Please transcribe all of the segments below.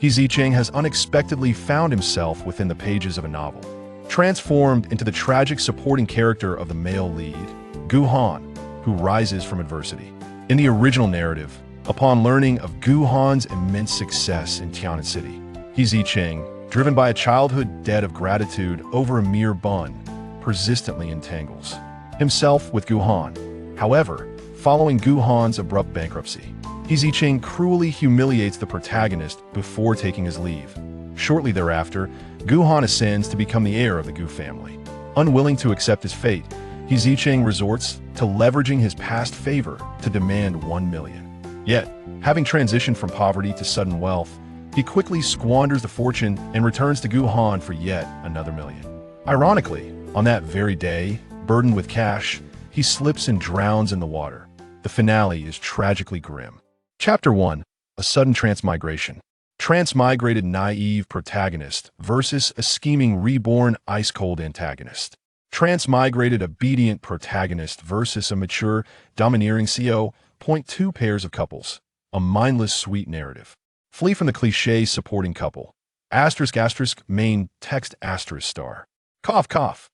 Zicheng has unexpectedly found himself within the pages of a novel, transformed into the tragic supporting character of the male lead, Gu Han, who rises from adversity. In the original narrative, upon learning of Gu Han's immense success in Tian'an City, Zicheng, driven by a childhood debt of gratitude over a mere bun, persistently entangles himself with Gu Han. However, following Gu Han's abrupt bankruptcy, Zicheng cruelly humiliates the protagonist before taking his leave. Shortly thereafter, Gu Han ascends to become the heir of the Gu family. Unwilling to accept his fate, Zicheng resorts to leveraging his past favor to demand 1 million. Yet, having transitioned from poverty to sudden wealth, he quickly squanders the fortune and returns to Gu Han for yet another million. Ironically, on that very day, burdened with cash, he slips and drowns in the water. The finale is tragically grim. Chapter 1. A sudden transmigration. Transmigrated naive protagonist versus a scheming reborn ice-cold antagonist. Transmigrated obedient protagonist versus a mature, domineering CO. Point 2 pairs of couples. A mindless sweet narrative. Flee from the cliché supporting couple. Asterisk asterisk main text asterisk star. Cough cough.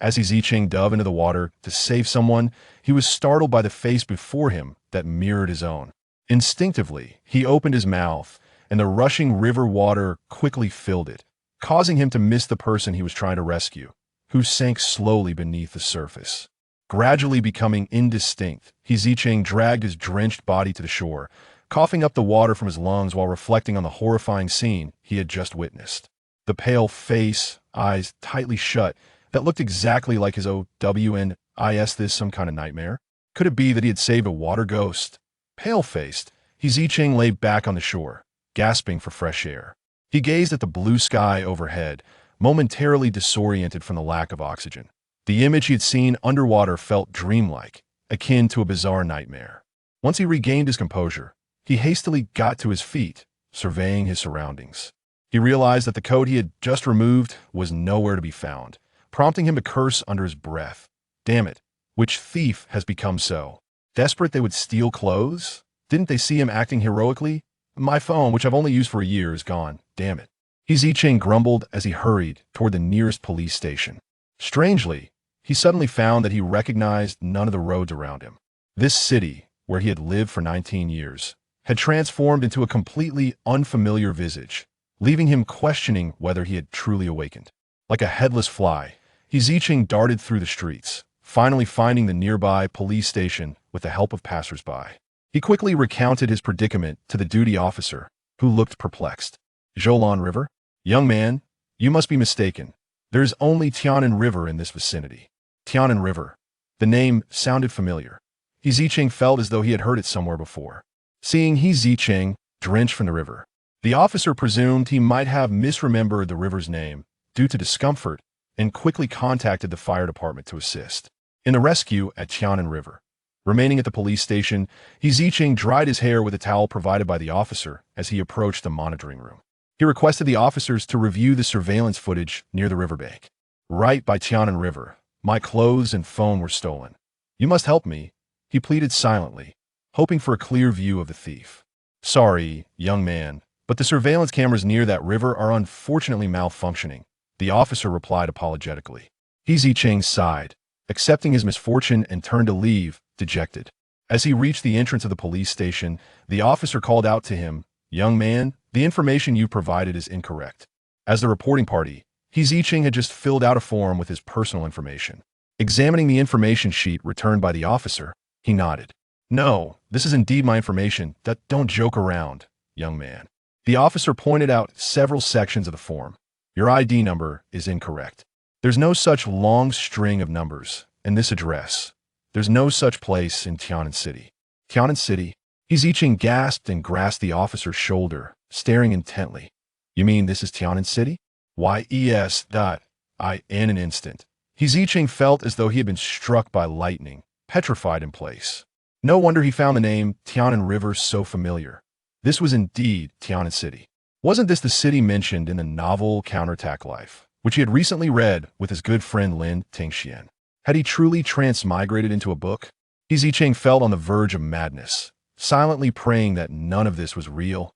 As Zicheng dove into the water to save someone, he was startled by the face before him that mirrored his own. Instinctively, he opened his mouth, and the rushing river water quickly filled it, causing him to miss the person he was trying to rescue, who sank slowly beneath the surface. Gradually becoming indistinct, Zicheng dragged his drenched body to the shore, coughing up the water from his lungs while reflecting on the horrifying scene he had just witnessed. The pale face, eyes tightly shut, that looked exactly like his Unwilling. This some kind of nightmare? Could it be that he had saved a water ghost? Pale-faced, Zicheng lay back on the shore, gasping for fresh air. He gazed at the blue sky overhead, momentarily disoriented from the lack of oxygen. The image he had seen underwater felt dreamlike, akin to a bizarre nightmare. Once he regained his composure, he hastily got to his feet, surveying his surroundings. He realized that the coat he had just removed was nowhere to be found, prompting him to curse under his breath. Damn it, which thief has become so desperate they would steal clothes? Didn't they see him acting heroically? My phone, which I've only used for a year, is gone. Damn it. Zicheng grumbled as he hurried toward the nearest police station. Strangely, he suddenly found that he recognized none of the roads around him. This city, where he had lived for 19 years, had transformed into a completely unfamiliar visage, leaving him questioning whether he had truly awakened. Like a headless fly, Zicheng darted through the streets, finally finding the nearby police station with the help of passersby. He quickly recounted his predicament to the duty officer, who looked perplexed. Jiaolan River? Young man, you must be mistaken. There is only Tian'an River in this vicinity. Tian'an River. The name sounded familiar. Zicheng felt as though he had heard it somewhere before. Seeing Zicheng drenched from the river, the officer presumed he might have misremembered the river's name due to discomfort and quickly contacted the fire department to assist in the rescue at Tian'an River. Remaining at the police station, Zicheng dried his hair with a towel provided by the officer as he approached the monitoring room. He requested the officers to review the surveillance footage near the riverbank. Right by Tian'an River, my clothes and phone were stolen. You must help me, he pleaded silently, hoping for a clear view of the thief. Sorry, young man, but the surveillance cameras near that river are unfortunately malfunctioning, the officer replied apologetically. Zicheng sighed, accepting his misfortune and turned to leave, dejected. As he reached the entrance of the police station, the officer called out to him, Young man, the information you provided is incorrect. As the reporting party, Zicheng had just filled out a form with his personal information. Examining the information sheet returned by the officer, he nodded. No, this is indeed my information. Don't joke around, young man. The officer pointed out several sections of the form. Your ID number is incorrect. There's no such long string of numbers, and this address. There's no such place in Tian'an City. Tian'an City? Zicheng gasped and grasped the officer's shoulder, staring intently. You mean this is Tian'an City? Why, yes. In an instant, Zicheng felt as though he had been struck by lightning, petrified in place. No wonder he found the name Tian'an River so familiar. This was indeed Tian'an City. Wasn't this the city mentioned in the novel Counterattack Life, which he had recently read with his good friend Lin Tingxian? Had he truly transmigrated into a book? Zicheng felt on the verge of madness, silently praying that none of this was real.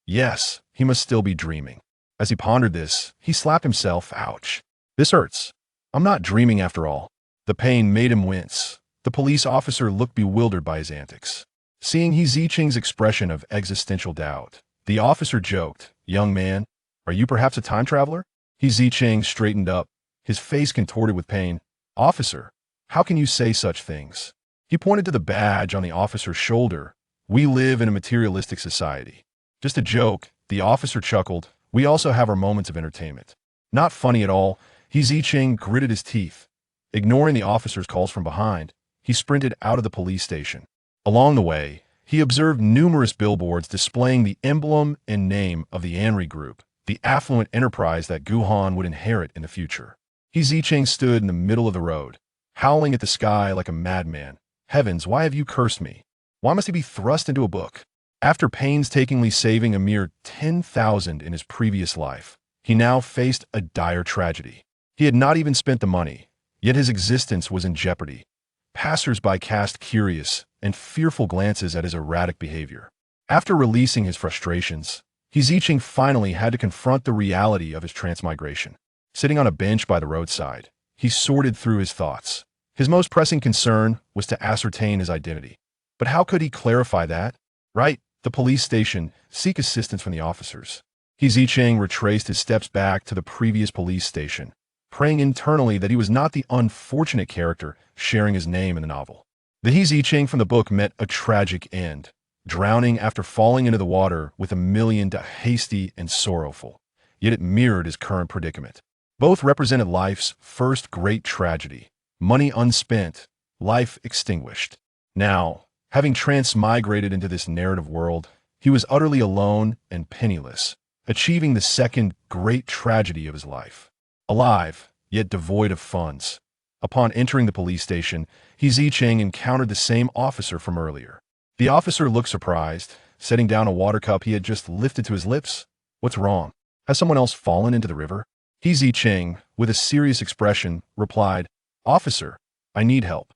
Yes, He must still be dreaming. As he pondered this, he slapped himself. Ouch. This hurts. I'm not dreaming after all. The pain made him wince. The police officer looked bewildered by his antics. Seeing Zicheng's expression of existential doubt, the officer joked, "Young man, are you perhaps a time traveler?" Zicheng straightened up, his face contorted with pain. "Officer, how can you say such things?" He pointed to the badge on the officer's shoulder. "We live in a materialistic society." "Just a joke," the officer chuckled. "We also have our moments of entertainment." "Not funny at all." Zicheng gritted his teeth. Ignoring the officer's calls from behind, he sprinted out of the police station. Along the way, he observed numerous billboards displaying the emblem and name of the Anri Group, the affluent enterprise that Gu Han would inherit in the future. Zicheng stood in the middle of the road, howling at the sky like a madman. "Heavens, why have you cursed me? Why must he be thrust into a book?" After painstakingly saving a mere 10,000 in his previous life, he now faced a dire tragedy. He had not even spent the money, yet his existence was in jeopardy. Passers-by cast curious and fearful glances at his erratic behavior. After releasing his frustrations, Zicheng finally had to confront the reality of his transmigration. Sitting on a bench by the roadside, he sorted through his thoughts. His most pressing concern was to ascertain his identity. But how could he clarify that? Right, the police station, seek assistance from the officers. Zicheng retraced his steps back to the previous police station, praying internally that he was not the unfortunate character sharing his name in the novel. The Zicheng from the book met a tragic end, drowning after falling into the water with a million, hasty and sorrowful. Yet it mirrored his current predicament. Both represented life's first great tragedy, money unspent, life extinguished. Now, having transmigrated into this narrative world, he was utterly alone and penniless, achieving the second great tragedy of his life. Alive, yet devoid of funds. Upon entering the police station, Zicheng encountered the same officer from earlier. The officer looked surprised, setting down a water cup he had just lifted to his lips. "What's wrong? Has someone else fallen into the river?" Zicheng, with a serious expression, replied, "Officer, I need help."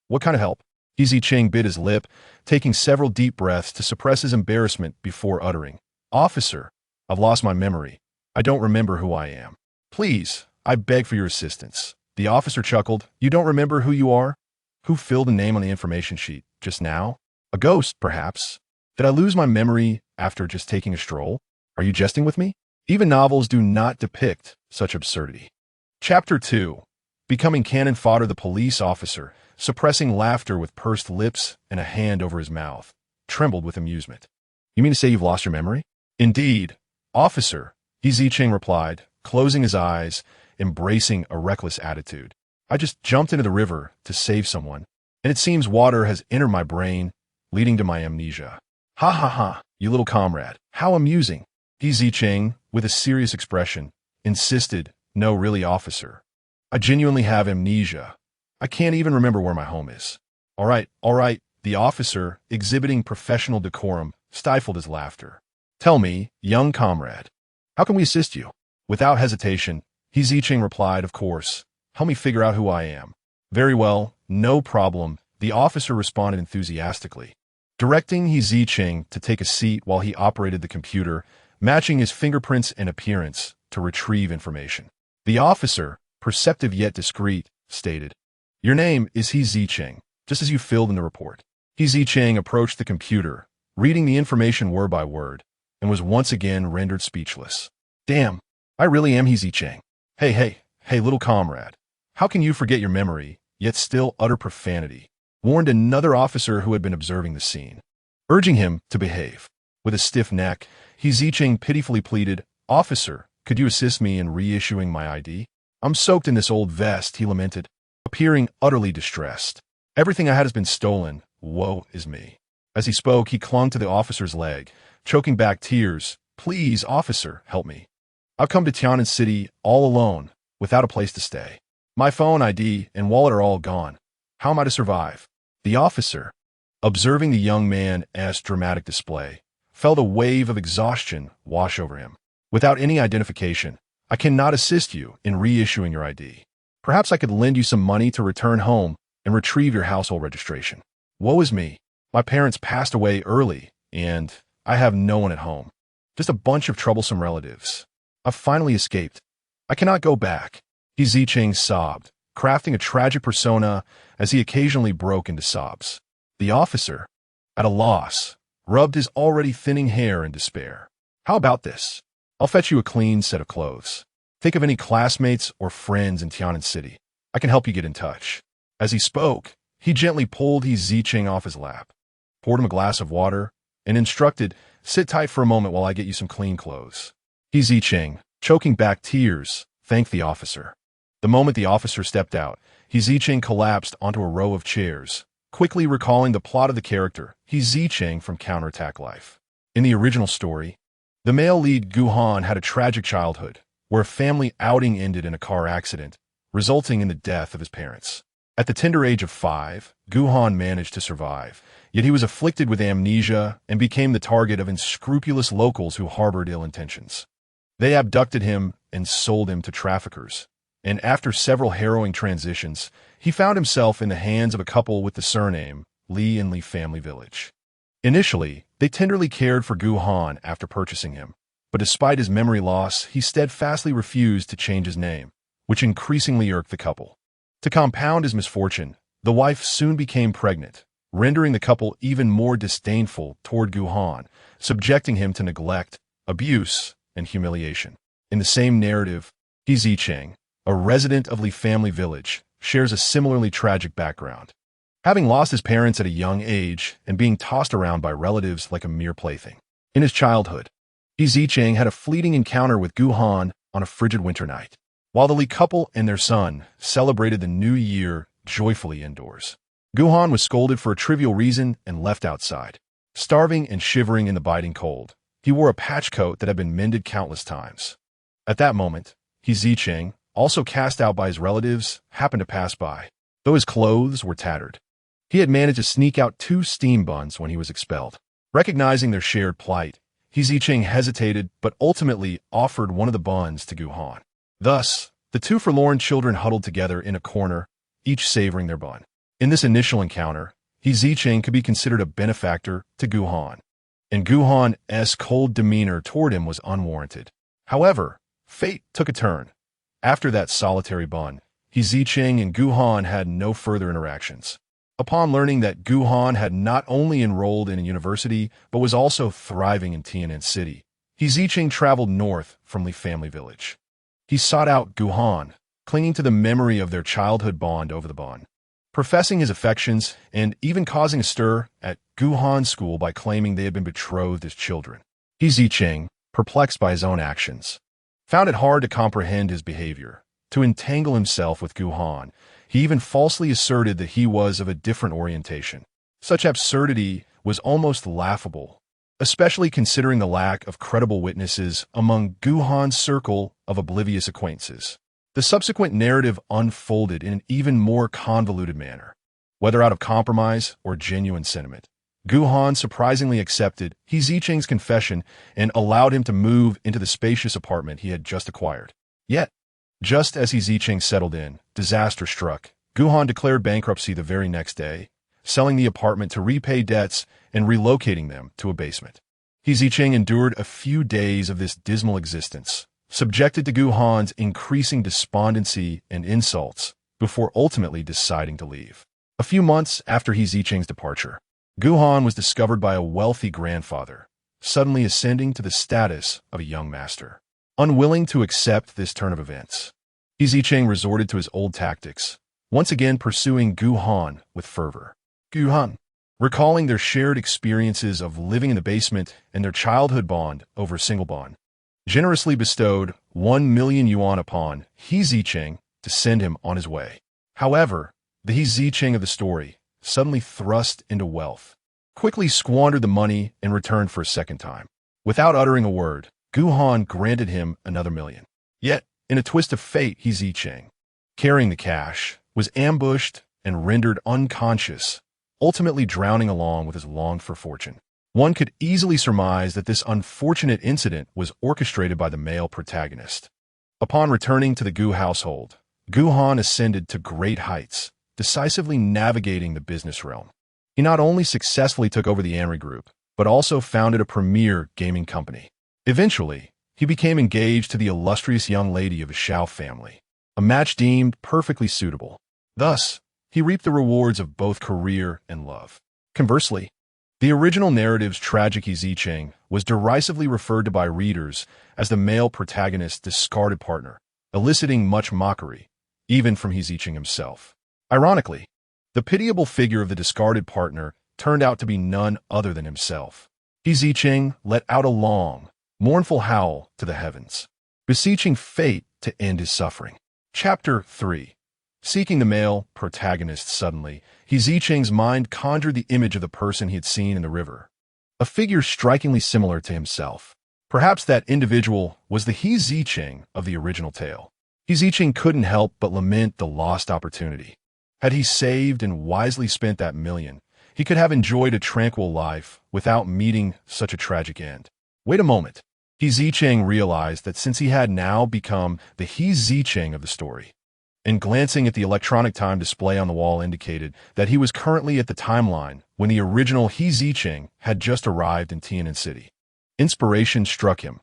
"What kind of help?" Zicheng bit his lip, taking several deep breaths to suppress his embarrassment before uttering, "Officer, I've lost my memory. I don't remember who I am. Please, I beg for your assistance." The officer chuckled. "You don't remember who you are? Who filled a name on the information sheet just now? A ghost, perhaps? Did I lose my memory after just taking a stroll? Are you jesting with me? Even novels do not depict such absurdity." Chapter 2. Becoming cannon fodder. The police officer, suppressing laughter with pursed lips and a hand over his mouth, trembled with amusement. "You mean to say you've lost your memory?" "Indeed, officer," Zicheng replied, closing his eyes, embracing a reckless attitude. "I just jumped into the river to save someone, and it seems water has entered my brain, leading to my amnesia." "Ha ha ha, you little comrade. How amusing." Zicheng, with a serious expression, insisted, "No, really, officer. I genuinely have amnesia. I can't even remember where my home is." All right. The officer, exhibiting professional decorum, stifled his laughter. "Tell me, young comrade, how can we assist you?" Without hesitation, Zicheng replied, "Of course. Help me figure out who I am." "Very well, no problem," the officer responded enthusiastically, directing Zicheng to take a seat while he operated the computer, matching his fingerprints and appearance to retrieve information. The officer, perceptive yet discreet, stated, "Your name is Zicheng, just as you filled in the report." Zicheng approached the computer, reading the information word by word, and was once again rendered speechless. "Damn, I really am Zicheng. Hey, little comrade. How can you forget your memory, yet still utter profanity?" warned another officer who had been observing the scene, urging him to behave. With a stiff neck, Zicheng pitifully pleaded, "Officer, could you assist me in reissuing my ID? I'm soaked in this old vest," he lamented, appearing utterly distressed. "Everything I had has been stolen. Woe is me." As he spoke, he clung to the officer's leg, choking back tears. "Please, officer, help me. I've come to Tian'an City all alone, without a place to stay. My phone, ID, and wallet are all gone. How am I to survive?" The officer, observing the young man's dramatic display, felt a wave of exhaustion wash over him. "Without any identification, I cannot assist you in reissuing your ID. Perhaps I could lend you some money to return home and retrieve your household registration. Woe is me. My parents passed away early, and I have no one at home. just a bunch of troublesome relatives. I've finally escaped. I cannot go back. Zicheng sobbed, crafting a tragic persona as he occasionally broke into sobs. The officer, at a loss, rubbed his already thinning hair in despair. How about this? I'll fetch you a clean set of clothes. Think of any classmates or friends in Tian'an City. I can help you get in touch. As he spoke, he gently pulled Zicheng off his lap, poured him a glass of water, and instructed, sit tight for a moment while I get you some clean clothes. Zicheng, choking back tears, thanked the officer. The moment the officer stepped out, Zicheng collapsed onto a row of chairs, quickly recalling the plot of the character, Zicheng from Counterattack Life. In the original story, the male lead Gu Han had a tragic childhood, where a family outing ended in a car accident, resulting in the death of his parents. At the tender age of 5, Gu Han managed to survive, yet he was afflicted with amnesia and became the target of unscrupulous locals who harbored ill intentions. They abducted him and sold him to traffickers, and after several harrowing transitions, he found himself in the hands of a couple with the surname Li and Li family village. Initially, they tenderly cared for Gu Han after purchasing him, but despite his memory loss, he steadfastly refused to change his name, which increasingly irked the couple. To compound his misfortune, the wife soon became pregnant, rendering the couple even more disdainful toward Gu Han, subjecting him to neglect, abuse, and humiliation. In the same narrative, Zicheng, a resident of Li family village, shares a similarly tragic background. Having lost his parents at a young age and being tossed around by relatives like a mere plaything. In his childhood, Zicheng had a fleeting encounter with Gu Han on a frigid winter night, while the Li couple and their son celebrated the new year joyfully indoors. Gu Han was scolded for a trivial reason and left outside. Starving and shivering in the biting cold, he wore a patch coat that had been mended countless times. At that moment, Zicheng, also cast out by his relatives, happened to pass by, though his clothes were tattered. He had managed to sneak out 2 steam buns when he was expelled. Recognizing their shared plight, Zicheng hesitated but ultimately offered one of the buns to Gu Han. Thus, the 2 forlorn children huddled together in a corner, each savoring their bun. In this initial encounter, Zicheng could be considered a benefactor to Gu Han, and Gu Han's cold demeanor toward him was unwarranted. However, fate took a turn. After that solitary bun, Zicheng and Gu Han had no further interactions. Upon learning that Gu Han had not only enrolled in a university, but was also thriving in Tian'an City, Zicheng traveled north from Li family village. He sought out Gu Han, clinging to the memory of their childhood bond over the bun, professing his affections and even causing a stir at Gu Han's school by claiming they had been betrothed as children. Zicheng, perplexed by his own actions, found it hard to comprehend his behavior. To entangle himself with Gu Han, he even falsely asserted that he was of a different orientation. Such absurdity was almost laughable, especially considering the lack of credible witnesses among Gu Han's circle of oblivious acquaintances. The subsequent narrative unfolded in an even more convoluted manner. Whether out of compromise or genuine sentiment, Gu Han surprisingly accepted Zicheng's confession and allowed him to move into the spacious apartment he had just acquired. Yet, just as Zicheng settled in, disaster struck. Gu Han declared bankruptcy the very next day, selling the apartment to repay debts and relocating them to a basement. Zicheng endured a few days of this dismal existence, subjected to Gu Han's increasing despondency and insults, before ultimately deciding to leave. A few months after Zicheng's departure, Gu Han was discovered by a wealthy grandfather, suddenly ascending to the status of a young master. Unwilling to accept this turn of events, Zicheng resorted to his old tactics, once again pursuing Gu Han with fervor. Gu Han, recalling their shared experiences of living in the basement and their childhood bond over a single bond, generously bestowed 1 million yuan upon Zicheng to send him on his way. However, the Zicheng of the story, suddenly thrust into wealth, quickly squandered the money and returned for a second time. Without uttering a word, Gu Han granted him another million. Yet, in a twist of fate, Zicheng, carrying the cash, was ambushed and rendered unconscious, ultimately drowning along with his longed-for fortune. One could easily surmise that this unfortunate incident was orchestrated by the male protagonist. Upon returning to the Gu household, Gu Han ascended to great heights, decisively navigating the business realm. He not only successfully took over the Anri Group, but also founded a premier gaming company. Eventually, he became engaged to the illustrious young lady of his Shao family, a match deemed perfectly suitable. Thus, he reaped the rewards of both career and love. Conversely, the original narrative's tragically Zicheng was derisively referred to by readers as the male protagonist's discarded partner, eliciting much mockery, even from Zicheng himself. Ironically, the pitiable figure of the discarded partner turned out to be none other than himself. Zicheng let out a long, mournful howl to the heavens, beseeching fate to end his suffering. Chapter 3. Seeking the male protagonist suddenly, Zicheng's mind conjured the image of the person he had seen in the river, a figure strikingly similar to himself. Perhaps that individual was the Zicheng of the original tale. Zicheng couldn't help but lament the lost opportunity. Had he saved and wisely spent that million, he could have enjoyed a tranquil life without meeting such a tragic end. Wait a moment. Zicheng realized that since he had now become the Zicheng of the story, and glancing at the electronic time display on the wall indicated that he was currently at the timeline when the original Zicheng had just arrived in Tian'an City. Inspiration struck him.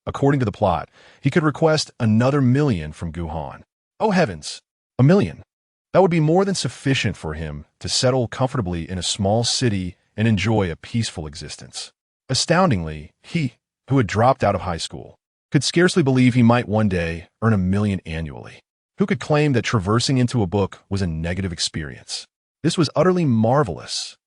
According to the plot, he could request another million from Gu Han. Oh heavens! A million! That would be more than sufficient for him to settle comfortably in a small city and enjoy a peaceful existence. Astoundingly, he, who had dropped out of high school, could scarcely believe he might one day earn a million annually. Who could claim that traversing into a book was a negative experience? This was utterly marvelous.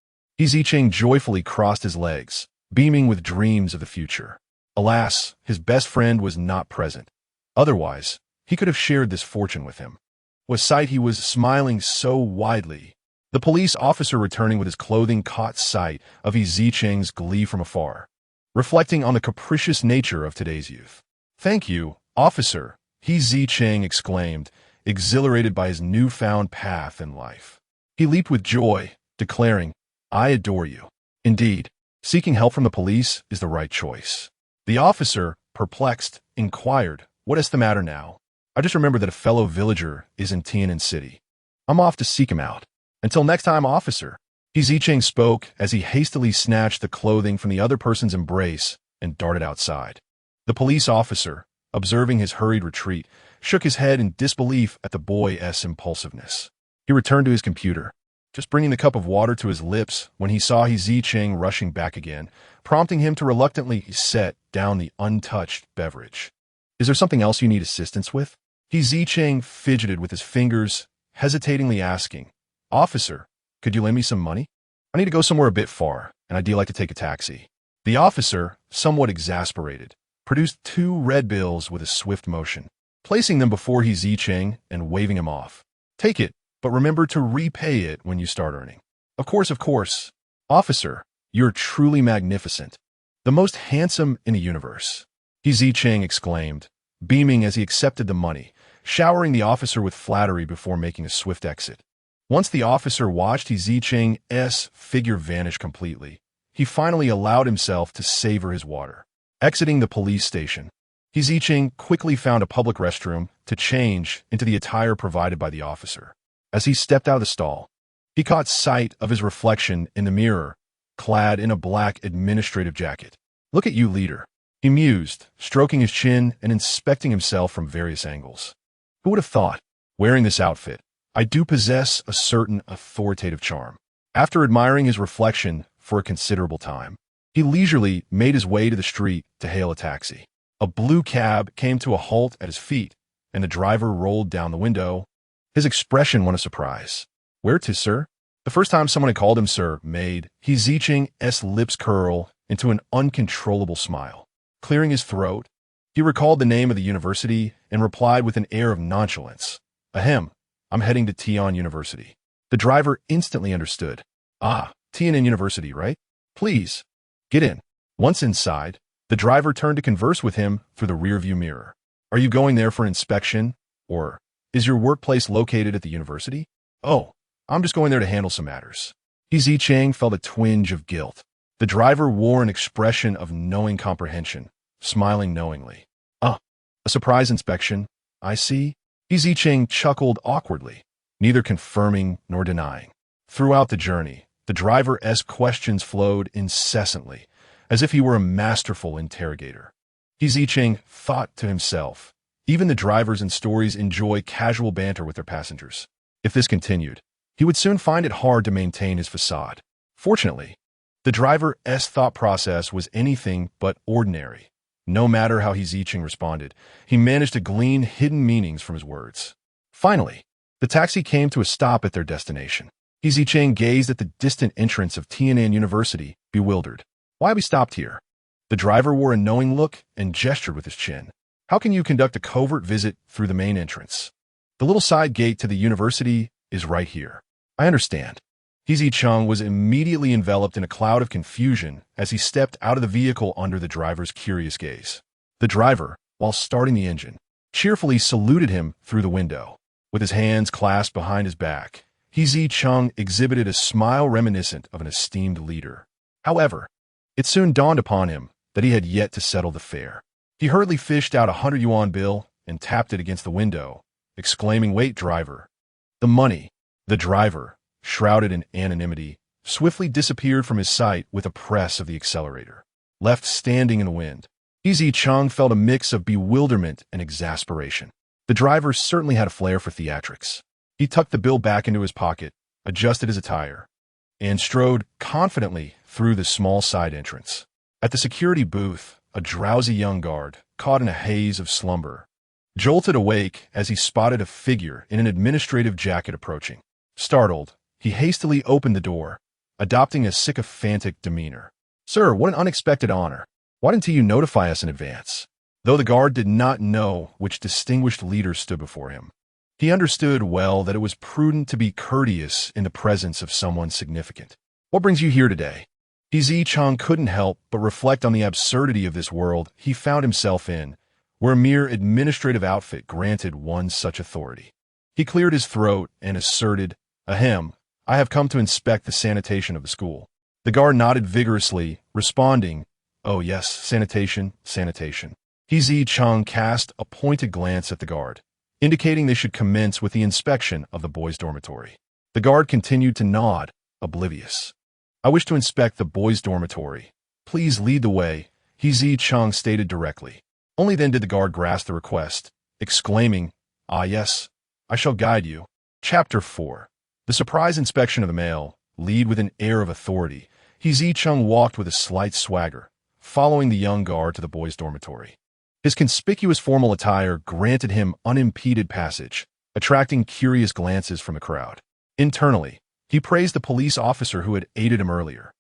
Zicheng joyfully crossed his legs, beaming with dreams of the future. Alas, his best friend was not present. Otherwise, he could have shared this fortune with him. With sight he was smiling so widely. The police officer returning with his clothing caught sight of Zicheng's glee from afar, reflecting on the capricious nature of today's youth. "Thank you, officer," Zicheng exclaimed, exhilarated by his newfound path in life. He leaped with joy, declaring, "I adore you." Indeed, seeking help from the police is the right choice. The officer, perplexed, inquired, "What is the matter now?" "I just remembered that a fellow villager is in Tian'an City. I'm off to seek him out. Until next time, officer." Zicheng spoke as he hastily snatched the clothing from the other person's embrace and darted outside. The police officer, observing his hurried retreat, shook his head in disbelief at the boy's impulsiveness. He returned to his computer, just bringing the cup of water to his lips when he saw Zicheng rushing back again, prompting him to reluctantly set down the untouched beverage. "Is there something else you need assistance with?" Zicheng fidgeted with his fingers, hesitatingly asking, "Officer, could you lend me some money? I need to go somewhere a bit far, and I'd like to take a taxi." The officer, somewhat exasperated, produced 2 red bills with a swift motion, placing them before Zicheng and waving him off. "Take it, but remember to repay it when you start earning." Of course. Officer, you're truly magnificent. The most handsome in the universe," Zicheng exclaimed, beaming as he accepted the money, showering the officer with flattery before making a swift exit. Once the officer watched Zicheng's figure vanish completely, he finally allowed himself to savor his water. Exiting the police station, Zicheng quickly found a public restroom to change into the attire provided by the officer. As he stepped out of the stall, he caught sight of his reflection in the mirror, clad in a black administrative jacket. "Look at you, leader," he mused, stroking his chin and inspecting himself from various angles. "Who would have thought, wearing this outfit, I do possess a certain authoritative charm." After admiring his reflection for a considerable time, he leisurely made his way to the street to hail a taxi. A blue cab came to a halt at his feet, and the driver rolled down the window, his expression one of surprise. "Where to, sir?" The first time someone had called him sir made Zicheng's lips curl into an uncontrollable smile. Clearing his throat, he recalled the name of the university and replied with an air of nonchalance, "Ahem, I'm heading to Tian'an University." The driver instantly understood. "Ah, Tian'an University, right? Please, get in." Once inside, the driver turned to converse with him through the rearview mirror. "Are you going there for an inspection? Or is your workplace located at the university?" "Oh, I'm just going there to handle some matters." Zicheng felt a twinge of guilt. The driver wore an expression of knowing comprehension, smiling knowingly. "Ah, a surprise inspection, I see." Zicheng chuckled awkwardly, neither confirming nor denying. Throughout the journey, the driver's questions flowed incessantly, as if he were a masterful interrogator. Zicheng thought to himself. Even the drivers in stories enjoy casual banter with their passengers. If this continued, he would soon find it hard to maintain his facade. Fortunately, the driver's thought process was anything but ordinary. No matter how Zicheng responded, he managed to glean hidden meanings from his words. Finally, the taxi came to a stop at their destination. Zicheng gazed at the distant entrance of Tian'an University, bewildered. Why have we stopped here? The driver wore a knowing look and gestured with his chin. How can you conduct a covert visit through the main entrance? The little side gate to the university is right here. I understand. Zicheng was immediately enveloped in a cloud of confusion as he stepped out of the vehicle under the driver's curious gaze. The driver, while starting the engine, cheerfully saluted him through the window. With his hands clasped behind his back, Zicheng exhibited a smile reminiscent of an esteemed leader. However, it soon dawned upon him that he had yet to settle the fare. He hurriedly fished out a 100 yuan bill and tapped it against the window, exclaiming, "Wait, driver." The money. The driver, shrouded in anonymity, swiftly disappeared from his sight with a press of the accelerator. Left standing in the wind, Zicheng felt a mix of bewilderment and exasperation. The driver certainly had a flair for theatrics. He tucked the bill back into his pocket, adjusted his attire, and strode confidently through the small side entrance. At the security booth, a drowsy young guard, caught in a haze of slumber, jolted awake as he spotted a figure in an administrative jacket approaching. Startled, he hastily opened the door, adopting a sycophantic demeanor. "Sir, what an unexpected honor. Why didn't you notify us in advance?" Though the guard did not know which distinguished leader stood before him, he understood well that it was prudent to be courteous in the presence of someone significant. "What brings you here today?" Zicheng couldn't help but reflect on the absurdity of this world he found himself in, where a mere administrative outfit granted one such authority. He cleared his throat and asserted, "Ahem, I have come to inspect the sanitation of the school." The guard nodded vigorously, responding, "Oh yes, sanitation, sanitation." Zicheng cast a pointed glance at the guard, indicating they should commence with the inspection of the boys' dormitory. The guard continued to nod, oblivious. "I wish to inspect the boys' dormitory. Please lead the way," Zicheng stated directly. Only then did the guard grasp the request, exclaiming, "Ah yes, I shall guide you." Chapter 4. The surprise inspection of the male lead with an air of authority. Zicheng walked with a slight swagger, following the young guard to the boys' dormitory. His conspicuous formal attire granted him unimpeded passage, attracting curious glances from the crowd. Internally, he praised the police officer who had aided him earlier.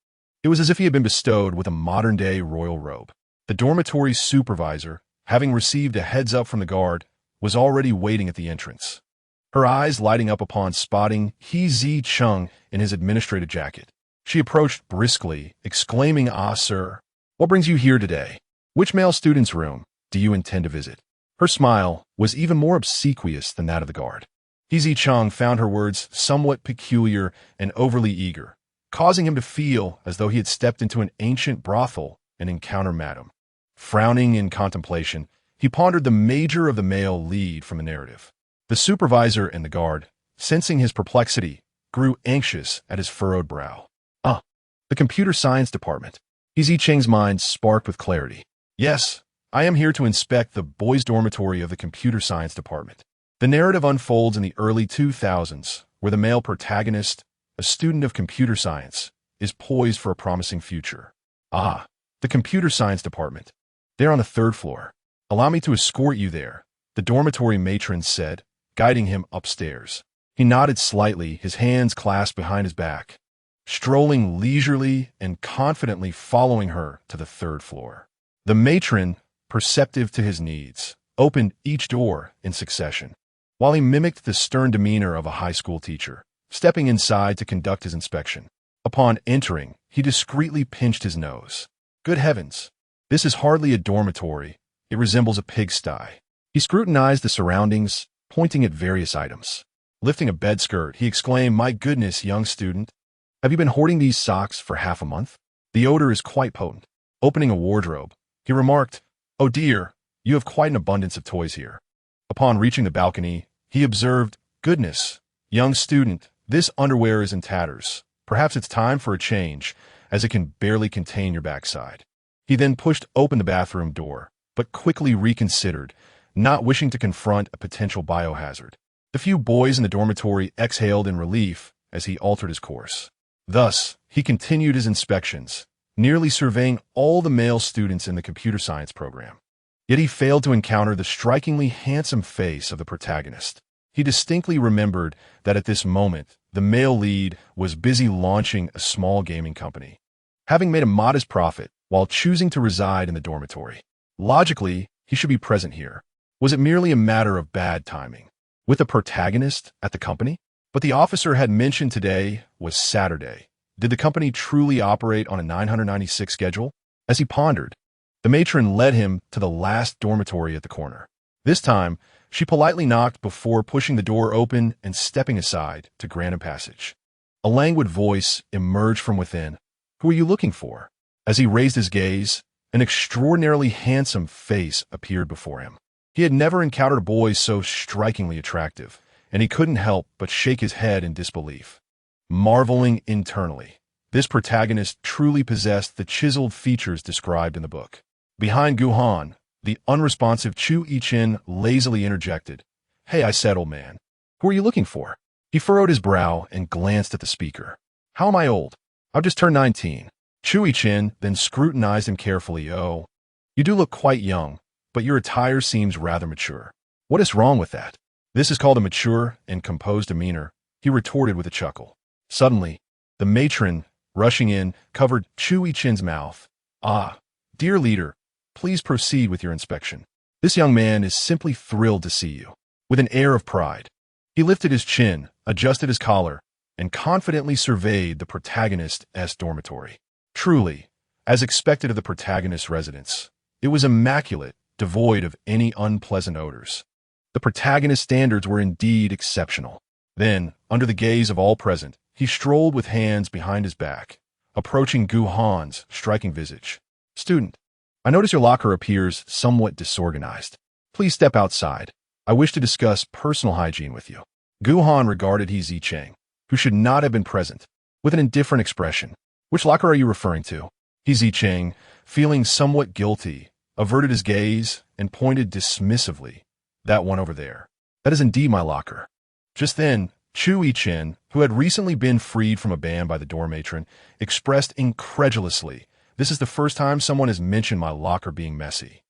It was as if he had been bestowed with a modern-day royal robe. The dormitory supervisor, having received a heads-up from the guard, was already waiting at the entrance, her eyes lighting up upon spotting Zicheng in his administrative jacket. She approached briskly, exclaiming, "Ah, sir, what brings you here today? Which male student's room do you intend to visit?" Her smile was even more obsequious than that of the guard. Zicheng found her words somewhat peculiar and overly eager, causing him to feel as though he had stepped into an ancient brothel and encountered Madame. Frowning in contemplation, he pondered the major of the male lead from the narrative. The supervisor and the guard, sensing his perplexity, grew anxious at his furrowed brow. The computer science department. Zicheng's mind sparked with clarity. "Yes, I am here to inspect the boys' dormitory of the computer science department." The narrative unfolds in the early 2000s, where the male protagonist, a student of computer science, is poised for a promising future. The computer science department. They're on the 3rd floor. "Allow me to escort you there," the dormitory matron said, guiding him upstairs. He nodded slightly, his hands clasped behind his back, strolling leisurely and confidently following her to the 3rd floor. The matron, perceptive to his needs, opened each door in succession, while he mimicked the stern demeanor of a high school teacher, stepping inside to conduct his inspection. Upon entering, he discreetly pinched his nose. Good heavens, this is hardly a dormitory. It resembles a pigsty. He scrutinized the surroundings, pointing at various items. Lifting a bed skirt, he exclaimed, "My goodness, young student, have you been hoarding these socks for half a month? The odor is quite potent." Opening a wardrobe, he remarked, "Oh dear, you have quite an abundance of toys here." Upon reaching the balcony, he observed, "Goodness, young student, this underwear is in tatters. Perhaps it's time for a change, as it can barely contain your backside." He then pushed open the bathroom door, but quickly reconsidered, not wishing to confront a potential biohazard. The few boys in the dormitory exhaled in relief as he altered his course. Thus, he continued his inspections, nearly surveying all the male students in the computer science program. Yet he failed to encounter the strikingly handsome face of the protagonist. He distinctly remembered that at this moment, the male lead was busy launching a small gaming company, having made a modest profit while choosing to reside in the dormitory. Logically, he should be present here. Was it merely a matter of bad timing? With the protagonist at the company? But the officer had mentioned today was Saturday. Did the company truly operate on a 996 schedule? As he pondered, the matron led him to the last dormitory at the corner. This time, she politely knocked before pushing the door open and stepping aside to grant him passage. A languid voice emerged from within. "Who are you looking for?" As he raised his gaze, an extraordinarily handsome face appeared before him. He had never encountered a boy so strikingly attractive, and he couldn't help but shake his head in disbelief. Marveling internally, this protagonist truly possessed the chiseled features described in the book. Behind Gu Han, the unresponsive Chu Yichen lazily interjected, "Hey, I said, old man. Who are you looking for?" He furrowed his brow and glanced at the speaker. "How am I old? I've just turned 19. Chu Yichen then scrutinized him carefully. "Oh, you do look quite young, but your attire seems rather mature. What is wrong with that?" "This is called a mature and composed demeanor," he retorted with a chuckle. Suddenly, the matron, rushing in, covered Chu Yichen's mouth. "Ah, dear leader, please proceed with your inspection. This young man is simply thrilled to see you." With an air of pride, he lifted his chin, adjusted his collar, and confidently surveyed the protagonist's dormitory. Truly, as expected of the protagonist's residence, it was immaculate, devoid of any unpleasant odors. The protagonist's standards were indeed exceptional. Then, under the gaze of all present, he strolled with hands behind his back, approaching Gu Han's striking visage. "Student, I notice your locker appears somewhat disorganized. Please step outside. I wish to discuss personal hygiene with you." Gu Han regarded Zicheng, who should not have been present, with an indifferent expression. "Which locker are you referring to?" Zicheng, feeling somewhat guilty, averted his gaze and pointed dismissively. "That one over there. That is indeed my locker." Just then, Chu Yichen, who had recently been freed from a ban by the dorm matron, expressed incredulously, "This is the first time someone has mentioned my locker being messy."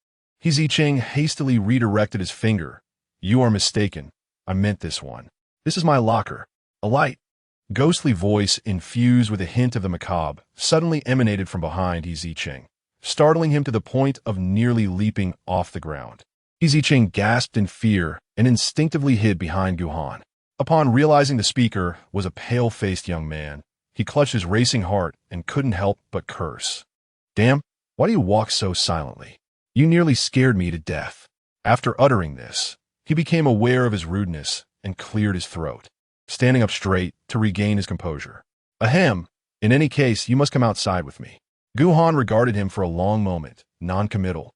Zicheng hastily redirected his finger. "You are mistaken. I meant this one. This is my locker." A light, ghostly voice infused with a hint of the macabre suddenly emanated from behind Zicheng, startling him to the point of nearly leaping off the ground. Zicheng gasped in fear and instinctively hid behind Gu Han. Upon realizing the speaker was a pale-faced young man, he clutched his racing heart and couldn't help but curse. "Damn, why do you walk so silently? You nearly scared me to death." After uttering this, he became aware of his rudeness and cleared his throat, standing up straight to regain his composure. "Ahem, in any case, you must come outside with me." Gu Han regarded him for a long moment, non-committal,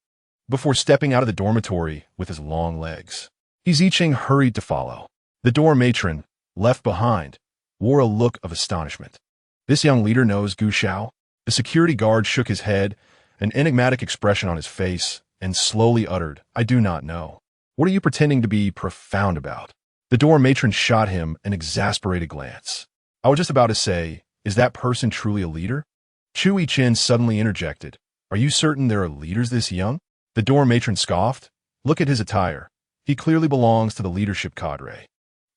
before stepping out of the dormitory with his long legs. Zicheng hurried to follow. The dorm matron, left behind, wore a look of astonishment. "This young leader knows Gu Xiao?" The security guard shook his head, an enigmatic expression on his face, and slowly uttered, "I do not know." "What are you pretending to be profound about?" The dorm matron shot him an exasperated glance. "I was just about to say, is that person truly a leader?" Chu Yichen suddenly interjected, "Are you certain there are leaders this young?" The dorm matron scoffed. "Look at his attire. He clearly belongs to the leadership cadre.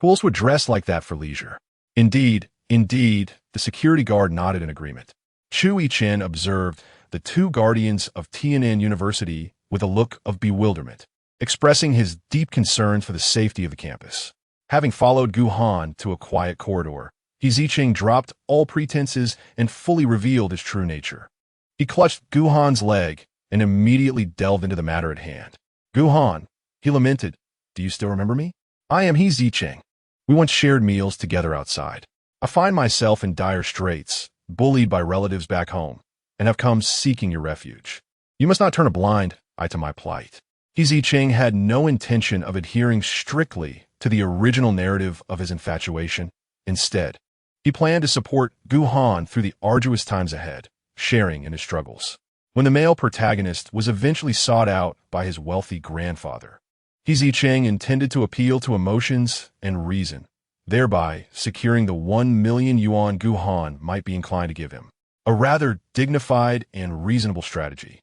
Who else would dress like that for leisure?" Indeed, the security guard nodded in agreement. Chu Yichen observed the two guardians of Tian'an University with a look of bewilderment, expressing his deep concerns for the safety of the campus. Having followed Gu Han to a quiet corridor, Zicheng dropped all pretenses and fully revealed his true nature. He clutched Gu Han's leg and immediately delved into the matter at hand. "Gu Han," he lamented, "do you still remember me? I am Zicheng. We once shared meals together outside. I find myself in dire straits, bullied by relatives back home, and have come seeking your refuge. You must not turn a blind eye to my plight." Zicheng had no intention of adhering strictly to the original narrative of his infatuation. Instead, he planned to support Gu Han through the arduous times ahead, sharing in his struggles. when the male protagonist was eventually sought out by his wealthy grandfather. Zicheng intended to appeal to emotions and reason, thereby securing the 1 million yuan Gu Han might be inclined to give him. A rather dignified and reasonable strategy.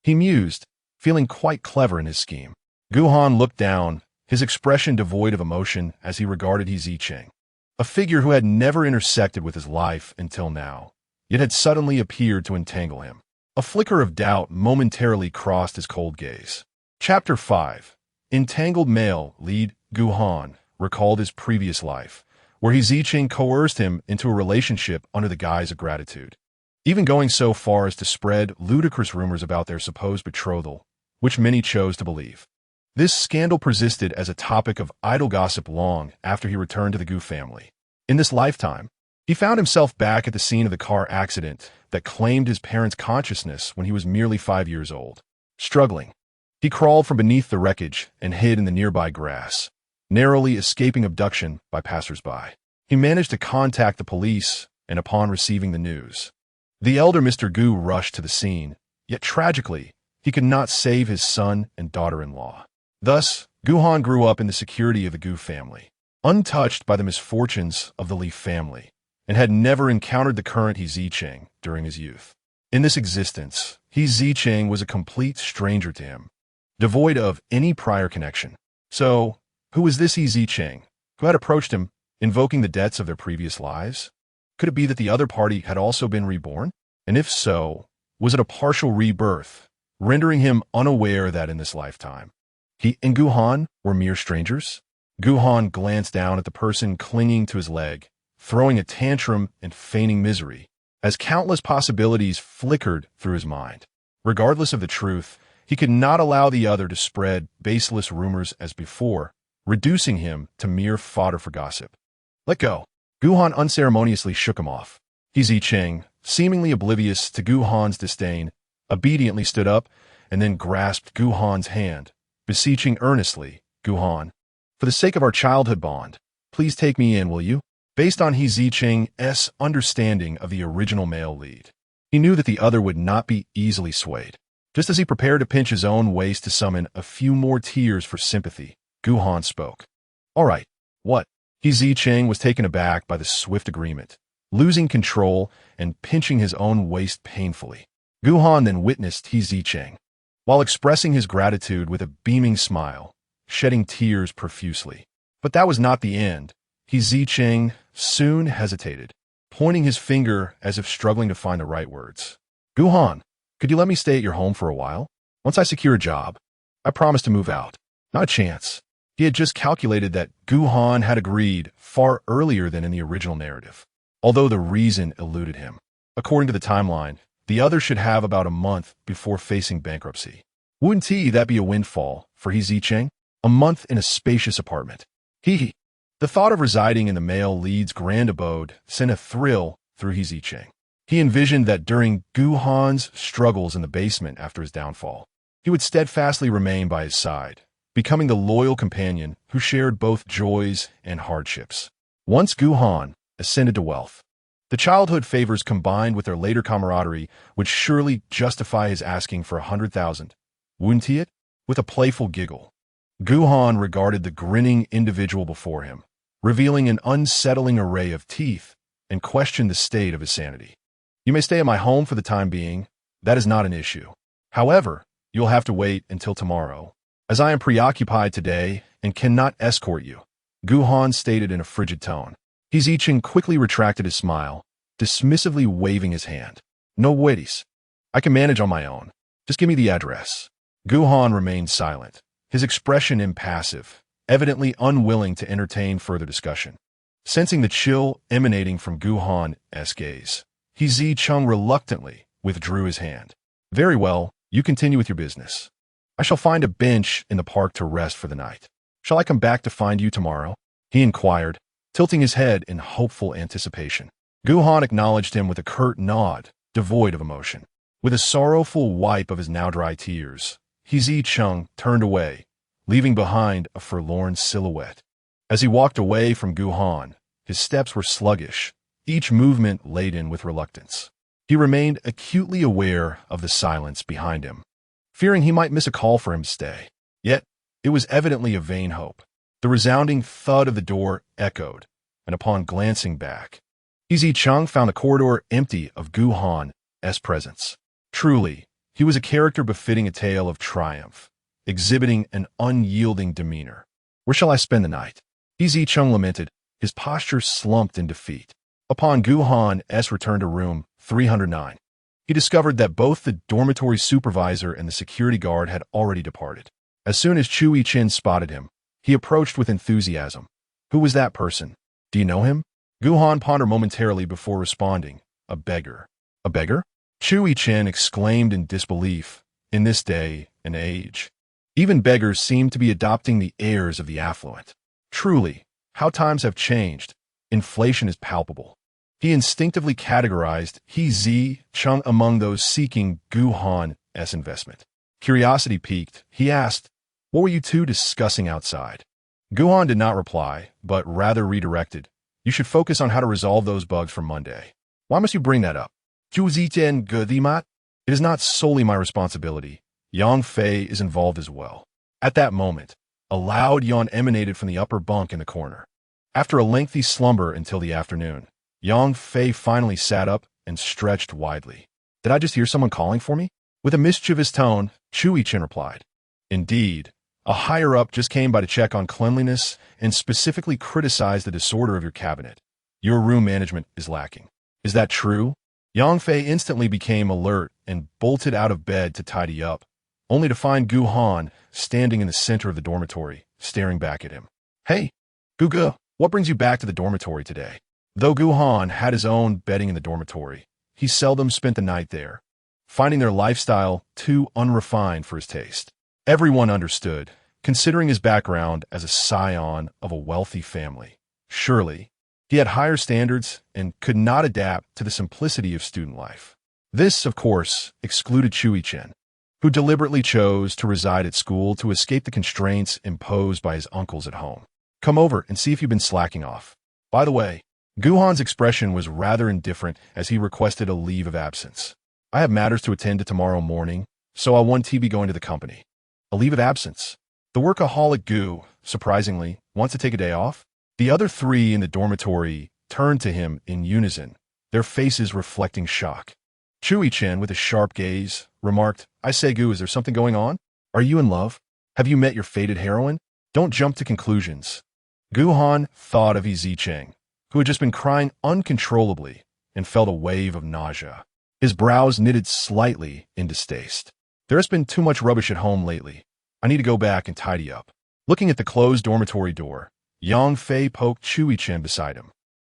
He mused, feeling quite clever in his scheme. Gu Han looked down, his expression devoid of emotion as he regarded Zicheng, a figure who had never intersected with his life until now, yet had suddenly appeared to entangle him. A flicker of doubt momentarily crossed his cold gaze. Chapter 5. Entangled male lead Gu Han recalled his previous life, where Zicheng coerced him into a relationship under the guise of gratitude, even going so far as to spread ludicrous rumors about their supposed betrothal, which many chose to believe. This scandal persisted as a topic of idle gossip long after he returned to the Gu family. In this lifetime, he found himself back at the scene of the car accident that claimed his parents' consciousness when he was merely 5 years old. Struggling, he crawled from beneath the wreckage and hid in the nearby grass, narrowly escaping abduction by passers-by. He managed to contact the police, and upon receiving the news, the elder Mr. Gu rushed to the scene, yet tragically, he could not save his son and daughter-in-law. Thus, Gu Han grew up in the security of the Gu family, untouched by the misfortunes of the Li family, and had never encountered the current Zicheng during his youth. In this existence, Zicheng was a complete stranger to him, devoid of any prior connection. So, who was this Zicheng, who had approached him, invoking the debts of their previous lives? Could it be that the other party had also been reborn? And if so, was it a partial rebirth, rendering him unaware that in this lifetime, he and Gu Han were mere strangers? Gu Han glanced down at the person clinging to his leg, throwing a tantrum and feigning misery, as countless possibilities flickered through his mind. Regardless of the truth, he could not allow the other to spread baseless rumors as before, reducing him to mere fodder for gossip. Let go. Gu Han unceremoniously shook him off. Zicheng, seemingly oblivious to Gu Han's disdain, obediently stood up and then grasped Gu Han's hand, beseeching earnestly, "Gu Han, for the sake of our childhood bond, please take me in, will you?" Based on Zicheng's understanding of the original male lead, he knew that the other would not be easily swayed. Just as he prepared to pinch his own waist to summon a few more tears for sympathy, Gu Han spoke. "All right, what?" Zicheng was taken aback by the swift agreement, losing control and pinching his own waist painfully. Gu Han then witnessed Zicheng, while expressing his gratitude with a beaming smile, shedding tears profusely. But that was not the end. Zicheng soon hesitated, pointing his finger as if struggling to find the right words. "Gu Han, could you let me stay at your home for a while? Once I secure a job, I promise to move out." Not a chance. He had just calculated that Gu Han had agreed far earlier than in the original narrative, although the reason eluded him. According to the timeline, the other should have about a month before facing bankruptcy. Wouldn't that be a windfall for Zicheng? A month in a spacious apartment. The thought of residing in the male lead's grand abode sent a thrill through Zicheng. He envisioned that during Gu Han's struggles in the basement after his downfall, he would steadfastly remain by his side, becoming the loyal companion who shared both joys and hardships. Once Gu Han ascended to wealth, the childhood favors combined with their later camaraderie would surely justify his asking for 100,000. Wouldn't it? With a playful giggle, Gu Han regarded the grinning individual before him, revealing an unsettling array of teeth, and questioned the state of his sanity. "You may stay at my home for the time being. That is not an issue. However, you'll have to wait until tomorrow, as I am preoccupied today and cannot escort you," Gu Han stated in a frigid tone. Zicheng quickly retracted his smile, dismissively waving his hand. "No worries. I can manage on my own. Just give me the address." Gu Han remained silent, his expression impassive, evidently unwilling to entertain further discussion. Sensing the chill emanating from Gu Han's gaze, Zicheng reluctantly withdrew his hand. "Very well, you continue with your business. I shall find a bench in the park to rest for the night. Shall I come back to find you tomorrow?" he inquired, tilting his head in hopeful anticipation. Gu Han acknowledged him with a curt nod, devoid of emotion. With a sorrowful wipe of his now dry tears, Zicheng turned away, leaving behind a forlorn silhouette. As he walked away from Gu Han, his steps were sluggish, each movement laden with reluctance. He remained acutely aware of the silence behind him, fearing he might miss a call for him to stay. Yet, it was evidently a vain hope. The resounding thud of the door echoed, and upon glancing back, Zicheng found the corridor empty of Gu Han.'s presence. Truly, he was a character befitting a tale of triumph, exhibiting an unyielding demeanor. "Where shall I spend the night?" Zicheng lamented, his posture slumped in defeat. Upon Gu Han.'s return to room 309, he discovered that both the dormitory supervisor and the security guard had already departed. As soon as Chui Chen spotted him, he approached with enthusiasm. "Who was that person? Do you know him?" Gu Han pondered momentarily before responding. "A beggar." "A beggar?" Chui Chen exclaimed in disbelief. In this day and age, even beggars seem to be adopting the airs of the affluent. Truly, how times have changed. Inflation is palpable. He instinctively categorized Zicheng among those seeking Gu Han.'s investment. Curiosity piqued, he asked, "What were you two discussing outside?" Gu Han did not reply, but rather redirected, "You should focus on how to resolve those bugs for Monday." "Why must you bring that up?" "It is not solely my responsibility. Yang Fei is involved as well." At that moment, a loud yawn emanated from the upper bunk in the corner. After a lengthy slumber until the afternoon, Yang Fei finally sat up and stretched widely. "Did I just hear someone calling for me?" With a mischievous tone, Chui Chen replied, "Indeed, a higher-up just came by to check on cleanliness and specifically criticized the disorder of your cabinet. Your room management is lacking." "Is that true?" Yang Fei instantly became alert and bolted out of bed to tidy up, only to find Gu Han standing in the center of the dormitory, staring back at him. "Hey, Gu, what brings you back to the dormitory today?" Though Gu Han had his own bedding in the dormitory, he seldom spent the night there, finding their lifestyle too unrefined for his taste. Everyone understood, considering his background as a scion of a wealthy family. Surely, he had higher standards and could not adapt to the simplicity of student life. This, of course, excluded Chui Chen, who deliberately chose to reside at school to escape the constraints imposed by his uncles at home. "Come over and see if you've been slacking off." By the way, Gu Han's expression was rather indifferent as he requested a leave of absence. "I have matters to attend to tomorrow morning, so I want to be going to the company." A leave of absence? The workaholic Gu, surprisingly, wants to take a day off? The other three in the dormitory turned to him in unison, their faces reflecting shock. Chui Chen, with a sharp gaze, remarked, "I say, Gu, is there something going on? Are you in love? Have you met your fated heroine? Don't jump to conclusions." Gu Han thought of Zicheng, who had just been crying uncontrollably, and felt a wave of nausea. His brows knitted slightly in distaste. "There has been too much rubbish at home lately. I need to go back and tidy up." Looking at the closed dormitory door, Yang Fei poked Chui Chen beside him.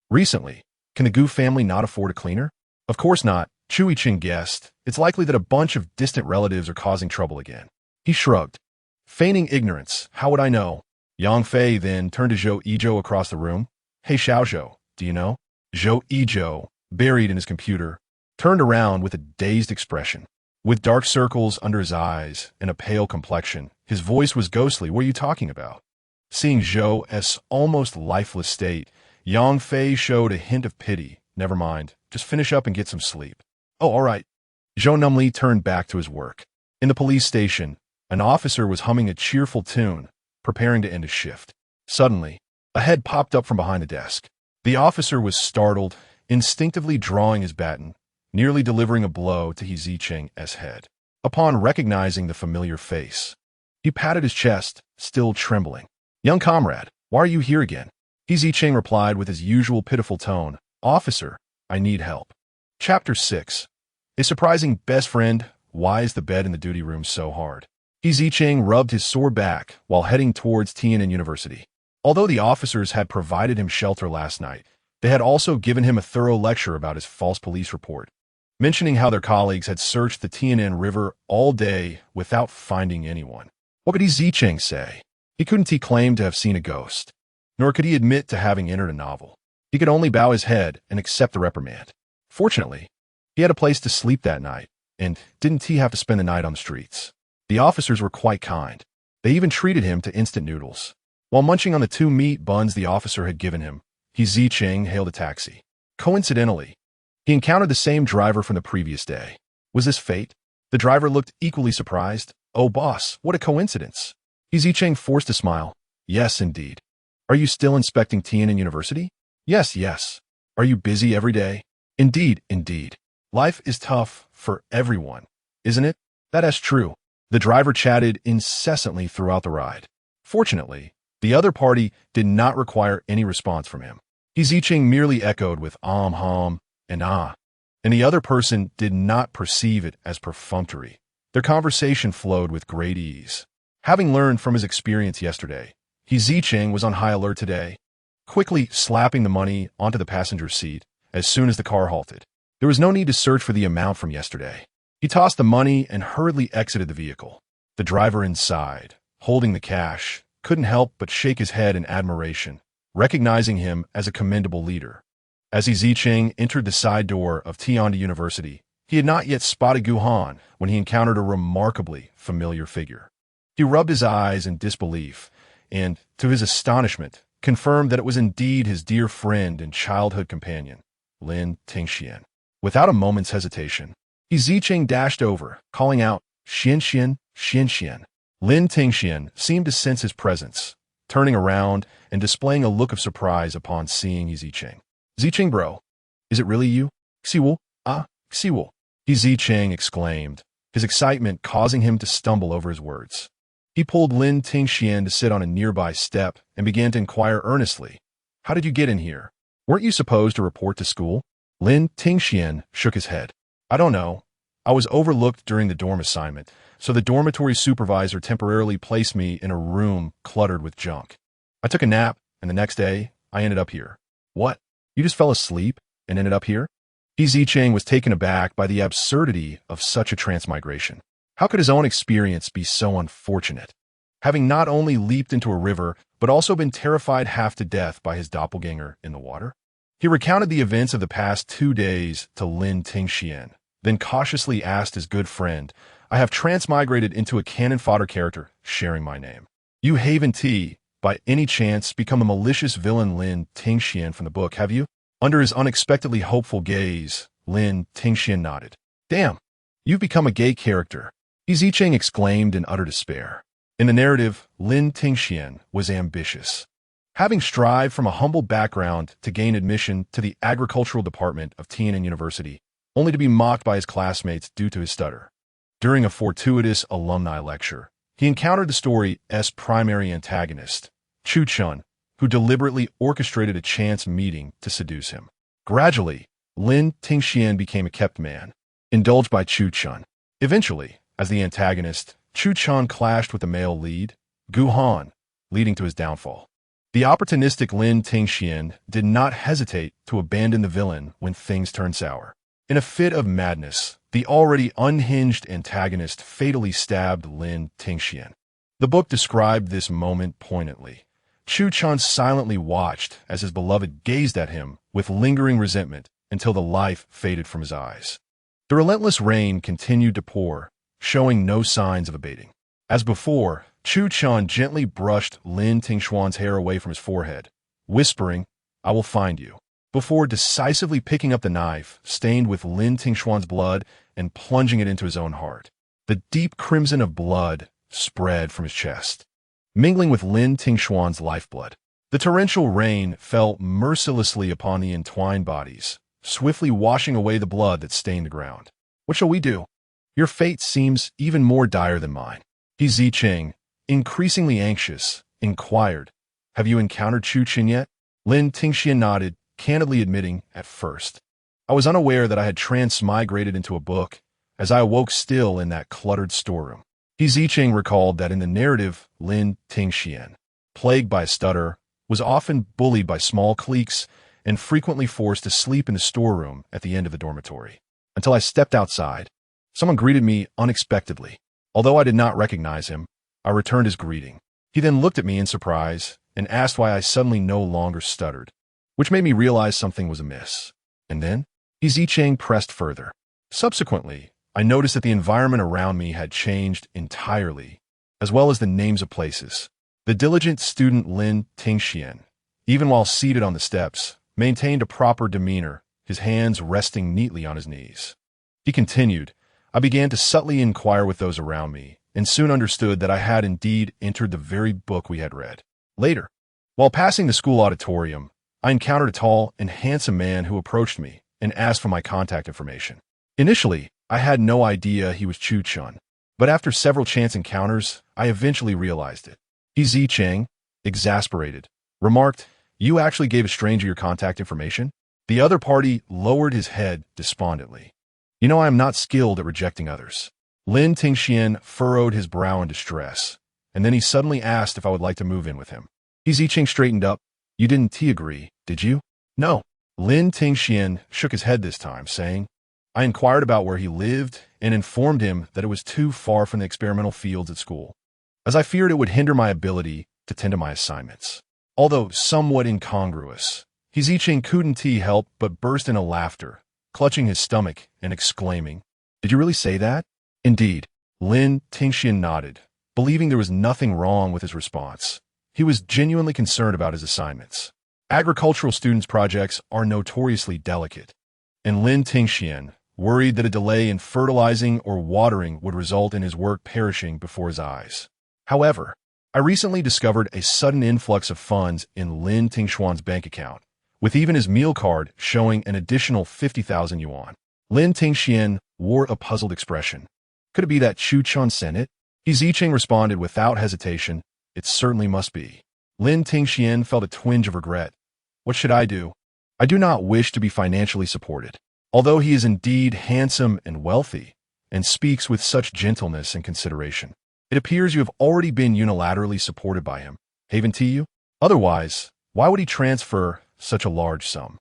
"Recently, can the Gu family not afford a cleaner?" "Of course not," Chui Chen guessed. "It's likely that a bunch of distant relatives are causing trouble again." He shrugged. Feigning ignorance, "How would I know?" Yang Fei then turned to Zhou Yizhou across the room. "Hey Xiaozhou, do you know?" Zhou Yizhou, buried in his computer, turned around with a dazed expression. With dark circles under his eyes and a pale complexion, his voice was ghostly. "What are you talking about?" Seeing Zhou's almost lifeless state, Yang Fei showed a hint of pity. "Never mind, just finish up and get some sleep." "Oh, all right." Zhou numbly turned back to his work. In the police station, an officer was humming a cheerful tune, preparing to end his shift. Suddenly, a head popped up from behind the desk. The officer was startled, instinctively drawing his baton, nearly delivering a blow to Zicheng's head. Upon recognizing the familiar face, he patted his chest, still trembling. "Young comrade, why are you here again?" Zicheng replied with his usual pitiful tone, "Officer, I need help." Chapter 6. A surprising best friend. Why is the bed in the duty room so hard? Zicheng rubbed his sore back while heading towards Tian'an University. Although the officers had provided him shelter last night, they had also given him a thorough lecture about his false police report, mentioning how their colleagues had searched the Tian'an River all day without finding anyone. What could Zicheng say? He couldn't claim to have seen a ghost, nor could he admit to having entered a novel. He could only bow his head and accept the reprimand. Fortunately, he had a place to sleep that night, and didn't he have to spend the night on the streets. The officers were quite kind. They even treated him to instant noodles. While munching on the 2 meat buns the officer had given him, Zicheng hailed a taxi. Coincidentally, He encountered the same driver from the previous day. Was this fate? The driver looked equally surprised. Oh, boss, what a coincidence. Zicheng forced a smile. Yes, indeed. Are you still inspecting Tian'an University? Yes, yes. Are you busy every day? Indeed, indeed. Life is tough for everyone, isn't it? That is true. The driver chatted incessantly throughout the ride. Fortunately, the other party did not require any response from him. Zicheng merely echoed with and ah, and the other person did not perceive it as perfunctory. Their conversation flowed with great ease. Having learned from his experience yesterday, Zicheng was on high alert today, quickly slapping the money onto the passenger seat as soon as the car halted. There was no need to search for the amount from yesterday. He tossed the money and hurriedly exited the vehicle. The driver inside, holding the cash, couldn't help but shake his head in admiration, recognizing him as a commendable leader. As Zicheng entered the side door of Tian'an University, he had not yet spotted Gu Han when he encountered a remarkably familiar figure. He rubbed his eyes in disbelief and, to his astonishment, confirmed that it was indeed his dear friend and childhood companion, Lin Tingxian. Without a moment's hesitation, Zicheng dashed over, calling out, Xian Xian, Xian Xian. Lin Tingxian seemed to sense his presence, turning around and displaying a look of surprise upon seeing Zicheng. Zicheng bro, is it really you? Xiwu, Xiwu. Zicheng exclaimed, his excitement causing him to stumble over his words. He pulled Lin Tingxian to sit on a nearby step and began to inquire earnestly, How did you get in here? Weren't you supposed to report to school? Lin Tingxian shook his head. I don't know. I was overlooked during the dorm assignment, so the dormitory supervisor temporarily placed me in a room cluttered with junk. I took a nap, and the next day, I ended up here. What? You just fell asleep and ended up here? Zicheng was taken aback by the absurdity of such a transmigration. How could his own experience be so unfortunate? Having not only leaped into a river, but also been terrified half to death by his doppelganger in the water? He recounted the events of the past 2 days to Lin Tingxian, then cautiously asked his good friend, I have transmigrated into a cannon fodder character, sharing my name. You haven't, by any chance, become the malicious villain Lin Tingxian from the book, have you? Under his unexpectedly hopeful gaze, Lin Tingxian nodded. Damn, you've become a gay character. Zicheng exclaimed in utter despair. In the narrative, Lin Tingxian was ambitious. Having strived from a humble background to gain admission to the agricultural department of Tian'an University, only to be mocked by his classmates due to his stutter. During a fortuitous alumni lecture, he encountered the story's primary antagonist, Chu Chun, who deliberately orchestrated a chance meeting to seduce him. Gradually, Lin Tingxian became a kept man, indulged by Chu Chun. Eventually, as the antagonist, Chu Chun clashed with the male lead, Gu Han, leading to his downfall. The opportunistic Lin Tingxian did not hesitate to abandon the villain when things turned sour. In a fit of madness, the already unhinged antagonist fatally stabbed Lin Tingxian. The book described this moment poignantly. Chu Chun silently watched as his beloved gazed at him with lingering resentment until the life faded from his eyes. The relentless rain continued to pour, showing no signs of abating. As before, Chu Chun gently brushed Lin Tingxian's hair away from his forehead, whispering, I will find you, before decisively picking up the knife, stained with Lin Tingxian's blood, and plunging it into his own heart. The deep crimson of blood spread from his chest, mingling with Lin Tingxian's lifeblood. The torrential rain fell mercilessly upon the entwined bodies, swiftly washing away the blood that stained the ground. What shall we do? Your fate seems even more dire than mine. Zicheng, increasingly anxious, inquired, Have you encountered Chu Chun yet? Lin Tingxian nodded, candidly admitting, at first. I was unaware that I had transmigrated into a book, as I awoke still in that cluttered storeroom. Zicheng recalled that in the narrative, Lin Tingxian, plagued by a stutter, was often bullied by small cliques and frequently forced to sleep in the storeroom at the end of the dormitory. Until I stepped outside, someone greeted me unexpectedly. Although I did not recognize him, I returned his greeting. He then looked at me in surprise and asked why I suddenly no longer stuttered, which made me realize something was amiss. And then, Zicheng pressed further. Subsequently, I noticed that the environment around me had changed entirely, as well as the names of places. The diligent student Lin Tingxian, even while seated on the steps, maintained a proper demeanor his hands resting neatly on his knees. He continued, I began to subtly inquire with those around me, and soon understood that I had indeed entered the very book we had read. Later, while passing the school auditorium, I encountered a tall and handsome man who approached me and asked for my contact information. Initially, I had no idea he was Chu Chun, but after several chance encounters, I eventually realized it. He Zicheng, exasperated, remarked, You actually gave a stranger your contact information? The other party lowered his head despondently. You know I am not skilled at rejecting others. Lin Tingxian furrowed his brow in distress, and then he suddenly asked if I would like to move in with him. He Zicheng straightened up. You didn't agree, did you? No. Lin Tingxian shook his head this time, saying, I inquired about where he lived and informed him that it was too far from the experimental fields at school, as I feared it would hinder my ability to tend to my assignments. Although somewhat incongruous, He Zicheng couldn't help but burst into laughter, clutching his stomach and exclaiming, Did you really say that? Indeed. Lin Tingxian nodded, believing there was nothing wrong with his response. He was genuinely concerned about his assignments. Agricultural students' projects are notoriously delicate, and Lin Tingxian worried that a delay in fertilizing or watering would result in his work perishing before his eyes. However, I recently discovered a sudden influx of funds in Lin Tingxian's bank account, with even his meal card showing an additional 50,000 yuan. Lin Tingxian wore a puzzled expression. Could it be that Chu Chun sent it? He Zicheng responded without hesitation, It certainly must be. Lin Tingxian felt a twinge of regret. What should I do? I do not wish to be financially supported. Although he is indeed handsome and wealthy, and speaks with such gentleness and consideration, it appears you have already been unilaterally supported by him. Haven't you? Otherwise, why would he transfer such a large sum?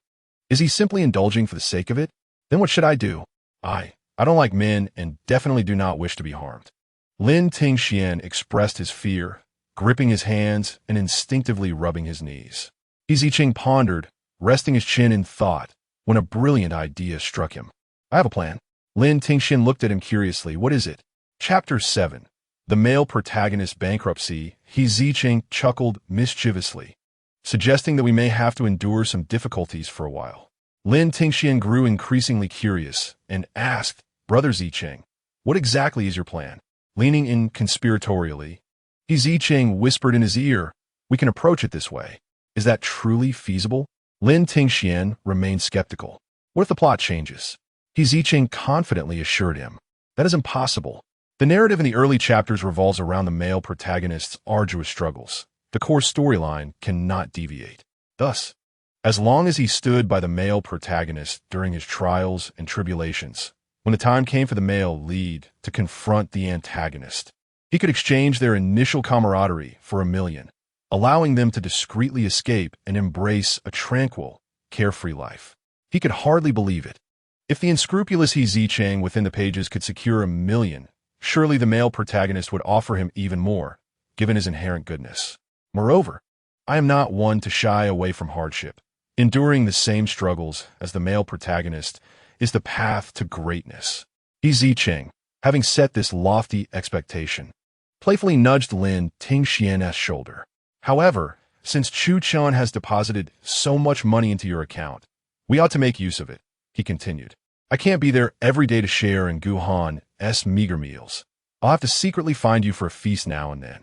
Is he simply indulging for the sake of it? Then what should I do? I don't like men and definitely do not wish to be harmed. Lin Tingxian expressed his fear, gripping his hands and instinctively rubbing his knees. He Zicheng pondered, resting his chin in thought, when a brilliant idea struck him. I have a plan. Lin Tingxian looked at him curiously. What is it? Chapter 7. The male protagonist bankruptcy. He Zicheng chuckled mischievously, suggesting that we may have to endure some difficulties for a while. Lin Tingxian grew increasingly curious and asked, Brother Zicheng, what exactly is your plan? Leaning in conspiratorially, He Zicheng whispered in his ear, We can approach it this way. Is that truly feasible? Lin Tingxian remained skeptical. What if the plot changes? He Zicheng confidently assured him. That is impossible. The narrative in the early chapters revolves around the male protagonist's arduous struggles. The core storyline cannot deviate. Thus, as long as he stood by the male protagonist during his trials and tribulations, when the time came for the male lead to confront the antagonist, he could exchange their initial camaraderie for a million, allowing them to discreetly escape and embrace a tranquil, carefree life. He could hardly believe it. If the unscrupulous He Zicheng within the pages could secure a million, surely the male protagonist would offer him even more, given his inherent goodness. Moreover, I am not one to shy away from hardship. Enduring the same struggles as the male protagonist is the path to greatness. He Zicheng, having set this lofty expectation, playfully nudged Lin Tingxian's shoulder. However, since Chu Chun has deposited so much money into your account, we ought to make use of it, he continued. I can't be there every day to share in Gu Han.However's meager meals. I'll have to secretly find you for a feast now and then.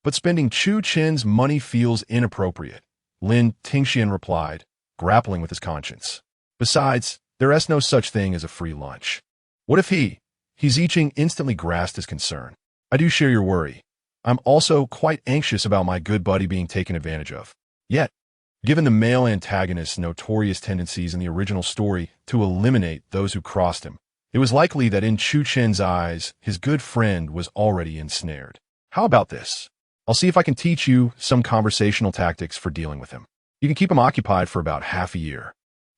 But spending Chu Chun's money feels inappropriate, Lin Tingxian replied, grappling with his conscience. Besides, there is no such thing as a free lunch. What if He Zicheng instantly grasped his concern. I do share your worry. I'm also quite anxious about my good buddy being taken advantage of. Yet, given the male antagonist's notorious tendencies in the original story to eliminate those who crossed him, it was likely that in Chu Chun's eyes, his good friend was already ensnared. How about this? I'll see if I can teach you some conversational tactics for dealing with him. You can keep him occupied for about half a year.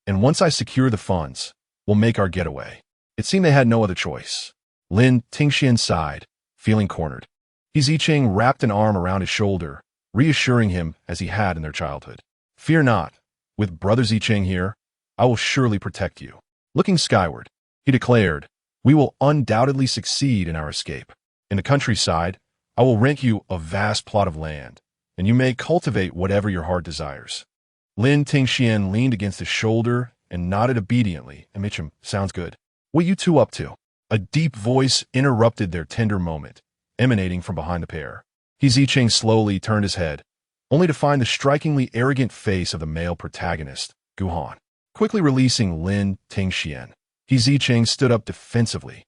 And once I secure the funds, we'll make our getaway. It seemed they had no other choice. Lin Tingxian sighed, feeling cornered. He Zicheng wrapped an arm around his shoulder, reassuring him as he had in their childhood. Fear not. With Brother Zicheng here, I will surely protect you. Looking skyward, he declared, We will undoubtedly succeed in our escape. In the countryside, I will rent you a vast plot of land, and you may cultivate whatever your heart desires. Lin Tingxian leaned against his shoulder and nodded obediently. Mitchum, sounds good. What you two up to? A deep voice interrupted their tender moment, emanating from behind the pair. Zicheng slowly turned his head, only to find the strikingly arrogant face of the male protagonist, Gu Han. Quickly releasing Lin Tingxian, Zicheng stood up defensively,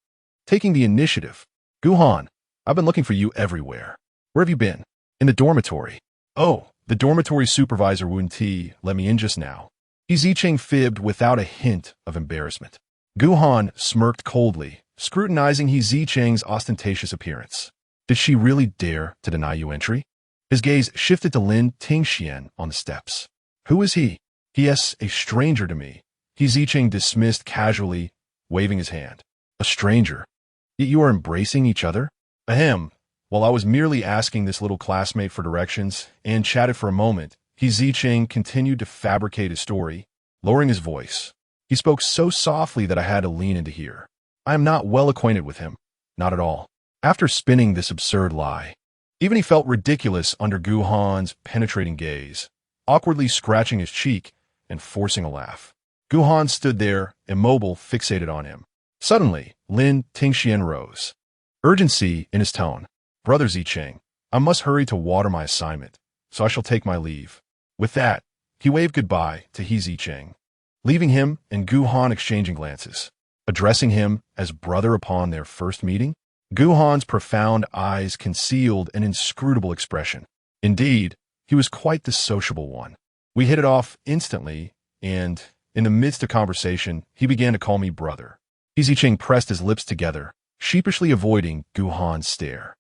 taking the initiative. Gu Han, I've been looking for you everywhere. Where have you been? In the dormitory. Oh, the dormitory supervisor Wu Ti let me in just now. Zicheng fibbed without a hint of embarrassment. Gu Han smirked coldly, scrutinizing Zicheng's ostentatious appearance. Did she really dare to deny you entry? His gaze shifted to Lin Tingxian on the steps. Who is he? He is a stranger to me. Zicheng dismissed casually, waving his hand. A stranger? Yet you are embracing each other? Ahem. While I was merely asking this little classmate for directions and chatted for a moment, Zicheng continued to fabricate his story, lowering his voice. He spoke so softly that I had to lean in to hear. I am not well acquainted with him. Not at all. After spinning this absurd lie, even he felt ridiculous under Gu Han's penetrating gaze, awkwardly scratching his cheek and forcing a laugh. Gu Han stood there, immobile, fixated on him. Suddenly, Lin Tingxian rose, urgency in his tone. Brother Zicheng, I must hurry to water my assignment, so I shall take my leave. With that, he waved goodbye to Zicheng, leaving him and Gu Han exchanging glances. Addressing him as brother upon their first meeting, Gu Han's profound eyes concealed an inscrutable expression. Indeed, he was quite the sociable one. We hit it off instantly, and, in the midst of conversation, he began to call me brother. Zicheng pressed his lips together, sheepishly avoiding Gu Han's stare.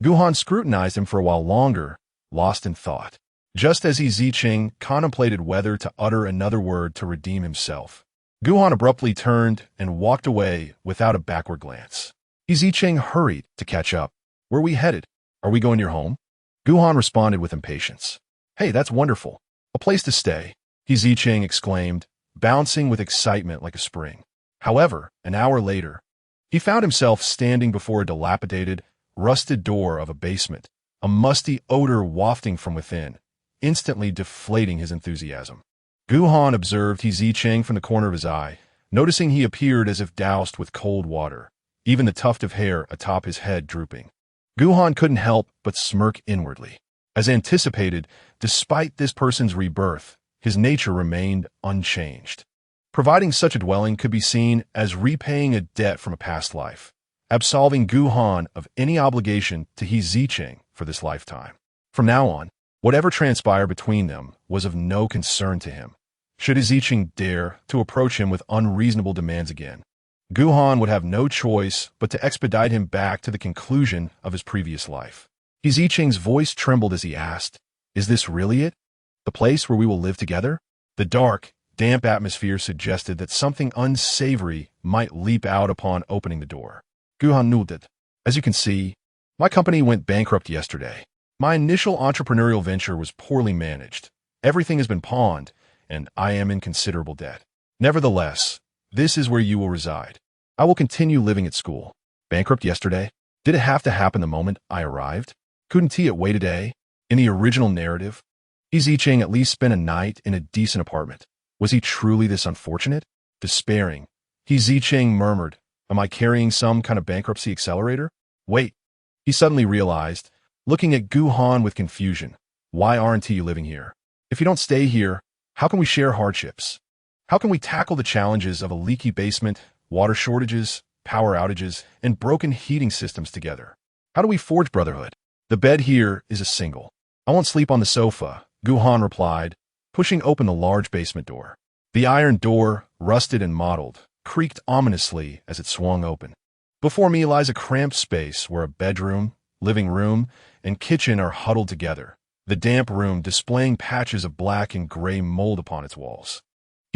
Gu Han scrutinized him for a while longer, lost in thought. Just as Zicheng contemplated whether to utter another word to redeem himself, Gu Han abruptly turned and walked away without a backward glance. Zicheng hurried to catch up. Where are we headed? Are we going to your home? Gu Han responded with impatience. Hey, that's wonderful. A place to stay, Zicheng exclaimed, bouncing with excitement like a spring. However, an hour later, he found himself standing before a dilapidated, rusted door of a basement, a musty odor wafting from within, instantly deflating his enthusiasm. Gu Han observed Zicheng from the corner of his eye, noticing he appeared as if doused with cold water, even the tuft of hair atop his head drooping. Gu Han couldn't help but smirk inwardly. As anticipated, despite this person's rebirth, his nature remained unchanged. Providing such a dwelling could be seen as repaying a debt from a past life, absolving Gu Han of any obligation to Zicheng for this lifetime. From now on, whatever transpired between them was of no concern to him. Should Zicheng dare to approach him with unreasonable demands again, Gu Han would have no choice but to expedite him back to the conclusion of his previous life. Zicheng's voice trembled as he asked, Is this really it? The place where we will live together? The dark, damp atmosphere suggested that something unsavory might leap out upon opening the door. Gu Han nodded. As you can see, my company went bankrupt yesterday. My initial entrepreneurial venture was poorly managed. Everything has been pawned, and I am in considerable debt. Nevertheless, this is where you will reside. I will continue living at school. Bankrupt yesterday? Did it have to happen the moment I arrived? Couldn't it wait a day? In the original narrative, Zicheng at least spent a night in a decent apartment. Was he truly this unfortunate? Despairing, Zicheng murmured, Am I carrying some kind of bankruptcy accelerator? Wait, he suddenly realized, looking at Gu Han with confusion. Why aren't you living here? If you don't stay here, how can we share hardships? How can we tackle the challenges of a leaky basement, water shortages, power outages, and broken heating systems together? How do we forge brotherhood? The bed here is a single. I won't sleep on the sofa, Gu Han replied, pushing open the large basement door. The iron door, rusted and mottled, creaked ominously as it swung open. Before me lies a cramped space where a bedroom, living room, and kitchen are huddled together, the damp room displaying patches of black and gray mold upon its walls.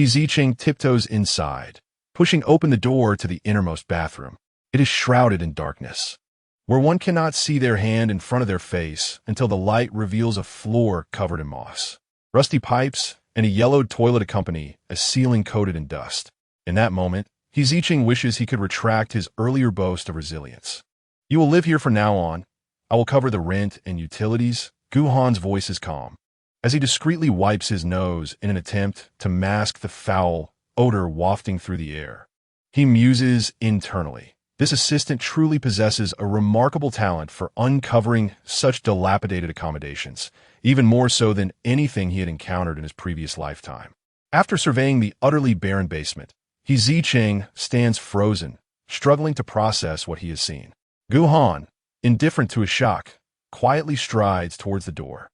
Zicheng tiptoes inside, pushing open the door to the innermost bathroom. It is shrouded in darkness, where one cannot see their hand in front of their face until the light reveals a floor covered in moss. Rusty pipes and a yellowed toilet accompany a ceiling coated in dust. In that moment, Zicheng wishes he could retract his earlier boast of resilience. You will live here from now on. I will cover the rent and utilities. Gu Han's voice is calm, as he discreetly wipes his nose in an attempt to mask the foul odor wafting through the air. He muses internally. This assistant truly possesses a remarkable talent for uncovering such dilapidated accommodations, even more so than anything he had encountered in his previous lifetime. After surveying the utterly barren basement, Zicheng stands frozen, struggling to process what he has seen. Gu Han, indifferent to his shock, quietly strides towards the door.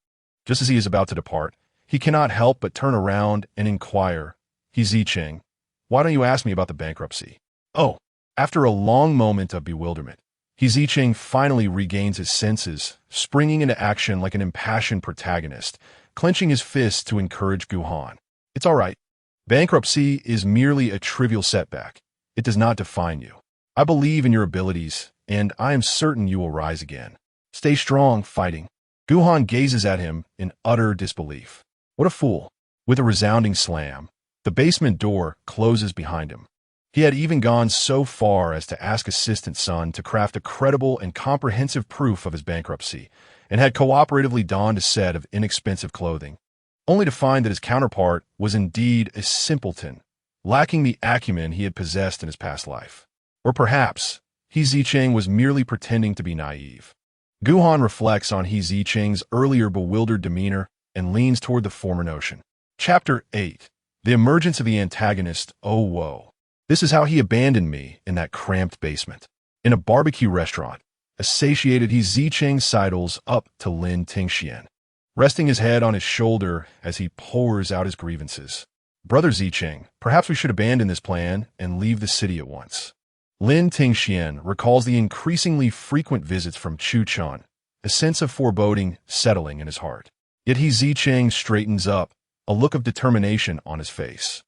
Just as he is about to depart, he cannot help but turn around and inquire, Zicheng, why don't you ask me about the bankruptcy? Oh. After a long moment of bewilderment, Zicheng finally regains his senses, springing into action like an impassioned protagonist, clenching his fists to encourage Gu Han. It's all right. Bankruptcy is merely a trivial setback. It does not define you. I believe in your abilities, and I am certain you will rise again. Stay strong, fighting. Gu Han gazes at him in utter disbelief. What a fool. With a resounding slam, the basement door closes behind him. He had even gone so far as to ask Assistant Sun to craft a credible and comprehensive proof of his bankruptcy, and had cooperatively donned a set of inexpensive clothing, only to find that his counterpart was indeed a simpleton, lacking the acumen he had possessed in his past life. Or perhaps, Zicheng was merely pretending to be naive. Gu Han reflects on Zicheng's earlier bewildered demeanor and leans toward the former notion. Chapter 8. The Emergence of the Antagonist, Oh Woe. This is how he abandoned me in that cramped basement. In a barbecue restaurant, a satiated Zicheng sidles up to Lin Tingxian, resting his head on his shoulder as he pours out his grievances. Brother Zicheng, perhaps we should abandon this plan and leave the city at once. Lin Tingxian recalls the increasingly frequent visits from Chuchan, a sense of foreboding settling in his heart. Yet Zicheng straightens up, a look of determination on his face.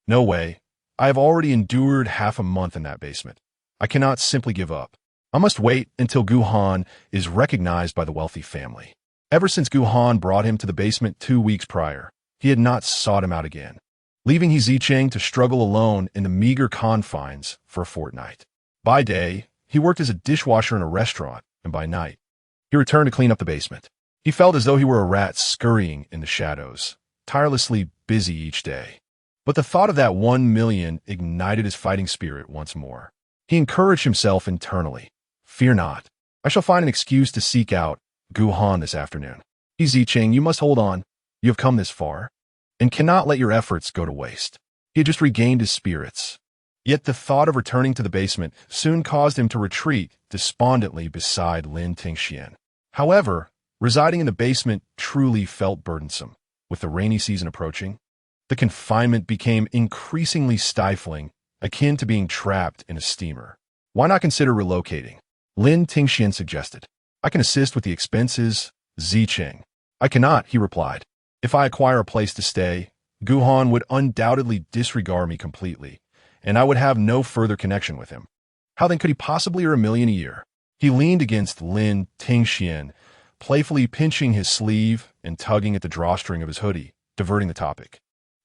No way. I have already endured half a month in that basement. I cannot simply give up. I must wait until Gu Han is recognized by the wealthy family. Ever since Gu Han brought him to the basement 2 weeks prior, he had not sought him out again, leaving Zicheng to struggle alone in the meager confines for a fortnight. By day, he worked as a dishwasher in a restaurant, and by night, he returned to clean up the basement. He felt as though he were a rat scurrying in the shadows, tirelessly busy each day. But the thought of that 1 million ignited his fighting spirit once more. He encouraged himself internally. Fear not. I shall find an excuse to seek out Gu Han this afternoon. Zicheng, you must hold on. You have come this far, and cannot let your efforts go to waste. He had just regained his spirits. Yet the thought of returning to the basement soon caused him to retreat despondently beside Lin Tingxian. However, residing in the basement truly felt burdensome. With the rainy season approaching, the confinement became increasingly stifling, akin to being trapped in a steamer. Why not consider relocating? Lin Tingxian suggested. I can assist with the expenses, Zicheng. I cannot, he replied. If I acquire a place to stay, Gu Han would undoubtedly disregard me completely, and I would have no further connection with him. How then could he possibly earn $1 million a year? He leaned against Lin Tingxian, playfully pinching his sleeve and tugging at the drawstring of his hoodie, diverting the topic.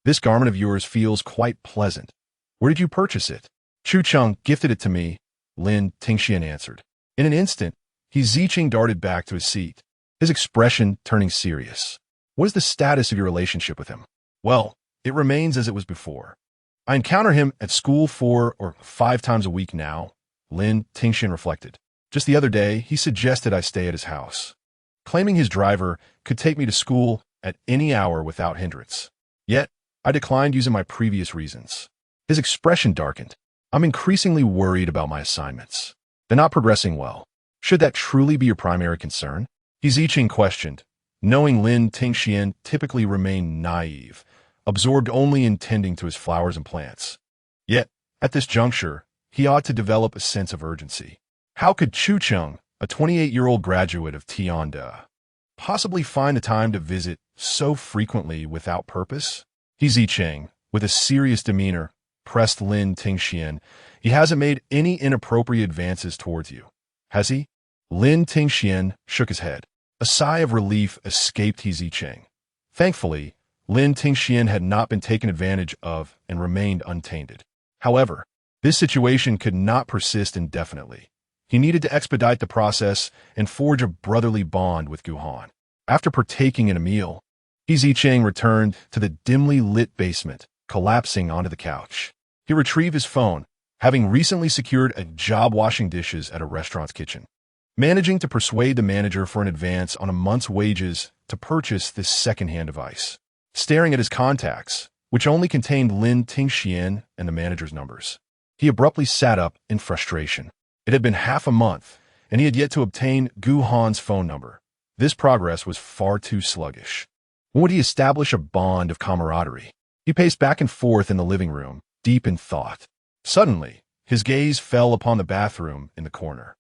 This garment of yours feels quite pleasant. Where did you purchase it? Chucheng gifted it to me, Lin Tingxian answered. In an instant, Zicheng darted back to his seat, his expression turning serious. What is the status of your relationship with him? Well, it remains as it was before. I encounter him at school 4 or 5 times a week now, Lin Tingxian reflected. Just the other day, he suggested I stay at his house, claiming his driver could take me to school at any hour without hindrance. Yet, I declined using my previous reasons. His expression darkened. I'm increasingly worried about my assignments. They're not progressing well. Should that truly be your primary concern? Zicheng questioned, knowing Lin Tingxian typically remained naive, absorbed only in tending to his flowers and plants. Yet, at this juncture, he ought to develop a sense of urgency. How could Chucheng, a 28-year-old graduate of Tian'an, possibly find the time to visit so frequently without purpose? Zicheng, with a serious demeanor, pressed Lin Tingxian. He hasn't made any inappropriate advances towards you, has he? Lin Tingxian shook his head. A sigh of relief escaped Zicheng. Thankfully, Lin Tingxian had not been taken advantage of and remained untainted. However, this situation could not persist indefinitely. He needed to expedite the process and forge a brotherly bond with Gu Han. After partaking in a meal, Zicheng returned to the dimly lit basement, collapsing onto the couch. He retrieved his phone, having recently secured a job washing dishes at a restaurant's kitchen. Managing to persuade the manager for an advance on a month's wages to purchase this second-hand device. Staring at his contacts, which only contained Lin Tingxian and the manager's numbers, he abruptly sat up in frustration. It had been half a month, and he had yet to obtain Gu Han's phone number. This progress was far too sluggish. When would he establish a bond of camaraderie? He paced back and forth in the living room, deep in thought. Suddenly, his gaze fell upon the bathroom in the corner,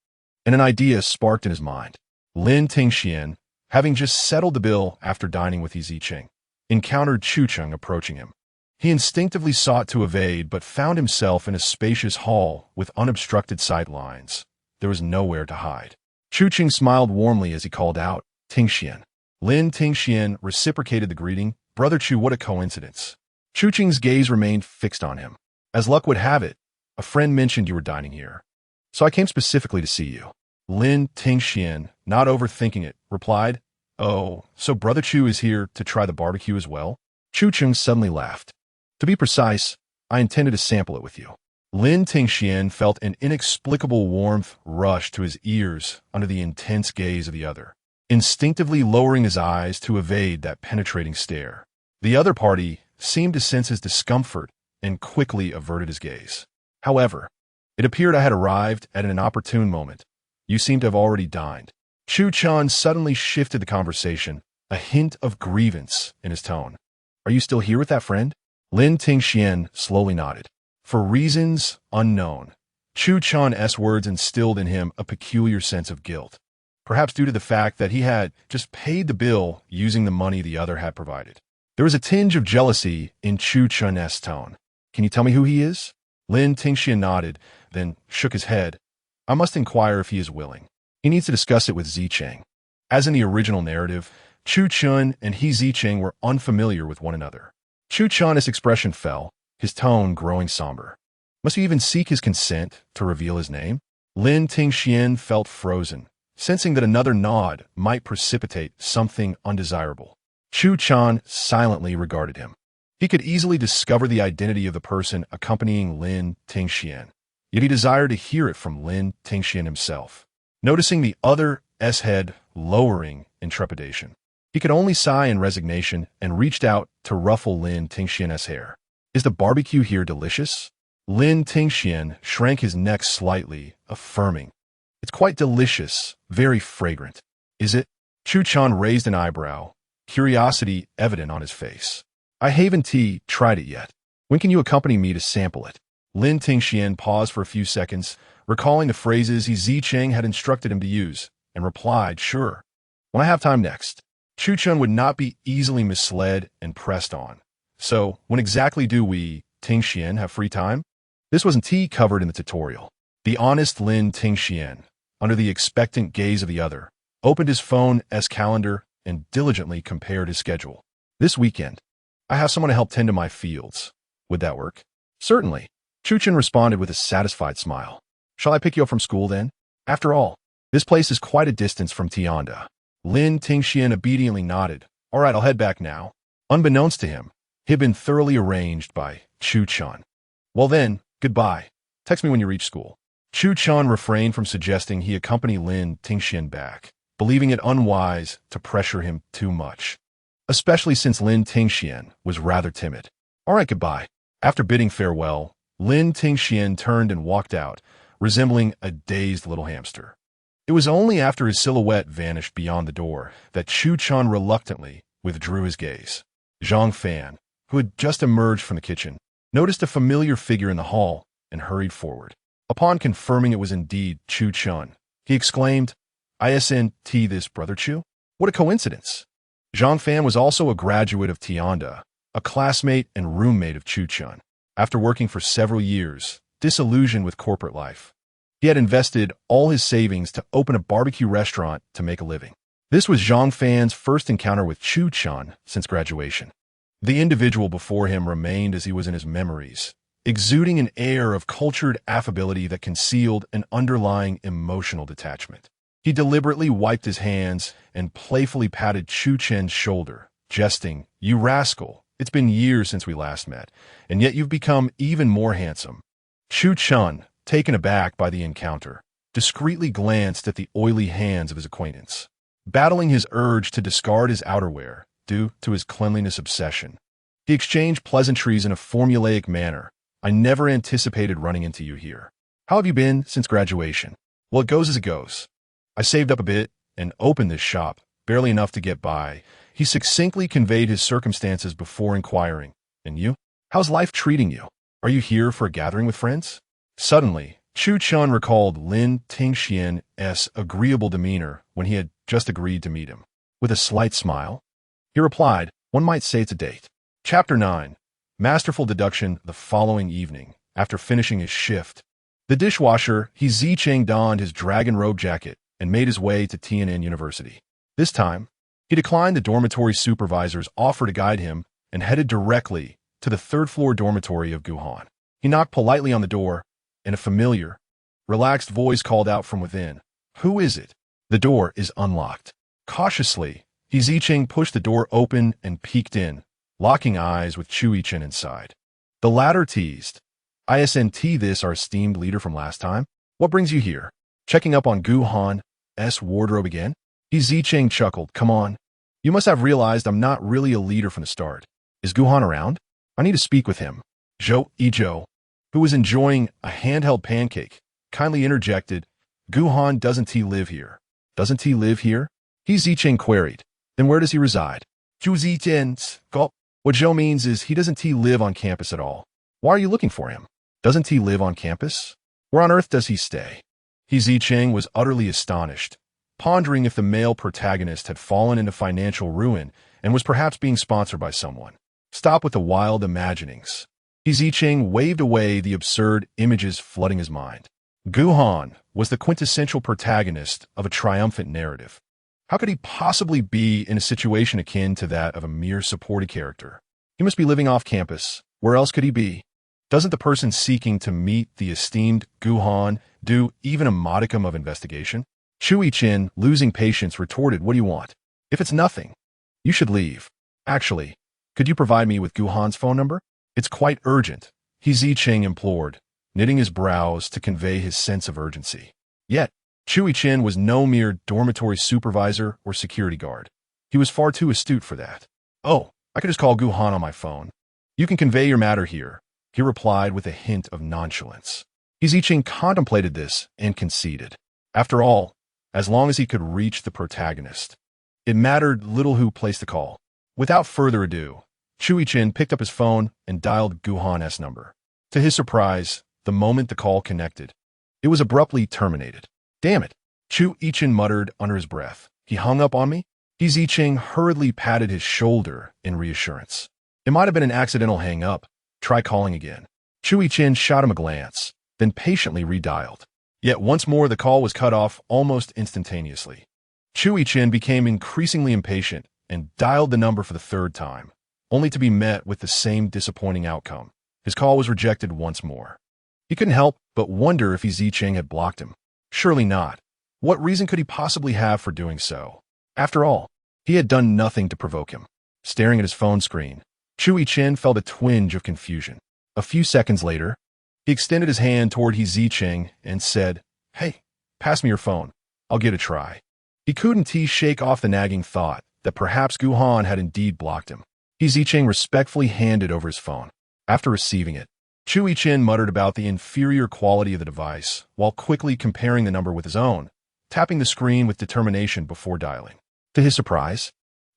and an idea sparked in his mind. Lin Tingxian, having just settled the bill after dining with Zicheng, encountered Zicheng approaching him. He instinctively sought to evade, but found himself in a spacious hall with unobstructed sight lines. There was nowhere to hide. Zicheng smiled warmly as he called out, "Tingxian." Lin Tingxian reciprocated the greeting. "Brother Chu, what a coincidence." Zicheng's gaze remained fixed on him. "As luck would have it, a friend mentioned you were dining here, so I came specifically to see you." Lin Tingxian, not overthinking it, replied, "Oh, so Brother Chu is here to try the barbecue as well?" Zicheng suddenly laughed. "To be precise, I intended to sample it with you." Lin Tingxian felt an inexplicable warmth rush to his ears under the intense gaze of the other, instinctively lowering his eyes to evade that penetrating stare. The other party seemed to sense his discomfort and quickly averted his gaze. "However, it appeared I had arrived at an opportune moment. You seem to have already dined." Zicheng suddenly shifted the conversation, a hint of grievance in his tone. "Are you still here with that friend?" Lin Tingxian slowly nodded. For reasons unknown, Zicheng's words instilled in him a peculiar sense of guilt, perhaps due to the fact that he had just paid the bill using the money the other had provided. There was a tinge of jealousy in Zicheng's tone. "Can you tell me who he is?" Lin Tingxian nodded, then shook his head. "I must inquire if he is willing. He needs to discuss it with Zicheng." As in the original narrative, Zicheng and Zicheng were unfamiliar with one another. Zicheng's expression fell, his tone growing somber. Must he even seek his consent to reveal his name? Lin Tingxian felt frozen, sensing that another nod might precipitate something undesirable. Zicheng silently regarded him. He could easily discover the identity of the person accompanying Lin Tingxian, yet he desired to hear it from Lin Tingxian himself. Noticing the other's head lowering in trepidation, he could only sigh in resignation and reached out to ruffle Lin Tingxian's hair. "Is the barbecue here delicious?" Lin Tingxian shrank his neck slightly, affirming, "It's quite delicious, very fragrant." "Is it?" Zicheng raised an eyebrow, curiosity evident on his face. "I haven't tried it yet. When can you accompany me to sample it?" Lin Tingxian paused for a few seconds, recalling the phrases Zicheng had instructed him to use, and replied, "Sure. When I have time next." Zicheng would not be easily misled and pressed on. "So, when exactly do we, Tingxian, have free time?" This wasn't covered in the tutorial. The honest Lin Tingxian, under the expectant gaze of the other, opened his phone's calendar and diligently compared his schedule. "This weekend, I have someone to help tend to my fields. Would that work?" "Certainly." Zicheng responded with a satisfied smile. "Shall I pick you up from school then? After all, this place is quite a distance from Tian'an." Lin Tingxian obediently nodded. "All right, I'll head back now." Unbeknownst to him, he had been thoroughly arranged by Zicheng. "Well then, goodbye. Text me when you reach school." Zicheng refrained from suggesting he accompany Lin Tingxian back, believing it unwise to pressure him too much, especially since Lin Tingxian was rather timid. "All right, goodbye." After bidding farewell, Lin Tingxian turned and walked out, resembling a dazed little hamster. It was only after his silhouette vanished beyond the door that Zicheng reluctantly withdrew his gaze. Zhang Fan, who had just emerged from the kitchen, noticed a familiar figure in the hall and hurried forward. Upon confirming it was indeed Zicheng, he exclaimed, "Isn't this Brother Chu? What a coincidence." Zhang Fan was also a graduate of Tian'an, a classmate and roommate of Zicheng. After working for several years, disillusioned with corporate life, he had invested all his savings to open a barbecue restaurant to make a living. This was Zhang Fan's first encounter with Zicheng since graduation. The individual before him remained as he was in his memories, exuding an air of cultured affability that concealed an underlying emotional detachment. He deliberately wiped his hands and playfully patted Zicheng's shoulder, jesting, "You rascal, It's been years since we last met, and yet you've become even more handsome. Chu Chun, taken aback by the encounter, discreetly glanced at the oily hands of his acquaintance, battling his urge to discard his outerwear due to his cleanliness obsession. He exchanged pleasantries in a formulaic manner. I never anticipated running into you here. How have you been since graduation? Well, it goes as it goes. I saved up a bit and opened this shop, barely enough to get by. He succinctly conveyed his circumstances before inquiring. And you? How's life treating you? Are you here for a gathering with friends? Suddenly, Chu Chun recalled Lin Tingxian's agreeable demeanor when he had just agreed to meet him. With a slight smile, he replied, one might say it's a date. Chapter 9. Masterful deduction. The following evening, after finishing his shift, the dishwasher, Zicheng donned his dragon robe jacket and made his way to Tian'an University. This time, he declined the dormitory supervisor's offer to guide him and headed directly to the third-floor dormitory of Gu Han. He knocked politely on the door, and a familiar, relaxed voice called out from within. Who is it? The door is unlocked. Cautiously, Zicheng pushed the door open and peeked in, locking eyes with Chu Yichen inside. The latter teased, Isn't this our esteemed leader from last time? What brings you here? Checking up on Gu Han.'s wardrobe again? Zicheng chuckled. Come on. You must have realized I'm not really a leader from the start. Is Gu Han around? I need to speak with him. Zhou, who was enjoying a handheld pancake, kindly interjected, Gu Han, doesn't he live here? Doesn't he live here? Zicheng queried. Then where does he reside? Zhu Zichen's gulp. What Zhou means is he doesn't live on campus at all. Why are you looking for him? Doesn't he live on campus? Where on earth does he stay? Zicheng was utterly astonished, pondering if the male protagonist had fallen into financial ruin and was perhaps being sponsored by someone. Stop with the wild imaginings. Zicheng waved away the absurd images flooding his mind. Gu Han was the quintessential protagonist of a triumphant narrative. How could he possibly be in a situation akin to that of a mere supporting character? He must be living off campus. Where else could he be? Doesn't the person seeking to meet the esteemed Gu Han do even a modicum of investigation? Chu Yichen, losing patience, retorted, what do you want? If it's nothing, you should leave. Actually, could you provide me with Gu Han's phone number? It's quite urgent, Zicheng implored, knitting his brows to convey his sense of urgency. Yet, Chu Yichen was no mere dormitory supervisor or security guard. He was far too astute for that. Oh, I could just call Gu Han on my phone. You can convey your matter here, he replied with a hint of nonchalance. Zicheng contemplated this and conceded. After all, as long as he could reach the protagonist, it mattered little who placed the call. Without further ado, Chu Yichen picked up his phone and dialed Gu Han's number. To his surprise, the moment the call connected, it was abruptly terminated. Damn it, Chu Yichen muttered under his breath. He hung up on me? Zicheng hurriedly patted his shoulder in reassurance. It might have been an accidental hang-up. Try calling again. Chu Yichen shot him a glance, then patiently redialed. Yet once more the call was cut off almost instantaneously. Chu Yichen became increasingly impatient and dialed the number for the third time, only to be met with the same disappointing outcome. His call was rejected once more. He couldn't help but wonder if Zicheng had blocked him. Surely not. What reason could he possibly have for doing so? After all, he had done nothing to provoke him. Staring at his phone screen, Chu Yichen felt a twinge of confusion. A few seconds later, he extended his hand toward Zicheng and said, Hey, pass me your phone. I'll give it a try. He couldn't shake off the nagging thought that perhaps Gu Han had indeed blocked him. Zicheng respectfully handed over his phone. After receiving it, Chu Yichen muttered about the inferior quality of the device while quickly comparing the number with his own, tapping the screen with determination before dialing. To his surprise,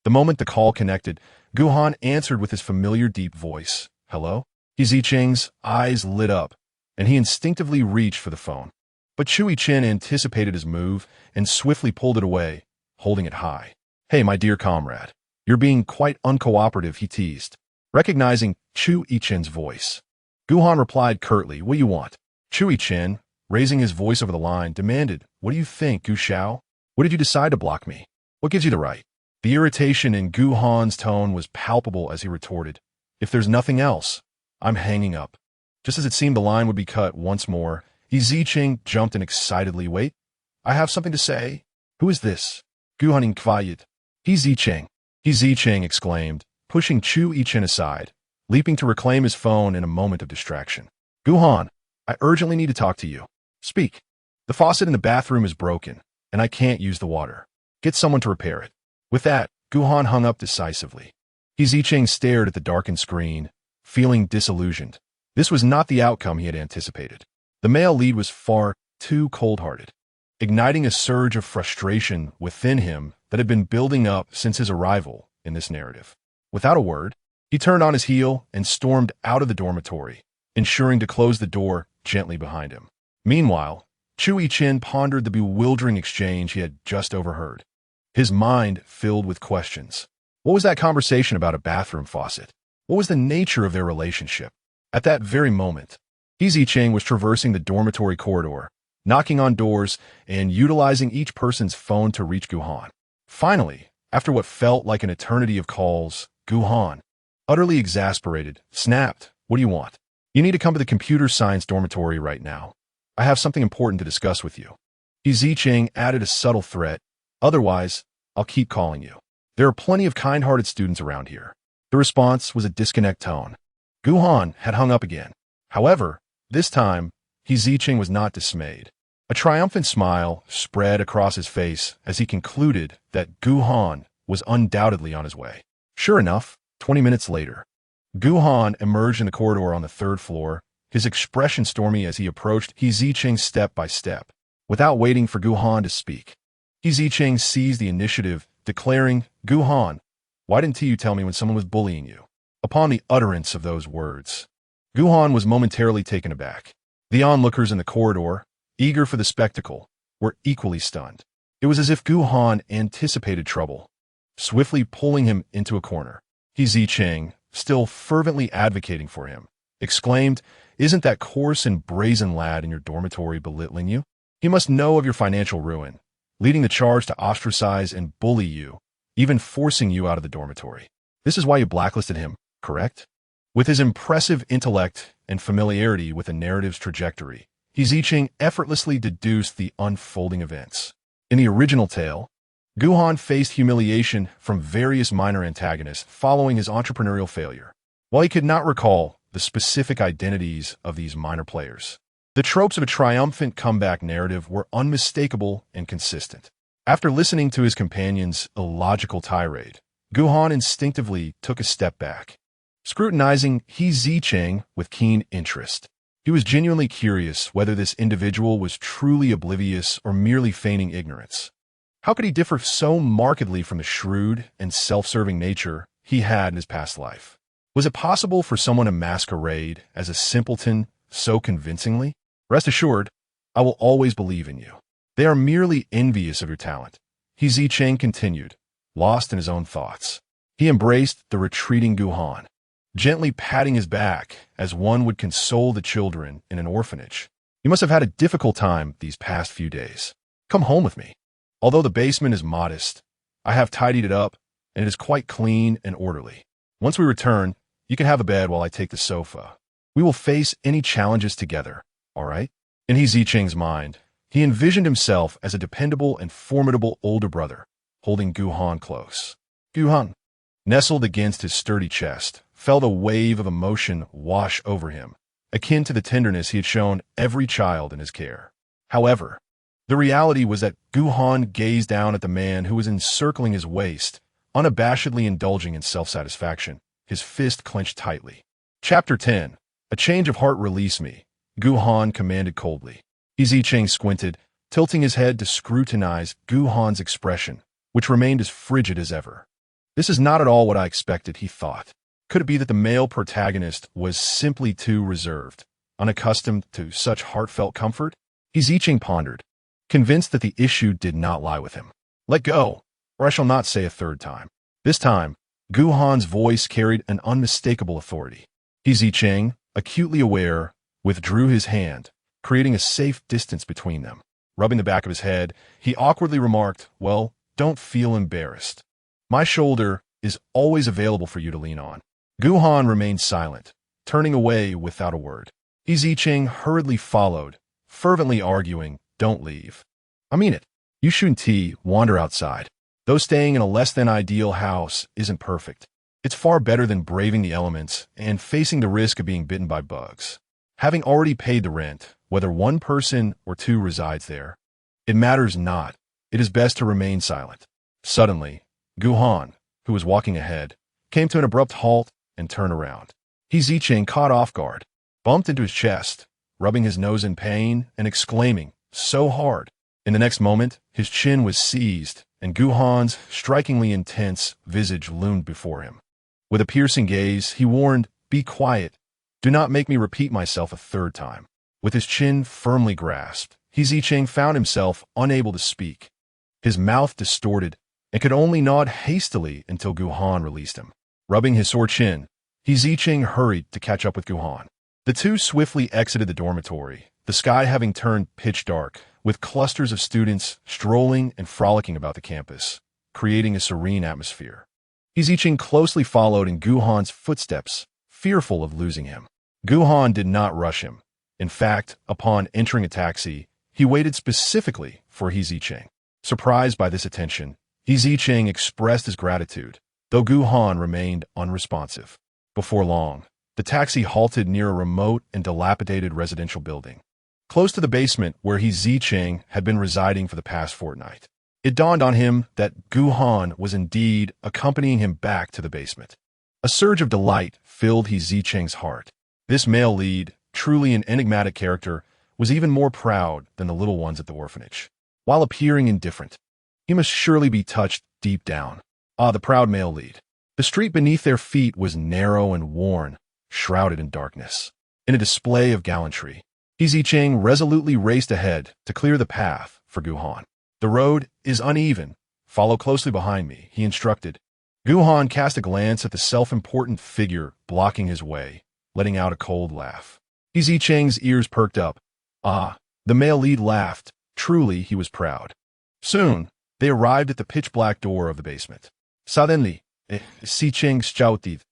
the moment the call connected, Gu Han answered with his familiar deep voice. Hello? Zicheng's eyes lit up, and he instinctively reached for the phone. But Chu Yichen anticipated his move and swiftly pulled it away, holding it high. Hey, my dear comrade, you're being quite uncooperative, he teased. Recognizing Chu Yichen's voice, Gu Han replied curtly, what do you want? Chu Yichen, raising his voice over the line, demanded, what do you think, Gu Shao? What did you decide to block me? What gives you the right? The irritation in Gu Han's tone was palpable as he retorted, if there's nothing else, I'm hanging up. Just as it seemed the line would be cut once more, Zicheng jumped in excitedly. Wait, I have something to say. Who is this? Gu Han inquired. Zicheng exclaimed, pushing Chu Yichen aside, leaping to reclaim his phone in a moment of distraction. Gu Han, I urgently need to talk to you. Speak. The faucet in the bathroom is broken, and I can't use the water. Get someone to repair it. With that, Gu Han hung up decisively. Zicheng stared at the darkened screen, feeling disillusioned. This was not the outcome he had anticipated. The male lead was far too cold-hearted, igniting a surge of frustration within him that had been building up since his arrival in this narrative. Without a word, he turned on his heel and stormed out of the dormitory, ensuring to close the door gently behind him. Meanwhile, Chu Yichen pondered the bewildering exchange he had just overheard, his mind filled with questions. What was that conversation about a bathroom faucet? What was the nature of their relationship? At that very moment, Zicheng was traversing the dormitory corridor, knocking on doors and utilizing each person's phone to reach Gu Han. Finally, after what felt like an eternity of calls, Gu Han, utterly exasperated, snapped, "What do you want? You need to come to the computer science dormitory right now. I have something important to discuss with you." Zicheng added a subtle threat, "Otherwise, I'll keep calling you. There are plenty of kind-hearted students around here." The response was a disconnect tone. Gu Han had hung up again. However, this time, Zicheng was not dismayed. A triumphant smile spread across his face as he concluded that Gu Han was undoubtedly on his way. Sure enough, 20 minutes later, Gu Han emerged in the corridor on the third floor, his expression stormy as he approached Zicheng step by step. Without waiting for Gu Han to speak, Zicheng seized the initiative, declaring, "Gu Han, why didn't you tell me when someone was bullying you?" Upon the utterance of those words, Gu Han was momentarily taken aback. The onlookers in the corridor, eager for the spectacle, were equally stunned. It was as if Gu Han anticipated trouble, swiftly pulling him into a corner. Zicheng, still fervently advocating for him, exclaimed, "Isn't that coarse and brazen lad in your dormitory belittling you? He must know of your financial ruin, leading the charge to ostracize and bully you, even forcing you out of the dormitory. This is why you blacklisted him, correct?" With his impressive intellect and familiarity with the narrative's trajectory, Zicheng effortlessly deduced the unfolding events. In the original tale, Gu Han faced humiliation from various minor antagonists following his entrepreneurial failure. While he could not recall the specific identities of these minor players, the tropes of a triumphant comeback narrative were unmistakable and consistent. After listening to his companion's illogical tirade, Gu Han instinctively took a step back, scrutinizing Zicheng with keen interest. He was genuinely curious whether this individual was truly oblivious or merely feigning ignorance. How could he differ so markedly from the shrewd and self-serving nature he had in his past life? Was it possible for someone to masquerade as a simpleton so convincingly? Rest assured, I will always believe in you. They are merely envious of your talent. Zicheng continued, lost in his own thoughts. He embraced the retreating Gu Han, gently patting his back as one would console the children in an orphanage. "You must have had a difficult time these past few days. Come home with me. Although the basement is modest, I have tidied it up, and it is quite clean and orderly. Once we return, you can have a bed while I take the sofa. We will face any challenges together, all right?" In Zicheng's mind, he envisioned himself as a dependable and formidable older brother, holding Gu Han close. Gu Han, nestled against his sturdy chest, felt a wave of emotion wash over him, akin to the tenderness he had shown every child in his care. However, the reality was that Gu Han gazed down at the man who was encircling his waist, unabashedly indulging in self-satisfaction, his fist clenched tightly. Chapter 10. A change of heart, release me, Gu Han commanded coldly. Zicheng squinted, tilting his head to scrutinize Gu Han's expression, which remained as frigid as ever. This is not at all what I expected, he thought. Could it be that the male protagonist was simply too reserved, unaccustomed to such heartfelt comfort? Zicheng pondered, convinced that the issue did not lie with him. "Let go, or I shall not say a third time." This time, Gu Han's voice carried an unmistakable authority. Zicheng, acutely aware, withdrew his hand, creating a safe distance between them. Rubbing the back of his head, he awkwardly remarked, "Well, don't feel embarrassed. My shoulder is always available for you to lean on." Gu Han remained silent, turning away without a word. Zicheng hurriedly followed, fervently arguing, "Don't leave. I mean it. You shouldn't wander outside. Though staying in a less-than-ideal house isn't perfect, It's far better than braving the elements and facing the risk of being bitten by bugs. Having already paid the rent, whether one person or two resides there, it matters not. It is best to remain silent. Suddenly, Gu Han, who was walking ahead, came to an abrupt halt and turned around. Zicheng, caught off guard, bumped into his chest, rubbing his nose in pain and exclaiming, "So hard!" In the next moment, his chin was seized, and Gu Han's strikingly intense visage loomed before him. With a piercing gaze, he warned, "Be quiet. Do not make me repeat myself a third time." With his chin firmly grasped, Zicheng found himself unable to speak. His mouth distorted and could only nod hastily until Gu Han released him. Rubbing his sore chin, Zicheng hurried to catch up with Gu Han. The two swiftly exited the dormitory, the sky having turned pitch dark, with clusters of students strolling and frolicking about the campus, creating a serene atmosphere. Zicheng closely followed in Gu Han's footsteps, fearful of losing him. Gu Han did not rush him. In fact, upon entering a taxi, he waited specifically for Zicheng. Surprised by this attention, Zicheng expressed his gratitude, though Gu Han remained unresponsive. Before long, the taxi halted near a remote and dilapidated residential building, close to the basement where Zicheng had been residing for the past fortnight. It dawned on him that Gu Han was indeed accompanying him back to the basement. A surge of delight filled Zicheng's heart. This male lead, truly an enigmatic character, was even more proud than the little ones at the orphanage. While appearing indifferent, he must surely be touched deep down. Ah, the proud male lead. The street beneath their feet was narrow and worn, shrouded in darkness. In a display of gallantry, Zicheng resolutely raced ahead to clear the path for Gu Han. "The road is uneven. Follow closely behind me," he instructed. Gu Han cast a glance at the self-important figure blocking his way, letting out a cold laugh. Zicheng's ears perked up. Ah, the male lead laughed. Truly, he was proud. Soon, they arrived at the pitch-black door of the basement. Suddenly, Zicheng shouted,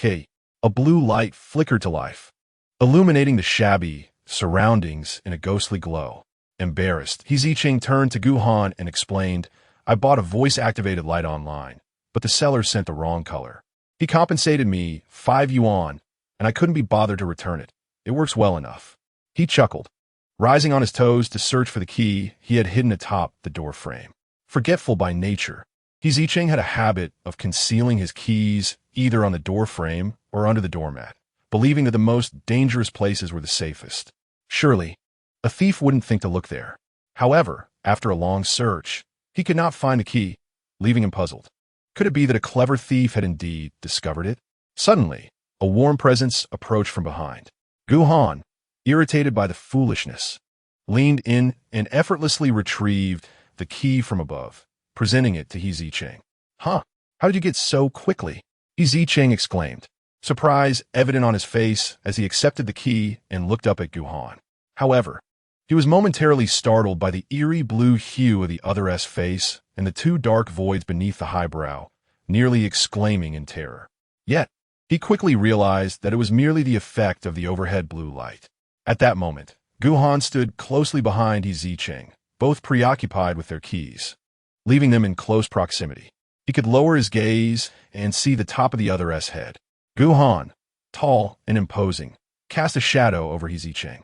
hey. A blue light flickered to life, illuminating the shabby surroundings in a ghostly glow. Embarrassed, Zicheng turned to Gu Han and explained, "I bought a voice-activated light online, but the seller sent the wrong color. He compensated me 5 yuan, and I couldn't be bothered to return it. It works well enough." He chuckled, rising on his toes to search for the key he had hidden atop the door frame. Forgetful by nature, Zicheng had a habit of concealing his keys either on the door frame or under the doormat, believing that the most dangerous places were the safest. Surely, a thief wouldn't think to look there. However, after a long search, he could not find the key, leaving him puzzled. Could it be that a clever thief had indeed discovered it? Suddenly, a warm presence approached from behind. Gu Han, irritated by the foolishness, leaned in and effortlessly retrieved the key from above, presenting it to Zicheng. "Huh, how did you get so quickly?" Zicheng exclaimed, surprise evident on his face as he accepted the key and looked up at Gu Han. However, he was momentarily startled by the eerie blue hue of the other's face and the two dark voids beneath the high brow, nearly exclaiming in terror. Yet, he quickly realized that it was merely the effect of the overhead blue light. At that moment, Gu Han stood closely behind Zicheng, both preoccupied with their keys, leaving them in close proximity. He could lower his gaze and see the top of the other's head. Gu Han, tall and imposing, cast a shadow over Zicheng,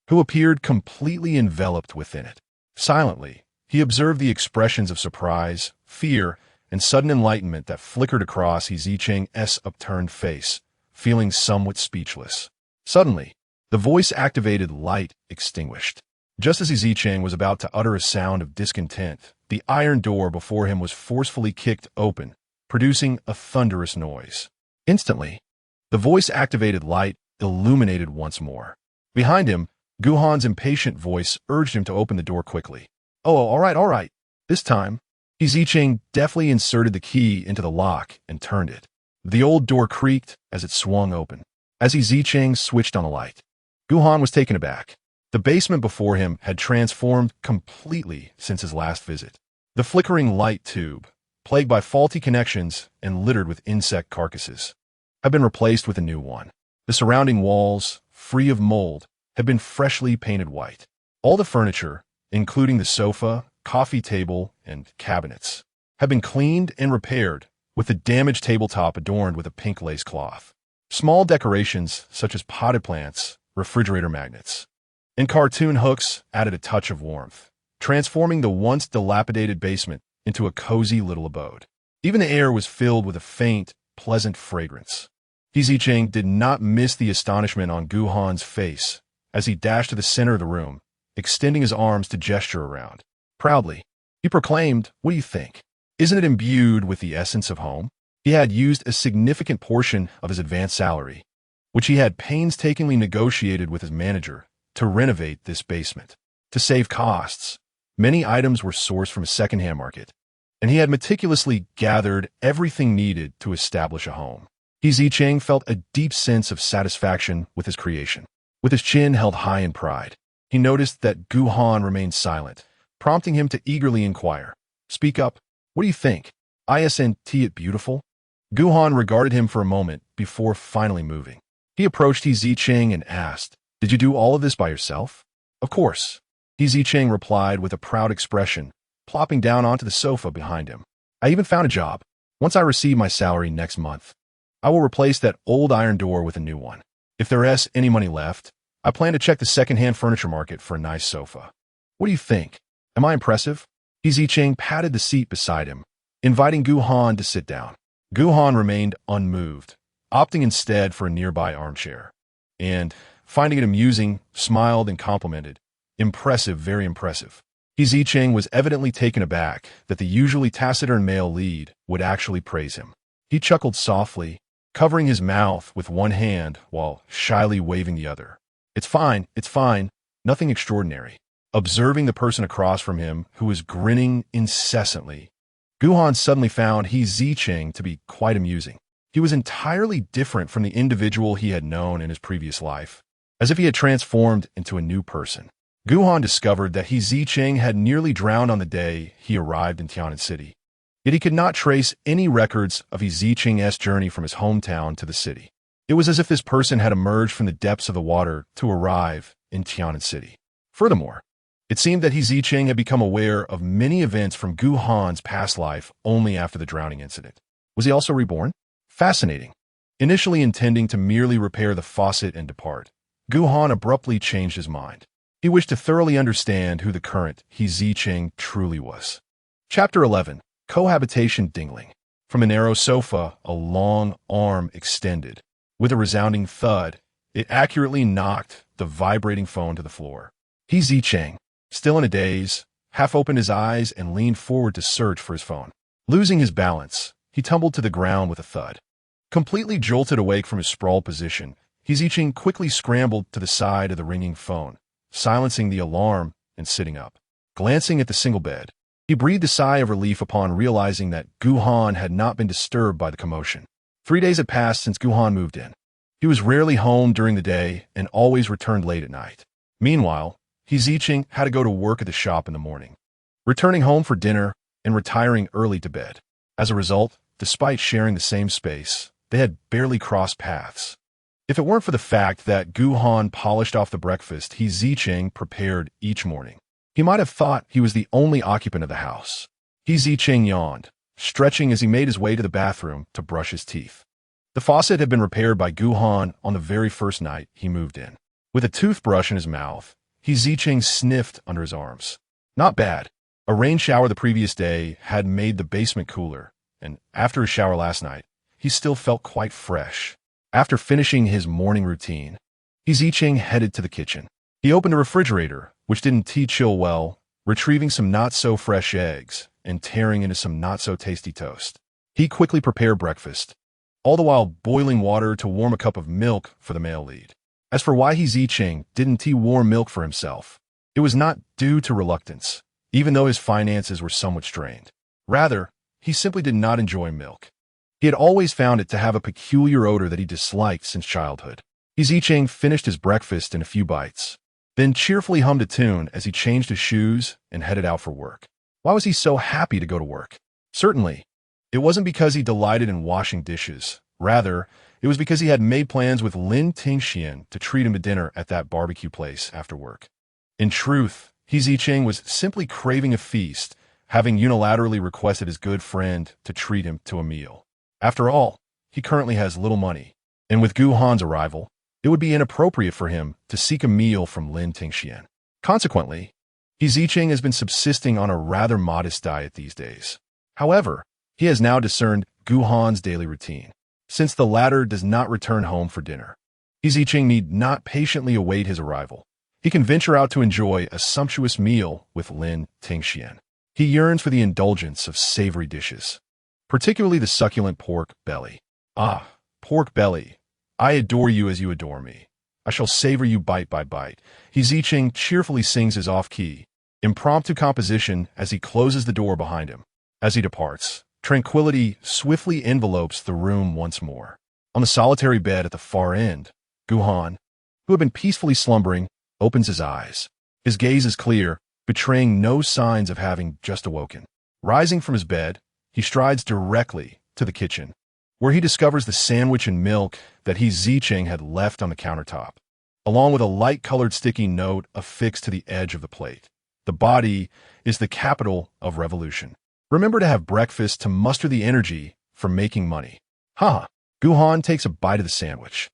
who appeared completely enveloped within it. Silently, he observed the expressions of surprise, fear, and sudden enlightenment that flickered across Zicheng's upturned face, feeling somewhat speechless. Suddenly, the voice-activated light extinguished. Just as Zicheng was about to utter a sound of discontent, the iron door before him was forcefully kicked open, producing a thunderous noise. Instantly, the voice-activated light illuminated once more. Behind him, Gu Han's impatient voice urged him to open the door quickly. "Oh, all right. This time." Zicheng deftly inserted the key into the lock and turned it. The old door creaked as it swung open. As Zicheng switched on the light, Gu Han was taken aback. The basement before him had transformed completely since his last visit. The flickering light tube, plagued by faulty connections and littered with insect carcasses, had been replaced with a new one. The surrounding walls, free of mold, had been freshly painted white. All the furniture, including the sofa, coffee table, and cabinets, had been cleaned and repaired with the damaged tabletop adorned with a pink lace cloth. Small decorations, such as potted plants, refrigerator magnets, and cartoon hooks added a touch of warmth, transforming the once dilapidated basement into a cozy little abode. Even the air was filled with a faint, pleasant fragrance. Zicheng did not miss the astonishment on Gu Han's face as he dashed to the center of the room, extending his arms to gesture around. Proudly, he proclaimed, "What do you think? Isn't it imbued with the essence of home?" He had used a significant portion of his advance salary, which he had painstakingly negotiated with his manager, to renovate this basement. To save costs, many items were sourced from a second-hand market, and he had meticulously gathered everything needed to establish a home. Zicheng felt a deep sense of satisfaction with his creation. With his chin held high in pride, he noticed that Gu Han remained silent, prompting him to eagerly inquire, "Speak up. What do you think? Isn't it beautiful?" Gu Han regarded him for a moment before finally moving. He approached Zicheng and asked, "Did you do all of this by yourself?" "Of course," Zicheng replied with a proud expression, plopping down onto the sofa behind him. "I even found a job. Once I receive my salary next month, I will replace that old iron door with a new one. If there is any money left, I plan to check the second-hand furniture market for a nice sofa. What do you think? Am I impressive?" Zicheng patted the seat beside him, inviting Gu Han to sit down. Gu Han remained unmoved, opting instead for a nearby armchair, and, finding it amusing, smiled and complimented, "Impressive, very impressive." Zicheng was evidently taken aback that the usually taciturn male lead would actually praise him. He chuckled softly, covering his mouth with one hand while shyly waving the other. It's fine, nothing extraordinary." Observing the person across from him, who was grinning incessantly, Gu Han suddenly found Zicheng to be quite amusing. He was entirely different from the individual he had known in his previous life, as if he had transformed into a new person. Gu Han discovered that Zicheng had nearly drowned on the day he arrived in Tian'an City. Yet he could not trace any records of Zicheng's journey from his hometown to the city. It was as if this person had emerged from the depths of the water to arrive in Tian'an City. Furthermore, it seemed that Zicheng had become aware of many events from Gu Han's past life only after the drowning incident. Was he also reborn? Fascinating. Initially intending to merely repair the faucet and depart, Gu Han abruptly changed his mind. He wished to thoroughly understand who the current Zicheng truly was. Chapter 11. Cohabitation Dingling. From a narrow sofa, a long arm extended. With a resounding thud, it accurately knocked the vibrating phone to the floor. Zicheng, still in a daze, half opened his eyes and leaned forward to search for his phone. Losing his balance, he tumbled to the ground with a thud. Completely jolted awake from his sprawled position, Zicheng quickly scrambled to the side of the ringing phone, silencing the alarm and sitting up. Glancing at the single bed, he breathed a sigh of relief upon realizing that Gu Han had not been disturbed by the commotion. 3 days had passed since Gu Han moved in. He was rarely home during the day and always returned late at night. Meanwhile, Zicheng had to go to work at the shop in the morning, returning home for dinner and retiring early to bed. As a result, despite sharing the same space, they had barely crossed paths. If it weren't for the fact that Gu Han polished off the breakfast Zicheng prepared each morning, he might have thought he was the only occupant of the house. Zicheng yawned, stretching as he made his way to the bathroom to brush his teeth. The faucet had been repaired by Gu Han on the very first night he moved in. With a toothbrush in his mouth, Zicheng sniffed under his arms. Not bad. A rain shower the previous day had made the basement cooler, and after his shower last night, he still felt quite fresh. After finishing his morning routine, Zicheng headed to the kitchen. He opened a refrigerator, which didn't chill well, retrieving some not-so-fresh eggs and tearing into some not-so-tasty toast. He quickly prepared breakfast, all the while boiling water to warm a cup of milk for the male lead. As for why Zicheng didn't warm milk for himself, it was not due to reluctance, even though his finances were somewhat strained. Rather, he simply did not enjoy milk. He had always found it to have a peculiar odor that he disliked since childhood. Zicheng finished his breakfast in a few bites, then cheerfully hummed a tune as he changed his shoes and headed out for work. Why was he so happy to go to work? Certainly, it wasn't because he delighted in washing dishes. Rather, it was because he had made plans with Lin Tingxian to treat him to dinner at that barbecue place after work. In truth, Zicheng was simply craving a feast, having unilaterally requested his good friend to treat him to a meal. After all, he currently has little money, and with Gu Han's arrival, it would be inappropriate for him to seek a meal from Lin Tingxian. Consequently, Zicheng has been subsisting on a rather modest diet these days. However, he has now discerned Gu Han's daily routine. Since the latter does not return home for dinner, Zicheng need not patiently await his arrival. He can venture out to enjoy a sumptuous meal with Lin Tingxian. He yearns for the indulgence of savory dishes, particularly the succulent pork belly. Ah, pork belly, I adore you as you adore me. I shall savor you bite by bite. Zicheng cheerfully sings his off-key, impromptu composition as he closes the door behind him. As he departs, tranquility swiftly envelopes the room once more. On the solitary bed at the far end, Gu Han, who had been peacefully slumbering, opens his eyes. His gaze is clear, betraying no signs of having just awoken. Rising from his bed, he strides directly to the kitchen, where he discovers the sandwich and milk that Zicheng had left on the countertop, along with a light-colored sticky note affixed to the edge of the plate. The body is the capital of revolution. Remember to have breakfast to muster the energy for making money. Gu Han takes a bite of the sandwich,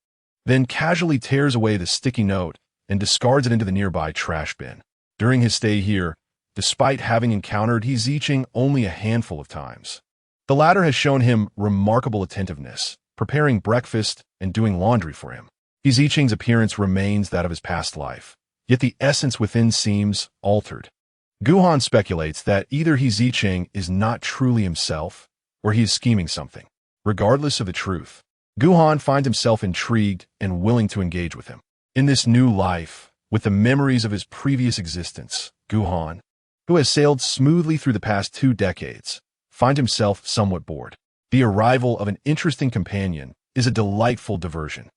then casually tears away the sticky note and discards it into the nearby trash bin. During his stay here, despite having encountered Zicheng only a handful of times, the latter has shown him remarkable attentiveness, preparing breakfast and doing laundry for him. Zicheng's appearance remains that of his past life, yet the essence within seems altered. Gu Han speculates that either Zicheng is not truly himself, or he is scheming something. Regardless of the truth, Gu Han finds himself intrigued and willing to engage with him. In this new life, with the memories of his previous existence, Gu Han, who has sailed smoothly through the past 2 decades, finds himself somewhat bored. The arrival of an interesting companion is a delightful diversion.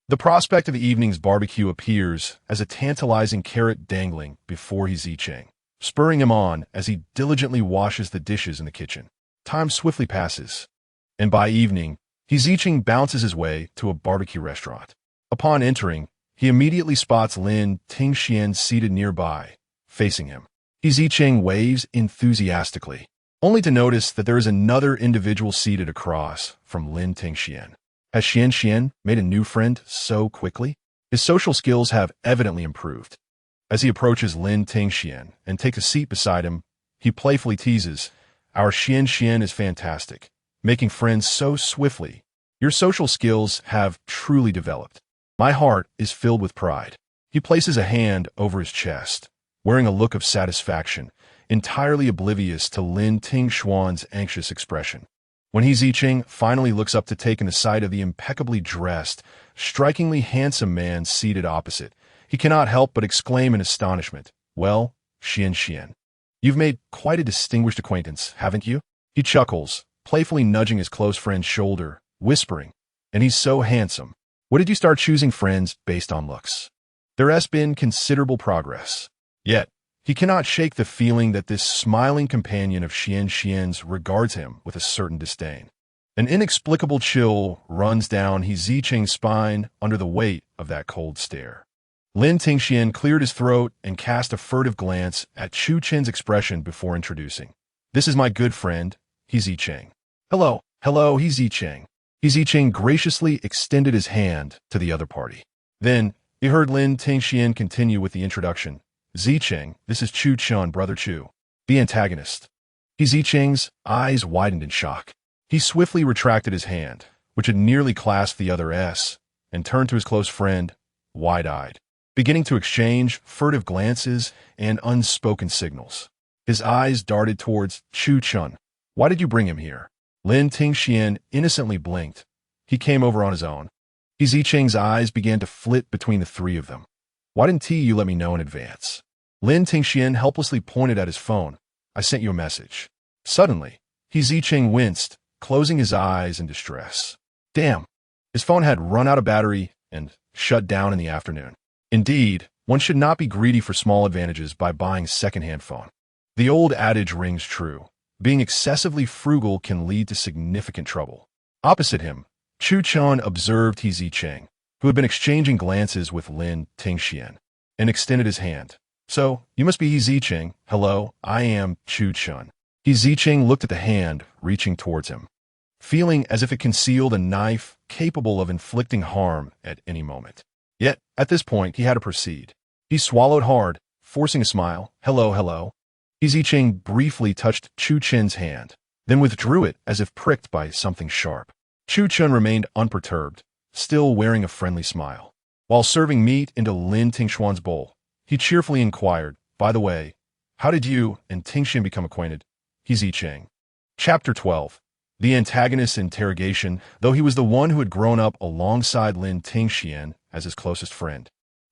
The prospect of the evening's barbecue appears as a tantalizing carrot dangling before Zicheng, spurring him on as he diligently washes the dishes in the kitchen. Time swiftly passes, and by evening, Zicheng bounces his way to a barbecue restaurant. Upon entering, he immediately spots Lin Tingxian seated nearby, facing him. Zicheng waves enthusiastically, only to notice that there is another individual seated across from Lin Tingxian. Has Xian made a new friend so quickly? His social skills have evidently improved. As he approaches Lin Tingxian and takes a seat beside him, he playfully teases, "Our Xian is fantastic, making friends so swiftly. Your social skills have truly developed. My heart is filled with pride." He places a hand over his chest, wearing a look of satisfaction, entirely oblivious to Lin Tingxian's anxious expression. When Zicheng finally looks up to take in the sight of the impeccably dressed, strikingly handsome man seated opposite, he cannot help but exclaim in astonishment, "Well, Xian, you've made quite a distinguished acquaintance, haven't you?" He chuckles, playfully nudging his close friend's shoulder, whispering, "And he's so handsome. What did you start choosing friends based on looks?" There has been considerable progress. Yet, he cannot shake the feeling that this smiling companion of Xian's regards him with a certain disdain. An inexplicable chill runs down Zicheng's spine under the weight of that cold stare. Lin Tingxian cleared his throat and cast a furtive glance at Chu Chen's expression before introducing, "This is my good friend, Zicheng." Hello, Zicheng." Zicheng graciously extended his hand to the other party. Then, he heard Lin Tingxian continue with the introduction, "Zicheng, this is Chu Chen, brother Chu, the antagonist." Zicheng's eyes widened in shock. He swiftly retracted his hand, which had nearly clasped the other S, and turned to his close friend, wide-eyed, beginning to exchange furtive glances and unspoken signals. His eyes darted towards Chu Chen. "Why did you bring him here?" Lin Tingxian innocently blinked. He came over on his own. Zicheng's eyes began to flit between the 3 of them. "Why didn't you let me know in advance?" Lin Tingxian helplessly pointed at his phone. "I sent you a message." Suddenly, Zicheng winced, closing his eyes in distress. Damn, his phone had run out of battery and shut down in the afternoon. Indeed, one should not be greedy for small advantages by buying a second-hand phone. The old adage rings true. Being excessively frugal can lead to significant trouble. Opposite him, Chu Chen observed Zicheng, who had been exchanging glances with Lin Tingxian, and extended his hand. "So, you must be Zicheng. Hello, I am Chu Chen." Zicheng looked at the hand, reaching towards him. feeling as if it concealed a knife capable of inflicting harm at any moment. Yet, at this point, he had to proceed. He swallowed hard, forcing a smile. Hello, hello. Zicheng briefly touched Chu Chen's hand, then withdrew it as if pricked by something sharp. Chu Chen remained unperturbed, still wearing a friendly smile. While serving meat into Lin Tingshuan's bowl, he cheerfully inquired, by the way, how did you and Tingxian become acquainted? Zicheng. Chapter 12. The antagonist's interrogation, though he was the one who had grown up alongside Lin Tingxian as his closest friend.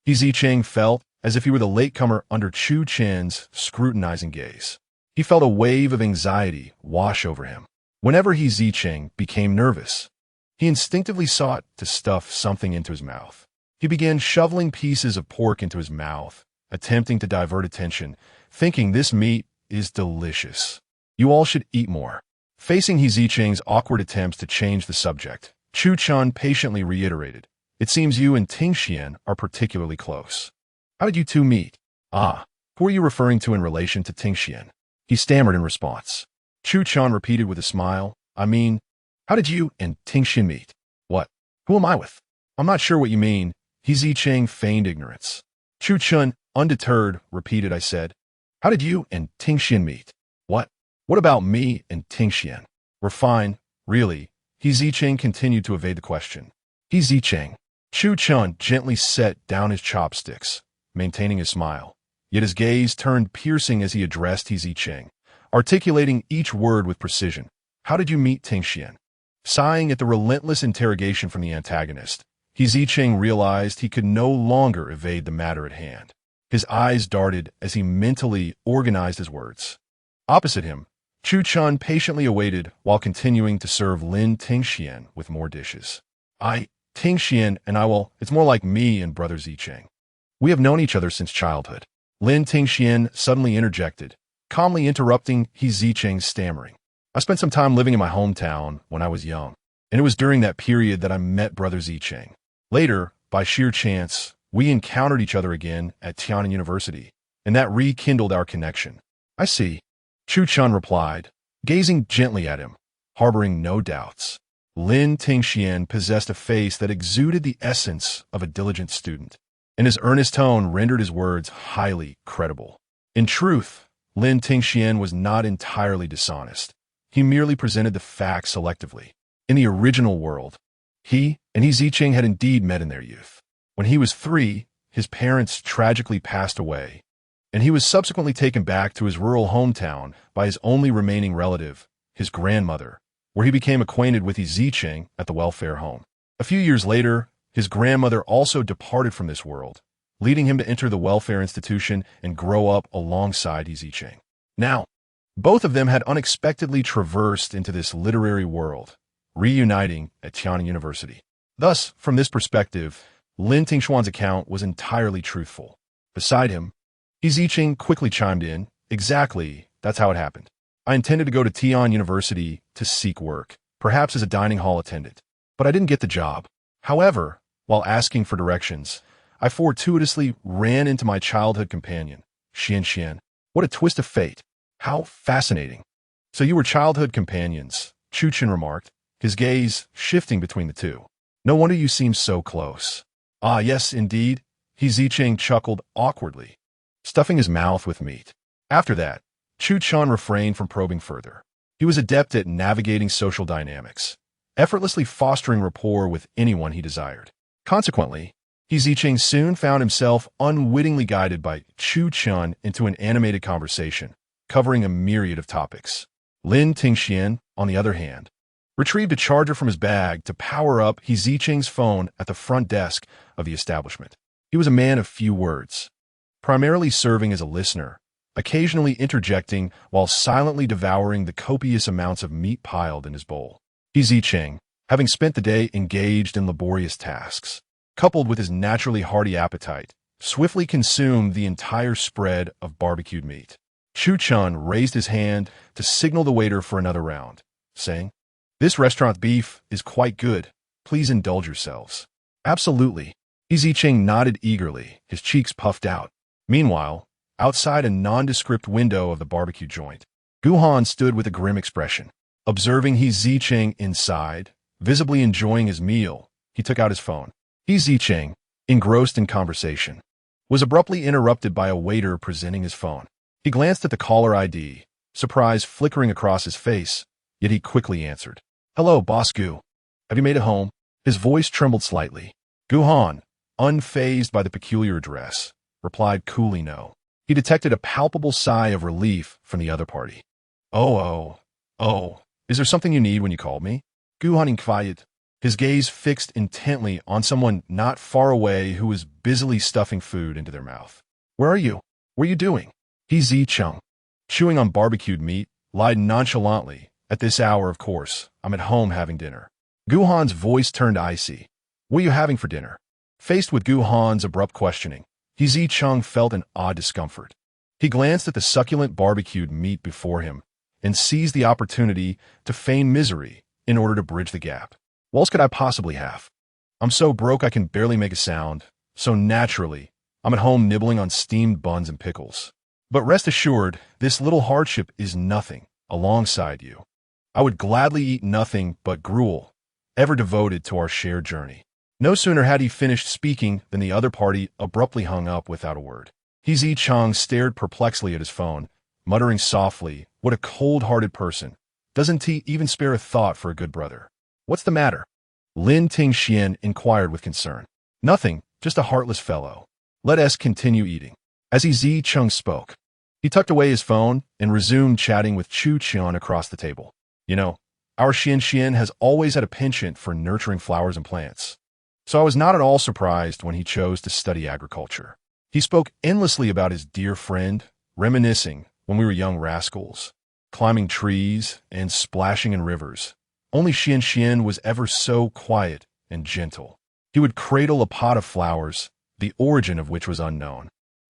Zicheng felt as if he were the latecomer under Chu Chen's scrutinizing gaze. He felt a wave of anxiety wash over him. Whenever Zicheng became nervous, he instinctively sought to stuff something into his mouth. He began shoveling pieces of pork into his mouth, attempting to divert attention, thinking this meat is delicious. You all should eat more. Facing Zicheng's awkward attempts to change the subject, Chu Chen patiently reiterated, it seems you and Tingxian are particularly close. How did you two meet? Ah, who are you referring to in relation to Tingxian? He stammered in response. Chu Chen repeated with a smile, I mean, how did you and Tingxian meet? What? Who am I with? I'm not sure what you mean. Zicheng feigned ignorance. Chu Chen, undeterred, repeated, I said, how did you and Tingxian meet? What? What about me and Tingxian? We're fine, really. Zicheng continued to evade the question. Zicheng. Chu Chen gently set down his chopsticks, maintaining his smile. Yet his gaze turned piercing as he addressed Zicheng, articulating each word with precision. How did you meet Tingxian? Sighing at the relentless interrogation from the antagonist, Zicheng realized he could no longer evade the matter at hand. His eyes darted as he mentally organized his words. Opposite him, Chu Chen patiently awaited while continuing to serve Lin Tingxian with more dishes. Tingxian and I will, it's more like me and brother Zicheng. We have known each other since childhood. Lin Tingxian suddenly interjected, calmly interrupting Zicheng's stammering. I spent some time living in my hometown when I was young, and it was during that period that I met brother Zicheng. Later, by sheer chance, we encountered each other again at Tian'an University, and that rekindled our connection. I see. Chu Chen replied, gazing gently at him, harboring no doubts. Lin Tingxian possessed a face that exuded the essence of a diligent student, and his earnest tone rendered his words highly credible. In truth, Lin Tingxian was not entirely dishonest. He merely presented the facts selectively. In the original world, he and Zicheng had indeed met in their youth. When he was 3, his parents tragically passed away, and he was subsequently taken back to his rural hometown by his only remaining relative, his grandmother, where he became acquainted with Zicheng at the welfare home. A few years later, his grandmother also departed from this world, leading him to enter the welfare institution and grow up alongside Zicheng. Now, both of them had unexpectedly traversed into this literary world, reuniting at Tian'an University. Thus, from this perspective, Lin Tingshuan's account was entirely truthful. Beside him, Zicheng quickly chimed in, exactly, that's how it happened. I intended to go to Tian'an University to seek work, perhaps as a dining hall attendant, but I didn't get the job. However, while asking for directions, I fortuitously ran into my childhood companion, Xian. What a twist of fate. How fascinating. So you were childhood companions, Chu Chen remarked, his gaze shifting between the two. No wonder you seem so close. Ah, yes, indeed, Zicheng chuckled awkwardly, stuffing his mouth with meat. After that, Chu Chen refrained from probing further. He was adept at navigating social dynamics, effortlessly fostering rapport with anyone he desired. Consequently, Zicheng soon found himself unwittingly guided by Chu Chen into an animated conversation, covering a myriad of topics. Lin Tingxian, on the other hand, retrieved a charger from his bag to power up Zicheng's phone at the front desk of the establishment. He was a man of few words, primarily serving as a listener, occasionally interjecting while silently devouring the copious amounts of meat piled in his bowl. Zicheng, having spent the day engaged in laborious tasks, coupled with his naturally hearty appetite, swiftly consumed the entire spread of barbecued meat. Chu Chen raised his hand to signal the waiter for another round, saying, "This restaurant beef is quite good. Please indulge yourselves." "Absolutely." Zicheng nodded eagerly, his cheeks puffed out. Meanwhile, outside a nondescript window of the barbecue joint, Gu Han stood with a grim expression. Observing Zicheng inside, visibly enjoying his meal, he took out his phone. Zicheng, engrossed in conversation, was abruptly interrupted by a waiter presenting his phone. He glanced at the caller ID, surprise flickering across his face, yet he quickly answered. "Hello, Boss Gu. Have you made it home?" His voice trembled slightly. Gu Han, unfazed by the peculiar address, replied coolly no. He detected a palpable sigh of relief from the other party. Oh, is there something you need when you called me?" Gu Han-However, his gaze fixed intently on someone not far away who was busily stuffing food into their mouth. "Where are you? What are you doing?" Zicheng, chewing on barbecued meat, lied nonchalantly. "At this hour, of course. I'm at home having dinner." Gu Han's voice turned icy. "What are you having for dinner?" Faced with Gu Han's abrupt questioning, Zicheng felt an odd discomfort. He glanced at the succulent barbecued meat before him and seized the opportunity to feign misery in order to bridge the gap. "What else could I possibly have? I'm so broke I can barely make a sound, so naturally, I'm at home nibbling on steamed buns and pickles. But rest assured, this little hardship is nothing alongside you. I would gladly eat nothing but gruel, ever devoted to our shared journey." No sooner had he finished speaking than the other party abruptly hung up without a word. Zicheng stared perplexedly at his phone, muttering softly, "What a cold-hearted person. Doesn't he even spare a thought for a good brother?" "What's the matter?" Lin Tingxian inquired with concern. "Nothing, just a heartless fellow. Let us continue eating." As Zicheng spoke, he tucked away his phone and resumed chatting with Chu Qian across the table. "You know, our Xian has always had a penchant for nurturing flowers and plants. So I was not at all surprised when he chose to study agriculture. He spoke endlessly about his dear friend, reminiscing when we were young rascals, climbing trees and splashing in rivers. Only Xian was ever so quiet and gentle. He would cradle a pot of flowers, the origin of which was unknown,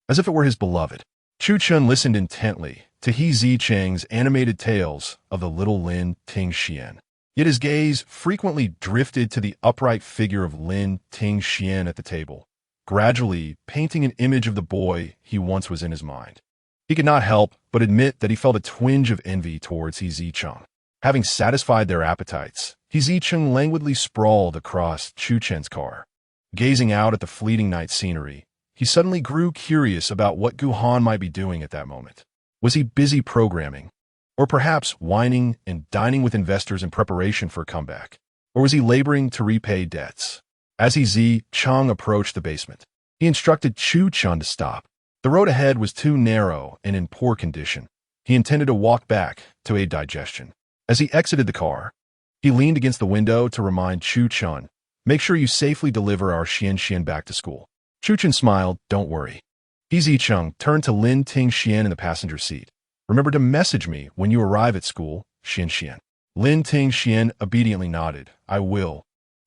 as if it were his beloved." Chu Chun listened intently to Zicheng's animated tales of the little Lin Tingxian. Yet his gaze frequently drifted to the upright figure of Lin Tingxian at the table, gradually painting an image of the boy he once was in his mind. He could not help but admit that he felt a twinge of envy towards Zicheng. Having satisfied their appetites, Zicheng languidly sprawled across Chu Chen's car. Gazing out at the fleeting night scenery, he suddenly grew curious about what Gu Han might be doing at that moment. Was he busy programming? Or perhaps whining and dining with investors in preparation for a comeback? Or was he laboring to repay debts? As Zicheng approached the basement, he instructed Chu Chun to stop. The road ahead was too narrow and in poor condition. He intended to walk back to aid digestion. As he exited the car, he leaned against the window to remind Chu Chun, "Make sure you safely deliver our Xian back to school." Chu Chun smiled, "Don't worry." Zicheng turned to Lin Tingxian in the passenger seat. "Remember to message me when you arrive at school, Xian." Lin Tingxian obediently nodded. "I will."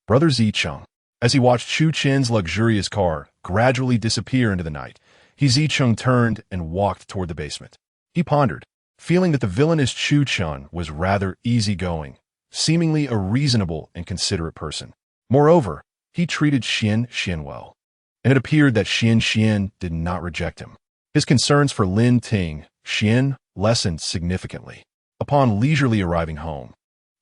Brother Zicheng. As he watched Chu Chen's luxurious car gradually disappear into the night, Zicheng turned and walked toward the basement. He pondered, feeling that the villainous Chu Chen was rather easygoing, seemingly a reasonable and considerate person. Moreover, he treated Xian well, and it appeared that Xian did not reject him. His concerns for Lin Tingxian lessened significantly. Upon leisurely arriving home,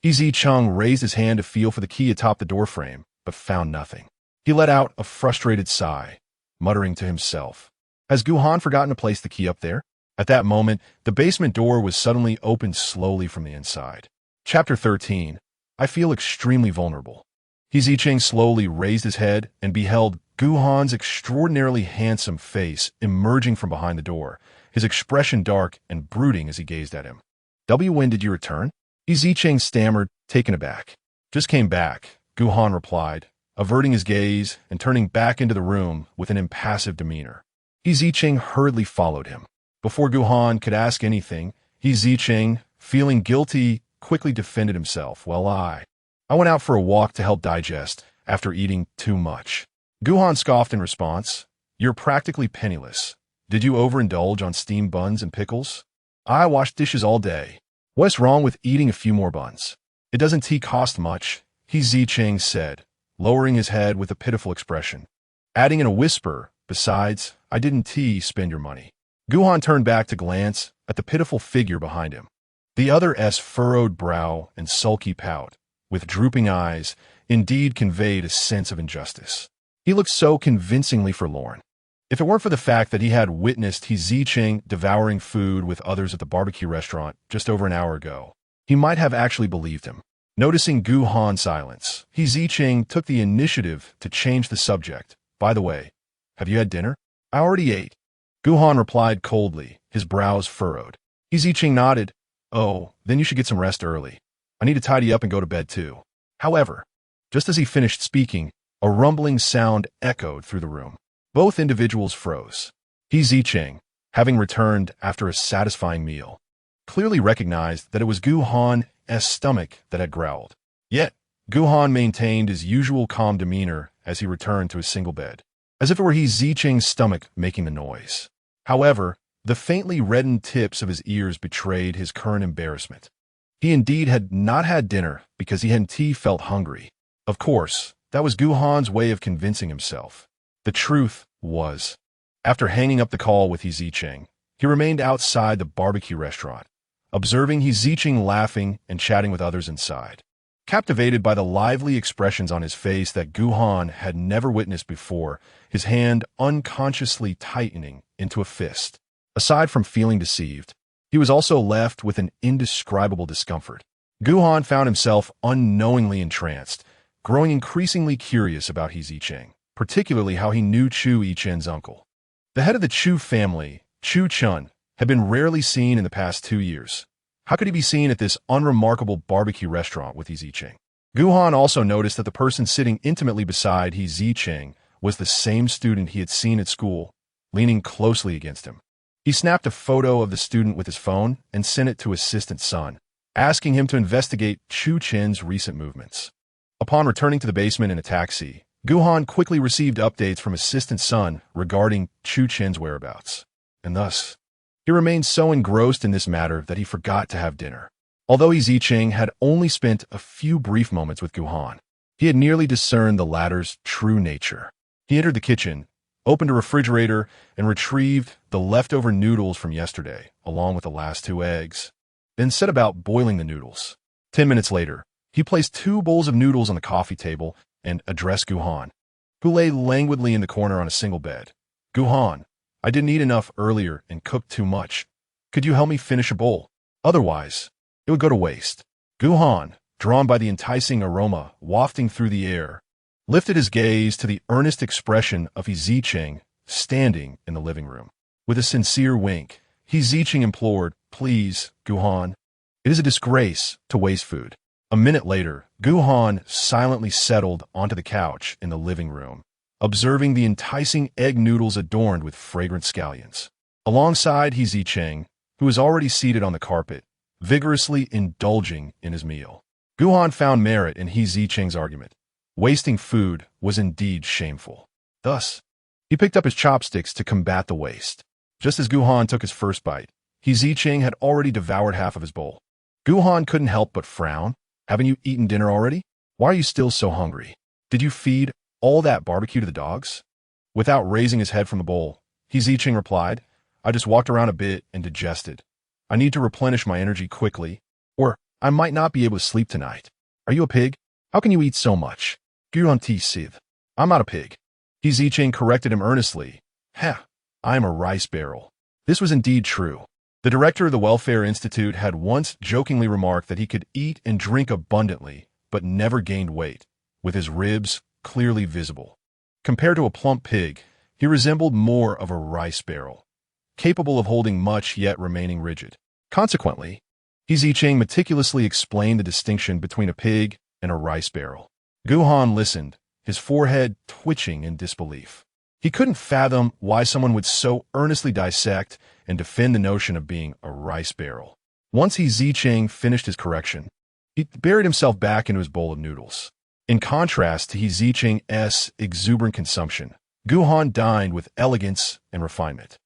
Zicheng raised his hand to feel for the key atop the doorframe, but found nothing. He let out a frustrated sigh, muttering to himself, "Has Gu Han forgotten to place the key up there?" At that moment, the basement door was suddenly opened slowly from the inside. Chapter 13. I feel extremely vulnerable. Zicheng slowly raised his head and beheld Gu Han's extraordinarily handsome face emerging from behind the door, his expression dark and brooding as he gazed at him. "When did you return?" Zicheng stammered, taken aback. "Just came back," Gu Han replied, averting his gaze and turning back into the room with an impassive demeanor. Zicheng hurriedly followed him. Before Gu Han could ask anything, Zicheng, feeling guilty, quickly defended himself. "Well, I went out for a walk to help digest after eating too much." Gu Han scoffed in response. "You're practically penniless. Did you overindulge on steamed buns and pickles?" "I washed dishes all day." "What's wrong with eating a few more buns? It doesn't cost much," Zicheng said, lowering his head with a pitiful expression, adding in a whisper, "Besides, I didn't spend your money." Gu Han turned back to glance at the pitiful figure behind him. The other's furrowed brow and sulky pout, with drooping eyes, indeed conveyed a sense of injustice. He looked so convincingly forlorn. If it weren't for the fact that he had witnessed Zicheng devouring food with others at the barbecue restaurant just over an hour ago, he might have actually believed him. Noticing Gu Han's silence, Zicheng took the initiative to change the subject. By the way, have you had dinner? I already ate. Gu Han replied coldly, his brows furrowed. Zicheng nodded. Oh, then you should get some rest early. I need to tidy up and go to bed too. However, just as he finished speaking, a rumbling sound echoed through the room. Both individuals froze. Zicheng, having returned after a satisfying meal, clearly recognized that it was Gu Han's stomach that had growled. Yet, Gu Han maintained his usual calm demeanor as he returned to his single bed, as if it were Zicheng's stomach making the noise. However, the faintly reddened tips of his ears betrayed his current embarrassment. He indeed had not had dinner because he hadn't felt hungry. Of course, that was Gu Han's way of convincing himself. The truth was, after hanging up the call with Zicheng, he remained outside the barbecue restaurant, observing Zicheng laughing and chatting with others inside. Captivated by the lively expressions on his face that Gu Han had never witnessed before, his hand unconsciously tightening into a fist. Aside from feeling deceived, he was also left with an indescribable discomfort. Gu Han found himself unknowingly entranced, growing increasingly curious about Zicheng, particularly how he knew Chu Yichen's uncle. The head of the Chu family, Chu Chun, had been rarely seen in the past 2 years. How could he be seen at this unremarkable barbecue restaurant with Zicheng? Gu Han also noticed that the person sitting intimately beside Zicheng was the same student he had seen at school, leaning closely against him. He snapped a photo of the student with his phone and sent it to assistant Sun, asking him to investigate Chu Chen's recent movements. Upon returning to the basement in a taxi, Gu Han quickly received updates from assistant Sun regarding Chu Chen's whereabouts, and thus, he remained so engrossed in this matter that he forgot to have dinner. Although Zicheng had only spent a few brief moments with Gu Han, he had nearly discerned the latter's true nature. He entered the kitchen, opened a refrigerator, and retrieved the leftover noodles from yesterday, along with the last 2 eggs, then set about boiling the noodles. 10 minutes later, he placed 2 bowls of noodles on the coffee table and addressed Gu Han, who lay languidly in the corner on a single bed. Gu Han, I didn't eat enough earlier and cooked too much. Could you help me finish a bowl? Otherwise, it would go to waste. Gu Han, drawn by the enticing aroma wafting through the air, lifted his gaze to the earnest expression of Zicheng standing in the living room. With a sincere wink, Zicheng implored, Please, Gu Han, it is a disgrace to waste food. A minute later, Gu Han silently settled onto the couch in the living room, observing the enticing egg noodles adorned with fragrant scallions. Alongside Zicheng, who was already seated on the carpet, vigorously indulging in his meal. Gu Han found merit in Zicheng's argument. Wasting food was indeed shameful. Thus, he picked up his chopsticks to combat the waste. Just as Gu Han took his first bite, Zicheng had already devoured half of his bowl. Gu Han couldn't help but frown. Haven't you eaten dinner already? Why are you still so hungry? Did you feed all that barbecue to the dogs? Without raising his head from the bowl, Zicheng replied, I just walked around a bit and digested. I need to replenish my energy quickly, or I might not be able to sleep tonight. Are you a pig? How can you eat so much? Gu Han. I'm not a pig. Zicheng corrected him earnestly. Ha, I am a rice barrel. This was indeed true. The director of the Welfare Institute had once jokingly remarked that he could eat and drink abundantly, but never gained weight, with his ribs clearly visible. Compared to a plump pig, he resembled more of a rice barrel, capable of holding much yet remaining rigid. Consequently, Zicheng meticulously explained the distinction between a pig and a rice barrel. Gu Han listened, his forehead twitching in disbelief. He couldn't fathom why someone would so earnestly dissect and defend the notion of being a rice barrel. Once Zicheng finished his correction, he buried himself back into his bowl of noodles. In contrast to Zicheng's exuberant consumption, Gu Han dined with elegance and refinement.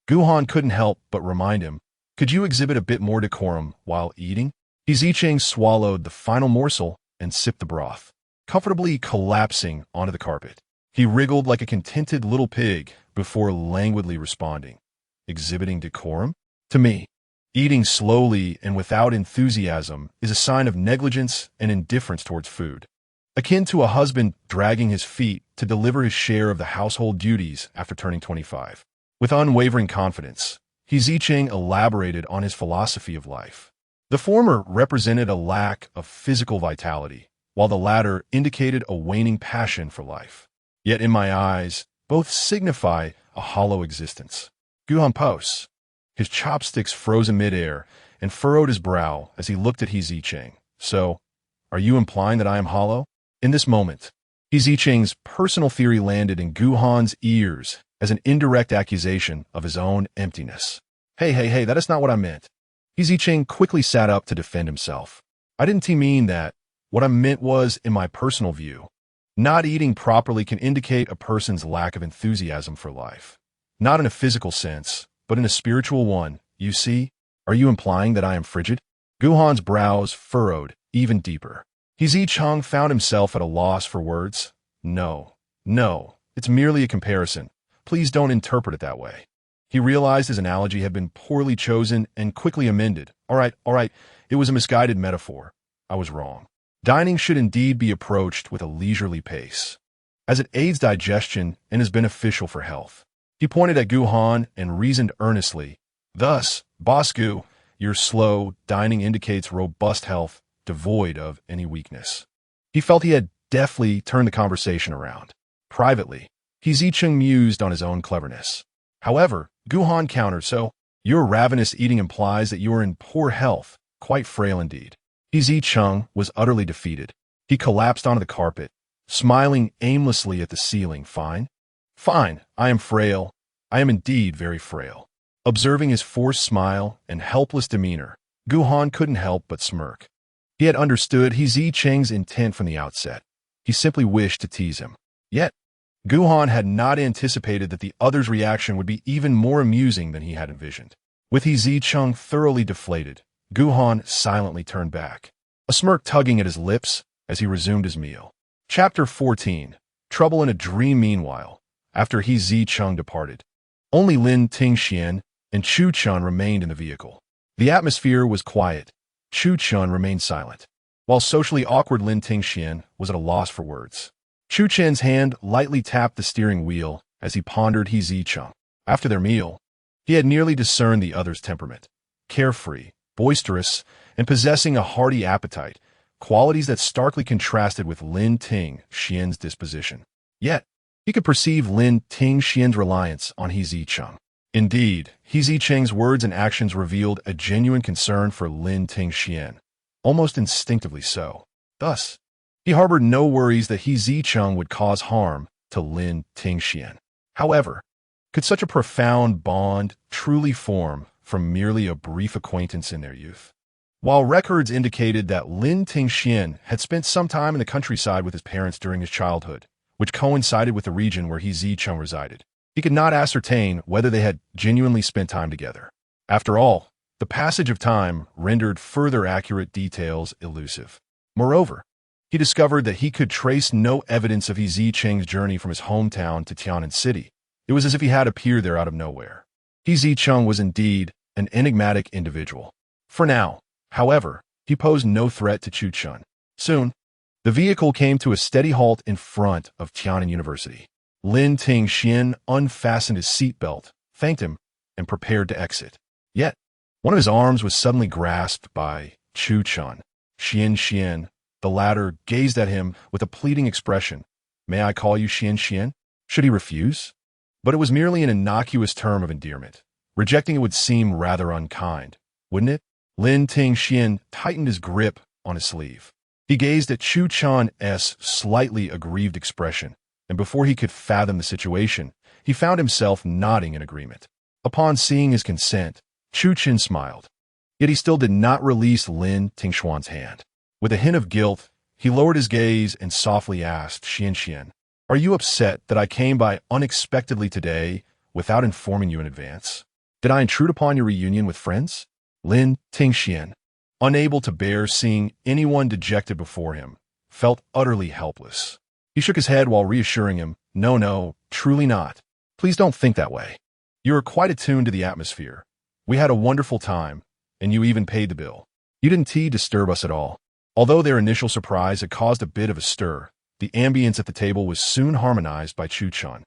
Gu Han couldn't help but remind him, could you exhibit a bit more decorum while eating? Zicheng swallowed the final morsel and sipped the broth, comfortably collapsing onto the carpet. He wriggled like a contented little pig before languidly responding, exhibiting decorum? To me, Eating slowly and without enthusiasm is a sign of negligence and indifference towards food, akin to a husband dragging his feet to deliver his share of the household duties after turning 25. With unwavering confidence, Zicheng elaborated on his philosophy of life. The former represented a lack of physical vitality, while the latter indicated a waning passion for life. Yet in my eyes, both signify a hollow existence. Gu Han paused, his chopsticks frozen midair, and furrowed his brow as he looked at Zicheng. So, are you implying that I am hollow? In this moment, Zicheng's personal theory landed in Gu Han's ears as an indirect accusation of his own emptiness. Hey, that is not what I meant. Zicheng quickly sat up to defend himself. I didn't mean that. What I meant was, in my personal view, not eating properly can indicate a person's lack of enthusiasm for life. Not in a physical sense, but in a spiritual one. You see? Are you implying that I am frigid? Gu Han's brows furrowed even deeper. Zicheng found himself at a loss for words. No, it's merely a comparison. Please don't interpret it that way. He realized his analogy had been poorly chosen and quickly amended. All right, it was a misguided metaphor. I was wrong. Dining should indeed be approached with a leisurely pace, as it aids digestion and is beneficial for health. He pointed at Gu Han and reasoned earnestly. Thus, Boss Gu, your slow dining indicates robust health, devoid of any weakness. He felt he had deftly turned the conversation around. Privately, Zicheng mused on his own cleverness. However, Gu Han countered, so, your ravenous eating implies that you are in poor health, quite frail indeed. Zicheng was utterly defeated. He collapsed onto the carpet, smiling aimlessly at the ceiling. Fine, I am frail. I am indeed very frail. Observing his forced smile and helpless demeanor, Gu Han couldn't help but smirk. He had understood Zicheng's intent from the outset. He simply wished to tease him. Yet, Gu Han had not anticipated that the other's reaction would be even more amusing than he had envisioned. With Zicheng thoroughly deflated, Gu Han silently turned back, a smirk tugging at his lips as he resumed his meal. Chapter 14. Trouble in a Dream. Meanwhile, after Zicheng departed, only Lin Tingxian and Chu Chun remained in the vehicle. The atmosphere was quiet. Chu Chun remained silent, while socially awkward Lin Tingxian was at a loss for words. Chu Chen's hand lightly tapped the steering wheel as he pondered Zicheng. After their meal, he had nearly discerned the other's temperament. Carefree, boisterous, and possessing a hearty appetite, qualities that starkly contrasted with Lin Tingxian's disposition. Yet, he could perceive Lin Tingxian's reliance on Zicheng. Indeed, Zicheng's words and actions revealed a genuine concern for Lin Tingxian, almost instinctively so. Thus, he harbored no worries that Zicheng would cause harm to Lin Tingxian. However, could such a profound bond truly form from merely a brief acquaintance in their youth? While records indicated that Lin Tingxian had spent some time in the countryside with his parents during his childhood, which coincided with the region where Zicheng resided, he could not ascertain whether they had genuinely spent time together. After all, the passage of time rendered further accurate details elusive. Moreover, he discovered that he could trace no evidence of Zicheng's journey from his hometown to Tian'an City. It was as if he had appeared there out of nowhere. Zicheng was indeed an enigmatic individual. For now, however, he posed no threat to Chu Chun. Soon, the vehicle came to a steady halt in front of Tian'an University. Lin Tingxian unfastened his seatbelt, thanked him, and prepared to exit. Yet, one of his arms was suddenly grasped by Chu Chun. Xian, the latter gazed at him with a pleading expression. May I call you Xian? Should he refuse? But it was merely an innocuous term of endearment. Rejecting it would seem rather unkind, wouldn't it? Lin Tingxian tightened his grip on his sleeve. He gazed at Chu Chun's slightly aggrieved expression, and before he could fathom the situation, he found himself nodding in agreement. Upon seeing his consent, Chu Chun smiled. Yet he still did not release Lin Tingxian's hand. With a hint of guilt, he lowered his gaze and softly asked Xian, are you upset that I came by unexpectedly today without informing you in advance? Did I intrude upon your reunion with friends? Lin Tingxian, unable to bear seeing anyone dejected before him, felt utterly helpless. He shook his head while reassuring him, No, truly not. Please don't think that way. You are quite attuned to the atmosphere. We had a wonderful time, and you even paid the bill. You didn't disturb us at all. Although their initial surprise had caused a bit of a stir, the ambience at the table was soon harmonized by Zicheng.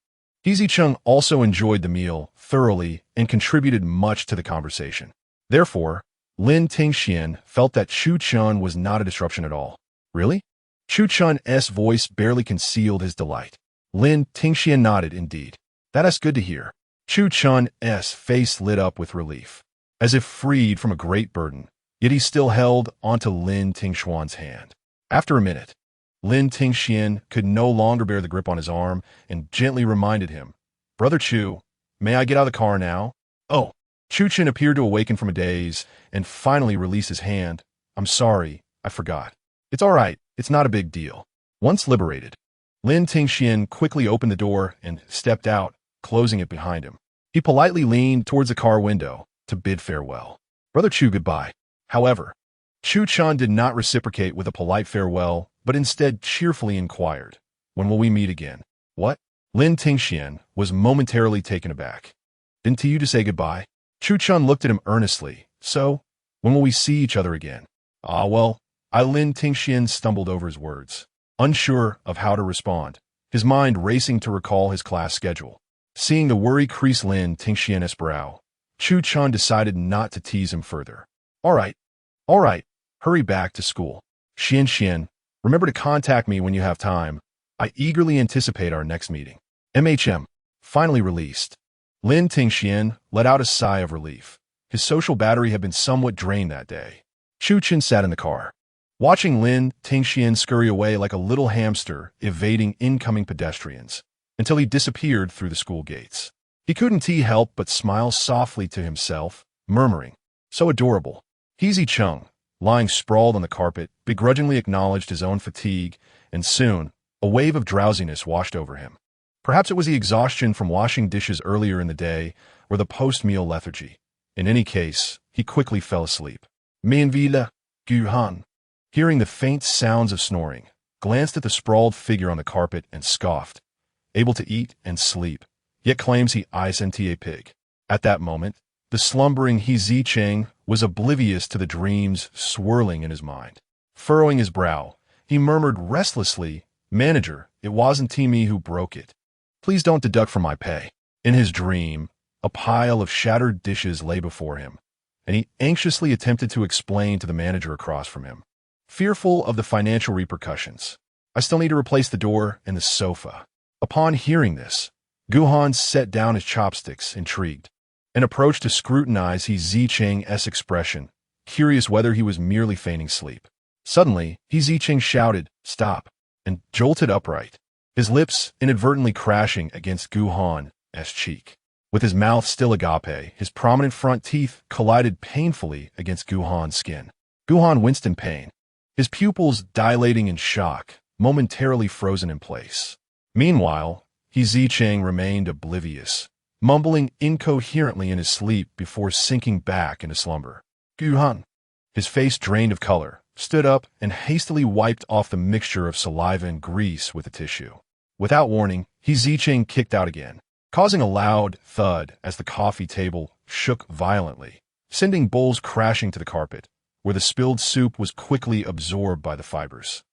Zicheng also enjoyed the meal thoroughly and contributed much to the conversation. Therefore, Lin Tingxian felt that Zicheng was not a disruption at all. Really? Zicheng's voice barely concealed his delight. Lin Tingxian nodded indeed. That's good to hear. Zicheng's face lit up with relief. As if freed from a great burden, yet he still held onto Lin Tingxian's hand. After a minute, Lin Tingxian could no longer bear the grip on his arm and gently reminded him, "Brother Chu, may I get out of the car now?" "Oh." Zicheng appeared to awaken from a daze and finally released his hand. "I'm sorry, I forgot." "It's all right, it's not a big deal." Once liberated, Lin Tingxian quickly opened the door and stepped out, closing it behind him. He politely leaned towards the car window to bid farewell. "Brother Chu, goodbye." However, Zicheng did not reciprocate with a polite farewell, but instead cheerfully inquired, "When will we meet again?" "What?" Lin Tingxian was momentarily taken aback. "Didn't you just say goodbye?" Zicheng looked at him earnestly. "So, when will we see each other again?" Well, Lin Tingxian stumbled over his words, unsure of how to respond, his mind racing to recall his class schedule. Seeing the worry crease Lin Tingxian's brow, Zicheng decided not to tease him further. All right, hurry back to school. Xian, remember to contact me when you have time. I eagerly anticipate our next meeting." Finally released, Lin Tingxian let out a sigh of relief. His social battery had been somewhat drained that day. Zicheng sat in the car, watching Lin Tingxian scurry away like a little hamster evading incoming pedestrians, until he disappeared through the school gates. He couldn't help but smile softly to himself, murmuring, "So adorable." Zicheng, lying sprawled on the carpet, begrudgingly acknowledged his own fatigue, and soon, a wave of drowsiness washed over him. Perhaps it was the exhaustion from washing dishes earlier in the day, or the post-meal lethargy. In any case, he quickly fell asleep. Meanwhile, Gu Han, hearing the faint sounds of snoring, glanced at the sprawled figure on the carpet and scoffed. Able to eat and sleep, yet claims he isn't a pig. At that moment, the slumbering Zicheng was oblivious to the dreams swirling in his mind. Furrowing his brow, he murmured restlessly, "Manager, it wasn't me who broke it. Please don't deduct from my pay." In his dream, a pile of shattered dishes lay before him, and he anxiously attempted to explain to the manager across from him, fearful of the financial repercussions. "I still need to replace the door and the sofa." Upon hearing this, Gu Han set down his chopsticks, intrigued, and approached to scrutinize Zicheng's expression, curious whether he was merely feigning sleep. Suddenly, Zicheng shouted, "Stop," and jolted upright, his lips inadvertently crashing against Gu Han's cheek. With his mouth still agape, his prominent front teeth collided painfully against Gu Han's skin. Gu Han winced in pain, his pupils dilating in shock, momentarily frozen in place. Meanwhile, Zicheng remained oblivious, mumbling incoherently in his sleep before sinking back into slumber. Gu Han, his face drained of color, stood up and hastily wiped off the mixture of saliva and grease with a tissue. Without warning, Zicheng kicked out again, causing a loud thud as the coffee table shook violently, sending bowls crashing to the carpet, where the spilled soup was quickly absorbed by the fibers.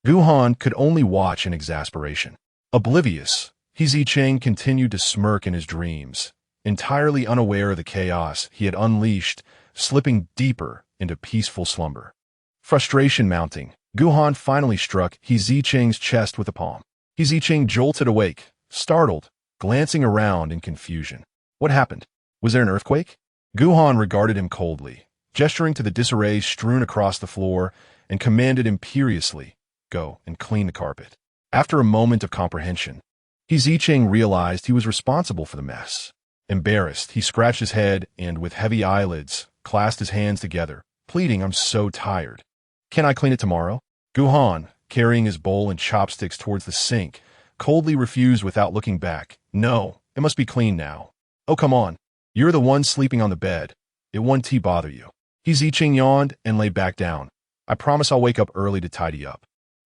Gu Han could only watch in exasperation. Oblivious, Zicheng continued to smirk in his dreams, entirely unaware of the chaos he had unleashed, slipping deeper into peaceful slumber. Frustration mounting, Gu Han finally struck Zicheng's chest with a palm. Zicheng jolted awake, startled, glancing around in confusion. What happened? Was there an earthquake? Gu Han regarded him coldly, gesturing to the disarray strewn across the floor, and commanded imperiously, "Go and clean the carpet." After a moment of comprehension, Zicheng realized he was responsible for the mess. Embarrassed, he scratched his head and, with heavy eyelids, clasped his hands together, pleading, "I'm so tired. Can I clean it tomorrow?" Gu Han, carrying his bowl and chopsticks towards the sink, coldly refused without looking back. "No, it must be clean now." "Oh, come on. You're the one sleeping on the bed. It won't bother you." Zicheng yawned and lay back down. "I promise I'll wake up early to tidy up."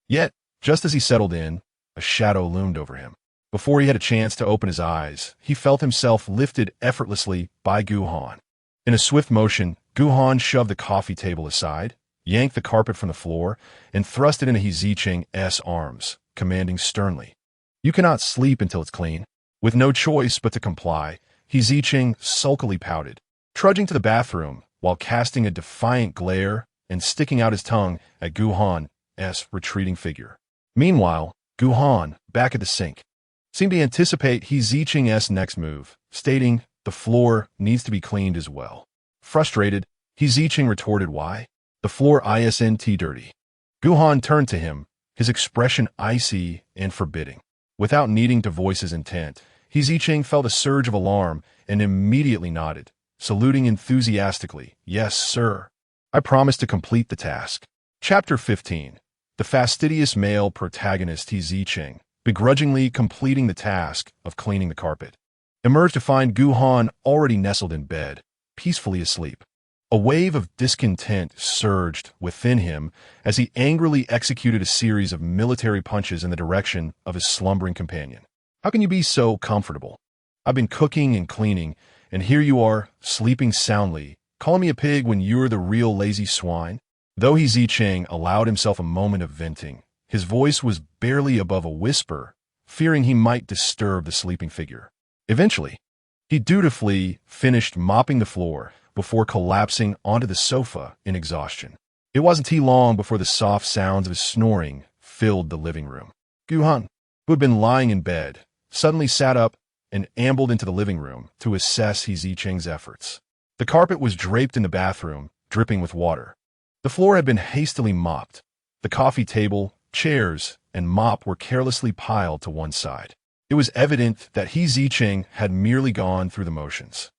Yet, just as he settled in, a shadow loomed over him. Before he had a chance to open his eyes, he felt himself lifted effortlessly by Gu Han. In a swift motion, Gu Han shoved the coffee table aside, yanked the carpet from the floor, and thrust it into Zicheng's arms, commanding sternly, "You cannot sleep until it's clean." With no choice but to comply, Zicheng sulkily pouted, trudging to the bathroom while casting a defiant glare and sticking out his tongue at Gu Han's retreating figure. Meanwhile, Gu Han, back at the sink, seemed to anticipate Zicheng's next move, stating, "The floor needs to be cleaned as well." Frustrated, Zicheng retorted, "Why? The floor isn't dirty." Gu Han turned to him, his expression icy and forbidding. Without needing to voice his intent, Zicheng felt a surge of alarm and immediately nodded, saluting enthusiastically, "Yes, sir. I promise to complete the task." Chapter 15. The fastidious male protagonist Zicheng, begrudgingly completing the task of cleaning the carpet, emerged to find Gu Han already nestled in bed, peacefully asleep. A wave of discontent surged within him as he angrily executed a series of military punches in the direction of his slumbering companion. "How can you be so comfortable? I've been cooking and cleaning, and here you are, sleeping soundly, calling me a pig when you're the real lazy swine?" Though Zicheng allowed himself a moment of venting, his voice was barely above a whisper, fearing he might disturb the sleeping figure. Eventually, he dutifully finished mopping the floor before collapsing onto the sofa in exhaustion. It wasn't too long before the soft sounds of his snoring filled the living room. Gu Han, who had been lying in bed, suddenly sat up and ambled into the living room to assess Zicheng's efforts. The carpet was draped in the bathroom, dripping with water. The floor had been hastily mopped. The coffee table, chairs, and mop were carelessly piled to one side. It was evident that Zicheng had merely gone through the motions.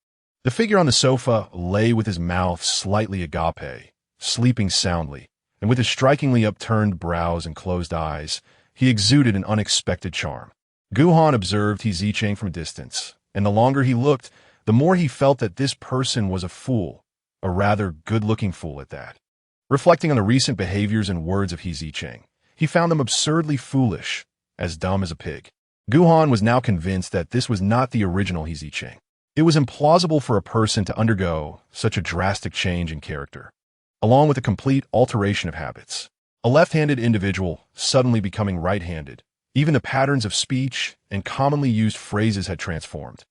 The figure on the sofa lay with his mouth slightly agape, sleeping soundly, and with his strikingly upturned brows and closed eyes, he exuded an unexpected charm. Gu Han observed Zicheng from a distance, and the longer he looked, the more he felt that this person was a fool, a rather good-looking fool at that. Reflecting on the recent behaviors and words of Zicheng, he found them absurdly foolish, as dumb as a pig. Gu Han was now convinced that this was not the original Zicheng. It was implausible for a person to undergo such a drastic change in character, along with a complete alteration of habits. A left-handed individual suddenly becoming right-handed. Even the patterns of speech and commonly used phrases had transformed.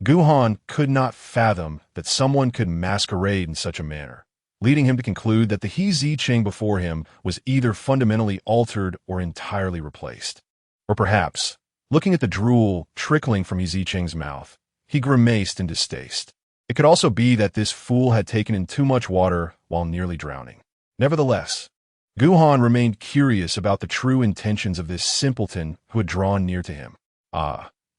Gu Han could not fathom that someone could masquerade in such a manner, leading him to conclude that the Zicheng before him was either fundamentally altered or entirely replaced. Or perhaps, looking at the drool trickling from Zicheng's mouth, he grimaced in distaste. It could also be that this fool had taken in too much water while nearly drowning. Nevertheless, Gu Han remained curious about the true intentions of this simpleton who had drawn near to him.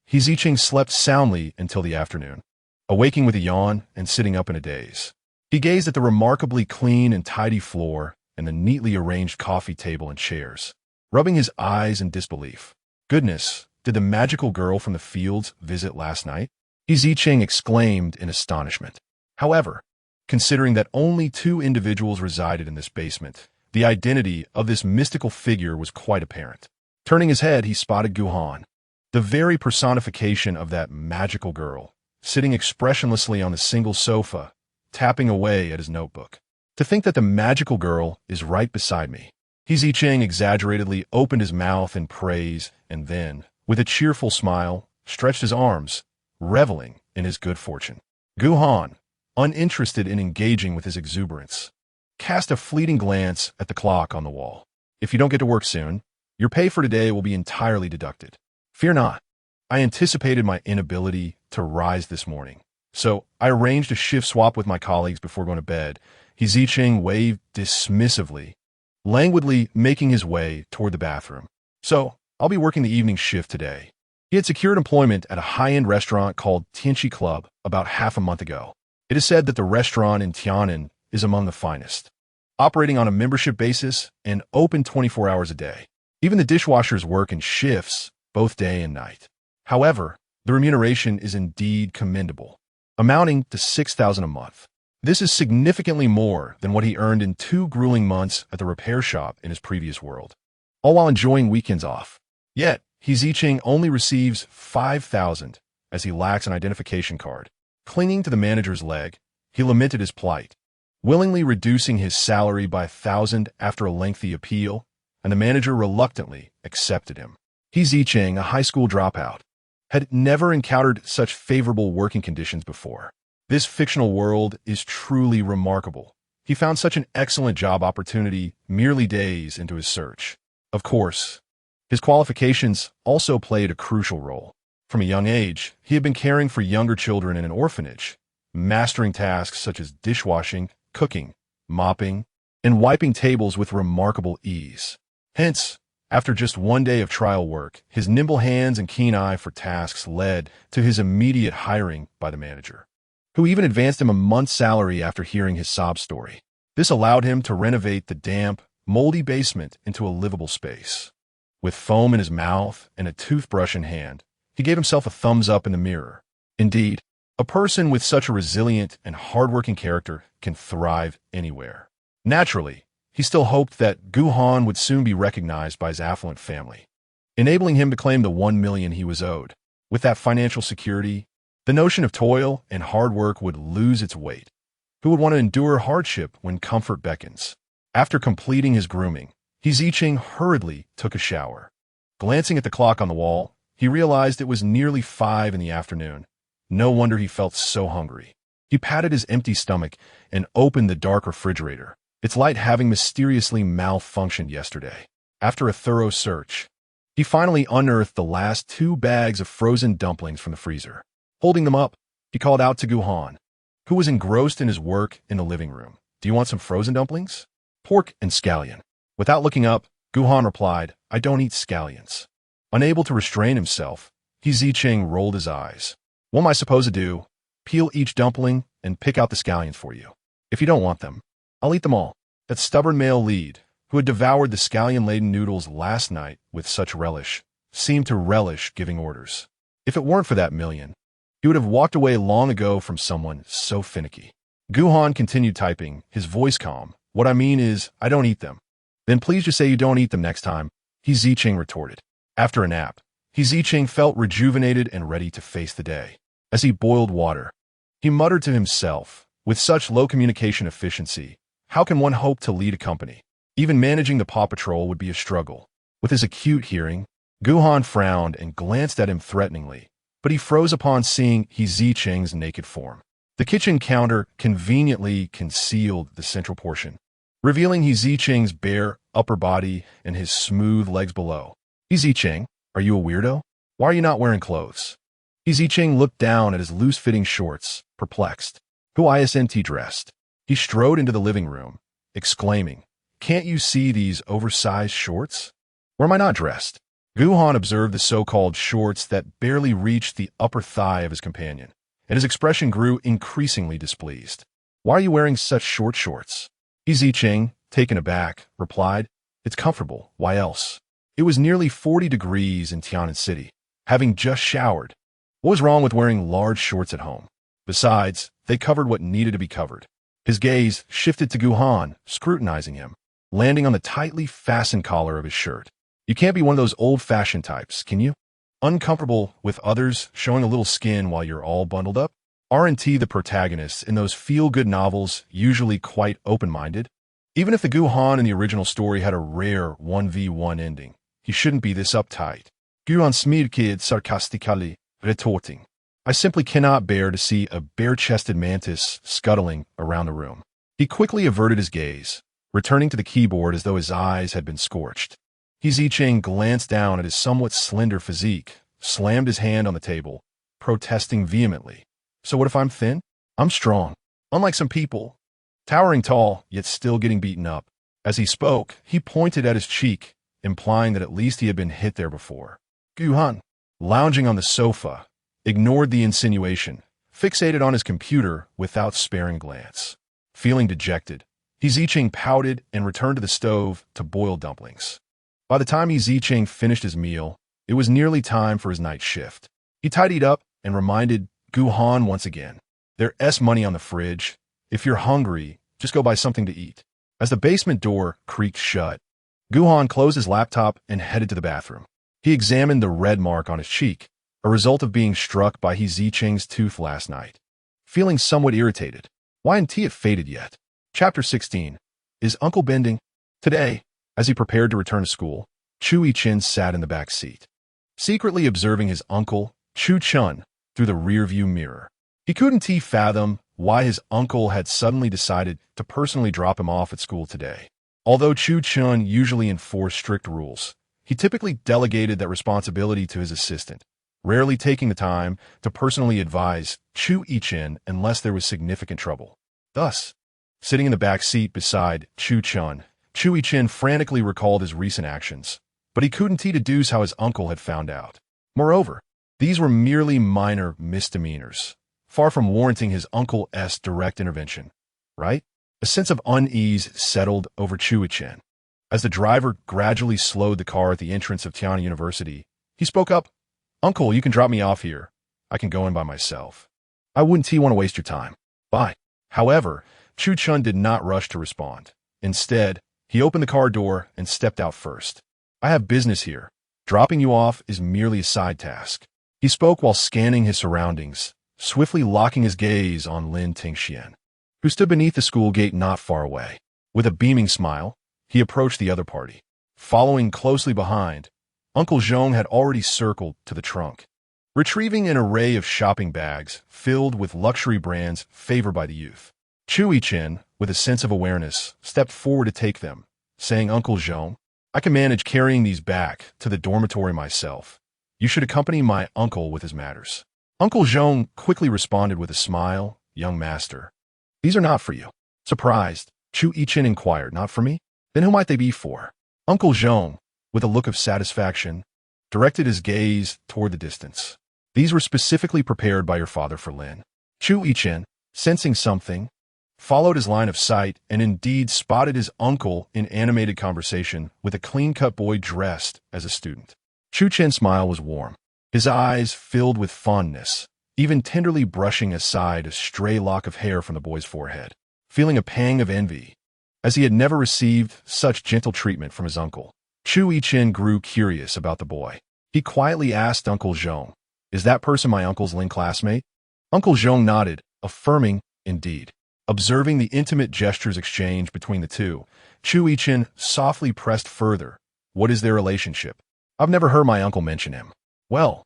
Zicheng slept soundly until the afternoon, awaking with a yawn and sitting up in a daze. He gazed at the remarkably clean and tidy floor and the neatly arranged coffee table and chairs, rubbing his eyes in disbelief. Goodness, did the magical girl from the fields visit last night? Zicheng exclaimed in astonishment. However, considering that only 2 individuals resided in this basement, the identity of this mystical figure was quite apparent. Turning his head, he spotted Gu Han, the very personification of that magical girl, sitting expressionlessly on the single sofa, tapping away at his notebook. To think that the magical girl is right beside me. Zicheng exaggeratedly opened his mouth in praise and then, with a cheerful smile, stretched his arms, reveling in his good fortune. Gu Han, uninterested in engaging with his exuberance, cast a fleeting glance at the clock on the wall. "If you don't get to work soon, your pay for today will be entirely deducted." "Fear not. I anticipated my inability to rise this morning, so I arranged a shift swap with my colleagues before going to bed." Zicheng waved dismissively, languidly making his way toward the bathroom. "So, I'll be working the evening shift today." He had secured employment at a high-end restaurant called Tian'an Club about half a month ago. It is said that the restaurant in Tian'an is among the finest, operating on a membership basis and open 24 hours a day. Even the dishwashers work in shifts, both day and night. However, the remuneration is indeed commendable, amounting to 6,000 a month. This is significantly more than what he earned in 2 grueling months at the repair shop in his previous world, all while enjoying weekends off. Yet, Zicheng only receives 5,000 as he lacks an identification card. Clinging to the manager's leg, he lamented his plight. willingly reducing his salary by 1,000 after a lengthy appeal, and the manager reluctantly accepted him. Zicheng, a high school dropout, had never encountered such favorable working conditions before. This fictional world is truly remarkable. He found such an excellent job opportunity merely days into his search. Of course, his qualifications also played a crucial role. From a young age, he had been caring for younger children in an orphanage, mastering tasks such as dishwashing, cooking, mopping, and wiping tables with remarkable ease. Hence, after just one day of trial work, his nimble hands and keen eye for tasks led to his immediate hiring by the manager, who even advanced him a month's salary after hearing his sob story. This allowed him to renovate the damp, moldy basement into a livable space. With foam in his mouth and a toothbrush in hand, he gave himself a thumbs up in the mirror. Indeed, a person with such a resilient and hardworking character can thrive anywhere. Naturally, he still hoped that Gu Han would soon be recognized by his affluent family, enabling him to claim the 1 million he was owed. With that financial security, the notion of toil and hard work would lose its weight. Who would want to endure hardship when comfort beckons? After completing his grooming, Zicheng hurriedly took a shower. Glancing at the clock on the wall, he realized it was nearly 5 in the afternoon. No wonder he felt so hungry. He patted his empty stomach and opened the dark refrigerator, its light having mysteriously malfunctioned yesterday. After a thorough search, he finally unearthed the last 2 bags of frozen dumplings from the freezer. Holding them up, he called out to Gu Han, who was engrossed in his work in the living room. "Do you want some frozen dumplings?" "Pork and scallion." Without looking up, Gu Han replied, "I don't eat scallions." Unable to restrain himself, Zicheng rolled his eyes. "What am I supposed to do? Peel each dumpling and pick out the scallions for you. If you don't want them, I'll eat them all." That stubborn male lead, who had devoured the scallion-laden noodles last night with such relish, seemed to relish giving orders. If it weren't for that million, he would have walked away long ago from someone so finicky. Gu Han continued typing, his voice calm. "What I mean is, I don't eat them." "Then please just say you don't eat them next time," Zicheng retorted. After a nap, Zicheng felt rejuvenated and ready to face the day. As he boiled water, he muttered to himself, "With such low communication efficiency, how can one hope to lead a company? Even managing the Paw Patrol would be a struggle." With his acute hearing, Gu Han frowned and glanced at him threateningly, but he froze upon seeing Zicheng's naked form. The kitchen counter conveniently concealed the central portion, revealing Zicheng's bare upper body and his smooth legs below. "Zicheng, are you a weirdo? Why are you not wearing clothes?" Zicheng looked down at his loose-fitting shorts, perplexed. "Who isn't dressed?" He strode into the living room, exclaiming, "Can't you see these oversized shorts? Or am I not dressed?" Gu Han observed the so-called shorts that barely reached the upper thigh of his companion, and his expression grew increasingly displeased. "Why are you wearing such short shorts?" Zicheng, taken aback, replied, "It's comfortable, why else?" It was nearly 40 degrees in Tian'an City. Having just showered, what was wrong with wearing large shorts at home? Besides, they covered what needed to be covered. His gaze shifted to Gu Han, scrutinizing him, landing on the tightly fastened collar of his shirt. "You can't be one of those old-fashioned types, can you? Uncomfortable with others showing a little skin while you're all bundled up? Aren't the protagonists in those feel-good novels usually quite open-minded? Even if the Gu Han in the original story had a rare 1v1 ending, he shouldn't be this uptight." Gu Han Transmigrated sarcastically, retorting, "I simply cannot bear to see a bare-chested mantis scuttling around the room." He quickly averted his gaze, returning to the keyboard as though his eyes had been scorched. Zicheng glanced down at his somewhat slender physique, slammed his hand on the table, protesting vehemently. "So what if I'm thin? I'm strong, unlike some people." Towering tall, yet still getting beaten up. As he spoke, he pointed at his cheek, implying that at least he had been hit there before. Gu Han, lounging on the sofa, ignored the insinuation, fixated on his computer without sparing a glance. Feeling dejected, Zicheng pouted and returned to the stove to boil dumplings. By the time Zicheng finished his meal, it was nearly time for his night shift. He tidied up and reminded Gu Han once again, "There's money on the fridge. If you're hungry, just go buy something to eat." As the basement door creaked shut, Gu Han closed his laptop and headed to the bathroom. He examined the red mark on his cheek, a result of being struck by Zicheng's tooth last night. Feeling somewhat irritated, why hadn't it faded yet? Chapter 16. Is Uncle bending? Today, as he prepared to return to school, Chu Yichen sat in the back seat, secretly observing his uncle, Chu Chun, through the rearview mirror. He couldn't fathom why his uncle had suddenly decided to personally drop him off at school today. Although Chu Chun usually enforced strict rules, he typically delegated that responsibility to his assistant, rarely taking the time to personally advise Chu Yichen unless there was significant trouble. Thus, sitting in the back seat beside Chu Chun, Chu Yichen frantically recalled his recent actions, but he couldn't deduce how his uncle had found out. Moreover, these were merely minor misdemeanors, far from warranting his uncle's direct intervention, right? A sense of unease settled over Chu Yichen. As the driver gradually slowed the car at the entrance of Tian'an University, he spoke up, "Uncle, you can drop me off here. I can go in by myself. I wouldn't want to waste your time. Bye." However, Chu Chun did not rush to respond. Instead, he opened the car door and stepped out first. "I have business here. Dropping you off is merely a side task." He spoke while scanning his surroundings, swiftly locking his gaze on Lin Tingxian, who stood beneath the school gate not far away. With a beaming smile, he approached the other party. Following closely behind, Uncle Zhong had already circled to the trunk, retrieving an array of shopping bags filled with luxury brands favored by the youth. Chu Yichen, with a sense of awareness, stepped forward to take them, saying, "Uncle Zhong, I can manage carrying these back to the dormitory myself. You should accompany my uncle with his matters." Uncle Zhong quickly responded with a smile, "Young master, these are not for you." Surprised, Chu Yichen inquired, "Not for me? Then who might they be for?" Uncle Zhong, with a look of satisfaction, directed his gaze toward the distance. "These were specifically prepared by your father for Lin." Chu Yichen, sensing something, followed his line of sight and indeed spotted his uncle in animated conversation with a clean-cut boy dressed as a student. Chu Chen's smile was warm, his eyes filled with fondness, even tenderly brushing aside a stray lock of hair from the boy's forehead, feeling a pang of envy, as he had never received such gentle treatment from his uncle. Chu Yichen grew curious about the boy. He quietly asked Uncle Zhong, "Is that person my uncle's Lin classmate?" Uncle Zhong nodded, affirming, "Indeed." Observing the intimate gestures exchanged between the two, Chu Yichen softly pressed further, "What is their relationship? I've never heard my uncle mention him." "Well,"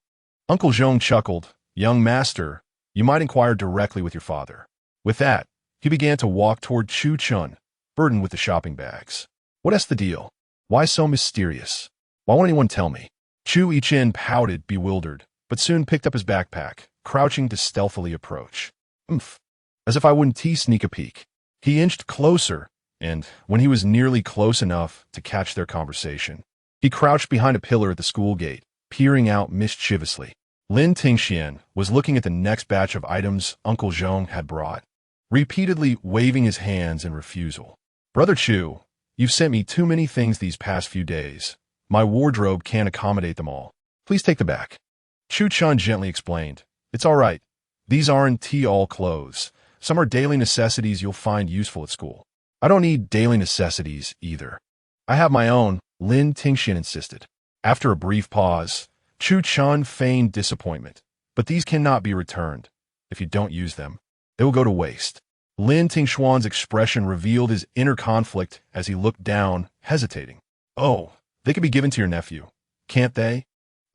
Uncle Zhong chuckled, "Young master, you might inquire directly with your father." With that, he began to walk toward Chu Chun, burdened with the shopping bags. "What's the deal? Why so mysterious? Why won't anyone tell me?" Chu Yichen pouted, bewildered, but soon picked up his backpack, crouching to stealthily approach. As if I wouldn't sneak a peek. He inched closer, and when he was nearly close enough to catch their conversation, he crouched behind a pillar at the school gate, peering out mischievously. Lin Tingxian was looking at the next batch of items Uncle Zhong had brought, repeatedly waving his hands in refusal. "Brother Chu, you've sent me too many things these past few days. My wardrobe can't accommodate them all. Please take them back." Chu Chun gently explained, "It's all right. These aren't all clothes. Some are daily necessities you'll find useful at school." "I don't need daily necessities either. I have my own," Lin Tingxian insisted. After a brief pause, Chu Chun feigned disappointment. "But these cannot be returned. If you don't use them, they will go to waste." Lin Tingxuan's expression revealed his inner conflict as he looked down, hesitating. "Oh, they could be given to your nephew, can't they?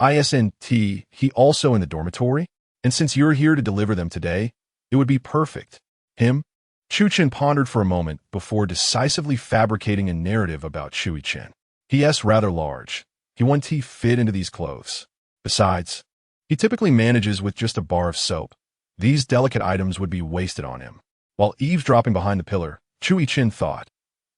Isn't he also in the dormitory? And since you're here to deliver them today, it would be perfect." "Him?" Chu Chen pondered for a moment before decisively fabricating a narrative about Chu Yichen. "He's rather large. He won't fit into these clothes. Besides, he typically manages with just a bar of soap. These delicate items would be wasted on him." While eavesdropping behind the pillar, Chu Yichen thought,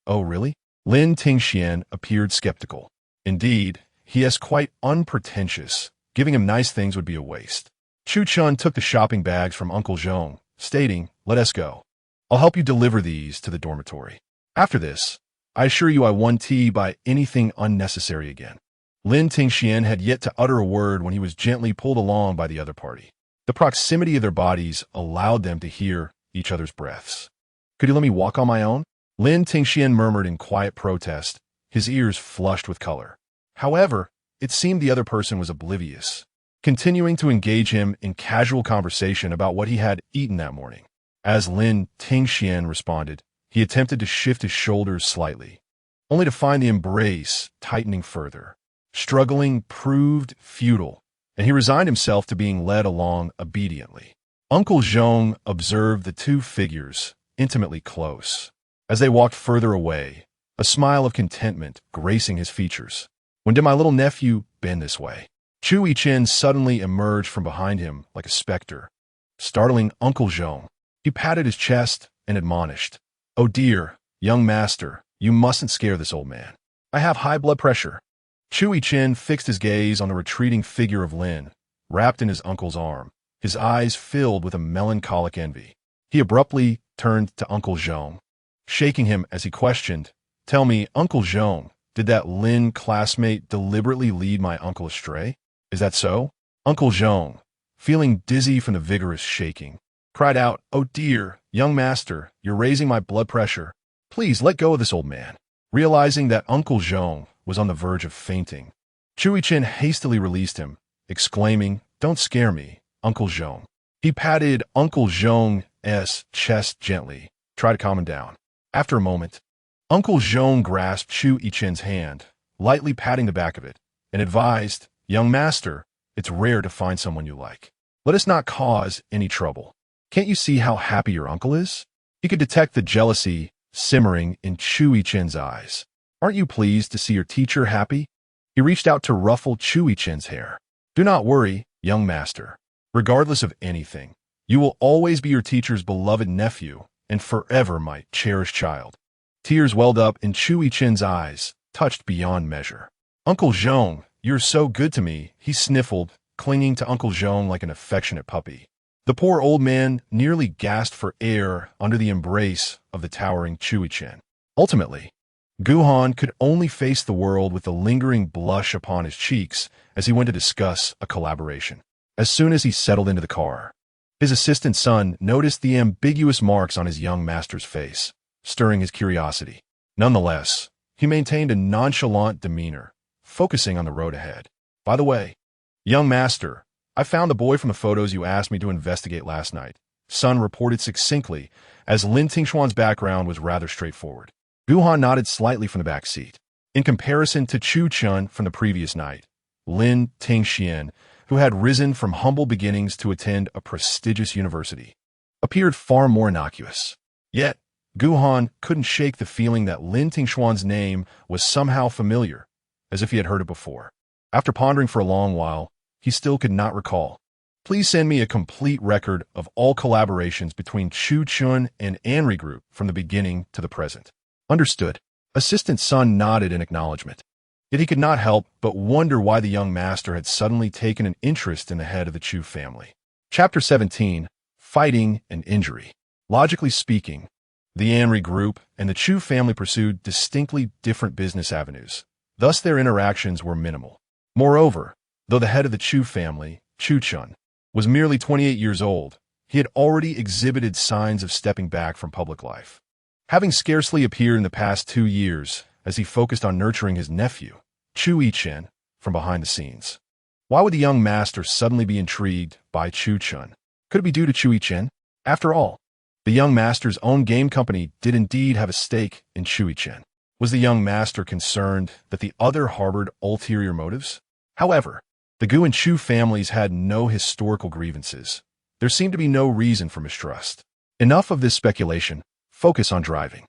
"Oh, really?" Lin Tingxian appeared skeptical. "Indeed, he is quite unpretentious. Giving him nice things would be a waste." Chu Chun took the shopping bags from Uncle Zhong, stating, "Let us go. I'll help you deliver these to the dormitory. After this, I assure you I won't buy anything unnecessary again." Lin Tingxian had yet to utter a word when he was gently pulled along by the other party. The proximity of their bodies allowed them to hear each other's breaths. "Could you let me walk on my own?" Lin Tingxian murmured in quiet protest, his ears flushed with color. However, it seemed the other person was oblivious, continuing to engage him in casual conversation about what he had eaten that morning. As Lin Tingxian responded, He attempted to shift his shoulders slightly, only to find the embrace tightening further. Struggling proved futile, and he resigned himself to being led along obediently. Uncle Zhong observed the two figures, intimately close. As they walked further away, a smile of contentment gracing his features. When did my little nephew been this way? Chu Yichen suddenly emerged from behind him like a specter, startling Uncle Zhong. He patted his chest and admonished, "Oh dear, young master, you mustn't scare this old man. I have high blood pressure." Chu Yichen fixed his gaze on the retreating figure of Lin, wrapped in his uncle's arm, his eyes filled with a melancholic envy. He abruptly turned to Uncle Zhong, shaking him as he questioned, "Tell me, Uncle Zhong, did that Lin classmate deliberately lead my uncle astray? Is that so?" Uncle Zhong, feeling dizzy from the vigorous shaking, cried out, "Oh dear, young master, you're raising my blood pressure. Please let go of this old man." Realizing that Uncle Zhong was on the verge of fainting, Chu Yichen hastily released him, exclaiming, "Don't scare me, Uncle Zhong." He patted Uncle Zhong's chest gently, tried to calm him down. After a moment, Uncle Zhong grasped Chu Yichen's hand, lightly patting the back of it, and advised, "Young master, it's rare to find someone you like. Let us not cause any trouble. Can't you see how happy your uncle is?" He could detect the jealousy simmering in Chu Yichen's eyes. "Aren't you pleased to see your teacher happy?" He reached out to ruffle Chu Yichen's hair. "Do not worry, young master. Regardless of anything, you will always be your teacher's beloved nephew and forever my cherished child." Tears welled up in Chu Yichen's eyes, touched beyond measure. "Uncle Zhong, you're so good to me," he sniffled, clinging to Uncle Zhong like an affectionate puppy. The poor old man nearly gasped for air under the embrace of the towering Chu Yichen. Ultimately, Gu Han could only face the world with the lingering blush upon his cheeks as he went to discuss a collaboration. As soon as he settled into the car, his assistant son noticed the ambiguous marks on his young master's face, stirring his curiosity. Nonetheless, he maintained a nonchalant demeanor, focusing on the road ahead. "By the way, young master, I found the boy from the photos you asked me to investigate last night," Sun reported succinctly, as Lin Tingshuan's background was rather straightforward. Gu Han nodded slightly from the back seat. In comparison to Chu Chun from the previous night, Lin Tingxian, who had risen from humble beginnings to attend a prestigious university, appeared far more innocuous. Yet, Gu Han couldn't shake the feeling that Lin Tingshuan's name was somehow familiar, as if he had heard it before. After pondering for a long while, he still could not recall. "Please send me a complete record of all collaborations between Chu Chun and Anri Group from the beginning to the present." "Understood." Assistant Sun nodded in acknowledgement. Yet he could not help but wonder why the young master had suddenly taken an interest in the head of the Chu family. Chapter 17, Fighting and Injury. Logically speaking, the Anri Group and the Chu family pursued distinctly different business avenues. Thus their interactions were minimal. Moreover, though the head of the Chu family, Chu Chun, was merely 28 years old, he had already exhibited signs of stepping back from public life, having scarcely appeared in the past 2 years as he focused on nurturing his nephew, Chu Yichen, from behind the scenes. Why would the young master suddenly be intrigued by Chu Chun? Could it be due to Chu Yichen? After all, the young master's own game company did indeed have a stake in Chu Yichen. Was the young master concerned that the other harbored ulterior motives? However, the Gu and Chu families had no historical grievances. There seemed to be no reason for mistrust. Enough of this speculation. Focus on driving.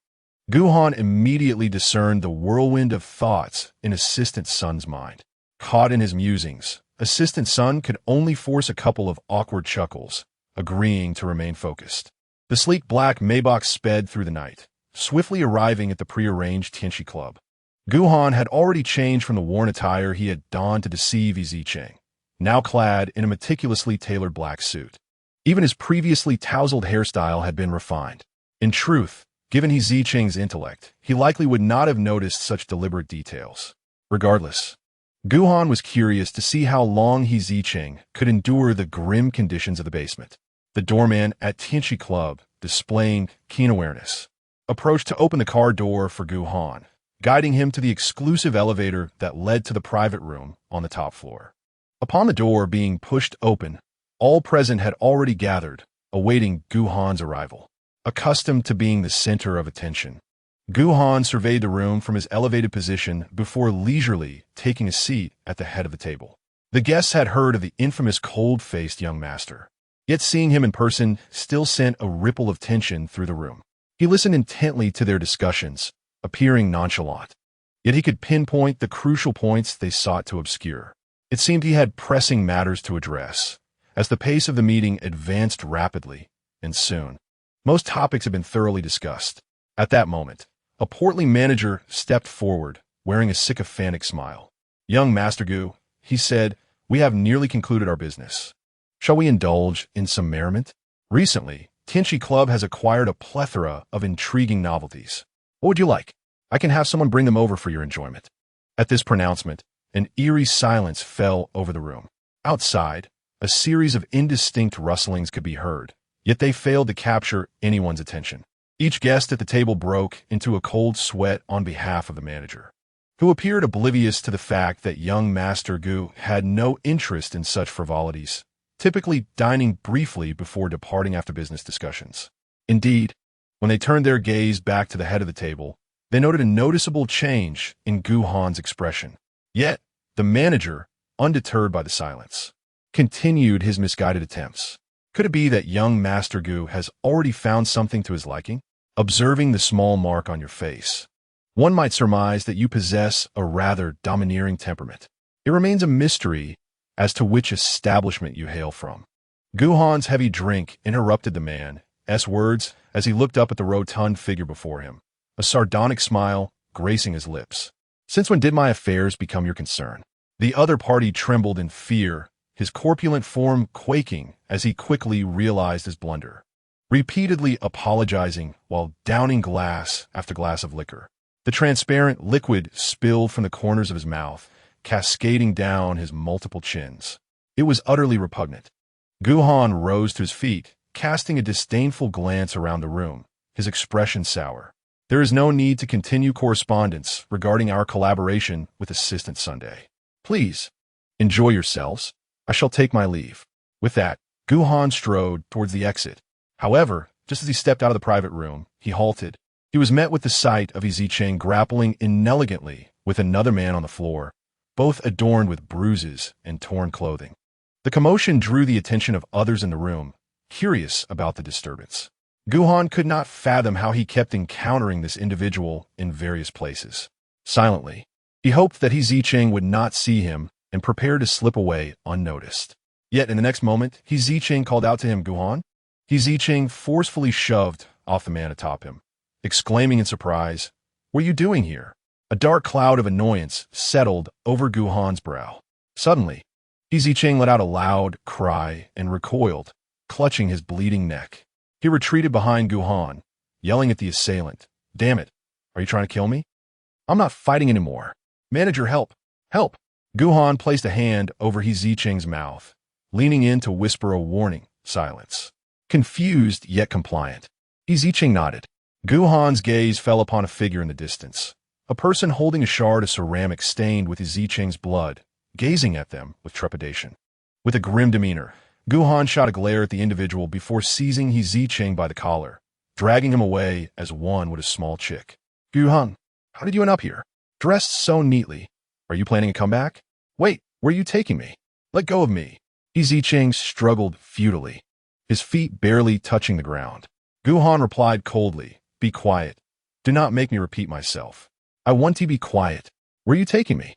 Gu Han immediately discerned the whirlwind of thoughts in Assistant Sun's mind. Caught in his musings, Assistant Sun could only force a couple of awkward chuckles, agreeing to remain focused. The sleek black Maybach sped through the night, swiftly arriving at the prearranged Tian'an Club. Gu Han had already changed from the worn attire he had donned to deceive Zicheng, now clad in a meticulously tailored black suit. Even his previously tousled hairstyle had been refined. In truth, given Zicheng's intellect, he likely would not have noticed such deliberate details. Regardless, Gu Han was curious to see how long Zicheng could endure the grim conditions of the basement. The doorman at Tian'an Club, displaying keen awareness, approached to open the car door for Gu Han, guiding him to the exclusive elevator that led to the private room on the top floor. Upon the door being pushed open, all present had already gathered, awaiting Gu Han's arrival. accustomed to being the center of attention. Gu Han surveyed the room from his elevated position before leisurely taking a seat at the head of the table. The guests had heard of the infamous cold-faced young master, yet seeing him in person still sent a ripple of tension through the room. He listened intently to their discussions, appearing nonchalant, yet he could pinpoint the crucial points they sought to obscure. It seemed he had pressing matters to address, as the pace of the meeting advanced rapidly, and soon. Most topics had been thoroughly discussed. At that moment, a portly manager stepped forward, wearing a sycophantic smile. "Young Master Gu," he said, "we have nearly concluded our business. Shall we indulge in some merriment? Recently, Tian'an Club has acquired a plethora of intriguing novelties. What would you like? I can have someone bring them over for your enjoyment." At this pronouncement, an eerie silence fell over the room. Outside, a series of indistinct rustlings could be heard, yet they failed to capture anyone's attention. Each guest at the table broke into a cold sweat on behalf of the manager, who appeared oblivious to the fact that young Master Gu had no interest in such frivolities, typically dining briefly before departing after business discussions. Indeed, when they turned their gaze back to the head of the table, they noted a noticeable change in Gu Han's expression. Yet, the manager, undeterred by the silence, continued his misguided attempts. Could it be that young Master Gu has already found something to his liking? Observing the small mark on your face, one might surmise that you possess a rather domineering temperament. It remains a mystery as to which establishment you hail from. Gu Han's heavy drink interrupted the man's words as he looked up at the rotund figure before him, a sardonic smile gracing his lips. "Since when did my affairs become your concern?" The other party trembled in fear, his corpulent form quaking as he quickly realized his blunder, repeatedly apologizing while downing glass after glass of liquor. The transparent liquid spilled from the corners of his mouth, cascading down his multiple chins. It was utterly repugnant. Gu Han rose to his feet, casting a disdainful glance around the room, his expression sour. "There is no need to continue correspondence regarding our collaboration with Assistant Sunday. Please, enjoy yourselves. I shall take my leave." With that, Gu Han strode towards the exit. However, just as he stepped out of the private room, he halted. He was met with the sight of Zicheng grappling inelegantly with another man on the floor, both adorned with bruises and torn clothing. The commotion drew the attention of others in the room, curious about the disturbance. Gu Han could not fathom how he kept encountering this individual in various places. Silently, he hoped that Zicheng would not see him and prepared to slip away unnoticed. Yet in the next moment, Zicheng called out to him, "Gu Han?" Zicheng forcefully shoved off the man atop him, exclaiming in surprise, "What are you doing here?" A dark cloud of annoyance settled over Gu Han's brow. Suddenly, Zicheng let out a loud cry and recoiled, clutching his bleeding neck. He retreated behind Gu Han, yelling at the assailant, "Damn it, are you trying to kill me? I'm not fighting anymore. Manager, help! Help!" Gu Han placed a hand over Zicheng's mouth, leaning in to whisper a warning. Silence. Confused yet compliant, Zicheng nodded. Gu Han's gaze fell upon a figure in the distance, a person holding a shard of ceramic stained with Zicheng's blood, gazing at them with trepidation. With a grim demeanor, Gu Han shot a glare at the individual before seizing Zicheng by the collar, dragging him away as one would a small chick. "Gu Han, how did you end up here? Dressed so neatly. Are you planning a comeback? Wait, where are you taking me? Let go of me." Zicheng struggled futilely, his feet barely touching the ground. Gu Han replied coldly, "Be quiet. Do not make me repeat myself. I want to be quiet. Where are you taking me?"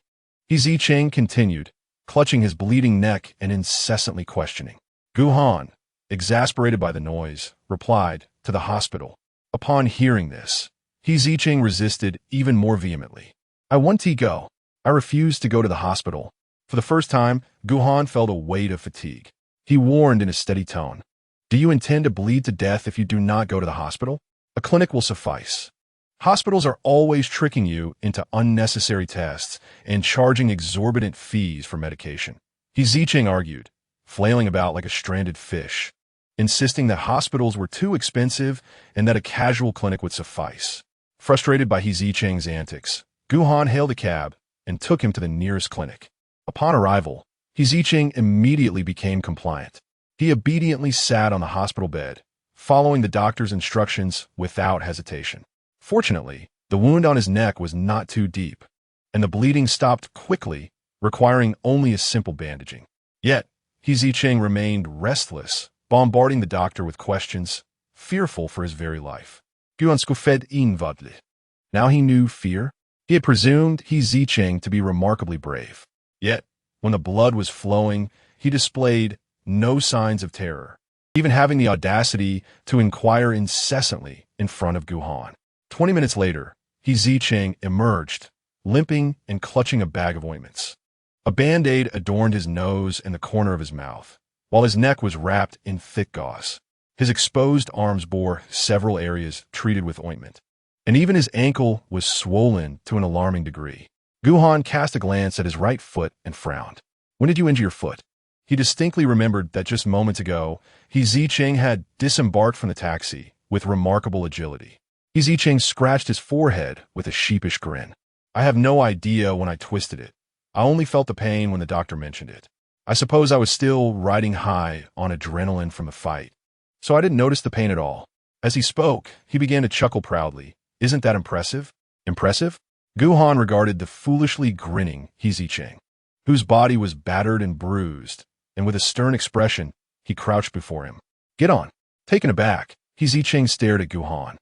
Zicheng continued, clutching his bleeding neck and incessantly questioning. Gu Han, exasperated by the noise, replied, "To the hospital." Upon hearing this, Zicheng resisted even more vehemently. "I want to go. I refuse to go to the hospital." For the first time, Gu Han felt a weight of fatigue. He warned in a steady tone, "Do you intend to bleed to death if you do not go to the hospital? A clinic will suffice. Hospitals are always tricking you into unnecessary tests and charging exorbitant fees for medication." Zicheng argued, flailing about like a stranded fish, insisting that hospitals were too expensive and that a casual clinic would suffice. Frustrated by Zicheng's antics, Gu Han hailed a cab and took him to the nearest clinic. Upon arrival, Zicheng immediately became compliant. He obediently sat on the hospital bed, following the doctor's instructions without hesitation. Fortunately, the wound on his neck was not too deep, and the bleeding stopped quickly, requiring only a simple bandaging. Yet, Zicheng remained restless, bombarding the doctor with questions, fearful for his very life. Unwilling. Now he knew fear. He had presumed Zicheng to be remarkably brave. Yet, when the blood was flowing, he displayed no signs of terror, even having the audacity to inquire incessantly in front of Gu Han. 20 minutes later, Zicheng emerged, limping and clutching a bag of ointments. A band-aid adorned his nose and the corner of his mouth, while his neck was wrapped in thick gauze. His exposed arms bore several areas treated with ointment, and even his ankle was swollen to an alarming degree. Gu Han cast a glance at his right foot and frowned. When did you injure your foot? He distinctly remembered that just moments ago, Zicheng had disembarked from the taxi with remarkable agility. Zicheng scratched his forehead with a sheepish grin. I have no idea when I twisted it. I only felt the pain when the doctor mentioned it. I suppose I was still riding high on adrenaline from the fight, so I didn't notice the pain at all. As he spoke, he began to chuckle proudly. Isn't that impressive? Impressive? Gu Han regarded the foolishly grinning Zicheng, whose body was battered and bruised, and with a stern expression, he crouched before him. Get on. Taken aback, Zicheng stared at Gu Han,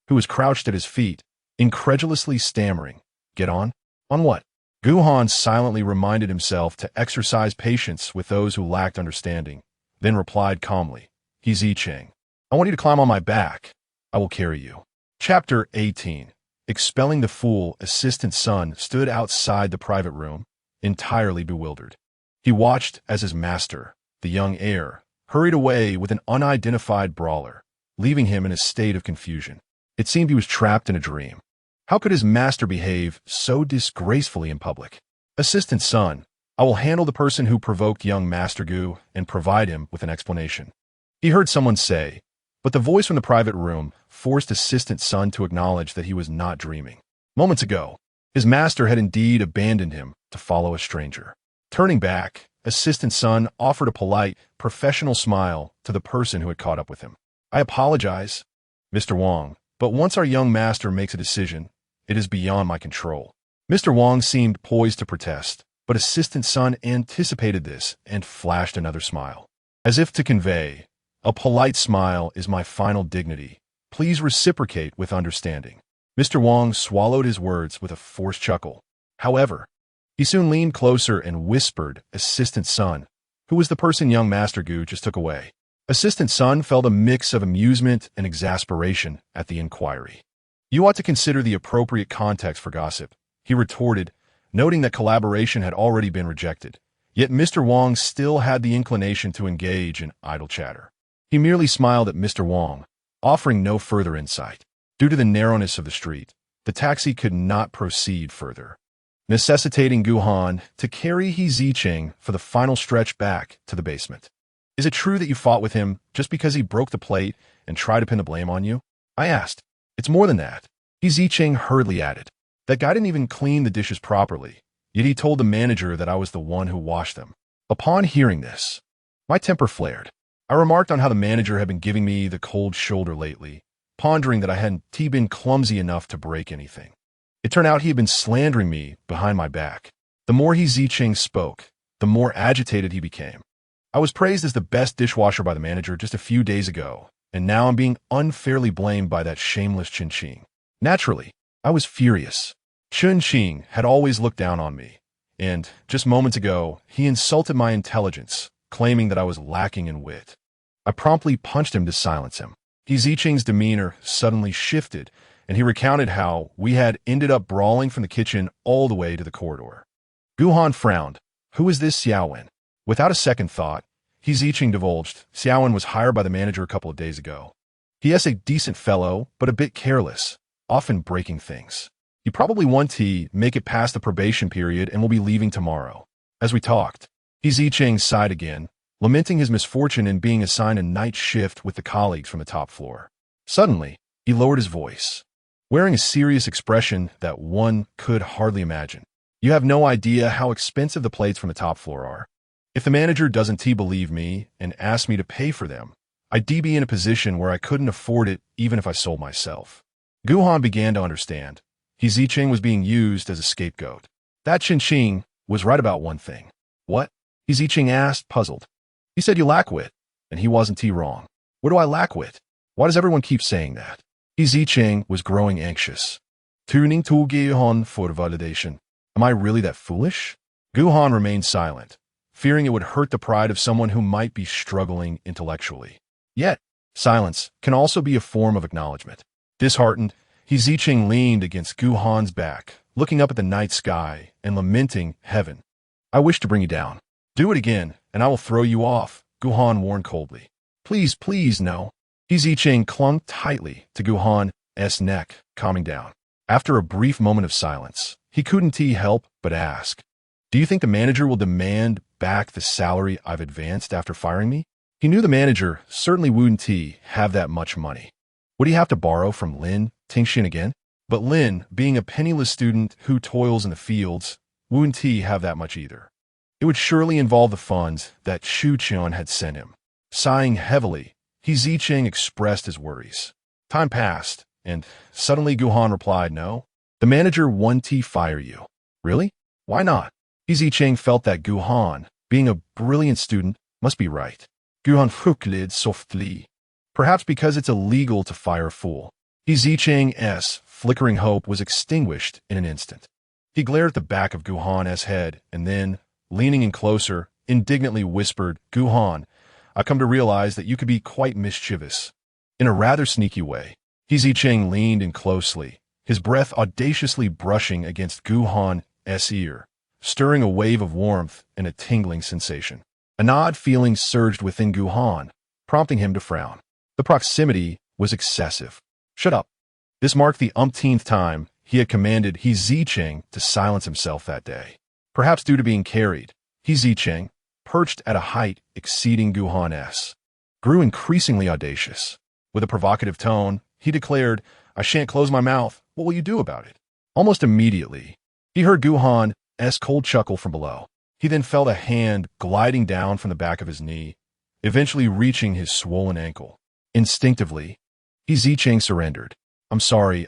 who was crouched at his feet, incredulously stammering. Get on? On what? Gu Han silently reminded himself to exercise patience with those who lacked understanding, then replied calmly, Zicheng, I want you to climb on my back. I will carry you. Chapter 18. Expelling the fool, assistant son stood outside the private room, entirely bewildered. He watched as his master, the young heir, hurried away with an unidentified brawler, leaving him in a state of confusion. It seemed he was trapped in a dream. How could his master behave so disgracefully in public? Assistant son, I will handle the person who provoked young Master Gu and provide him with an explanation. He heard someone say, but the voice from the private room forced assistant son to acknowledge that he was not dreaming. Moments ago, his master had indeed abandoned him to follow a stranger. Turning back, assistant son offered a polite, professional smile to the person who had caught up with him. I apologize, Mr. Wang, but once our young master makes a decision, it is beyond my control. Mr. Wang seemed poised to protest, but assistant son anticipated this and flashed another smile. As if to convey, a polite smile is my final dignity. Please reciprocate with understanding. Mr. Wang swallowed his words with a forced chuckle. However, he soon leaned closer and whispered, assistant son, who was the person young Master Gu just took away. Assistant son felt a mix of amusement and exasperation at the inquiry. You ought to consider the appropriate context for gossip, he retorted, noting that collaboration had already been rejected. Yet Mr. Wang still had the inclination to engage in idle chatter. He merely smiled at Mr. Wang, offering no further insight. Due to the narrowness of the street, the taxi could not proceed further, necessitating Gu Han to carry Zicheng for the final stretch back to the basement. Is it true that you fought with him just because he broke the plate and tried to pin the blame on you? I asked. It's more than that. Zicheng hurriedly added. That guy didn't even clean the dishes properly, yet he told the manager that I was the one who washed them. Upon hearing this, my temper flared. I remarked on how the manager had been giving me the cold shoulder lately, pondering that I hadn't been clumsy enough to break anything. It turned out he had been slandering me behind my back. The more Zicheng spoke, the more agitated he became. I was praised as the best dishwasher by the manager just a few days ago, and now I'm being unfairly blamed by that shameless Chun-Ching. Naturally, I was furious. Chun-Ching had always looked down on me, and, just moments ago, he insulted my intelligence, claiming that I was lacking in wit. I promptly punched him to silence him. Zicheng's demeanor suddenly shifted, and he recounted how we had ended up brawling from the kitchen all the way to the corridor. Gu Han frowned. Who is this Xiaowen? Without a second thought, Zicheng divulged Xiaowen was hired by the manager a couple of days ago. He is a decent fellow, but a bit careless, often breaking things. He probably won't make it past the probation period and will be leaving tomorrow. As we talked, Zicheng sighed again, lamenting his misfortune in being assigned a night shift with the colleagues from the top floor. Suddenly, he lowered his voice, wearing a serious expression that one could hardly imagine. You have no idea how expensive the plates from the top floor are. If the manager doesn't believe me and asks me to pay for them, I'd be in a position where I couldn't afford it even if I sold myself. Gu Han began to understand. Zicheng was being used as a scapegoat. That Qingqing was right about one thing. What? Zicheng asked, puzzled. He said you lack wit, and he wasn't wrong. Where do I lack wit? Why does everyone keep saying that? Zicheng was growing anxious. Tuning to Gu Han for validation. Am I really that foolish? Gu Han remained silent, fearing it would hurt the pride of someone who might be struggling intellectually. Yet, silence can also be a form of acknowledgement. Disheartened, Zicheng leaned against Gu Han's back, looking up at the night sky and lamenting heaven. I wish to bring you down. Do it again, and I will throw you off, Gu Han warned coldly. Please, please, no. Zicheng clung tightly to Gu Han's neck, calming down. After a brief moment of silence, he couldn't help but ask, do you think the manager will demand back the salary I've advanced after firing me? He knew the manager certainly wouldn't have that much money. Would he have to borrow from Lin Tingxin again? But Lin, being a penniless student who toils in the fields, wouldn't have that much either. It would surely involve the funds that Shu Qian had sent him. Sighing heavily, Zicheng expressed his worries. Time passed, and suddenly Gu Han replied, no. The manager won't fire you. Really? Why not? Zicheng felt that Gu Han, being a brilliant student, must be right. Gu Han.However softly. Perhaps because it's illegal to fire a fool. Zicheng's flickering hope was extinguished in an instant. He glared at the back of Gu Han's head and then, leaning in closer, indignantly whispered, Gu Han, I've come to realize that you could be quite mischievous. In a rather sneaky way, Zicheng leaned in closely, his breath audaciously brushing against Gu Han's ear, stirring a wave of warmth and a tingling sensation. An odd feeling surged within Gu Han, prompting him to frown. The proximity was excessive. Shut up. This marked the umpteenth time he had commanded Zicheng to silence himself that day. Perhaps due to being carried, Zicheng, perched at a height exceeding Gu Han's, grew increasingly audacious. With a provocative tone, he declared, I shan't close my mouth. What will you do about it? Almost immediately, he heard Gu Han's cold chuckle from below. He then felt a hand gliding down from the back of his knee, eventually reaching his swollen ankle. Instinctively, Zicheng surrendered. I'm sorry.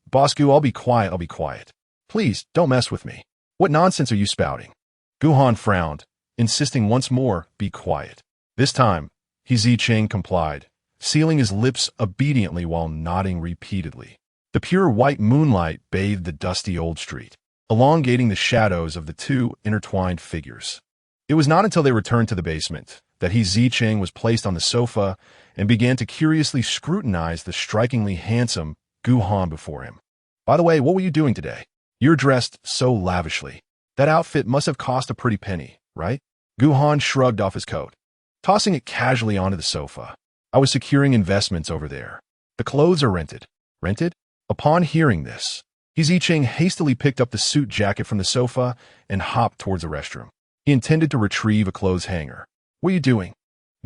Boss Gu, I'll be quiet. Please, don't mess with me. What nonsense are you spouting? Gu Han frowned, insisting once more, be quiet. This time, Zicheng complied, sealing his lips obediently while nodding repeatedly. The pure white moonlight bathed the dusty old street, elongating the shadows of the two intertwined figures. It was not until they returned to the basement that Zicheng was placed on the sofa and began to curiously scrutinize the strikingly handsome Gu Han before him. By the way, what were you doing today? You're dressed so lavishly. That outfit must have cost a pretty penny, right? Gu Han shrugged off his coat, tossing it casually onto the sofa. I was securing investments over there. The clothes are rented. Rented? Upon hearing this, Zicheng hastily picked up the suit jacket from the sofa and hopped towards the restroom. He intended to retrieve a clothes hanger. What are you doing?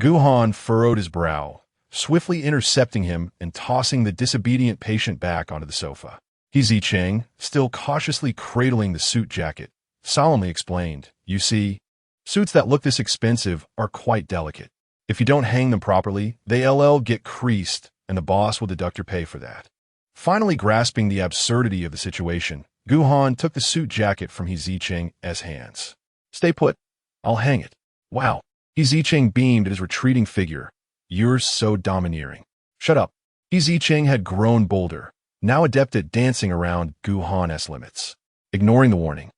Gu Han furrowed his brow, swiftly intercepting him and tossing the disobedient patient back onto the sofa. Zicheng, still cautiously cradling the suit jacket, solemnly explained, you see, suits that look this expensive are quite delicate. If you don't hang them properly, they get creased, and the boss will deduct your pay for that. Finally grasping the absurdity of the situation, Gu Han took the suit jacket from Zicheng's hands. Stay put. I'll hang it. Wow. Zicheng beamed at his retreating figure. You're so domineering. Shut up. Zicheng had grown bolder, now adept at dancing around Gu Han's limits. Ignoring the warning,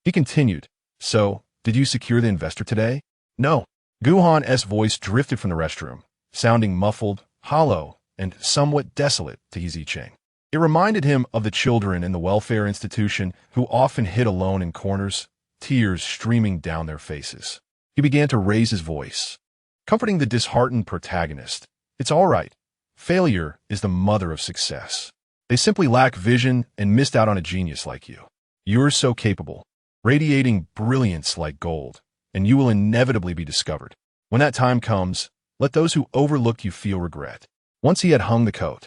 he continued, so, did you secure the investor today? No. Gu Han's voice drifted from the restroom, sounding muffled, hollow, and somewhat desolate to Zicheng. It reminded him of the children in the welfare institution who often hid alone in corners, tears streaming down their faces. He began to raise his voice, comforting the disheartened protagonist. It's all right. Failure is the mother of success. They simply lack vision and missed out on a genius like you. You're so capable, radiating brilliance like gold, and you will inevitably be discovered. When that time comes, let those who overlooked you feel regret. Once he had hung the coat,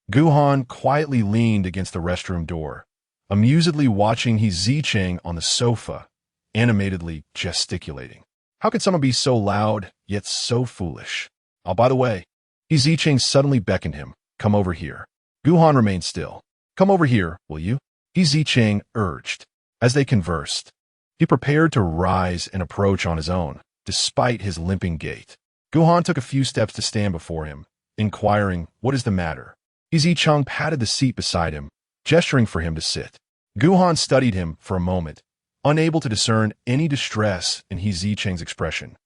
Gu Han quietly leaned against the restroom door, amusedly watching Zicheng on the sofa, animatedly gesticulating. How could someone be so loud, yet so foolish? Oh, by the way, Zicheng suddenly beckoned him. Come over here. Gu Han remained still. Come over here, will you? Zicheng urged. As they conversed, he prepared to rise and approach on his own, despite his limping gait. Gu Han took a few steps to stand before him, inquiring, what is the matter? Zicheng patted the seat beside him, gesturing for him to sit. Gu Han studied him for a moment, unable to discern any distress in Zicheng's expression.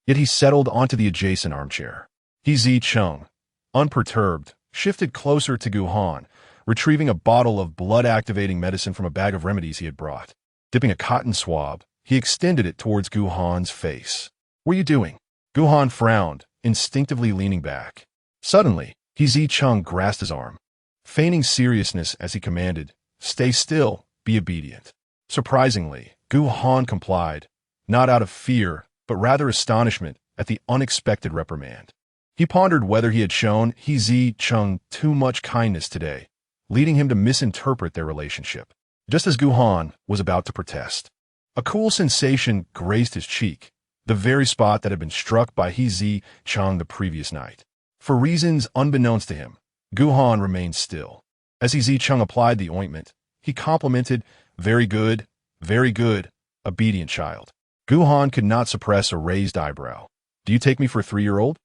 Yet he settled onto the adjacent armchair. Zicheng, unperturbed, shifted closer to Gu Han, retrieving a bottle of blood-activating medicine from a bag of remedies he had brought. Dipping a cotton swab, he extended it towards Gu Han's face. What are you doing? Gu Han frowned, instinctively leaning back. Suddenly, Zicheng grasped his arm, feigning seriousness as he commanded, stay still, be obedient. Surprisingly, Gu Han complied, not out of fear, but rather astonishment at the unexpected reprimand. He pondered whether he had shown Zicheng too much kindness today, leading him to misinterpret their relationship. Just as Gu Han was about to protest, a cool sensation grazed his cheek, the very spot that had been struck by Zicheng the previous night. For reasons unbeknownst to him, Gu Han remained still. As Zicheng applied the ointment, he complimented, very good, obedient child. Gu Han could not suppress a raised eyebrow. Do you take me for a 3-year-old?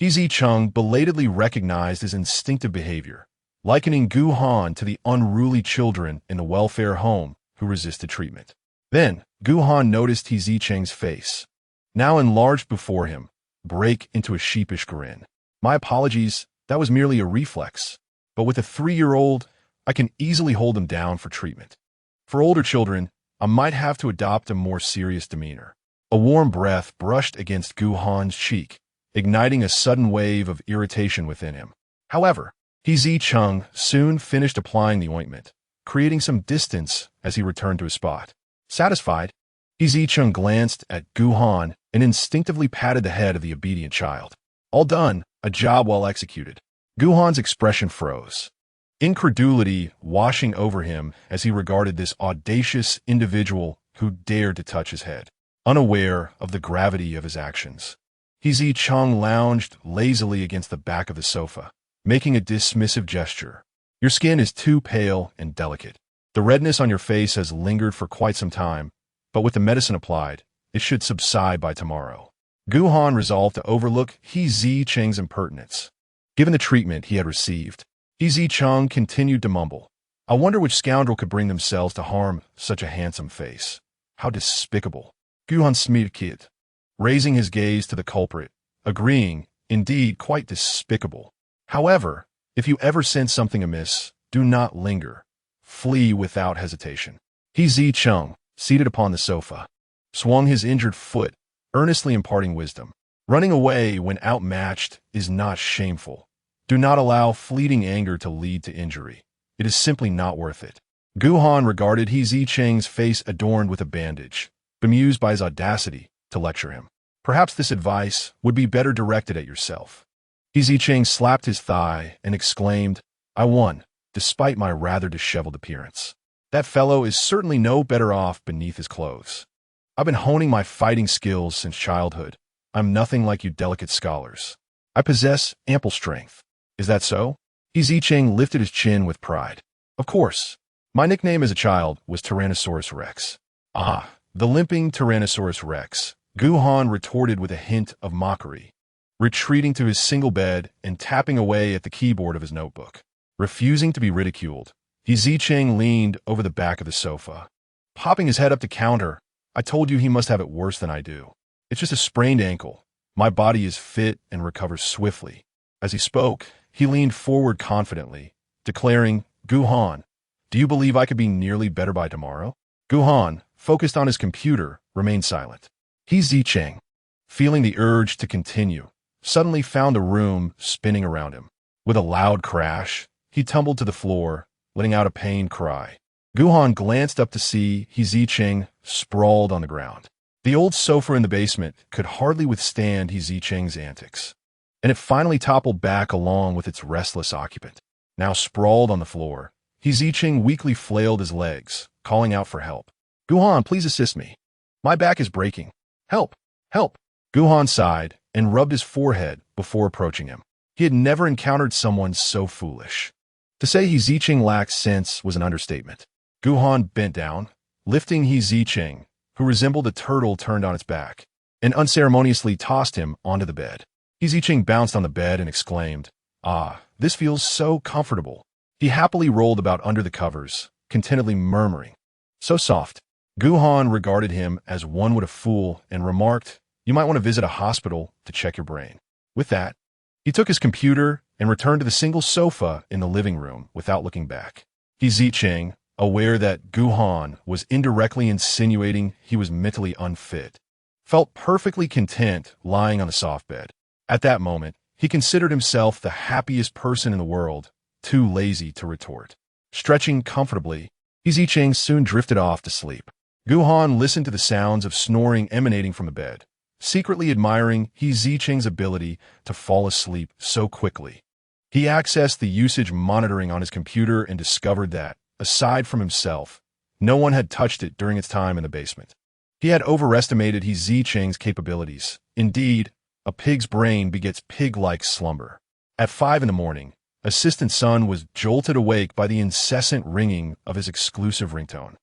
Zicheng belatedly recognized his instinctive behavior, likening Gu Han to the unruly children in the welfare home who resisted treatment. Then, Gu Han noticed Zicheng's face, now enlarged before him, break into a sheepish grin. My apologies, that was merely a reflex. But with a 3-year-old, I can easily hold him down for treatment. For older children, I might have to adopt a more serious demeanor. A warm breath brushed against Gu Han's cheek, igniting a sudden wave of irritation within him. However, Zicheng soon finished applying the ointment, creating some distance as he returned to his spot. Satisfied, Zicheng glanced at Gu Han and instinctively patted the head of the obedient child. All done, a job well executed. Gu Han's expression froze, incredulity washing over him as he regarded this audacious individual who dared to touch his head, unaware of the gravity of his actions. Zicheng lounged lazily against the back of the sofa, making a dismissive gesture. Your skin is too pale and delicate. The redness on your face has lingered for quite some time, but with the medicine applied, it should subside by tomorrow. Gu Han resolved to overlook Zicheng's impertinence. Given the treatment he had received, Zicheng continued to mumble, I wonder which scoundrel could bring themselves to harm such a handsome face. How despicable. Gu Han-Transmigrated, raising his gaze to the culprit, agreeing, indeed, quite despicable. However, if you ever sense something amiss, do not linger. Flee without hesitation. Zicheng, seated upon the sofa, swung his injured foot, earnestly imparting wisdom. Running away when outmatched is not shameful. Do not allow fleeting anger to lead to injury. It is simply not worth it. Gu Han regarded Zicheng's face adorned with a bandage, bemused by his audacity to lecture him. Perhaps this advice would be better directed at yourself. Zicheng slapped his thigh and exclaimed, I won, despite my rather disheveled appearance. That fellow is certainly no better off beneath his clothes. I've been honing my fighting skills since childhood. I'm nothing like you delicate scholars. I possess ample strength. Is that so? Zicheng lifted his chin with pride. Of course. My nickname as a child was Tyrannosaurus Rex. Ah, the limping Tyrannosaurus Rex, Gu Han retorted with a hint of mockery, retreating to his single bed and tapping away at the keyboard of his notebook. Refusing to be ridiculed, Zicheng leaned over the back of the sofa, popping his head up to counter. I told you he must have it worse than I do. It's just a sprained ankle. My body is fit and recovers swiftly. As he spoke, he leaned forward confidently, declaring, Gu Han, do you believe I could be nearly better by tomorrow? Gu Han, focused on his computer, remained silent. Zicheng, feeling the urge to continue, suddenly found the room spinning around him. With a loud crash, he tumbled to the floor, letting out a pained cry. Gu Han glanced up to see Zicheng sprawled on the ground. The old sofa in the basement could hardly withstand Zicheng's antics, and it finally toppled back along with its restless occupant. Now sprawled on the floor, Zicheng weakly flailed his legs, calling out for help. Gu Han, please assist me. My back is breaking. Help! Help! Gu Han sighed and rubbed his forehead before approaching him. He had never encountered someone so foolish. To say Zicheng lacked sense was an understatement. Gu Han bent down, lifting Zicheng, who resembled a turtle turned on its back, and unceremoniously tossed him onto the bed. Zicheng bounced on the bed and exclaimed, "Ah, this feels so comfortable." He happily rolled about under the covers, contentedly murmuring, "So soft." Gu Han regarded him as one would a fool and remarked, "You might want to visit a hospital to check your brain." With that, he took his computer and returned to the single sofa in the living room without looking back. Zicheng, aware that Gu Han was indirectly insinuating he was mentally unfit, felt perfectly content lying on the soft bed. At that moment, he considered himself the happiest person in the world, too lazy to retort. Stretching comfortably, Zicheng soon drifted off to sleep. Gu Han listened to the sounds of snoring emanating from the bed, secretly admiring Zicheng's ability to fall asleep so quickly. He accessed the usage monitoring on his computer and discovered that, aside from himself, no one had touched it during its time in the basement. He had overestimated Zicheng's capabilities. Indeed, a pig's brain begets pig-like slumber. At 5 in the morning, Assistant Sun was jolted awake by the incessant ringing of his exclusive ringtone.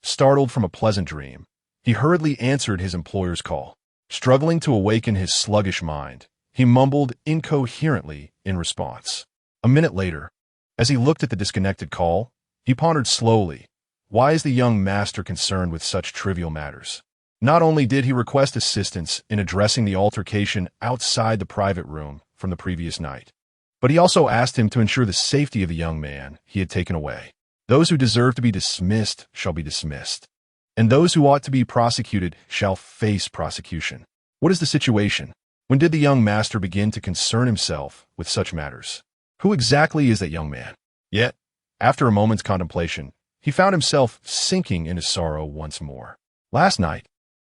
Startled from a pleasant dream, he hurriedly answered his employer's call. Struggling to awaken his sluggish mind, he mumbled incoherently in response. A minute later, as he looked at the disconnected call, he pondered slowly, why is the young master concerned with such trivial matters? Not only did he request assistance in addressing the altercation outside the private room from the previous night, but he also asked him to ensure the safety of the young man he had taken away. Those who deserve to be dismissed shall be dismissed, and those who ought to be prosecuted shall face prosecution. What is the situation? When did the young master begin to concern himself with such matters? Who exactly is that young man? Yet, after a moment's contemplation, he found himself sinking in his sorrow once more. Last night,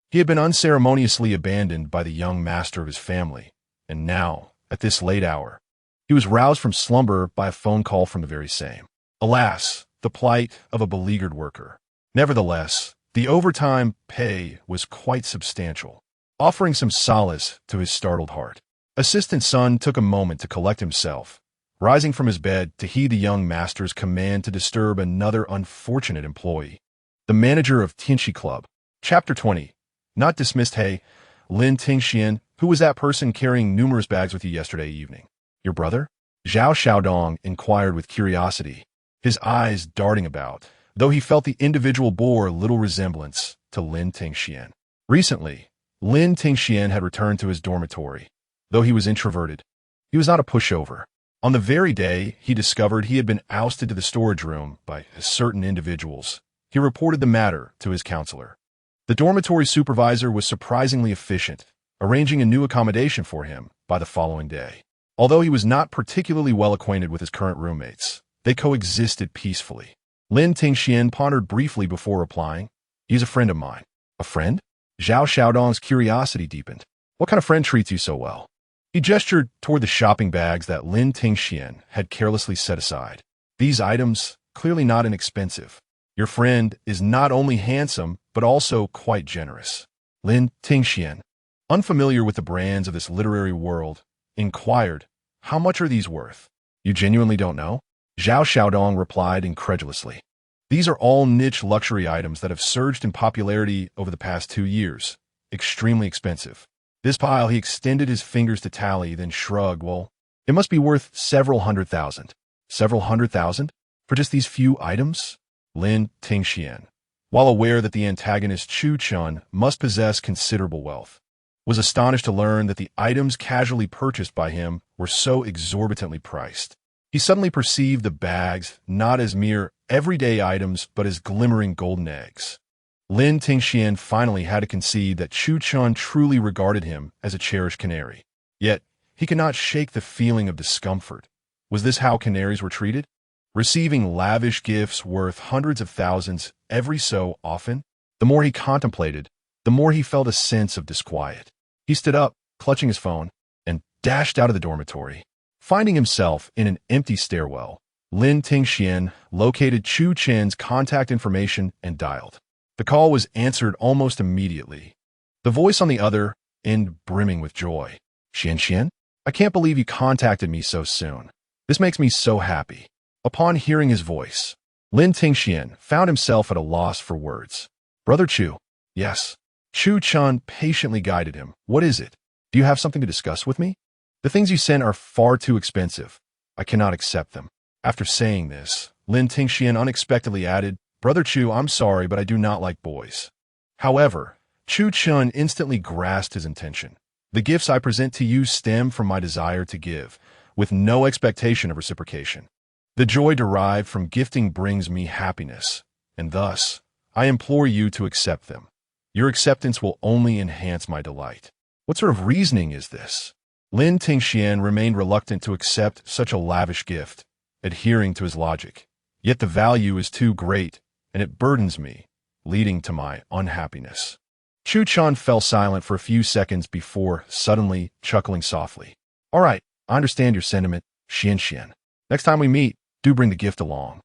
he had been unceremoniously abandoned by the young master of his family, and now, at this late hour, he was roused from slumber by a phone call from the very same. Alas, the plight of a beleaguered worker. Nevertheless, the overtime pay was quite substantial, offering some solace to his startled heart. Assistant Sun took a moment to collect himself, rising from his bed to heed the young master's command to disturb another unfortunate employee. The manager of Tian'an Club. Chapter 20. Not dismissed. Hey, Lin Tingxian, who was that person carrying numerous bags with you yesterday evening? Your brother? Zhao Xiaodong inquired with curiosity, his eyes darting about, though he felt the individual bore little resemblance to Lin Tingxian. Recently, Lin Tingxian had returned to his dormitory. Though he was introverted, he was not a pushover. On the very day he discovered he had been ousted to the storage room by certain individuals, he reported the matter to his counselor. The dormitory supervisor was surprisingly efficient, arranging a new accommodation for him by the following day. Although he was not particularly well acquainted with his current roommates, they coexisted peacefully. Lin Tingxian pondered briefly before replying, "He's a friend of mine." "A friend?" Zhao Xiaodong's curiosity deepened. "What kind of friend treats you so well?" He gestured toward the shopping bags that Lin Tingxian had carelessly set aside. "These items, clearly not inexpensive. Your friend is not only handsome, but also quite generous." Lin Tingxian, unfamiliar with the brands of this literary world, inquired, "How much are these worth?" "You genuinely don't know?" Zhao Xiaodong replied incredulously. "These are all niche luxury items that have surged in popularity over the past 2 years. Extremely expensive." This pile, he extended his fingers to tally, then shrugged. "Well, it must be worth several hundred thousand." "Several hundred thousand? For just these few items?" Lin Tingxian, while aware that the antagonist Chu Chun must possess considerable wealth, was astonished to learn that the items casually purchased by him were so exorbitantly priced. He suddenly perceived the bags not as mere everyday items, but as glimmering golden eggs. Lin Tingxian finally had to concede that Chu Chun truly regarded him as a cherished canary. Yet, he could not shake the feeling of discomfort. Was this how canaries were treated? Receiving lavish gifts worth hundreds of thousands every so often? The more he contemplated, the more he felt a sense of disquiet. He stood up, clutching his phone, and dashed out of the dormitory. Finding himself in an empty stairwell, Lin Tingxian located Chu Chen's contact information and dialed. The call was answered almost immediately, the voice on the other end brimming with joy. Xian, I can't believe you contacted me so soon. This makes me so happy. Upon hearing his voice, Lin Tingxian found himself at a loss for words. Brother Chu. Yes. Chu Chun patiently guided him. What is it? Do you have something to discuss with me? The things you sent are far too expensive. I cannot accept them. After saying this, Lin Tingxian unexpectedly added, Brother Chu, I'm sorry, but I do not like boys. However, Chu Chun instantly grasped his intention. The gifts I present to you stem from my desire to give, with no expectation of reciprocation. The joy derived from gifting brings me happiness, and thus, I implore you to accept them. Your acceptance will only enhance my delight. What sort of reasoning is this? Lin Tingxian remained reluctant to accept such a lavish gift, adhering to his logic. Yet the value is too great, and it burdens me, leading to my unhappiness. Chu Chun fell silent for a few seconds before suddenly chuckling softly. All right, I understand your sentiment, Xian. Next time we meet, do bring the gift along.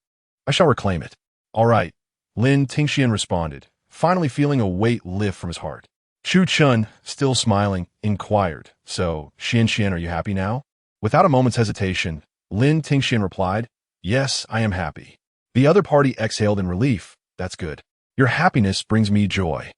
I shall reclaim it. All right, Lin Tingxian responded, finally feeling a weight lift from his heart. Chu Chun, still smiling, inquired, So, Xian, are you happy now? Without a moment's hesitation, Lin Tingxian replied, Yes, I am happy. The other party exhaled in relief. That's good. Your happiness brings me joy.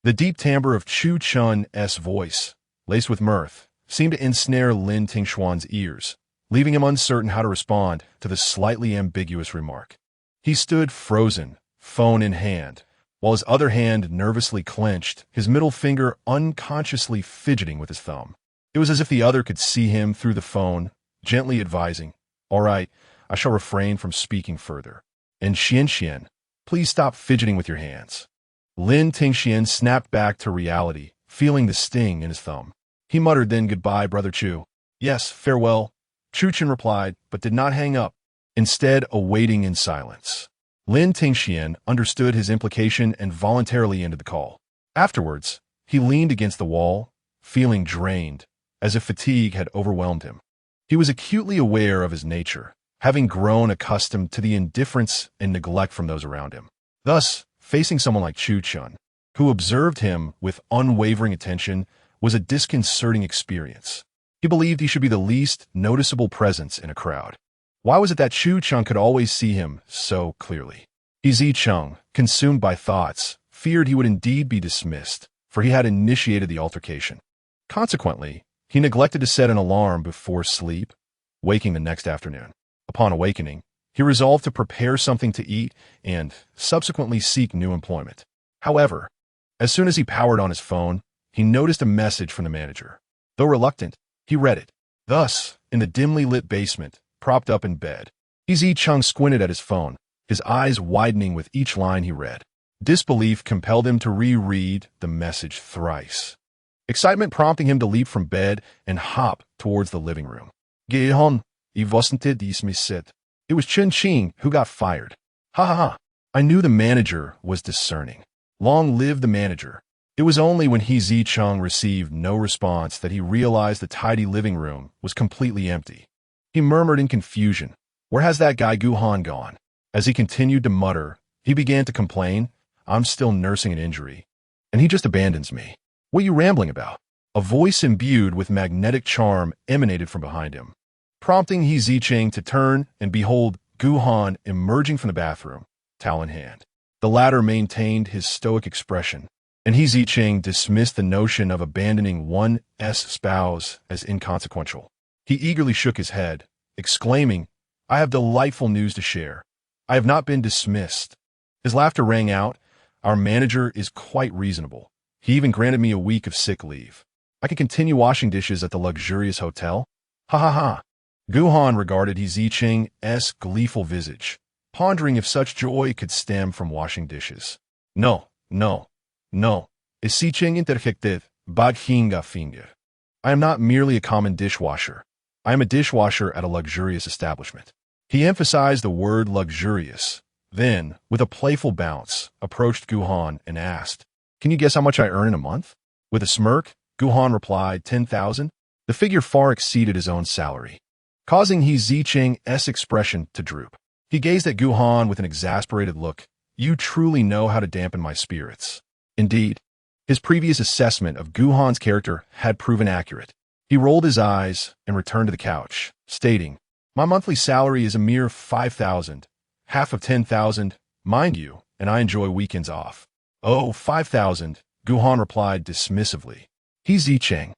The deep timbre of Chu Chun's voice, laced with mirth, seemed to ensnare Lin Tingxian's ears, leaving him uncertain how to respond to the slightly ambiguous remark. He stood frozen, phone in hand, while his other hand nervously clenched, his middle finger unconsciously fidgeting with his thumb. It was as if the other could see him through the phone, gently advising, All right, I shall refrain from speaking further. And Xian, please stop fidgeting with your hands. Lin Tingxian snapped back to reality, feeling the sting in his thumb. He muttered then, Goodbye, Brother Chu. Yes, farewell, Chu Chun replied, but did not hang up, instead awaiting in silence. Lin Tingxian understood his implication and voluntarily ended the call. Afterwards, he leaned against the wall, feeling drained, as if fatigue had overwhelmed him. He was acutely aware of his nature, having grown accustomed to the indifference and neglect from those around him. Thus, facing someone like Chu Chun, who observed him with unwavering attention, was a disconcerting experience. He believed he should be the least noticeable presence in a crowd. Why was it that Chu Chun could always see him so clearly? Zicheng, consumed by thoughts, feared he would indeed be dismissed, for he had initiated the altercation. Consequently, he neglected to set an alarm before sleep, waking the next afternoon. Upon awakening, he resolved to prepare something to eat and subsequently seek new employment. However, as soon as he powered on his phone, he noticed a message from the manager. Though reluctant, he read it. Thus, in the dimly lit basement, propped up in bed, Zicheng squinted at his phone, his eyes widening with each line he read. Disbelief compelled him to reread the message thrice, excitement prompting him to leap from bed and hop towards the living room. Gu Han.However dismissed. It was Chen Qing who got fired. Ha ha ha. I knew the manager was discerning. Long live the manager. It was only when Zicheng received no response that he realized the tidy living room was completely empty. He murmured in confusion, Where has that guy Gu Han gone? As he continued to mutter, he began to complain, I'm still nursing an injury, and he just abandons me. What are you rambling about? A voice imbued with magnetic charm emanated from behind him, prompting Zicheng to turn and behold Gu Han emerging from the bathroom, towel in hand. The latter maintained his stoic expression, and Zicheng dismissed the notion of abandoning one's spouse as inconsequential. He eagerly shook his head, exclaiming, I have delightful news to share. I have not been dismissed. His laughter rang out. Our manager is quite reasonable. He even granted me a week of sick leave. I can continue washing dishes at the luxurious hotel. Ha ha ha. Gu Han regarded Zicheng's gleeful visage, pondering if such joy could stem from washing dishes. No. Zicheng interjected, Baghinga finger. I am not merely a common dishwasher. I am a dishwasher at a luxurious establishment. He emphasized the word luxurious, then, with a playful bounce, approached Gu Han and asked, Can you guess how much I earn in a month? With a smirk, Gu Han replied, 10,000. The figure far exceeded his own salary, causing Zicheng's expression to droop. He gazed at Gu Han with an exasperated look. You truly know how to dampen my spirits. Indeed, his previous assessment of Gu Han's character had proven accurate. He rolled his eyes and returned to the couch, stating, "My monthly salary is a mere 5,000, half of 10,000, mind you, and I enjoy weekends off." "Oh, 5,000, Gu Han replied dismissively. He Zicheng,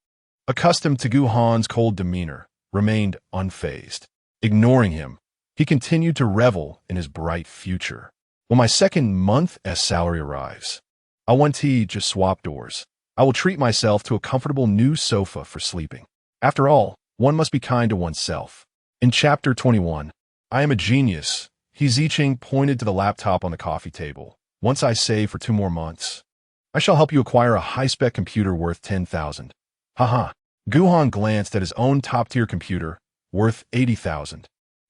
accustomed to Gu Han's cold demeanor, remained unfazed. Ignoring him, he continued to revel in his bright future. "When my second month's salary arrives, I want to just swap doors. I will treat myself to a comfortable new sofa for sleeping. After all, one must be kind to oneself." In Chapter 21, "I am a genius," He Zicheng pointed to the laptop on the coffee table. "Once I save for 2 more months, I shall help you acquire a high-spec computer worth 10,000. Haha. Gu Han glanced at his own top-tier computer, worth 80,000,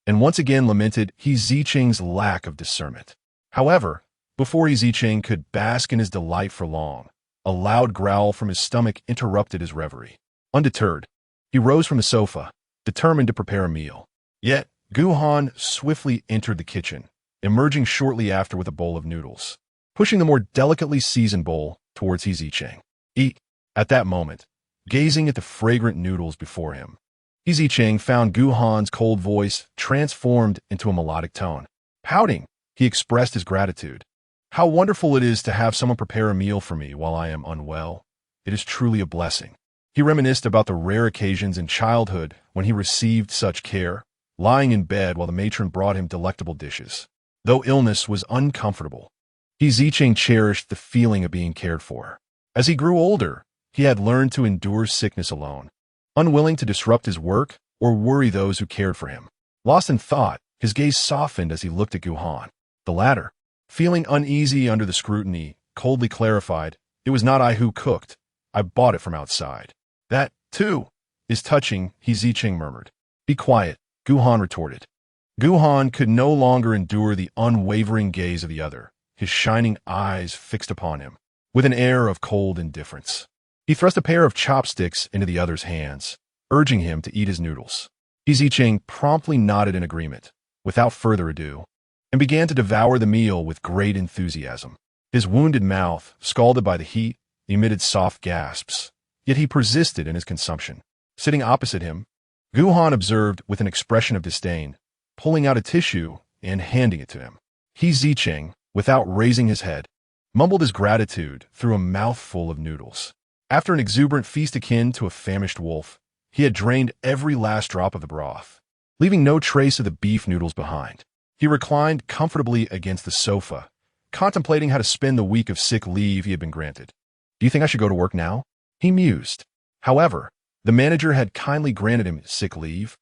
and once again lamented He Zicheng's lack of discernment. However, before He Zicheng could bask in his delight for long, a loud growl from his stomach interrupted his reverie. Undeterred, he rose from the sofa, determined to prepare a meal. Yet, Gu Han swiftly entered the kitchen, emerging shortly after with a bowl of noodles, pushing the more delicately seasoned bowl towards He Zicheng. "Eat." At that moment, gazing at the fragrant noodles before him, He Zicheng found Gu Han's cold voice transformed into a melodic tone. Pouting, he expressed his gratitude. "How wonderful it is to have someone prepare a meal for me while I am unwell. It is truly a blessing." He reminisced about the rare occasions in childhood when he received such care, lying in bed while the matron brought him delectable dishes. Though illness was uncomfortable, He Zicheng cherished the feeling of being cared for. As he grew older, he had learned to endure sickness alone, unwilling to disrupt his work or worry those who cared for him. Lost in thought, his gaze softened as he looked at Gu Han. The latter, feeling uneasy under the scrutiny, coldly clarified, "It was not I who cooked. I bought it from outside." "That, too, is touching," He Zicheng murmured. "Be quiet," Gu Han retorted. Gu Han could no longer endure the unwavering gaze of the other, his shining eyes fixed upon him, with an air of cold indifference. He thrust a pair of chopsticks into the other's hands, urging him to eat his noodles. He Zicheng promptly nodded in agreement, without further ado, and began to devour the meal with great enthusiasm. His wounded mouth, scalded by the heat, emitted soft gasps, yet he persisted in his consumption. Sitting opposite him, Gu Han observed with an expression of disdain, pulling out a tissue and handing it to him. He Zicheng, without raising his head, mumbled his gratitude through a mouthful of noodles. After an exuberant feast akin to a famished wolf, he had drained every last drop of the broth, leaving no trace of the beef noodles behind. He reclined comfortably against the sofa, contemplating how to spend the week of sick leave he had been granted. "Do you think I should go to work now?" he mused. However, the manager had kindly granted him sick leave,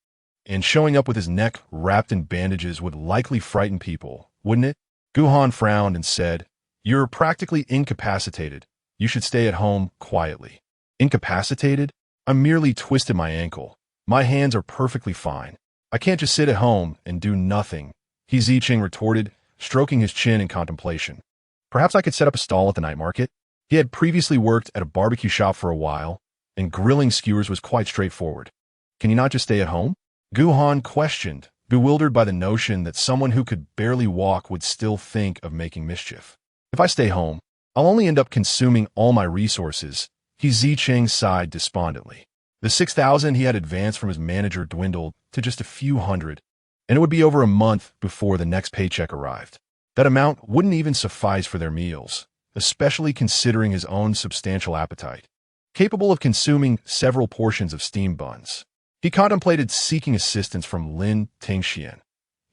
and showing up with his neck wrapped in bandages would likely frighten people, wouldn't it? Gu Han frowned and said, "You're practically incapacitated. You should stay at home quietly." "Incapacitated? I merely twisted my ankle. My hands are perfectly fine. I can't just sit at home and do nothing," He Zicheng retorted, stroking his chin in contemplation. "Perhaps I could set up a stall at the night market." He had previously worked at a barbecue shop for a while, and grilling skewers was quite straightforward. "Can you not just stay at home?" Gu Han questioned, bewildered by the notion that someone who could barely walk would still think of making mischief. "If I stay home, I'll only end up consuming all my resources," He Zicheng sighed despondently. The 6,000 he had advanced from his manager dwindled to just a few hundred, and it would be over a month before the next paycheck arrived. That amount wouldn't even suffice for their meals, especially considering his own substantial appetite, capable of consuming several portions of steamed buns. He contemplated seeking assistance from Lin Tingxian,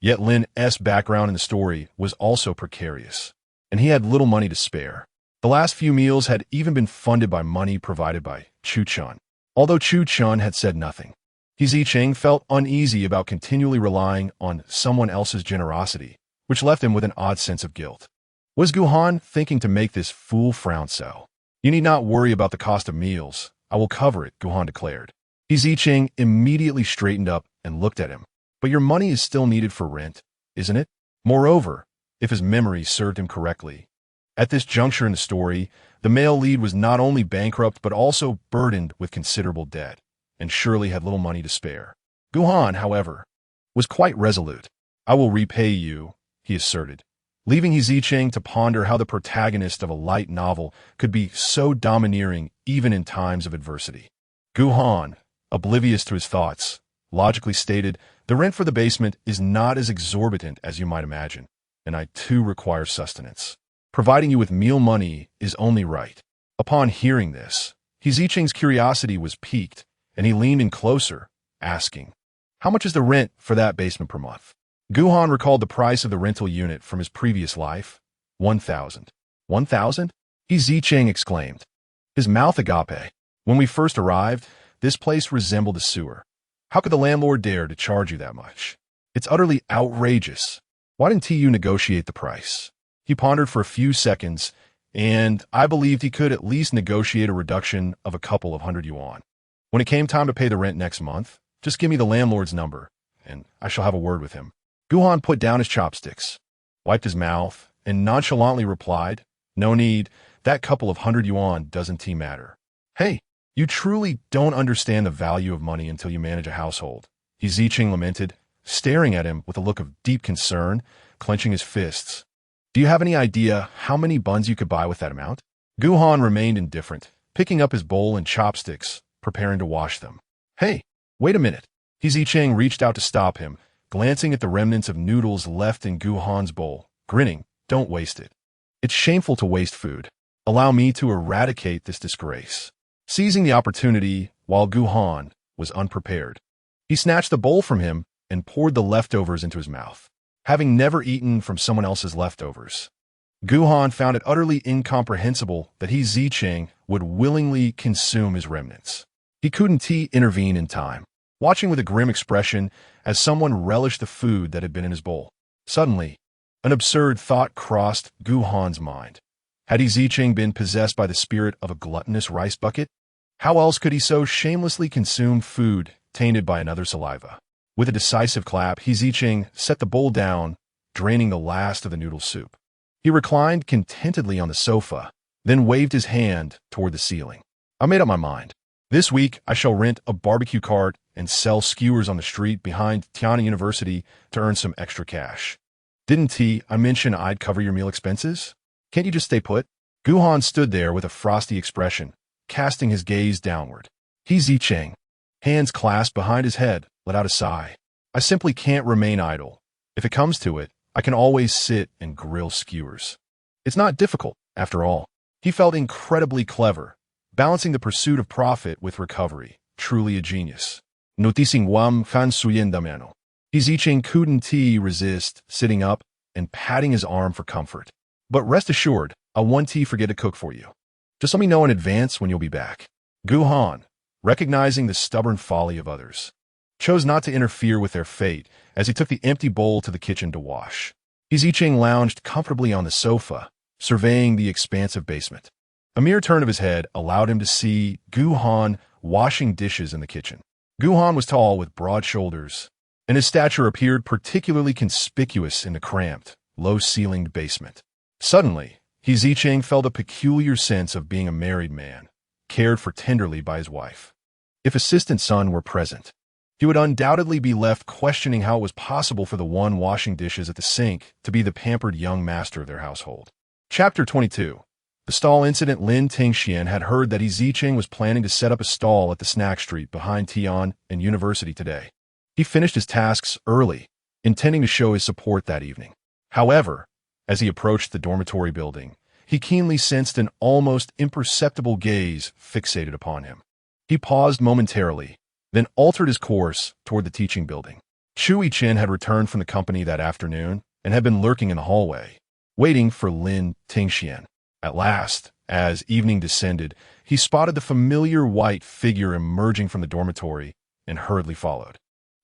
yet Lin's background in the story was also precarious, and he had little money to spare. The last few meals had even been funded by money provided by Chu Chun, although Chu Chun had said nothing. He Zicheng felt uneasy about continually relying on someone else's generosity, which left him with an odd sense of guilt. Was Gu Han thinking to make this fool frown so? "You need not worry about the cost of meals. I will cover it," Gu Han declared. He Zicheng immediately straightened up and looked at him. "But your money is still needed for rent, isn't it?" Moreover, if his memory served him correctly, at this juncture in the story, the male lead was not only bankrupt but also burdened with considerable debt, and surely had little money to spare. Gu Han, however, was quite resolute. "I will repay you," he asserted, leaving He Zicheng to ponder how the protagonist of a light novel could be so domineering even in times of adversity. Gu Han, oblivious to his thoughts, logically stated, "The rent for the basement is not as exorbitant as you might imagine, and I too require sustenance. Providing you with meal money is only right." Upon hearing this, Zicheng's curiosity was piqued, and he leaned in closer, asking, "How much is the rent for that basement per month?" Gu Han recalled the price of the rental unit from his previous life. 1,000. 1,000? Zicheng exclaimed, his mouth agape. "When we first arrived, this place resembled a sewer. How could the landlord dare to charge you that much? It's utterly outrageous. Why didn't you negotiate the price?" He pondered for a few seconds, and I believed he could at least negotiate a reduction of a couple of hundred yuan. "When it came time to pay the rent next month, just give me the landlord's number, and I shall have a word with him." Gu Han put down his chopsticks, wiped his mouth, and nonchalantly replied, "No need. That couple of hundred yuan doesn't matter." "Hey, you truly don't understand the value of money until you manage a household," Zicheng lamented, staring at him with a look of deep concern, clenching his fists. "Do you have any idea how many buns you could buy with that amount?" Gu Han remained indifferent, picking up his bowl and chopsticks, preparing to wash them. "Hey, wait a minute." Zicheng reached out to stop him, glancing at the remnants of noodles left in Gu Han's bowl, grinning. "Don't waste it. It's shameful to waste food. Allow me to eradicate this disgrace." Seizing the opportunity while Gu Han was unprepared, he snatched the bowl from him and poured the leftovers into his mouth. Having never eaten from someone else's leftovers, Gu Han found it utterly incomprehensible that Zicheng would willingly consume his remnants. He couldn't intervene in time, watching with a grim expression as someone relished the food that had been in his bowl. Suddenly, an absurd thought crossed Gu Han's mind. Had Zicheng been possessed by the spirit of a gluttonous rice bucket? How else could he so shamelessly consume food tainted by another's saliva? With a decisive clap, Zicheng set the bowl down, draining the last of the noodle soup. He reclined contentedly on the sofa, then waved his hand toward the ceiling. "I made up my mind. This week, I shall rent a barbecue cart and sell skewers on the street behind Tian'an University to earn some extra cash. Didn't I mention I'd cover your meal expenses? Can't you just stay put?" Gu Han stood there with a frosty expression, casting his gaze downward. Zicheng, hands clasped behind his head, let out a sigh. "I simply can't remain idle. If it comes to it, I can always sit and grill skewers. It's not difficult, after all." He felt incredibly clever, balancing the pursuit of profit with recovery. Truly a genius. Noticing Wam Fan Suyen Damano. Zicheng couldn't resist sitting up and patting his arm for comfort. "But rest assured, I won't forget to cook for you. Just let me know in advance when you'll be back." Gu Han, recognizing the stubborn folly of others, chose not to interfere with their fate as he took the empty bowl to the kitchen to wash. Zicheng lounged comfortably on the sofa, surveying the expansive basement. A mere turn of his head allowed him to see Gu Han washing dishes in the kitchen. Gu Han was tall with broad shoulders, and his stature appeared particularly conspicuous in the cramped, low-ceilinged basement. Suddenly, Zicheng felt a peculiar sense of being a married man, cared for tenderly by his wife. If assistant son were present, he would undoubtedly be left questioning how it was possible for the one washing dishes at the sink to be the pampered young master of their household. Chapter 22. The stall incident. Lin Tingxian had heard that Zicheng was planning to set up a stall at the snack street behind Tian'an University today. He finished his tasks early, intending to show his support that evening. However, as he approached the dormitory building, he keenly sensed an almost imperceptible gaze fixated upon him. He paused momentarily, then altered his course toward the teaching building. Chu Yichen had returned from the company that afternoon and had been lurking in the hallway, waiting for Lin Tingxian. At last, as evening descended, he spotted the familiar white figure emerging from the dormitory and hurriedly followed.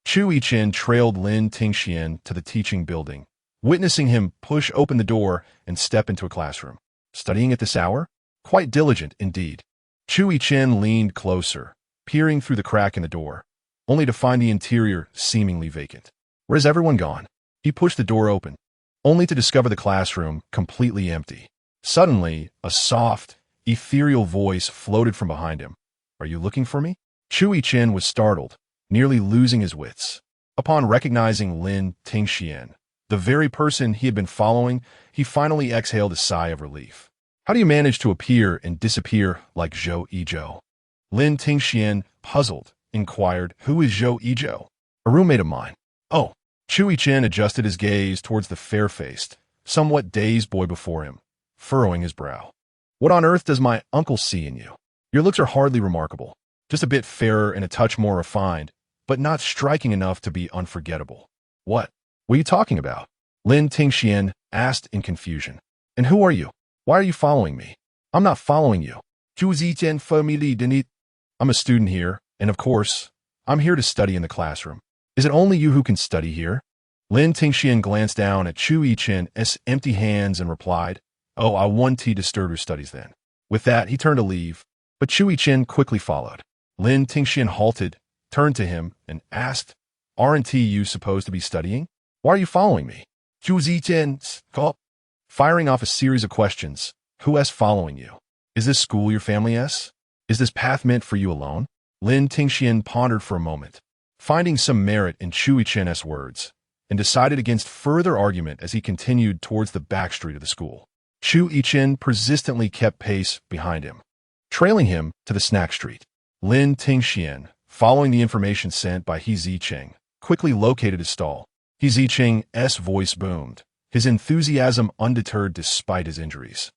Chu Yichen trailed Lin Tingxian to the teaching building, witnessing him push open the door and step into a classroom. Studying at this hour? Quite diligent, indeed. Chu Yichen leaned closer, peering through the crack in the door, only to find the interior seemingly vacant. Where's everyone gone? He pushed the door open, only to discover the classroom completely empty. Suddenly, a soft, ethereal voice floated from behind him. "Are you looking for me?" Chu Yichen was startled, nearly losing his wits. Upon recognizing Lin Tingxian, the very person he had been following, he finally exhaled a sigh of relief. "How do you manage to appear and disappear like Zhou Yizhou?" Lin Tingxian, puzzled, inquired, "Who is Zhou Yizhou?" "A roommate of mine." "Oh." Chu Yichen adjusted his gaze towards the fair-faced, somewhat dazed boy before him, furrowing his brow. "What on earth does my uncle see in you? Your looks are hardly remarkable. Just a bit fairer and a touch more refined, but not striking enough to be unforgettable." What are you talking about?" Lin Tingxian asked in confusion. "And who are you? Why are you following me?" "I'm not following you." "I'm a student here, and of course, I'm here to study in the classroom. Is it only you who can study here?" Lin Tingxian glanced down at Chu Yichen's empty hands and replied, "Oh, I won't disturb your studies then." With that, he turned to leave, but Chu Yichen quickly followed. Lin Tingxian halted, turned to him, and asked, "Aren't you supposed to be studying? Why are you following me?" Chu Yichen gulped, firing off a series of questions. "Who is following you? Is this school your family is? Is this path meant for you alone?" Lin Tingxian pondered for a moment, finding some merit in Chu Yichen's words, and decided against further argument as he continued towards the back street of the school. Chu Yichen persistently kept pace behind him, trailing him to the snack street. Lin Tingxian, following the information sent by Zicheng, quickly located his stall. Zicheng's voice boomed, his enthusiasm undeterred despite his injuries,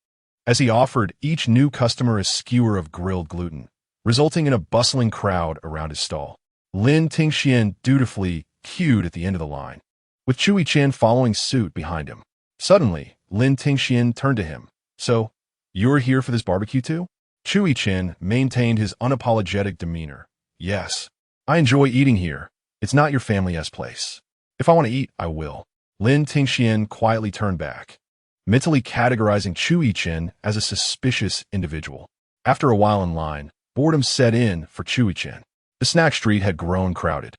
as he offered each new customer a skewer of grilled gluten, resulting in a bustling crowd around his stall. Lin Tingxian dutifully queued at the end of the line, with Chu Yichen following suit behind him. Suddenly, Lin Tingxian turned to him. "So, you're here for this barbecue too?" Chu Yichen maintained his unapologetic demeanor. "Yes. I enjoy eating here. It's not your family's place. If I want to eat, I will." Lin Tingxian quietly turned back, mentally categorizing Chu Yichen as a suspicious individual. After a while in line, boredom set in for Chu Yichen. The snack street had grown crowded,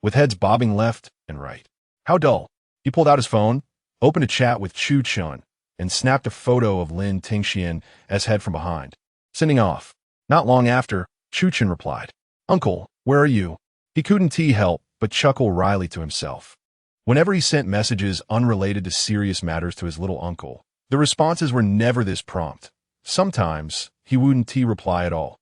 with heads bobbing left and right. How dull. He pulled out his phone, opened a chat with Chu Chun, and snapped a photo of Lin Tingxian's head from behind, sending off. Not long after, Chu Chun replied, "Uncle, where are you?" He couldn't help but chuckle wryly to himself. Whenever he sent messages unrelated to serious matters to his little uncle, the responses were never this prompt. Sometimes, he wouldn't reply at all.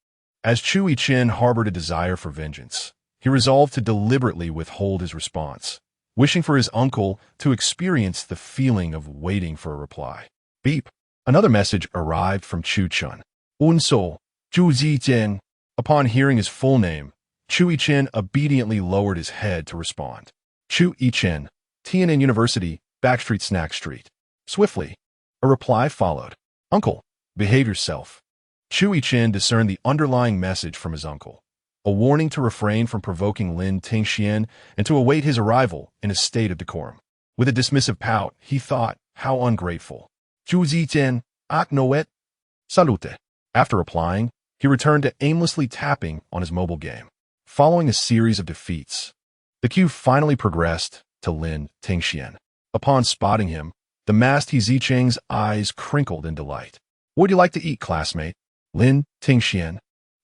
As Chu Yichen harbored a desire for vengeance, he resolved to deliberately withhold his response, wishing for his uncle to experience the feeling of waiting for a reply. Beep. Another message arrived from Chu Chun. "Unso, Chu Zicheng." Upon hearing his full name, Chu Yichen obediently lowered his head to respond. Chu Yichen, Tian'an University, Backstreet Snack Street. Swiftly, a reply followed. "Uncle, behave yourself." Chu Yichen discerned the underlying message from his uncle, a warning to refrain from provoking Lin Tingxian and to await his arrival in a state of decorum. With a dismissive pout, he thought, how ungrateful. "Chu Zicheng.However, salute." After replying, he returned to aimlessly tapping on his mobile game. Following a series of defeats, the queue finally progressed to Lin Tingxian. Upon spotting him, the masked Zicheng's eyes crinkled in delight. "What would you like to eat, classmate?" Lin Tingxian,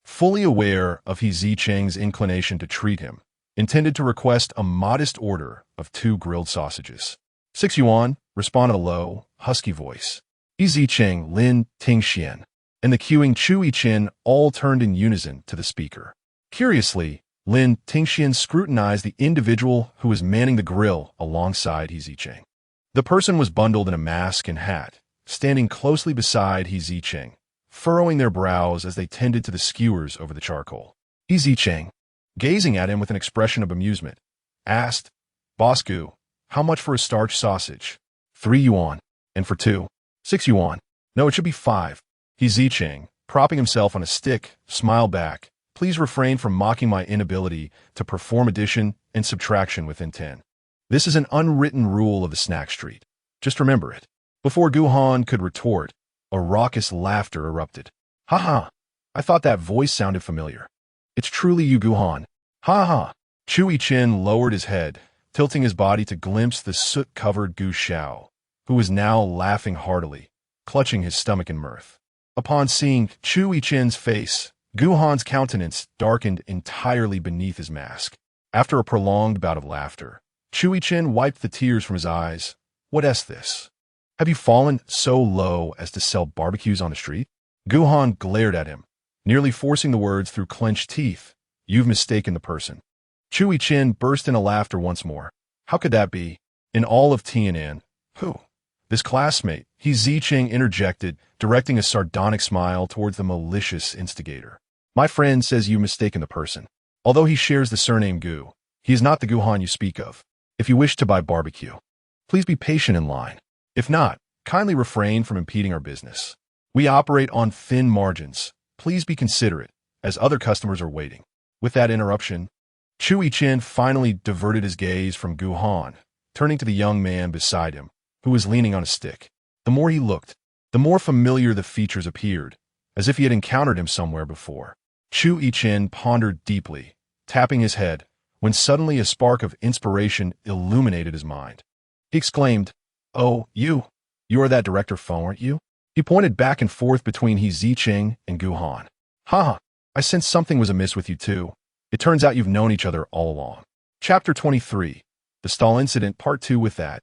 fully aware of Zicheng's inclination to treat him, intended to request a modest order of 2 grilled sausages. 6 yuan, responded a low, husky voice. Zicheng, Lin Tingxian, and the queuing Chu Yichen all turned in unison to the speaker. Curiously, Lin Tingxian scrutinized the individual who was manning the grill alongside Zicheng. The person was bundled in a mask and hat, standing closely beside Zicheng, furrowing their brows as they tended to the skewers over the charcoal. Zicheng, gazing at him with an expression of amusement, asked, "Boss Gu, how much for a starch sausage?" 3 yuan. "And for 2? 6 yuan. "No, it should be 5. Zicheng, propping himself on a stick, smiled back. "Please refrain from mocking my inability to perform addition and subtraction within 10. This is an unwritten rule of the snack street. Just remember it." Before Gu Han could retort, a raucous laughter erupted. "Ha ha! I thought that voice sounded familiar. It's truly you, Gu Han. Ha ha!" Chu Yichen lowered his head, tilting his body to glimpse the soot-covered Gu Shao, who was now laughing heartily, clutching his stomach in mirth. Upon seeing Chu Yichen's face, Gu Han's countenance darkened entirely beneath his mask. After a prolonged bout of laughter, Chu Yichen wiped the tears from his eyes. "What is this? Have you fallen so low as to sell barbecues on the street?" Gu Han glared at him, nearly forcing the words through clenched teeth. You've mistaken the person. Chu Yichen burst into laughter once more. How could that be? In all of Tian'an, who? This classmate, he Zicheng interjected, directing a sardonic smile towards the malicious instigator. My friend says you've mistaken the person. Although he shares the surname Gu, he is not the Gu Han you speak of. If you wish to buy barbecue, please be patient in line. If not, kindly refrain from impeding our business. We operate on thin margins. Please be considerate, as other customers are waiting. With that interruption, Chu Yichen finally diverted his gaze from Gu Han, turning to the young man beside him, who was leaning on a stick. The more he looked, the more familiar the features appeared, as if he had encountered him somewhere before. Chu Yichen pondered deeply, tapping his head, when suddenly a spark of inspiration illuminated his mind. He exclaimed, "Oh, you are that director Feng, aren't you?" He pointed back and forth between Zicheng and Gu Han. "Ha! I sensed something was amiss with you too. It turns out you've known each other all along." Chapter 23. The Stall Incident, Part 2. With that,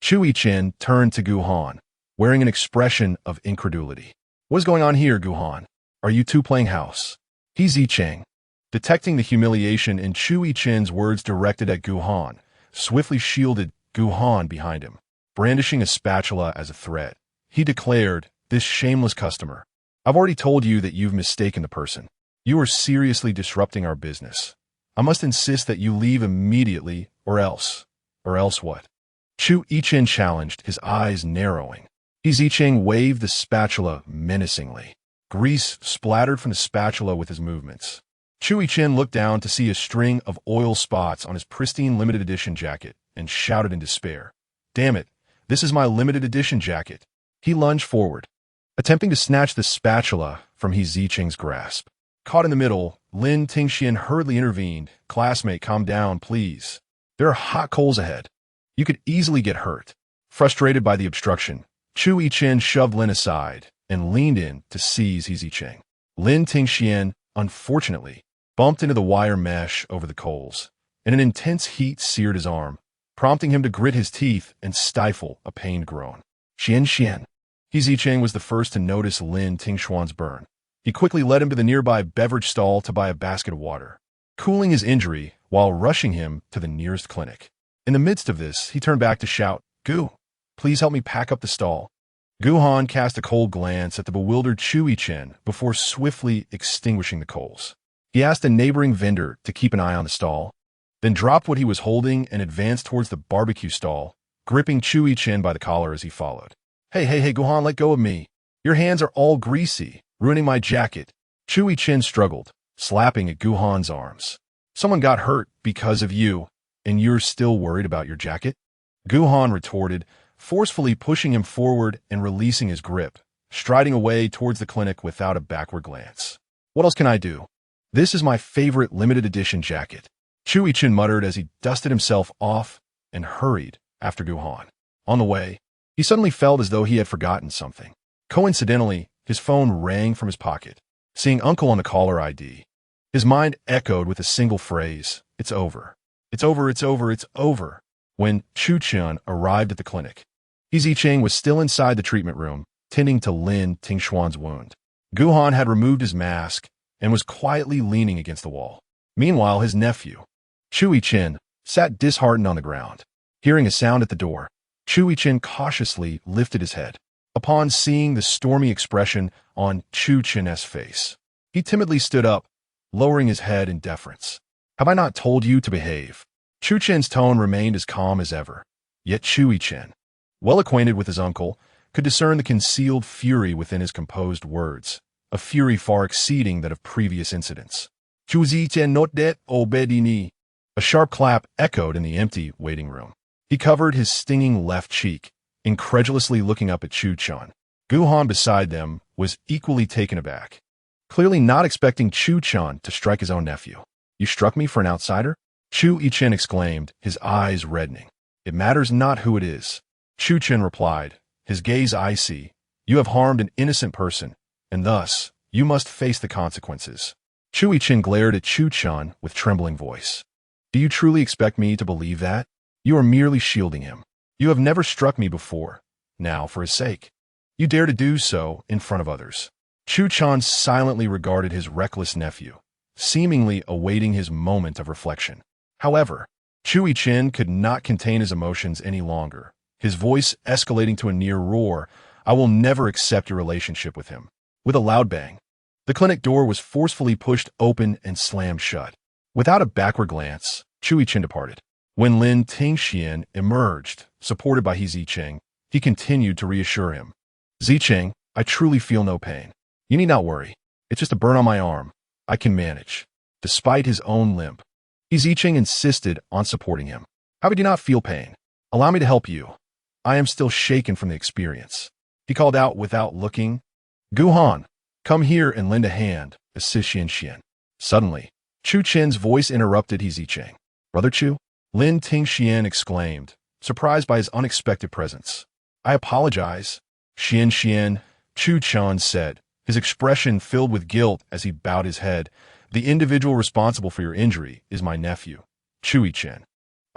Chu Yichen turned to Gu Han, wearing an expression of incredulity. "What's going on here, Gu Han? Are you two playing house?" He Zicheng, detecting the humiliation in Chu Yichen's words directed at Gu Han, swiftly shielded Gu Han behind him, brandishing a spatula as a threat. He declared, "This shameless customer. I've already told you that you've mistaken the person. You are seriously disrupting our business. I must insist that you leave immediately, or else. Or else what?" Chu Yichen challenged, his eyes narrowing. He Zicheng waved the spatula menacingly. Grease splattered from the spatula with his movements. Chu Yichen looked down to see a string of oil spots on his pristine limited edition jacket and shouted in despair, "Damn it, this is my limited edition jacket." He lunged forward, attempting to snatch the spatula from Zicheng's grasp. Caught in the middle, Lin Tingxian hurriedly intervened. "Classmate, calm down, please. There are hot coals ahead. You could easily get hurt." Frustrated by the obstruction, Chu Yichen shoved Lin aside and leaned in to seize Zicheng. Lin Tingxian, unfortunately, bumped into the wire mesh over the coals, and an intense heat seared his arm, prompting him to grit his teeth and stifle a pained groan. Xian. Zicheng was the first to notice Lin Tingxuan's burn. He quickly led him to the nearby beverage stall to buy a basket of water, cooling his injury while rushing him to the nearest clinic. In the midst of this, he turned back to shout, "Gu, please help me pack up the stall." Gu Han cast a cold glance at the bewildered Chu Yichen before swiftly extinguishing the coals. He asked a neighboring vendor to keep an eye on the stall, then dropped what he was holding and advanced towards the barbecue stall, gripping Chu Yichen by the collar as he followed. Hey, Gu Han, let go of me. Your hands are all greasy, ruining my jacket." Chu Yichen struggled, slapping at Gu Han's arms. "Someone got hurt because of you, and you're still worried about your jacket?" Gu Han retorted, forcefully pushing him forward and releasing his grip, striding away towards the clinic without a backward glance. "What else can I do? This is my favorite limited edition jacket." Chu Yichen muttered as he dusted himself off and hurried after Gu Han. On the way, he suddenly felt as though he had forgotten something. Coincidentally, his phone rang from his pocket. Seeing Uncle on the caller ID, his mind echoed with a single phrase, "It's over. It's over, it's over, it's over." When Chu Qian arrived at the clinic, Zicheng was still inside the treatment room, tending to Lin Tingxuan's wound. Gu Han had removed his mask and was quietly leaning against the wall. Meanwhile, his nephew, Chu Yichen, sat disheartened on the ground. Hearing a sound at the door, Chu Yichen cautiously lifted his head. Upon seeing the stormy expression on Chu Chen's face, he timidly stood up, lowering his head in deference. "Have I not told you to behave?" Chu Chen's tone remained as calm as ever, yet Chu Yichen, well acquainted with his uncle, could discern the concealed fury within his composed words, a fury far exceeding that of previous incidents. "Chu Zichen not that obedini." A sharp clap echoed in the empty waiting room. He covered his stinging left cheek, incredulously looking up at Chu Qian. Gu Han beside them was equally taken aback, clearly not expecting Chu Qian to strike his own nephew. "You struck me for an outsider?" Chu Yichen exclaimed, his eyes reddening. "It matters not who it is," Chu Qian replied, his gaze icy. "You have harmed an innocent person, and thus you must face the consequences." Chu Yichen glared at Chu Qian with trembling voice. "Do you truly expect me to believe that? You are merely shielding him. You have never struck me before. Now, for his sake, you dare to do so in front of others." Chu Qian silently regarded his reckless nephew, seemingly awaiting his moment of reflection. However, Chu Yichen could not contain his emotions any longer, his voice escalating to a near roar. "I will never accept your relationship with him." With a loud bang, the clinic door was forcefully pushed open and slammed shut. Without a backward glance, Chu Yichen departed. When Lin Tingxian emerged, supported by Zicheng, he continued to reassure him. "Zicheng, I truly feel no pain. You need not worry. It's just a burn on my arm. I can manage." Despite his own limp, Zicheng insisted on supporting him. "How could you not feel pain? Allow me to help you. I am still shaken from the experience," he called out without looking. "Gu Han, come here and lend a hand," assist Xian. Suddenly, Chu Chen's voice interrupted Zicheng. "Brother Chu?" Lin Tingxian exclaimed, surprised by his unexpected presence. "I apologize." Xian, Chu Chen said, his expression filled with guilt as he bowed his head. "The individual responsible for your injury is my nephew, Chu Yichen.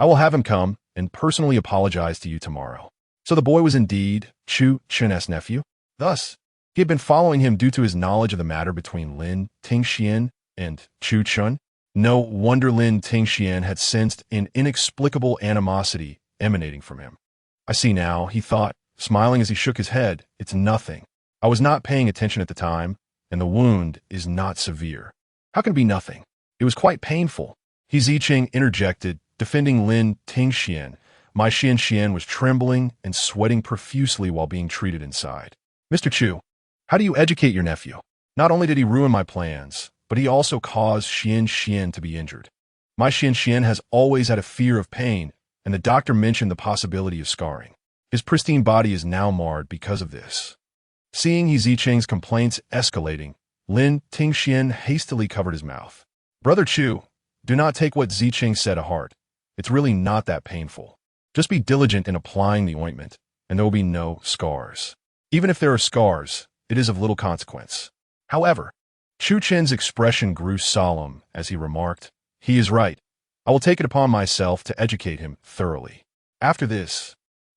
I will have him come and personally apologize to you tomorrow." So the boy was indeed Chu Chen's nephew. Thus, he had been following him due to his knowledge of the matter between Lin Tingxian and Chu Chen. No wonder Lin Tingxian had sensed an inexplicable animosity emanating from him. "I see now," he thought, smiling as he shook his head. "It's nothing. I was not paying attention at the time, and the wound is not severe." "How can it be nothing? It was quite painful." Zicheng interjected, defending Lin Tingxian. "My Xian was trembling and sweating profusely while being treated inside." "Mr. Chu, how do you educate your nephew? Not only did he ruin my plans, but he also caused Xian to be injured. My Xian has always had a fear of pain, and the doctor mentioned the possibility of scarring. His pristine body is now marred because of this." Seeing Zicheng's complaints escalating, Lin Tingxian hastily covered his mouth. "Brother Chu, do not take what Zicheng said to heart. It's really not that painful. Just be diligent in applying the ointment, and there will be no scars. Even if there are scars, it is of little consequence." However, Chu Chen's expression grew solemn as he remarked, "He is right. I will take it upon myself to educate him thoroughly." After this,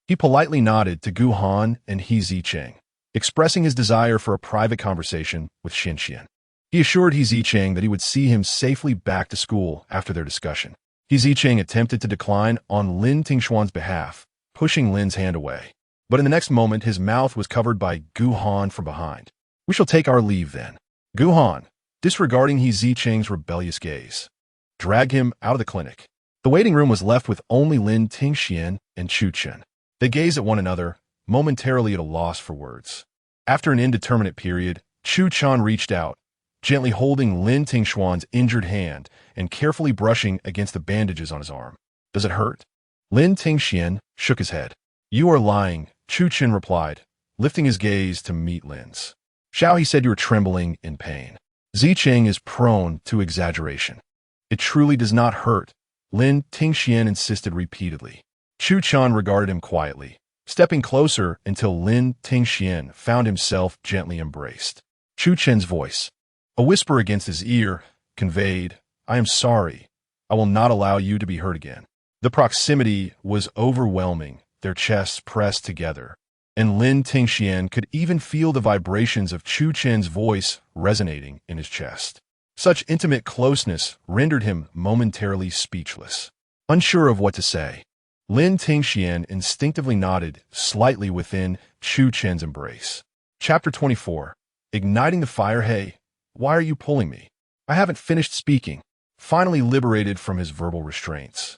he politely nodded to Gu Han and Zicheng, expressing his desire for a private conversation with Xian. He assured Zicheng that he would see him safely back to school after their discussion. Zicheng attempted to decline on Lin Tingxuan's behalf, pushing Lin's hand away. But in the next moment, his mouth was covered by Gu Han from behind. "We shall take our leave then." Gu Han, disregarding Zicheng's rebellious gaze, dragged him out of the clinic. The waiting room was left with only Lin Tingxian and Chu Chen. They gazed at one another, momentarily at a loss for words. After an indeterminate period, Chu Chen reached out, gently holding Lin Tingxuan's injured hand and carefully brushing against the bandages on his arm. "Does it hurt?" Lin Tingxian shook his head. "You are lying," Chu Chen replied, lifting his gaze to meet Lin's. "Xiao, he said you were trembling in pain." Zicheng is prone to exaggeration. "It truly does not hurt," Lin Tingxian insisted repeatedly. Chu Chen regarded him quietly, stepping closer until Lin Tingxian found himself gently embraced. Chu Chen's voice, a whisper against his ear, conveyed, "I am sorry. I will not allow you to be hurt again." The proximity was overwhelming, their chests pressed together, and Lin Tingxian could even feel the vibrations of Chu Chen's voice resonating in his chest. Such intimate closeness rendered him momentarily speechless. Unsure of what to say, Lin Tingxian instinctively nodded slightly within Chu Chen's embrace. Chapter 24. Igniting the fire. "Hey, why are you pulling me? I haven't finished speaking." Finally liberated from his verbal restraints,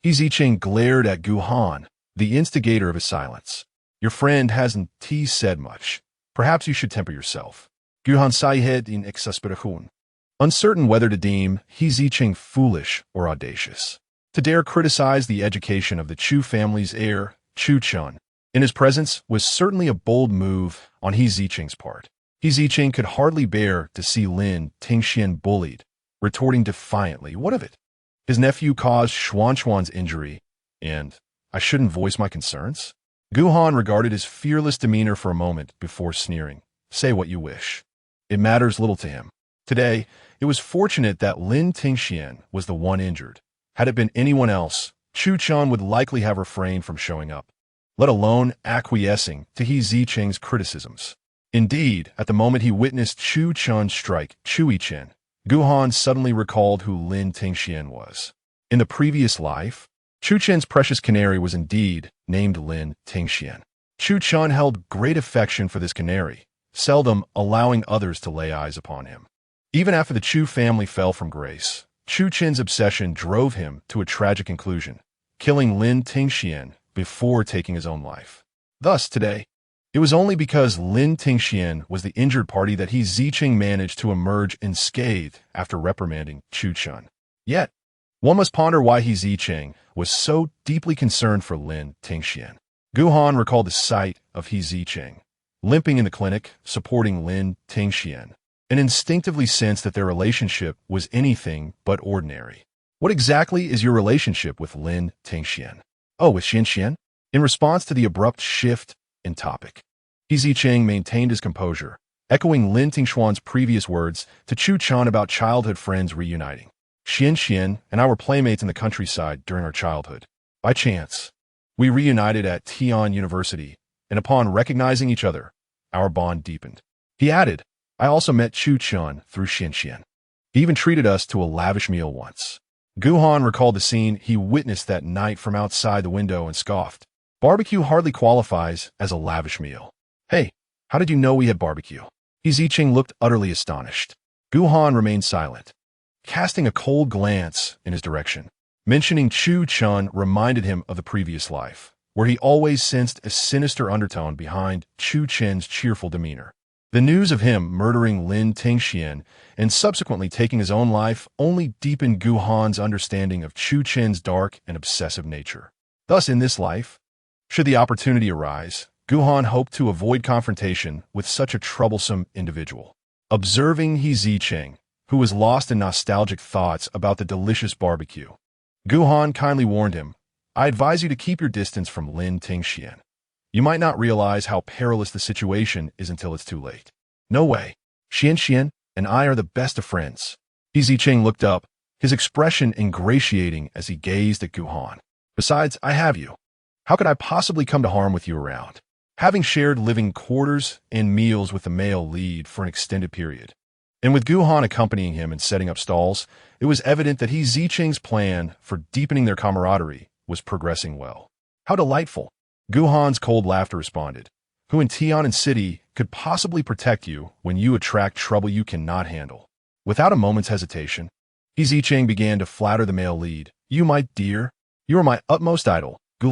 Zicheng glared at Gu Han, the instigator of his silence. "Your friend hasn't said much. Perhaps you should temper yourself." Gu Han said in exasperation, uncertain whether to deem Zicheng foolish or audacious. To dare criticize the education of the Chu family's heir, Chu Chen, in his presence was certainly a bold move on Zicheng's part. Zicheng could hardly bear to see Lin Tingxian bullied, retorting defiantly, "What of it? His nephew caused Xuan's injury, and I shouldn't voice my concerns?" Gu Han regarded his fearless demeanor for a moment before sneering. "Say what you wish. It matters little to him." Today, it was fortunate that Lin Tingxian was the one injured. Had it been anyone else, Chu Chen would likely have refrained from showing up, let alone acquiescing to Zicheng's criticisms. Indeed, at the moment he witnessed Chu Chen strike Chu Yichen, Gu Han suddenly recalled who Lin Tingxian was. In the previous life, Chu Chen's precious canary was indeed named Lin Tingxian. Chu Chen held great affection for this canary, seldom allowing others to lay eyes upon him. Even after the Chu family fell from grace, Chu Chen's obsession drove him to a tragic conclusion, killing Lin Tingxian before taking his own life. Thus, today, it was only because Lin Tingxian was the injured party that Zicheng managed to emerge unscathed after reprimanding Chu Chen. Yet, one must ponder why Zicheng was so deeply concerned for Lin Tingxian. Gu Han recalled the sight of Zicheng, limping in the clinic, supporting Lin Tingxian, and instinctively sensed that their relationship was anything but ordinary. What exactly is your relationship with Lin Tingxian? Oh, with Xianxian? In response to the abrupt shift in topic, Zicheng maintained his composure, echoing Lin Tingxian's previous words to Chu Chen about childhood friends reuniting. Xianxian and I were playmates in the countryside during our childhood. By chance, we reunited at Tian'an University, and upon recognizing each other, our bond deepened. He added, I also met Chu Chen through Xianxian. He even treated us to a lavish meal once. Gu Han recalled the scene he witnessed that night from outside the window and scoffed. Barbecue hardly qualifies as a lavish meal. Hey, how did you know we had barbecue? Zicheng looked utterly astonished. Gu Han remained silent, casting a cold glance in his direction. Mentioning Chu Chen reminded him of the previous life, where he always sensed a sinister undertone behind Chu Chen's cheerful demeanor. The news of him murdering Lin Tingxian and subsequently taking his own life only deepened Gu Han's understanding of Chu Chen's dark and obsessive nature. Thus, in this life, should the opportunity arise, Gu Han hoped to avoid confrontation with such a troublesome individual. Observing Zicheng, who was lost in nostalgic thoughts about the delicious barbecue, Gu Han kindly warned him, I advise you to keep your distance from Lin Tingxian. You might not realize how perilous the situation is until it's too late. No way. Xianxian and I are the best of friends. Zicheng looked up, his expression ingratiating as he gazed at Gu Han. Besides, I have you. How could I possibly come to harm with you around? Having shared living quarters and meals with the male lead for an extended period, and with Gu Han accompanying him and setting up stalls, it was evident that Zicheng's plan for deepening their camaraderie was progressing well. How delightful! Gu Han's cold laughter responded. Who in Tian'an City could possibly protect you when you attract trouble you cannot handle? Without a moment's hesitation, Zicheng began to flatter the male lead. You, my dear, you are my utmost idol, Gu.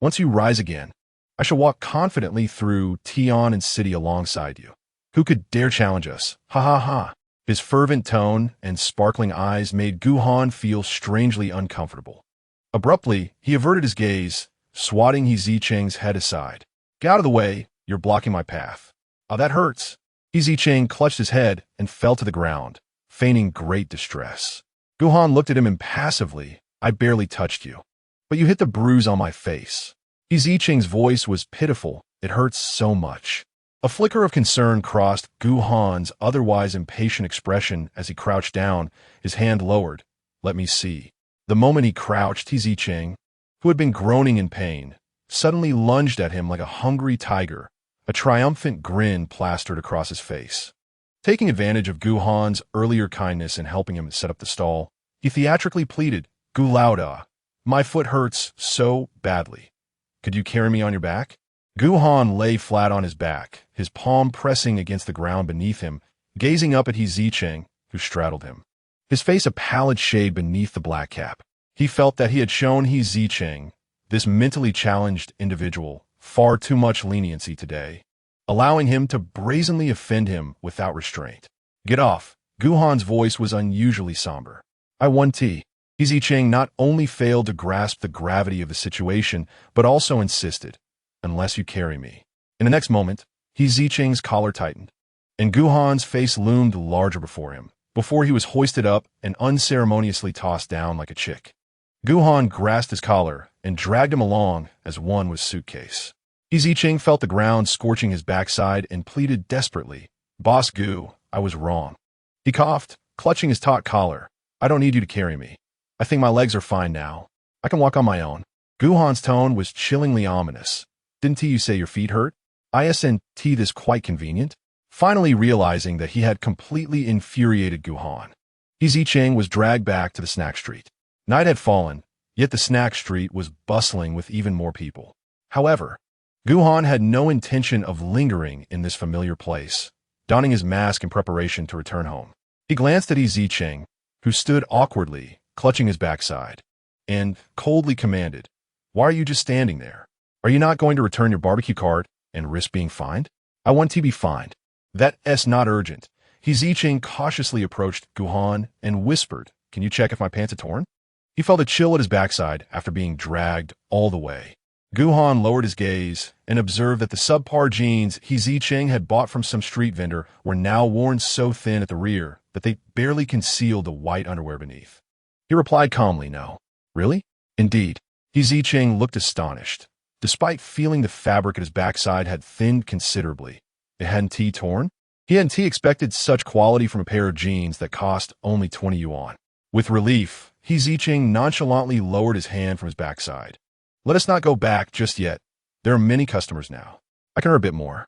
Once you rise again, I shall walk confidently through Tian'an City alongside you. Who could dare challenge us? Ha ha ha. His fervent tone and sparkling eyes made Gu Han feel strangely uncomfortable. Abruptly, he averted his gaze, swatting Zicheng's head aside. Get out of the way, you're blocking my path. Ah, that hurts. Zicheng clutched his head and fell to the ground, feigning great distress. Gu Han looked at him impassively. I barely touched you, but you hit the bruise on my face. Zicheng's voice was pitiful. It hurts so much. A flicker of concern crossed Gu Han's otherwise impatient expression as he crouched down, his hand lowered. Let me see. The moment he crouched, Zicheng, who had been groaning in pain, suddenly lunged at him like a hungry tiger. A triumphant grin plastered across his face. Taking advantage of Gu Han's earlier kindness in helping him set up the stall, he theatrically pleaded, Gu my foot hurts so badly. Could you carry me on your back? Gu Han lay flat on his back, his palm pressing against the ground beneath him, gazing up at Zicheng, who straddled him, his face a pallid shade beneath the black cap. He felt that he had shown Zicheng, this mentally challenged individual, far too much leniency today, allowing him to brazenly offend him without restraint. Get off. Gu Han's voice was unusually somber. I won tea. Zicheng not only failed to grasp the gravity of the situation, but also insisted, unless you carry me. In the next moment, Zicheng's collar tightened, and Gu Han's face loomed larger before him, before he was hoisted up and unceremoniously tossed down like a chick. Gu Han grasped his collar and dragged him along as one with suitcase. Zicheng felt the ground scorching his backside and pleaded desperately, Boss Gu, I was wrong. He coughed, clutching his taut collar. I don't need you to carry me. I think my legs are fine now. I can walk on my own. Gu Han's tone was chillingly ominous. Didn't you say your feet hurt? Isn't this quite convenient? Finally realizing that he had completely infuriated Gu Han, Zicheng was dragged back to the snack street. Night had fallen, yet the snack street was bustling with even more people. However, Gu Han had no intention of lingering in this familiar place, donning his mask in preparation to return home. He glanced at Zicheng, who stood awkwardly, clutching his backside, and coldly commanded, "Why are you just standing there? Are you not going to return your barbecue cart and risk being fined?" "I want to be fined. That's not urgent." Zicheng cautiously approached Gu Han and whispered, "Can you check if my pants are torn?" He felt a chill at his backside after being dragged all the way. Gu Han lowered his gaze and observed that the subpar jeans Zicheng had bought from some street vendor were now worn so thin at the rear that they barely concealed the white underwear beneath. He replied calmly, "No." "Really?" "Indeed." Zicheng looked astonished. Despite feeling the fabric at his backside had thinned considerably, it hadn't torn. He hadn't expected such quality from a pair of jeans that cost only 20 yuan. With relief, Zicheng nonchalantly lowered his hand from his backside. "Let us not go back just yet. There are many customers now. I can earn a bit more.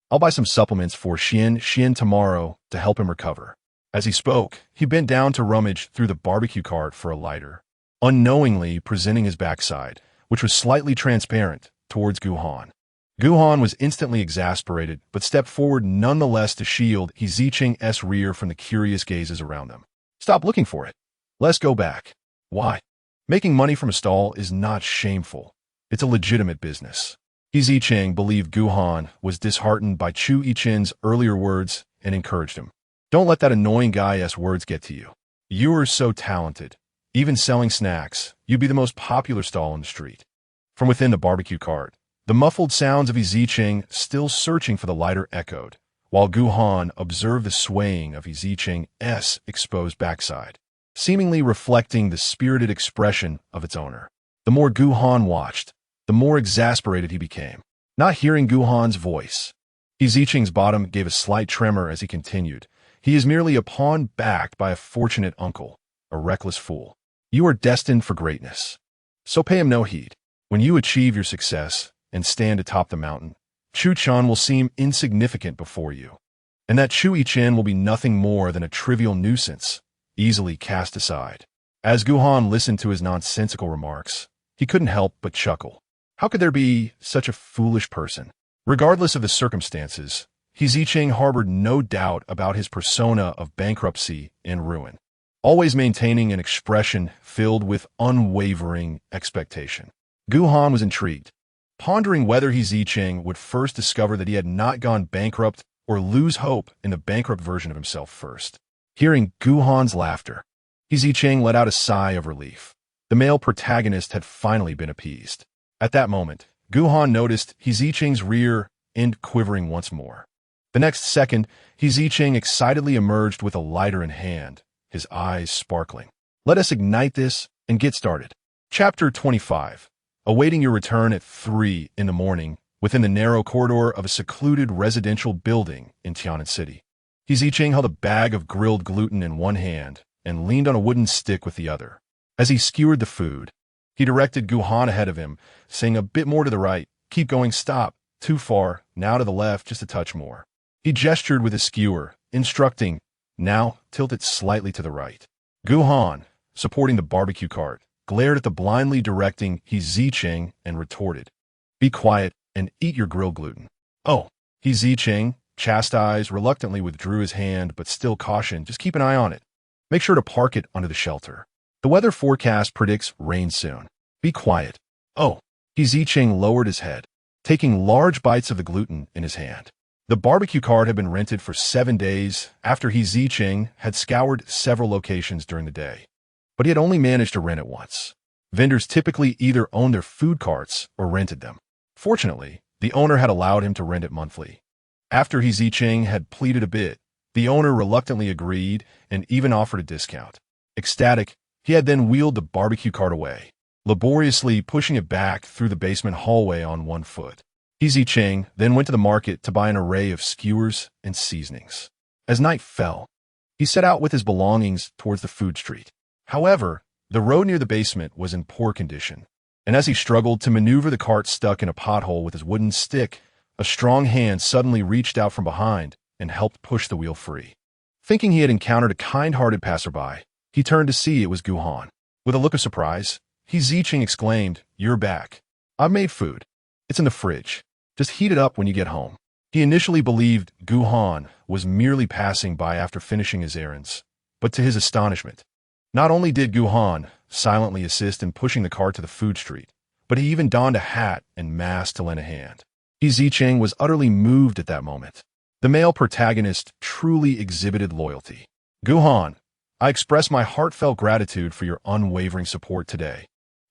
I'll buy some supplements for Xian tomorrow to help him recover." As he spoke, he bent down to rummage through the barbecue cart for a lighter, unknowingly presenting his backside, which was slightly transparent, towards Gu Han. Gu Han was instantly exasperated, but stepped forward nonetheless to shield Zicheng's rear from the curious gazes around them. "Stop looking for it. Let's go back." "Why?" "Making money from a stall is not shameful. It's a legitimate business." Zicheng believed Gu Han was disheartened by Chu Yichen's earlier words and encouraged him. "Don't let that annoying guy's words get to you. You are so talented. Even selling snacks, you'd be the most popular stall on the street." From within the barbecue cart, the muffled sounds of Zicheng still searching for the lighter echoed, while Gu Han observed the swaying of Zicheng's exposed backside, seemingly reflecting the spirited expression of its owner. The more Gu Han watched, the more exasperated he became. Not hearing Gu Han's voice, Zicheng's bottom gave a slight tremor as he continued, "He is merely a pawn backed by a fortunate uncle, a reckless fool. You are destined for greatness. So pay him no heed. When you achieve your success and stand atop the mountain, Chu Chan will seem insignificant before you, and that Chu Yichen will be nothing more than a trivial nuisance, easily cast aside." As Gu Han listened to his nonsensical remarks, he couldn't help but chuckle. How could there be such a foolish person? Regardless of the circumstances, Zicheng harbored no doubt about his persona of bankruptcy and ruin, always maintaining an expression filled with unwavering expectation. Gu Han was intrigued, pondering whether Zicheng would first discover that he had not gone bankrupt or lose hope in the bankrupt version of himself first. Hearing Gu Han's laughter, Zicheng let out a sigh of relief. The male protagonist had finally been appeased. At that moment, Gu Han noticed Zicheng's rear end quivering once more. The next second, Zicheng excitedly emerged with a lighter in hand, his eyes sparkling. "Let us ignite this and get started." Chapter 25. Awaiting your return at 3 in the morning, within the narrow corridor of a secluded residential building in Tian'an City, Zicheng held a bag of grilled gluten in one hand and leaned on a wooden stick with the other. As he skewered the food, he directed Gu Han ahead of him, saying, "A bit more to the right. Keep going, stop. Too far. Now to the left, just a touch more." He gestured with his skewer, instructing, "Now tilt it slightly to the right." Gu Han, supporting the barbecue cart, glared at the blindly directing Zicheng and retorted, "Be quiet and eat your grilled gluten." "Oh." Zicheng, chastised, reluctantly withdrew his hand but still cautioned, "Just keep an eye on it. Make sure to park it under the shelter. The weather forecast predicts rain soon." "Be quiet." "Oh." Zicheng lowered his head, taking large bites of the gluten in his hand. The barbecue cart had been rented for 7 days after Zicheng had scoured several locations during the day, but he had only managed to rent it once. Vendors typically either owned their food carts or rented them. Fortunately, the owner had allowed him to rent it monthly. After Zicheng had pleaded a bit, the owner reluctantly agreed and even offered a discount. Ecstatic, he had then wheeled the barbecue cart away, laboriously pushing it back through the basement hallway on one foot. Zicheng then went to the market to buy an array of skewers and seasonings. As night fell, he set out with his belongings towards the food street. However, the road near the basement was in poor condition, and as he struggled to maneuver the cart stuck in a pothole with his wooden stick, a strong hand suddenly reached out from behind and helped push the wheel free. Thinking he had encountered a kind-hearted passerby, he turned to see it was Gu Han. With a look of surprise, Zicheng exclaimed, "You're back. I've made food. It's in the fridge. Just heat it up when you get home." He initially believed Gu Han was merely passing by after finishing his errands, but to his astonishment, not only did Gu Han silently assist in pushing the cart to the food street, but he even donned a hat and mask to lend a hand. Zicheng was utterly moved at that moment. The male protagonist truly exhibited loyalty. "Gu Han, I express my heartfelt gratitude for your unwavering support today.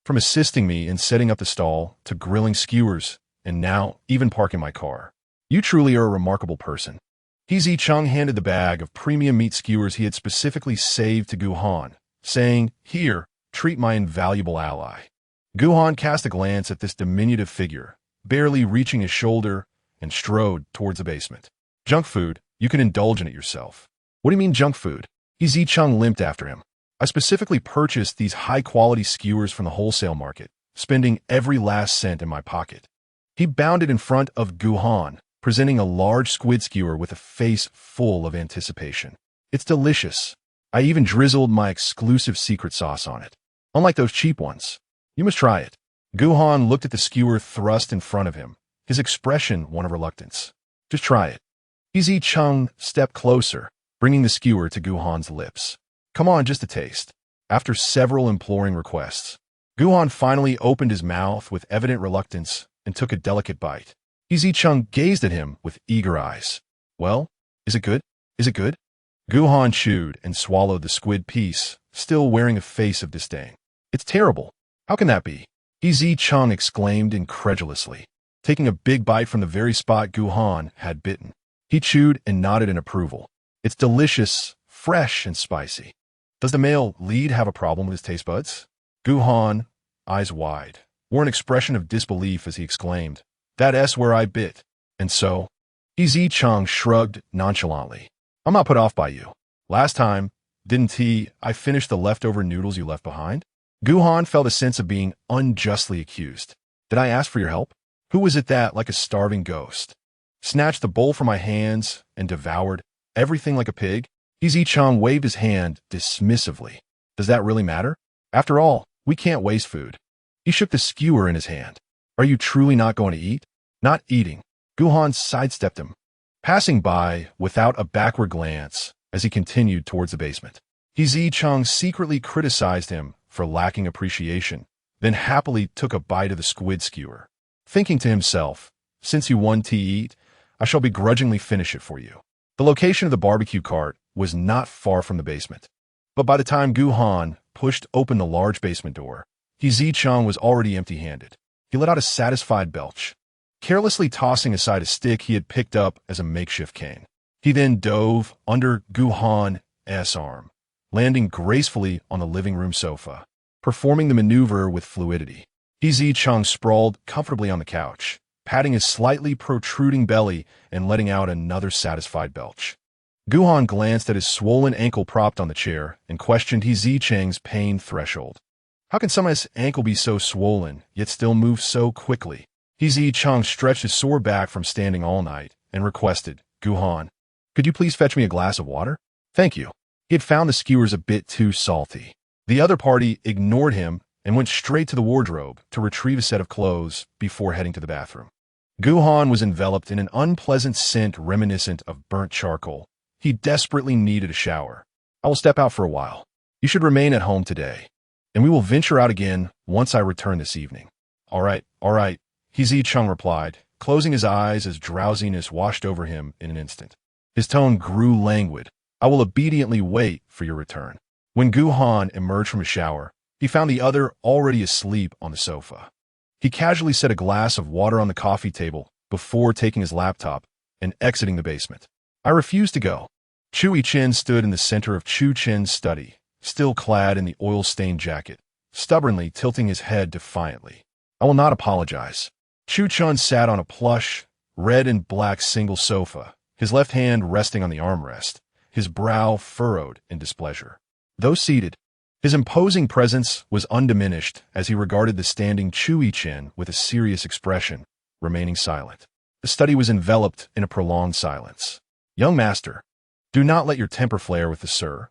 From assisting me in setting up the stall to grilling skewers, and now even parking my car. You truly are a remarkable person." Zicheng handed the bag of premium meat skewers he had specifically saved to Gu Han, saying, "Here, treat my invaluable ally." Gu Han cast a glance at this diminutive figure, barely reaching his shoulder, and strode towards the basement. "Junk food, you can indulge in it yourself." "What do you mean junk food?" Zicheng limped after him. "I specifically purchased these high-quality skewers from the wholesale market, spending every last cent in my pocket." He bounded in front of Gu Han, presenting a large squid skewer with a face full of anticipation. "It's delicious. I even drizzled my exclusive secret sauce on it. Unlike those cheap ones. You must try it." Gu Han looked at the skewer thrust in front of him, his expression one of reluctance. "Just try it." Zicheng stepped closer, bringing the skewer to Gu Han's lips. "Come on, just a taste." After several imploring requests, Gu Han finally opened his mouth with evident reluctance and took a delicate bite. Zicheng gazed at him with eager eyes. "Well, is it good? Is it good?" Gu Han chewed and swallowed the squid piece, still wearing a face of disdain. "It's terrible. How can that be?" Zicheng exclaimed incredulously, taking a big bite from the very spot Gu Han had bitten. He chewed and nodded in approval. "It's delicious, fresh, and spicy." "Does the male lead have a problem with his taste buds?" Gu Han, eyes wide, wore an expression of disbelief as he exclaimed, "That's where I bit." "And so?" Zicheng shrugged nonchalantly. "I'm not put off by you. Last time, I finished the leftover noodles you left behind?" Gu Han felt a sense of being unjustly accused. "Did I ask for your help? Who was it that, like a starving ghost, snatched the bowl from my hands and devoured everything like a pig?" Zicheng waved his hand dismissively. "Does that really matter? After all, we can't waste food." He shook the skewer in his hand. "Are you truly not going to eat?" "Not eating." Gu Han sidestepped him, passing by without a backward glance as he continued towards the basement. Zicheng secretly criticized him for lacking appreciation, then happily took a bite of the squid skewer, thinking to himself, "Since you want to eat, I shall begrudgingly finish it for you." The location of the barbecue cart was not far from the basement, but by the time Gu Han pushed open the large basement door, Zicheng was already empty-handed. He let out a satisfied belch, carelessly tossing aside a stick he had picked up as a makeshift cane. He then dove under Gu Han's arm, landing gracefully on the living room sofa, performing the maneuver with fluidity. Zicheng sprawled comfortably on the couch, patting his slightly protruding belly and letting out another satisfied belch. Gu Han glanced at his swollen ankle propped on the chair and questioned Zicheng's pain threshold. How can someone's ankle be so swollen, yet still move so quickly? Zicheng stretched his sore back from standing all night and requested, "Gu Han, could you please fetch me a glass of water?" "Thank you." He had found the skewers a bit too salty. The other party ignored him and went straight to the wardrobe to retrieve a set of clothes before heading to the bathroom. Gu Han was enveloped in an unpleasant scent reminiscent of burnt charcoal. He desperately needed a shower. "I will step out for a while. You should remain at home today, and we will venture out again once I return this evening." All right, Zicheng replied, closing his eyes as drowsiness washed over him in an instant. His tone grew languid. "I will obediently wait for your return." When Gu Han emerged from his shower, he found the other already asleep on the sofa. He casually set a glass of water on the coffee table before taking his laptop and exiting the basement. "I refuse to go." Chui Chen stood in the center of Chu Chen's study, still clad in the oil-stained jacket, stubbornly tilting his head defiantly. "I will not apologize." Chu Chen sat on a plush, red and black single sofa, his left hand resting on the armrest, his brow furrowed in displeasure. Though seated, his imposing presence was undiminished as he regarded the standing Chui Chen with a serious expression, remaining silent. The study was enveloped in a prolonged silence. Young master, do not let your temper flare with the sir.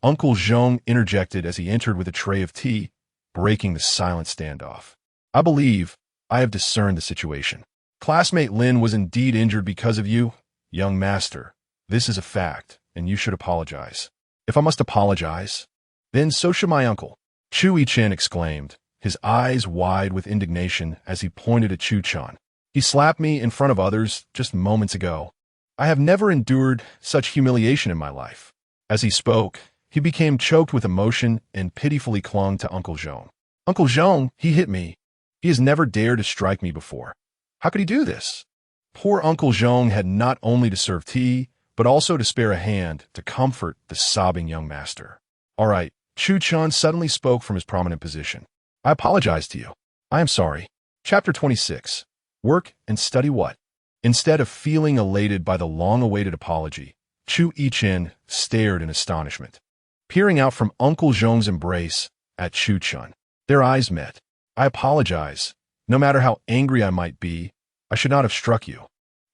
Uncle Zhong interjected as he entered with a tray of tea, breaking the silent standoff. I believe I have discerned the situation. Classmate Lin was indeed injured because of you, young master. This is a fact, and you should apologize. If I must apologize, then so should my uncle. Chu Yichen exclaimed, his eyes wide with indignation as he pointed at Chu Chan. He slapped me in front of others just moments ago. I have never endured such humiliation in my life. As he spoke, he became choked with emotion and pitifully clung to Uncle Zhong. Uncle Zhong, he hit me. He has never dared to strike me before. How could he do this? Poor Uncle Zhong had not only to serve tea, but also to spare a hand to comfort the sobbing young master. All right, Chu Chan suddenly spoke from his prominent position. I apologize to you. I am sorry. Chapter 26. Work and study what? Instead of feeling elated by the long-awaited apology, Chu Yichen stared in astonishment. Peering out from Uncle Zhong's embrace at Chu Chan, their eyes met. I apologize. No matter how angry I might be, I should not have struck you.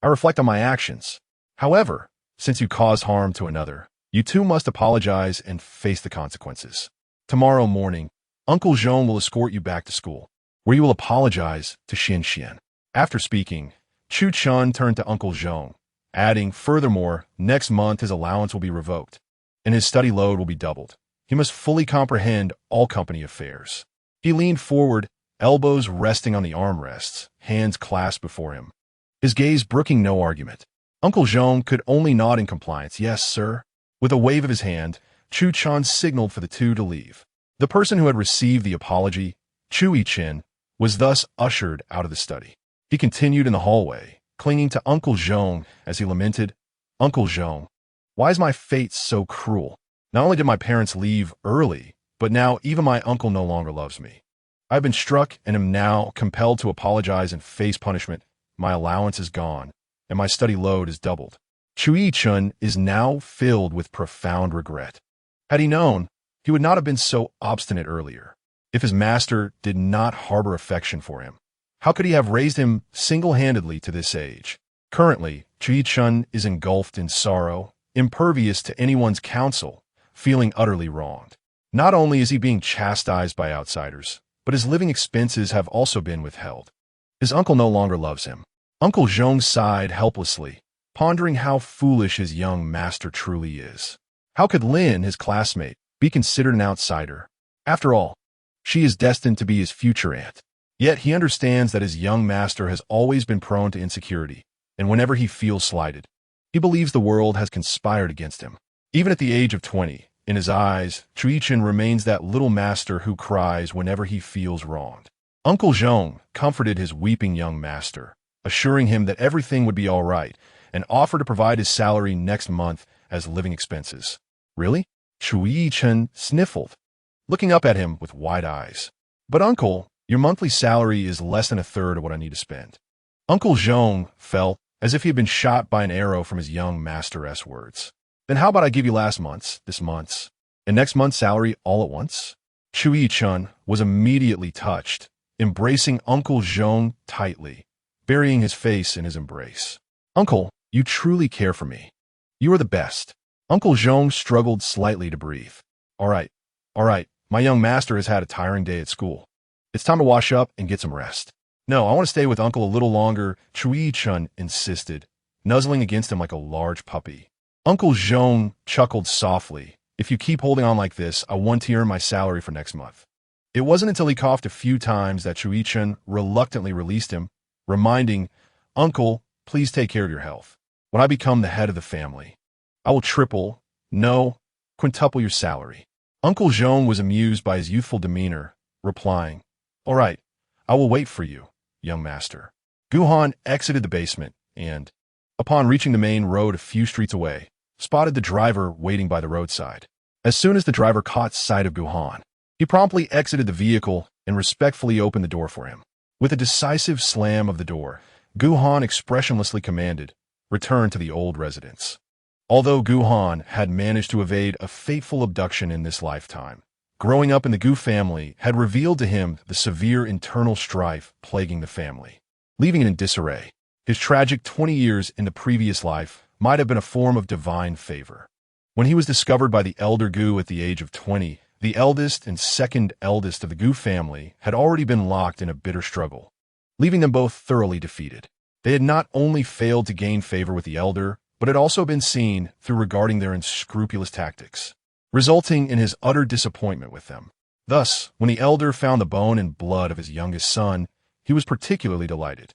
I reflect on my actions. However, since you caused harm to another, you too must apologize and face the consequences. Tomorrow morning, Uncle Zhong will escort you back to school, where you will apologize to Xian. After speaking, Chu Chan turned to Uncle Zhong, adding, furthermore, next month his allowance will be revoked, and his study load will be doubled. He must fully comprehend all company affairs. He leaned forward, elbows resting on the armrests, hands clasped before him, his gaze brooking no argument. Uncle Zhong could only nod in compliance. Yes, sir. With a wave of his hand, Chu Chan signaled for the two to leave. The person who had received the apology, Chu Yichen, was thus ushered out of the study. He continued in the hallway, clinging to Uncle Zhong as he lamented, Uncle Zhong, why is my fate so cruel? Not only did my parents leave early, but now even my uncle no longer loves me. I have been struck and am now compelled to apologize and face punishment. My allowance is gone, and my study load is doubled. Chu Yichen is now filled with profound regret. Had he known, he would not have been so obstinate earlier. If his master did not harbor affection for him, how could he have raised him single-handedly to this age? Currently, Chu Yichen is engulfed in sorrow, impervious to anyone's counsel, feeling utterly wronged. Not only is he being chastised by outsiders, but his living expenses have also been withheld. His uncle no longer loves him. Uncle Zhong sighed helplessly, pondering how foolish his young master truly is. How could Lin, his classmate, be considered an outsider? After all, she is destined to be his future aunt. Yet he understands that his young master has always been prone to insecurity, and whenever he feels slighted, he believes the world has conspired against him. Even at the age of 20, in his eyes, Chu Yichen remains that little master who cries whenever he feels wronged. Uncle Zhong comforted his weeping young master, assuring him that everything would be all right, and offered to provide his salary next month as living expenses. Really? Chu Yichen sniffled, looking up at him with wide eyes. But uncle, your monthly salary is less than a third of what I need to spend. Uncle Zhong felt as if he had been shot by an arrow from his young master's words. Then how about I give you last month's, this month's, and next month's salary all at once? Chu Yichen was immediately touched, embracing Uncle Zhong tightly, burying his face in his embrace. Uncle, you truly care for me. You are the best. Uncle Zhong struggled slightly to breathe. All right, my young master has had a tiring day at school. It's time to wash up and get some rest. No, I want to stay with Uncle a little longer, Chu Yichen insisted, nuzzling against him like a large puppy. Uncle Zhong chuckled softly. If you keep holding on like this, I want to earn my salary for next month. It wasn't until he coughed a few times that Chu Yichen reluctantly released him, reminding, Uncle, please take care of your health. When I become the head of the family, I will triple, no, quintuple your salary. Uncle Zhong was amused by his youthful demeanor, replying, All right, I will wait for you, young master. Gu Han exited the basement and, upon reaching the main road a few streets away, spotted the driver waiting by the roadside. As soon as the driver caught sight of Gu Han, he promptly exited the vehicle and respectfully opened the door for him. With a decisive slam of the door, Gu Han expressionlessly commanded, Return to the old residence. Although Gu Han had managed to evade a fateful abduction in this lifetime, growing up in the Gu family had revealed to him the severe internal strife plaguing the family, leaving it in disarray. His tragic 20 years in the previous life might have been a form of divine favor. When he was discovered by the elder Gu at the age of 20, the eldest and second eldest of the Gu family had already been locked in a bitter struggle, leaving them both thoroughly defeated. They had not only failed to gain favor with the elder, but had also been seen through regarding their unscrupulous tactics, resulting in his utter disappointment with them. Thus, when the elder found the bone and blood of his youngest son, he was particularly delighted.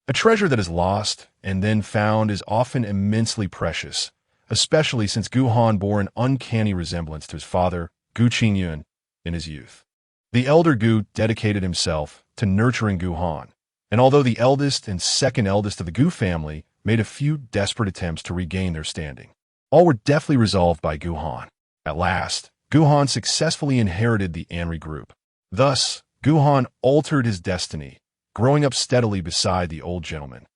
A treasure that is lost and then found is often immensely precious, especially since Gu Han bore an uncanny resemblance to his father, Gu Qingyun, in his youth. The elder Gu dedicated himself to nurturing Gu Han, and although the eldest and second eldest of the Gu family made a few desperate attempts to regain their standing, all were deftly resolved by Gu Han. At last, Gu Han successfully inherited the Anri group. Thus, Gu Han altered his destiny, growing up steadily beside the old gentleman.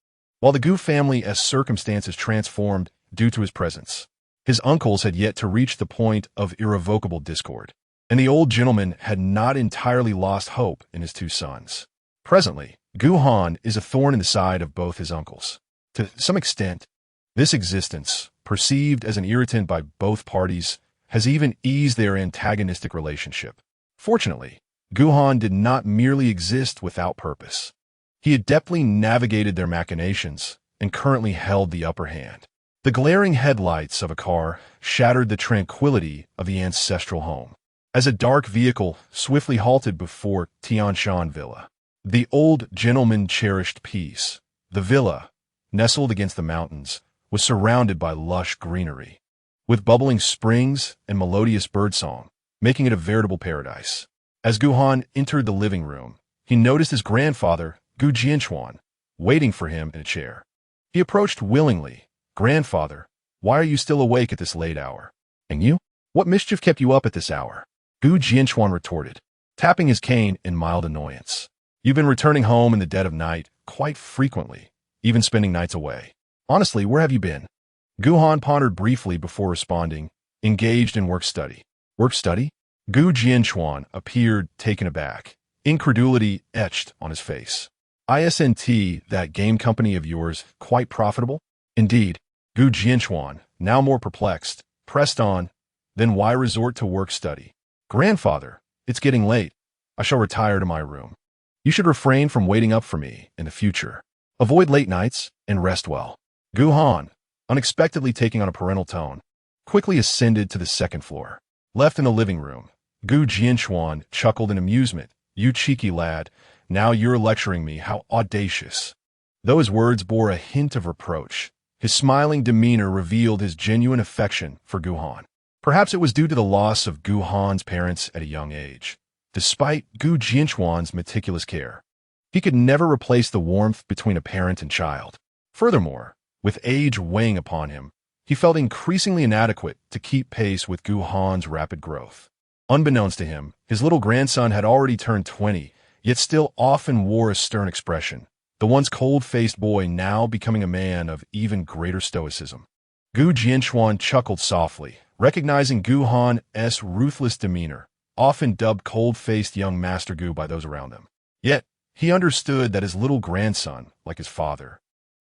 While the Gu family as circumstances transformed due to his presence, his uncles had yet to reach the point of irrevocable discord, and the old gentleman had not entirely lost hope in his two sons. Presently, Gu Han is a thorn in the side of both his uncles. To some extent, this existence, perceived as an irritant by both parties, has even eased their antagonistic relationship. Fortunately, Gu Han did not merely exist without purpose. He adeptly navigated their machinations and currently held the upper hand. The glaring headlights of a car shattered the tranquility of the ancestral home, as a dark vehicle swiftly halted before Tian'an Villa. The old gentleman cherished peace. The villa, nestled against the mountains, was surrounded by lush greenery, with bubbling springs and melodious birdsong, making it a veritable paradise. As Gu Han entered the living room, he noticed his grandfather, Gu Jianquan, waiting for him in a chair. He approached willingly. "Grandfather, why are you still awake at this late hour? And you? What mischief kept you up at this hour?" Gu Jianquan retorted, tapping his cane in mild annoyance. "You've been returning home in the dead of night quite frequently, even spending nights away. Honestly, where have you been?" Gu Han pondered briefly before responding, "Engaged in work-study." "Work-study?" Gu Jianquan appeared taken aback, incredulity etched on his face. "Isn't that game company of yours quite profitable?" "Indeed." Gu Jianquan, now more perplexed, pressed on, "Then why resort to work-study?" "Grandfather, it's getting late. I shall retire to my room. You should refrain from waiting up for me in the future. Avoid late nights and rest well." Gu Han, unexpectedly taking on a parental tone, quickly ascended to the second floor. Left in the living room, Gu Jianquan chuckled in amusement. "You cheeky lad, now you're lecturing me, how audacious." Though his words bore a hint of reproach, his smiling demeanor revealed his genuine affection for Gu Han. Perhaps it was due to the loss of Gu Han's parents at a young age. Despite Gu Jianquan's meticulous care, he could never replace the warmth between a parent and child. Furthermore, with age weighing upon him, he felt increasingly inadequate to keep pace with Gu Han's rapid growth. Unbeknownst to him, his little grandson had already turned 20, yet still often wore a stern expression, the once cold-faced boy now becoming a man of even greater stoicism. Gu Jianquan chuckled softly, recognizing Gu Han's ruthless demeanor, often dubbed cold-faced young Master Gu by those around him. Yet, he understood that his little grandson, like his father,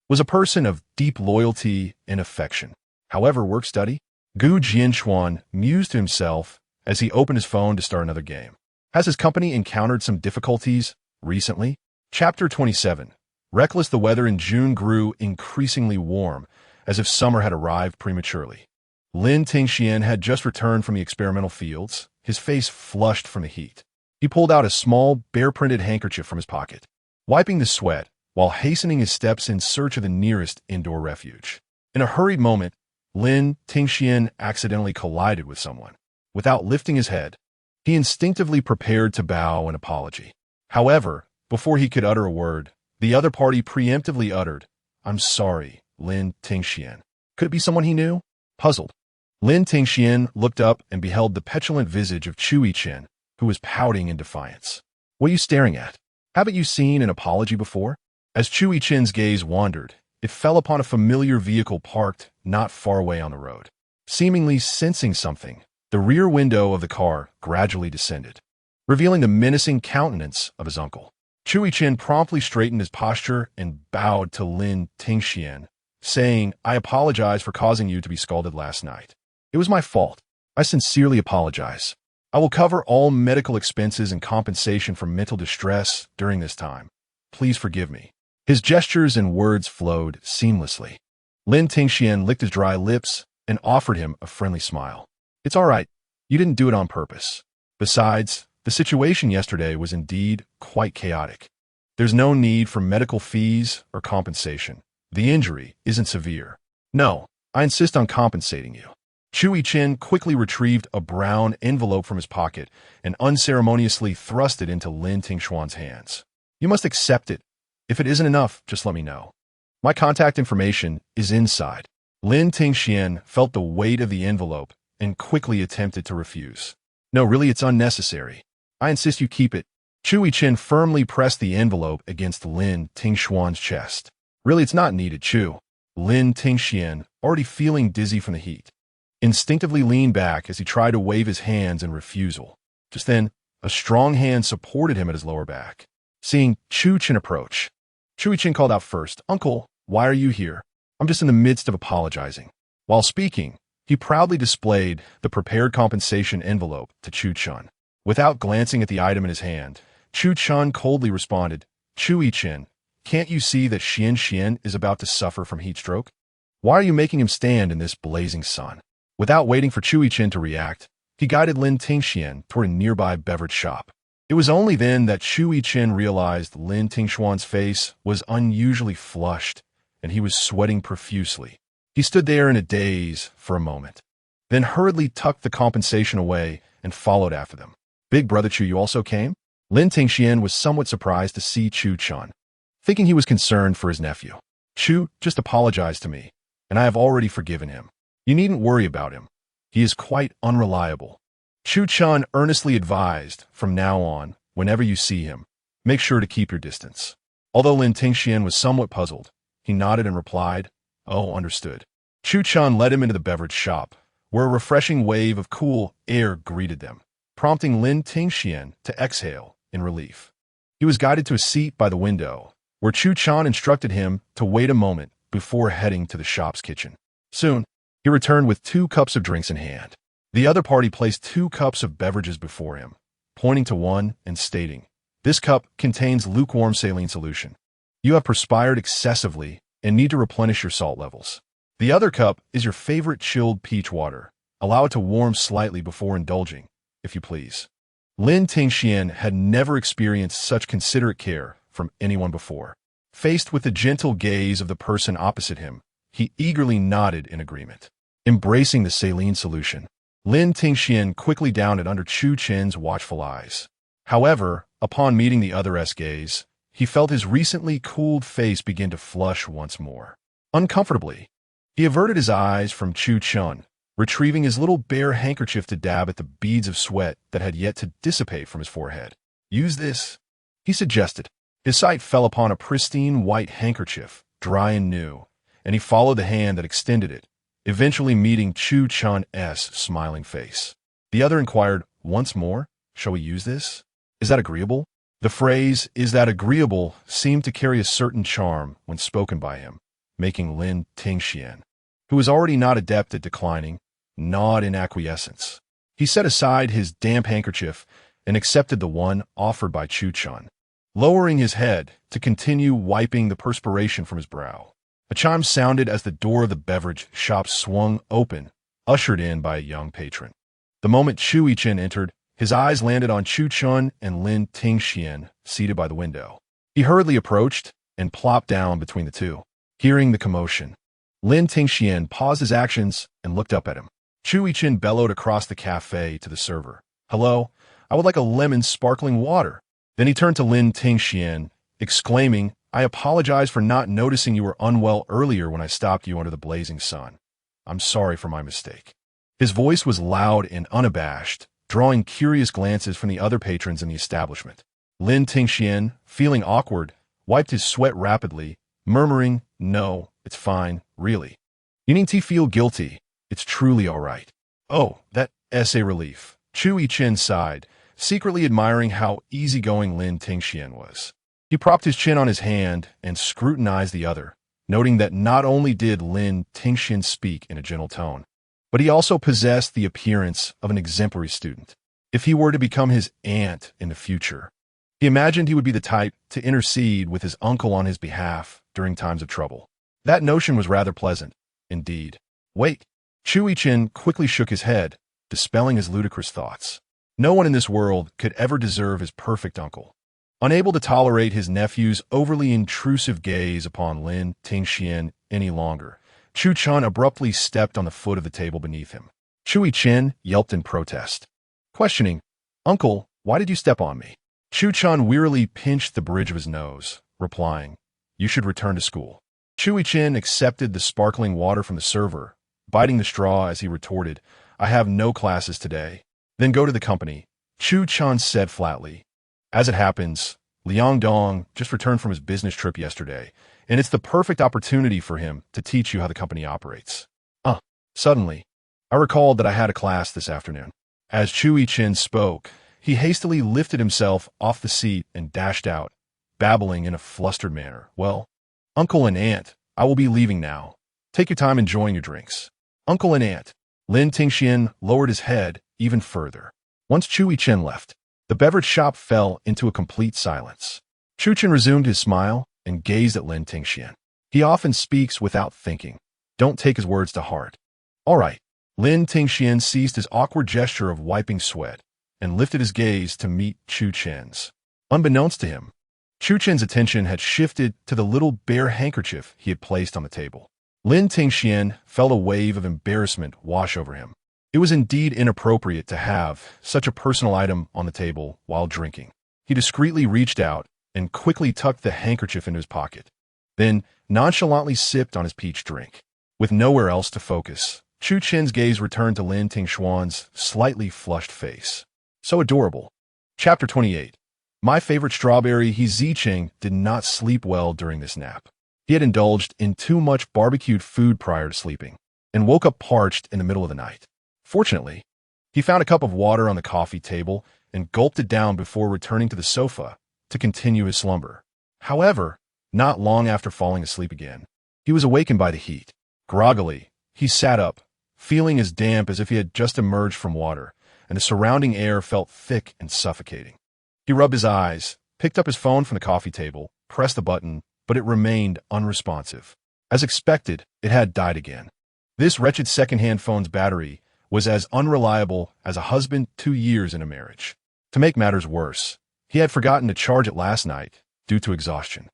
was a person of deep loyalty and affection. However, work-study? Gu Jianquan mused to himself as he opened his phone to start another game. Has his company encountered some difficulties recently? Chapter 27. Reckless. The weather in June grew increasingly warm, as if summer had arrived prematurely. Lin Tingxian had just returned from the experimental fields, his face flushed from the heat. He pulled out a small, bear-printed handkerchief from his pocket, wiping the sweat while hastening his steps in search of the nearest indoor refuge. In a hurried moment, Lin Tingxian accidentally collided with someone. Without lifting his head, he instinctively prepared to bow an apology. However, before he could utter a word, the other party preemptively uttered, "I'm sorry, Lin Tingxian." Could it be someone he knew? Puzzled, Lin Tingxian looked up and beheld the petulant visage of Chui Chen, who was pouting in defiance. "What are you staring at? Haven't you seen an apology before?" As Chui Chen's gaze wandered, it fell upon a familiar vehicle parked not far away on the road. Seemingly sensing something, the rear window of the car gradually descended, revealing the menacing countenance of his uncle. Chui Chen promptly straightened his posture and bowed to Lin Tingxian, saying, "I apologize for causing you to be scalded last night. It was my fault. I sincerely apologize. I will cover all medical expenses and compensation for mental distress during this time. Please forgive me." His gestures and words flowed seamlessly. Lin Tingxian licked his dry lips and offered him a friendly smile. "It's all right. You didn't do it on purpose. Besides, the situation yesterday was indeed quite chaotic. There's no need for medical fees or compensation. The injury isn't severe. No, I insist on compensating you." Chu Yichen quickly retrieved a brown envelope from his pocket and unceremoniously thrust it into Lin Tingshuan's hands. "You must accept it. If it isn't enough, just let me know. My contact information is inside." Lin Tingxian felt the weight of the envelope and quickly attempted to refuse. "No, really, it's unnecessary. I insist you keep it." Chu Yichen firmly pressed the envelope against Lin Tingshuan's chest. "Really, it's not needed, Chu." Lin Tingxian, already feeling dizzy from the heat, instinctively leaned back as he tried to wave his hands in refusal. Just then, a strong hand supported him at his lower back. Seeing Chu Yichen approach, Chu Yichen called out first, "Uncle, why are you here? I'm just in the midst of apologizing." While speaking, he proudly displayed the prepared compensation envelope to Chu Chun. Without glancing at the item in his hand, Chu Chun coldly responded, "Chu Yichen, can't you see that Xian is about to suffer from heat stroke? Why are you making him stand in this blazing sun?" Without waiting for Chu Yichen to react, he guided Lin Tingxian toward a nearby beverage shop. It was only then that Chu Yichen realized Lin Tingshuan's face was unusually flushed, and he was sweating profusely. He stood there in a daze for a moment, then hurriedly tucked the compensation away and followed after them. "Big brother Chu, you also came?" Lin Tingxian was somewhat surprised to see Chu Chun, thinking he was concerned for his nephew. "Chu just apologized to me, and I have already forgiven him. You needn't worry about him. He is quite unreliable." Chu Chun earnestly advised, "From now on, whenever you see him, make sure to keep your distance." Although Lin Tingxian was somewhat puzzled, he nodded and replied, "Oh, understood." Chu Chun led him into the beverage shop, where a refreshing wave of cool air greeted them, prompting Lin Tingxian to exhale in relief. He was guided to a seat by the window, where Chu Chun instructed him to wait a moment before heading to the shop's kitchen. Soon, he returned with 2 cups of drinks in hand. The other party placed 2 cups of beverages before him, pointing to one and stating, "This cup contains lukewarm saline solution. You have perspired excessively and need to replenish your salt levels. The other cup is your favorite chilled peach water. Allow it to warm slightly before indulging, if you please." Lin Tingxian had never experienced such considerate care from anyone before. Faced with the gentle gaze of the person opposite him, he eagerly nodded in agreement. Embracing the saline solution, Lin Tingxian quickly downed it under Chu Chen's watchful eyes. However, upon meeting the other's gaze, he felt his recently cooled face begin to flush once more. Uncomfortably, he averted his eyes from Chu Chun, retrieving his little bare handkerchief to dab at the beads of sweat that had yet to dissipate from his forehead. "Use this," he suggested. His sight fell upon a pristine white handkerchief, dry and new, and he followed the hand that extended it, eventually meeting Chu Chun's smiling face. The other inquired, "Once more, shall we use this? Is that agreeable?" The phrase, "is that agreeable," seemed to carry a certain charm when spoken by him, making Lin Tingxian, who was already not adept at declining, nod in acquiescence. He set aside his damp handkerchief and accepted the one offered by Chu Chun, lowering his head to continue wiping the perspiration from his brow. A chime sounded as the door of the beverage shop swung open, ushered in by a young patron. The moment Chu Yichen entered, his eyes landed on Chu Chun and Lin Tingxian seated by the window. He hurriedly approached and plopped down between the two. Hearing the commotion, Lin Tingxian paused his actions and looked up at him. Chu Yichen bellowed across the cafe to the server, "Hello, I would like a lemon sparkling water." Then he turned to Lin Tingxian, exclaiming, "I apologize for not noticing you were unwell earlier when I stopped you under the blazing sun. I'm sorry for my mistake." His voice was loud and unabashed, drawing curious glances from the other patrons in the establishment. Lin Tingxian, feeling awkward, wiped his sweat rapidly, murmuring, "No, it's fine, really. You needn't feel guilty. It's truly all right." "Oh, that's a relief." Chu Yichen sighed, secretly admiring how easygoing Lin Tingxian was. He propped his chin on his hand and scrutinized the other, noting that not only did Lin Tingxian speak in a gentle tone, but he also possessed the appearance of an exemplary student. If he were to become his aunt in the future, he imagined he would be the type to intercede with his uncle on his behalf during times of trouble. That notion was rather pleasant, indeed. Wait. Chu Yichen quickly shook his head, dispelling his ludicrous thoughts. No one in this world could ever deserve his perfect uncle. Unable to tolerate his nephew's overly intrusive gaze upon Lin Tingxian any longer, Chu Chun abruptly stepped on the foot of the table beneath him. Chu Yichen yelped in protest. Questioning, "Uncle, why did you step on me?" Chu Chun wearily pinched the bridge of his nose, replying, "You should return to school." Chu Yichen accepted the sparkling water from the server, biting the straw as he retorted, "I have no classes today." "Then go to the company," Chu Chun said flatly. As it happens, Liang Dong just returned from his business trip yesterday, and it's the perfect opportunity for him to teach you how the company operates. Suddenly, I recalled that I had a class this afternoon. As Chu Yichen spoke, he hastily lifted himself off the seat and dashed out, babbling in a flustered manner. "Well, Uncle and Aunt, I will be leaving now. Take your time enjoying your drinks." "Uncle and Aunt." Lin Tingxian lowered his head even further. Once Chu Yichen left, the beverage shop fell into a complete silence. Chu Chen resumed his smile and gazed at Lin Tingxian. "He often speaks without thinking. Don't take his words to heart." "All right." Lin Tingxian ceased his awkward gesture of wiping sweat and lifted his gaze to meet Chu Chen's. Unbeknownst to him, Chu Chen's attention had shifted to the little bare handkerchief he had placed on the table. Lin Tingxian felt a wave of embarrassment wash over him. It was indeed inappropriate to have such a personal item on the table while drinking. He discreetly reached out and quickly tucked the handkerchief into his pocket, then nonchalantly sipped on his peach drink. With nowhere else to focus, Chu Chen's gaze returned to Lin Tingxuan's slightly flushed face. So adorable. Chapter 28. My favorite strawberry. Zicheng did not sleep well during this nap. He had indulged in too much barbecued food prior to sleeping, and woke up parched in the middle of the night. Fortunately, he found a cup of water on the coffee table and gulped it down before returning to the sofa to continue his slumber. However, not long after falling asleep again, he was awakened by the heat. Groggily, he sat up, feeling as damp as if he had just emerged from water, and the surrounding air felt thick and suffocating. He rubbed his eyes, picked up his phone from the coffee table, pressed the button, but it remained unresponsive. As expected, it had died again. This wretched second-hand phone's battery was as unreliable as a husband 2 years in a marriage. To make matters worse, he had forgotten to charge it last night due to exhaustion.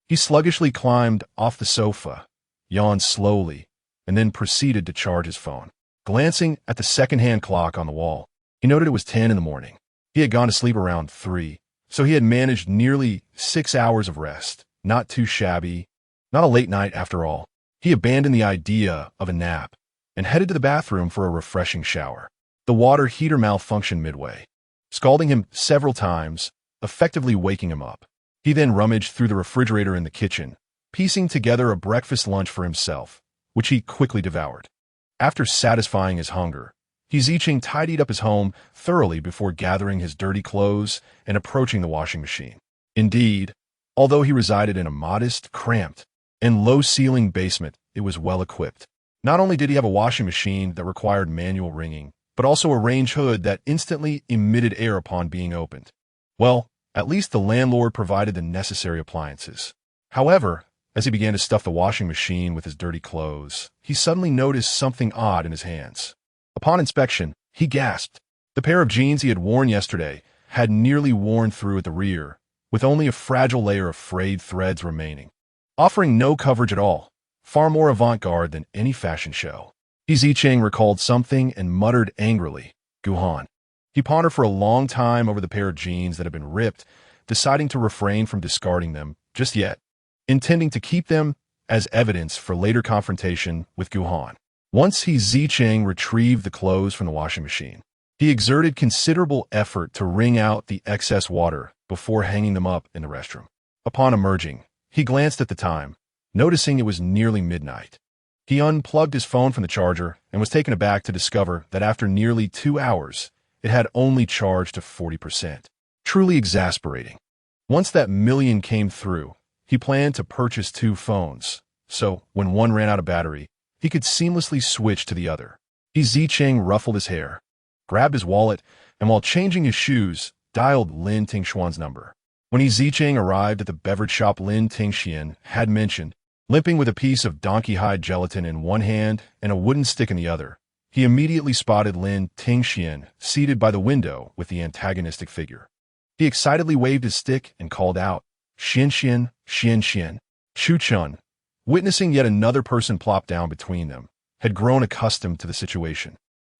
He sluggishly climbed off the sofa, yawned slowly, and then proceeded to charge his phone. Glancing at the second-hand clock on the wall, he noted it was 10 in the morning. He had gone to sleep around 3, so he had managed nearly 6 hours of rest. Not too shabby, not a late night after all. He abandoned the idea of a nap and headed to the bathroom for a refreshing shower. The water heater malfunctioned midway, scalding him several times, effectively waking him up. He then rummaged through the refrigerator in the kitchen, piecing together a breakfast lunch for himself, which he quickly devoured. After satisfying his hunger, Zicheng tidied up his home thoroughly before gathering his dirty clothes and approaching the washing machine. Indeed, although he resided in a modest, cramped, and low-ceiling basement, it was well-equipped. Not only did he have a washing machine that required manual wringing, but also a range hood that instantly emitted air upon being opened. Well, at least the landlord provided the necessary appliances. However, as he began to stuff the washing machine with his dirty clothes, he suddenly noticed something odd in his hands. Upon inspection, he gasped. The pair of jeans he had worn yesterday had nearly worn through at the rear, with only a fragile layer of frayed threads remaining, offering no coverage at all, far more avant-garde than any fashion show. Zicheng recalled something and muttered angrily, "Gu Han." He pondered for a long time over the pair of jeans that had been ripped, deciding to refrain from discarding them just yet, intending to keep them as evidence for later confrontation with Gu Han. Once Zicheng retrieved the clothes from the washing machine, he exerted considerable effort to wring out the excess water before hanging them up in the restroom. Upon emerging, he glanced at the time, noticing it was nearly midnight. He unplugged his phone from the charger and was taken aback to discover that after nearly 2 hours, it had only charged to 40%. Truly exasperating. Once that million came through, he planned to purchase 2 phones, so when one ran out of battery, he could seamlessly switch to the other. Zicheng ruffled his hair, grabbed his wallet, and while changing his shoes, dialed Lin Tingxuan's number. When Zicheng arrived at the beverage shop Lin Tingxian had mentioned, limping with a piece of donkey hide gelatin in one hand and a wooden stick in the other, he immediately spotted Lin Tingxian seated by the window with the antagonistic figure. He excitedly waved his stick and called out, "Xian Xian, Xian Xian." Chu Chun, witnessing yet another person plop down between them, had grown accustomed to the situation.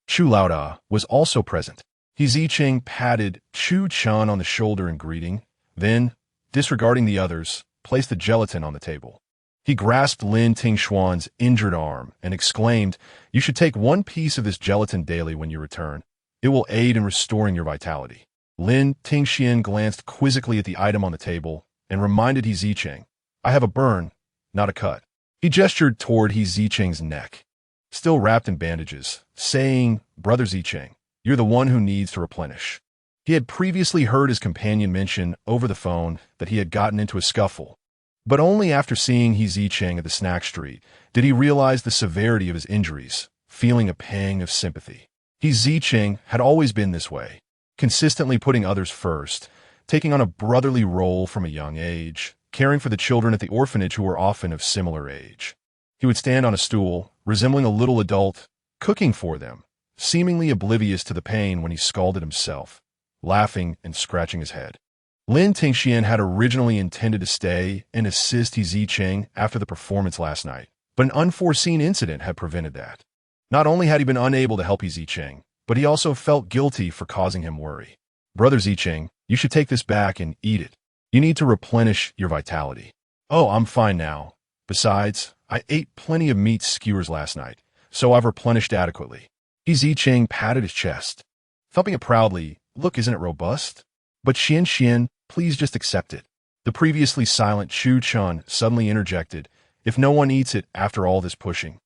Chu Laoda was also present. Zicheng patted Chu Chun on the shoulder in greeting, then, disregarding the others, placed the gelatin on the table. He grasped Lin Tingxuan's injured arm and exclaimed, "You should take one piece of this gelatin daily when you return. It will aid in restoring your vitality." Lin Tingxian glanced quizzically at the item on the table and reminded Zicheng, "I have a burn, not a cut." He gestured toward Zicheng's neck, still wrapped in bandages, saying, "Brother Zicheng, you're the one who needs to replenish." He had previously heard his companion mention over the phone that he had gotten into a scuffle, but only after seeing Zicheng at the snack street did he realize the severity of his injuries, feeling a pang of sympathy. Zicheng had always been this way, consistently putting others first, taking on a brotherly role from a young age, caring for the children at the orphanage who were often of similar age. He would stand on a stool, resembling a little adult, cooking for them, seemingly oblivious to the pain when he scalded himself, laughing and scratching his head. Lin Tingxian had originally intended to stay and assist Zicheng after the performance last night, but an unforeseen incident had prevented that. Not only had he been unable to help Zicheng, but he also felt guilty for causing him worry. "Brother Zicheng, you should take this back and eat it. You need to replenish your vitality." "Oh, I'm fine now. Besides, I ate plenty of meat skewers last night, so I've replenished adequately." Zicheng patted his chest, thumping it proudly. "Look, isn't it robust? But Xian Xian, please just accept it." The previously silent Chu Chun suddenly interjected, "If no one eats it after all this pushing,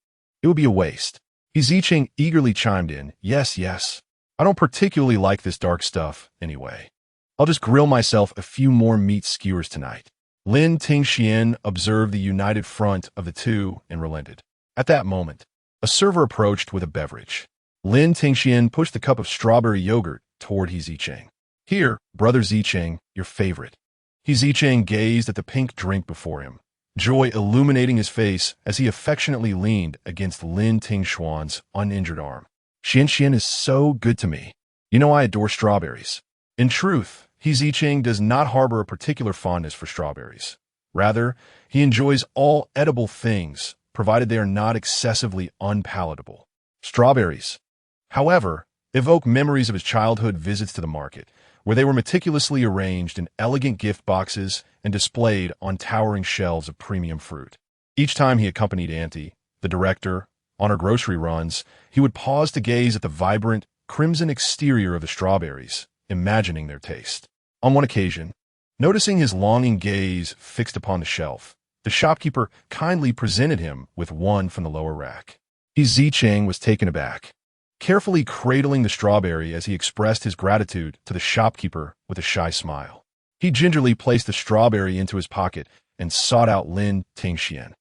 it would be a waste." Zicheng eagerly chimed in, "Yes, yes. I don't particularly like this dark stuff, anyway. I'll just grill myself a few more meat skewers tonight." Lin Tingxian observed the united front of the two and relented. At that moment, a server approached with a beverage. Lin Tingxian pushed the cup of strawberry yogurt toward Zicheng. "Here, brother Zicheng, your favorite." Zicheng gazed at the pink drink before him, joy illuminating his face as he affectionately leaned against Lin Tingxuan's uninjured arm. "Xian Xian is so good to me. You know I adore strawberries." In truth, Zicheng does not harbor a particular fondness for strawberries. Rather, he enjoys all edible things, provided they are not excessively unpalatable. Strawberries, however, evoke memories of his childhood visits to the market, where they were meticulously arranged in elegant gift boxes and displayed on towering shelves of premium fruit. Each time he accompanied Auntie, the director, on her grocery runs, he would pause to gaze at the vibrant, crimson exterior of the strawberries, imagining their taste. On one occasion, noticing his longing gaze fixed upon the shelf, the shopkeeper kindly presented him with one from the lower rack. Zicheng was taken aback, carefully cradling the strawberry as he expressed his gratitude to the shopkeeper with a shy smile. He gingerly placed the strawberry into his pocket and sought out Lin Tingxian,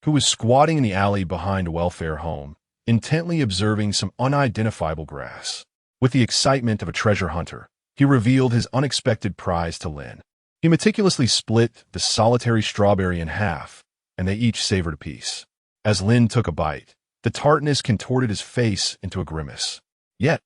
who was squatting in the alley behind a welfare home, intently observing some unidentifiable grass. With the excitement of a treasure hunter, he revealed his unexpected prize to Lin. He meticulously split the solitary strawberry in half, and they each savored a piece. As Lin took a bite, the tartness contorted his face into a grimace. Yet,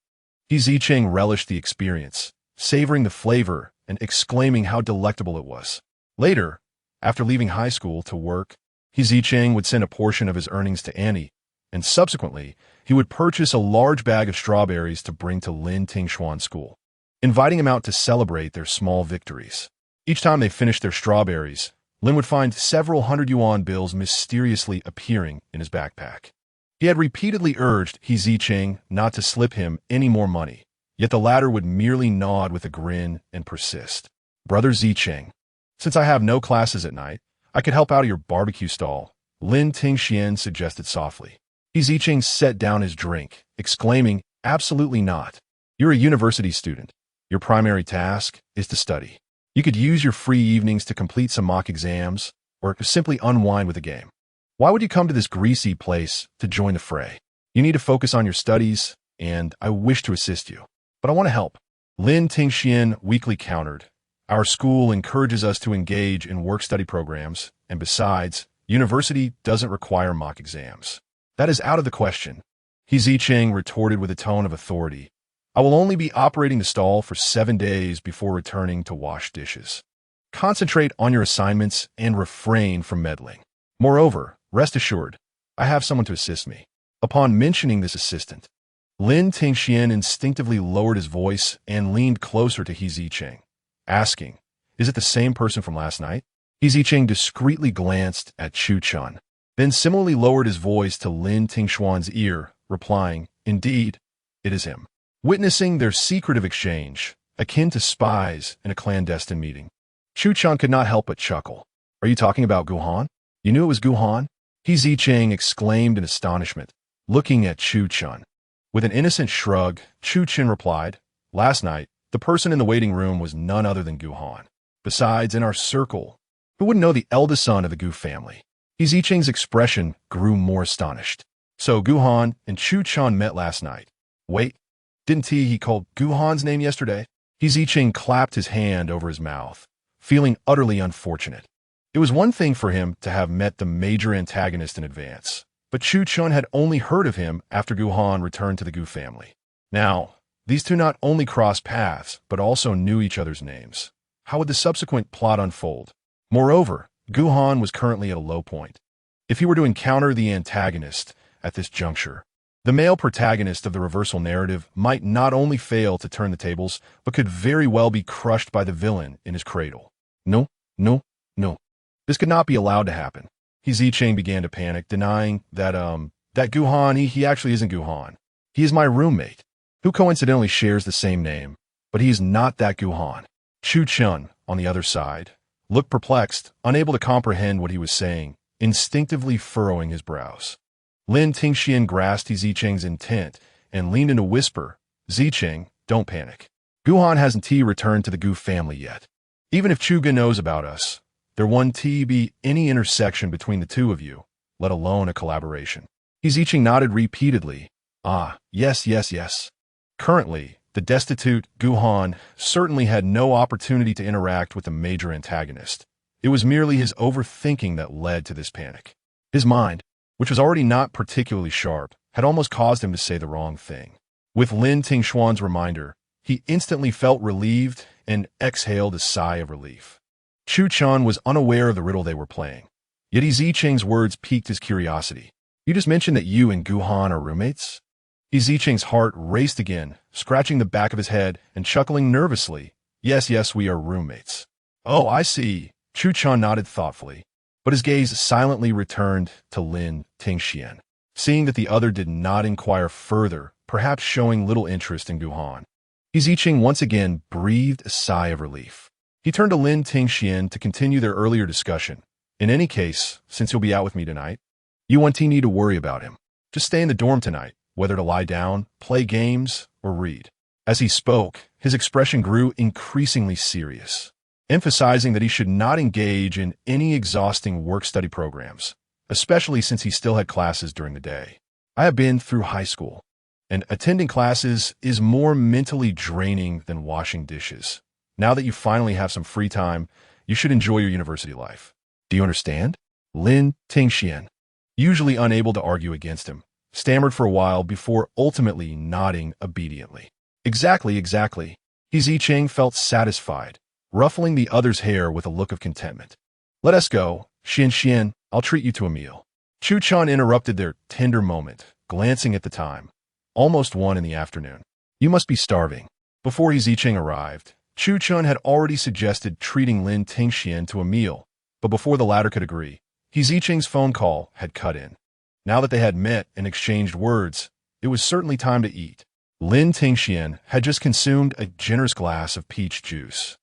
Zicheng relished the experience, savoring the flavor and exclaiming how delectable it was. Later, after leaving high school to work, Zicheng would send a portion of his earnings to Annie, and subsequently, he would purchase a large bag of strawberries to bring to Lin Tingxuan's school, inviting him out to celebrate their small victories. Each time they finished their strawberries, Lin would find several hundred-yuan bills mysteriously appearing in his backpack. He had repeatedly urged Zicheng not to slip him any more money, yet the latter would merely nod with a grin and persist. "Brother Zicheng, since I have no classes at night, I could help out at your barbecue stall," Lin Tingxian suggested softly. Zicheng set down his drink, exclaiming, "Absolutely not. You're a university student. Your primary task is to study. You could use your free evenings to complete some mock exams, or simply unwind with a game." Why would you come to this greasy place to join the fray? You need to focus on your studies, and I wish to assist you. But I want to help. Lin Tingxian weakly countered. Our school encourages us to engage in work-study programs, and besides, university doesn't require mock exams. That is out of the question. Zicheng retorted with a tone of authority. I will only be operating the stall for 7 days before returning to wash dishes. Concentrate on your assignments and refrain from meddling. Moreover, rest assured, I have someone to assist me. Upon mentioning this assistant, Lin Tingxian instinctively lowered his voice and leaned closer to Zicheng, asking, "Is it the same person from last night?" Zicheng discreetly glanced at Chu Chun, then similarly lowered his voice to Lin Tingxuan's ear, replying, "Indeed, it is him." Witnessing their secretive exchange, akin to spies in a clandestine meeting, Chu Chun could not help but chuckle. "Are you talking about Gu Han? You knew it was Gu Han?" Zicheng exclaimed in astonishment, looking at Chu Chun. With an innocent shrug, Chu Chun replied, "Last night, the person in the waiting room was none other than Gu Han. Besides, in our circle, who wouldn't know the eldest son of the Gu family?" Zicheng's expression grew more astonished. "So Gu Han and Chu Chun met last night. Wait, didn't he called Gu Han's name yesterday?" Zicheng clapped his hand over his mouth, feeling utterly unfortunate. It was one thing for him to have met the major antagonist in advance, but Chu Chun had only heard of him after Gu Han returned to the Gu family. Now, these two not only crossed paths, but also knew each other's names. How would the subsequent plot unfold? Moreover, Gu Han was currently at a low point. If he were to encounter the antagonist at this juncture, the male protagonist of the reversal narrative might not only fail to turn the tables, but could very well be crushed by the villain in his cradle. No, no, no. This could not be allowed to happen. Zicheng began to panic, denying that Gu Han, he actually isn't Gu Han. He is my roommate, who coincidentally shares the same name, but he is not that Gu Han. Chu Chun, on the other side, looked perplexed, unable to comprehend what he was saying, instinctively furrowing his brows. Lin Tingxian grasped Zicheng's intent and leaned in to whisper, "Zicheng, don't panic. Gu Han hasn't returned to the Gu family yet. Even if Chu Ge knows about us, there won't be any intersection between the two of you, let alone a collaboration." Zicheng nodded repeatedly. "Ah, yes, yes, yes." Currently, the destitute Gu Han certainly had no opportunity to interact with the major antagonist. It was merely his overthinking that led to this panic. His mind, which was already not particularly sharp, had almost caused him to say the wrong thing. With Lin Tingxuan's reminder, he instantly felt relieved and exhaled a sigh of relief. Chu Chun was unaware of the riddle they were playing. Yet Zicheng's words piqued his curiosity. "You just mentioned that you and Gu Han are roommates?" Zicheng's heart raced again, scratching the back of his head and chuckling nervously. "Yes, yes, we are roommates." "Oh, I see." Chu Chun nodded thoughtfully, but his gaze silently returned to Lin Tingxian. Seeing that the other did not inquire further, perhaps showing little interest in Gu Han, Zicheng once again breathed a sigh of relief. He turned to Lin Tingxian to continue their earlier discussion. "In any case, since you'll be out with me tonight, you won't need to worry about him. Just stay in the dorm tonight, whether to lie down, play games, or read." As he spoke, his expression grew increasingly serious, emphasizing that he should not engage in any exhausting work-study programs, especially since he still had classes during the day. "I have been through high school, and attending classes is more mentally draining than washing dishes. Now that you finally have some free time, you should enjoy your university life. Do you understand?" Lin Tingxian, usually unable to argue against him, stammered for a while before ultimately nodding obediently. Exactly. Zicheng felt satisfied, ruffling the other's hair with a look of contentment. "Let us go. Xian, I'll treat you to a meal." Chu Chun interrupted their tender moment, glancing at the time. Almost 1 in the afternoon. "You must be starving." Before Zicheng arrived, Chu Chun had already suggested treating Lin Tingxian to a meal, but before the latter could agree, Zicheng's phone call had cut in. Now that they had met and exchanged words, it was certainly time to eat. Lin Tingxian had just consumed a generous glass of peach juice.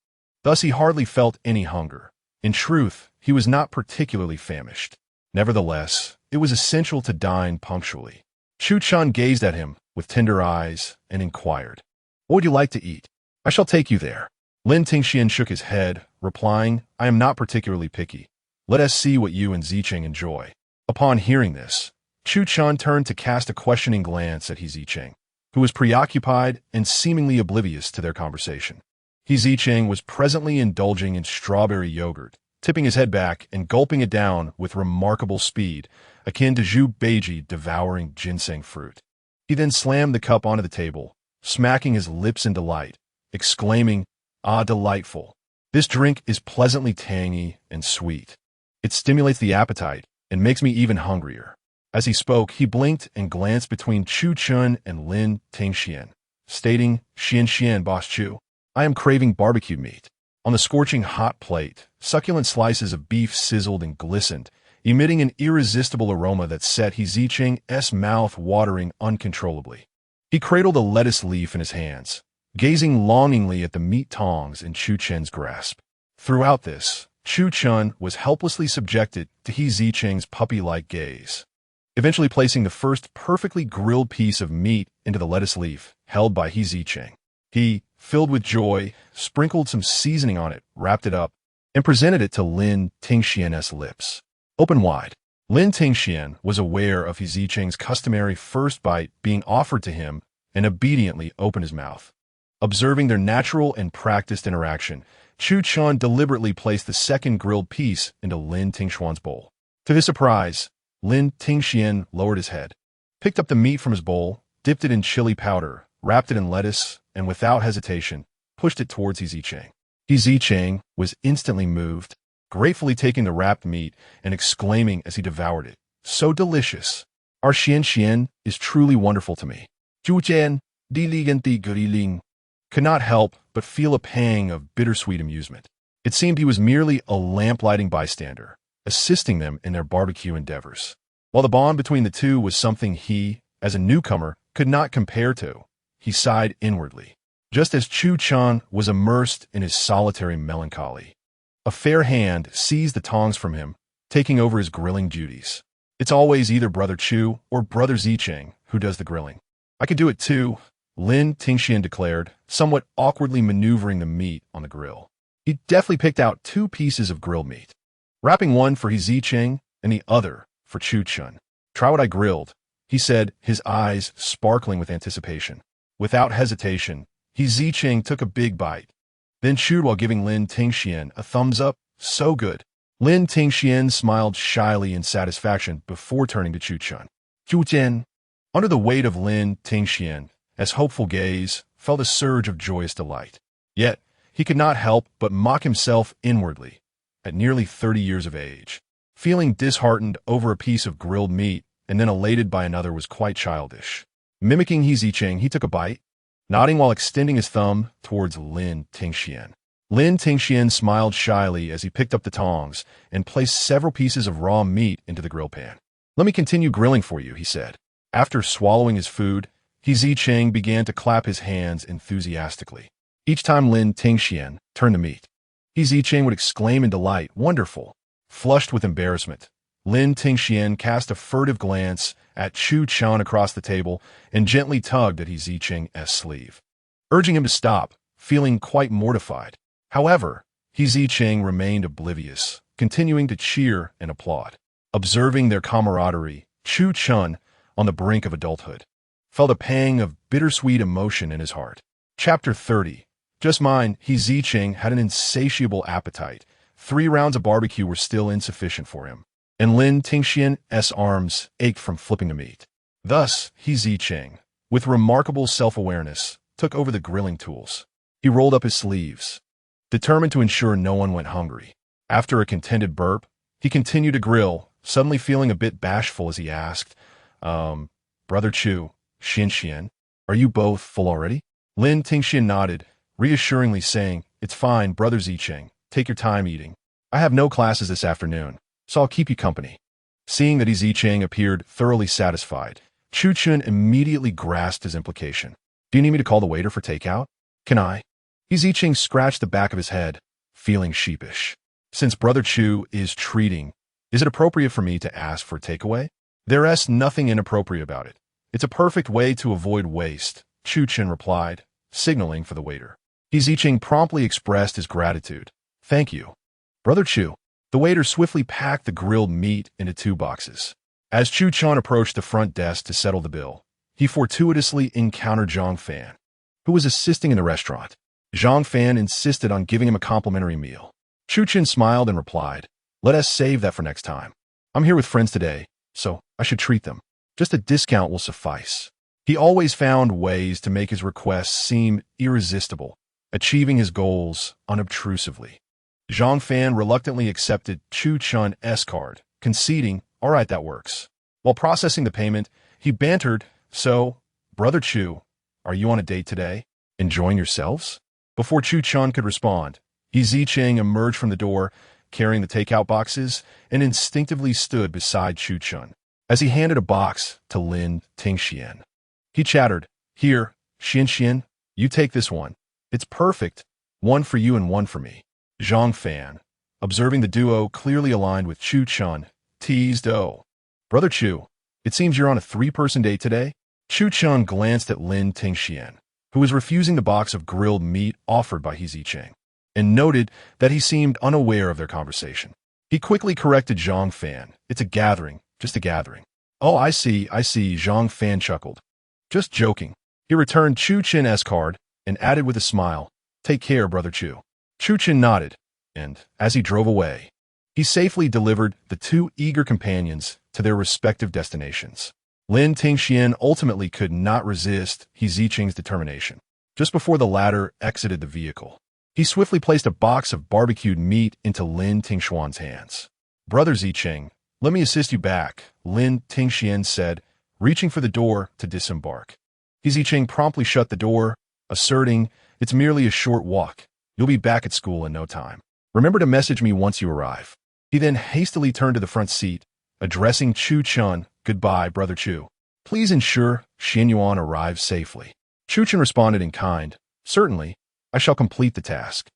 Thus he hardly felt any hunger. In truth, he was not particularly famished. Nevertheless, it was essential to dine punctually. Chu Chun gazed at him with tender eyes and inquired, "What would you like to eat?" "I shall take you there." Lin Tingxian shook his head, replying, "I am not particularly picky. Let us see what you and Zicheng enjoy." Upon hearing this, Chu Chun turned to cast a questioning glance at Zicheng, who was preoccupied and seemingly oblivious to their conversation. Zicheng was presently indulging in strawberry yogurt, tipping his head back and gulping it down with remarkable speed, akin to Zhu Beiji devouring ginseng fruit. He then slammed the cup onto the table, smacking his lips in delight, exclaiming, "Ah, delightful! This drink is pleasantly tangy and sweet. It stimulates the appetite and makes me even hungrier." As he spoke, he blinked and glanced between Chu Chun and Lin Tingxian, stating, "Xian, Boss Chu, I am craving barbecued meat." On the scorching hot plate, succulent slices of beef sizzled and glistened, emitting an irresistible aroma that set Zicheng's mouth watering uncontrollably. He cradled a lettuce leaf in his hands, gazing longingly at the meat tongs in Chu Chen's grasp. Throughout this, Chu Chun was helplessly subjected to Zicheng's puppy-like gaze. Eventually placing the first perfectly grilled piece of meat into the lettuce leaf held by Zicheng, he, filled with joy, sprinkled some seasoning on it, wrapped it up, and presented it to Lin Tingxian's lips. Open wide. Lin Tingxian was aware of Zicheng's customary first bite being offered to him and obediently opened his mouth. Observing their natural and practiced interaction, Chu Chun deliberately placed the second grilled piece into Lin Tingxian's bowl. To his surprise, Lin Tingxian lowered his head, picked up the meat from his bowl, dipped it in chili powder, wrapped it in lettuce, and without hesitation, pushed it towards Zicheng. Zicheng was instantly moved, gratefully taking the wrapped meat and exclaiming as he devoured it, "So delicious! Our Xian is truly wonderful to me." Zhu Jian, Di Ligan Di Guri Ling, could not help but feel a pang of bittersweet amusement. It seemed he was merely a lamplighting bystander, assisting them in their barbecue endeavors. While the bond between the two was something he, as a newcomer, could not compare to, he sighed inwardly, just as Chu Chun was immersed in his solitary melancholy. A fair hand seized the tongs from him, taking over his grilling duties. It's always either Brother Chu or Brother Zicheng who does the grilling. "I could do it too," Lin Tingxian declared, somewhat awkwardly maneuvering the meat on the grill. He deftly picked out 2 pieces of grilled meat, wrapping one for Zicheng and the other for Chu Chun. "Try what I grilled," he said, his eyes sparkling with anticipation. Without hesitation, Zicheng took a big bite, then chewed while giving Lin Tingxian a thumbs up. "So good." Lin Tingxian smiled shyly in satisfaction before turning to Chu Chun. "Zhu Jian." Under the weight of Lin Tingxian's hopeful gaze felt a surge of joyous delight. Yet, he could not help but mock himself inwardly. At nearly 30 years of age, feeling disheartened over a piece of grilled meat and then elated by another was quite childish. Mimicking Zicheng, he took a bite, nodding while extending his thumb towards Lin Tingxian. Lin Tingxian smiled shyly as he picked up the tongs and placed several pieces of raw meat into the grill pan. "Let me continue grilling for you," he said. After swallowing his food, Zicheng began to clap his hands enthusiastically. Each time Lin Tingxian turned the meat, Zicheng would exclaim in delight, "Wonderful!" Flushed with embarrassment, Lin Tingxian cast a furtive glance at Chu Chun across the table and gently tugged at Zicheng's sleeve, urging him to stop, feeling quite mortified. However, Zicheng remained oblivious, continuing to cheer and applaud. Observing their camaraderie, Chu Chun, on the brink of adulthood, felt a pang of bittersweet emotion in his heart. Chapter 30. Just mine, Zicheng had an insatiable appetite. 3 rounds of barbecue were still insufficient for him, and Lin Tingxian's arms ached from flipping the meat. Thus, Zicheng, with remarkable self-awareness, took over the grilling tools. He rolled up his sleeves, determined to ensure no one went hungry. After a contented burp, he continued to grill, suddenly feeling a bit bashful as he asked, Brother Chu, Xian, are you both full already?" Lin Tingxian nodded, reassuringly saying, "It's fine, Brother Zicheng. Take your time eating. I have no classes this afternoon, so I'll keep you company." Seeing that Zicheng appeared thoroughly satisfied, Chu Chun immediately grasped his implication. "Do you need me to call the waiter for takeout?" "Can I?" Zicheng scratched the back of his head, feeling sheepish. "Since Brother Chu is treating, is it appropriate for me to ask for takeaway?" "There's nothing inappropriate about it. It's a perfect way to avoid waste," Chu Chun replied, signaling for the waiter. Zicheng promptly expressed his gratitude. "Thank you, Brother Chu." The waiter swiftly packed the grilled meat into 2 boxes. As Chu Chun approached the front desk to settle the bill, he fortuitously encountered Zhang Fan, who was assisting in the restaurant. Zhang Fan insisted on giving him a complimentary meal. Chu Chun smiled and replied, "Let us save that for next time. I'm here with friends today, so I should treat them. Just a discount will suffice." He always found ways to make his requests seem irresistible, achieving his goals unobtrusively. Zhang Fan reluctantly accepted Chu Chun's card, conceding, "All right, that works." While processing the payment, he bantered, "So, Brother Chu, are you on a date today? Enjoying yourselves?" Before Chu Chun could respond, Zicheng emerged from the door, carrying the takeout boxes, and instinctively stood beside Chu Chun. As he handed a box to Lin Tingxian, he chattered, "Here, Xian, you take this one. It's perfect. One for you and one for me." Zhang Fan, observing the duo clearly aligned with Chu Chun, teased, "Oh, Brother Chu, it seems you're on a 3-person date today?" Chu Chun glanced at Lin Tingxian, who was refusing the box of grilled meat offered by Zicheng, and noted that he seemed unaware of their conversation. He quickly corrected Zhang Fan, "It's a gathering, just a gathering." "Oh, I see, Zhang Fan chuckled. "Just joking." He returned Chu Chun's card and added with a smile, "Take care, Brother Chu." Chu Chun nodded, and as he drove away, he safely delivered the 2 eager companions to their respective destinations. Lin Tingxian ultimately could not resist Zicheng's determination. Just before the latter exited the vehicle, he swiftly placed a box of barbecued meat into Lin Tingxian's hands. "Brother Zicheng, let me assist you back," Lin Tingxian said, reaching for the door to disembark. Zicheng promptly shut the door, asserting, "It's merely a short walk. You'll be back at school in no time. Remember to message me once you arrive." He then hastily turned to the front seat, addressing Chu Chun, "Goodbye, Brother Chu. Please ensure Xianyuan arrives safely." Chu Chun responded in kind, "Certainly, I shall complete the task."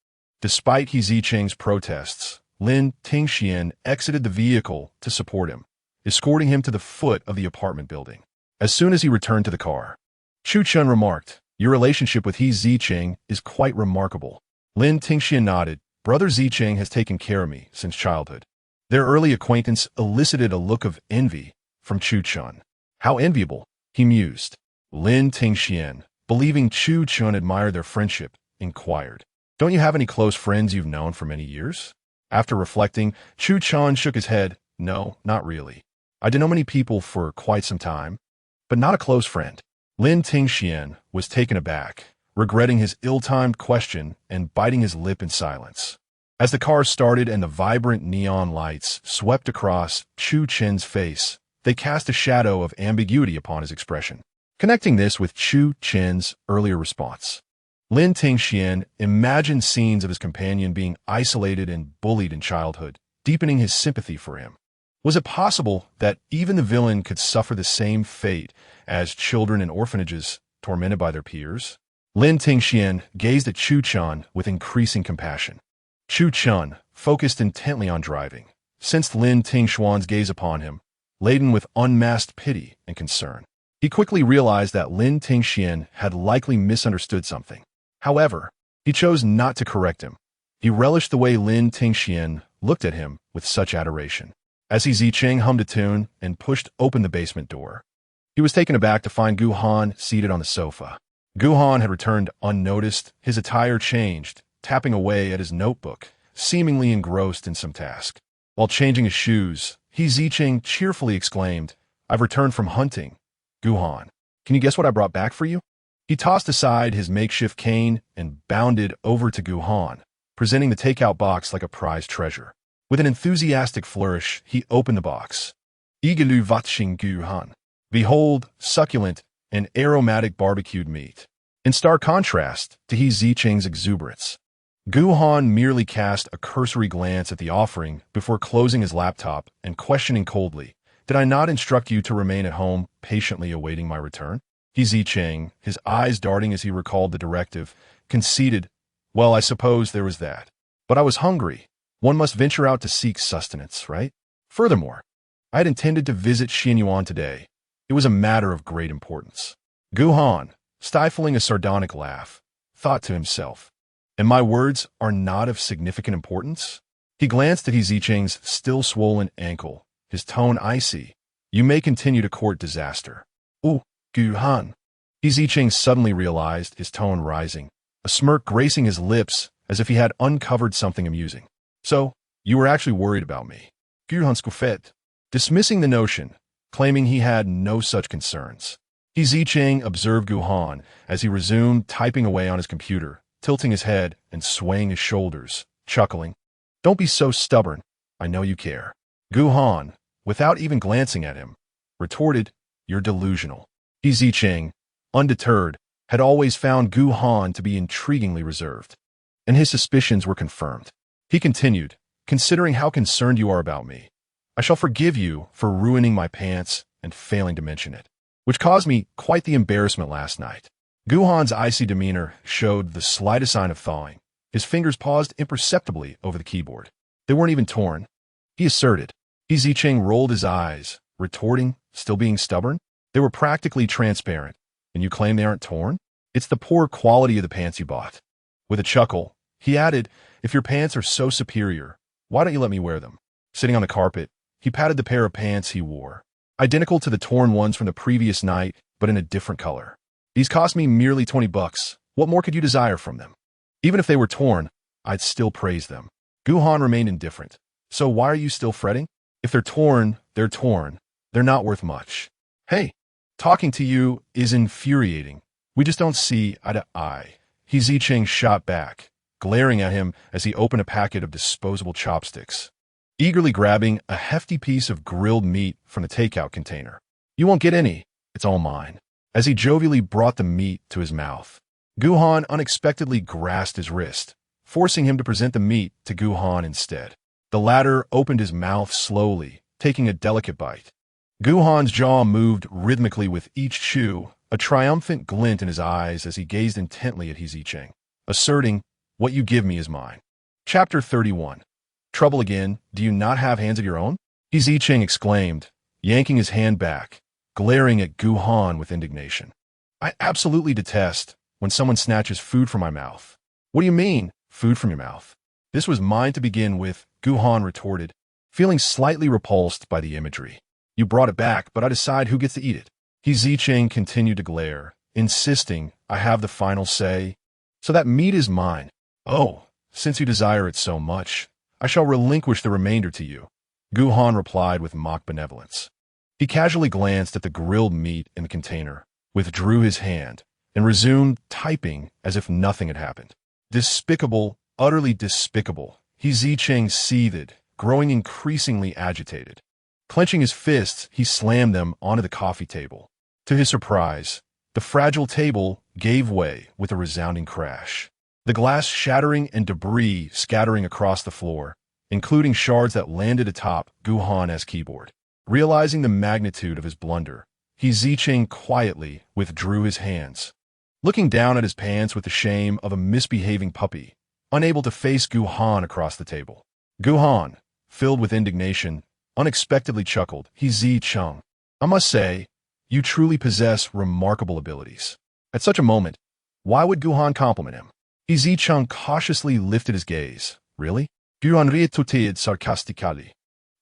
Despite Zicheng's protests, Lin Tingxian exited the vehicle to support him, escorting him to the foot of the apartment building. As soon as he returned to the car, Chu Chun remarked, "Your relationship with Zicheng is quite remarkable." Lin Tingxian nodded. "Brother Zicheng has taken care of me since childhood." Their early acquaintance elicited a look of envy from Chu Chun. "How enviable," he mused. Lin Tingxian, believing Chu Chun admired their friendship, inquired, "Don't you have any close friends you've known for many years?" After reflecting, Chu Chun shook his head. "No, not really. I did know many people for quite some time, but not a close friend." Lin Tingxian was taken aback, regretting his ill-timed question and biting his lip in silence. As the car started and the vibrant neon lights swept across Chu Chun's face, they cast a shadow of ambiguity upon his expression. Connecting this with Chu Chun's earlier response, Lin Tingxian imagined scenes of his companion being isolated and bullied in childhood, deepening his sympathy for him. Was it possible that even the villain could suffer the same fate as children in orphanages tormented by their peers? Lin Tingxian gazed at Chu Chun with increasing compassion. Chu Chun focused intently on driving, sensed Lin Tingxian's gaze upon him, laden with unmasked pity and concern. He quickly realized that Lin Tingxian had likely misunderstood something. However, he chose not to correct him. He relished the way Lin Tingxian looked at him with such adoration. As Zicheng hummed a tune and pushed open the basement door, he was taken aback to find Gu Han seated on the sofa. Gu Han had returned unnoticed, his attire changed, tapping away at his notebook, seemingly engrossed in some task. While changing his shoes, Zicheng cheerfully exclaimed, "I've returned from hunting. Gu Han, can you guess what I brought back for you?" He tossed aside his makeshift cane and bounded over to Gu Han, presenting the takeout box like a prized treasure. With an enthusiastic flourish, he opened the box. "Igalu vatxing Gu Han. Behold, succulent and aromatic barbecued meat." In stark contrast to Zicheng's exuberance, Gu Han merely cast a cursory glance at the offering before closing his laptop and questioning coldly, "Did I not instruct you to remain at home, patiently awaiting my return?" Zicheng, his eyes darting as he recalled the directive, conceded, "Well, I suppose there was that. But I was hungry. One must venture out to seek sustenance, right? Furthermore, I had intended to visit Xianyuan today. It was a matter of great importance." Gu Han, stifling a sardonic laugh, thought to himself, "And my words are not of significant importance?" He glanced at Zicheng's still swollen ankle, his tone icy. You may continue to court disaster. Oh, Gu Han. Zicheng suddenly realized, his tone rising, a smirk gracing his lips as if he had uncovered something amusing. So, you were actually worried about me. Gu Han scoffed, dismissing the notion, claiming he had no such concerns. Zicheng observed Gu Han as he resumed typing away on his computer, tilting his head and swaying his shoulders, chuckling. Don't be so stubborn. I know you care. Gu Han, without even glancing at him, retorted, You're delusional. Zicheng, undeterred, had always found Gu Han to be intriguingly reserved, and his suspicions were confirmed. He continued, Considering how concerned you are about me, I shall forgive you for ruining my pants and failing to mention it, which caused me quite the embarrassment last night. Gu Han's icy demeanor showed the slightest sign of thawing. His fingers paused imperceptibly over the keyboard. They weren't even torn. He asserted. Zicheng rolled his eyes, retorting, still being stubborn. They were practically transparent, and you claim they aren't torn? It's the poor quality of the pants you bought. With a chuckle, he added, If your pants are so superior, why don't you let me wear them? Sitting on the carpet, he patted the pair of pants he wore, identical to the torn ones from the previous night, but in a different color. These cost me merely $20. What more could you desire from them? Even if they were torn, I'd still praise them. Gu Han remained indifferent. So why are you still fretting? If they're torn, they're torn. They're not worth much. Hey, talking to you is infuriating. We just don't see eye to eye. Zicheng shot back, glaring at him as he opened a packet of disposable chopsticks, eagerly grabbing a hefty piece of grilled meat from the takeout container. You won't get any. It's all mine. As he jovially brought the meat to his mouth, Gu Han unexpectedly grasped his wrist, forcing him to present the meat to Gu Han instead. The latter opened his mouth slowly, taking a delicate bite. Gu Han's jaw moved rhythmically with each chew, a triumphant glint in his eyes as he gazed intently at Zicheng, asserting, What you give me is mine. Chapter 31. Trouble again, do you not have hands of your own? Zicheng exclaimed, yanking his hand back, glaring at Gu Han with indignation. I absolutely detest when someone snatches food from my mouth. What do you mean, food from your mouth? This was mine to begin with, Gu Han retorted, feeling slightly repulsed by the imagery. You brought it back, but I decide who gets to eat it. Zicheng continued to glare, insisting I have the final say. So that meat is mine. Oh, since you desire it so much, I shall relinquish the remainder to you, Gu Han replied with mock benevolence. He casually glanced at the grilled meat in the container, withdrew his hand, and resumed typing as if nothing had happened. Despicable, utterly despicable. Zicheng seethed, growing increasingly agitated. Clenching his fists, he slammed them onto the coffee table. To his surprise, the fragile table gave way with a resounding crash, the glass shattering and debris scattering across the floor, including shards that landed atop Gu Han's keyboard. Realizing the magnitude of his blunder, Zicheng quietly withdrew his hands, looking down at his pants with the shame of a misbehaving puppy, unable to face Gu Han across the table. Gu Han, filled with indignation, unexpectedly chuckled. Zicheng, I must say, you truly possess remarkable abilities. At such a moment, why would Gu Han compliment him? Zicheng cautiously lifted his gaze. Really? Gu Han retorted sarcastically.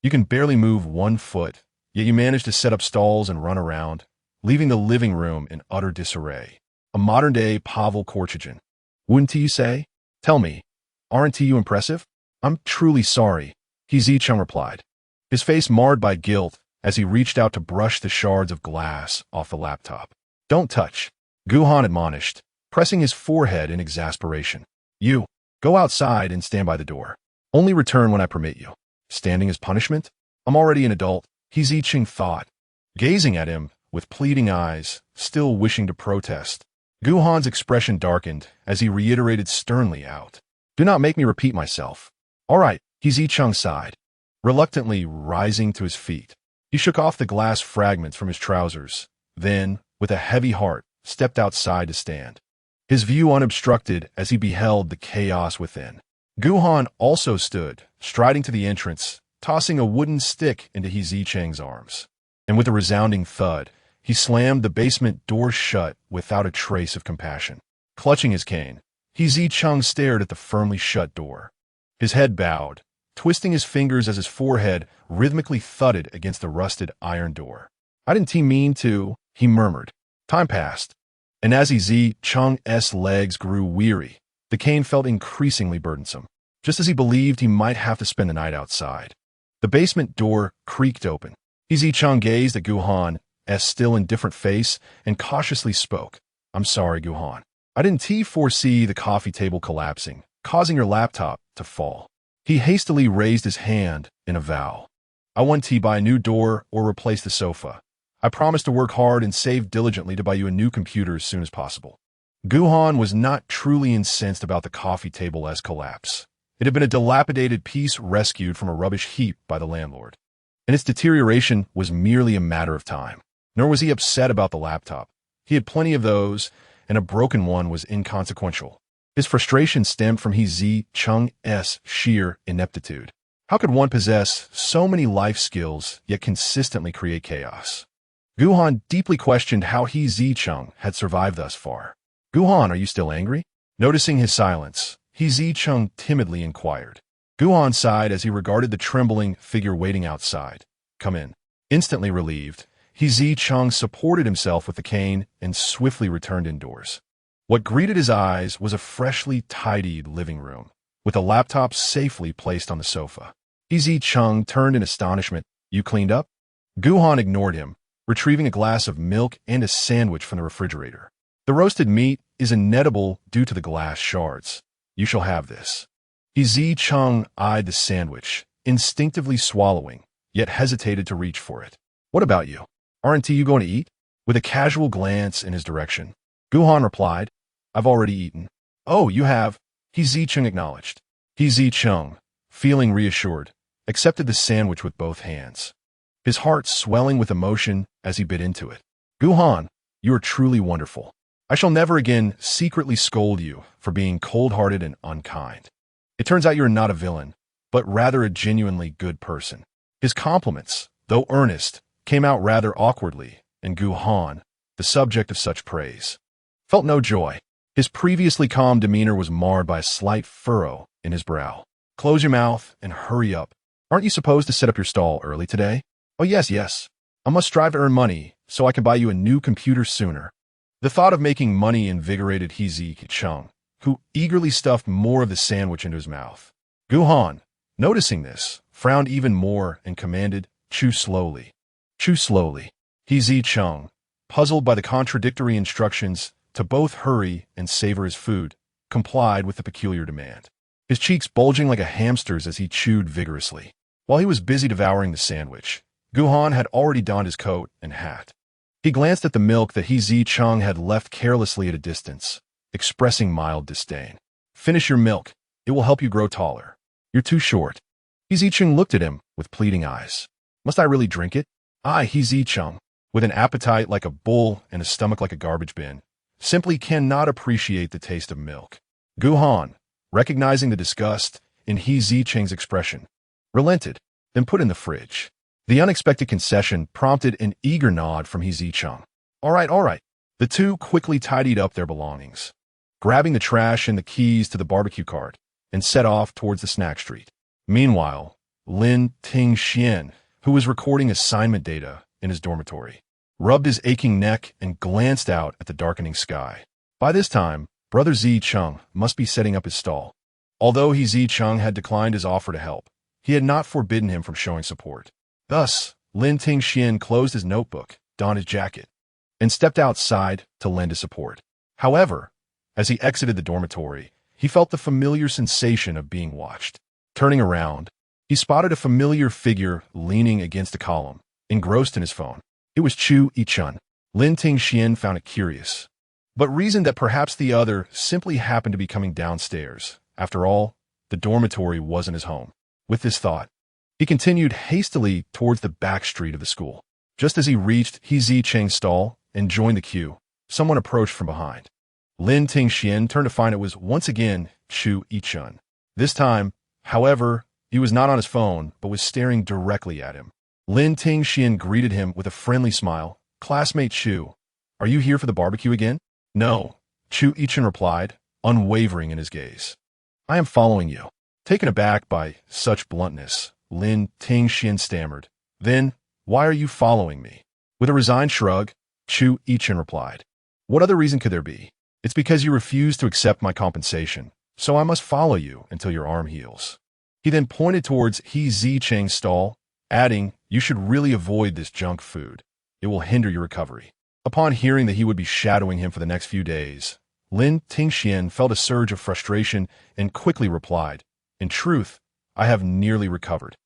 You can barely move 1 foot, yet you manage to set up stalls and run around, leaving the living room in utter disarray. A modern-day Pavel Korchagin. Wouldn't you say? Tell me, aren't you impressive? I'm truly sorry, Zicheng replied, his face marred by guilt as he reached out to brush the shards of glass off the laptop. Don't touch, Gu Han admonished, pressing his forehead in exasperation. You, go outside and stand by the door. Only return when I permit you. Standing as punishment? I'm already an adult, Zicheng thought, gazing at him with pleading eyes, still wishing to protest. Gu Han's expression darkened as he reiterated sternly out. Do not make me repeat myself. All right, Zicheng sighed, reluctantly rising to his feet. He shook off the glass fragments from his trousers, then, with a heavy heart, stepped outside to stand, his view unobstructed as he beheld the chaos within. Gu Han also stood, striding to the entrance, tossing a wooden stick into Zicheng's arms. And with a resounding thud, he slammed the basement door shut without a trace of compassion. Clutching his cane, Zicheng stared at the firmly shut door. His head bowed, twisting his fingers as his forehead rhythmically thudded against the rusted iron door. "I didn't mean to," he murmured. Time passed, and as Zicheng's legs grew weary, the cane felt increasingly burdensome, just as he believed he might have to spend the night outside. The basement door creaked open. Zicheng gazed at Gu Han.'s still indifferent face and cautiously spoke. "I'm sorry, Gu Han. I didn't foresee the coffee table collapsing, causing your laptop to fall." He hastily raised his hand in a vow. "I want to buy a new door or replace the sofa. I promise to work hard and save diligently to buy you a new computer as soon as possible." Gu Han was not truly incensed about the coffee table's collapse. It had been a dilapidated piece rescued from a rubbish heap by the landlord, and its deterioration was merely a matter of time. Nor was he upset about the laptop. He had plenty of those, and a broken one was inconsequential. His frustration stemmed from Zicheng's sheer ineptitude. How could one possess so many life skills yet consistently create chaos? Gu Han deeply questioned how Zicheng had survived thus far. "Gu Han, are you still angry?" Noticing his silence, Zicheng timidly inquired. Gu Han sighed as he regarded the trembling figure waiting outside. "Come in." Instantly relieved, Zicheng supported himself with the cane and swiftly returned indoors. What greeted his eyes was a freshly tidied living room, with a laptop safely placed on the sofa. Zicheng turned in astonishment. "You cleaned up?" Gu Han ignored him, retrieving a glass of milk and a sandwich from the refrigerator. "The roasted meat is inedible due to the glass shards. You shall have this." Zicheng eyed the sandwich, instinctively swallowing, yet hesitated to reach for it. "What about you? Aren't you going to eat?" With a casual glance in his direction, Gu Han replied, "I've already eaten." "Oh, you have?" Zicheng acknowledged. Zicheng, feeling reassured, accepted the sandwich with both hands, his heart swelling with emotion as he bit into it. "Gu Han, you are truly wonderful. I shall never again secretly scold you for being cold-hearted and unkind. It turns out you're not a villain, but rather a genuinely good person." His compliments, though earnest, came out rather awkwardly, and Gu Han, the subject of such praise, felt no joy. His previously calm demeanor was marred by a slight furrow in his brow. "Close your mouth and hurry up. Aren't you supposed to set up your stall early today?" "Oh, yes. I must strive to earn money so I can buy you a new computer sooner." The thought of making money invigorated Zicheng, who eagerly stuffed more of the sandwich into his mouth. Gu Han, noticing this, frowned even more and commanded, "Chew slowly." "Chew slowly." Zicheng, puzzled by the contradictory instructions to both hurry and savor his food, complied with the peculiar demand, his cheeks bulging like a hamster's as he chewed vigorously. While he was busy devouring the sandwich, Gu Han had already donned his coat and hat. He glanced at the milk that Zicheng had left carelessly at a distance, expressing mild disdain. "Finish your milk. It will help you grow taller. You're too short." Zicheng looked at him with pleading eyes. "Must I really drink it?" Zicheng, with an appetite like a bull and a stomach like a garbage bin, simply cannot appreciate the taste of milk. Gu Han, recognizing the disgust in Zicheng's expression, relented, then put in the fridge. The unexpected concession prompted an eager nod from Zicheng. All right. The two quickly tidied up their belongings, grabbing the trash and the keys to the barbecue cart, and set off towards the snack street. Meanwhile, Lin Tingxian, who was recording assignment data in his dormitory, rubbed his aching neck and glanced out at the darkening sky. By this time, Brother Zicheng must be setting up his stall. Although Zicheng had declined his offer to help, he had not forbidden him from showing support. Thus, Lin Tingxian closed his notebook, donned his jacket, and stepped outside to lend his support. However, as he exited the dormitory, he felt the familiar sensation of being watched. Turning around, he spotted a familiar figure leaning against a column, engrossed in his phone. It was Chu Yichun. Lin Tingxian found it curious, but reasoned that perhaps the other simply happened to be coming downstairs. After all, the dormitory wasn't his home. With this thought, he continued hastily towards the back street of the school. Just as he reached Zicheng's stall and joined the queue, someone approached from behind. Lin Tingxian turned to find it was once again Chu Yichun. This time, however, he was not on his phone, but was staring directly at him. Lin Tingxian greeted him with a friendly smile. "Classmate Chu, are you here for the barbecue again?" "No," Chu Yichun replied, unwavering in his gaze. "I am following you." Taken aback by such bluntness, Lin Tingxian stammered, "Then, why are you following me?" With a resigned shrug, Chu Yichen replied, "What other reason could there be? It's because you refuse to accept my compensation, so I must follow you until your arm heals." He then pointed towards He Zicheng's stall, adding, "You should really avoid this junk food. It will hinder your recovery." Upon hearing that he would be shadowing him for the next few days, Lin Tingxian felt a surge of frustration and quickly replied, "In truth, I have nearly recovered.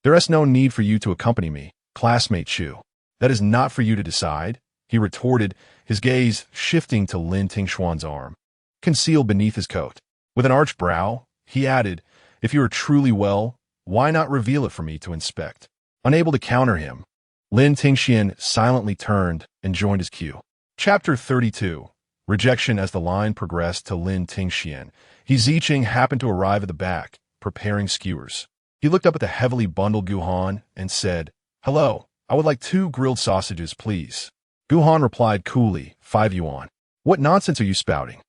There is no need for you to accompany me, classmate Chu. That is not for you to decide," he retorted, his gaze shifting to Lin Tingxuan's arm, concealed beneath his coat. With an arched brow, he added, "If you are truly well, why not reveal it for me to inspect?" Unable to counter him, Lin Tingxian silently turned and joined his queue. Chapter 32. Rejection. As the line progressed to Lin Tingxian, He Zicheng happened to arrive at the back, preparing skewers. He looked up at the heavily bundled Gu Han and said, "Hello, I would like 2 grilled sausages, please." Gu Han replied coolly, 5 yuan. "What nonsense are you spouting?"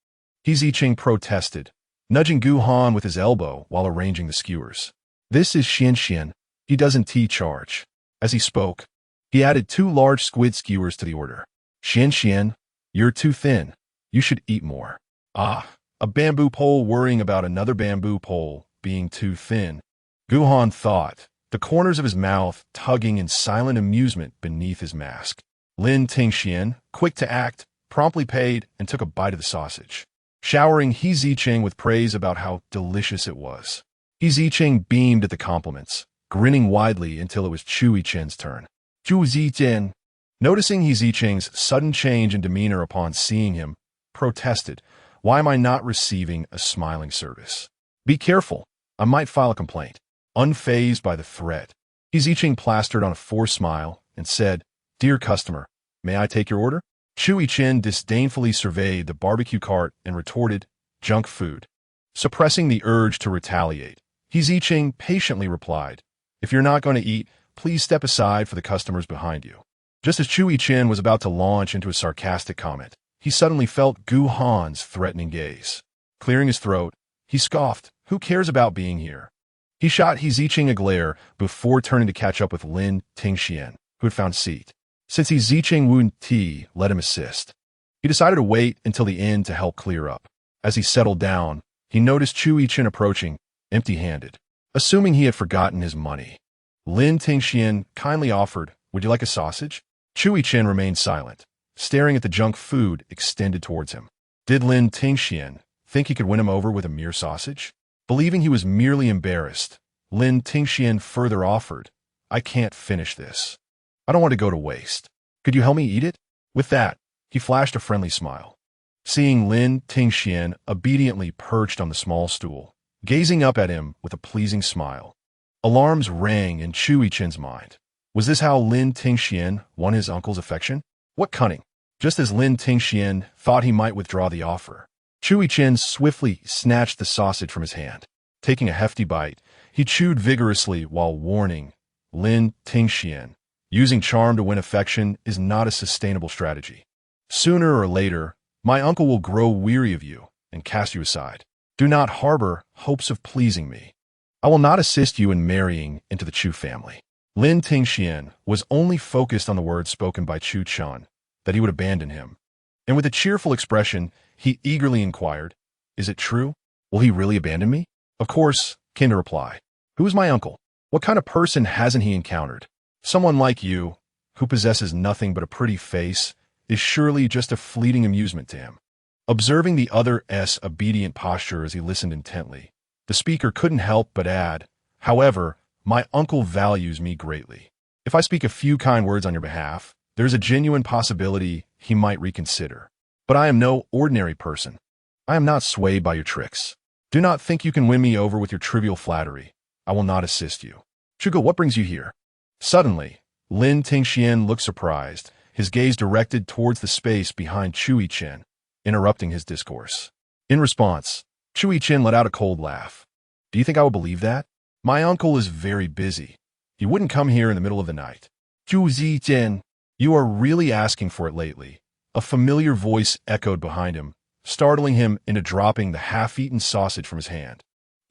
He Zicheng protested, nudging Gu Han with his elbow while arranging the skewers. "This is Xian. He doesn't charge." As he spoke, he added 2 large squid skewers to the order. "Xian, you're too thin. You should eat more." Ah, a bamboo pole worrying about another bamboo pole being too thin. Gu Han thought, the corners of his mouth tugging in silent amusement beneath his mask. Lin Tingxian, quick to act, promptly paid and took a bite of the sausage, showering He Zicheng with praise about how delicious it was. He Zicheng beamed at the compliments, grinning widely until it was Chu Yichen's turn. Chu Zicheng, noticing He Zicheng's sudden change in demeanor upon seeing him, protested, "Why am I not receiving a smiling service? Be careful, I might file a complaint." Unfazed by the threat, He Zicheng plastered on a forced smile and said, "Dear customer, may I take your order?" Chu Yichen disdainfully surveyed the barbecue cart and retorted, "Junk food." Suppressing the urge to retaliate, He Zicheng patiently replied, "If you're not going to eat, please step aside for the customers behind you." Just as Chu Yichen was about to launch into a sarcastic comment, he suddenly felt Gu Han's threatening gaze. Clearing his throat, he scoffed, "Who cares about being here?" He shot He Zicheng a glare before turning to catch up with Lin Tingxian, who had found a seat. Since He Zicheng wouldn't let him assist, he decided to wait until the end to help clear up. As he settled down, he noticed Chu Yichen approaching, empty-handed. Assuming he had forgotten his money, Lin Tingxian kindly offered, "Would you like a sausage?" Chu Yichen remained silent, staring at the junk food extended towards him. Did Lin Tingxian think he could win him over with a mere sausage? Believing he was merely embarrassed, Lin Tingxian further offered, "I can't finish this. I don't want to go to waste. Could you help me eat it?" With that, he flashed a friendly smile. Seeing Lin Tingxian obediently perched on the small stool, gazing up at him with a pleasing smile, alarms rang in Chu Yichen's mind. Was this how Lin Tingxian won his uncle's affection? What cunning! Just as Lin Tingxian thought he might withdraw the offer, Chu Yichen swiftly snatched the sausage from his hand. Taking a hefty bite, he chewed vigorously while warning, "Lin Tingxian, using charm to win affection is not a sustainable strategy. Sooner or later, my uncle will grow weary of you and cast you aside. Do not harbor hopes of pleasing me. I will not assist you in marrying into the Chu family." Lin Tingxian was only focused on the words spoken by Chu Chun, that he would abandon him. And with a cheerful expression, he eagerly inquired, "Is it true? Will he really abandon me?" "Of course," came the reply. "Who is my uncle? What kind of person hasn't he encountered? Someone like you, who possesses nothing but a pretty face, is surely just a fleeting amusement to him." Observing the other's obedient posture as he listened intently, the speaker couldn't help but add, "However, my uncle values me greatly. If I speak a few kind words on your behalf, there's a genuine possibility he might reconsider. But I am no ordinary person. I am not swayed by your tricks. Do not think you can win me over with your trivial flattery. I will not assist you. Shugo, what brings you here?" Suddenly, Lin Tingxian looked surprised, his gaze directed towards the space behind Chu Yichen, interrupting his discourse. In response, Chu Yichen let out a cold laugh. "Do you think I will believe that? My uncle is very busy. He wouldn't come here in the middle of the night." "Chu Zichen, you are really asking for it lately." A familiar voice echoed behind him, startling him into dropping the half-eaten sausage from his hand.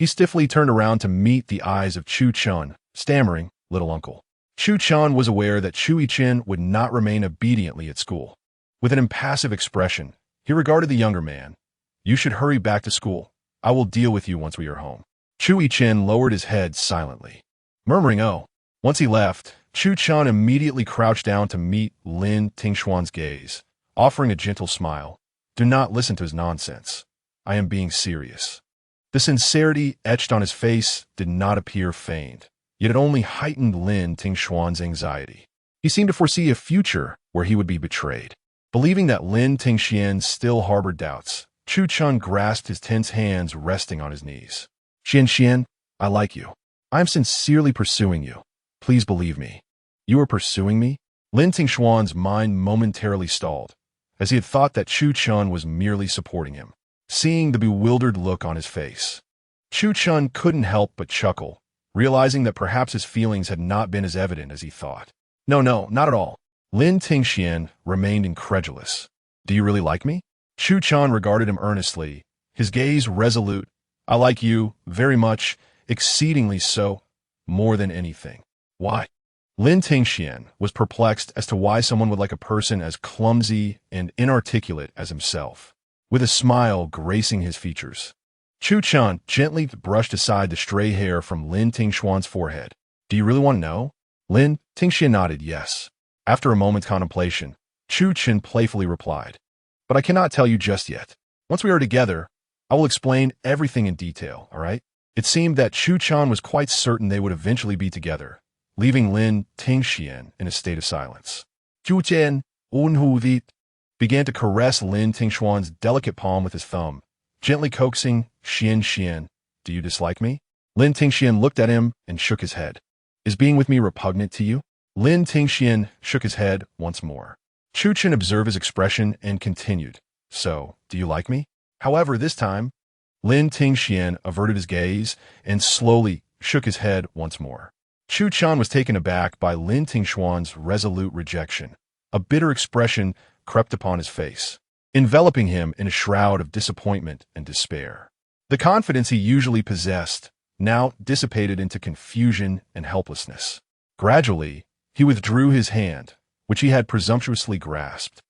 He stiffly turned around to meet the eyes of Chu Chun, stammering, "Little uncle." Chu Chun was aware that Chu Yichin would not remain obediently at school. With an impassive expression, he regarded the younger man. "You should hurry back to school. I will deal with you once we are home." Chu Yichin lowered his head silently, murmuring, "Oh." Once he left, Chu Chun immediately crouched down to meet Lin Tingshuan's gaze, offering a gentle smile. "Do not listen to his nonsense. I am being serious." The sincerity etched on his face did not appear feigned, yet it only heightened Lin Tingshuan's anxiety. He seemed to foresee a future where he would be betrayed. Believing that Lin Tingxian still harbored doubts, Chu Chun grasped his tense hands resting on his knees. "Xian, I like you. I am sincerely pursuing you. Please believe me." "You are pursuing me?" Lin Tingshuan's mind momentarily stalled, as he had thought that Chu Chun was merely supporting him. Seeing the bewildered look on his face, Chu Chun couldn't help but chuckle, realizing that perhaps his feelings had not been as evident as he thought. No, not at all." Lin Tingxian remained incredulous. "Do you really like me?" Chu Chun regarded him earnestly, his gaze resolute. "I like you very much, exceedingly so, more than anything." "Why?" Lin Tingxian was perplexed as to why someone would like a person as clumsy and inarticulate as himself. With a smile gracing his features, Chu Chun gently brushed aside the stray hair from Lin Tingshuan's forehead. "Do you really want to know?" Lin Tingxian nodded yes. After a moment's contemplation, Chu Chun playfully replied, "But I cannot tell you just yet. Once we are together, I will explain everything in detail, all right?" It seemed that Chu Chun was quite certain they would eventually be together, leaving Lin Tingxian in a state of silence. Chu Chun.However began to caress Lin Tingshuan's delicate palm with his thumb, gently coaxing, "Xian, do you dislike me?" Lin Tingxian looked at him and shook his head. "Is being with me repugnant to you?" Lin Tingxian shook his head once more. Chu Chun observed his expression and continued, "So, do you like me?" However, this time, Lin Tingxian averted his gaze and slowly shook his head once more. Chu Chun was taken aback by Lin Tingshuan's resolute rejection. A bitter expression crept upon his face, enveloping him in a shroud of disappointment and despair. The confidence he usually possessed now dissipated into confusion and helplessness. Gradually, he withdrew his hand, which he had presumptuously grasped,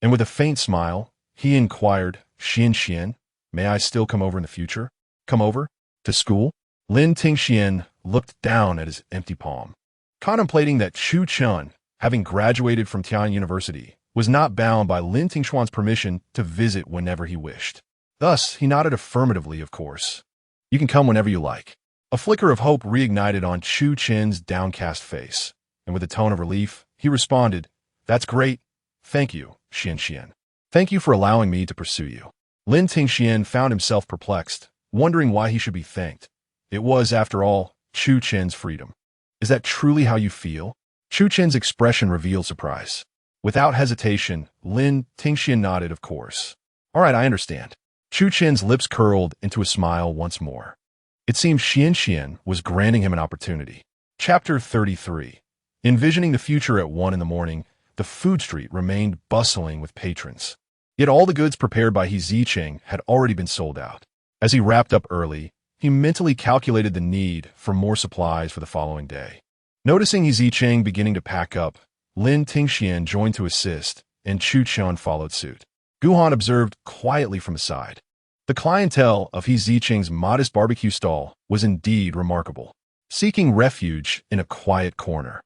and with a faint smile, he inquired, "Xian, may I still come over in the future?" "Come over? To school?" Lin Tingxian looked down at his empty palm, contemplating that Chu Chun, having graduated from Tian'an University, was not bound by Lin Tingshuan's permission to visit whenever he wished. Thus, he nodded affirmatively, of course. "You can come whenever you like." A flicker of hope reignited on Chu Chen's downcast face, and with a tone of relief, he responded, "That's great. Thank you, Xian. Thank you for allowing me to pursue you." Lin Tingxian found himself perplexed, wondering why he should be thanked. It was, after all, Chu Chen's freedom. "Is that truly how you feel?" Chu Chen's expression revealed surprise. Without hesitation, Lin Tingxian nodded, "Of course." "All right, I understand." Chu Chen's lips curled into a smile once more. It seemed Xian was granting him an opportunity. Chapter 33. Envisioning the future at 1 in the morning, the food street remained bustling with patrons. Yet all the goods prepared by Zicheng had already been sold out. As he wrapped up early, he mentally calculated the need for more supplies for the following day. Noticing Zicheng beginning to pack up, Lin Tingxian joined to assist, and Chu Chun followed suit. Gu Han observed quietly from the side. The clientele of Zicheng's modest barbecue stall was indeed remarkable. Seeking refuge in a quiet corner,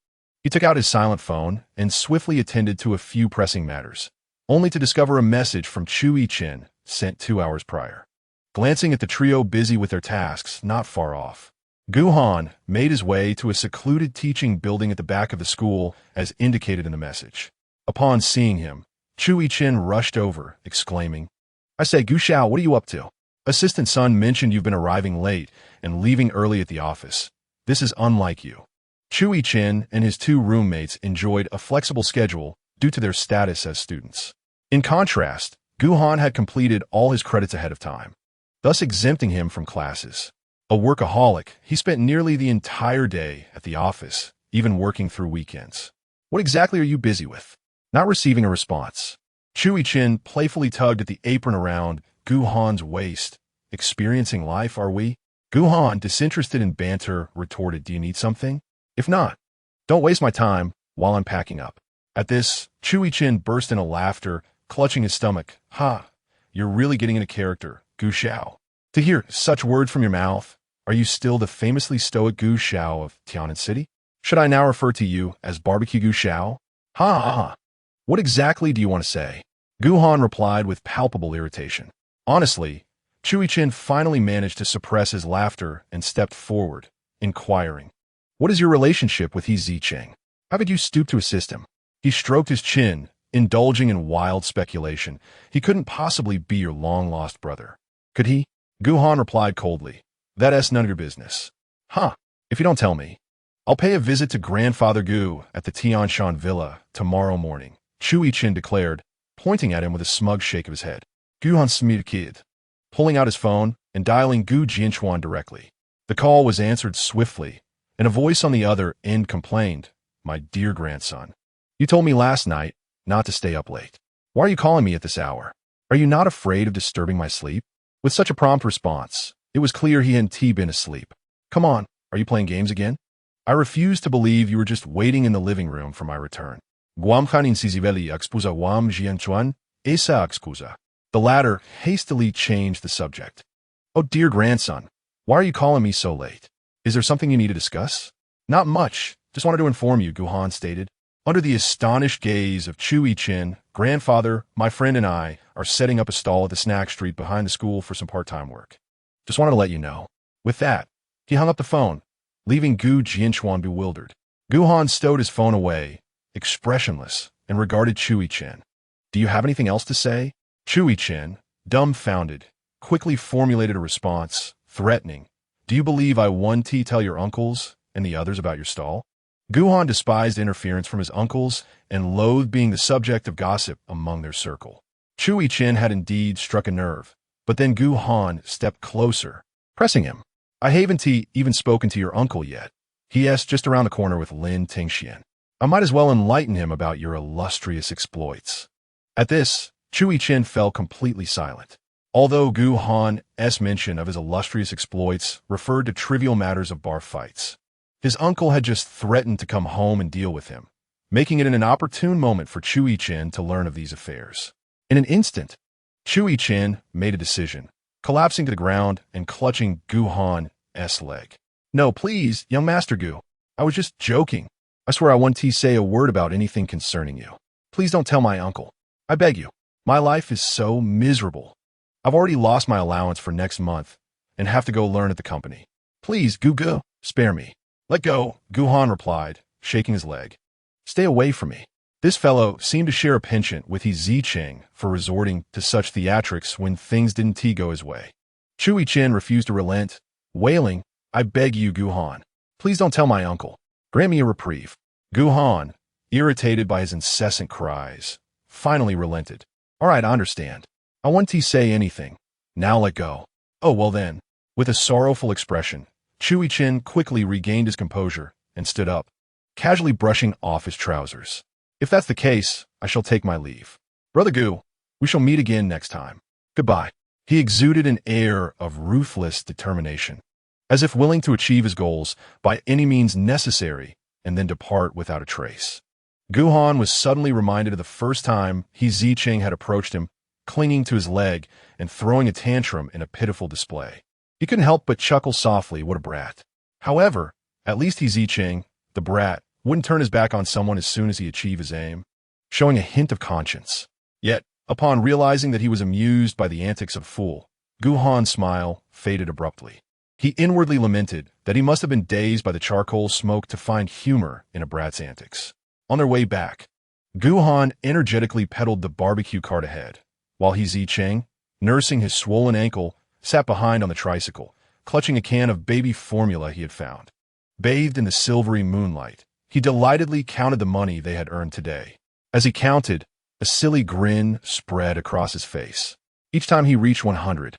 he took out his silent phone and swiftly attended to a few pressing matters, only to discover a message from Chu Yichin sent 2 hours prior. Glancing at the trio busy with their tasks not far off, Gu Han made his way to a secluded teaching building at the back of the school as indicated in the message. Upon seeing him, Chu Yichin rushed over, exclaiming, "I say, Gu Xiao, what are you up to? Assistant Sun mentioned you've been arriving late and leaving early at the office. This is unlike you." Chu Yichin and his 2 roommates enjoyed a flexible schedule due to their status as students. In contrast, Gu Han had completed all his credits ahead of time, thus exempting him from classes. A workaholic, he spent nearly the entire day at the office, even working through weekends. "What exactly are you busy with?" Not receiving a response, Chu Yichin playfully tugged at the apron around Gu Han's waist. "Experiencing life, are we?" Gu Han, disinterested in banter, retorted, "Do you need something? If not, don't waste my time while I'm packing up." At this, Chu Chin burst into laughter, clutching his stomach. "Ha! You're really getting into character, Gu Xiao. To hear such words from your mouth, are you still the famously stoic Gu Xiao of Tian'an City? Should I now refer to you as Barbecue Gu Xiao? Ha ha ha! What exactly do you want to say?" Gu Han replied with palpable irritation. Honestly, Chu Chin finally managed to suppress his laughter and stepped forward, inquiring, "What is your relationship with Zicheng? How could you stoop to assist him?" He stroked his chin, indulging in wild speculation. "He couldn't possibly be your long-lost brother, could he?" Gu Han replied coldly, "That's none of your business." "Huh, if you don't tell me. I'll pay a visit to Grandfather Gu at the Tianshan Villa tomorrow morning," Chu Chin declared, pointing at him with a smug shake of his head. Gu Han.However, pulling out his phone and dialing Gu Jianchuan directly. The call was answered swiftly, and a voice on the other end complained, "My dear grandson, you told me last night not to stay up late. Why are you calling me at this hour? Are you not afraid of disturbing my sleep?" With such a prompt response, it was clear he hadn't been asleep. "Come on, are you playing games again? I refuse to believe you were just waiting in the living room for my return." Guamhanin Siziveli expusa Wam Jianchuan, Esa excusa. The latter hastily changed the subject. "Oh dear grandson, why are you calling me so late? Is there something you need to discuss?" "Not much, just wanted to inform you," Gu Han stated. Under the astonished gaze of Chu Chin, "Grandfather, my friend and I are setting up a stall at the snack street behind the school for some part-time work. Just wanted to let you know." With that, he hung up the phone, leaving Gu Jianchuan bewildered. Gu Han stowed his phone away, expressionless, and regarded Chu Chin. "Do you have anything else to say?" Chu Chin, dumbfounded, quickly formulated a response, threatening, "Do you believe I want to tell your uncles and the others about your stall?" Gu Han despised interference from his uncles and loathed being the subject of gossip among their circle. Chu Chin had indeed struck a nerve, but then Gu Han stepped closer, pressing him. "I haven't even spoken to your uncle yet. He is just around the corner with Lin Tingxian. I might as well enlighten him about your illustrious exploits." At this, Chu Chin fell completely silent. Although Gu Han's mention of his illustrious exploits referred to trivial matters of bar fights, his uncle had just threatened to come home and deal with him, making it an opportune moment for Chu Chin to learn of these affairs. In an instant, Chu Chin made a decision, collapsing to the ground and clutching Gu Han's leg. "No, please, young Master Gu. I was just joking. I swear I won't say a word about anything concerning you. Please don't tell my uncle. I beg you. My life is so miserable. I've already lost my allowance for next month and have to go learn at the company. Please, Gu, spare me." "Let go," Gu Han replied, shaking his leg. "Stay away from me." This fellow seemed to share a penchant with Zicheng for resorting to such theatrics when things didn't go his way. Chu Chin refused to relent, wailing, "I beg you, Gu Han. Please don't tell my uncle. Grant me a reprieve." Gu Han, irritated by his incessant cries, finally relented. "All right, I understand. I won't say anything. Now let go." "Oh, well then." With a sorrowful expression, Chu Chin quickly regained his composure and stood up, casually brushing off his trousers. "If that's the case, I shall take my leave. Brother Gu, we shall meet again next time. Goodbye." He exuded an air of ruthless determination, as if willing to achieve his goals by any means necessary and then depart without a trace. Gu Han was suddenly reminded of the first time Zicheng had approached him, clinging to his leg and throwing a tantrum in a pitiful display. He couldn't help but chuckle softly, what a brat. However, at least Zicheng, the brat, wouldn't turn his back on someone as soon as he achieved his aim, showing a hint of conscience. Yet, upon realizing that he was amused by the antics of a fool, Gu Han's smile faded abruptly. He inwardly lamented that he must have been dazed by the charcoal smoke to find humor in a brat's antics. On their way back, Gu Han energetically pedaled the barbecue cart ahead, while Zicheng, nursing his swollen ankle, sat behind on the tricycle, clutching a can of baby formula he had found. Bathed in the silvery moonlight, he delightedly counted the money they had earned today. As he counted, a silly grin spread across his face. Each time he reached 100,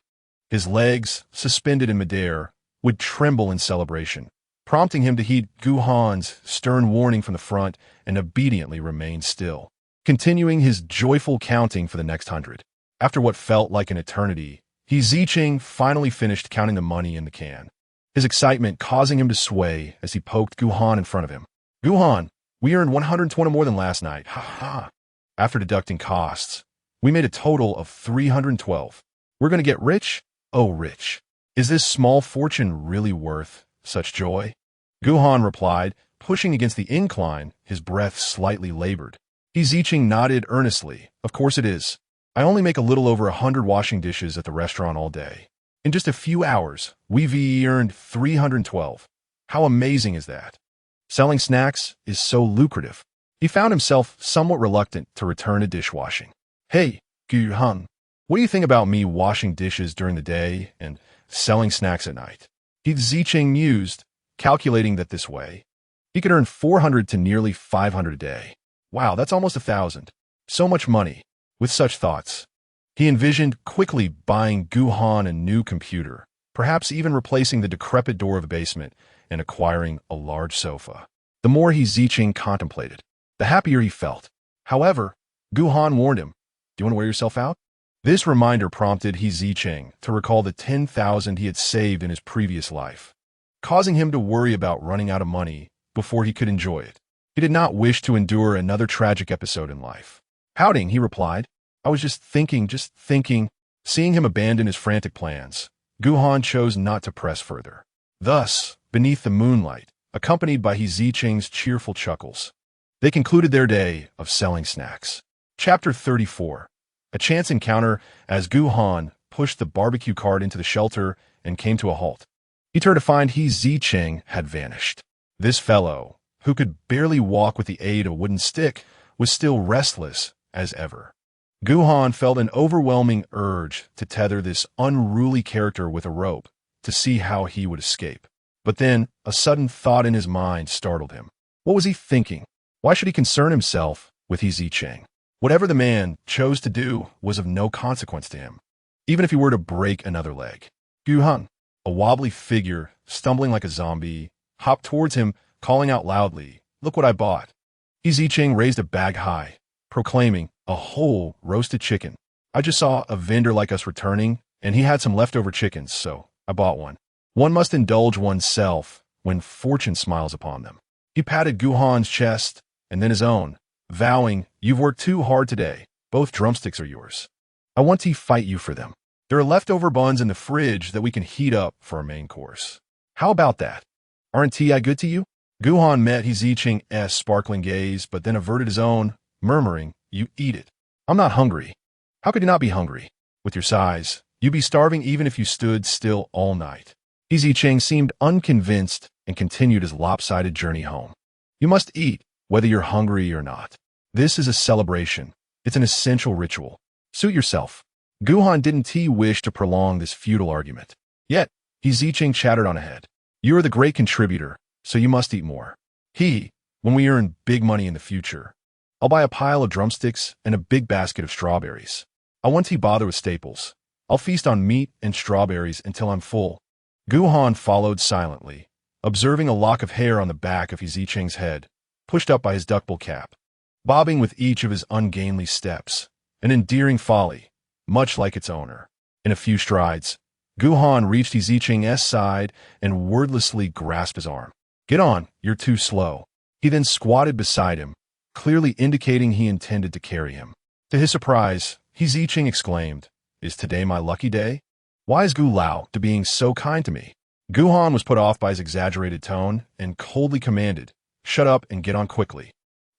his legs, suspended in midair, would tremble in celebration, prompting him to heed Gu Han's stern warning from the front and obediently remain still, continuing his joyful counting for the next 100. After what felt like an eternity, Zicheng finally finished counting the money in the can. his excitement causing him to sway as he poked Gu Han in front of him. Gu Han, we earned 120 more than last night. Ha ha. After deducting costs, we made a total of 312. We're going to get rich? Oh, rich. Is this small fortune really worth such joy? Gu Han replied, pushing against the incline, his breath slightly labored. Zicheng nodded earnestly. Of course it is. I only make a little over 100 washing dishes at the restaurant all day. In just a few hours, we've earned 312. How amazing is that? Selling snacks is so lucrative. He found himself somewhat reluctant to return to dishwashing. Hey, Gu Han, what do you think about me washing dishes during the day and selling snacks at night? Zicheng mused, calculating that this way, he could earn 400 to nearly 500 a day. Wow, that's almost 1,000. So much money. With such thoughts, he envisioned quickly buying Gu Han a new computer, perhaps even replacing the decrepit door of the basement and acquiring a large sofa. The more Zicheng contemplated, the happier he felt. However, Gu Han warned him, do you want to wear yourself out? This reminder prompted Zicheng to recall the 10,000 he had saved in his previous life, causing him to worry about running out of money before he could enjoy it. He did not wish to endure another tragic episode in life. Pouting, he replied, I was just thinking. Seeing him abandon his frantic plans, Gu Han chose not to press further. Thus, beneath the moonlight, accompanied by Zicheng's cheerful chuckles, they concluded their day of selling snacks. Chapter 34. A chance encounter as Gu Han pushed the barbecue cart into the shelter and came to a halt. He turned to find Zicheng had vanished. This fellow, who could barely walk with the aid of a wooden stick, was still restless as ever. Gu Han felt an overwhelming urge to tether this unruly character with a rope to see how he would escape. But then, a sudden thought in his mind startled him. What was he thinking? Why should he concern himself with Zicheng? Whatever the man chose to do was of no consequence to him, even if he were to break another leg. Gu Han, a wobbly figure, stumbling like a zombie, hopped towards him, calling out loudly, Look what I bought. Zicheng raised a bag high, proclaiming, a whole roasted chicken. I just saw a vendor like us returning, and he had some leftover chickens, so I bought one. One must indulge oneself when fortune smiles upon them. He patted Gu Han's chest, and then his own, vowing, You've worked too hard today. Both drumsticks are yours. I want to fight you for them. There are leftover buns in the fridge that we can heat up for our main course. How about that? Aren't I good to you? Gu Han met Zicheng's sparkling gaze, but then averted his own, murmuring, You eat it. I'm not hungry. How could you not be hungry? With your size, you'd be starving even if you stood still all night. Zicheng seemed unconvinced and continued his lopsided journey home. You must eat, whether you're hungry or not. This is a celebration. It's an essential ritual. Suit yourself. Gu Han didn't wish to prolong this futile argument. Yet, Zicheng chattered on ahead. You are the great contributor, so you must eat more. When we earn big money in the future, I'll buy a pile of drumsticks and a big basket of strawberries. I won't bother with staples. I'll feast on meat and strawberries until I'm full. Gu Han followed silently, observing a lock of hair on the back of Zicheng's head, pushed up by his duckbill cap, bobbing with each of his ungainly steps, an endearing folly, much like its owner. In a few strides, Gu Han reached Zicheng's side and wordlessly grasped his arm. Get on, you're too slow. He then squatted beside him, clearly indicating he intended to carry him. To his surprise, Zicheng exclaimed, Is today my lucky day? Why is Gu Lao to being so kind to me? Gu Han was put off by his exaggerated tone and coldly commanded, Shut up and get on quickly.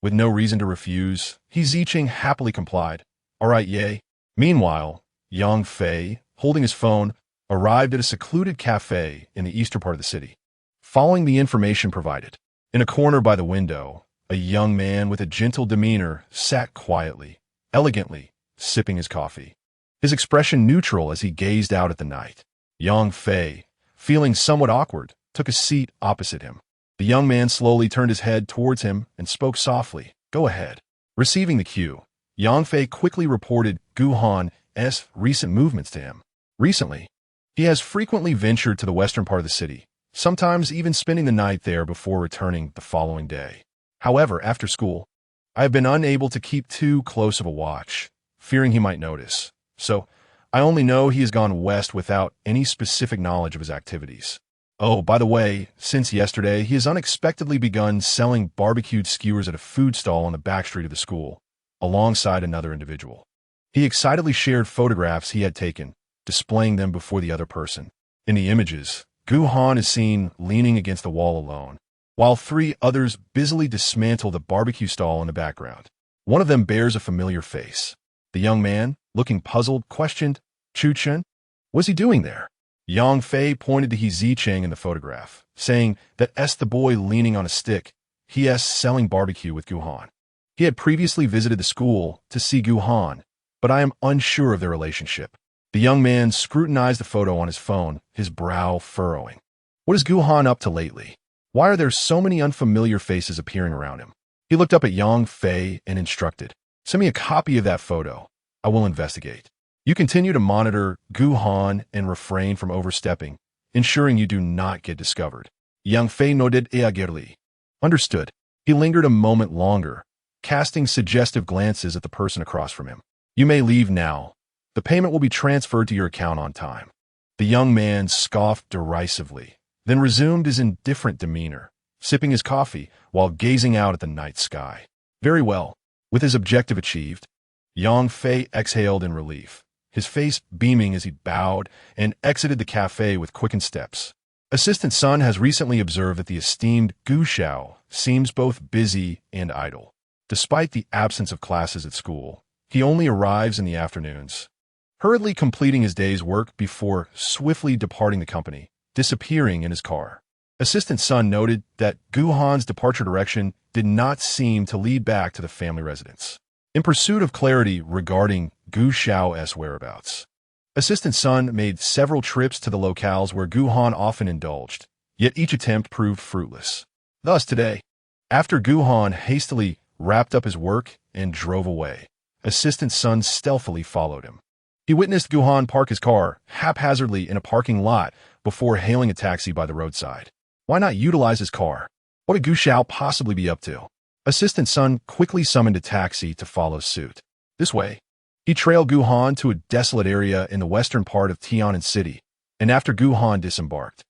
With no reason to refuse, Zicheng happily complied. All right, yay. Meanwhile, Yang Fei, holding his phone, arrived at a secluded cafe in the eastern part of the city. Following the information provided, in a corner by the window, a young man with a gentle demeanor sat quietly, elegantly, sipping his coffee, his expression neutral as he gazed out at the night. Yang Fei, feeling somewhat awkward, took a seat opposite him. The young man slowly turned his head towards him and spoke softly, Go ahead. Receiving the cue, Yang Fei quickly reported Gu Han's recent movements to him. Recently, he has frequently ventured to the western part of the city, sometimes even spending the night there before returning the following day. However, after school, I have been unable to keep too close of a watch, fearing he might notice. So, I only know he has gone west without any specific knowledge of his activities. Oh, by the way, since yesterday, he has unexpectedly begun selling barbecued skewers at a food stall on the back street of the school, alongside another individual. He excitedly shared photographs he had taken, displaying them before the other person. In the images, Gu Han is seen leaning against the wall alone, while three others busily dismantle the barbecue stall in the background. One of them bears a familiar face. The young man, looking puzzled, questioned, "Chu Chen? What's he doing there?" Yang Fei pointed to Zicheng in the photograph, saying that the boy leaning on a stick, he's selling barbecue with Gu Han. He had previously visited the school to see Gu Han, but I am unsure of their relationship. The young man scrutinized the photo on his phone, his brow furrowing. What is Gu Han up to lately? Why are there so many unfamiliar faces appearing around him? He looked up at Yang Fei and instructed, "Send me a copy of that photo. I will investigate. You continue to monitor Gu Han and refrain from overstepping, ensuring you do not get discovered." Yang Fei nodded eagerly. Understood. He lingered a moment longer, casting suggestive glances at the person across from him. "You may leave now. The payment will be transferred to your account on time." The young man scoffed derisively, then resumed his indifferent demeanor, sipping his coffee while gazing out at the night sky. Very well. With his objective achieved, Yang Fei exhaled in relief, his face beaming as he bowed and exited the cafe with quickened steps. Assistant Sun has recently observed that the esteemed Gu Xiao seems both busy and idle. Despite the absence of classes at school, he only arrives in the afternoons, hurriedly completing his day's work before swiftly departing the company, disappearing in his car. Assistant Sun noted that Gu Han's departure direction did not seem to lead back to the family residence. In pursuit of clarity regarding Gu Xiao's whereabouts, Assistant Sun made several trips to the locales where Gu Han often indulged, yet each attempt proved fruitless. Thus today, after Gu Han hastily wrapped up his work and drove away, Assistant Sun stealthily followed him. He witnessed Gu Han park his car haphazardly in a parking lot before hailing a taxi by the roadside. Why not utilize his car? What could Gu Xiao possibly be up to? Assistant Sun quickly summoned a taxi to follow suit. This way, he trailed Gu Han to a desolate area in the western part of Tian'an City, and after Gu Han disembarked,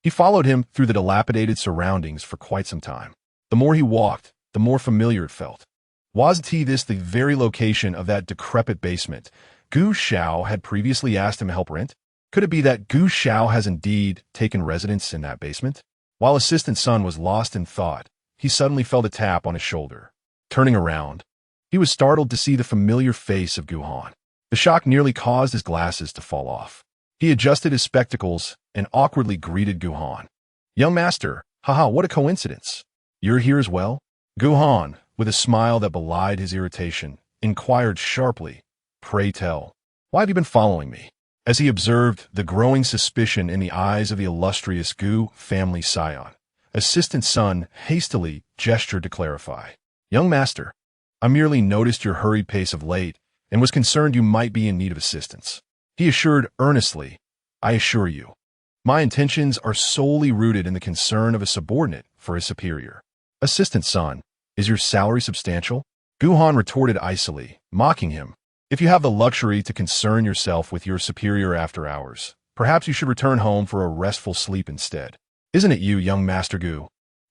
he followed him through the dilapidated surroundings for quite some time. The more he walked, the more familiar it felt. Was this the very location of that decrepit basement Gu Xiao had previously asked him to help rent? Could it be that Gu Xiao has indeed taken residence in that basement? While Assistant Sun was lost in thought, he suddenly felt a tap on his shoulder. Turning around, he was startled to see the familiar face of Gu Han. The shock nearly caused his glasses to fall off. He adjusted his spectacles and awkwardly greeted Gu Han. "Young master, haha, what a coincidence. You're here as well?" Gu Han, with a smile that belied his irritation, inquired sharply, "Pray tell, why have you been following me?" As he observed the growing suspicion in the eyes of the illustrious Gu family scion, Assistant Sun hastily gestured to clarify. "Young master, I merely noticed your hurried pace of late and was concerned you might be in need of assistance." He assured earnestly, "I assure you, my intentions are solely rooted in the concern of a subordinate for his superior." "Assistant Sun, is your salary substantial?" Gu Han retorted icily, mocking him. "If you have the luxury to concern yourself with your superior after hours, perhaps you should return home for a restful sleep instead. Isn't it you, young Master Gu,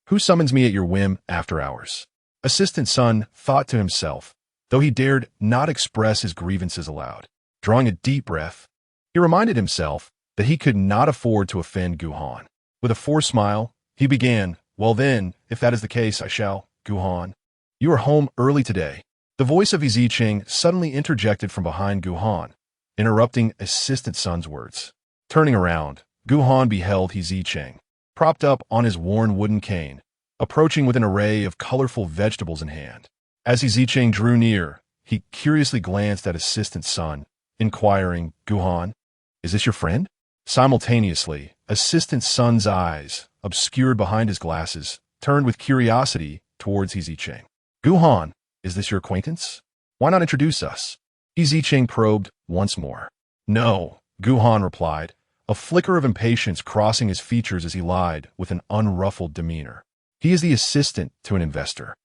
who summons me at your whim after hours?" Assistant Sun thought to himself, though he dared not express his grievances aloud. Drawing a deep breath, he reminded himself that he could not afford to offend Gu Han. With a forced smile, he began, "Well then, if that is the case, I shall, Gu Han. You are home early today." The voice of Zicheng suddenly interjected from behind Gu Han, interrupting Assistant Sun's words. Turning around, Gu Han beheld Zicheng, propped up on his worn wooden cane, approaching with an array of colorful vegetables in hand. As Zicheng drew near, he curiously glanced at Assistant Sun, inquiring, "Gu Han, is this your friend?" Simultaneously, Assistant Sun's eyes, obscured behind his glasses, turned with curiosity towards Zicheng. "Gu Han, is this your acquaintance? Why not introduce us?" Zicheng probed once more. "No," Gu Han replied, a flicker of impatience crossing his features as he lied with an unruffled demeanor. "He is the assistant to an investor.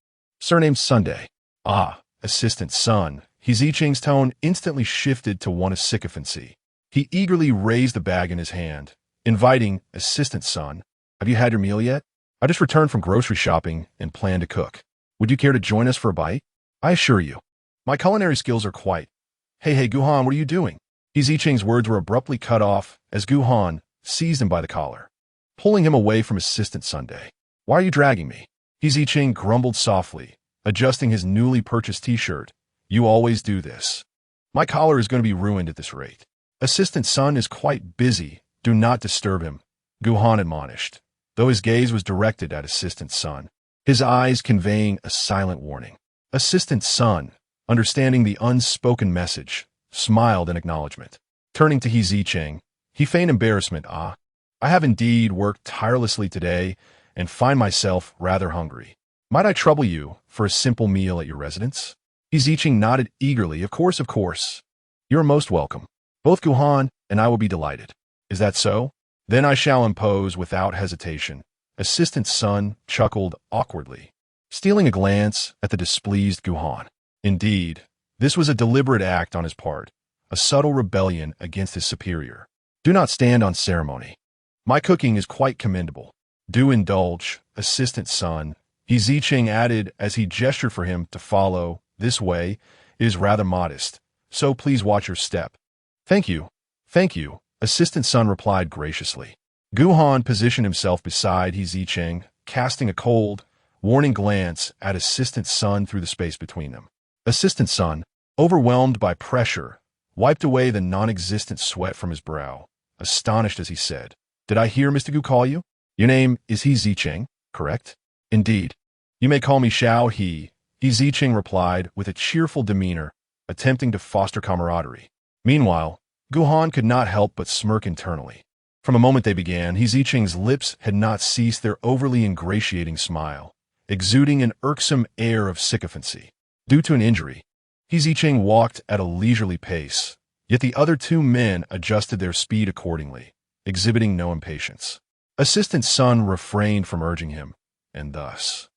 Surnamed Sunday." "Ah, Assistant Sun." Zicheng's tone instantly shifted to one of sycophancy. He eagerly raised the bag in his hand, inviting, "Assistant son, have you had your meal yet? I just returned from grocery shopping and plan to cook. Would you care to join us for a bite? I assure you, my culinary skills are quite—" Hey, Gu Han, what are you doing?" Zicheng's words were abruptly cut off as Gu Han seized him by the collar, pulling him away from Assistant Sunday. "Why are you dragging me?" Zicheng grumbled softly, adjusting his newly purchased t-shirt. "You always do this. My collar is going to be ruined at this rate. Assistant son is quite busy. Do not disturb him," Gu Han admonished, though his gaze was directed at Assistant son, his eyes conveying a silent warning. Assistant son, understanding the unspoken message, smiled in acknowledgement. Turning to Zicheng, he feigned embarrassment. "I have indeed worked tirelessly today and find myself rather hungry. Might I trouble you for a simple meal at your residence?" Zicheng nodded eagerly. Of course. "You're most welcome. Both Gu Han and I will be delighted." "Is that so? Then I shall impose without hesitation." Assistant son chuckled awkwardly, stealing a glance at the displeased Gu Han. Indeed, this was a deliberate act on his part, a subtle rebellion against his superior. "Do not stand on ceremony. My cooking is quite commendable. Do indulge, Assistant son," Zicheng added as he gestured for him to follow. "This way is rather modest, so please watch your step." Thank you, Assistant son replied graciously. Gu Han positioned himself beside Zicheng, casting a cold, warning glance at Assistant son through the space between them. Assistant son, overwhelmed by pressure, wiped away the non-existent sweat from his brow, astonished as he said, "Did I hear Mr. Gu call you? Your name is Zicheng, correct?" "Indeed. You may call me Xiao He," Zicheng replied with a cheerful demeanor, attempting to foster camaraderie. Meanwhile, Gu Han could not help but smirk internally. From the moment they began, Zicheng's lips had not ceased their overly ingratiating smile, exuding an irksome air of sycophancy. Due to an injury, Zicheng walked at a leisurely pace, yet the other two men adjusted their speed accordingly, exhibiting no impatience. Assistant son refrained from urging him, and thus,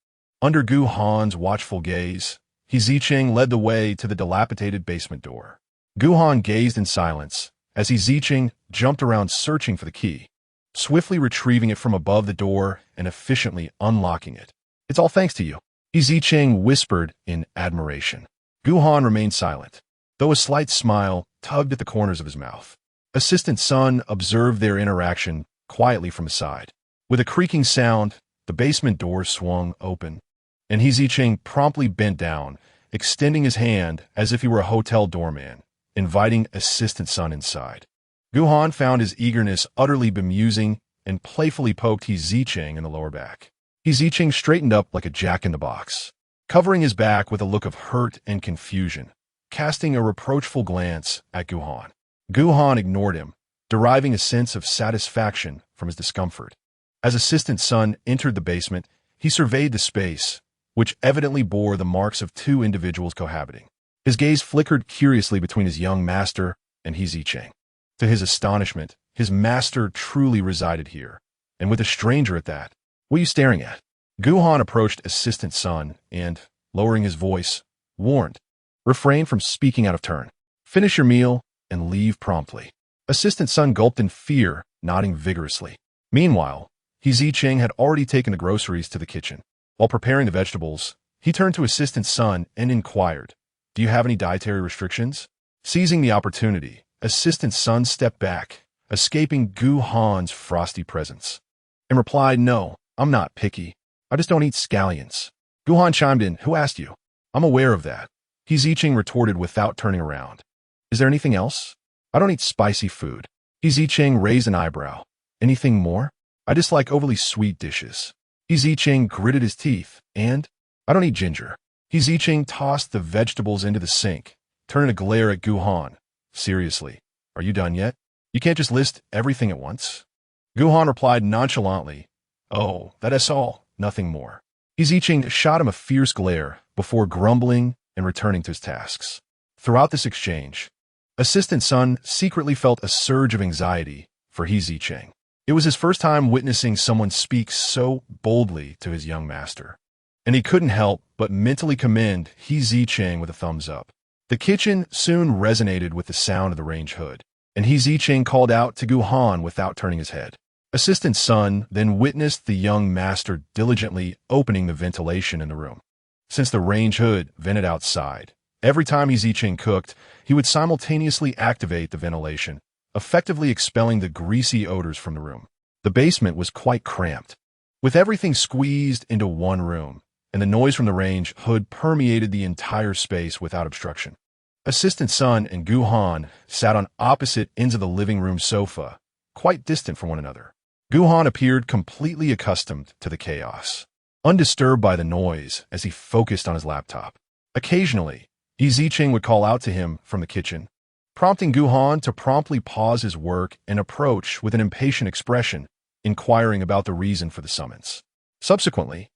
under Gu Han's watchful gaze, Zicheng led the way to the dilapidated basement door. Gu Han gazed in silence as Zicheng jumped around searching for the key, swiftly retrieving it from above the door and efficiently unlocking it. "It's all thanks to you," Zicheng whispered in admiration. Gu Han remained silent, though a slight smile tugged at the corners of his mouth. Assistant son observed their interaction quietly from his side. With a creaking sound, the basement door swung open, and Zicheng promptly bent down, extending his hand as if he were a hotel doorman, inviting Assistant son inside. Gu Han found his eagerness utterly bemusing and playfully poked Zicheng in the lower back. Zicheng straightened up like a jack-in-the-box, covering his back with a look of hurt and confusion, casting a reproachful glance at Gu Han. Gu Han ignored him, deriving a sense of satisfaction from his discomfort. As Assistant son entered the basement, he surveyed the space, which evidently bore the marks of two individuals cohabiting. His gaze flickered curiously between his young master and Zicheng. To his astonishment, his master truly resided here, and with a stranger at that. "What are you staring at?" Gu Han approached Assistant son and, lowering his voice, warned, "Refrain from speaking out of turn. Finish your meal and leave promptly." Assistant son gulped in fear, nodding vigorously. Meanwhile, Zicheng had already taken the groceries to the kitchen. While preparing the vegetables, he turned to Assistant son and inquired, "Do you have any dietary restrictions?" Seizing the opportunity, Assistant son stepped back, escaping Gu Han's frosty presence, and replied, "No, I'm not picky. I just don't eat scallions." Gu Han chimed in, "Who asked you?" "I'm aware of that," Zicheng retorted without turning around. "Is there anything else?" "I don't eat spicy food." Zicheng raised an eyebrow. "Anything more?" "I dislike overly sweet dishes." Zicheng gritted his teeth, and, "I don't eat ginger." Zicheng tossed the vegetables into the sink, turning to glare at Gu Han. "Seriously, are you done yet? You can't just list everything at once." Gu Han replied nonchalantly, "Oh, that is all, nothing more." Zicheng shot him a fierce glare before grumbling and returning to his tasks. Throughout this exchange, Assistant son secretly felt a surge of anxiety for Zicheng. It was his first time witnessing someone speak so boldly to his young master, and he couldn't help but mentally commend Zicheng with a thumbs up. The kitchen soon resonated with the sound of the range hood, and Zicheng called out to Gu Han without turning his head. Assistant Sun then witnessed the young master diligently opening the ventilation in the room. Since the range hood vented outside, every time Zicheng cooked, he would simultaneously activate the ventilation, effectively expelling the greasy odors from the room. The basement was quite cramped, with everything squeezed into one room, and the noise from the range hood permeated the entire space without obstruction. Assistant Sun and Gu Han sat on opposite ends of the living room sofa, quite distant from one another. Gu Han appeared completely accustomed to the chaos, undisturbed by the noise as he focused on his laptop. Occasionally, Zicheng would call out to him from the kitchen, prompting Gu Han to promptly pause his work and approach with an impatient expression, inquiring about the reason for the summons. Subsequently,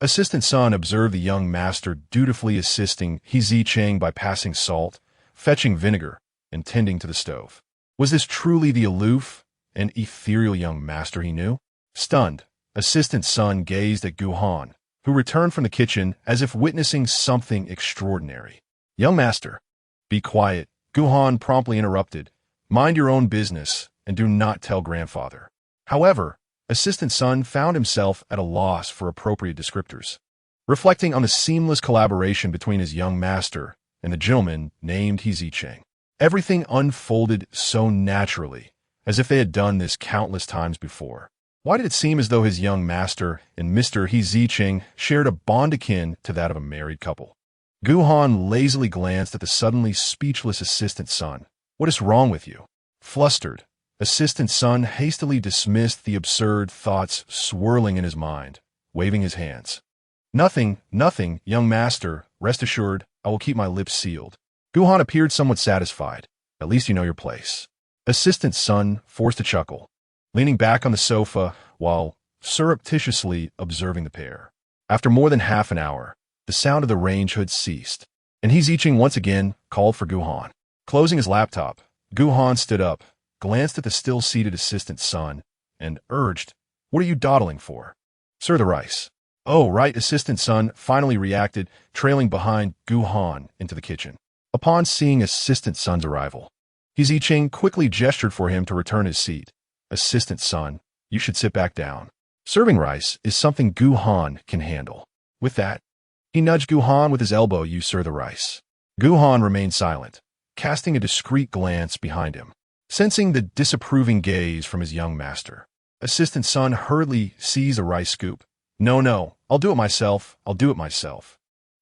Assistant Sun observed the young master dutifully assisting Zicheng by passing salt, fetching vinegar, and tending to the stove. Was this truly the aloof and ethereal young master he knew? Stunned, Assistant Sun gazed at Gu Han, who returned from the kitchen as if witnessing something extraordinary. "Young master, be quiet," Gu Han promptly interrupted. "Mind your own business and do not tell grandfather." However, Assistant Sun found himself at a loss for appropriate descriptors. Reflecting on the seamless collaboration between his young master and the gentleman named Zicheng, everything unfolded so naturally, as if they had done this countless times before. Why did it seem as though his young master and Mr. Zicheng shared a bond akin to that of a married couple? Gu Han lazily glanced at the suddenly speechless Assistant Sun. "What is wrong with you?" Flustered, Assistant Sun hastily dismissed the absurd thoughts swirling in his mind, waving his hands. Nothing, young master. Rest assured, I will keep my lips sealed." Gu Han appeared somewhat satisfied. "At least you know your place." Assistant Sun forced a chuckle, leaning back on the sofa while surreptitiously observing the pair. After more than half an hour, the sound of the range hood ceased, and Zicheng once again called for Gu Han. Closing his laptop, Gu Han stood up, glanced at the still-seated Assistant Sun, and urged, "What are you dawdling for?" "Sir, the rice." "Oh, right," Assistant Sun finally reacted, trailing behind Gu Han into the kitchen. Upon seeing Assistant Sun's arrival, Zicheng quickly gestured for him to return his seat. "Assistant Sun, you should sit back down. Serving rice is something Gu Han can handle." With that, he nudged Gu Han with his elbow. "You serve the rice." Gu Han remained silent, casting a discreet glance behind him. Sensing the disapproving gaze from his young master, Assistant Sun hurriedly seized a rice scoop. No, I'll do it myself.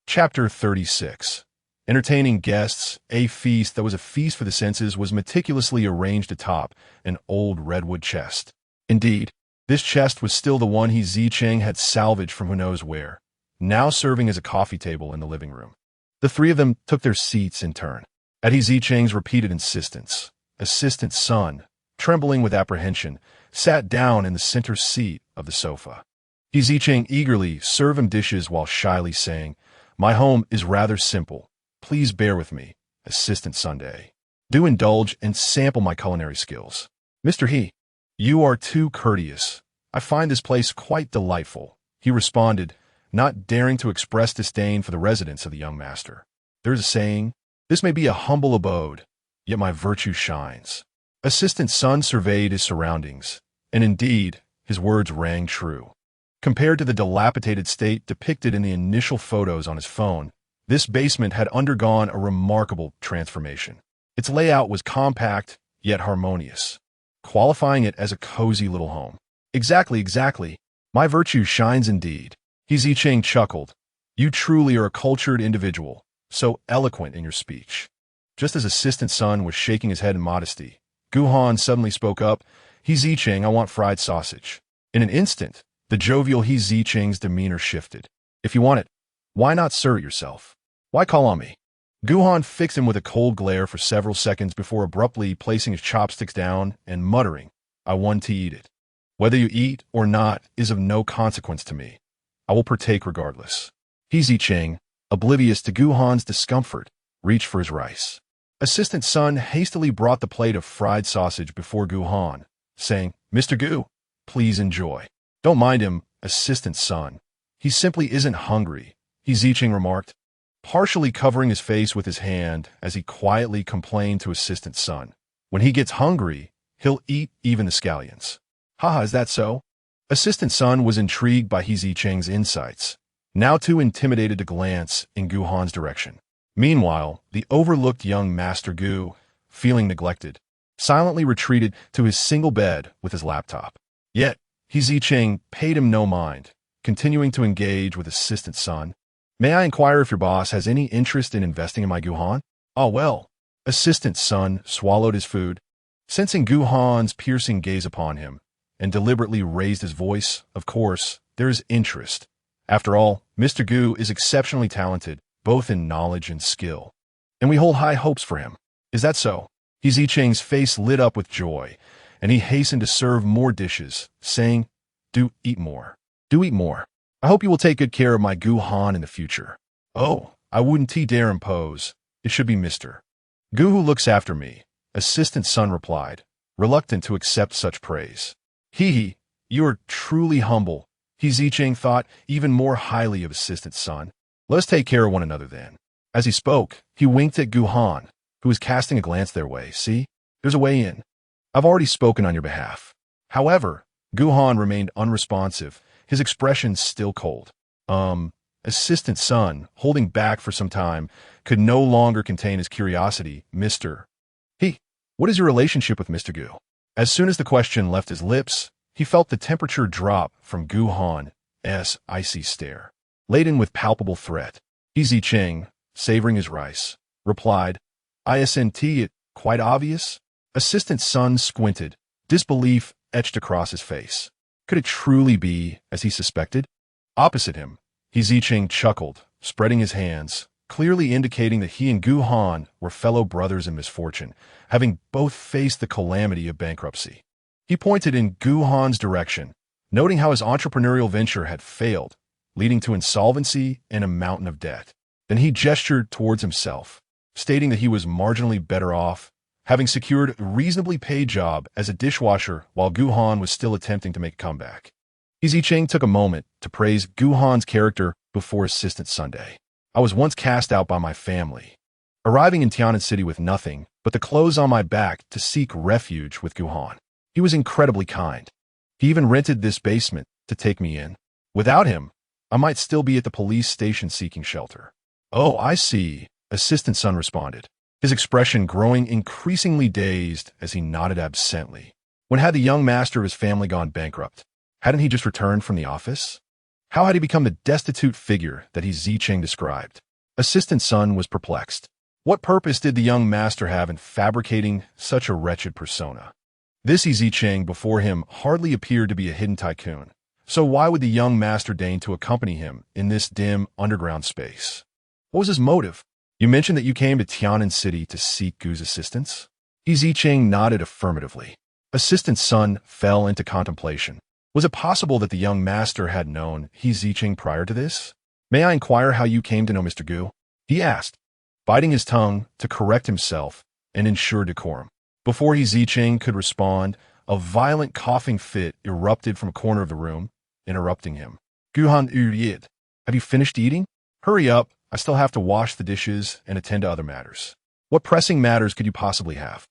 Chapter 36. Entertaining guests, a feast that was a feast for the senses was meticulously arranged atop an old redwood chest. Indeed, this chest was still the one Zicheng had salvaged from who knows where, now serving as a coffee table in the living room. The three of them took their seats in turn. At Zicheng's repeated insistence, Assistant Sun, trembling with apprehension, sat down in the center seat of the sofa. Zicheng eagerly served him dishes while shyly saying, "My home is rather simple. Please bear with me, Assistant Sunday. Do indulge and sample my culinary skills." "Mr. He, you are too courteous. I find this place quite delightful," he responded, not daring to express disdain for the residence of the young master. "There is a saying, this may be a humble abode, yet my virtue shines." Assistant Sun surveyed his surroundings, and indeed, his words rang true. Compared to the dilapidated state depicted in the initial photos on his phone, this basement had undergone a remarkable transformation. Its layout was compact, yet harmonious, qualifying it as a cozy little home. Exactly. My virtue shines indeed." Zicheng chuckled. "You truly are a cultured individual, so eloquent in your speech." Just as Assistant Sun was shaking his head in modesty, Gu Han suddenly spoke up. "Zicheng, I want fried sausage." In an instant, the jovial Zicheng's demeanor shifted. "If you want it, why not serve it yourself? Why call on me?" Gu Han fixed him with a cold glare for several seconds before abruptly placing his chopsticks down and muttering, "I want to eat it. Whether you eat or not is of no consequence to me. I will partake regardless." Zicheng, oblivious to Gu Han's discomfort, reached for his rice. Assistant Sun hastily brought the plate of fried sausage before Gu Han, saying, "Mr. Gu, please enjoy." "Don't mind him, Assistant Sun. He simply isn't hungry," Zicheng remarked, partially covering his face with his hand as he quietly complained to Assistant Sun. "When he gets hungry, he'll eat even the scallions." Haha, is that so? Assistant Sun was intrigued by Zicheng's insights, now too intimidated to glance in Gu Han's direction. Meanwhile, the overlooked young Master Gu, feeling neglected, silently retreated to his single bed with his laptop. Yet, Zicheng paid him no mind, continuing to engage with Assistant Sun. May I inquire if your boss has any interest in investing in my Gu Han? Oh well. Assistant Sun swallowed his food, sensing Gu Han's piercing gaze upon him, and deliberately raised his voice. Of course, there is interest. After all, Mr. Gu is exceptionally talented, both in knowledge and skill, and we hold high hopes for him. Is that so? Zicheng's face lit up with joy, and he hastened to serve more dishes, saying, Do eat more. Do eat more. I hope you will take good care of my Gu Han in the future. Oh, I wouldn't dare impose. It should be Mr. Gu who looks after me, Assistant Sun replied, reluctant to accept such praise. Hee, you are truly humble. Zicheng thought even more highly of Assistant Sun. Let's take care of one another then. As he spoke, he winked at Gu Han, who was casting a glance their way. See, there's a way in. I've already spoken on your behalf. However, Gu Han remained unresponsive, his expression still cold. Assistant Sun, holding back for some time, could no longer contain his curiosity. Mr. What is your relationship with Mr. Gu? As soon as the question left his lips, he felt the temperature drop from Gu Han's icy stare, laden with palpable threat. Zicheng, savoring his rice, replied, Isn't it quite obvious? Assistant Sun squinted, disbelief etched across his face. Could it truly be as he suspected? Opposite him, Zicheng chuckled, spreading his hands, clearly indicating that he and Gu Han were fellow brothers in misfortune, having both faced the calamity of bankruptcy. He pointed in Gu Han's direction, noting how his entrepreneurial venture had failed, leading to insolvency and a mountain of debt. Then he gestured towards himself, stating that he was marginally better off, having secured a reasonably paid job as a dishwasher while Gu Han was still attempting to make a comeback. Zicheng took a moment to praise Gu Han's character before Assistant Sunday. I was once cast out by my family, arriving in Tian'an City with nothing but the clothes on my back to seek refuge with Gu Han. He was incredibly kind. He even rented this basement to take me in. Without him, I might still be at the police station seeking shelter. Oh, I see, Assistant Sun responded, his expression growing increasingly dazed as he nodded absently. When had the young master of his family gone bankrupt? Hadn't he just returned from the office? How had he become the destitute figure that Zicheng described? Assistant Sun was perplexed. What purpose did the young master have in fabricating such a wretched persona? This Zicheng before him hardly appeared to be a hidden tycoon. So why would the young master deign to accompany him in this dim underground space? What was his motive? You mentioned that you came to Tian'an City to seek Gu's assistance? Zicheng nodded affirmatively. Assistant Sun fell into contemplation. Was it possible that the young master had known Zicheng prior to this? May I inquire how you came to know Mr. Gu? He asked, biting his tongue to correct himself and ensure decorum. Before Zicheng could respond, a violent coughing fit erupted from a corner of the room, interrupting him. Gu Han.However, have you finished eating? Hurry up, I still have to wash the dishes and attend to other matters. What pressing matters could you possibly have?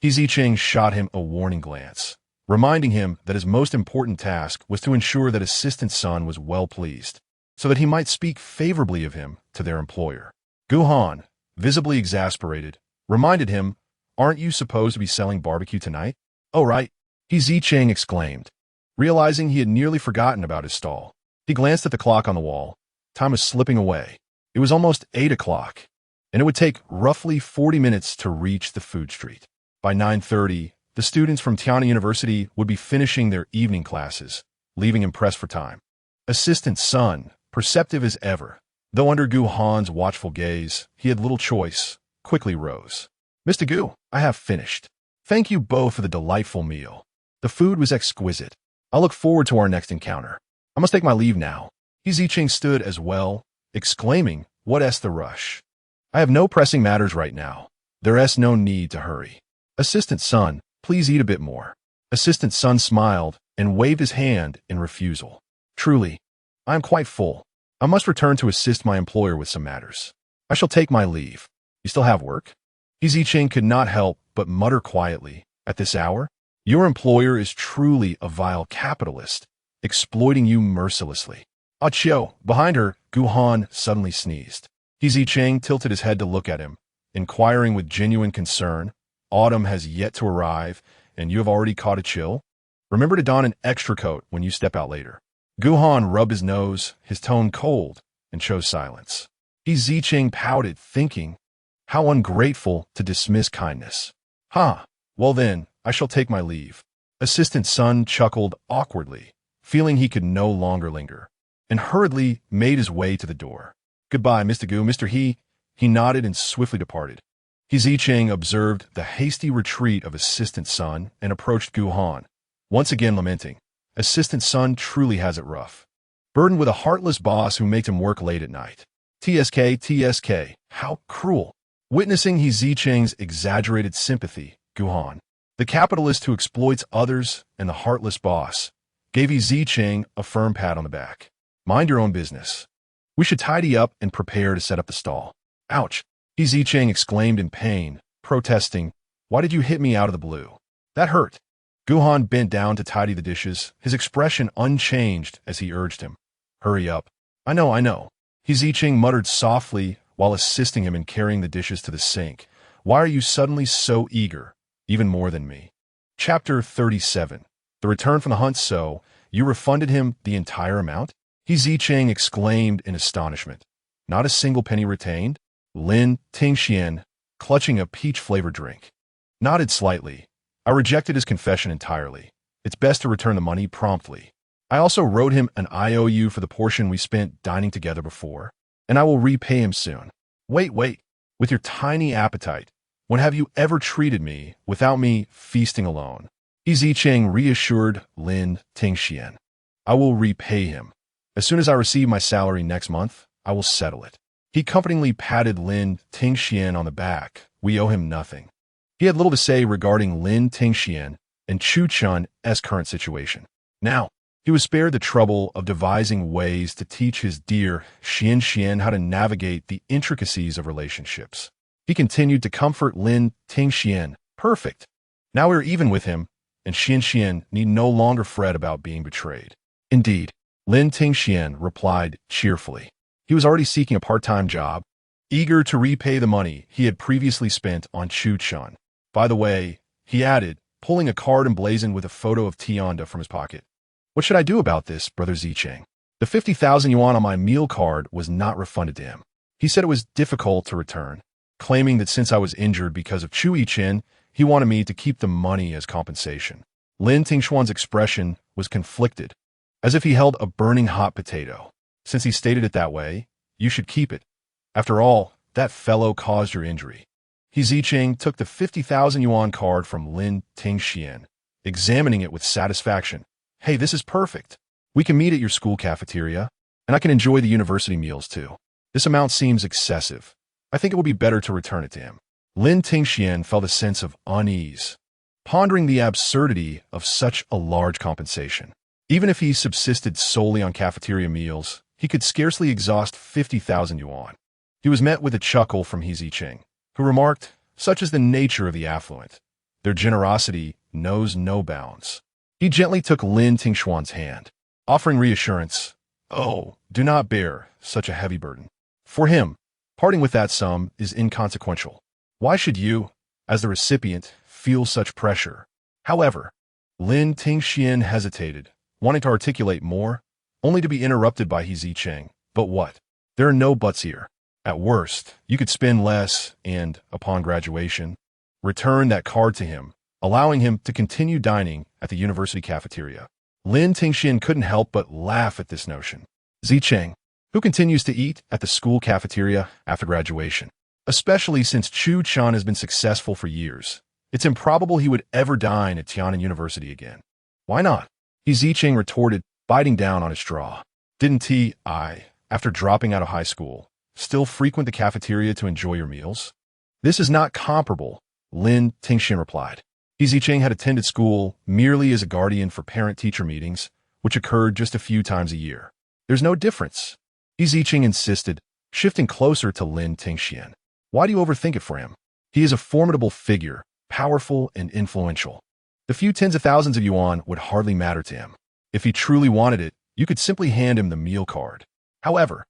Zicheng shot him a warning glance, reminding him that his most important task was to ensure that Assistant Sun was well pleased, so that he might speak favorably of him to their employer. Gu Han, visibly exasperated, reminded him, Aren't you supposed to be selling barbecue tonight? Oh right, Zicheng exclaimed, realizing he had nearly forgotten about his stall. He glanced at the clock on the wall. Time was slipping away. It was almost 8 o'clock, and it would take roughly 40 minutes to reach the food street. By 9:30, the students from Tian'an University would be finishing their evening classes, leaving him pressed for time. Assistant Sun, perceptive as ever, though under Gu Han's watchful gaze, he had little choice, quickly rose. Mr. Gu, I have finished. Thank you both for the delightful meal. The food was exquisite. I look forward to our next encounter. I must take my leave now. Zicheng stood as well, exclaiming, What's the rush? I have no pressing matters right now. There's no need to hurry. Assistant Sun, please eat a bit more. Assistant Sun smiled and waved his hand in refusal. Truly, I am quite full. I must return to assist my employer with some matters. I shall take my leave. You still have work? Zicheng could not help but mutter quietly, At this hour? Your employer is truly a vile capitalist, exploiting you mercilessly. Achio, behind her, Gu Han suddenly sneezed. Zicheng tilted his head to look at him, inquiring with genuine concern. Autumn has yet to arrive, and you have already caught a chill? Remember to don an extra coat when you step out later. Gu Han rubbed his nose, his tone cold, and chose silence. Zicheng pouted, thinking, how ungrateful to dismiss kindness. Well then, I shall take my leave. Assistant Sun chuckled awkwardly, feeling he could no longer linger, and hurriedly made his way to the door. Goodbye, Mr. Gu, Mr. He nodded and swiftly departed. Zicheng observed the hasty retreat of Assistant Sun and approached Gu Han, once again lamenting, Assistant Sun truly has it rough. Burdened with a heartless boss who makes him work late at night. TSK, how cruel. Witnessing Zicheng's exaggerated sympathy, Gu Han, the capitalist who exploits others and the heartless boss, gave Zicheng a firm pat on the back. Mind your own business. We should tidy up and prepare to set up the stall. Ouch! Zicheng exclaimed in pain, protesting, why did you hit me out of the blue? That hurt. Gu Han bent down to tidy the dishes, his expression unchanged as he urged him. Hurry up. I know. Zicheng muttered softly while assisting him in carrying the dishes to the sink. Why are you suddenly so eager, even more than me? Chapter 37. The return from the hunt. So, you refunded him the entire amount? Zicheng exclaimed in astonishment. Not a single penny retained? Lin Tingxian, clutching a peach-flavored drink, nodded slightly. I rejected his confession entirely. It's best to return the money promptly. I also wrote him an IOU for the portion we spent dining together before, and I will repay him soon. Wait. With your tiny appetite, when have you ever treated me without me feasting alone? Zicheng reassured Lin Tingxian. I will repay him. As soon as I receive my salary next month, I will settle it. He comfortingly patted Lin Tingxian on the back. We owe him nothing. He had little to say regarding Lin Tingxian and Chu Chun's current situation. Now, he was spared the trouble of devising ways to teach his dear Xian how to navigate the intricacies of relationships. He continued to comfort Lin Tingxian. Perfect. Now we're even with him, and Xian need no longer fret about being betrayed. Indeed, Lin Tingxian replied cheerfully. He was already seeking a part-time job, eager to repay the money he had previously spent on Chu Chun. By the way, he added, pulling a card emblazoned with a photo of Tian'an from his pocket. What should I do about this, Brother Zicheng? The 50,000 yuan on my meal card was not refunded to him. He said it was difficult to return, claiming that since I was injured because of Chu Yichen, he wanted me to keep the money as compensation. Lin Tingxuan's expression was conflicted, as if he held a burning hot potato. Since he stated it that way, you should keep it. After all, that fellow caused your injury. Zicheng took the 50,000 yuan card from Lin Tingxian, examining it with satisfaction. Hey, this is perfect. We can meet at your school cafeteria, and I can enjoy the university meals too. This amount seems excessive. I think it would be better to return it to him. Lin Tingxian felt a sense of unease, pondering the absurdity of such a large compensation. Even if he subsisted solely on cafeteria meals, he could scarcely exhaust 50,000 yuan. He was met with a chuckle from Zicheng, who remarked, such is the nature of the affluent. Their generosity knows no bounds. He gently took Lin Tingxuan's hand, offering reassurance. Oh, do not bear such a heavy burden. For him, parting with that sum is inconsequential. Why should you, as the recipient, feel such pressure? However, Lin Tingxian hesitated, wanting to articulate more, only to be interrupted by Zicheng. But what? There are no buts here. At worst, you could spend less and, upon graduation, return that card to him, allowing him to continue dining at the university cafeteria. Lin Tingxian couldn't help but laugh at this notion. Zicheng, who continues to eat at the school cafeteria after graduation, especially since Chu Chun has been successful for years, it's improbable he would ever dine at Tian'an University again. Why not? Zicheng retorted, biting down on his straw. Didn't I, after dropping out of high school, still frequent the cafeteria to enjoy your meals? This is not comparable, Lin Tingxian replied. Zicheng had attended school merely as a guardian for parent-teacher meetings, which occurred just a few times a year. There's no difference. Zicheng insisted, shifting closer to Lin Tingxian. Why do you overthink it for him? He is a formidable figure, powerful and influential. The few tens of thousands of yuan would hardly matter to him. If he truly wanted it, you could simply hand him the meal card. However,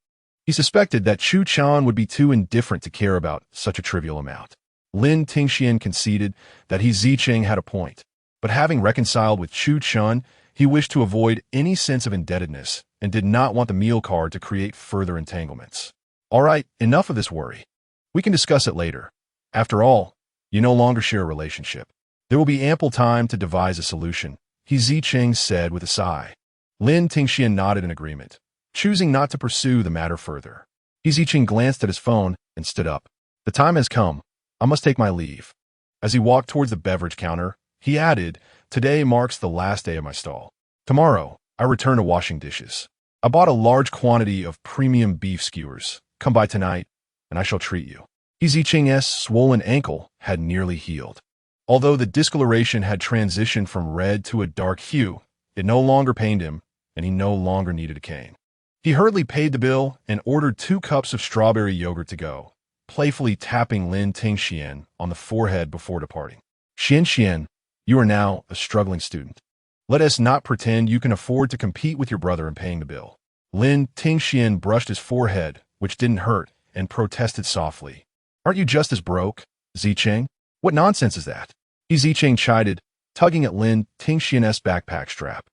he suspected that Chu Chan would be too indifferent to care about such a trivial amount. Lin Tingxian conceded that Zicheng had a point, but having reconciled with Chu Chan, he wished to avoid any sense of indebtedness and did not want the meal card to create further entanglements. All right, enough of this worry. We can discuss it later. After all, you no longer share a relationship. There will be ample time to devise a solution, Zicheng said with a sigh. Lin Tingxian nodded in agreement, choosing not to pursue the matter further. Zicheng glanced at his phone and stood up. The time has come. I must take my leave. As he walked towards the beverage counter, he added, today marks the last day of my stall. Tomorrow, I return to washing dishes. I bought a large quantity of premium beef skewers. Come by tonight, and I shall treat you. Zicheng's swollen ankle had nearly healed. Although the discoloration had transitioned from red to a dark hue, it no longer pained him, and he no longer needed a cane. He hurriedly paid the bill and ordered 2 cups of strawberry yogurt to go, playfully tapping Lin Tingxian on the forehead before departing. Xian, you are now a struggling student. Let us not pretend you can afford to compete with your brother in paying the bill. Lin Tingxian brushed his forehead, which didn't hurt, and protested softly. Aren't you just as broke, Zicheng? What nonsense is that? Zicheng chided, tugging at Lin Tingxian's backpack strap.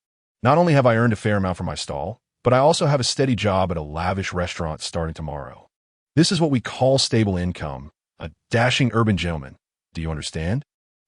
Not only have I earned a fair amount for my stall, but I also have a steady job at a lavish restaurant starting tomorrow. This is what we call stable income, a dashing urban gentleman. Do you understand?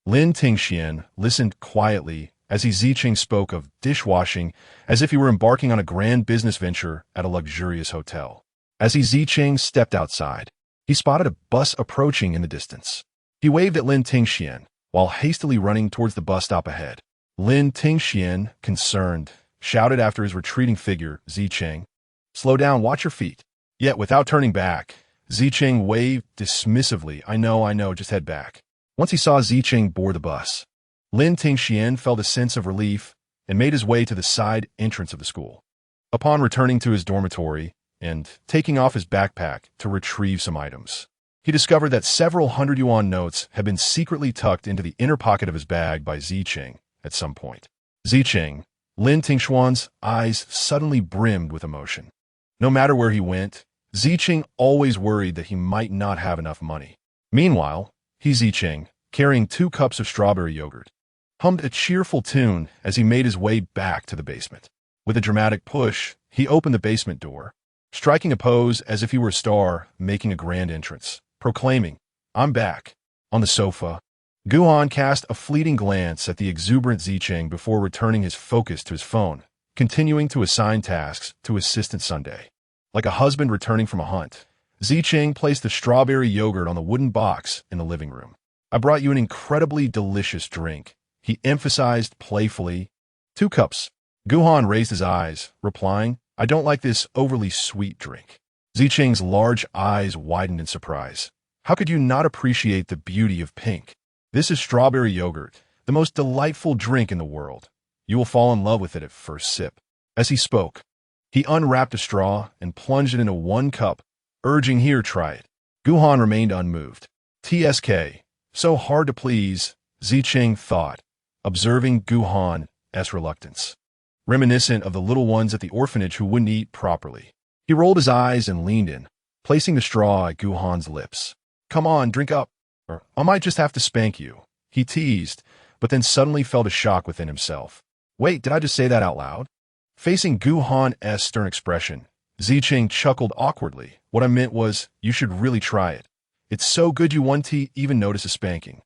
Lin Tingxian listened quietly as Zicheng spoke of dishwashing as if he were embarking on a grand business venture at a luxurious hotel. As Zicheng stepped outside, he spotted a bus approaching in the distance. He waved at Lin Tingxian while hastily running towards the bus stop ahead. Lin Tingxian, concerned, shouted after his retreating figure, Zicheng, slow down, watch your feet. Yet without turning back, Zicheng waved dismissively, I know, just head back. Once he saw Zicheng board the bus, Lin Tingxian felt a sense of relief and made his way to the side entrance of the school. Upon returning to his dormitory and taking off his backpack to retrieve some items, he discovered that several 100 yuan notes had been secretly tucked into the inner pocket of his bag by Zicheng at some point. Zicheng, Lin Tingxian's eyes suddenly brimmed with emotion. No matter where he went, Zicheng always worried that he might not have enough money. Meanwhile, Zicheng, carrying 2 cups of strawberry yogurt, hummed a cheerful tune as he made his way back to the basement. With a dramatic push, he opened the basement door, striking a pose as if he were a star making a grand entrance, proclaiming, I'm back. On the sofa, Gu Han cast a fleeting glance at the exuberant Zicheng before returning his focus to his phone, continuing to assign tasks to Assistant Sunday. Like a husband returning from a hunt, Zicheng placed the strawberry yogurt on the wooden box in the living room. I brought you an incredibly delicious drink, he emphasized playfully. 2 cups. Gu Han raised his eyes, replying, I don't like this overly sweet drink. Zicheng's large eyes widened in surprise. How could you not appreciate the beauty of pink? This is strawberry yogurt, the most delightful drink in the world. You will fall in love with it at first sip. As he spoke, he unwrapped a straw and plunged it into 1 cup, urging, here, try it. Gu Han remained unmoved. TSK, so hard to please, Zicheng thought, observing Gu Han's reluctance, reminiscent of the little ones at the orphanage who wouldn't eat properly. He rolled his eyes and leaned in, placing the straw at Gu Han's lips. Come on, drink up, or I might just have to spank you, he teased, but then suddenly felt a shock within himself. Wait, did I just say that out loud? Facing Gu Han's stern expression, Zicheng chuckled awkwardly. What I meant was, you should really try it. It's so good you won't even notice a spanking.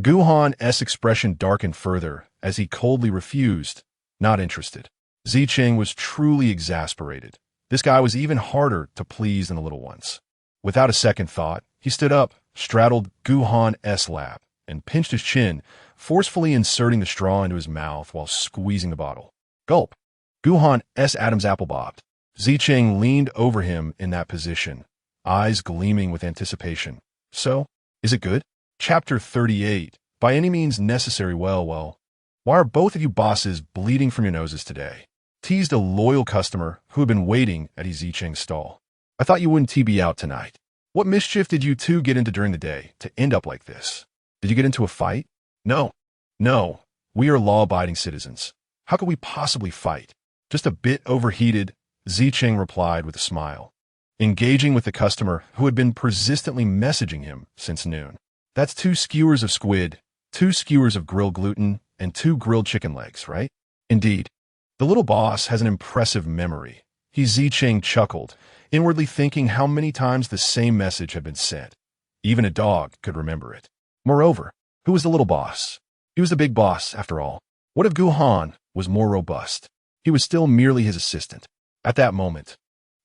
Gu Han's expression darkened further as he coldly refused, not interested. Zicheng was truly exasperated. This guy was even harder to please than the little ones. Without a second thought, he stood up, straddled Gu Han's lap, and pinched his chin, forcefully inserting the straw into his mouth while squeezing the bottle. Gulp. Gu Han's Adam's apple bobbed. Zicheng leaned over him in that position, eyes gleaming with anticipation. So, is it good? Chapter 38. By any means necessary. Well. Why are both of you bosses bleeding from your noses today? Teased a loyal customer who had been waiting at Zicheng's stall. I thought you wouldn't be out tonight. What mischief did you two get into during the day to end up like this? Did you get into a fight? No. We are law-abiding citizens. How could we possibly fight? Just a bit overheated, Zicheng replied with a smile, engaging with the customer who had been persistently messaging him since noon. That's 2 skewers of squid, 2 skewers of grilled gluten, and 2 grilled chicken legs, right? Indeed. The little boss has an impressive memory. Zicheng chuckled, inwardly thinking how many times the same message had been sent. Even a dog could remember it. Moreover, who was the little boss? He was the big boss, after all. What if Gu Han was more robust? He was still merely his assistant. At that moment,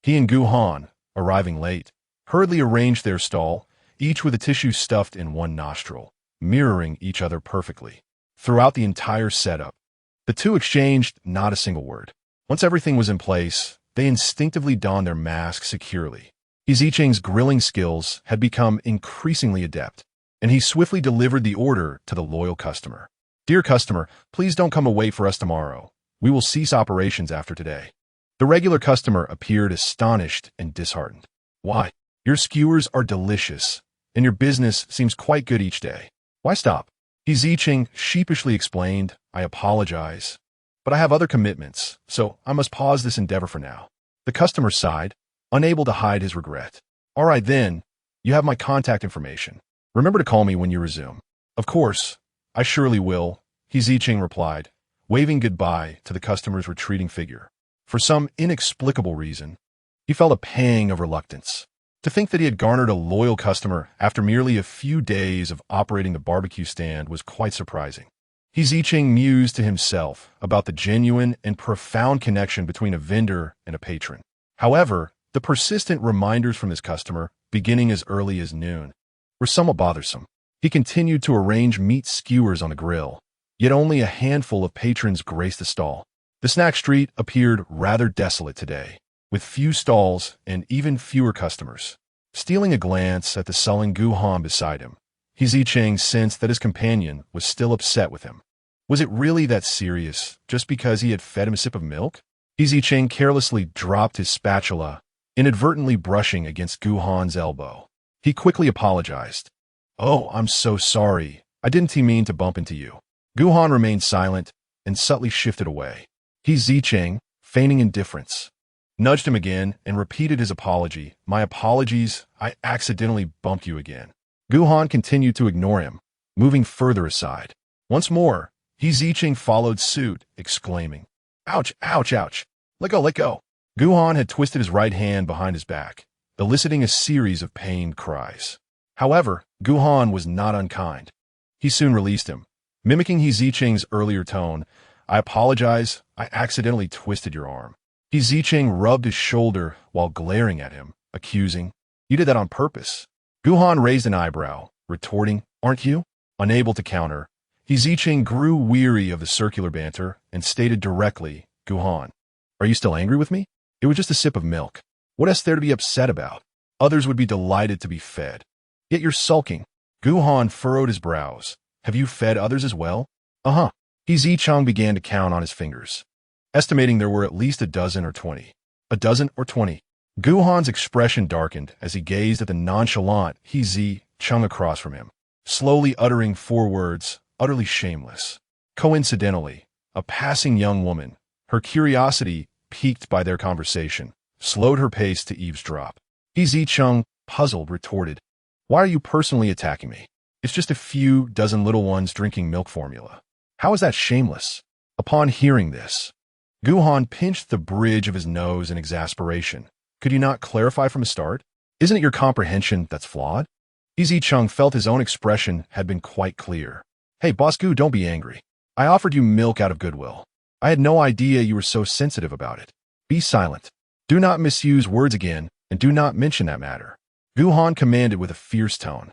he and Gu Han, arriving late, hurriedly arranged their stall, each with a tissue stuffed in one nostril, mirroring each other perfectly. Throughout the entire setup, the two exchanged not a single word. Once everything was in place, they instinctively donned their masks securely. Zicheng's grilling skills had become increasingly adept, and he swiftly delivered the order to the loyal customer. Dear customer, please don't come away for us tomorrow. We will cease operations after today. The regular customer appeared astonished and disheartened. Why? Your skewers are delicious, and your business seems quite good each day. Why stop? Zicheng sheepishly explained, I apologize, but I have other commitments, so I must pause this endeavor for now. The customer sighed, unable to hide his regret. All right then, you have my contact information. Remember to call me when you resume. Of course, I surely will, Zicheng replied, waving goodbye to the customer's retreating figure. For some inexplicable reason, he felt a pang of reluctance. To think that he had garnered a loyal customer after merely a few days of operating the barbecue stand was quite surprising. Zicheng mused to himself about the genuine and profound connection between a vendor and a patron. However, the persistent reminders from his customer, beginning as early as noon, were somewhat bothersome. He continued to arrange meat skewers on the grill, yet only a handful of patrons graced the stall. The snack street appeared rather desolate today, with few stalls and even fewer customers. Stealing a glance at the sullen Gu Han beside him, Zicheng sensed that his companion was still upset with him. Was it really that serious, just because he had fed him a sip of milk? Zicheng carelessly dropped his spatula, inadvertently brushing against Gu Han's elbow. He quickly apologized. Oh, I'm so sorry. I didn't mean to bump into you. Gu Han remained silent and subtly shifted away. Zicheng, feigning indifference, nudged him again and repeated his apology. My apologies, I accidentally bumped you again. Gu Han continued to ignore him, moving further aside. Once more, Zicheng followed suit, exclaiming, Ouch, ouch, ouch. Let go, let go. Gu Han had twisted his right hand behind his back, eliciting a series of pained cries. However, Gu Han was not unkind. He soon released him, mimicking Zicheng's earlier tone. I apologize, I accidentally twisted your arm. Zicheng rubbed his shoulder while glaring at him, accusing, You did that on purpose. Gu Han raised an eyebrow, retorting, Aren't you? Unable to counter, Zicheng grew weary of the circular banter and stated directly, Gu Han, are you still angry with me? It was just a sip of milk. What is there to be upset about? Others would be delighted to be fed. Yet you're sulking. Gu Han furrowed his brows. Have you fed others as well? Uh-huh. Zicheng began to count on his fingers, estimating there were at least a dozen or 20. A dozen or 20. Gu Han's expression darkened as he gazed at the nonchalant Zicheng across from him, slowly uttering 4 words, utterly shameless. Coincidentally, a passing young woman, her curiosity piqued by their conversation, slowed her pace to eavesdrop. Zicheng, puzzled, retorted, Why are you personally attacking me? It's just a few dozen little ones drinking milk formula. How is that shameless? Upon hearing this, Gu Han pinched the bridge of his nose in exasperation. Could you not clarify from the start? Isn't it your comprehension that's flawed? Zicheng felt his own expression had been quite clear. Hey, Boss Gu, don't be angry. I offered you milk out of goodwill. I had no idea you were so sensitive about it. Be silent. Do not misuse words again, and do not mention that matter. Gu Han commanded with a fierce tone.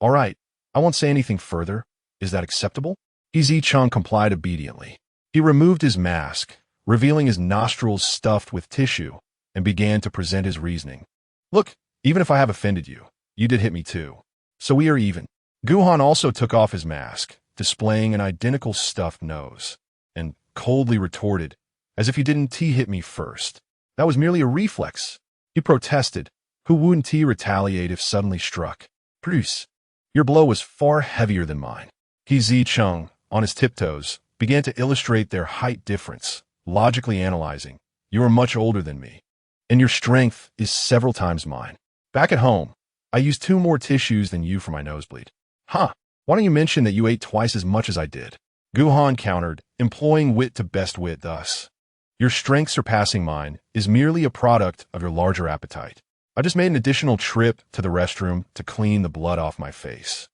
All right, I won't say anything further. Is that acceptable? Zicheng complied obediently. He removed his mask, revealing his nostrils stuffed with tissue, and began to present his reasoning. Look, even if I have offended you, you did hit me too. So we are even. Gu Han also took off his mask, displaying an identical stuffed nose, and coldly retorted, as if you didn't hit me first. That was merely a reflex. He protested. Who wouldn't retaliate if suddenly struck? Bruce, your blow was far heavier than mine. Zicheng, on his tiptoes, began to illustrate their height difference, logically analyzing, "You are much older than me, and your strength is several times mine. Back at home, I used 2 more tissues than you for my nosebleed." "Huh, why don't you mention that you ate twice as much as I did?" Gu Han countered, employing wit to best wit thus. "Your strength surpassing mine is merely a product of your larger appetite. I just made an additional trip to the restroom to clean the blood off my face."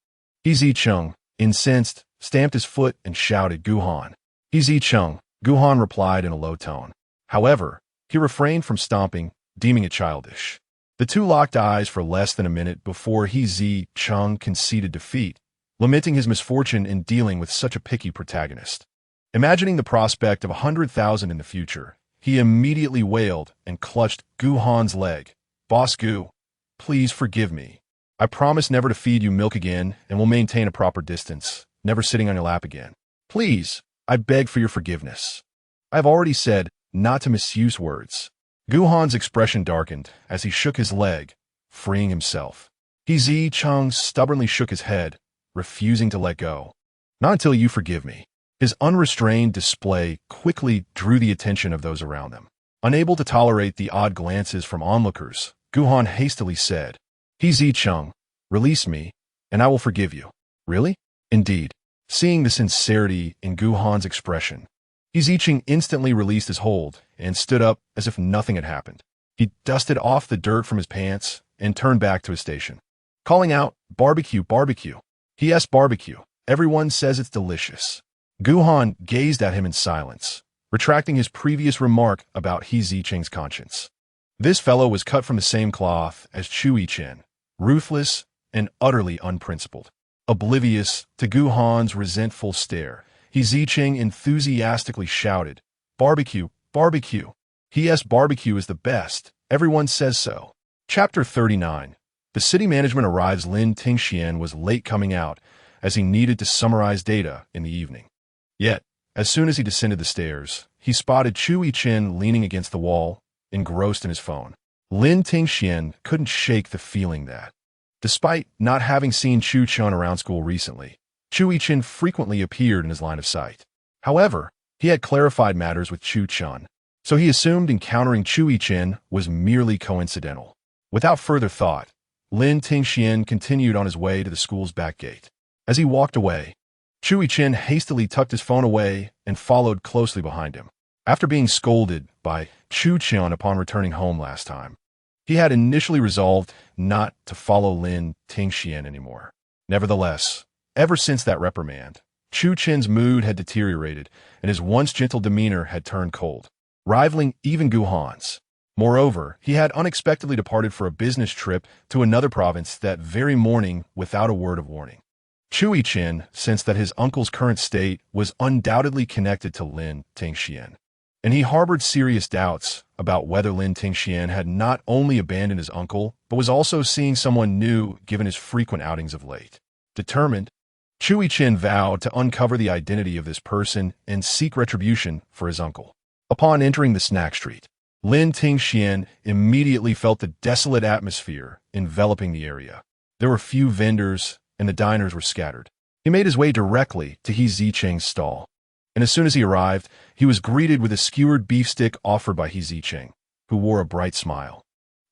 Zicheng, incensed, stamped his foot and shouted, "Gu Han." "Zicheng," Gu Han replied in a low tone. However, he refrained from stomping, deeming it childish. The two locked eyes for less than a minute before Zicheng conceded defeat, lamenting his misfortune in dealing with such a picky protagonist. Imagining the prospect of 100,000 in the future, he immediately wailed and clutched Gu Han's leg. "Boss Gu, please forgive me. I promise never to feed you milk again and will maintain a proper distance, never sitting on your lap again. Please, I beg for your forgiveness. I have already said not to misuse words." Gu Han's expression darkened as he shook his leg, freeing himself. Zicheng stubbornly shook his head, refusing to let go. "Not until you forgive me." His unrestrained display quickly drew the attention of those around them. Unable to tolerate the odd glances from onlookers, Gu Han hastily said, "Zicheng, release me, and I will forgive you." "Really?" "Indeed." Seeing the sincerity in Gu Han's expression, Zicheng instantly released his hold and stood up as if nothing had happened. He dusted off the dirt from his pants and turned back to his station, calling out, "Barbecue, barbecue." "Yes, barbecue. Everyone says it's delicious." Gu Han gazed at him in silence, retracting his previous remark about Zicheng's conscience. This fellow was cut from the same cloth as Chu Yichen, ruthless and utterly unprincipled. Oblivious to Gu Han's resentful stare, Zicheng enthusiastically shouted, "Barbecue, barbecue. Yes, barbecue is the best. Everyone says so." Chapter 39. The city management arrives. Lin Tingxian was late coming out, as he needed to summarize data in the evening. Yet, as soon as he descended the stairs, he spotted Chu Yichen leaning against the wall, engrossed in his phone. Lin Tingxian couldn't shake the feeling that, despite not having seen Chu Chun around school recently, Chu Yichen frequently appeared in his line of sight. However, he had clarified matters with Chu Chun, so he assumed encountering Chu Yichen was merely coincidental. Without further thought, Lin Tingxian continued on his way to the school's back gate. As he walked away, Chu Yichen hastily tucked his phone away and followed closely behind him. After being scolded by Chu Chun upon returning home last time, he had initially resolved not to follow Lin Tingxian anymore. Nevertheless, ever since that reprimand, Chu Chen's mood had deteriorated and his once gentle demeanor had turned cold, rivaling even Gu Han's. Moreover, he had unexpectedly departed for a business trip to another province that very morning without a word of warning. Chu Yichen sensed that his uncle's current state was undoubtedly connected to Lin Tingxian, and he harbored serious doubts about whether Lin Tingxian had not only abandoned his uncle, but was also seeing someone new given his frequent outings of late. Determined, Chu Yichen vowed to uncover the identity of this person and seek retribution for his uncle. Upon entering the snack street, Lin Tingxian immediately felt the desolate atmosphere enveloping the area. There were few vendors, and the diners were scattered. He made his way directly to Zicheng's stall, and as soon as he arrived, he was greeted with a skewered beef stick offered by Zicheng, who wore a bright smile,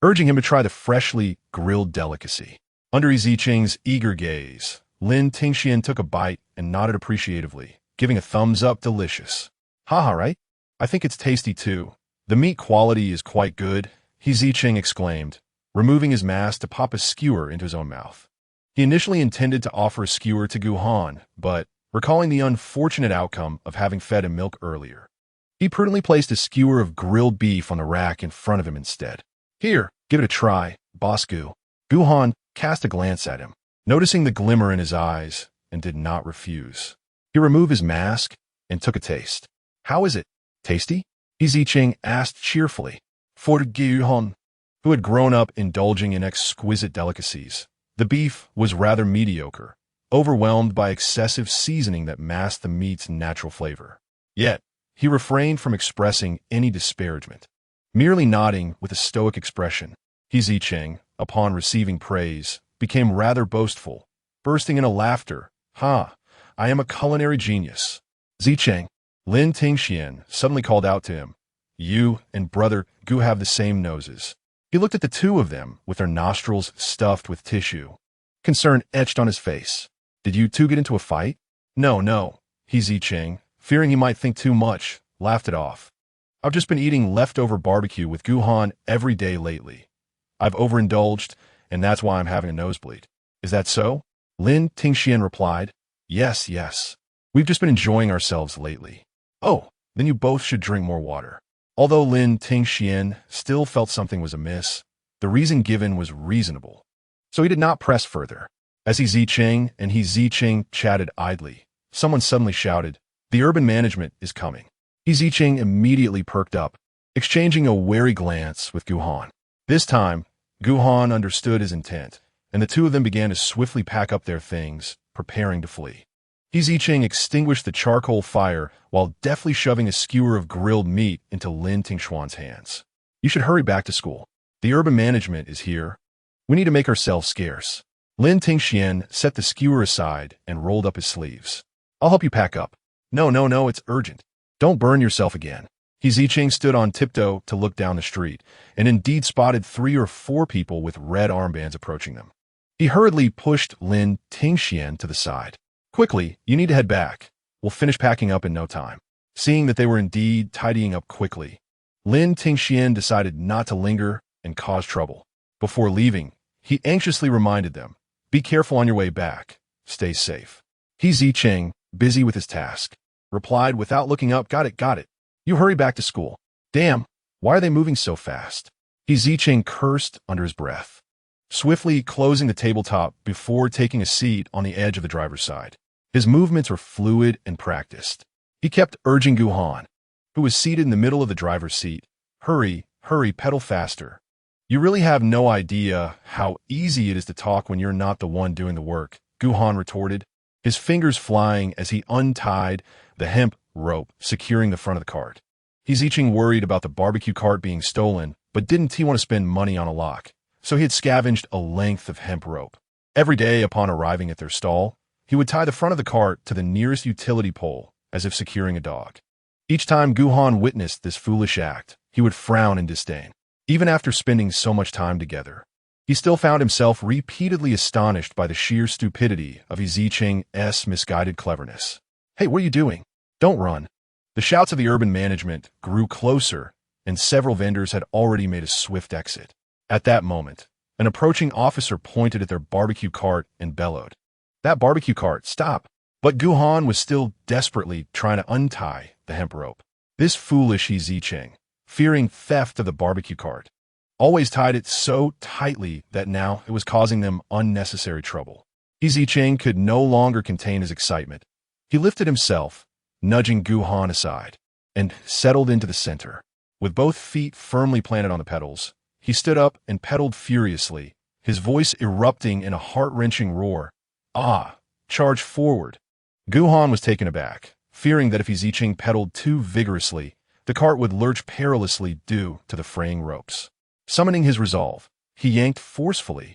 urging him to try the freshly grilled delicacy. Under Zicheng's eager gaze, Lin Tingxian took a bite and nodded appreciatively, giving a thumbs up. "Delicious. Haha, right? I think it's tasty too. The meat quality is quite good," Zicheng exclaimed, removing his mask to pop a skewer into his own mouth. He initially intended to offer a skewer to Gu Han, but, recalling the unfortunate outcome of having fed him milk earlier, he prudently placed a skewer of grilled beef on the rack in front of him instead. "Here, give it a try, Boss Gu." Gu Han cast a glance at him, noticing the glimmer in his eyes, and did not refuse. He removed his mask and took a taste. "How is it? Tasty?" Zicheng asked cheerfully. For Gu Han, who had grown up indulging in exquisite delicacies, the beef was rather mediocre, overwhelmed by excessive seasoning that masked the meat's natural flavor. Yet, he refrained from expressing any disparagement, merely nodding with a stoic expression. Zicheng, upon receiving praise, became rather boastful, bursting into laughter. "Ha! I am a culinary genius. Zicheng, Lin Tingxian suddenly called out to him. You and brother Gu have the same noses. He looked at the two of them with their nostrils stuffed with tissue. Concern etched on his face. Did you two get into a fight? No, he Zicheng, fearing he might think too much, laughed it off. I've just been eating leftover barbecue with Gu Han every day lately. I've overindulged, and that's why I'm having a nosebleed. Is that so? Lin Tingxian replied. Yes. We've just been enjoying ourselves lately. Oh, then you both should drink more water. Although Lin Tingxian still felt something was amiss, the reason given was reasonable. So he did not press further. As he Zicheng chatted idly, someone suddenly shouted, The urban management is coming. He Zicheng immediately perked up, exchanging a wary glance with Gu Han. This time, Gu Han understood his intent, and the two of them began to swiftly pack up their things, preparing to flee. He Zicheng extinguished the charcoal fire while deftly shoving a skewer of grilled meat into Lin Tingxian's hands. You should hurry back to school. The urban management is here. We need to make ourselves scarce. Lin Tingxian set the skewer aside and rolled up his sleeves. I'll help you pack up. No, it's urgent. Don't burn yourself again. He Zicheng stood on tiptoe to look down the street, and indeed spotted 3 or 4 people with red armbands approaching them. He hurriedly pushed Lin Tingxian to the side. Quickly, you need to head back. We'll finish packing up in no time. Seeing that they were indeed tidying up quickly, Lin Tingxian decided not to linger and cause trouble. Before leaving, he anxiously reminded them, Be careful on your way back. Stay safe. He Zicheng, busy with his task, replied without looking up, Got it. You hurry back to school. Damn, why are they moving so fast? He Zicheng cursed under his breath, swiftly closing the tabletop before taking a seat on the edge of the driver's side. His movements were fluid and practiced. He kept urging Gu Han, who was seated in the middle of the driver's seat, Hurry, pedal faster. You really have no idea how easy it is to talk when you're not the one doing the work, Gu Han retorted, his fingers flying as he untied the hemp rope securing the front of the cart. He Zicheng worried about the barbecue cart being stolen, but didn't he want to spend money on a lock, so he had scavenged a length of hemp rope. Every day upon arriving at their stall, he would tie the front of the cart to the nearest utility pole, as if securing a dog. Each time Gu Han witnessed this foolish act, he would frown in disdain. Even after spending so much time together, he still found himself repeatedly astonished by the sheer stupidity of his Zicheng's misguided cleverness. Hey, what are you doing? Don't run. The shouts of the urban management grew closer, and several vendors had already made a swift exit. At that moment, an approaching officer pointed at their barbecue cart and bellowed, That barbecue cart, stop! But Gu Han was still desperately trying to untie the hemp rope. This foolish He Zicheng, fearing theft of the barbecue cart, always tied it so tightly that now it was causing them unnecessary trouble. He Zicheng could no longer contain his excitement. He lifted himself, nudging Gu Han aside, and settled into the center. With both feet firmly planted on the pedals, he stood up and pedaled furiously, his voice erupting in a heart-wrenching roar. Charge forward. Gu Han was taken aback, fearing that if he Zicheng pedaled too vigorously, the cart would lurch perilously due to the fraying ropes. Summoning his resolve, he yanked forcefully,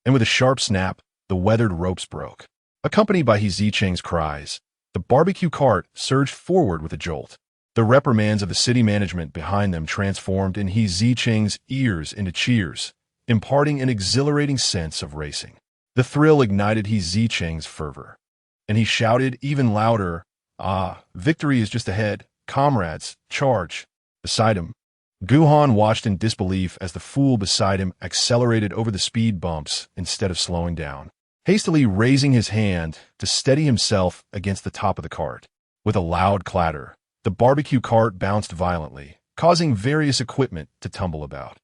and with a sharp snap, the weathered ropes broke. Accompanied by He Zicheng's cries, the barbecue cart surged forward with a jolt. The reprimands of the city management behind them transformed in He Zicheng's ears into cheers, imparting an exhilarating sense of racing. The thrill ignited He Zicheng's fervor, and he shouted even louder, Victory is just ahead. Comrades, charge. Beside him, Gu Han watched in disbelief as the fool beside him accelerated over the speed bumps instead of slowing down, hastily raising his hand to steady himself against the top of the cart. With a loud clatter, the barbecue cart bounced violently, causing various equipment to tumble about.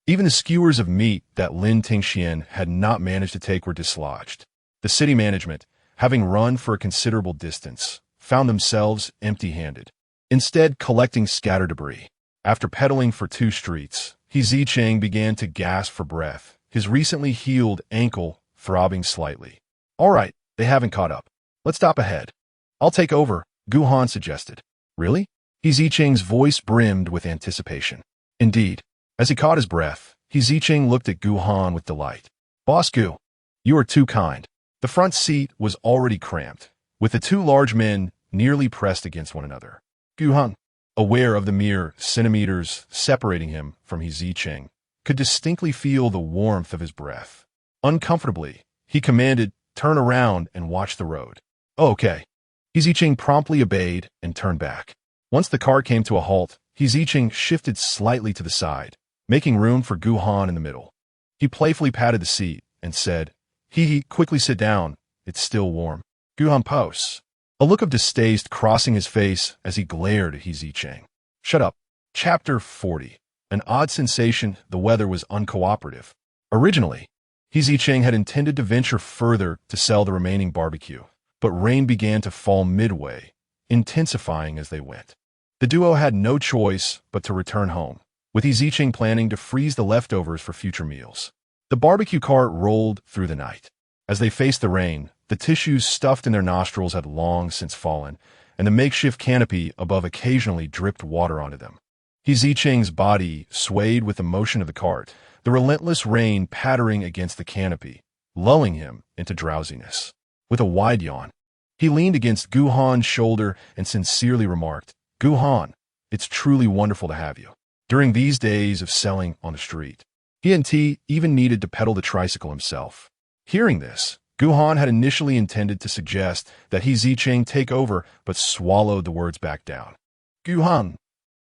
Even the skewers of meat that Lin Tingxian had not managed to take were dislodged. The city management, having run for a considerable distance, found themselves empty-handed, instead collecting scattered debris. After pedaling for 2 streets, He Zicheng began to gasp for breath, his recently healed ankle throbbing slightly. All right, they haven't caught up. Let's stop ahead. I'll take over, Gu Han suggested. Really? He Zicheng's voice brimmed with anticipation. Indeed. As he caught his breath, He Zicheng looked at Gu Han with delight. Boss Gu, you are too kind. The front seat was already cramped, with the 2 large men nearly pressed against one another. Gu Han, aware of the mere centimeters separating him from Zicheng, could distinctly feel the warmth of his breath. Uncomfortably, he commanded, "Turn around and watch the road." "Oh, okay." Zicheng promptly obeyed and turned back. Once the car came to a halt, Zicheng shifted slightly to the side, making room for Gu Han in the middle. He playfully patted the seat and said, "Hee, quickly sit down. It's still warm." Gu Han paused, a look of distaste crossing his face as he glared at Zicheng. "Shut up." Chapter 40. An odd sensation. The weather was uncooperative. Originally, Zicheng had intended to venture further to sell the remaining barbecue, but rain began to fall midway, intensifying as they went. The duo had no choice but to return home, with Zicheng planning to freeze the leftovers for future meals. The barbecue cart rolled through the night. As they faced the rain, the tissues stuffed in their nostrils had long since fallen, and the makeshift canopy above occasionally dripped water onto them. Zicheng's body swayed with the motion of the cart, the relentless rain pattering against the canopy, lulling him into drowsiness. With a wide yawn, he leaned against Gu Han's shoulder and sincerely remarked, "Gu Han, it's truly wonderful to have you." During these days of selling on the street, he and T even needed to pedal the tricycle himself. Hearing this, Gu Han had initially intended to suggest that Zicheng take over, but swallowed the words back down. "Gu Han."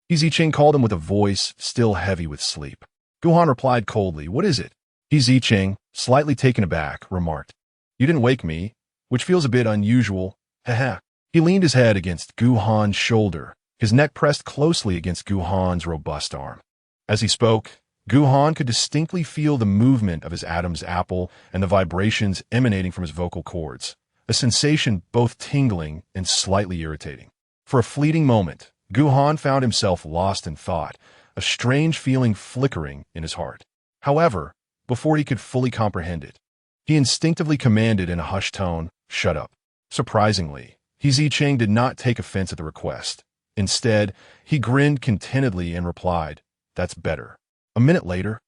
Zicheng called him with a voice still heavy with sleep. Gu Han replied coldly, "What is it?" Zicheng, slightly taken aback, remarked, "You didn't wake me, which feels a bit unusual. Haha." He leaned his head against Gu Han's shoulder, his neck pressed closely against Gu Han's robust arm. As he spoke, Gu Han could distinctly feel the movement of his Adam's apple and the vibrations emanating from his vocal cords, a sensation both tingling and slightly irritating. For a fleeting moment, Gu Han found himself lost in thought, a strange feeling flickering in his heart. However, before he could fully comprehend it, he instinctively commanded in a hushed tone, "Shut up." Surprisingly, Zicheng did not take offense at the request. Instead, he grinned contentedly and replied, "That's better." A minute later,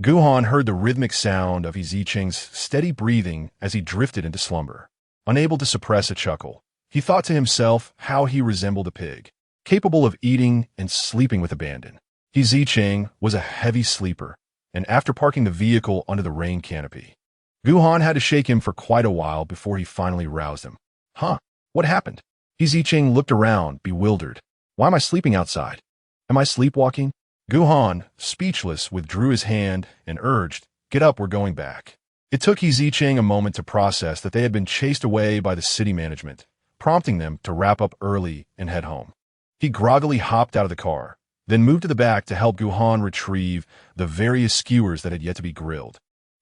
Gu Han heard the rhythmic sound of Zicheng's steady breathing as he drifted into slumber. Unable to suppress a chuckle, he thought to himself how he resembled a pig, capable of eating and sleeping with abandon. Zicheng was a heavy sleeper, and after parking the vehicle under the rain canopy, Gu Han had to shake him for quite a while before he finally roused him. "Huh? What happened?" Zicheng looked around, bewildered. "Why am I sleeping outside? Am I sleepwalking?" Gu Han, speechless, withdrew his hand and urged, "Get up, we're going back." It took Zicheng a moment to process that they had been chased away by the city management, prompting them to wrap up early and head home. He groggily hopped out of the car, then moved to the back to help Gu Han retrieve the various skewers that had yet to be grilled.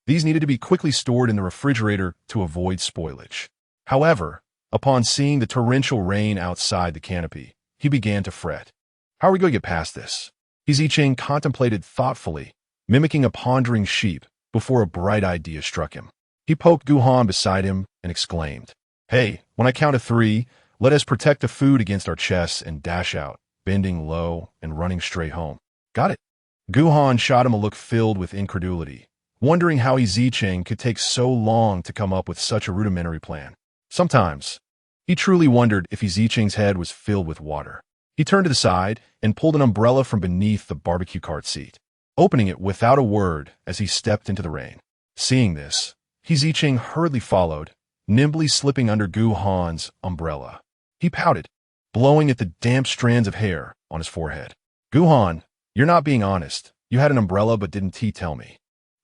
These needed to be quickly stored in the refrigerator to avoid spoilage. However, upon seeing the torrential rain outside the canopy, he began to fret. How are we going to get past this? Zicheng contemplated thoughtfully, mimicking a pondering sheep, before a bright idea struck him. He poked Gu Han beside him and exclaimed, "Hey, when I count to 3, let us protect the food against our chests and dash out, bending low and running straight home." "Got it." Gu Han shot him a look filled with incredulity, wondering how Zicheng could take so long to come up with such a rudimentary plan. Sometimes, he truly wondered if Zicheng's head was filled with water. He turned to the side and pulled an umbrella from beneath the barbecue cart seat, opening it without a word as he stepped into the rain. Seeing this, Zicheng hurriedly followed, nimbly slipping under Gu Han's umbrella. He pouted, blowing at the damp strands of hair on his forehead. "Gu Han, you're not being honest. You had an umbrella but didn't tell me."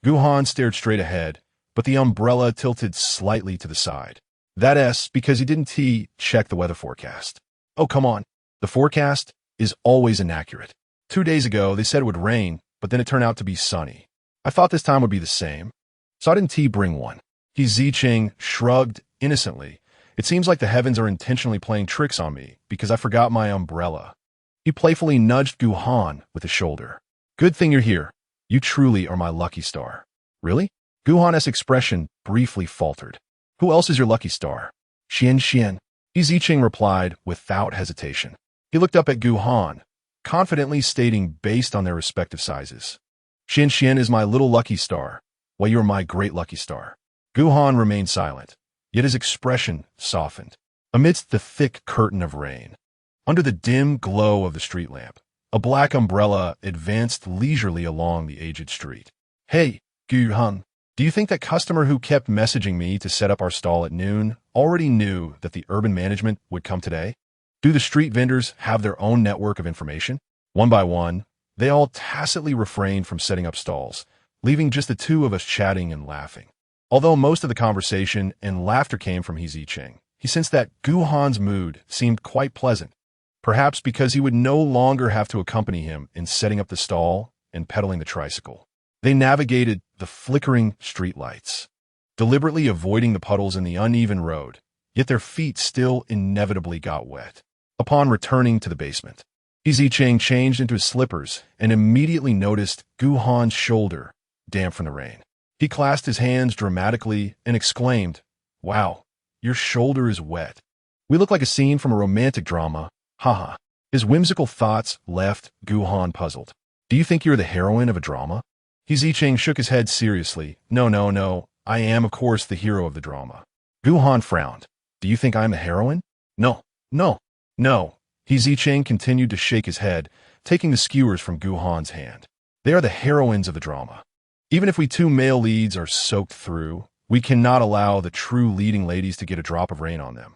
Gu Han stared straight ahead, but the umbrella tilted slightly to the side. That's because he didn't check the weather forecast. "Oh, come on. The forecast is always inaccurate. 2 days ago, they said it would rain, but then it turned out to be sunny. I thought this time would be the same, so I didn't bring one." Zicheng shrugged innocently. "It seems like the heavens are intentionally playing tricks on me because I forgot my umbrella." He playfully nudged Gu Han with his shoulder. "Good thing you're here. You truly are my lucky star." "Really?" Gu Han's expression briefly faltered. "Who else is your lucky star?" Xian. Zicheng replied without hesitation. He looked up at Gu Han, confidently stating based on their respective sizes. "Xian is my little lucky star, while you are my great lucky star." Gu Han remained silent, yet his expression softened. amidst the thick curtain of rain. Under the dim glow of the street lamp, a black umbrella advanced leisurely along the aged street. "Hey, Gu Han, do you think that customer who kept messaging me to set up our stall at noon already knew that the urban management would come today? Do the street vendors have their own network of information?" One by one, they all tacitly refrained from setting up stalls, leaving just the two of us chatting and laughing. Although most of the conversation and laughter came from Zicheng, he sensed that Gu Han's mood seemed quite pleasant, perhaps because he would no longer have to accompany him in setting up the stall and pedaling the tricycle. They navigated the flickering streetlights, deliberately avoiding the puddles in the uneven road, yet their feet still inevitably got wet. Upon returning to the basement, Zicheng changed into his slippers and immediately noticed Gu Han's shoulder damp from the rain. He clasped his hands dramatically and exclaimed, "Wow, your shoulder is wet. We look like a scene from a romantic drama, haha." His whimsical thoughts left Gu Han puzzled. "Do you think you're the heroine of a drama?" Zicheng shook his head seriously. No. I am, of course, the hero of the drama." Gu Han frowned. "Do you think I'm a heroine?" No. Zicheng continued to shake his head, taking the skewers from Gu Han's hand. "They are the heroines of the drama. Even if we two male leads are soaked through, we cannot allow the true leading ladies to get a drop of rain on them."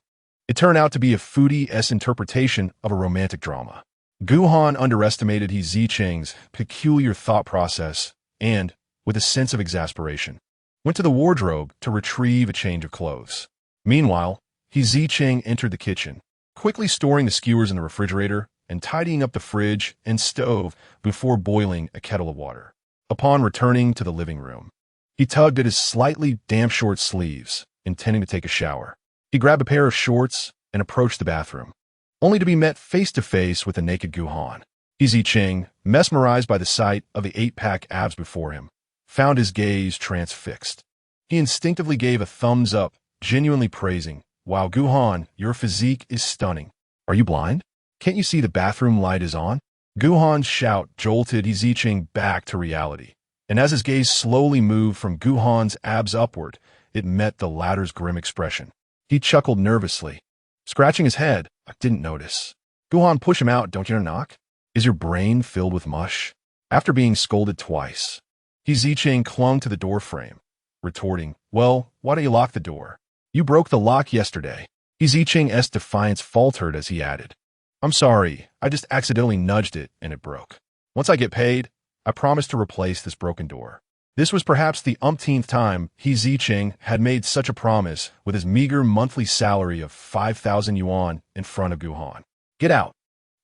It turned out to be a foodie-esque interpretation of a romantic drama. Gu Han underestimated Zicheng's peculiar thought process and, with a sense of exasperation, went to the wardrobe to retrieve a change of clothes. Meanwhile, Zicheng entered the kitchen, quickly storing the skewers in the refrigerator and tidying up the fridge and stove before boiling a kettle of water. Upon returning to the living room, he tugged at his slightly damp short sleeves, intending to take a shower. He grabbed a pair of shorts and approached the bathroom, only to be met face-to-face with the naked Gu Han. Zicheng, mesmerized by the sight of the 8-pack abs before him, found his gaze transfixed. He instinctively gave a thumbs up, genuinely praising, "Wow, Gu Han, your physique is stunning. Are you blind? Can't you see the bathroom light is on?" Gu Han's shout jolted Zicheng back to reality, and as his gaze slowly moved from Gu Han's abs upward, it met the latter's grim expression. He chuckled nervously, scratching his head. "I didn't notice." "Gu Han, push him out, don't you knock? Is your brain filled with mush?" After being scolded twice, Zicheng clung to the door frame, retorting, "Well, why don't you lock the door? You broke the lock yesterday." Zicheng's defiance faltered as he added, "I'm sorry, I just accidentally nudged it and it broke. Once I get paid, I promise to replace this broken door." This was perhaps the umpteenth time Zicheng had made such a promise with his meager monthly salary of 5,000 yuan in front of Gu Han. "Get out."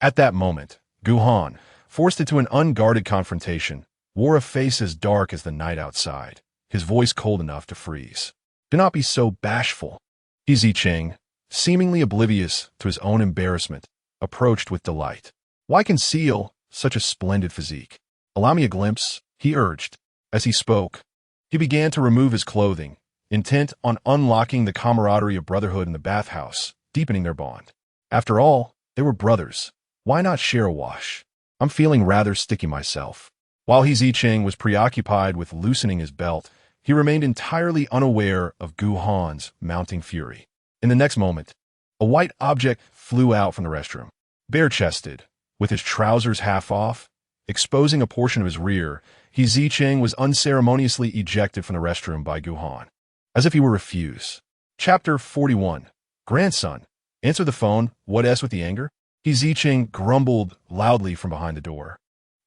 At that moment, Gu Han, forced into an unguarded confrontation, wore a face as dark as the night outside, his voice cold enough to freeze. "Do not be so bashful." Zicheng, seemingly oblivious to his own embarrassment, approached with delight. "Why conceal such a splendid physique? Allow me a glimpse," he urged. As he spoke, he began to remove his clothing, intent on unlocking the camaraderie of brotherhood in the bathhouse, deepening their bond. After all, they were brothers. Why not share a wash? "I'm feeling rather sticky myself." While Zicheng was preoccupied with loosening his belt, he remained entirely unaware of Gu Han's mounting fury. In the next moment, a white object flew out from the restroom. Bare-chested, with his trousers half off, exposing a portion of his rear, Zicheng was unceremoniously ejected from the restroom by Gu Han, as if he were refused. Chapter 41. "Grandson, answer the phone, what s with the anger?" Zicheng grumbled loudly from behind the door,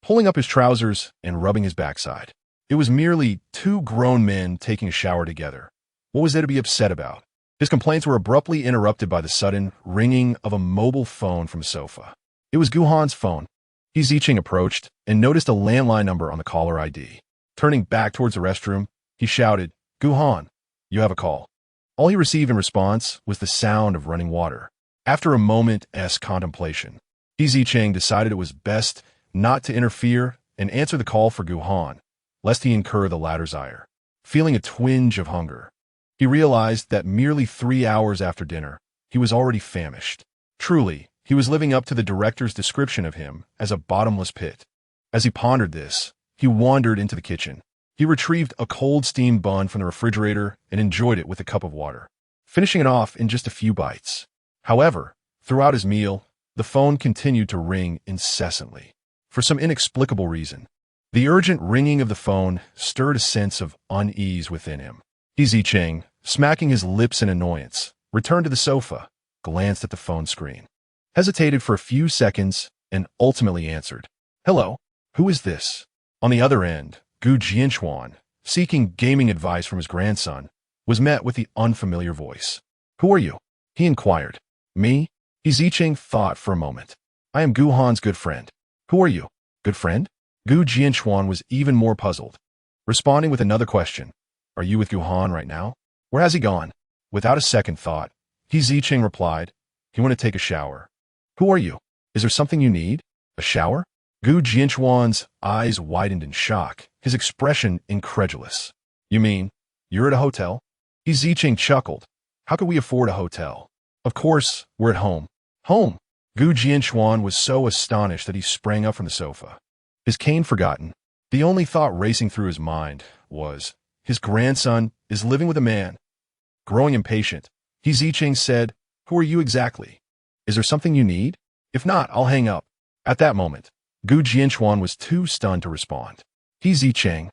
pulling up his trousers and rubbing his backside. It was merely two grown men taking a shower together. What was there to be upset about? His complaints were abruptly interrupted by the sudden ringing of a mobile phone from a sofa. It was Gu Han's phone. Zicheng approached and noticed a landline number on the caller ID. Turning back towards the restroom, he shouted, "Gu Han, you have a call." All he received in response was the sound of running water. After a moment's contemplation, Zicheng decided it was best not to interfere and answer the call for Gu Han, lest he incur the latter's ire. Feeling a twinge of hunger, he realized that merely 3 hours after dinner, he was already famished. Truly, he was living up to the director's description of him as a bottomless pit. As he pondered this, he wandered into the kitchen. He retrieved a cold steamed bun from the refrigerator and enjoyed it with a cup of water, finishing it off in just a few bites. However, throughout his meal, the phone continued to ring incessantly. For some inexplicable reason, the urgent ringing of the phone stirred a sense of unease within him. Zicheng, smacking his lips in annoyance, returned to the sofa, glanced at the phone screen, hesitated for a few seconds, and ultimately answered, "Hello, who is this?" On the other end, Gu Han, seeking gaming advice from his grandson, was met with the unfamiliar voice. "Who are you?" he inquired. "Me?" Zicheng thought for a moment. "I am Gu Han's good friend." "Who are you? Good friend?" Gu Han was even more puzzled, responding with another question. "Are you with Gu Han right now? Where has he gone?" Without a second thought, Zicheng replied, "He went to take a shower." "Who are you? Is there something you need? A shower?" Gu Han's eyes widened in shock, his expression incredulous. "You mean, you're at a hotel?" Zicheng chuckled. "How could we afford a hotel? Of course, we're at home." "Home?" Gu Han was so astonished that he sprang up from the sofa. His cane forgotten, the only thought racing through his mind was, his grandson is living with a man. Growing impatient, Zicheng said, "Who are you exactly? Is there something you need? If not, I'll hang up." At that moment, Gu Han was too stunned to respond. Zicheng,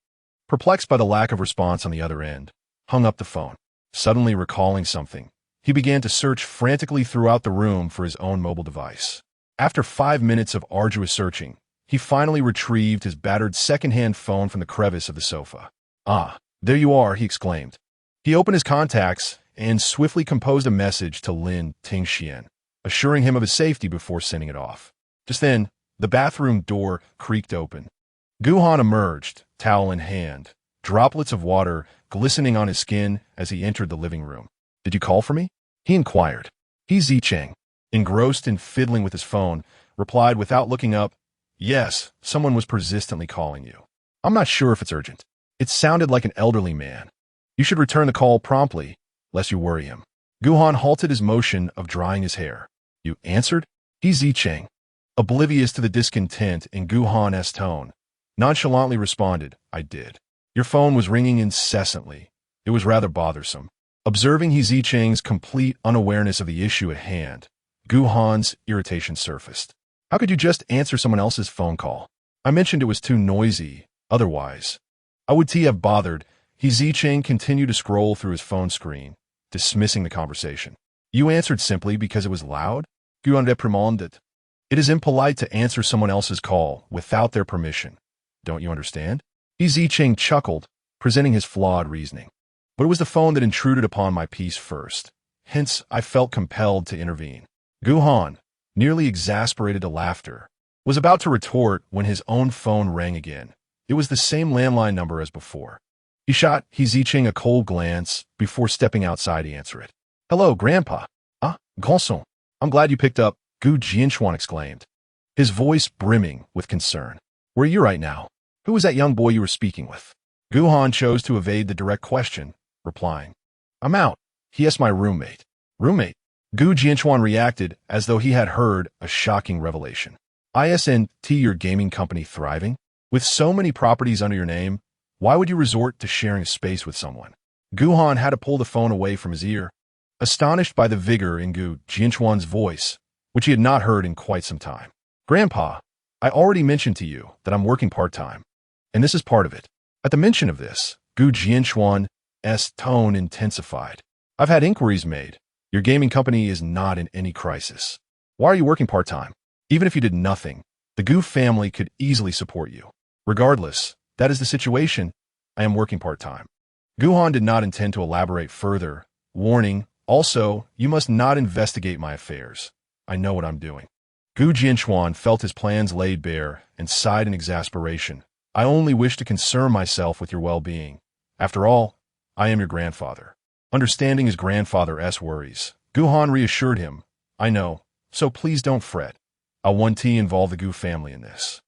perplexed by the lack of response on the other end, hung up the phone. Suddenly recalling something, he began to search frantically throughout the room for his own mobile device. After 5 minutes of arduous searching, he finally retrieved his battered second-hand phone from the crevice of the sofa. "Ah, there you are," he exclaimed. He opened his contacts and swiftly composed a message to Lin Tingxian, assuring him of his safety before sending it off. Just then, the bathroom door creaked open. Gu Han emerged, towel in hand, droplets of water glistening on his skin as he entered the living room. "Did you call for me?" he inquired. Zicheng, engrossed in fiddling with his phone, replied without looking up, "Yes, someone was persistently calling you. I'm not sure if it's urgent." It sounded like an elderly man. "You should return the call promptly, lest you worry him." Gu Han halted his motion of drying his hair. "You answered?" Zicheng, oblivious to the discontent in Gu Han's tone, nonchalantly responded, "I did. Your phone was ringing incessantly. It was rather bothersome." Observing Zicheng's complete unawareness of the issue at hand, Gu Han's irritation surfaced. "How could you just answer someone else's phone call? I mentioned it was too noisy. Otherwise, I would have bothered." Zicheng continued to scroll through his phone screen, dismissing the conversation. "You answered simply because it was loud? Gu Han. It is impolite to answer someone else's call without their permission. Don't you understand?" Zicheng chuckled, presenting his flawed reasoning. "But it was the phone that intruded upon my peace first. Hence, I felt compelled to intervene." Gu Han, nearly exasperated to laughter, was about to retort when his own phone rang again. It was the same landline number as before. He shot Zicheng a cold glance before stepping outside to answer it. "Hello, Grandpa." "Ah, garçon. I'm glad you picked up," Gu Han exclaimed, his voice brimming with concern. "Where are you right now? Who was that young boy you were speaking with?" Gu Han chose to evade the direct question, replying, "I'm out. He is my roommate." "Roommate?" Gu Han reacted as though he had heard a shocking revelation. "Isn't your gaming company thriving? With so many properties under your name, why would you resort to sharing a space with someone?" Gu Han had to pull the phone away from his ear, astonished by the vigor in Gu Han's voice, which he had not heard in quite some time. "Grandpa, I already mentioned to you that I'm working part-time, and this is part of it." At the mention of this, Gu Han's tone intensified. "I've had inquiries made. Your gaming company is not in any crisis. Why are you working part-time? Even if you did nothing, the Gu family could easily support you. Regardless, that is the situation. I am working part-time." Gu Han did not intend to elaborate further, warning, "Also, you must not investigate my affairs. I know what I'm doing." Gu Han felt his plans laid bare and sighed in exasperation. "I only wish to concern myself with your well-being. After all, I am your grandfather." Understanding his grandfather's worries, Gu Han reassured him, "I know, so please don't fret. I'll involve the Gu family in this."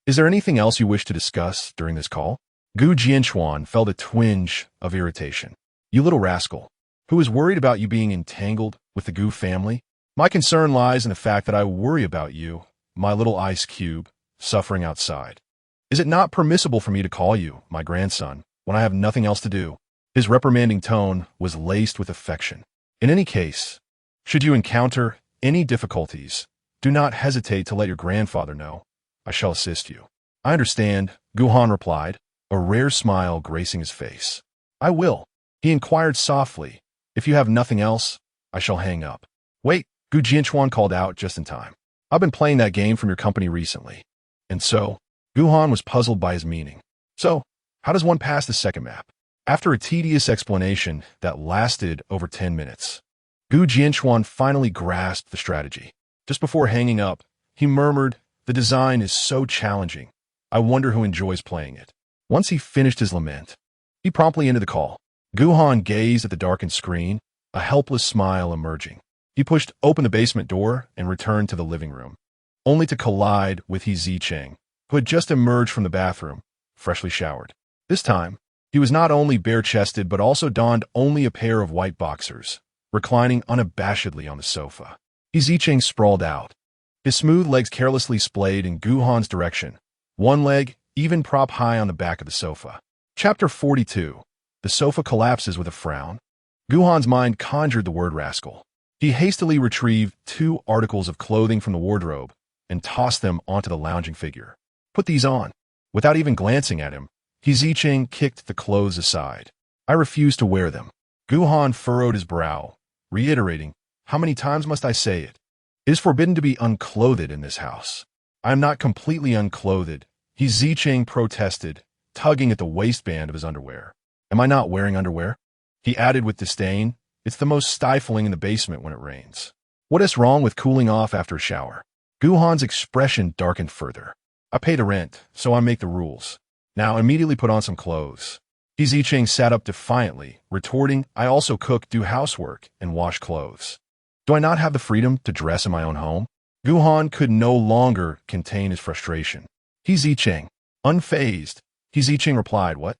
"Is there anything else you wish to discuss during this call?" Gu Han felt a twinge of irritation. "You little rascal. Who is worried about you being entangled with the Gu family? My concern lies in the fact that I worry about you, my little ice cube, suffering outside. Is it not permissible for me to call you my grandson when I have nothing else to do?" His reprimanding tone was laced with affection. "In any case, Should you encounter any difficulties, do not hesitate to let your grandfather know. I shall assist you. I understand, Gu Han replied, a rare smile gracing his face. I will. He inquired softly. If you have nothing else, I shall hang up. Wait, Gu Jianchuan called out just in time. I've been playing that game from your company recently. And so, Gu Han was puzzled by his meaning. So, how does one pass the second map? After a tedious explanation that lasted over 10 minutes, Gu Jianchuan finally grasped the strategy. Just before hanging up, he murmured, the design is so challenging. I wonder who enjoys playing it. Once he finished his lament, he promptly ended the call. Gu Han gazed at the darkened screen, a helpless smile emerging. He pushed open the basement door and returned to the living room, only to collide with Zicheng, who had just emerged from the bathroom, freshly showered. This time, he was not only bare-chested but also donned only a pair of white boxers, reclining unabashedly on the sofa. Zicheng sprawled out, his smooth legs carelessly splayed in Gu Han's direction, one leg even prop high on the back of the sofa. Chapter 42. The sofa collapses with a frown. Gu Han's mind conjured the word rascal. He hastily retrieved 2 articles of clothing from the wardrobe and tossed them onto the lounging figure. Put these on. Without even glancing at him, Zicheng kicked the clothes aside. I refuse to wear them. Gu Han furrowed his brow, reiterating, how many times must I say it? It is forbidden to be unclothed in this house. I am not completely unclothed, Zicheng protested, tugging at the waistband of his underwear. Am I not wearing underwear? He added with disdain, it's the most stifling in the basement when it rains. What is wrong with cooling off after a shower? Gu Han's expression darkened further. I pay the rent, so I make the rules. Now immediately put on some clothes. Zicheng sat up defiantly, retorting, I also cook, do housework, and wash clothes. Do I not have the freedom to dress in my own home? Gu Han could no longer contain his frustration. Zicheng, unfazed. Zicheng replied, what?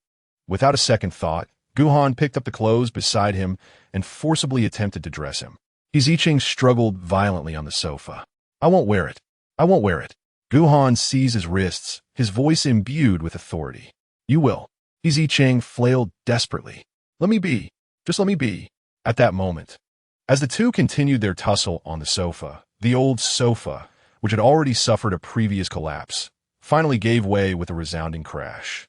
Without a second thought, Gu Han picked up the clothes beside him and forcibly attempted to dress him. Zicheng struggled violently on the sofa. I won't wear it. I won't wear it. Gu Han seized his wrists, his voice imbued with authority. You will. Zicheng flailed desperately. Let me be. Just let me be. At that moment, as the two continued their tussle on the old sofa, which had already suffered a previous collapse, finally gave way with a resounding crash.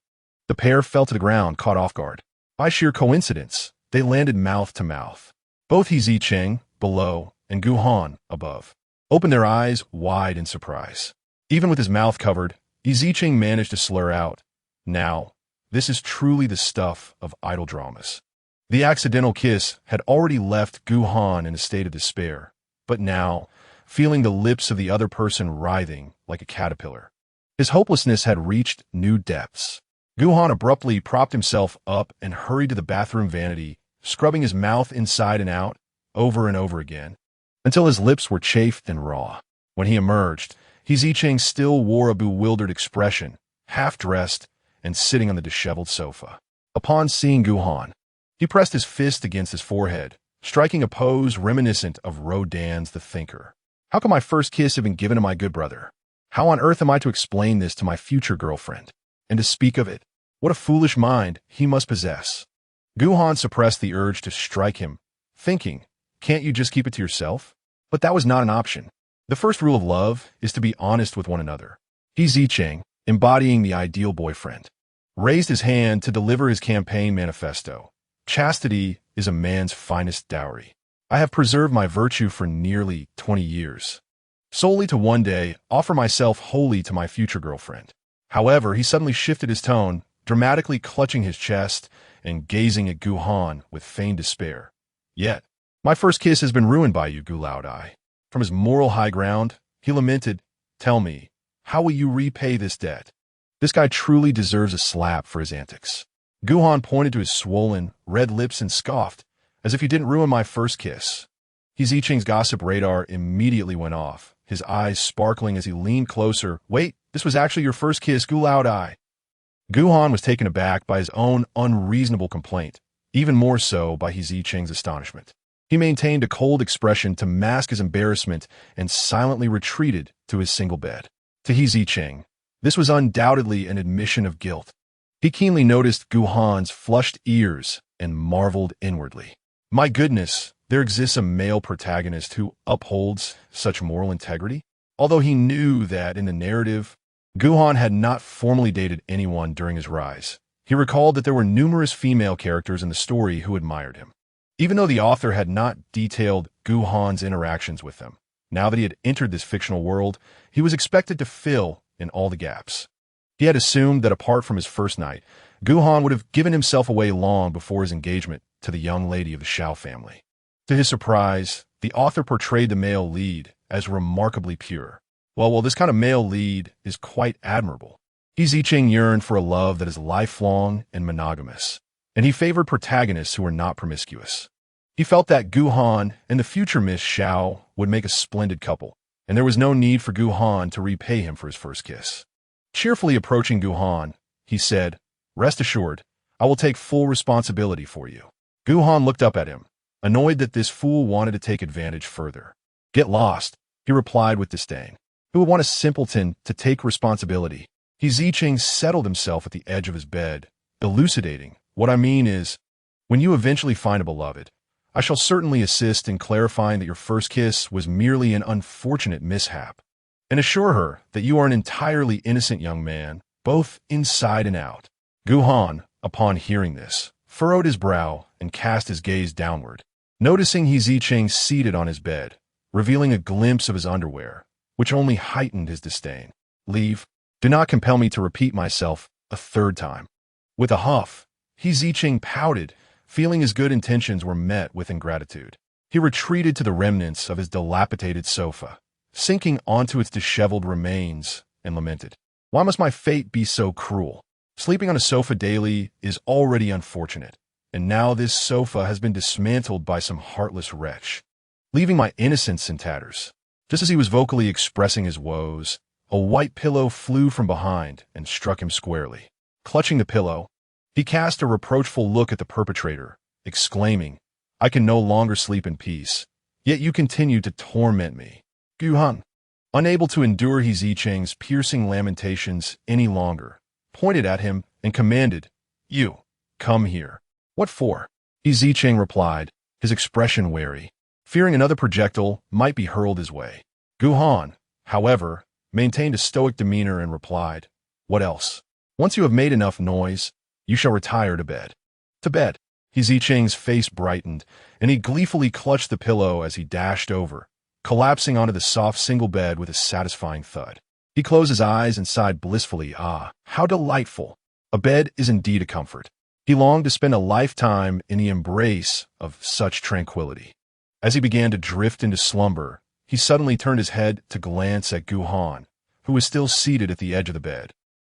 The pair fell to the ground, caught off guard. By sheer coincidence, they landed mouth to mouth. Both Zicheng, below, and Gu Han, above, opened their eyes wide in surprise. Even with his mouth covered, Zicheng managed to slur out, now, this is truly the stuff of idle dramas. The accidental kiss had already left Gu Han in a state of despair, but now, feeling the lips of the other person writhing like a caterpillar, his hopelessness had reached new depths. Gu Han abruptly propped himself up and hurried to the bathroom vanity, scrubbing his mouth inside and out, over and over again, until his lips were chafed and raw. When he emerged, Zicheng still wore a bewildered expression, half-dressed and sitting on the disheveled sofa. Upon seeing Gu Han, he pressed his fist against his forehead, striking a pose reminiscent of Rodin's The Thinker. How can my first kiss have been given to my good brother? How on earth am I to explain this to my future girlfriend? And to speak of it, what a foolish mind he must possess. Gu Han suppressed the urge to strike him, thinking, can't you just keep it to yourself? But that was not an option. The first rule of love is to be honest with one another. Zicheng, embodying the ideal boyfriend, raised his hand to deliver his campaign manifesto. Chastity is a man's finest dowry. I have preserved my virtue for nearly 20 years, solely to one day offer myself wholly to my future girlfriend. However, he suddenly shifted his tone, dramatically clutching his chest and gazing at Gu Han with feigned despair. Yet, my first kiss has been ruined by you, Gu. From his moral high ground, he lamented, tell me, how will you repay this debt? This guy truly deserves a slap for his antics. Gu Han pointed to his swollen, red lips and scoffed, as if he didn't ruin my first kiss. Zicheng's gossip radar immediately went off, his eyes sparkling as he leaned closer. Wait, this was actually your first kiss, Gu. Gu Han was taken aback by his own unreasonable complaint, even more so by Zicheng's astonishment. He maintained a cold expression to mask his embarrassment and silently retreated to his single bed. To Zicheng, this was undoubtedly an admission of guilt. He keenly noticed Gu Han's flushed ears and marveled inwardly. My goodness, there exists a male protagonist who upholds such moral integrity? Although he knew that in the narrative, Gu Han had not formally dated anyone during his rise, he recalled that there were numerous female characters in the story who admired him. Even though the author had not detailed Gu Han's interactions with them, now that he had entered this fictional world, he was expected to fill in all the gaps. He had assumed that apart from his first night, Gu Han would have given himself away long before his engagement to the young lady of the Shao family. To his surprise, the author portrayed the male lead as remarkably pure. Well, this kind of male lead is quite admirable. Zicheng yearned for a love that is lifelong and monogamous, and he favored protagonists who were not promiscuous. He felt that Gu Han and the future Miss Shao would make a splendid couple, and there was no need for Gu Han to repay him for his first kiss. Cheerfully approaching Gu Han, he said, "Rest assured, I will take full responsibility for you." Gu Han looked up at him, annoyed that this fool wanted to take advantage further. "Get lost," he replied with disdain. "Who would want a simpleton to take responsibility?" Zicheng settled himself at the edge of his bed, elucidating, "What I mean is, when you eventually find a beloved, I shall certainly assist in clarifying that your first kiss was merely an unfortunate mishap, and assure her that you are an entirely innocent young man, both inside and out." Gu Han, upon hearing this, furrowed his brow and cast his gaze downward, noticing Zicheng seated on his bed, revealing a glimpse of his underwear, which only heightened his disdain. "Leave. Do not compel me to repeat myself a third time." With a huff, Zicheng pouted, feeling his good intentions were met with ingratitude. He retreated to the remnants of his dilapidated sofa, sinking onto its disheveled remains, and lamented, "Why must my fate be so cruel? Sleeping on a sofa daily is already unfortunate, and now this sofa has been dismantled by some heartless wretch, leaving my innocence in tatters." Just as he was vocally expressing his woes, a white pillow flew from behind and struck him squarely. Clutching the pillow, he cast a reproachful look at the perpetrator, exclaiming, "I can no longer sleep in peace, yet you continue to torment me." Gu Han, unable to endure Zicheng's piercing lamentations any longer, pointed at him and commanded, "You, come here." "What for?" Zicheng replied, his expression wary, fearing another projectile might be hurled his way. Gu Han, however, maintained a stoic demeanor and replied, "What else? Once you have made enough noise, you shall retire to bed." "To bed?" Zicheng's face brightened, and he gleefully clutched the pillow as he dashed over, collapsing onto the soft single bed with a satisfying thud. He closed his eyes and sighed blissfully. Ah, how delightful! A bed is indeed a comfort. He longed to spend a lifetime in the embrace of such tranquility. As he began to drift into slumber, he suddenly turned his head to glance at Gu Han, who was still seated at the edge of the bed,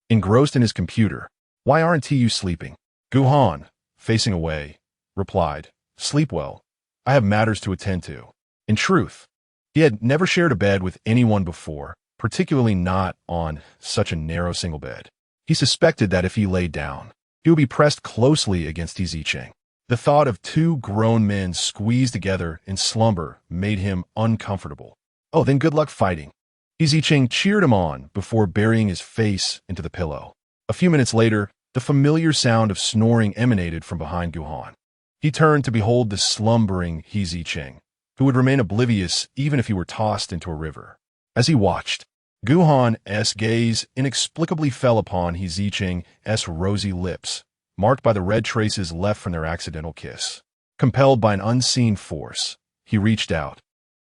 engrossed in his computer. "Why aren't you sleeping?" Gu Han, facing away, replied, "Sleep well. I have matters to attend to." In truth, he had never shared a bed with anyone before, particularly not on such a narrow single bed. He suspected that if he lay down, he would be pressed closely against Zicheng. The thought of two grown men squeezed together in slumber made him uncomfortable. "Oh, then good luck fighting." Zicheng cheered him on before burying his face into the pillow. A few minutes later, the familiar sound of snoring emanated from behind Gu Han. He turned to behold the slumbering Zicheng, who would remain oblivious even if he were tossed into a river. As he watched, Gu Han's gaze inexplicably fell upon Zicheng's rosy lips, marked by the red traces left from their accidental kiss. Compelled by an unseen force, he reached out,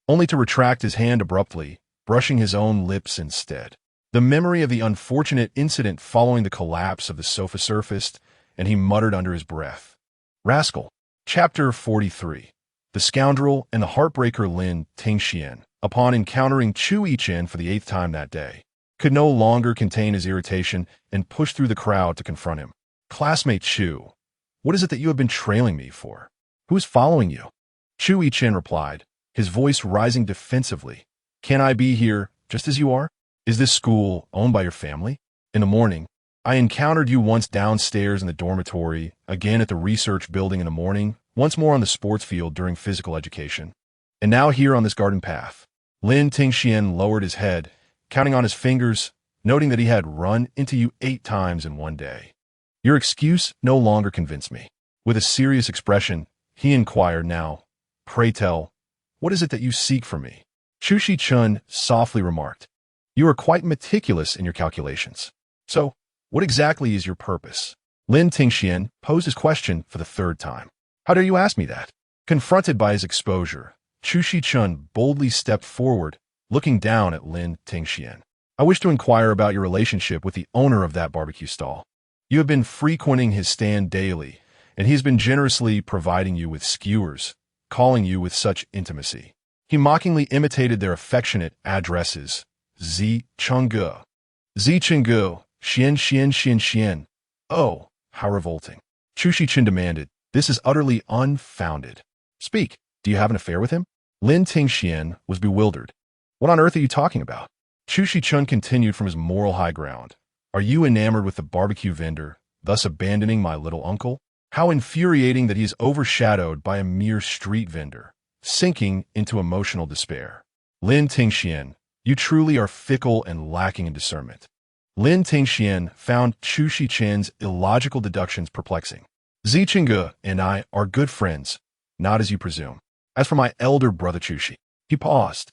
only to retract his hand abruptly, brushing his own lips instead. The memory of the unfortunate incident following the collapse of the sofa surfaced, and he muttered under his breath, "Rascal." Chapter 43. The scoundrel and the heartbreaker Lin Tingxian, upon encountering Chu Yichen for the 8th time that day, could no longer contain his irritation and pushed through the crowd to confront him. "Classmate Chu, what is it that you have been trailing me for? Who is following you?" Chu Yichen replied, his voice rising defensively. "Can I be here just as you are? Is this school owned by your family? In the morning, I encountered you once downstairs in the dormitory, again at the research building in the morning, once more on the sports field during physical education, and now here on this garden path." Lin Tingxian lowered his head, counting on his fingers, noting that he had run into you 8 times in one day. "Your excuse no longer convinced me." With a serious expression, he inquired now, Pray tell, what is it that you seek from me? Chu Shi-chun softly remarked. You are quite meticulous in your calculations. So, what exactly is your purpose? Lin Tingxian posed his question for the third time. How dare you ask me that? Confronted by his exposure, Chu Shi-chun boldly stepped forward, looking down at Lin Tingxian. I wish to inquire about your relationship with the owner of that barbecue stall. You have been frequenting his stand daily, and he has been generously providing you with skewers, calling you with such intimacy. He mockingly imitated their affectionate addresses, Zicheng, Zicheng, Xian. Oh, how revolting. Chu Shi-chun demanded, this is utterly unfounded. Speak, do you have an affair with him? Lin Tingxian was bewildered. What on earth are you talking about? Chu Shi-chun continued from his moral high ground. Are you enamored with the barbecue vendor, thus abandoning my little uncle? How infuriating that he is overshadowed by a mere street vendor, sinking into emotional despair. Lin Tingxian, you truly are fickle and lacking in discernment. Lin Tingxian found Chu Shi-chun's illogical deductions perplexing. Zicheng and I are good friends, not as you presume. As for my elder brother Chu Shi, he paused.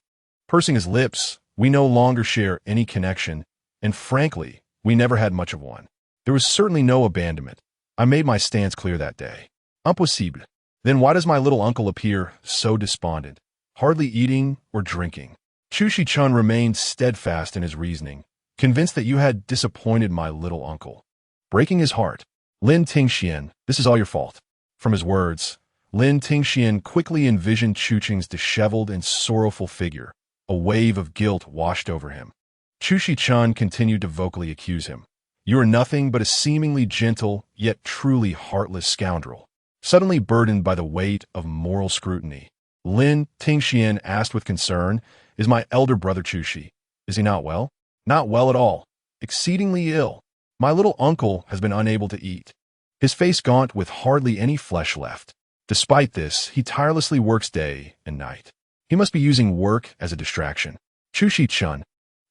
Pursing his lips, we no longer share any connection, and frankly, we never had much of one. There was certainly no abandonment. I made my stance clear that day. Impossible. Then why does my little uncle appear so despondent, hardly eating or drinking? Chu Shi-chun remained steadfast in his reasoning, convinced that you had disappointed my little uncle, breaking his heart. Lin Tingxian, this is all your fault. From his words, Lin Tingxian quickly envisioned Chu Cheng's disheveled and sorrowful figure. A wave of guilt washed over him. Chu Shi-chun continued to vocally accuse him. You are nothing but a seemingly gentle, yet truly heartless scoundrel. Suddenly burdened by the weight of moral scrutiny, Lin Tingxian asked with concern, is my elder brother Chu Shi? Is he not well? Not well at all. Exceedingly ill. My little uncle has been unable to eat. His face gaunt with hardly any flesh left. Despite this, he tirelessly works day and night. He must be using work as a distraction. Chu Shi-chun,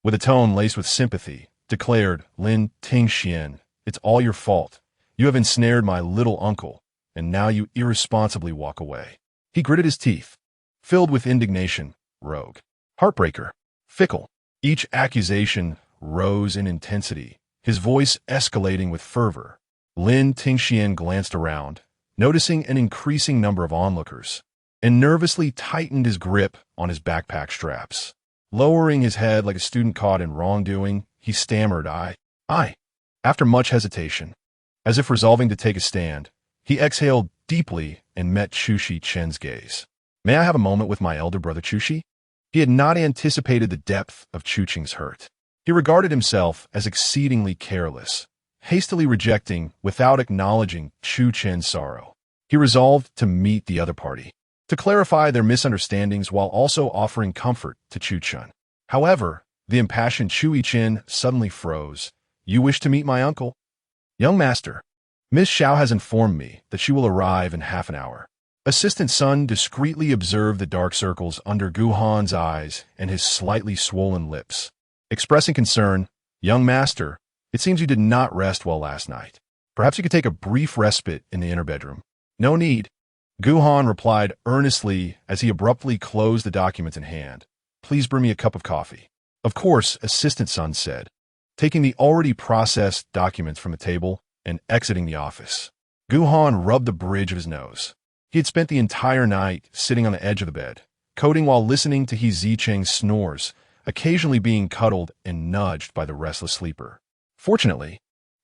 with a tone laced with sympathy, declared, Lin Tingxian, it's all your fault. You have ensnared my little uncle, and now you irresponsibly walk away. He gritted his teeth, filled with indignation. Rogue. Heartbreaker. Fickle. Each accusation rose in intensity, his voice escalating with fervor. Lin Tingxian glanced around, noticing an increasing number of onlookers, and nervously tightened his grip on his backpack straps. Lowering his head like a student caught in wrongdoing, he stammered, I. After much hesitation, as if resolving to take a stand, he exhaled deeply and met Chu Shi-chun's gaze. May I have a moment with my elder brother Chu Shi? He had not anticipated the depth of Chu Cheng's hurt. He regarded himself as exceedingly careless, hastily rejecting without acknowledging Chu Cheng's sorrow. He resolved to meet the other party, to clarify their misunderstandings while also offering comfort to Chu Cheng. However, the impassioned Chu Yi-chen suddenly froze. You wish to meet my uncle? Young master, Miss Xiao has informed me that she will arrive in half an hour. Assistant Sun discreetly observed the dark circles under Gu Han's eyes and his slightly swollen lips. Expressing concern, young master, it seems you did not rest well last night. Perhaps you could take a brief respite in the inner bedroom. No need. Gu Han replied earnestly as he abruptly closed the documents in hand. Please bring me a cup of coffee. Of course, Assistant Sun said, taking the already processed documents from the table and exiting the office. Gu Han rubbed the bridge of his nose. He had spent the entire night sitting on the edge of the bed, coding while listening to Zicheng's snores, occasionally being cuddled and nudged by the restless sleeper. Fortunately,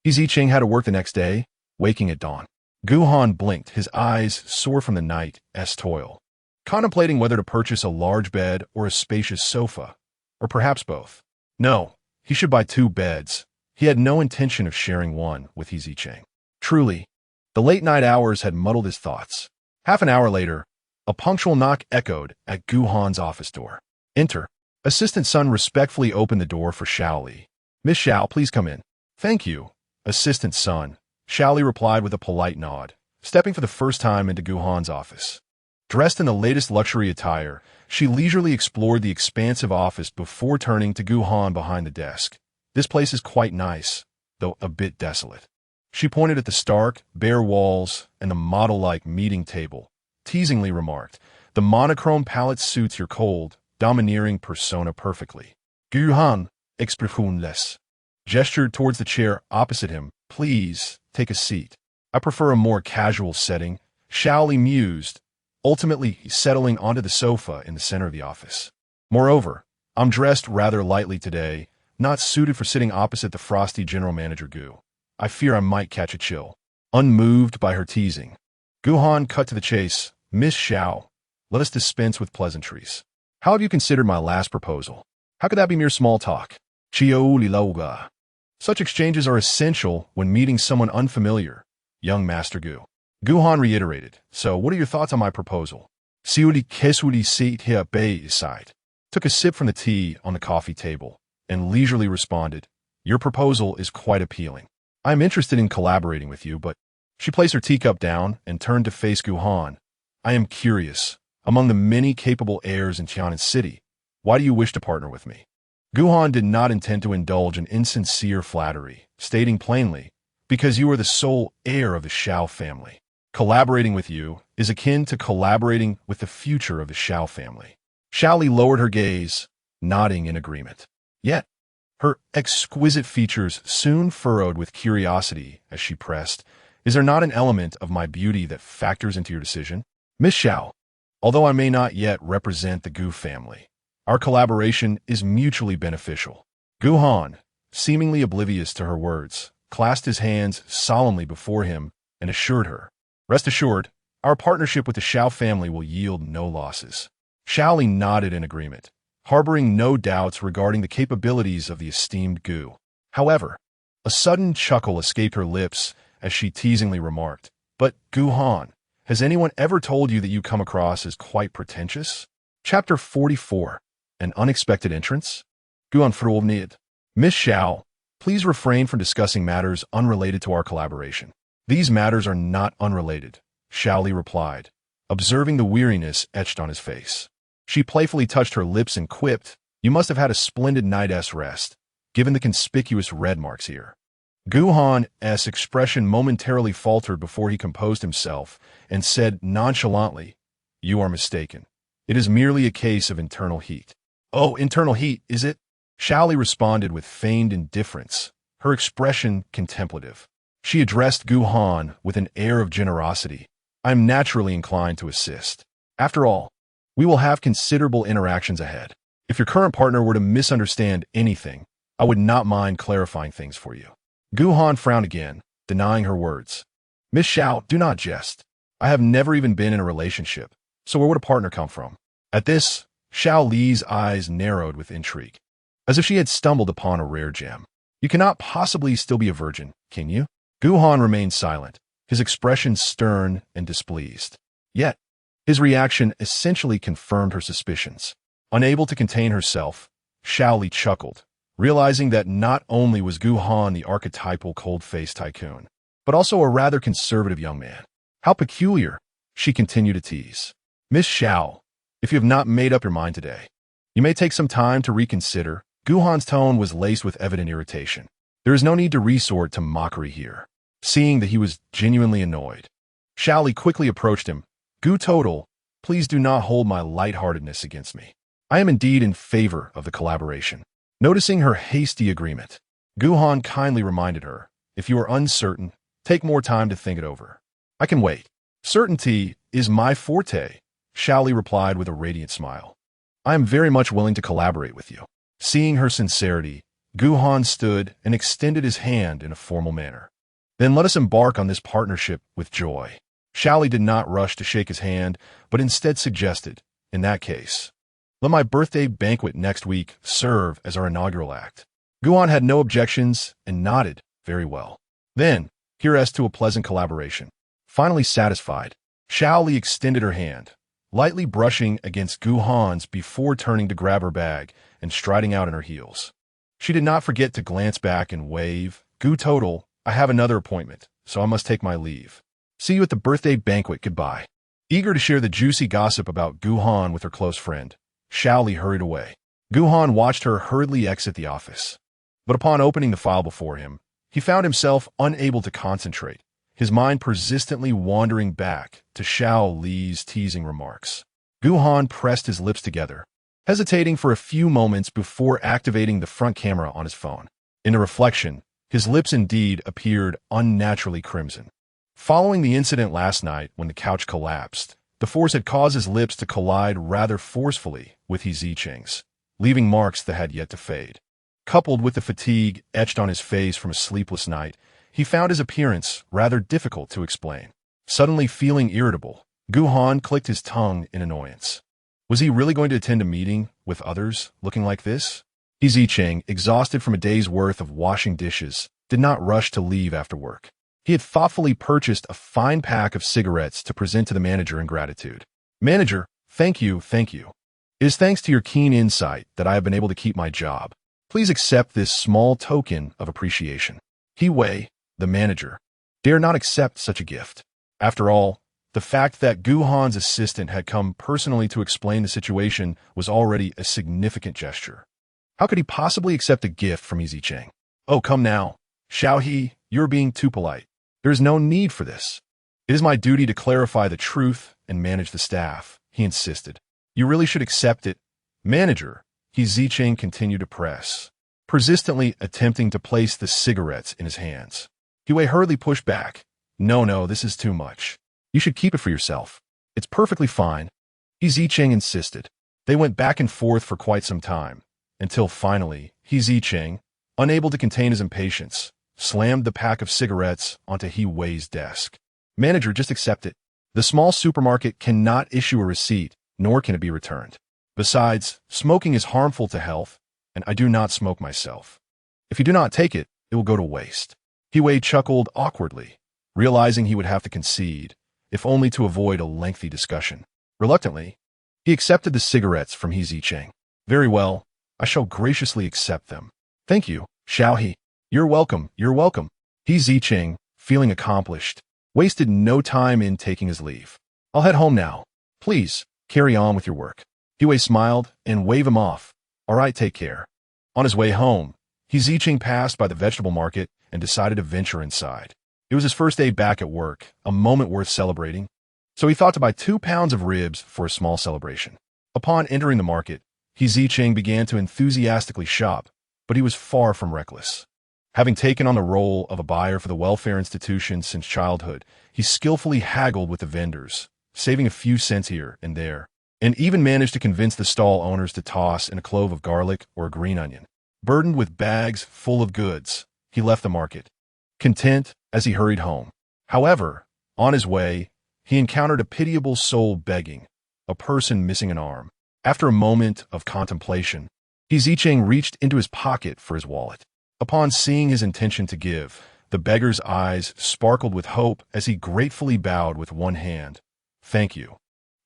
Zicheng had to work the next day, waking at dawn. Gu Han blinked, his eyes sore from the night's toil, contemplating whether to purchase a large bed or a spacious sofa, or perhaps both. No, he should buy 2 beds. He had no intention of sharing one with Zicheng. Truly, the late-night hours had muddled his thoughts. Half an hour later, a punctual knock echoed at Gu Han's office door. Enter. Assistant Sun respectfully opened the door for Xiaoli. Miss Xiao, please come in. Thank you, Assistant Sun. Xiaoli replied with a polite nod, stepping for the first time into Gu Han's office. Dressed in the latest luxury attire, she leisurely explored the expansive office before turning to Gu Han behind the desk. This place is quite nice, though a bit desolate. She pointed at the stark, bare walls and the model-like meeting table, teasingly remarked, The monochrome palette suits your cold, domineering persona perfectly. Gu Han, expressionless, gestured towards the chair opposite him. Please, take a seat. I prefer a more casual setting, Xiaoli mused, ultimately settling onto the sofa in the center of the office. Moreover, I'm dressed rather lightly today, not suited for sitting opposite the frosty general manager Gu. I fear I might catch a chill. Unmoved by her teasing, Gu Han cut to the chase. Miss Xiao, let us dispense with pleasantries. How have you considered my last proposal? How could that be mere small talk? Such exchanges are essential when meeting someone unfamiliar, young Master Gu. Gu Han reiterated. So, what are your thoughts on my proposal? Took a sip from the tea on the coffee table and leisurely responded, your proposal is quite appealing. I am interested in collaborating with you, but she placed her teacup down and turned to face Gu Han. I am curious. Among the many capable heirs in Tian'an City, why do you wish to partner with me? Gu Han did not intend to indulge in insincere flattery, stating plainly, because you are the sole heir of the Xiao family. Collaborating with you is akin to collaborating with the future of the Xiao family. Xiaoli lowered her gaze, nodding in agreement. Yet, her exquisite features soon furrowed with curiosity as she pressed, is there not an element of my beauty that factors into your decision? Miss Xiao, although I may not yet represent the Gu family, our collaboration is mutually beneficial. Gu Han, seemingly oblivious to her words, clasped his hands solemnly before him and assured her, rest assured, our partnership with the Xiao family will yield no losses. Xiaoli nodded in agreement, harboring no doubts regarding the capabilities of the esteemed Gu. However, a sudden chuckle escaped her lips as she teasingly remarked, but Gu Han, has anyone ever told you that you come across as quite pretentious? Chapter 44. An Unexpected Entrance? Gu Han.However. Miss Xiao, please refrain from discussing matters unrelated to our collaboration. These matters are not unrelated, Xiaoli replied, observing the weariness etched on his face. She playfully touched her lips and quipped, you must have had a splendid night's rest, given the conspicuous red marks here. Gu Han's expression momentarily faltered before he composed himself and said nonchalantly, you are mistaken. It is merely a case of internal heat. Oh, internal heat, is it? Xiaoli responded with feigned indifference, her expression contemplative. She addressed Gu Han with an air of generosity. I am naturally inclined to assist. After all, we will have considerable interactions ahead. If your current partner were to misunderstand anything, I would not mind clarifying things for you. Gu Han frowned again, denying her words. Miss Xiao, do not jest. I have never even been in a relationship, so where would a partner come from? At this, Xiao Li's eyes narrowed with intrigue, as if she had stumbled upon a rare gem. You cannot possibly still be a virgin, can you? Gu Han remained silent, his expression stern and displeased. Yet, his reaction essentially confirmed her suspicions. Unable to contain herself, Xiao Li chuckled, realizing that not only was Gu Han the archetypal cold-faced tycoon, but also a rather conservative young man. How peculiar, she continued to tease. Miss Xiao, if you have not made up your mind today, you may take some time to reconsider. Gu Han's tone was laced with evident irritation. There is no need to resort to mockery here. Seeing that he was genuinely annoyed, Xiao Li quickly approached him. Gu Total, please do not hold my lightheartedness against me. I am indeed in favor of the collaboration. Noticing her hasty agreement, Gu Han kindly reminded her, if you are uncertain, take more time to think it over. I can wait. Certainty is my forte, Xiao Li replied with a radiant smile. I am very much willing to collaborate with you. Seeing her sincerity, Gu Han stood and extended his hand in a formal manner. Then let us embark on this partnership with joy. Xiao Li did not rush to shake his hand, but instead suggested, in that case, let my birthday banquet next week serve as our inaugural act. Gu Han had no objections and nodded very well. Then, hereas to a pleasant collaboration. Finally satisfied, Xiao Li extended her hand, lightly brushing against Gu Han's before turning to grab her bag and striding out on her heels. She did not forget to glance back and wave, Gu Total, I have another appointment, so I must take my leave. See you at the birthday banquet, goodbye. Eager to share the juicy gossip about Gu Han with her close friend, Xiao Li hurried away. Gu Han watched her hurriedly exit the office. But upon opening the file before him, he found himself unable to concentrate, his mind persistently wandering back to Xiao Li's teasing remarks. Gu Han pressed his lips together, hesitating for a few moments before activating the front camera on his phone. In a reflection, his lips indeed appeared unnaturally crimson. Following the incident last night when the couch collapsed, the force had caused his lips to collide rather forcefully with Zicheng's, leaving marks that had yet to fade. Coupled with the fatigue etched on his face from a sleepless night, he found his appearance rather difficult to explain. Suddenly feeling irritable, Gu Han clicked his tongue in annoyance. Was he really going to attend a meeting with others looking like this? Zicheng, exhausted from a day's worth of washing dishes, did not rush to leave after work. He had thoughtfully purchased a fine pack of cigarettes to present to the manager in gratitude. "Manager, thank you, thank you. It is thanks to your keen insight that I have been able to keep my job. Please accept this small token of appreciation." Wei, the manager, dare not accept such a gift. After all, the fact that Gu Han's assistant had come personally to explain the situation was already a significant gesture. How could he possibly accept a gift from Zicheng? "Oh, come now. Xiaohe, you're being too polite. There is no need for this. It is my duty to clarify the truth and manage the staff," he insisted. "You really should accept it, manager." Zicheng continued to press, persistently attempting to place the cigarettes in his hands. Wei hurriedly pushed back. No, this is too much. You should keep it for yourself. It's perfectly fine." Zicheng insisted. They went back and forth for quite some time, until finally, Zicheng, unable to contain his impatience, slammed the pack of cigarettes onto Wei's desk. "Manager, just accept it. The small supermarket cannot issue a receipt, nor can it be returned. Besides, smoking is harmful to health, and I do not smoke myself. If you do not take it, it will go to waste." Wei chuckled awkwardly, realizing he would have to concede, if only to avoid a lengthy discussion. Reluctantly, he accepted the cigarettes from Zicheng. "Very well, I shall graciously accept them. Thank you, Xiaohe. You're welcome, you're welcome." Zicheng, feeling accomplished, wasted no time in taking his leave. "I'll head home now. Please, carry on with your work." Wei smiled and waved him off. "All right, take care." On his way home, Zicheng passed by the vegetable market and decided to venture inside. It was his first day back at work, a moment worth celebrating, so he thought to buy 2 pounds of ribs for a small celebration. Upon entering the market, Zicheng began to enthusiastically shop, but he was far from reckless. Having taken on the role of a buyer for the welfare institution since childhood, he skillfully haggled with the vendors, saving a few cents here and there, and even managed to convince the stall owners to toss in a clove of garlic or a green onion. Burdened with bags full of goods, he left the market, content as he hurried home. However, on his way, he encountered a pitiable soul begging, a person missing an arm. After a moment of contemplation, Zicheng reached into his pocket for his wallet. Upon seeing his intention to give, the beggar's eyes sparkled with hope as he gratefully bowed with one hand. "Thank you.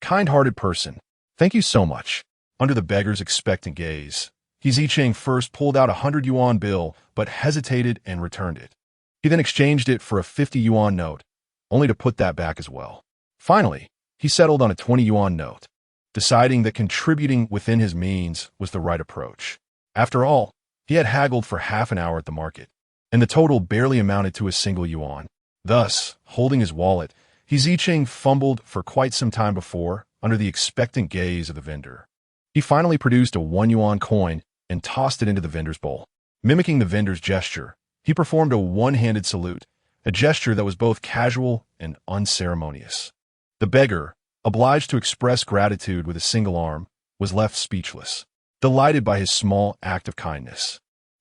Kind-hearted person. Thank you so much." Under the beggar's expectant gaze, Zicheng first pulled out a 100 yuan bill, but hesitated and returned it. He then exchanged it for a 50 yuan note, only to put that back as well. Finally, he settled on a 20 yuan note, deciding that contributing within his means was the right approach. After all, he had haggled for half an hour at the market, and the total barely amounted to a single yuan. Thus, holding his wallet, Zicheng fumbled for quite some time before, under the expectant gaze of the vendor. He finally produced a 1 yuan coin and tossed it into the vendor's bowl. Mimicking the vendor's gesture, he performed a one-handed salute, a gesture that was both casual and unceremonious. The beggar, obliged to express gratitude with a single arm, was left speechless, delighted by his small act of kindness.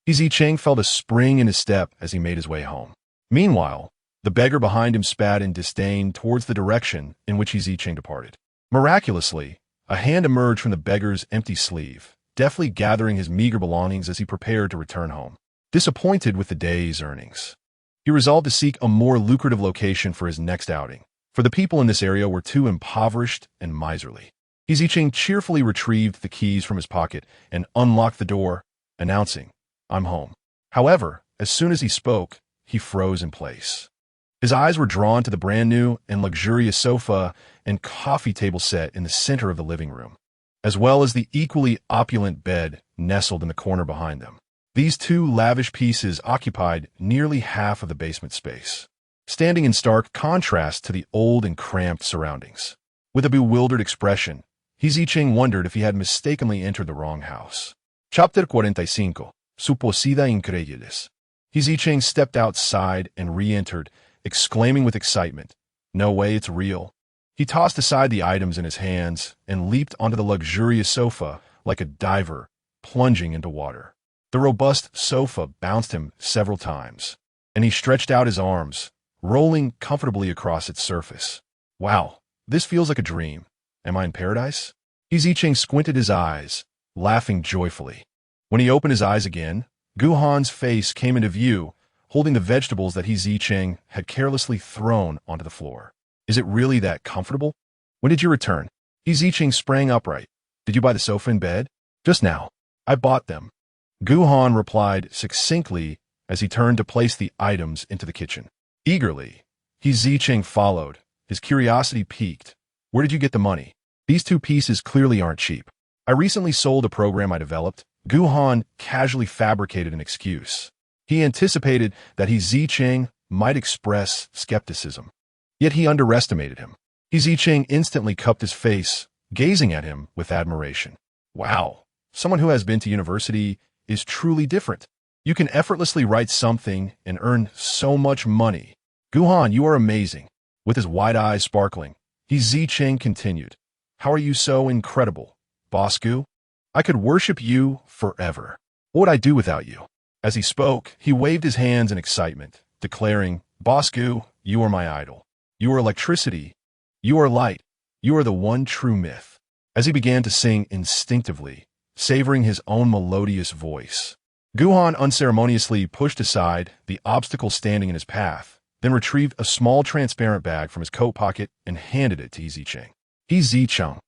Zicheng felt a spring in his step as he made his way home. Meanwhile, the beggar behind him spat in disdain towards the direction in which Zicheng departed. Miraculously, a hand emerged from the beggar's empty sleeve, deftly gathering his meager belongings as he prepared to return home. Disappointed with the day's earnings, he resolved to seek a more lucrative location for his next outing, for the people in this area were too impoverished and miserly. Zicheng cheerfully retrieved the keys from his pocket and unlocked the door, announcing, "I'm home." However, as soon as he spoke, he froze in place. His eyes were drawn to the brand new and luxurious sofa and coffee table set in the center of the living room, as well as the equally opulent bed nestled in the corner behind them. These two lavish pieces occupied nearly half of the basement space, standing in stark contrast to the old and cramped surroundings. With a bewildered expression, Zicheng wondered if he had mistakenly entered the wrong house. Chapter 45. Suposida incredules. Zicheng stepped outside and re-entered, exclaiming with excitement, "No way, it's real." He tossed aside the items in his hands and leaped onto the luxurious sofa like a diver plunging into water. The robust sofa bounced him several times, and he stretched out his arms, rolling comfortably across its surface. Wow, this feels like a dream. Am I in paradise? Zicheng squinted his eyes, laughing joyfully. When he opened his eyes again, Gu Han's face came into view, holding the vegetables that Zicheng had carelessly thrown onto the floor. Is it really that comfortable? When did you return? Zicheng sprang upright. Did you buy the sofa and bed? Just now. I bought them. Gu Han replied succinctly as he turned to place the items into the kitchen. Eagerly, Zicheng followed, his curiosity piqued. Where did you get the money? These two pieces clearly aren't cheap. I recently sold a program I developed. Gu Han casually fabricated an excuse. He anticipated that Zicheng might express skepticism. Yet he underestimated him. Zicheng instantly cupped his face, gazing at him with admiration. Wow, someone who has been to university is truly different. You can effortlessly write something and earn so much money. Gu Han, you are amazing. With his wide eyes sparkling, Zicheng continued. How are you so incredible, Boss Gu? I could worship you forever. What would I do without you? As he spoke, he waved his hands in excitement, declaring, Boss Gu, you are my idol. You are electricity. You are light. You are the one true myth. As he began to sing instinctively, savoring his own melodious voice, Gu Han unceremoniously pushed aside the obstacle standing in his path, then retrieved a small transparent bag from his coat pocket and handed it to Zicheng. Zicheng,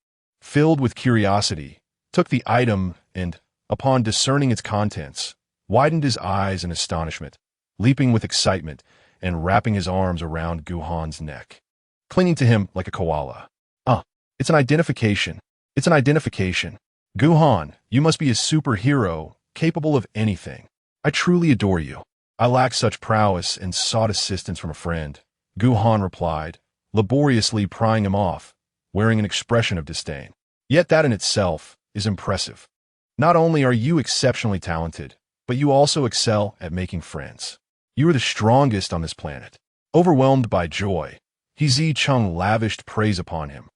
filled with curiosity, took the item and, upon discerning its contents, widened his eyes in astonishment, leaping with excitement and wrapping his arms around Gu Han's neck, clinging to him like a koala. It's an identification. It's an identification. Gu Han, you must be a superhero, capable of anything. I truly adore you. I lack such prowess and sought assistance from a friend, Gu Han replied, laboriously prying him off, wearing an expression of disdain. Yet that in itself is impressive. Not only are you exceptionally talented, but you also excel at making friends. You are the strongest on this planet. Overwhelmed by joy, Zicheng lavished praise upon him.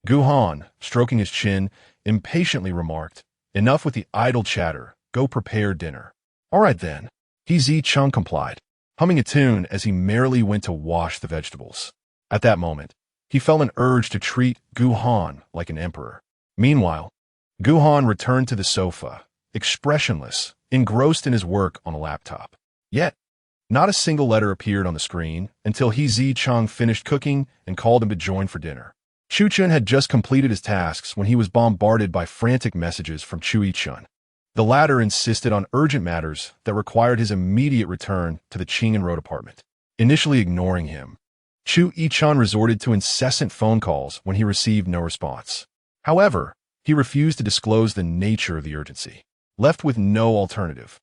Gu Han, stroking his chin, impatiently remarked, Enough with the idle chatter. Go prepare dinner. All right then. Zicheng complied, humming a tune as he merrily went to wash the vegetables. At that moment, he felt an urge to treat Gu Han like an emperor. Meanwhile, Gu Han returned to the sofa, expressionless, engrossed in his work on a laptop. Yet, not a single letter appeared on the screen until Zicheng finished cooking and called him to join for dinner. Chuchun had just completed his tasks when he was bombarded by frantic messages from Chu Yichun. The latter insisted on urgent matters that required his immediate return to the Tian'an Road apartment. Initially ignoring him, Chu Yichun resorted to incessant phone calls when he received no response. However, he refused to disclose the nature of the urgency. Left with no alternative,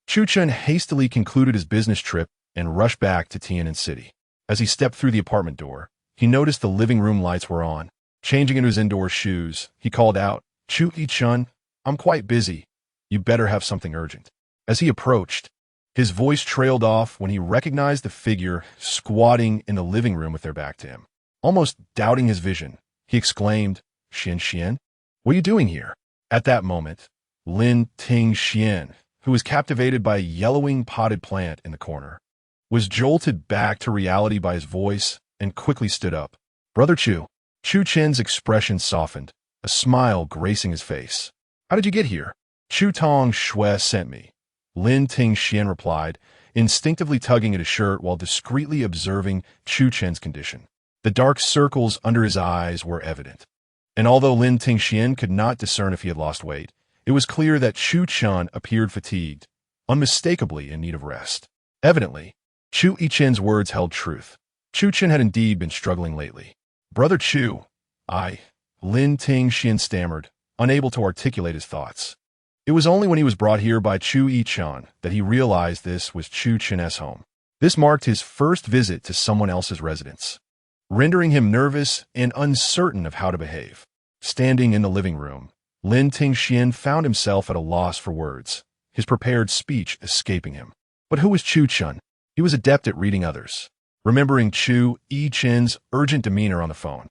Chuchun hastily concluded his business trip and rushed back to Tian'an City. As he stepped through the apartment door, he noticed the living room lights were on. Changing into his indoor shoes, he called out, Chu Yichun, I'm quite busy. You better have something urgent. As he approached, his voice trailed off when he recognized the figure squatting in the living room with their back to him. Almost doubting his vision, he exclaimed, Xian, what are you doing here? At that moment, Lin Ting Xian, who was captivated by a yellowing potted plant in the corner, was jolted back to reality by his voice and quickly stood up. Brother Chu. Chu Chen's expression softened, a smile gracing his face. How did you get here? Chu Tong Shui sent me. Lin Ting Xian replied, instinctively tugging at his shirt while discreetly observing Chu Chen's condition. The dark circles under his eyes were evident. And although Lin Ting Xian could not discern if he had lost weight, it was clear that Chu Chen appeared fatigued, unmistakably in need of rest. Evidently, Chu Yichen's words held truth. Chu Chen had indeed been struggling lately. Brother Chu, Lin Ting Xian stammered, unable to articulate his thoughts. It was only when he was brought here by Chu Yichun that he realized this was Chu Chen's home. This marked his first visit to someone else's residence, rendering him nervous and uncertain of how to behave. Standing in the living room, Lin Tingxian found himself at a loss for words, his prepared speech escaping him. But who was Chu Chun? He was adept at reading others. Remembering Chu Yi-chen's urgent demeanor on the phone,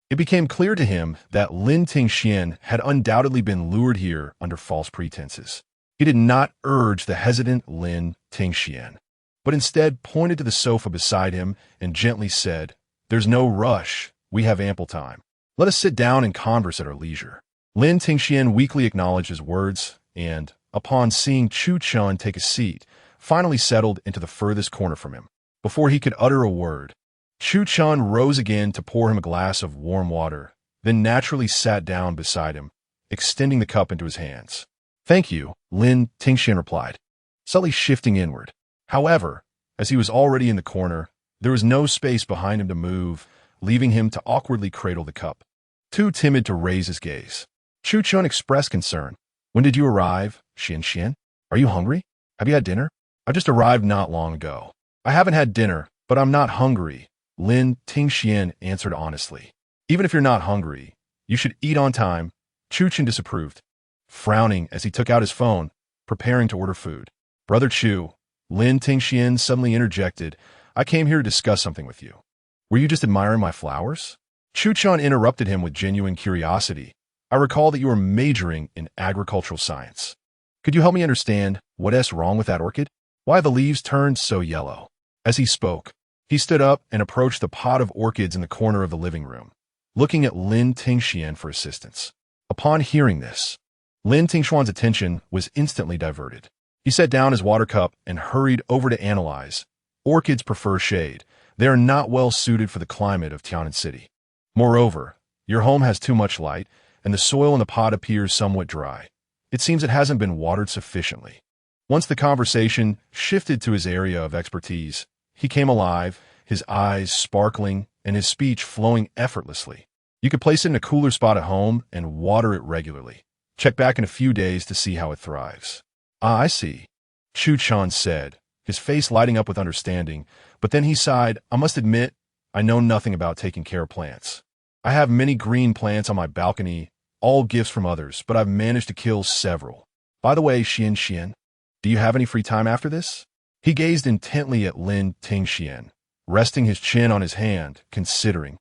it became clear to him that Lin Tingxian had undoubtedly been lured here under false pretenses. He did not urge the hesitant Lin Tingxian, but instead pointed to the sofa beside him and gently said, "There's no rush. We have ample time. Let us sit down and converse at our leisure." Lin Tingxian weakly acknowledged his words and, upon seeing Chu Chun take a seat, finally settled into the furthest corner from him. Before he could utter a word, Chu Chun rose again to pour him a glass of warm water, then naturally sat down beside him, extending the cup into his hands. "Thank you," Lin Tingxian replied, subtly shifting inward. However, as he was already in the corner, there was no space behind him to move, leaving him to awkwardly cradle the cup, too timid to raise his gaze. Chu Chun expressed concern. "When did you arrive, Xian? Are you hungry? Have you had dinner?" "I just arrived not long ago. I haven't had dinner, but I'm not hungry," Lin Tingxian answered honestly. "Even if you're not hungry, you should eat on time," Chu Chun disapproved, frowning as he took out his phone, preparing to order food. "Brother Chu," Lin Tingxian suddenly interjected, "I came here to discuss something with you." "Were you just admiring my flowers?" Chu Chun interrupted him with genuine curiosity. "I recall that you were majoring in agricultural science. Could you help me understand what's wrong with that orchid? Why have the leaves turned so yellow?" As he spoke, he stood up and approached the pot of orchids in the corner of the living room, looking at Lin Tingxian for assistance. Upon hearing this, Lin Tingxian's attention was instantly diverted. He set down his water cup and hurried over to analyze. "Orchids prefer shade. They are not well suited for the climate of Tian'an City. Moreover, your home has too much light, and the soil in the pot appears somewhat dry. It seems it hasn't been watered sufficiently." Once the conversation shifted to his area of expertise, he came alive, his eyes sparkling and his speech flowing effortlessly. "You could place it in a cooler spot at home and water it regularly. Check back in a few days to see how it thrives." "Ah, I see," Chu Chun said, his face lighting up with understanding, but then he sighed. "I must admit, I know nothing about taking care of plants. I have many green plants on my balcony, all gifts from others, but I've managed to kill several. By the way, Xian, do you have any free time after this?" He gazed intently at Lin Tingxian, resting his chin on his hand, considering.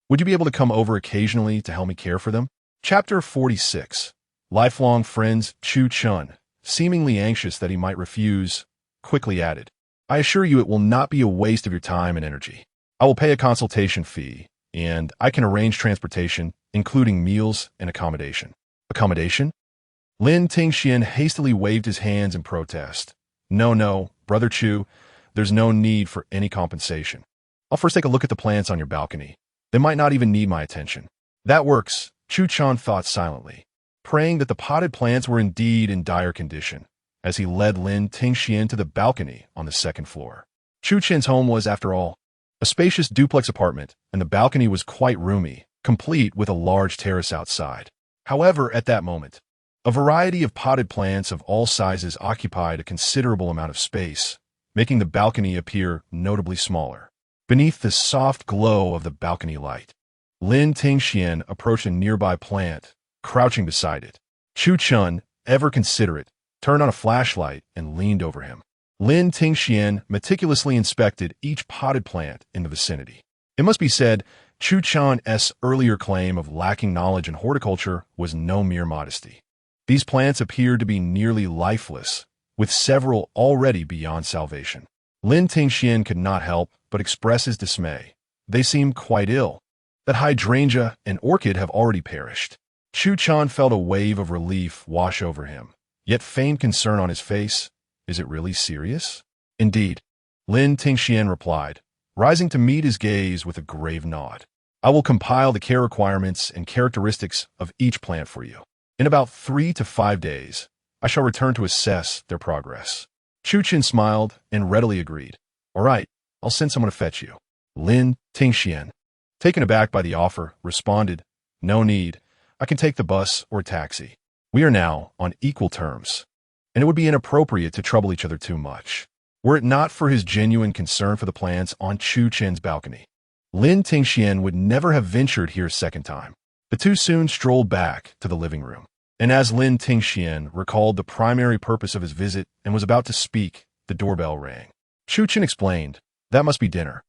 "Would you be able to come over occasionally to help me care for them?" Chapter 46. Lifelong friends. Chu Chun, seemingly anxious that he might refuse, quickly added, "I assure you it will not be a waste of your time and energy. I will pay a consultation fee, and I can arrange transportation, including meals and accommodation." "Accommodation?" Lin Tingxian hastily waved his hands in protest. No, Brother Chu, there's no need for any compensation. I'll first take a look at the plants on your balcony. They might not even need my attention." "That works," Chu Chun thought silently, praying that the potted plants were indeed in dire condition, as he led Lin Tingxian to the balcony on the second floor. Chu Chen's home was, after all, a spacious duplex apartment, and the balcony was quite roomy, complete with a large terrace outside. However, at that moment, a variety of potted plants of all sizes occupied a considerable amount of space, making the balcony appear notably smaller. Beneath the soft glow of the balcony light, Lin Tingxian approached a nearby plant, crouching beside it. Chu Chun, ever considerate, turned on a flashlight and leaned over him. Lin Tingxian meticulously inspected each potted plant in the vicinity. It must be said, Chu Chun's earlier claim of lacking knowledge in horticulture was no mere modesty. These plants appeared to be nearly lifeless, with several already beyond salvation. Lin Tingxian could not help but express his dismay. They seem quite ill. That hydrangea and orchid have already perished. Chu Chun felt a wave of relief wash over him, yet feigned concern on his face. "Is it really serious?" "Indeed," Lin Tingxian replied, rising to meet his gaze with a grave nod. "I will compile the care requirements and characteristics of each plant for you. In about 3 to 5 days, I shall return to assess their progress." Chu Chun smiled and readily agreed. "All right, I'll send someone to fetch you." Lin Tingxian, taken aback by the offer, responded, "No need. I can take the bus or a taxi. We are now on equal terms, and it would be inappropriate to trouble each other too much." Were it not for his genuine concern for the plants on Chu Chen's balcony, Lin Tingxian would never have ventured here a second time. The two soon strolled back to the living room. And as Lin Tingxian recalled the primary purpose of his visit and was about to speak, the doorbell rang. Chu Chen explained, "That must be dinner.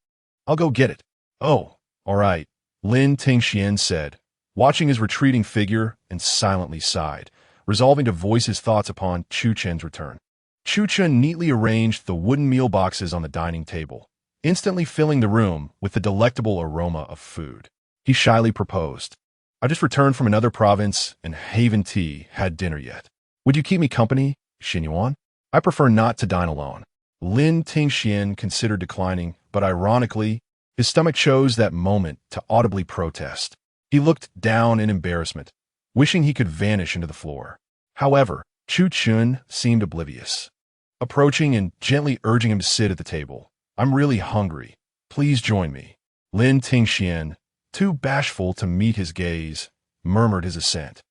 I'll go get it." "Oh, all right," Lin Tingxian said, watching his retreating figure, and silently sighed, resolving to voice his thoughts upon Chu Chen's return. Chu Chen neatly arranged the wooden meal boxes on the dining table, instantly filling the room with the delectable aroma of food. He shyly proposed, "I just returned from another province and haven't had dinner yet. Would you keep me company, Xin Yuan? I prefer not to dine alone." Lin Tingxian considered declining, but ironically, his stomach chose that moment to audibly protest. He looked down in embarrassment, wishing he could vanish into the floor. However, Chu Chen seemed oblivious, approaching and gently urging him to sit at the table. "I'm really hungry. Please join me." Lin Tingxian, too bashful to meet his gaze, murmured his assent,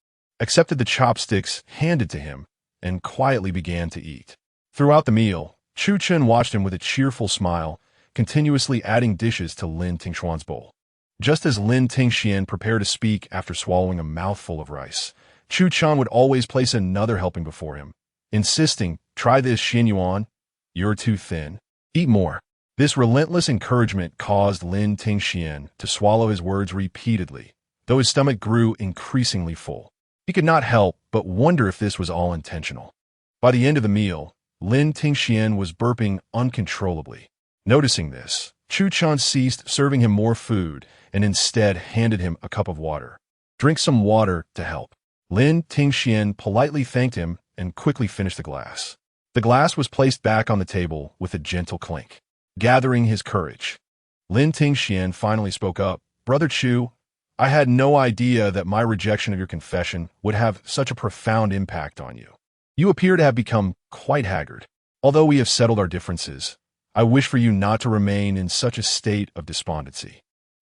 accepted the chopsticks handed to him, and quietly began to eat. Throughout the meal, Chu Chen watched him with a cheerful smile, continuously adding dishes to Lin Tingxuan's bowl. Just as Lin Tingxian prepared to speak after swallowing a mouthful of rice, Chu Chen would always place another helping before him, insisting, "Try this, Xin Yuan. You're too thin. Eat more." This relentless encouragement caused Lin Tingxian to swallow his words repeatedly, though his stomach grew increasingly full. He could not help but wonder if this was all intentional. By the end of the meal, Lin Tingxian was burping uncontrollably. Noticing this, Chu Chen ceased serving him more food and instead handed him a cup of water. "Drink some water to help." Lin Tingxian politely thanked him and quickly finished the glass. The glass was placed back on the table with a gentle clink. Gathering his courage, Lin Tingxian finally spoke up, "Brother Chu, I had no idea that my rejection of your confession would have such a profound impact on you. You appear to have become quite haggard. Although we have settled our differences, I wish for you not to remain in such a state of despondency."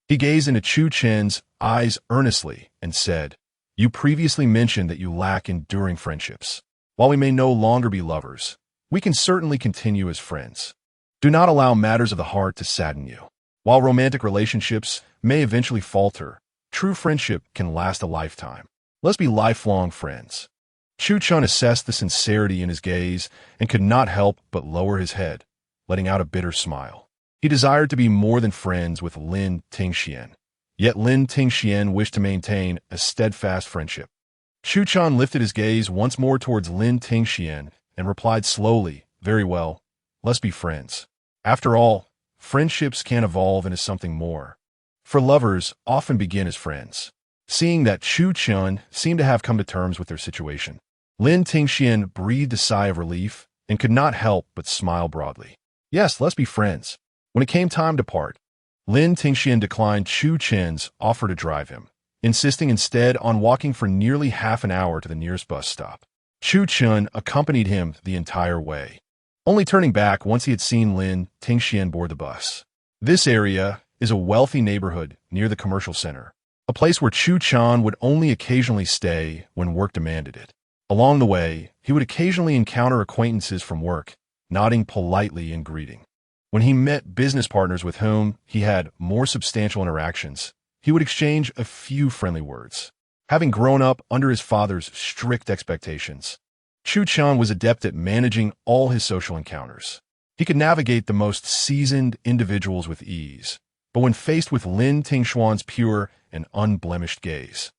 He gazed into Chu Chen's eyes earnestly and said, "You previously mentioned that you lack enduring friendships. While we may no longer be lovers, we can certainly continue as friends. Do not allow matters of the heart to sadden you. While romantic relationships may eventually falter, true friendship can last a lifetime. Let's be lifelong friends." Chu Chen assessed the sincerity in his gaze and could not help but lower his head, letting out a bitter smile. He desired to be more than friends with Lin Tingxian, yet Lin Tingxian wished to maintain a steadfast friendship. Chu Chen lifted his gaze once more towards Lin Tingxian and replied slowly, "Very well, let's be friends. After all, friendships can evolve into something more. For lovers often begin as friends." Seeing that Chu Chen seemed to have come to terms with their situation, Lin Tingxian breathed a sigh of relief and could not help but smile broadly. "Yes, let's be friends." When it came time to part, Lin Tingxian declined Chu Chen's offer to drive him, insisting instead on walking for nearly half an hour to the nearest bus stop. Chu Chen accompanied him the entire way, only turning back once he had seen Lin Tingxian board the bus. This area is a wealthy neighborhood near the commercial center, a place where Chu Chen would only occasionally stay when work demanded it. Along the way, he would occasionally encounter acquaintances from work, nodding politely in greeting. When he met business partners with whom he had more substantial interactions, he would exchange a few friendly words. Having grown up under his father's strict expectations, Chu Chen was adept at managing all his social encounters. He could navigate the most seasoned individuals with ease, but when faced with Lin Tingxuan's pure and unblemished gaze,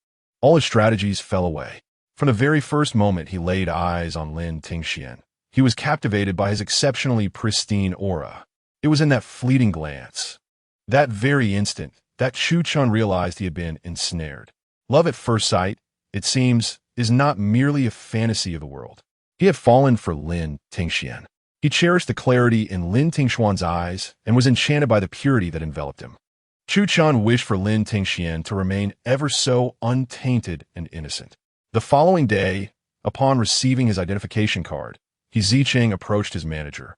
all his strategies fell away. From the very first moment he laid eyes on Lin Tingxian, he was captivated by his exceptionally pristine aura. It was in that fleeting glance, that very instant, that Chu Chen realized he had been ensnared. Love at first sight, it seems, is not merely a fantasy of the world. He had fallen for Lin Tingxian. He cherished the clarity in Lin Tingxuan's eyes and was enchanted by the purity that enveloped him. Chu Chen wished for Lin Tingxian to remain ever so untainted and innocent. The following day, upon receiving his identification card, Zicheng approached his manager,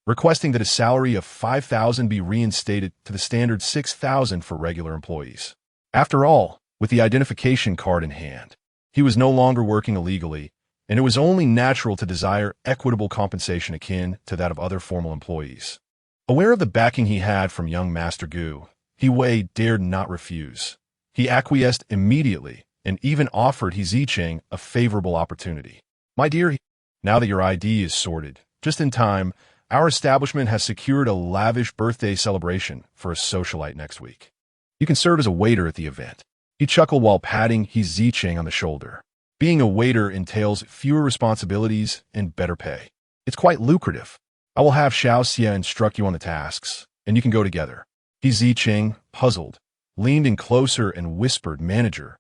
requesting that a salary of 5,000 be reinstated to the standard 6,000 for regular employees. After all, with the identification card in hand, he was no longer working illegally, and it was only natural to desire equitable compensation akin to that of other formal employees. Aware of the backing he had from young Master Gu, He dared not refuse. He acquiesced immediately and even offered Zicheng a favorable opportunity. My dear, now that your ID is sorted, just in time, our establishment has secured a lavish birthday celebration for a socialite next week. You can serve as a waiter at the event. He chuckled while patting Zicheng on the shoulder. Being a waiter entails fewer responsibilities and better pay. It's quite lucrative. I will have Xiao Xia instruct you on the tasks, and you can go together. Zicheng, puzzled, leaned in closer and whispered, Manager,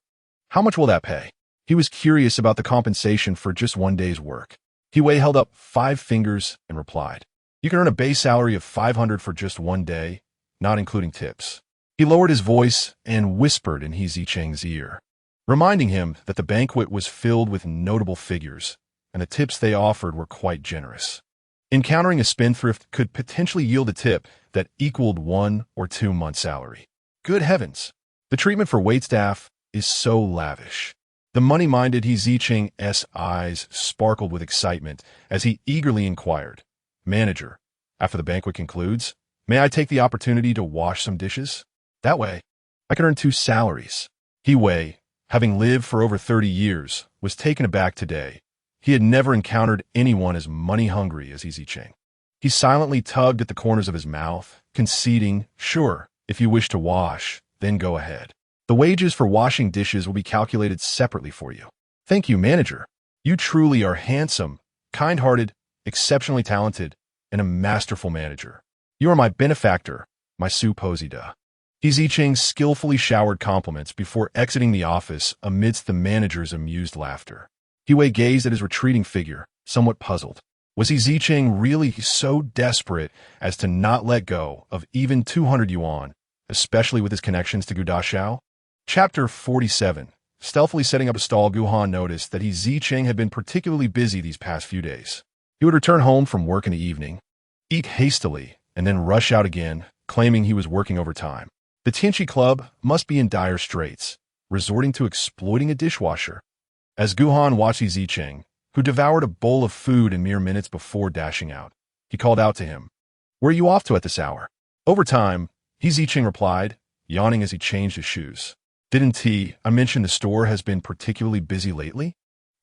how much will that pay? He was curious about the compensation for just one day's work. Wei held up 5 fingers and replied, You can earn a base salary of 500 for just one day, not including tips. He lowered his voice and whispered in Zicheng's ear, reminding him that the banquet was filled with notable figures, and the tips they offered were quite generous. Encountering a spendthrift could potentially yield a tip that equaled 1 or 2 months' salary. Good heavens! The treatment for waitstaff is so lavish. The money-minded Zicheng's eyes sparkled with excitement as he eagerly inquired, Manager, after the banquet concludes, may I take the opportunity to wash some dishes? That way, I could earn 2 salaries. Wei, having lived for over 30 years, was taken aback today. He had never encountered anyone as money-hungry as Zicheng. He silently tugged at the corners of his mouth, conceding, Sure, if you wish to wash, then go ahead. The wages for washing dishes will be calculated separately for you. Thank you, Manager. You truly are handsome, kind-hearted, exceptionally talented, and a masterful manager. You are my benefactor, my supposita. Zicheng skillfully showered compliments before exiting the office amidst the manager's amused laughter. Wei gazed at his retreating figure, somewhat puzzled. Was Zicheng really so desperate as to not let go of even 200 yuan, especially with his connections to Gu. Chapter 47. Stealthily setting up a stall, Gu Han noticed that Zicheng had been particularly busy these past few days. He would return home from work in the evening, eat hastily, and then rush out again, claiming he was working overtime. The Tian'an Club must be in dire straits, resorting to exploiting a dishwasher. As Gu Han watched Zicheng, who devoured a bowl of food in mere minutes before dashing out, he called out to him, Where are you off to at this hour? Overtime, Zicheng replied, yawning as he changed his shoes. Didn't I mention the store has been particularly busy lately?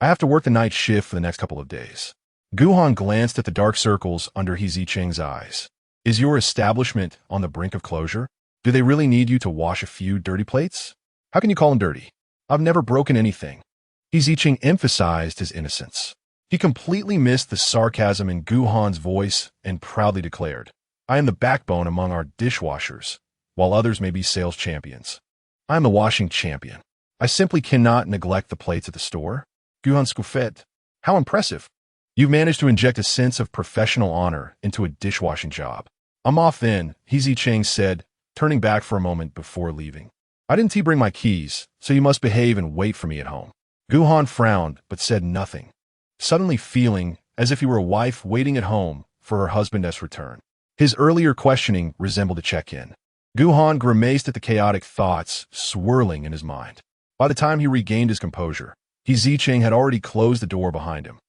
I have to work the night shift for the next couple of days. Gu Han glanced at the dark circles under Zicheng's eyes. Is your establishment on the brink of closure? Do they really need you to wash a few dirty plates? How can you call them dirty? I've never broken anything. Zicheng emphasized his innocence. He completely missed the sarcasm in Gu Han's voice and proudly declared, I am the backbone among our dishwashers, while others may be sales champions. I am the washing champion. I simply cannot neglect the plates at the store. Gu Han scoffed. How impressive. You've managed to inject a sense of professional honor into a dishwashing job. I'm off then, Zicheng said, turning back for a moment before leaving. I didn't bring my keys, so you must behave and wait for me at home. Gu Han frowned but said nothing, suddenly feeling as if he were a wife waiting at home for her husband's return. His earlier questioning resembled a check-in. Gu Han grimaced at the chaotic thoughts swirling in his mind. By the time he regained his composure, Zicheng had already closed the door behind him.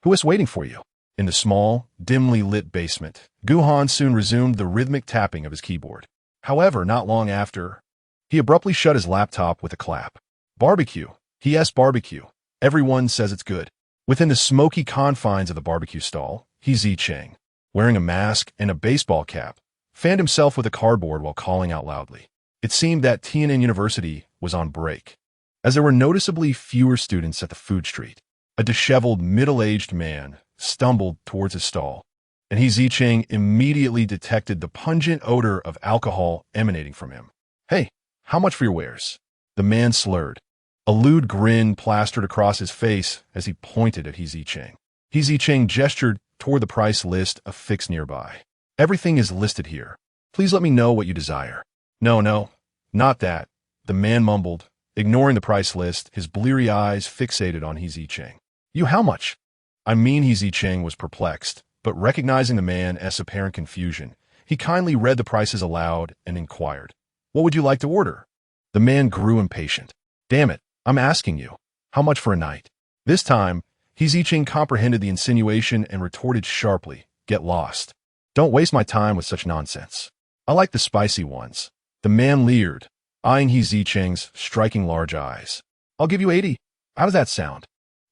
Who is waiting for you? In the small, dimly lit basement, Gu Han soon resumed the rhythmic tapping of his keyboard. However, not long after, he abruptly shut his laptop with a clap. Barbecue. Yes, barbecue. Everyone says it's good. Within the smoky confines of the barbecue stall, Zicheng, wearing a mask and a baseball cap, fanned himself with a cardboard while calling out loudly. It seemed that Tian'an University was on break, as there were noticeably fewer students at the food street. A disheveled, middle-aged man stumbled towards his stall, and Zicheng immediately detected the pungent odor of alcohol emanating from him. Hey, how much for your wares? The man slurred. A lewd grin plastered across his face as he pointed at Zicheng. Zicheng gestured toward the price list affixed nearby. Everything is listed here. Please let me know what you desire. No, not that, the man mumbled, ignoring the price list, his bleary eyes fixated on Zicheng. You how much? I mean, Zicheng was perplexed, but recognizing the man's apparent confusion, he kindly read the prices aloud and inquired, What would you like to order? The man grew impatient. Damn it, I'm asking you. How much for a night? This time, Zicheng comprehended the insinuation and retorted sharply, Get lost. Don't waste my time with such nonsense. I like the spicy ones. The man leered. eyeing He Zicheng's striking large eyes. "I'll give you 80. How does that sound?"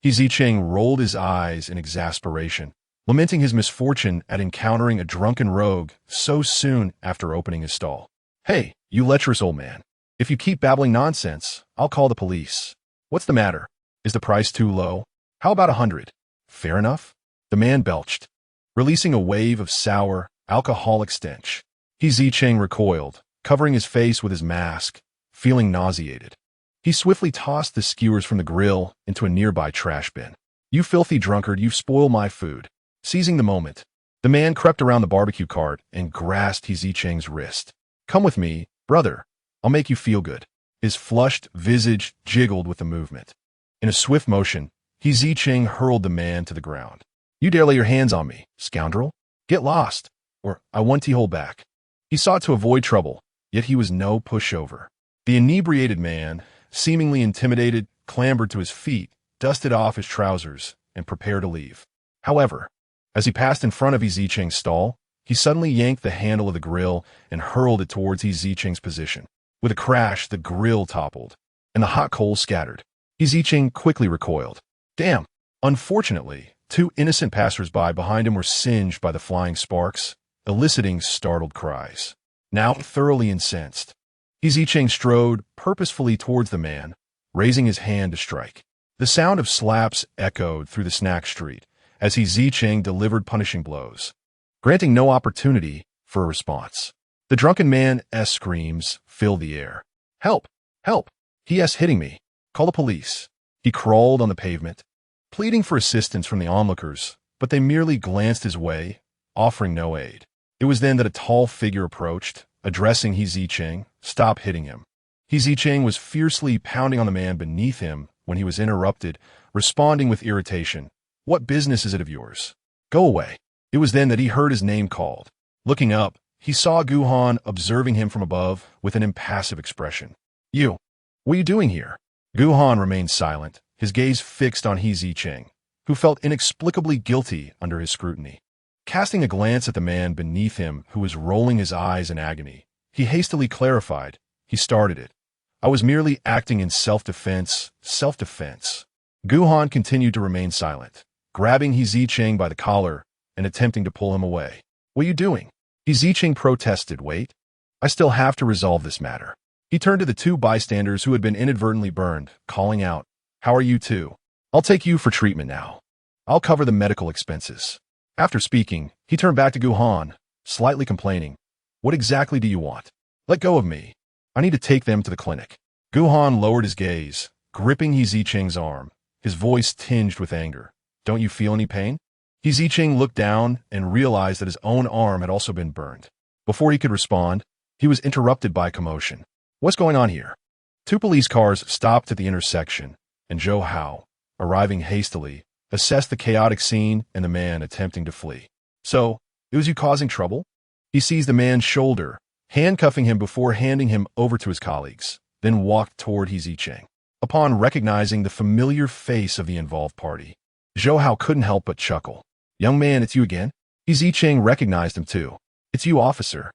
He Zicheng rolled his eyes in exasperation, lamenting his misfortune at encountering a drunken rogue so soon after opening his stall. "Hey, you lecherous old man. If you keep babbling nonsense, I'll call the police. What's the matter? Is the price too low? How about 100? Fair enough?" The man belched, releasing a wave of sour, alcoholic stench. He Zicheng recoiled, covering his face with his mask, feeling nauseated. He swiftly tossed the skewers from the grill into a nearby trash bin. "You filthy drunkard, you've spoiled my food." Seizing the moment, the man crept around the barbecue cart and grasped He Zicheng's wrist. "Come with me, brother. I'll make you feel good." His flushed visage jiggled with the movement. In a swift motion, He Zicheng hurled the man to the ground. "You dare lay your hands on me, scoundrel? Get lost, or I want to hold back." He sought to avoid trouble, yet he was no pushover. The inebriated man, seemingly intimidated, clambered to his feet, dusted off his trousers, and prepared to leave. However, as he passed in front of He Zicheng's stall, he suddenly yanked the handle of the grill and hurled it towards He Zicheng's position. With a crash, the grill toppled, and the hot coals scattered. He Zicheng quickly recoiled. Damn! Unfortunately, two innocent passers-by behind him were singed by the flying sparks, eliciting startled cries. Now thoroughly incensed, He Zicheng strode purposefully towards the man, raising his hand to strike. The sound of slaps echoed through the snack street as He Zicheng delivered punishing blows, granting no opportunity for a response. The drunken man's screams filled the air. "Help! Help! He's hitting me! Call the police!" He crawled on the pavement, pleading for assistance from the onlookers, but they merely glanced his way, offering no aid. It was then that a tall figure approached, addressing He Zicheng. "Stop hitting him." He Zicheng was fiercely pounding on the man beneath him when he was interrupted, responding with irritation. "What business is it of yours? Go away." It was then that he heard his name called. Looking up, he saw Gu Han observing him from above with an impassive expression. "You, what are you doing here?" Gu Han remained silent, his gaze fixed on He Zicheng, who felt inexplicably guilty under his scrutiny. Casting a glance at the man beneath him who was rolling his eyes in agony, he hastily clarified. He started it. "I was merely acting in self-defense, self-defense." Gu Han continued to remain silent, grabbing He Zicheng by the collar and attempting to pull him away. "What are you doing?" He Zicheng protested. "Wait. I still have to resolve this matter." He turned to the two bystanders who had been inadvertently burned, calling out, "How are you two? I'll take you for treatment now. I'll cover the medical expenses." After speaking, he turned back to Gu Han, slightly complaining. "What exactly do you want? Let go of me. I need to take them to the clinic." Gu Han lowered his gaze, gripping He Zicheng's arm, his voice tinged with anger. "Don't you feel any pain?" He Zicheng looked down and realized that his own arm had also been burned. Before he could respond, he was interrupted by commotion. "What's going on here?" Two police cars stopped at the intersection, and Zhou Hao, arriving hastily, assessed the chaotic scene and the man attempting to flee. "So, it was you causing trouble?" He seized the man's shoulder, handcuffing him before handing him over to his colleagues, then walked toward He Zicheng. Upon recognizing the familiar face of the involved party, Zhou Hao couldn't help but chuckle. "Young man, it's you again?" He Zicheng recognized him too. "It's you, officer."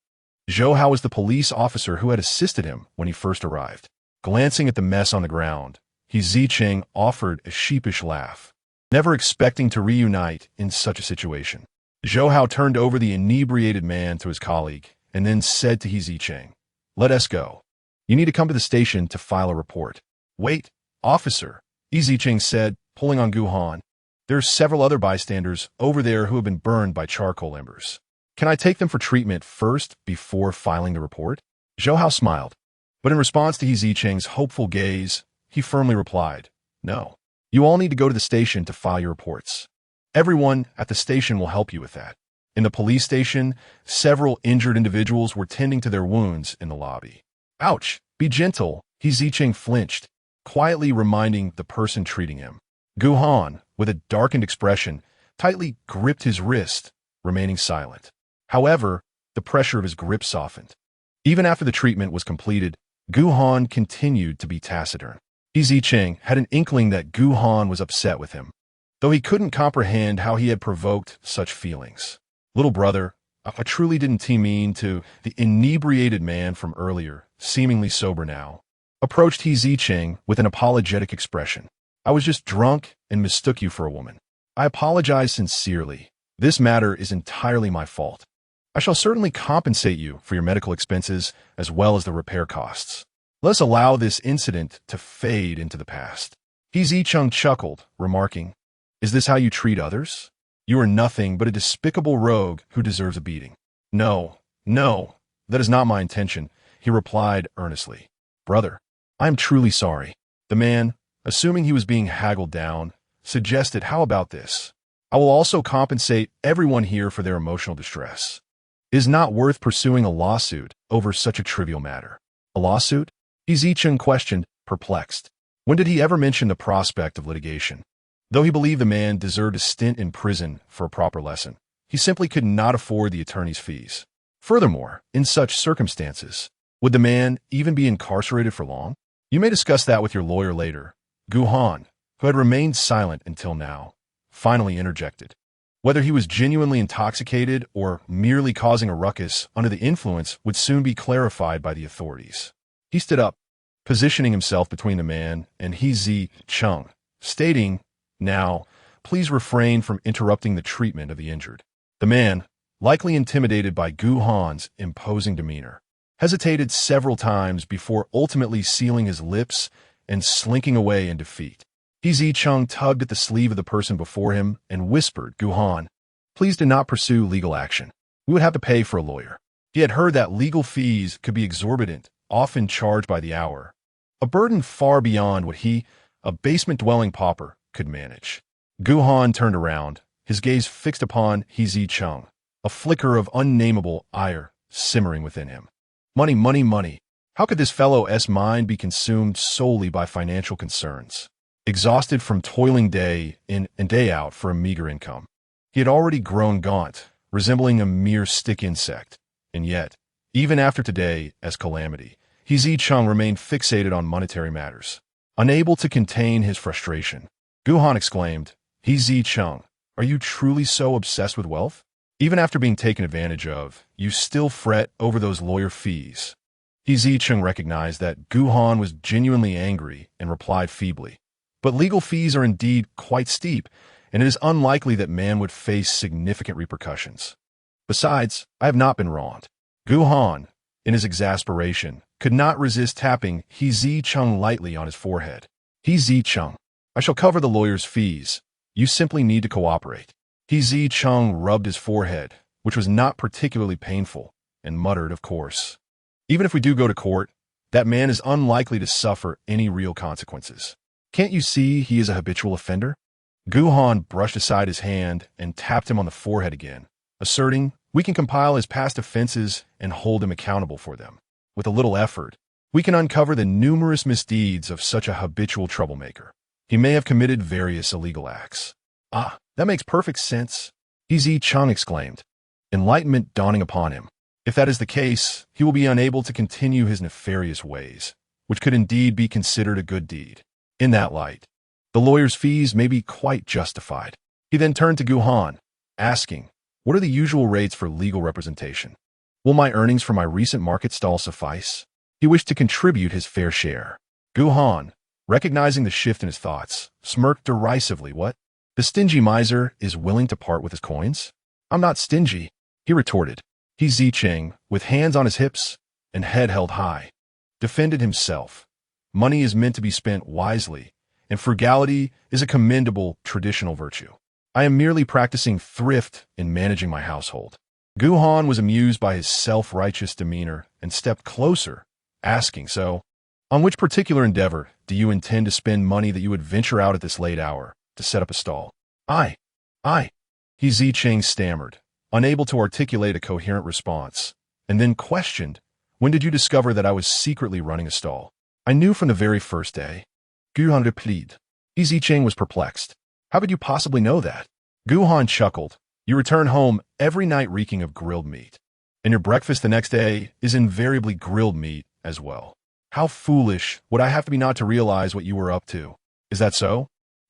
Zhou Hao was the police officer who had assisted him when he first arrived. Glancing at the mess on the ground, He Zicheng offered a sheepish laugh, never expecting to reunite in such a situation. Zhou Hao turned over the inebriated man to his colleague and then said to He Zicheng, "Let us go. You need to come to the station to file a report." "Wait, officer," He Zicheng said, pulling on Gu Han. "There are several other bystanders over there who have been burned by charcoal embers. Can I take them for treatment first before filing the report?" Zhou Hao smiled, but in response to He Zicheng's hopeful gaze, he firmly replied, "No. You all need to go to the station to file your reports. Everyone at the station will help you with that." In the police station, several injured individuals were tending to their wounds in the lobby. "Ouch! Be gentle," He Zicheng flinched, quietly reminding the person treating him. Gu Han, with a darkened expression, tightly gripped his wrist, remaining silent. However, the pressure of his grip softened. Even after the treatment was completed, Gu Han continued to be taciturn. He Zicheng had an inkling that Gu Han was upset with him, though he couldn't comprehend how he had provoked such feelings. "Little brother, I truly didn't mean to. The inebriated man from earlier, seemingly sober now, approached Zicheng with an apologetic expression. I was just drunk and mistook you for a woman. I apologize sincerely. This matter is entirely my fault. I shall certainly compensate you for your medical expenses as well as the repair costs. Let's allow this incident to fade into the past. Zicheng chuckled, remarking, "Is this how you treat others? You are nothing but a despicable rogue who deserves a beating." No, that is not my intention, he replied earnestly. Brother, I am truly sorry. The man, assuming he was being haggled down, suggested, how about this? I will also compensate everyone here for their emotional distress. It is not worth pursuing a lawsuit over such a trivial matter. A lawsuit? Zicheng questioned, perplexed. When did he ever mention the prospect of litigation? Though he believed the man deserved a stint in prison for a proper lesson, he simply could not afford the attorney's fees. Furthermore, in such circumstances, would the man even be incarcerated for long? You may discuss that with your lawyer later. Gu Han, who had remained silent until now, finally interjected. Whether he was genuinely intoxicated or merely causing a ruckus under the influence would soon be clarified by the authorities. He stood up, positioning himself between the man and Zicheng, stating, "Now, please refrain from interrupting the treatment of the injured." The man, likely intimidated by Gu Han's imposing demeanor, hesitated several times before ultimately sealing his lips and slinking away in defeat. Zicheng tugged at the sleeve of the person before him and whispered, "Gu Han, please do not pursue legal action. We would have to pay for a lawyer." He had heard that legal fees could be exorbitant, often charged by the hour, a burden far beyond what he, a basement-dwelling pauper, could manage. Gu Han turned around, his gaze fixed upon Zicheng, a flicker of unnameable ire simmering within him. Money, money, money. How could this fellow's mind be consumed solely by financial concerns? Exhausted from toiling day in and day out for a meager income, he had already grown gaunt, resembling a mere stick insect. And yet, even after today as calamity, Zicheng remained fixated on monetary matters. Unable to contain his frustration, Gu Han exclaimed, "Zicheng, are you truly so obsessed with wealth? Even after being taken advantage of, you still fret over those lawyer fees." Zicheng recognized that Gu Han was genuinely angry and replied feebly, "But legal fees are indeed quite steep, and it is unlikely that man would face significant repercussions. Besides, I have not been wronged." Gu Han, in his exasperation, could not resist tapping Zicheng lightly on his forehead. "Zicheng, I shall cover the lawyer's fees. You simply need to cooperate." Zicheng rubbed his forehead, which was not particularly painful, and muttered, "Of course. Even if we do go to court, that man is unlikely to suffer any real consequences. Can't you see he is a habitual offender?" Gu Han brushed aside his hand and tapped him on the forehead again, asserting, "We can compile his past offenses and hold him accountable for them. With a little effort, we can uncover the numerous misdeeds of such a habitual troublemaker. He may have committed various illegal acts." "Ah, that makes perfect sense," Zicheng exclaimed, enlightenment dawning upon him. "If that is the case, he will be unable to continue his nefarious ways, which could indeed be considered a good deed. In that light, the lawyer's fees may be quite justified." He then turned to Gu Han, asking, "What are the usual rates for legal representation? Will my earnings from my recent market stall suffice?" He wished to contribute his fair share. Gu Han, recognizing the shift in his thoughts, smirked derisively. "What? The stingy miser is willing to part with his coins?" "I'm not stingy," he retorted. Zicheng, with hands on his hips and head held high, defended himself. Money is meant to be spent wisely, and frugality is a commendable traditional virtue. I am merely practicing thrift in managing my household." Gu Han was amused by his self-righteous demeanor and stepped closer, asking, "So, on which particular endeavor do you intend to spend money that you would venture out at this late hour to set up a stall?" I, Zicheng stammered, unable to articulate a coherent response, and then questioned, "When did you discover that I was secretly running a stall?" "I knew from the very first day." Gu Han replied. Zicheng was perplexed. "How could you possibly know that?" Gu Han chuckled. "You return home every night reeking of grilled meat, and your breakfast the next day is invariably grilled meat as well. How foolish would I have to be not to realize what you were up to. Is that so?"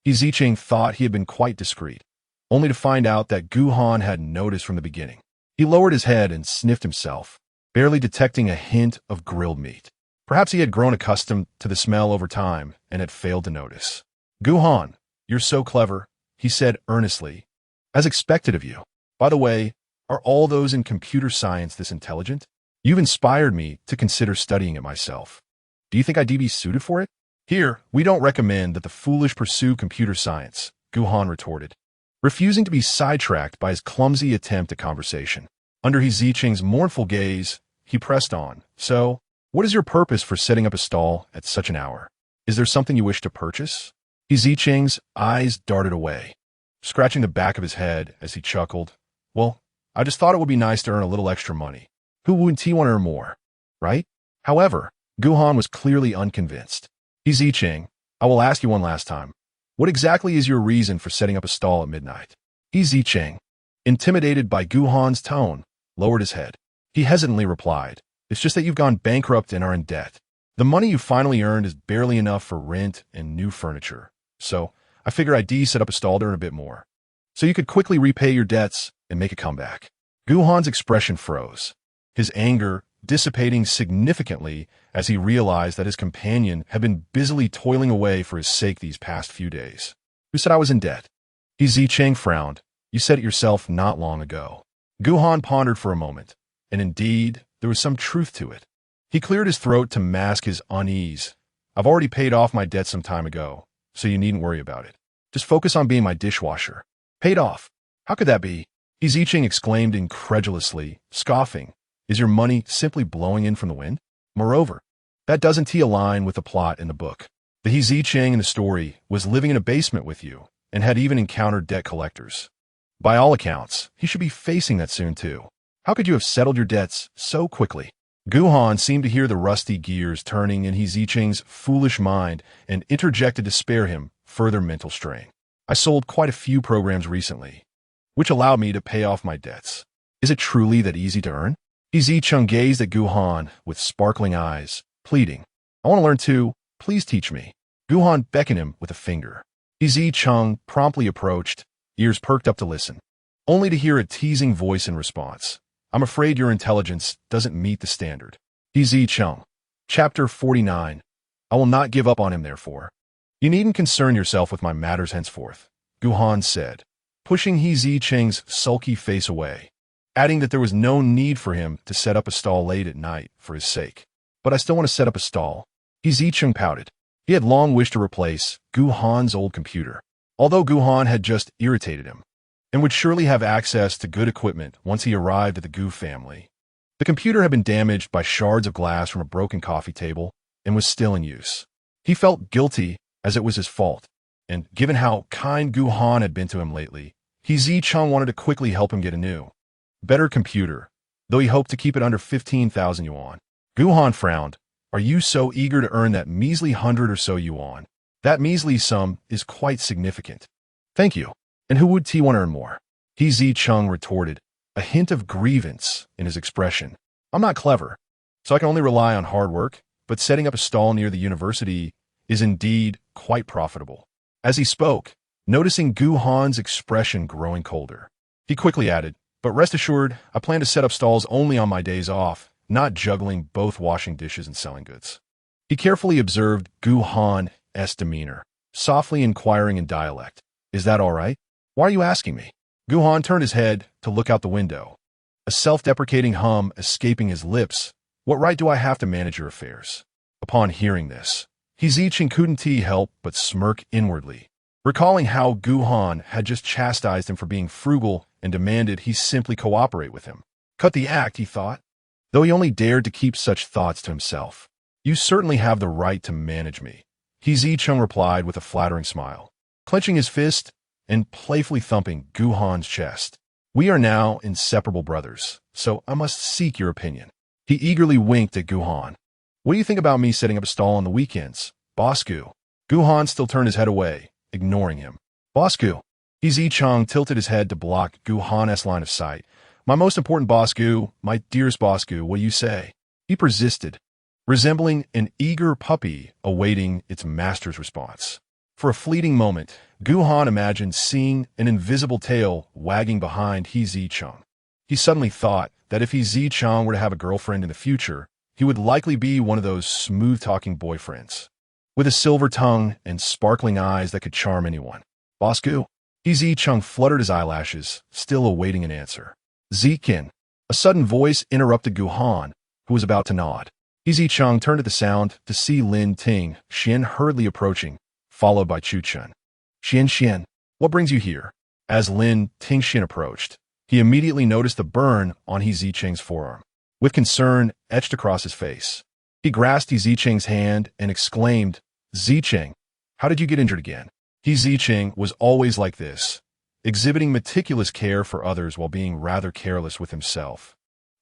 Zicheng thought he had been quite discreet, only to find out that Gu Han had noticed from the beginning. He lowered his head and sniffed himself, barely detecting a hint of grilled meat. Perhaps he had grown accustomed to the smell over time and had failed to notice. Gu Han, you're so clever, he said earnestly. As expected of you. By the way, are all those in computer science this intelligent? You've inspired me to consider studying it myself. Do you think I'd be suited for it? Here, we don't recommend that the foolish pursue computer science, Gu Han retorted, refusing to be sidetracked by his clumsy attempt at conversation. Under Zicheng's mournful gaze, he pressed on. So, what is your purpose for setting up a stall at such an hour? Is there something you wish to purchase? Zicheng's eyes darted away, scratching the back of his head as he chuckled. Well, I just thought it would be nice to earn a little extra money. Who wouldn't want to earn more, right? However, Gu Han was clearly unconvinced. Zicheng, I will ask you one last time. What exactly is your reason for setting up a stall at midnight? Zicheng, intimidated by Gu Han's tone, lowered his head. He hesitantly replied, It's just that you've gone bankrupt and are in debt. The money you finally earned is barely enough for rent and new furniture. So, I figure I'd set up a stall to earn a bit more. So you could quickly repay your debts and make a comeback. Gu Han's expression froze, his anger dissipating significantly as he realized that his companion had been busily toiling away for his sake these past few days. Who said I was in debt? Zicheng frowned. You said it yourself not long ago. Gu Han pondered for a moment, and indeed, there was some truth to it. He cleared his throat to mask his unease. I've already paid off my debt some time ago, so you needn't worry about it. Just focus on being my dishwasher. Paid off? How could that be? Zicheng exclaimed incredulously, scoffing. Is your money simply blowing in from the wind? Moreover, that doesn't align with the plot in the book. The Zicheng in the story was living in a basement with you and had even encountered debt collectors. By all accounts, he should be facing that soon too. How could you have settled your debts so quickly? Gu Han seemed to hear the rusty gears turning in Zicheng's foolish mind and interjected to spare him further mental strain. I sold quite a few programs recently, which allowed me to pay off my debts. Is it truly that easy to earn? Zicheng gazed at Gu Han with sparkling eyes, pleading. I want to learn too. Please teach me. Gu Han beckoned him with a finger. Zicheng promptly approached, ears perked up to listen, only to hear a teasing voice in response. I'm afraid your intelligence doesn't meet the standard. Zicheng. Chapter 49. I will not give up on him, therefore. You needn't concern yourself with my matters henceforth, Gu Han said, pushing Zicheng's sulky face away, adding that there was no need for him to set up a stall late at night for his sake. But I still want to set up a stall. Zicheng pouted. He had long wished to replace Gu Han's old computer, although Gu Han had just irritated him, and would surely have access to good equipment once he arrived at the Gu family. The computer had been damaged by shards of glass from a broken coffee table and was still in use. He felt guilty as it was his fault, and given how kind Gu Han had been to him lately, Zicheng wanted to quickly help him get a new, better computer, though he hoped to keep it under 15,000 yuan. Gu Han frowned. Are you so eager to earn that measly 100 or so yuan? That measly sum is quite significant. Thank you. And who would want to earn more? Zicheng retorted, a hint of grievance in his expression. I'm not clever, so I can only rely on hard work, but setting up a stall near the university is indeed quite profitable. As he spoke, noticing Gu Han's expression growing colder, he quickly added, but rest assured, I plan to set up stalls only on my days off, not juggling both washing dishes and selling goods. He carefully observed Gu Han's demeanor, softly inquiring in dialect, Is that all right? Why are you asking me? Gu Han turned his head to look out the window, a self-deprecating hum escaping his lips. What right do I have to manage your affairs? Upon hearing this, Zicheng couldn't help but smirk inwardly, recalling how Gu Han had just chastised him for being frugal and demanded he simply cooperate with him. Cut the act, he thought, though he only dared to keep such thoughts to himself. You certainly have the right to manage me, Zicheng replied with a flattering smile, clenching his fist and playfully thumping Gu Han's chest. We are now inseparable brothers, so I must seek your opinion. He eagerly winked at Gu Han. What do you think about me setting up a stall on the weekends, Boss Gu? Gu Han still turned his head away, ignoring him. Boss Gu. Zicheng tilted his head to block Gu Han's line of sight. My most important Boss Gu, my dearest Boss Gu, what do you say? He persisted, resembling an eager puppy awaiting its master's response. For a fleeting moment, Gu Han imagined seeing an invisible tail wagging behind Zicheng. He suddenly thought that if Zicheng were to have a girlfriend in the future, he would likely be one of those smooth-talking boyfriends, with a silver tongue and sparkling eyes that could charm anyone. Boss Gu. Zicheng fluttered his eyelashes, still awaiting an answer. Zicheng. A sudden voice interrupted Gu Han, who was about to nod. Zicheng turned at the sound to see Lin Tingxian hurriedly approaching, followed by Chu Chun. Xian, what brings you here? As Lin Tingxian approached, he immediately noticed the burn on Zicheng's forearm, with concern etched across his face. He grasped Zicheng's hand and exclaimed, Zicheng, how did you get injured again? Zicheng was always like this, exhibiting meticulous care for others while being rather careless with himself,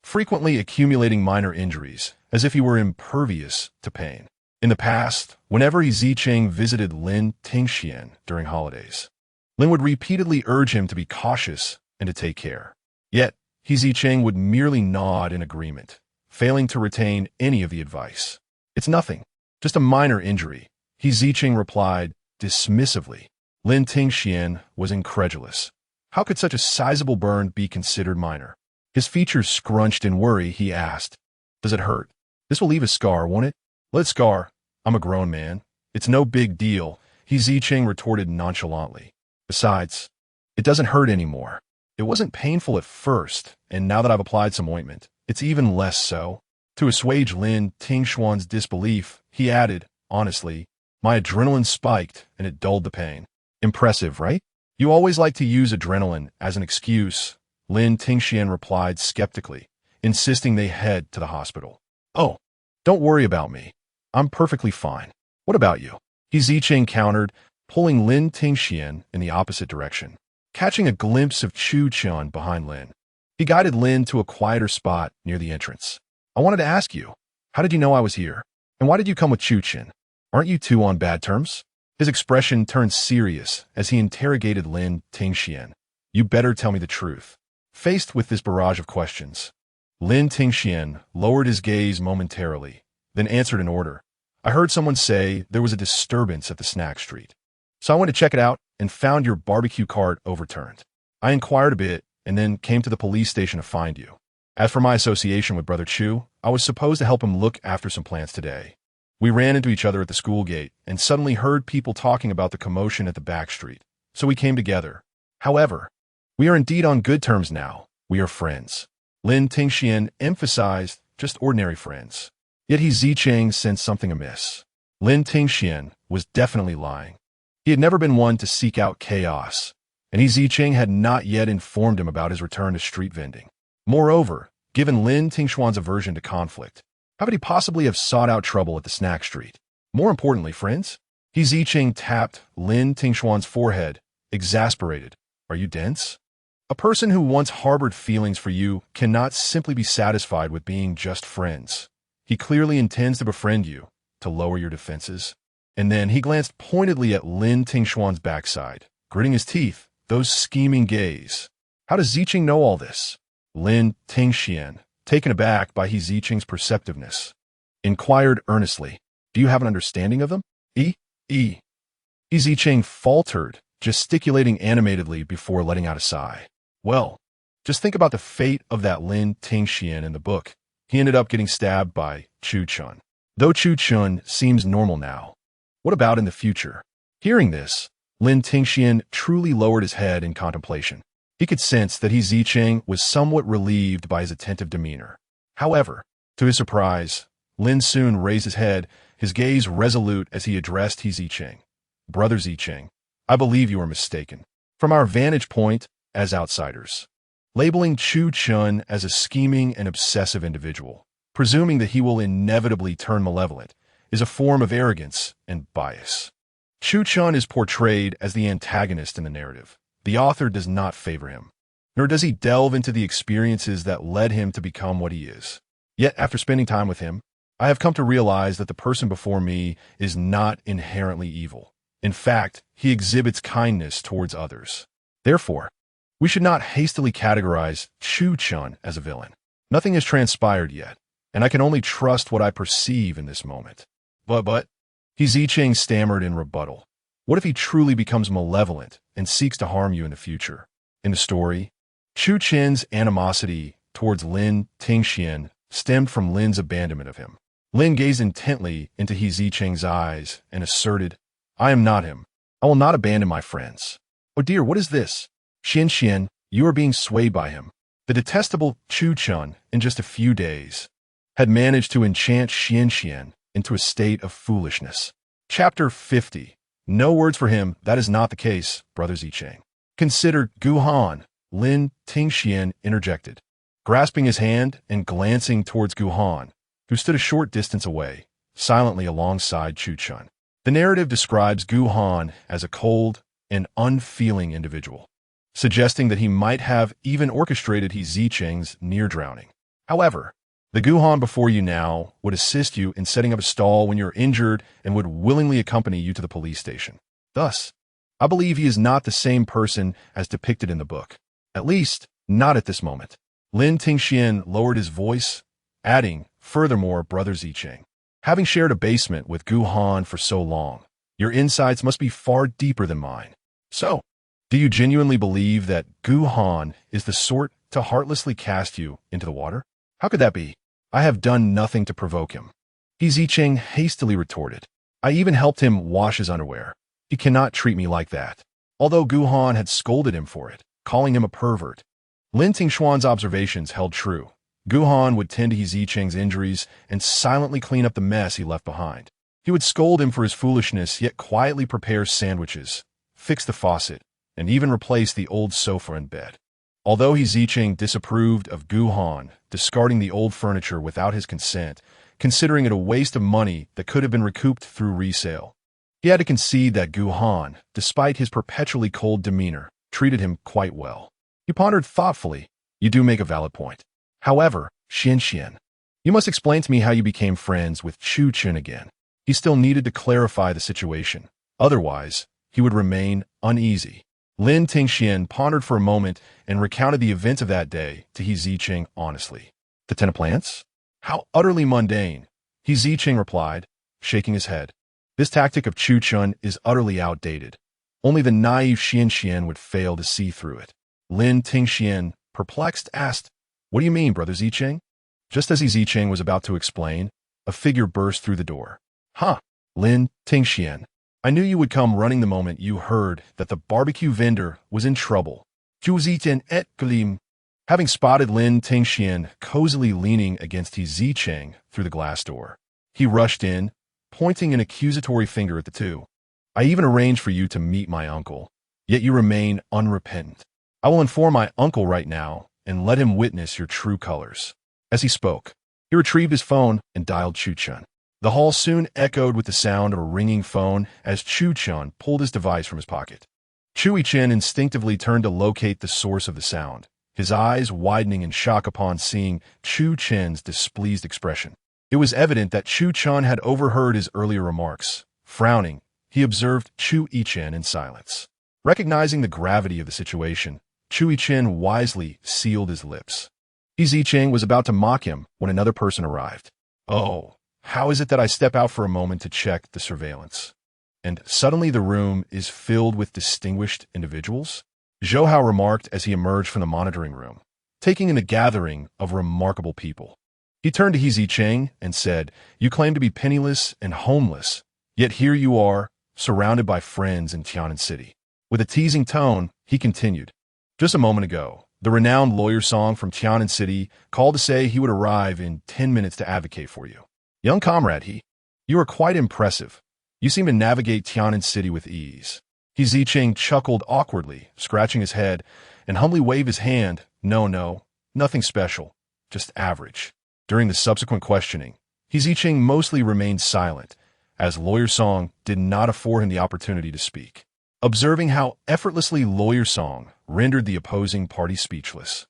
frequently accumulating minor injuries, as if he were impervious to pain. In the past, whenever Zicheng visited Lin Tingxian during holidays, Lin would repeatedly urge him to be cautious and to take care. Yet, Zicheng would merely nod in agreement, failing to retain any of the advice. It's nothing, just a minor injury, Zicheng replied dismissively. Lin Tingxian was incredulous. How could such a sizable burn be considered minor? His features scrunched in worry, he asked, Does it hurt? This will leave a scar, won't it? Let it scar. I'm a grown man. It's no big deal, Zicheng retorted nonchalantly. Besides, it doesn't hurt anymore. It wasn't painful at first, and now that I've applied some ointment, it's even less so. To assuage Lin Tingxian's disbelief, he added, honestly, my adrenaline spiked and it dulled the pain. Impressive, right? You always like to use adrenaline as an excuse, Lin Tingxian replied skeptically, insisting they head to the hospital. Oh, don't worry about me. I'm perfectly fine. What about you? Zicheng countered, pulling Lin Tingxian in the opposite direction. Catching a glimpse of Chu Chun behind Lin, he guided Lin to a quieter spot near the entrance. I wanted to ask you, how did you know I was here? And why did you come with Chu Chun? Aren't you two on bad terms? His expression turned serious as he interrogated Lin Tingxian. You better tell me the truth. Faced with this barrage of questions, Lin Tingxian lowered his gaze momentarily, then answered in order. I heard someone say there was a disturbance at the snack street. So I went to check it out and found your barbecue cart overturned. I inquired a bit and then came to the police station to find you. As for my association with Brother Chu, I was supposed to help him look after some plants today. We ran into each other at the school gate and suddenly heard people talking about the commotion at the back street, so we came together. However, we are indeed on good terms now. We are friends. Lin Tingxian emphasized just ordinary friends. Yet Zicheng sensed something amiss. Lin Tingxian was definitely lying. He had never been one to seek out chaos, and Zicheng had not yet informed him about his return to street vending. Moreover, given Lin Tingxian's aversion to conflict, how could he possibly have sought out trouble at the snack street? More importantly, friends, Zicheng tapped Lin Tingxian's forehead, exasperated. Are you dense? A person who once harbored feelings for you cannot simply be satisfied with being just friends. He clearly intends to befriend you, to lower your defenses. And then he glanced pointedly at Lin Tingxian's backside, gritting his teeth, those scheming gaze. How does Zicheng know all this? Lin Tingxian, taken aback by Zicheng's perceptiveness, inquired earnestly, Do you have an understanding of them? Zicheng faltered, gesticulating animatedly before letting out a sigh. Well, just think about the fate of that Lin Tingxian in the book. He ended up getting stabbed by Chu Chun. Though Chu Chun seems normal now, what about in the future? Hearing this, Lin Tingxian truly lowered his head in contemplation. He could sense that Zicheng was somewhat relieved by his attentive demeanor. However, to his surprise, Lin soon raised his head, his gaze resolute as he addressed Zicheng. Brother Zicheng, I believe you are mistaken. From our vantage point, as outsiders, labeling Chu Chun as a scheming and obsessive individual, presuming that he will inevitably turn malevolent, is a form of arrogance and bias. Chu Chun is portrayed as the antagonist in the narrative. The author does not favor him, nor does he delve into the experiences that led him to become what he is. Yet, after spending time with him, I have come to realize that the person before me is not inherently evil. In fact, he exhibits kindness towards others. Therefore, we should not hastily categorize Chu Chun as a villain. Nothing has transpired yet, and I can only trust what I perceive in this moment. But, Zicheng stammered in rebuttal. What if he truly becomes malevolent and seeks to harm you in the future? In the story, Chu Chen's animosity towards Lin Tingxian stemmed from Lin's abandonment of him. Lin gazed intently into He Zicheng's eyes and asserted, "I am not him. I will not abandon my friends." "Oh dear, what is this? Xian, you are being swayed by him." The detestable Chu Chun, in just a few days, had managed to enchant Xian into a state of foolishness. Chapter 50. No words for him. That is not the case, Brother Zicheng. Consider Gu Han, Lin Tingxian interjected, grasping his hand and glancing towards Gu Han, who stood a short distance away, silently alongside Chu Chun. The narrative describes Gu Han as a cold and unfeeling individual, suggesting that he might have even orchestrated He Zicheng's near drowning. However, the Gu Han before you now would assist you in setting up a stall when you're injured and would willingly accompany you to the police station. Thus, I believe he is not the same person as depicted in the book. At least, not at this moment. Lin Tingxian lowered his voice, adding, "Furthermore, Brother Zicheng, having shared a basement with Gu Han for so long, your insights must be far deeper than mine. So, do you genuinely believe that Gu Han is the sort to heartlessly cast you into the water? How could that be? I have done nothing to provoke him." He Zicheng hastily retorted, "I even helped him wash his underwear. He cannot treat me like that." Although Gu Han had scolded him for it, calling him a pervert, Lin Tingxuan's observations held true. Gu Han would tend to He Zicheng's injuries and silently clean up the mess he left behind. He would scold him for his foolishness, yet quietly prepare sandwiches, fix the faucet, and even replace the old sofa and bed. Although He Zicheng disapproved of Gu Han discarding the old furniture without his consent, considering it a waste of money that could have been recouped through resale, he had to concede that Gu Han, despite his perpetually cold demeanor, treated him quite well. He pondered thoughtfully. "You do make a valid point. However, Xian, you must explain to me how you became friends with Chu Chun again." He still needed to clarify the situation. Otherwise, he would remain uneasy. Lin Tingxian pondered for a moment and recounted the events of that day to He Zicheng honestly. "The 10 of plants? How utterly mundane," He Zicheng replied, shaking his head. "This tactic of Chu Chun is utterly outdated. Only the naive Xian would fail to see through it." Lin Tingxian, perplexed, asked, "What do you mean, Brother Zicheng?" Just as He Zicheng was about to explain, a figure burst through the door. "Huh, Lin Tingxian. I knew you would come running the moment you heard that the barbecue vendor was in trouble." Having spotted Lin Tingxian cozily leaning against He Zicheng through the glass door, he rushed in, pointing an accusatory finger at the two. "I even arranged for you to meet my uncle, yet you remain unrepentant. I will inform my uncle right now and let him witness your true colors." As he spoke, he retrieved his phone and dialed Chu Chun. The hall soon echoed with the sound of a ringing phone as Chu Chun pulled his device from his pocket. Chu Chen instinctively turned to locate the source of the sound, his eyes widening in shock upon seeing Chu Chen's displeased expression. It was evident that Chu Chun had overheard his earlier remarks. Frowning, he observed Chu Chen in silence. Recognizing the gravity of the situation, Chu Chen wisely sealed his lips. He Zicheng was about to mock him when another person arrived. "Oh, how is it that I step out for a moment to check the surveillance, and suddenly the room is filled with distinguished individuals?" Zhou Hao remarked as he emerged from the monitoring room, taking in a gathering of remarkable people. He turned to He Zicheng and said, "You claim to be penniless and homeless, yet here you are, surrounded by friends in Tian'an City." With a teasing tone, he continued, "Just a moment ago, the renowned lawyer Song from Tian'an City called to say he would arrive in 10 minutes to advocate for you. Young comrade, you are quite impressive. You seem to navigate Tian'an City with ease." He Zicheng chuckled awkwardly, scratching his head, and humbly waved his hand. No, nothing special, just average." During the subsequent questioning, He Zicheng mostly remained silent, as Lawyer Song did not afford him the opportunity to speak. Observing how effortlessly Lawyer Song rendered the opposing party speechless,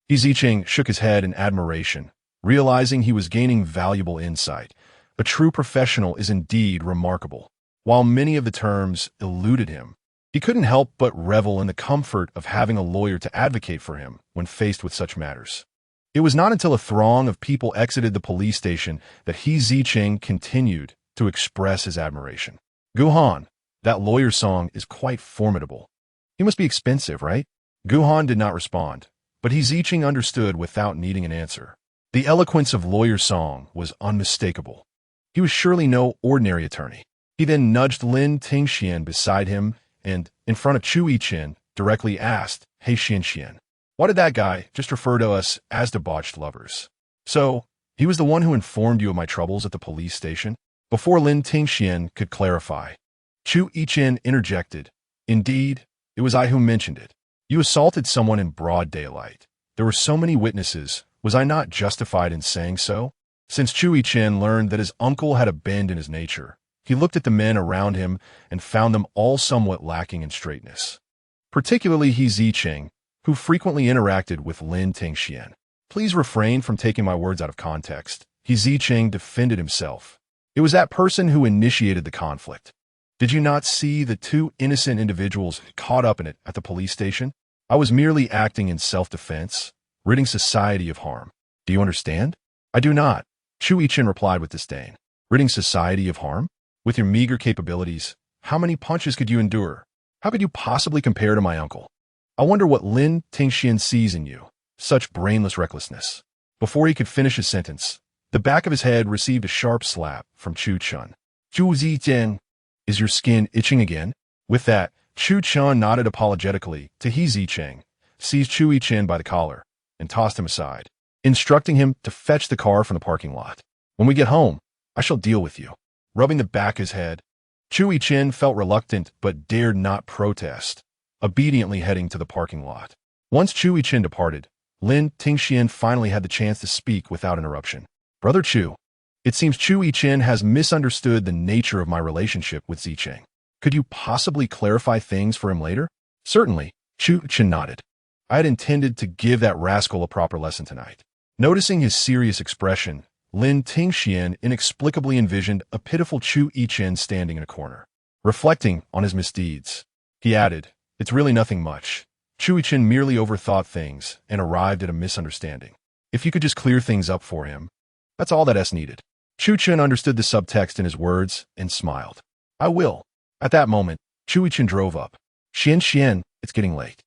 He Zicheng shook his head in admiration, realizing he was gaining valuable insight. A true professional is indeed remarkable. While many of the terms eluded him, he couldn't help but revel in the comfort of having a lawyer to advocate for him when faced with such matters. It was not until a throng of people exited the police station that He Zicheng continued to express his admiration. "Gu Han, that lawyer Song is quite formidable. He must be expensive, right?" Gu Han did not respond, but He Zicheng understood without needing an answer. The eloquence of Lawyer Song was unmistakable. He was surely no ordinary attorney. He then nudged Lin Tingxian beside him and, in front of Chu Yichen, directly asked, "Hey Xian, why did that guy just refer to us as debauched lovers?" "So, he was the one who informed you of my troubles at the police station?" Before Lin Tingxian could clarify, Chu Yichen interjected, "Indeed, it was I who mentioned it. You assaulted someone in broad daylight. There were so many witnesses. Was I not justified in saying so?" Since Chu Yichen learned that his uncle had a bend in his nature, he looked at the men around him and found them all somewhat lacking in straightness. Particularly He Zicheng, who frequently interacted with Lin Tingxian. "Please refrain from taking my words out of context," He Zicheng defended himself. "It was that person who initiated the conflict. Did you not see the two innocent individuals caught up in it at the police station? I was merely acting in self-defense, ridding society of harm. Do you understand?" "I do not," Chu Yichen replied with disdain. "Ridding society of harm? With your meager capabilities, how many punches could you endure? How could you possibly compare to my uncle? I wonder what Lin Tingxian sees in you. Such brainless recklessness." Before he could finish his sentence, the back of his head received a sharp slap from Chu Chun. "Chu Zicheng, is your skin itching again?" With that, Chu Chun nodded apologetically to He Zicheng, seized Chu Yichen by the collar, and tossed him aside, instructing him to fetch the car from the parking lot. "When we get home, I shall deal with you." Rubbing the back of his head, Chu Yichen felt reluctant but dared not protest, obediently heading to the parking lot. Once Chu Yichen departed, Lin Tingxian finally had the chance to speak without interruption. "Brother Chu, it seems Chu Yichen has misunderstood the nature of my relationship with Zicheng. Could you possibly clarify things for him later?" "Certainly," Chu Yichen nodded. "I had intended to give that rascal a proper lesson tonight." Noticing his serious expression, Lin Tingxian inexplicably envisioned a pitiful Chu Yichen standing in a corner, reflecting on his misdeeds. He added, "It's really nothing much. Chu Yichen merely overthought things and arrived at a misunderstanding. If you could just clear things up for him, that's all that's needed." Chu Yichen understood the subtext in his words and smiled. "I will." At that moment, Chu Yichen drove up. Xian, it's getting late.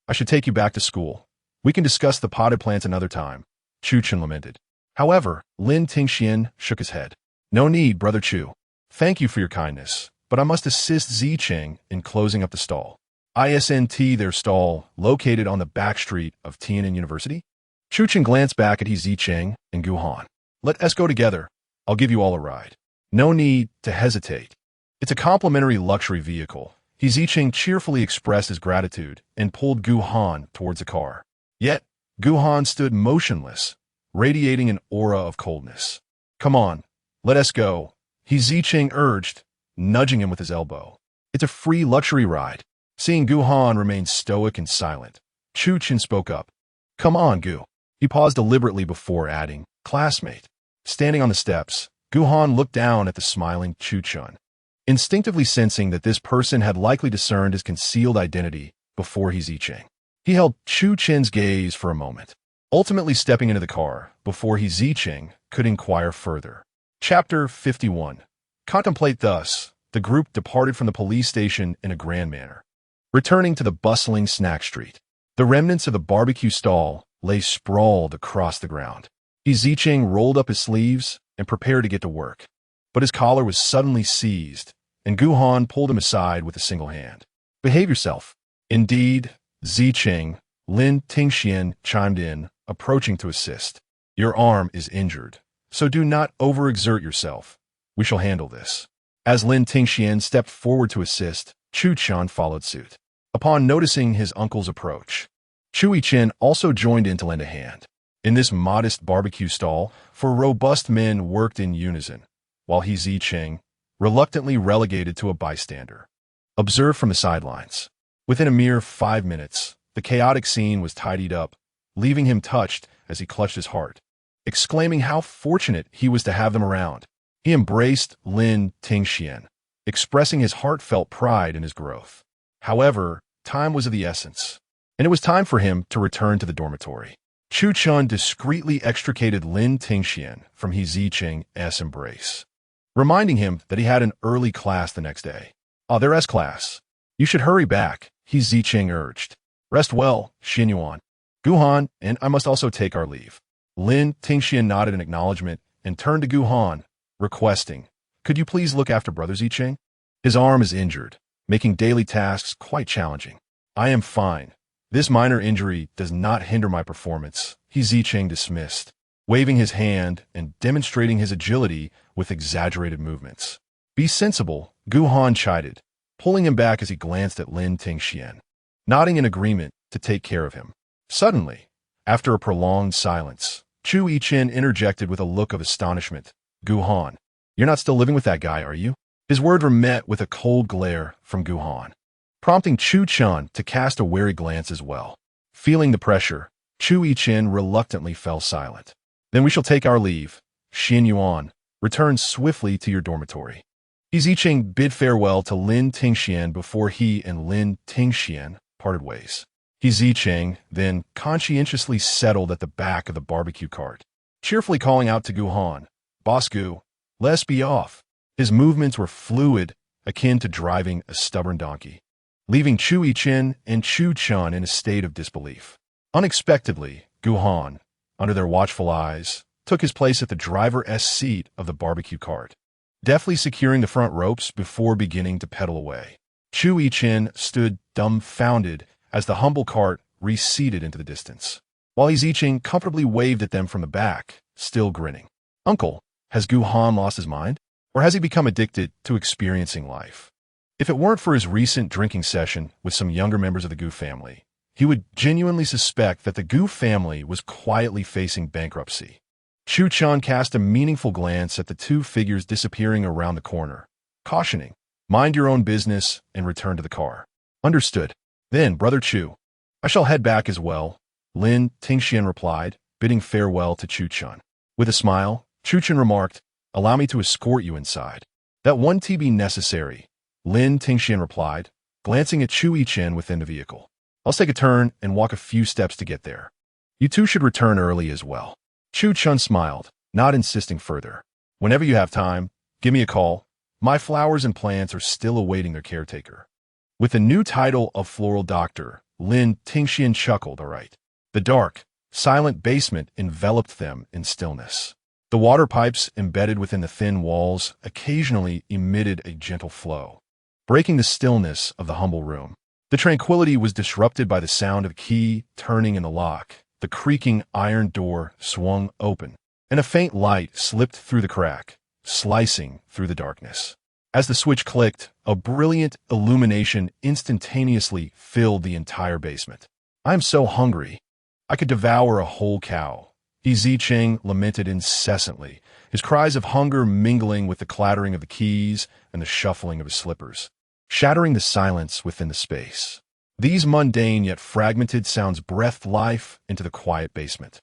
I should take you back to school. We can discuss the potted plants another time," Chu Yichen lamented. However, Lin Tingxian shook his head. "No need, Brother Chu. Thank you for your kindness, but I must assist Zicheng in closing up the stall. Isn't their stall located on the back street of Tian'an University?" Chu Yichen glanced back at He Zicheng and Gu Han. "Let us go together. I'll give you all a ride. No need to hesitate. It's a complimentary luxury vehicle." He Zicheng cheerfully expressed his gratitude and pulled Gu Han towards the car. Yet, Gu Han stood motionless, radiating an aura of coldness. "Come on, let us go," He Zicheng urged, nudging him with his elbow. "It's a free luxury ride." Seeing Gu Han remain stoic and silent, Chu Yichen spoke up. "Come on, Gu." He paused deliberately before adding, "Classmate." Standing on the steps, Gu Han looked down at the smiling Chu Chun, instinctively sensing that this person had likely discerned his concealed identity before He Zicheng. He held Chu Chen's gaze for a moment, ultimately stepping into the car before He Zicheng could inquire further. Chapter 51. Contemplate thus, the group departed from the police station in a grand manner, returning to the bustling snack street. The remnants of the barbecue stall lay sprawled across the ground. He Zicheng rolled up his sleeves and prepared to get to work, but his collar was suddenly seized, and Gu Han pulled him aside with a single hand. "Behave yourself." "Indeed, Zicheng," Lin Tingxian chimed in, approaching to assist. "Your arm is injured, so do not overexert yourself. We shall handle this." As Lin Tingxian stepped forward to assist, Chu Chun followed suit. Upon noticing his uncle's approach, Chu Yichen also joined in to lend a hand. In this modest barbecue stall, four robust men worked in unison, while He Zicheng, reluctantly relegated to a bystander, observed from the sidelines. Within a mere 5 minutes, the chaotic scene was tidied up, leaving him touched as he clutched his heart, exclaiming how fortunate he was to have them around. He embraced Lin Tingxian, expressing his heartfelt pride in his growth. However, time was of the essence, and it was time for him to return to the dormitory. Chu Chun discreetly extricated Lin Tingxian from He Zicheng's embrace, reminding him that he had an early class the next day. "Ah, there's class. You should hurry back," He Zicheng urged. "Rest well, Xinyuan." Gu Han, and I must also take our leave. Lin Tingxian nodded in acknowledgement and turned to Gu Han, requesting, "Could you please look after Brother Zicheng? His arm is injured, making daily tasks quite challenging." "I am fine. This minor injury does not hinder my performance," Zicheng dismissed, waving his hand and demonstrating his agility with exaggerated movements. "Be sensible," Gu Han chided, pulling him back as he glanced at Lin Tingxian, nodding in agreement to take care of him. Suddenly, after a prolonged silence, Chu Yichen interjected with a look of astonishment. "Gu Han, you're not still living with that guy, are you?" His words were met with a cold glare from Gu Han, prompting Chu Chun to cast a wary glance as well. Feeling the pressure, Chu Yichen reluctantly fell silent. "Then we shall take our leave. Xin Yuan, return swiftly to your dormitory." Zicheng bid farewell to Lin Tingxian before he and Lin Tingxian parted ways. Zicheng then conscientiously settled at the back of the barbecue cart, cheerfully calling out to Gu Han, "Boss Gu, let's be off." His movements were fluid, akin to driving a stubborn donkey, leaving Chu Yichen and Chu Chun in a state of disbelief. Unexpectedly, Gu Han, under their watchful eyes, took his place at the driver's seat of the barbecue cart, deftly securing the front ropes before beginning to pedal away. Chu Yichen stood dumbfounded as the humble cart receded into the distance, while Zicheng comfortably waved at them from the back, still grinning. "Uncle, has Gu Han lost his mind? Or has he become addicted to experiencing life?" If it weren't for his recent drinking session with some younger members of the Gu family, he would genuinely suspect that the Gu family was quietly facing bankruptcy. Chu Chun cast a meaningful glance at the two figures disappearing around the corner, cautioning, "Mind your own business and return to the car." "Understood. Then, Brother Chu, I shall head back as well," Lin Tingxian replied, bidding farewell to Chu Chun. With a smile, Chu Chun remarked, "Allow me to escort you inside." "That won't be necessary," Lin Tingxian replied, glancing at Chu Yichen within the vehicle. "I'll take a turn and walk a few steps to get there. You two should return early as well." Chu Chun smiled, not insisting further. "Whenever you have time, give me a call. My flowers and plants are still awaiting their caretaker." With the new title of floral doctor, Lin Tingxian chuckled, "All right." The dark, silent basement enveloped them in stillness. The water pipes embedded within the thin walls occasionally emitted a gentle flow, breaking the stillness of the humble room. The tranquility was disrupted by the sound of a key turning in the lock. The creaking iron door swung open, and a faint light slipped through the crack, slicing through the darkness. As the switch clicked, a brilliant illumination instantaneously filled the entire basement. "I'm so hungry. I could devour a whole cow," Zicheng lamented incessantly, his cries of hunger mingling with the clattering of the keys and the shuffling of his slippers, shattering the silence within the space. These mundane yet fragmented sounds breathed life into the quiet basement.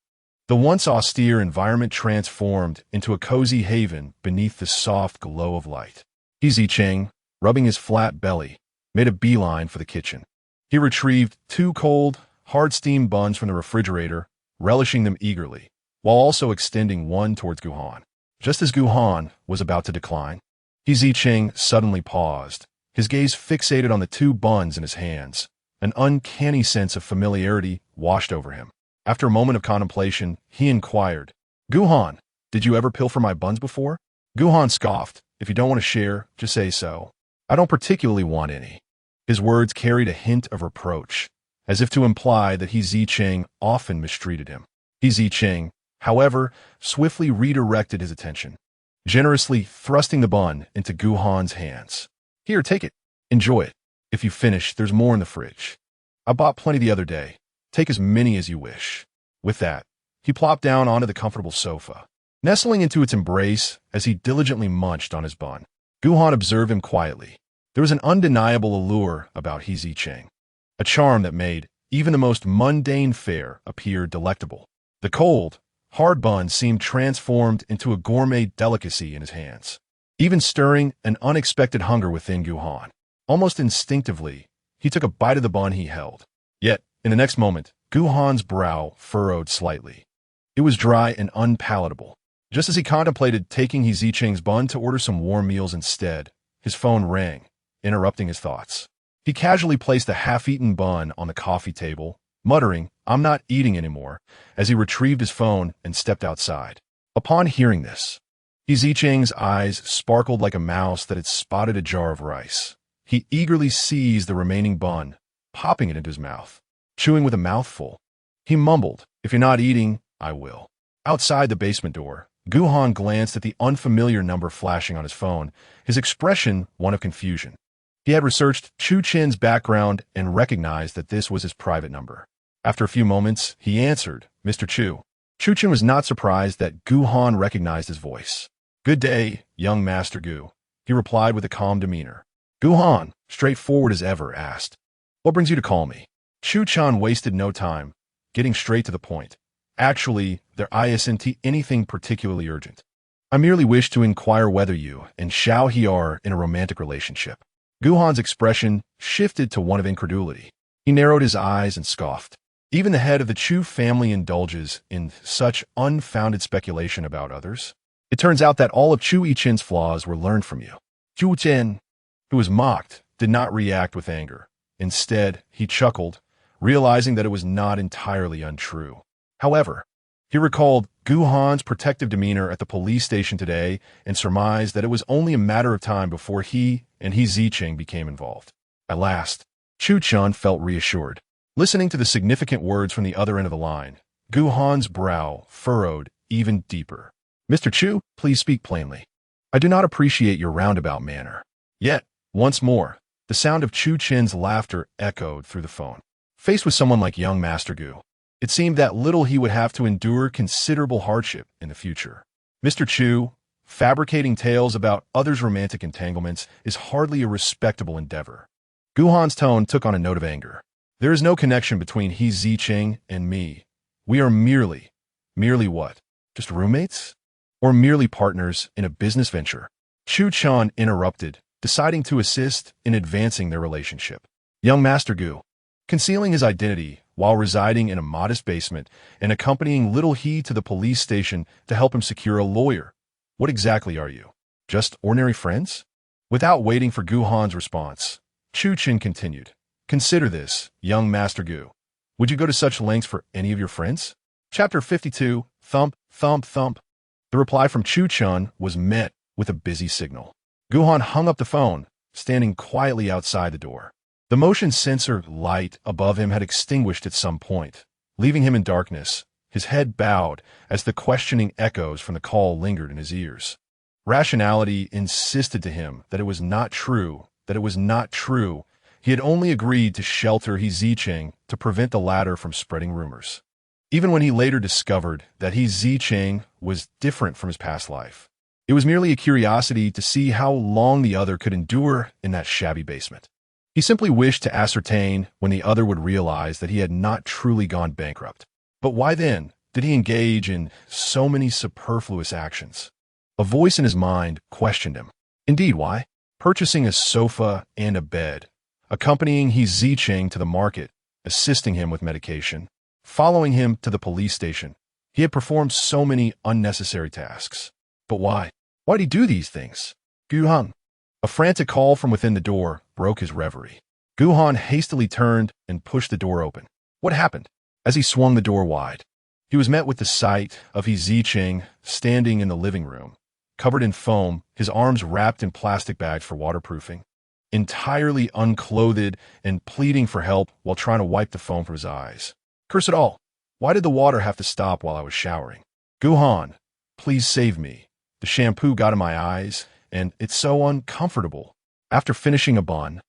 The once austere environment transformed into a cozy haven beneath the soft glow of light. Zicheng, rubbing his flat belly, made a beeline for the kitchen. He retrieved 2 cold, hard-steamed buns from the refrigerator, relishing them eagerly, while also extending one towards Gu Han. Just as Gu Han was about to decline, Zicheng suddenly paused, his gaze fixated on the 2 buns in his hands. An uncanny sense of familiarity washed over him. After a moment of contemplation, he inquired, "Gu Han, did you ever pilfer my buns before?" Gu Han scoffed, "If you don't want to share, just say so. I don't particularly want any." His words carried a hint of reproach, as if to imply that Zicheng often mistreated him. Zicheng, however, swiftly redirected his attention, generously thrusting the bun into Gu Han's hands. "Here, take it. Enjoy it. If you finish, there's more in the fridge. I bought plenty the other day. Take as many as you wish." With that, he plopped down onto the comfortable sofa, nestling into its embrace as he diligently munched on his bun. Gu Han observed him quietly. There was an undeniable allure about Zicheng, a charm that made even the most mundane fare appear delectable. The cold, hard bun seemed transformed into a gourmet delicacy in his hands, even stirring an unexpected hunger within Gu Han. Almost instinctively, he took a bite of the bun he held. Yet, in the next moment, Gu Han's brow furrowed slightly. It was dry and unpalatable. Just as he contemplated taking Zicheng's bun to order some warm meals instead, his phone rang, interrupting his thoughts. He casually placed the half-eaten bun on the coffee table, muttering, "I'm not eating anymore," as he retrieved his phone and stepped outside. Upon hearing this, Zicheng's eyes sparkled like a mouse that had spotted a jar of rice. He eagerly seized the remaining bun, popping it into his mouth. Chewing with a mouthful, he mumbled, "If you're not eating, I will." Outside the basement door, Gu Han glanced at the unfamiliar number flashing on his phone, his expression one of confusion. He had researched Chu Chen's background and recognized that this was his private number. After a few moments, he answered, "Mr. Chu." Chu Chen was not surprised that Gu Han recognized his voice. "Good day, young Master Gu," he replied with a calm demeanor. Gu Han, straightforward as ever, asked, "What brings you to call me?" Chu Chen wasted no time, getting straight to the point. "Actually, there isn't anything particularly urgent. I merely wish to inquire whether you and Xiao are in a romantic relationship." Gu Han's expression shifted to one of incredulity. He narrowed his eyes and scoffed. Even the head of the Chu family indulges in such unfounded speculation about others. It turns out that all of Chu Yichen's flaws were learned from you. Chu Chen, who was mocked, did not react with anger. Instead, he chuckled, realizing that it was not entirely untrue. However, he recalled Gu Han's protective demeanor at the police station today and surmised that it was only a matter of time before he and Zicheng became involved. At last, Chu Chen felt reassured. Listening to the significant words from the other end of the line, Gu Han's brow furrowed even deeper. "Mr. Chu, please speak plainly. I do not appreciate your roundabout manner." Yet, once more, the sound of Chu Chen's laughter echoed through the phone. Faced with someone like young Master Gu, it seemed that little he would have to endure considerable hardship in the future. "Mr. Chu, fabricating tales about others' romantic entanglements is hardly a respectable endeavor." Gu Han's tone took on a note of anger. "There is no connection between Zicheng and me. We are merely what? Just roommates? Or merely partners in a business venture?" Chu Chen interrupted, deciding to assist in advancing their relationship. Young Master Gu, concealing his identity while residing in a modest basement and accompanying little he to the police station to help him secure a lawyer. What exactly are you? Just ordinary friends? Without waiting for Gu Han's response, Chu Chen continued. "Consider this, young Master Gu. Would you go to such lengths for any of your friends?" Chapter 52, Thump, Thump, Thump. The reply from Chu Chen was met with a busy signal. Gu Han hung up the phone, standing quietly outside the door. The motion sensor light above him had extinguished at some point, leaving him in darkness, his head bowed as the questioning echoes from the call lingered in his ears. Rationality insisted to him that it was not true, He had only agreed to shelter Zicheng to prevent the latter from spreading rumors. Even when he later discovered that Zicheng was different from his past life, it was merely a curiosity to see how long the other could endure in that shabby basement. He simply wished to ascertain when the other would realize that he had not truly gone bankrupt. But why then did he engage in so many superfluous actions? A voice in his mind questioned him. Indeed, why? Purchasing a sofa and a bed, accompanying Zicheng to the market, assisting him with medication, following him to the police station. He had performed so many unnecessary tasks. But why? Why did he do these things? Gu Han. A frantic call from within the door broke his reverie. Gu Han hastily turned and pushed the door open. What happened? As he swung the door wide, he was met with the sight of Zicheng standing in the living room, covered in foam, his arms wrapped in plastic bags for waterproofing, entirely unclothed and pleading for help while trying to wipe the foam from his eyes. Curse it all! Why did the water have to stop while I was showering? Gu Han, please save me. The shampoo got in my eyes, and it's so uncomfortable. After finishing a bun,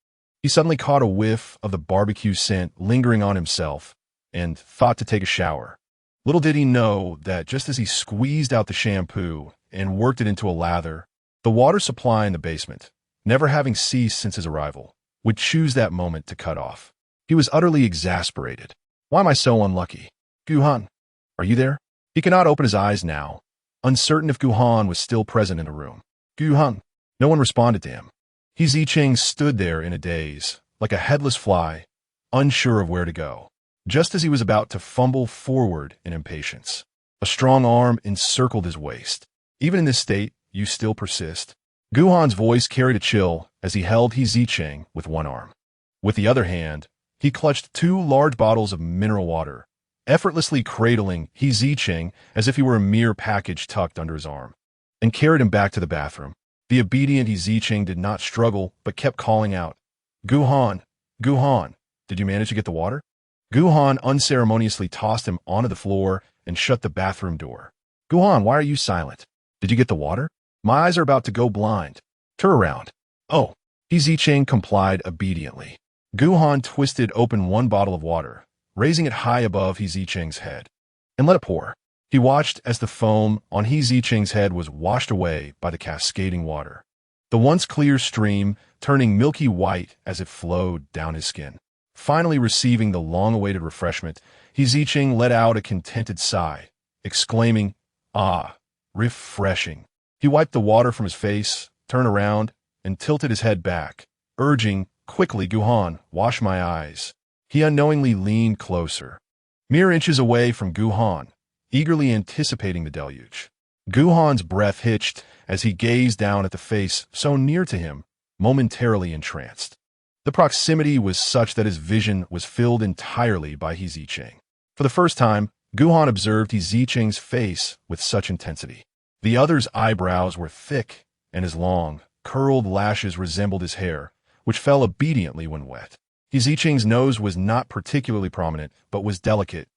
he suddenly caught a whiff of the barbecue scent lingering on himself and thought to take a shower. Little did he know that just as he squeezed out the shampoo and worked it into a lather, the water supply in the basement, never having ceased since his arrival, would choose that moment to cut off. He was utterly exasperated. Why am I so unlucky? Gu Han, are you there? He could not open his eyes now, uncertain if Gu Han was still present in the room. Gu Han. No one responded to him. Zicheng stood there in a daze, like a headless fly, unsure of where to go. Just as he was about to fumble forward in impatience, a strong arm encircled his waist. Even in this state, you still persist. Gu Han's voice carried a chill as he held Zicheng with one arm. With the other hand, he clutched 2 large bottles of mineral water, effortlessly cradling Zicheng as if he were a mere package tucked under his arm, and carried him back to the bathroom. The obedient Zicheng did not struggle, but kept calling out, "Gu Han, Gu Han, did you manage to get the water?" Gu Han unceremoniously tossed him onto the floor and shut the bathroom door. "Gu Han, why are you silent? Did you get the water? My eyes are about to go blind. Turn around." "Oh." Zicheng complied obediently. Gu Han twisted open one bottle of water, raising it high above Zicheng's head, and let it pour. He watched as the foam on Zicheng's head was washed away by the cascading water, the once clear stream turning milky white as it flowed down his skin. Finally receiving the long-awaited refreshment, Zicheng let out a contented sigh, exclaiming, "Ah, refreshing." He wiped the water from his face, turned around, and tilted his head back, urging, "Quickly, Gu Han, wash my eyes." He unknowingly leaned closer, mere inches away from Gu Han, eagerly anticipating the deluge. Gu Han's breath hitched as he gazed down at the face so near to him, momentarily entranced. The proximity was such that his vision was filled entirely by Zicheng. For the first time, Gu Han observed Zicheng's face with such intensity. The other's eyebrows were thick, and his long, curled lashes resembled his hair, which fell obediently when wet. Zicheng's nose was not particularly prominent, but was delicate,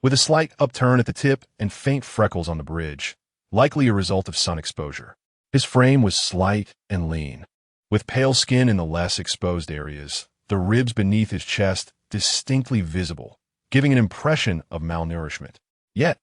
with a slight upturn at the tip and faint freckles on the bridge, likely a result of sun exposure. His frame was slight and lean, with pale skin in the less exposed areas, the ribs beneath his chest distinctly visible, giving an impression of malnourishment. Yet,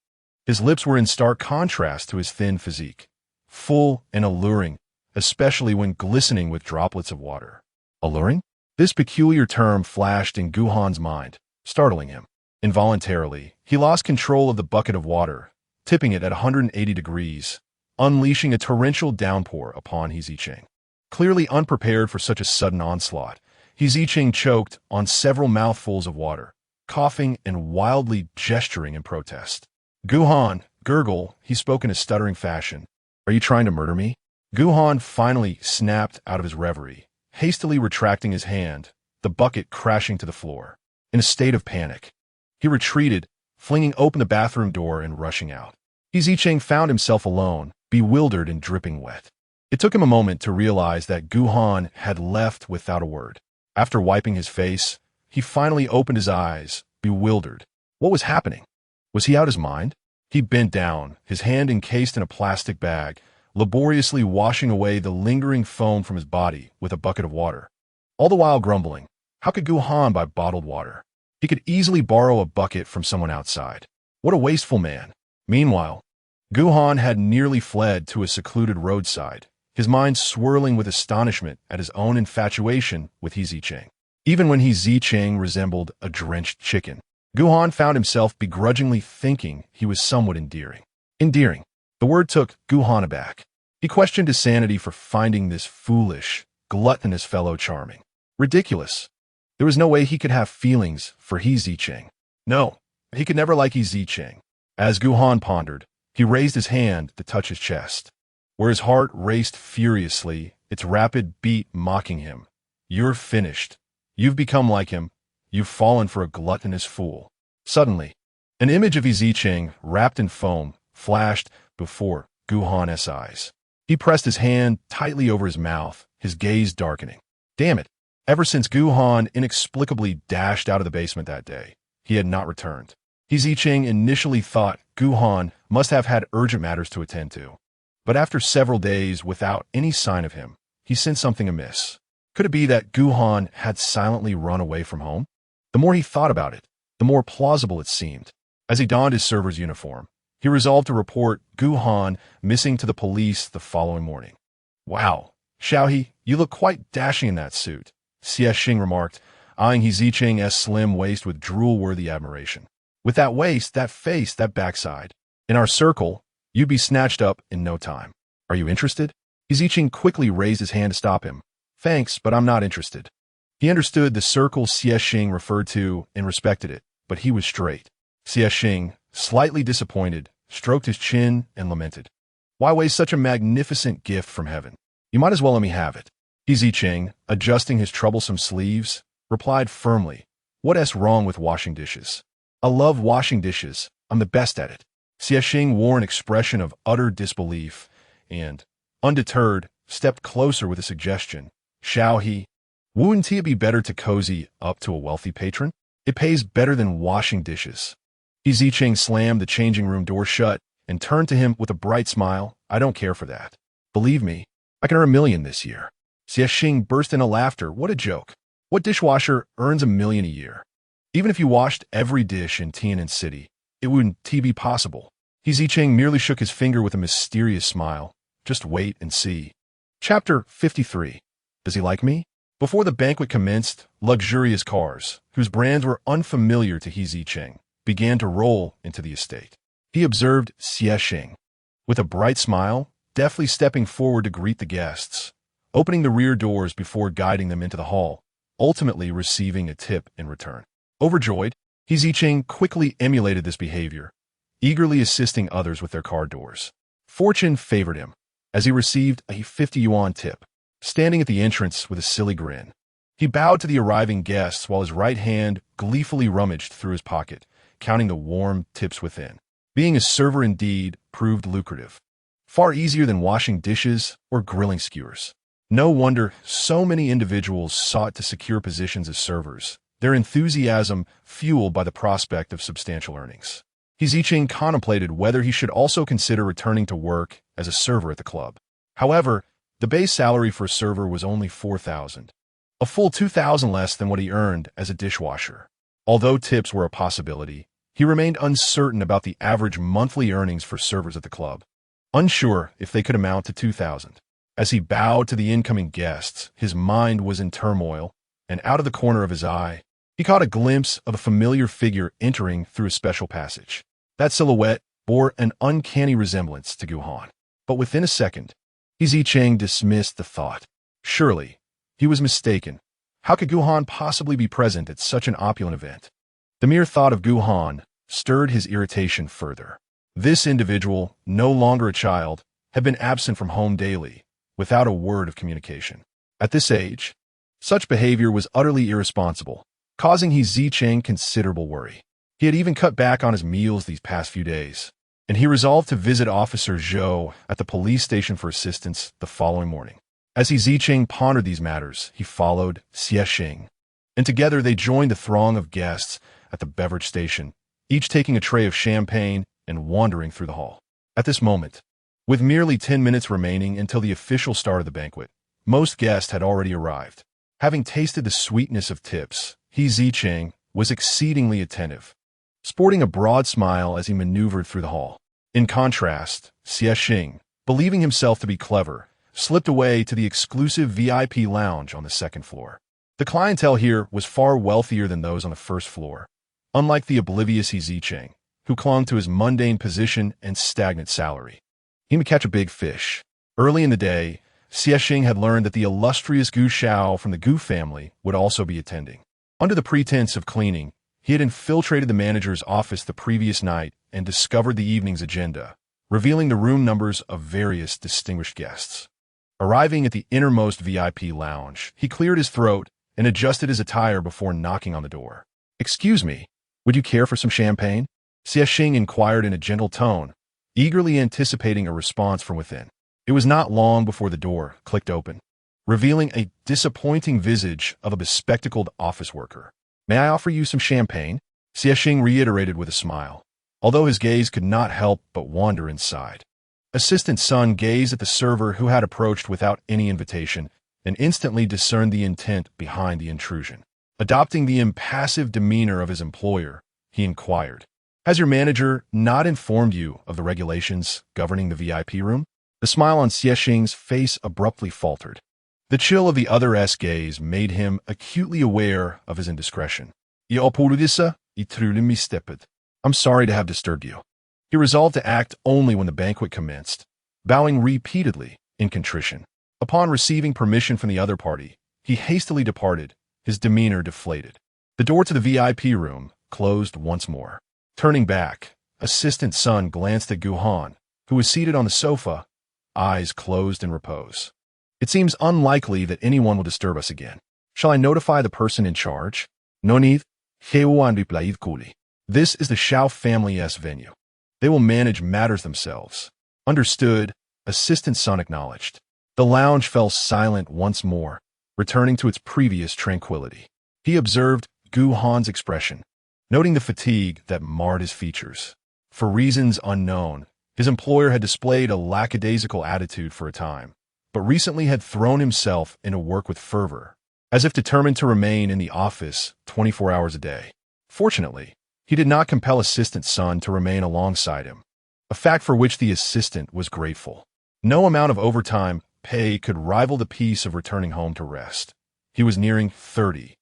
his lips were in stark contrast to his thin physique, full and alluring, especially when glistening with droplets of water. Alluring? This peculiar term flashed in Gu Han's mind, startling him. Involuntarily, he lost control of the bucket of water, tipping it at 180 degrees, unleashing a torrential downpour upon Zicheng. Clearly unprepared for such a sudden onslaught, Zicheng choked on several mouthfuls of water, coughing and wildly gesturing in protest. "Gu Han, gurgle," he spoke in a stuttering fashion. "Are you trying to murder me?" Gu Han finally snapped out of his reverie, hastily retracting his hand, the bucket crashing to the floor. In a state of panic, he retreated, flinging open the bathroom door and rushing out. Zicheng found himself alone, bewildered and dripping wet. It took him a moment to realize that Gu Han had left without a word. After wiping his face, he finally opened his eyes, bewildered. What was happening? Was he out his mind? He bent down, his hand encased in a plastic bag, laboriously washing away the lingering foam from his body with a bucket of water. All the while grumbling, how could Gu Han buy bottled water? He could easily borrow a bucket from someone outside. What a wasteful man. Meanwhile, Gu Han had nearly fled to a secluded roadside, his mind swirling with astonishment at his own infatuation with Zicheng. Even when Zicheng resembled a drenched chicken, Gu Han found himself begrudgingly thinking he was somewhat endearing. Endearing. The word took Gu Han aback. He questioned his sanity for finding this foolish, gluttonous fellow charming. Ridiculous. There was no way he could have feelings for Zicheng. No, he could never like Zicheng. As Gu Han pondered, he raised his hand to touch his chest, where his heart raced furiously, its rapid beat mocking him. "You're finished. You've become like him. You've fallen for a gluttonous fool." Suddenly, an image of Zicheng, wrapped in foam, flashed before Gu Han's eyes. He pressed his hand tightly over his mouth, his gaze darkening. Damn it. Ever since Gu Han inexplicably dashed out of the basement that day, he had not returned. Zicheng initially thought Gu Han must have had urgent matters to attend to. But after several days without any sign of him, he sensed something amiss. Could it be that Gu Han had silently run away from home? The more he thought about it, the more plausible it seemed. As he donned his server's uniform, he resolved to report Gu Han missing to the police the following morning. "Wow, Xiaohe, you look quite dashing in that suit," Zicheng remarked, eyeing Zicheng's slim waist with drool-worthy admiration. "With that waist, that face, that backside, in our circle, you'd be snatched up in no time. Are you interested?" Zicheng quickly raised his hand to stop him. "Thanks, but I'm not interested." He understood the circle Zicheng referred to and respected it, but he was straight. Zicheng, slightly disappointed, stroked his chin and lamented. "Why waste such a magnificent gift from heaven? You might as well let me have it." Zicheng, adjusting his troublesome sleeves, replied firmly, "What is wrong with washing dishes? I love washing dishes. I'm the best at it. Zicheng wore an expression of utter disbelief and, undeterred, stepped closer with a suggestion. Shall he? Wouldn't it be better to cozy up to a wealthy patron? It pays better than washing dishes. Zicheng slammed the changing room door shut and turned to him with a bright smile. I don't care for that. Believe me, I can earn $1 million this year. Zicheng burst into laughter. What a joke. What dishwasher earns $1 million a year? Even if you washed every dish in Tian'an City, it wouldn't be possible. Zicheng merely shook his finger with a mysterious smile. Just wait and see. Chapter 53. Does he like me? Before the banquet commenced, luxurious cars, whose brands were unfamiliar to Zicheng, began to roll into the estate. He observed Zicheng with a bright smile, deftly stepping forward to greet the guests, opening the rear doors before guiding them into the hall, ultimately receiving a tip in return. Overjoyed, Zicheng quickly emulated this behavior, eagerly assisting others with their car doors. Fortune favored him, as he received a 50 yuan tip. Standing at the entrance with a silly grin, he bowed to the arriving guests while his right hand gleefully rummaged through his pocket, counting the warm tips within. Being a server indeed proved lucrative, far easier than washing dishes or grilling skewers. No wonder so many individuals sought to secure positions as servers, their enthusiasm fueled by the prospect of substantial earnings. Zicheng contemplated whether he should also consider returning to work as a server at the club. However, the base salary for a server was only 4,000, a full 2,000 less than what he earned as a dishwasher. Although tips were a possibility, he remained uncertain about the average monthly earnings for servers at the club, unsure if they could amount to 2,000. As he bowed to the incoming guests, his mind was in turmoil, and out of the corner of his eye, he caught a glimpse of a familiar figure entering through a special passage. That silhouette bore an uncanny resemblance to Gu Han. But within a second, Zicheng dismissed the thought. Surely, he was mistaken. How could Gu Han possibly be present at such an opulent event? The mere thought of Gu Han stirred his irritation further. This individual, no longer a child, had been absent from home daily, without a word of communication. At this age, such behavior was utterly irresponsible, causing Zicheng considerable worry. He had even cut back on his meals these past few days, and he resolved to visit Officer Zhou at the police station for assistance the following morning. As Zicheng pondered these matters, he followed Zicheng, and together they joined the throng of guests at the beverage station, each taking a tray of champagne and wandering through the hall. At this moment, with merely 10 minutes remaining until the official start of the banquet, most guests had already arrived. Having tasted the sweetness of tips, Zicheng was exceedingly attentive, sporting a broad smile as he maneuvered through the hall. In contrast, Zicheng, believing himself to be clever, slipped away to the exclusive VIP lounge on the second floor. The clientele here was far wealthier than those on the first floor, unlike the oblivious Zicheng, who clung to his mundane position and stagnant salary. He would catch a big fish. Early in the day, Zicheng had learned that the illustrious Gu Shao from the Gu family would also be attending. Under the pretense of cleaning, he had infiltrated the manager's office the previous night and discovered the evening's agenda, revealing the room numbers of various distinguished guests. Arriving at the innermost VIP lounge, he cleared his throat and adjusted his attire before knocking on the door. "Excuse me, would you care for some champagne?" Zicheng inquired in a gentle tone, eagerly anticipating a response from within. It was not long before the door clicked open, revealing a disappointing visage of a bespectacled office worker. "May I offer you some champagne?" Zicheng reiterated with a smile, although his gaze could not help but wander inside. Assistant Sun gazed at the server who had approached without any invitation and instantly discerned the intent behind the intrusion. Adopting the impassive demeanor of his employer, he inquired, "Has your manager not informed you of the regulations governing the VIP room?" The smile on Zicheng's face abruptly faltered. The chill of the other's gaze made him acutely aware of his indiscretion. "I'm sorry to have disturbed you." He resolved to act only when the banquet commenced, bowing repeatedly in contrition. Upon receiving permission from the other party, he hastily departed, his demeanor deflated. The door to the VIP room closed once more. Turning back, Assistant Sun glanced at Gu Han, who was seated on the sofa, eyes closed in repose. "It seems unlikely that anyone will disturb us again. Shall I notify the person in charge?" "No need. This is the Xiao family's venue. They will manage matters themselves. Understood, assistant son acknowledged. The lounge fell silent once more, returning to its previous tranquility. He observed Gu Han's expression, noting the fatigue that marred his features. For reasons unknown, his employer had displayed a lackadaisical attitude for a time, but recently had thrown himself into work with fervor, as if determined to remain in the office 24 hours a day. Fortunately, he did not compel assistant son to remain alongside him, a fact for which the assistant was grateful. No amount of overtime pay could rival the peace of returning home to rest. He was nearing 30,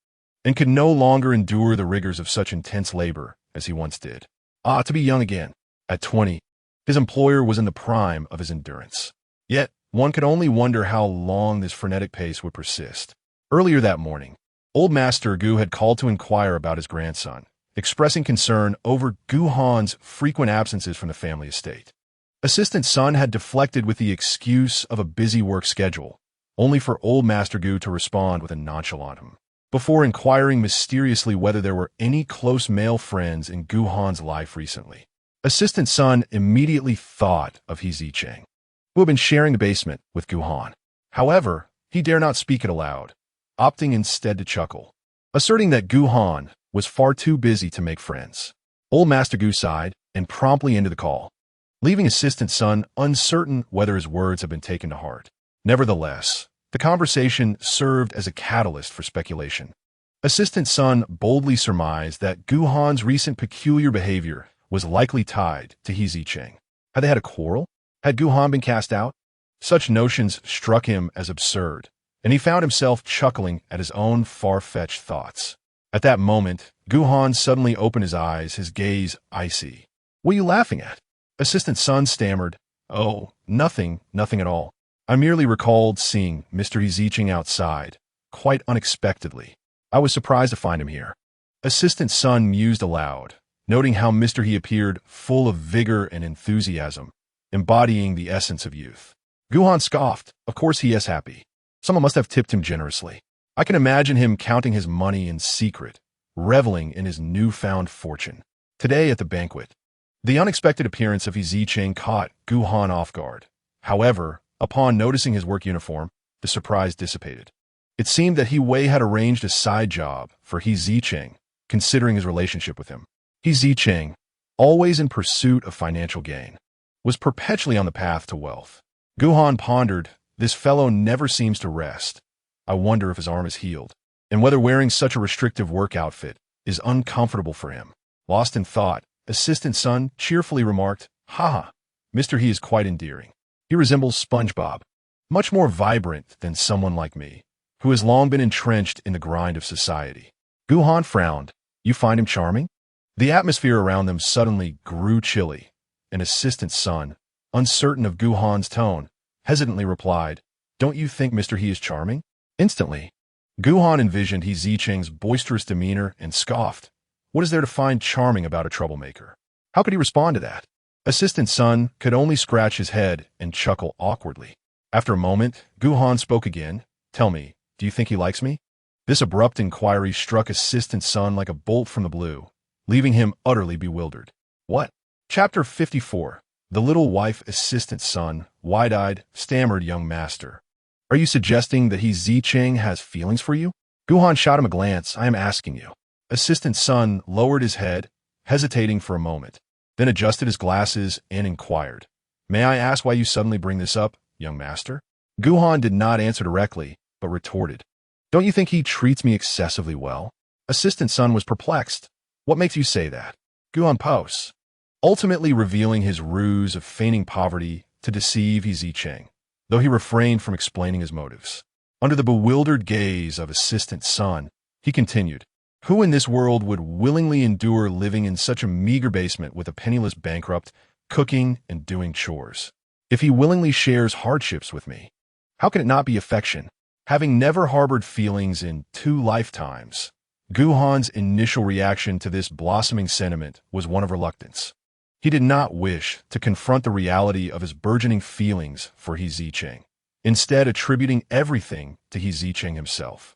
and could no longer endure the rigors of such intense labor as he once did. To be young again. At 20, his employer was in the prime of his endurance. Yet, one could only wonder how long this frenetic pace would persist. Earlier that morning, old Master Gu had called to inquire about his grandson, expressing concern over Gu Han's frequent absences from the family estate. Assistant son had deflected with the excuse of a busy work schedule, only for old Master Gu to respond with a nonchalant before inquiring mysteriously whether there were any close male friends in Gu Han's life recently. Assistant son immediately thought of Zicheng, who had been sharing the basement with Gu Han. However, he dare not speak it aloud, opting instead to chuckle, asserting that Gu Han was far too busy to make friends. Old Master Gu sighed and promptly ended the call, leaving assistant son uncertain whether his words had been taken to heart. Nevertheless, the conversation served as a catalyst for speculation. Assistant son boldly surmised that Gu Han's recent peculiar behavior was likely tied to Zicheng. Had they had a quarrel? Had Gu Han been cast out? Such notions struck him as absurd, and he found himself chuckling at his own far-fetched thoughts. At that moment, Gu Han suddenly opened his eyes, his gaze icy. "What are you laughing at?" Assistant son stammered, "Oh, nothing at all. I merely recalled seeing Mr. Zicheng outside, quite unexpectedly. I was surprised to find him here." Assistant son mused aloud, noting how Mr. He appeared full of vigor and enthusiasm, embodying the essence of youth. Gu Han scoffed. "Of course he is happy. Someone must have tipped him generously. I can imagine him counting his money in secret, reveling in his newfound fortune. Today at the banquet." The unexpected appearance of Zicheng caught Gu Han off guard. However, upon noticing his work uniform, the surprise dissipated. It seemed that Wei had arranged a side job for Zicheng, considering his relationship with him. Zicheng, always in pursuit of financial gain, was perpetually on the path to wealth. Gu Han pondered, "This fellow never seems to rest. I wonder if his arm is healed, and whether wearing such a restrictive work outfit is uncomfortable for him." Lost in thought, assistant son cheerfully remarked, "Haha, Mr. He is quite endearing. He resembles SpongeBob, much more vibrant than someone like me, who has long been entrenched in the grind of society." Gu Han frowned. "You find him charming?" The atmosphere around them suddenly grew chilly, and assistant son, uncertain of Gu Han's tone, hesitantly replied, "Don't you think Mr. He is charming?" Instantly, Gu Han envisioned Zicheng's boisterous demeanor and scoffed. What is there to find charming about a troublemaker? How could he respond to that? Assistant son could only scratch his head and chuckle awkwardly. After a moment, Gu Han spoke again. "Tell me, do you think he likes me?" This abrupt inquiry struck assistant son like a bolt from the blue, leaving him utterly bewildered. "What?" Chapter 54. The little wife assistant son, wide-eyed, stammered young master. "Are you suggesting that Zicheng has feelings for you?" Gu Han shot him a glance. "I am asking you." Assistant son lowered his head, hesitating for a moment, then adjusted his glasses and inquired, "May I ask why you suddenly bring this up, young master?" Gu Han did not answer directly, but retorted, "Don't you think he treats me excessively well?" Assistant son was perplexed. "What makes you say that?" Gu Han paused, ultimately revealing his ruse of feigning poverty to deceive Zicheng, though he refrained from explaining his motives. Under the bewildered gaze of assistant son, he continued, "Who in this world would willingly endure living in such a meager basement with a penniless bankrupt, cooking and doing chores? If he willingly shares hardships with me, how can it not be affection?" Having never harbored feelings in 2 lifetimes, Gu Han's initial reaction to this blossoming sentiment was one of reluctance. He did not wish to confront the reality of his burgeoning feelings for Zicheng, instead attributing everything to Zicheng himself.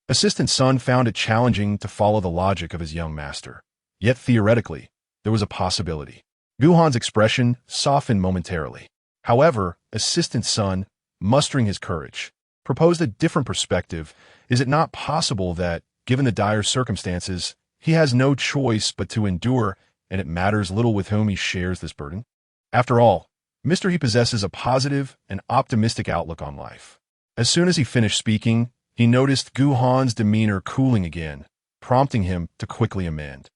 Assistant son found it challenging to follow the logic of his young master. Yet theoretically, there was a possibility. Gu Han's expression softened momentarily. However, assistant Sun, mustering his courage, proposed a different perspective. Is it not possible that, given the dire circumstances, he has no choice but to endure, and it matters little with whom he shares this burden? After all, Mr. He possesses a positive and optimistic outlook on life. As soon as he finished speaking, he noticed Gu Han's demeanor cooling again, prompting him to quickly amend.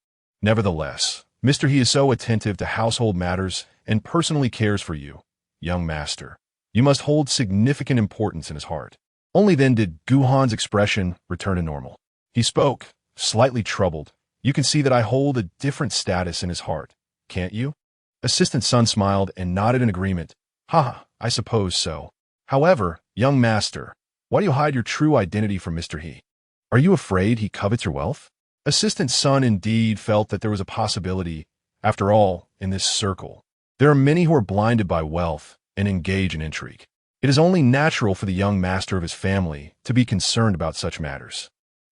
Nevertheless, Mr. He is so attentive to household matters and personally cares for you, young master. You must hold significant importance in his heart. Only then did Gu Han's expression return to normal. He spoke, slightly troubled. You can see that I hold a different status in his heart, can't you? Assistant Sun smiled and nodded in agreement. Ha, I suppose so. However, young master, why do you hide your true identity from Mr. He? Are you afraid he covets your wealth? Assistant Sun indeed felt that there was a possibility. After all, in this circle, there are many who are blinded by wealth and engage in intrigue. It is only natural for the young master of his family to be concerned about such matters.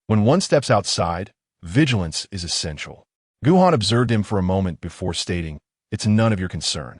When one steps outside, vigilance is essential. Gu Han observed him for a moment before stating, "It's none of your concern."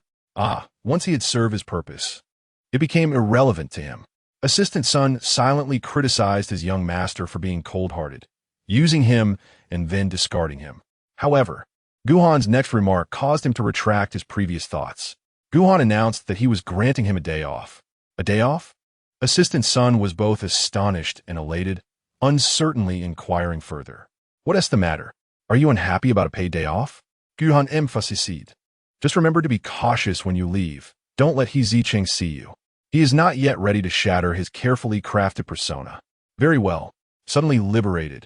Once he had served his purpose, it became irrelevant to him. Assistant Sun silently criticized his young master for being cold-hearted, using him and then discarding him. However, Gu Han's next remark caused him to retract his previous thoughts. Gu Han announced that he was granting him a day off. A day off? Assistant Sun was both astonished and elated, uncertainly inquiring further. What is the matter? Are you unhappy about a paid day off? Gu Han emphasized. Just remember to be cautious when you leave. Don't let Zicheng see you. He is not yet ready to shatter his carefully crafted persona. Very well. Suddenly liberated,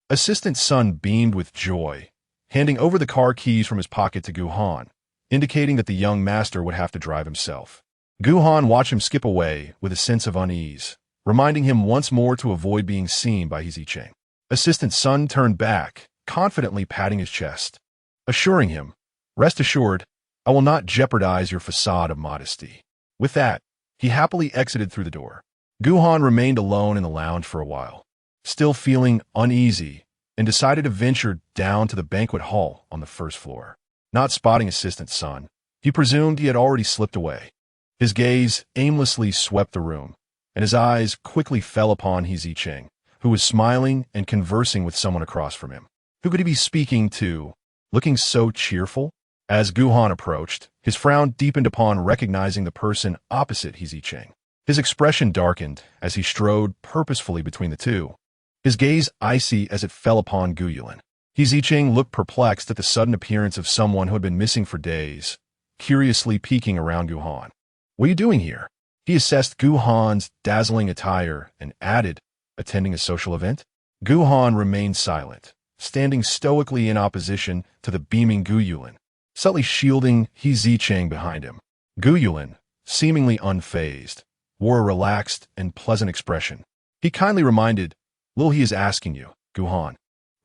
Assistant Sun beamed with joy, handing over the car keys from his pocket to Gu Han, indicating that the young master would have to drive himself. Gu Han watched him skip away with a sense of unease, reminding him once more to avoid being seen by Zicheng. Assistant Sun turned back, confidently patting his chest, assuring him, "Rest assured, I will not jeopardize your facade of modesty." With that, he happily exited through the door. Gu Han remained alone in the lounge for a while, still feeling uneasy, and decided to venture down to the banquet hall on the first floor. Not spotting Assistant Sun, he presumed he had already slipped away. His gaze aimlessly swept the room, and his eyes quickly fell upon Zicheng, who was smiling and conversing with someone across from him. Who could he be speaking to, looking so cheerful? As Gu Han approached, his frown deepened upon recognizing the person opposite Zicheng. His expression darkened as he strode purposefully between the two, his gaze icy as it fell upon Unwilling. Zicheng looked perplexed at the sudden appearance of someone who had been missing for days, curiously peeking around Gu Han. "What are you doing here?" He assessed Gu Han's dazzling attire and added, "Attending a social event?" Gu Han remained silent, standing stoically in opposition to the beaming Unwilling, subtly shielding Zicheng behind him. Unwilling, seemingly unfazed, wore a relaxed and pleasant expression. He kindly reminded, "Little he is asking you, Gu Han."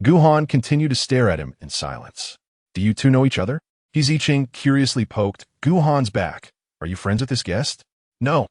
Gu Han continued to stare at him in silence. "Do you two know each other?" Zicheng curiously poked Gu Han's back. "Are you friends with this guest?" "No."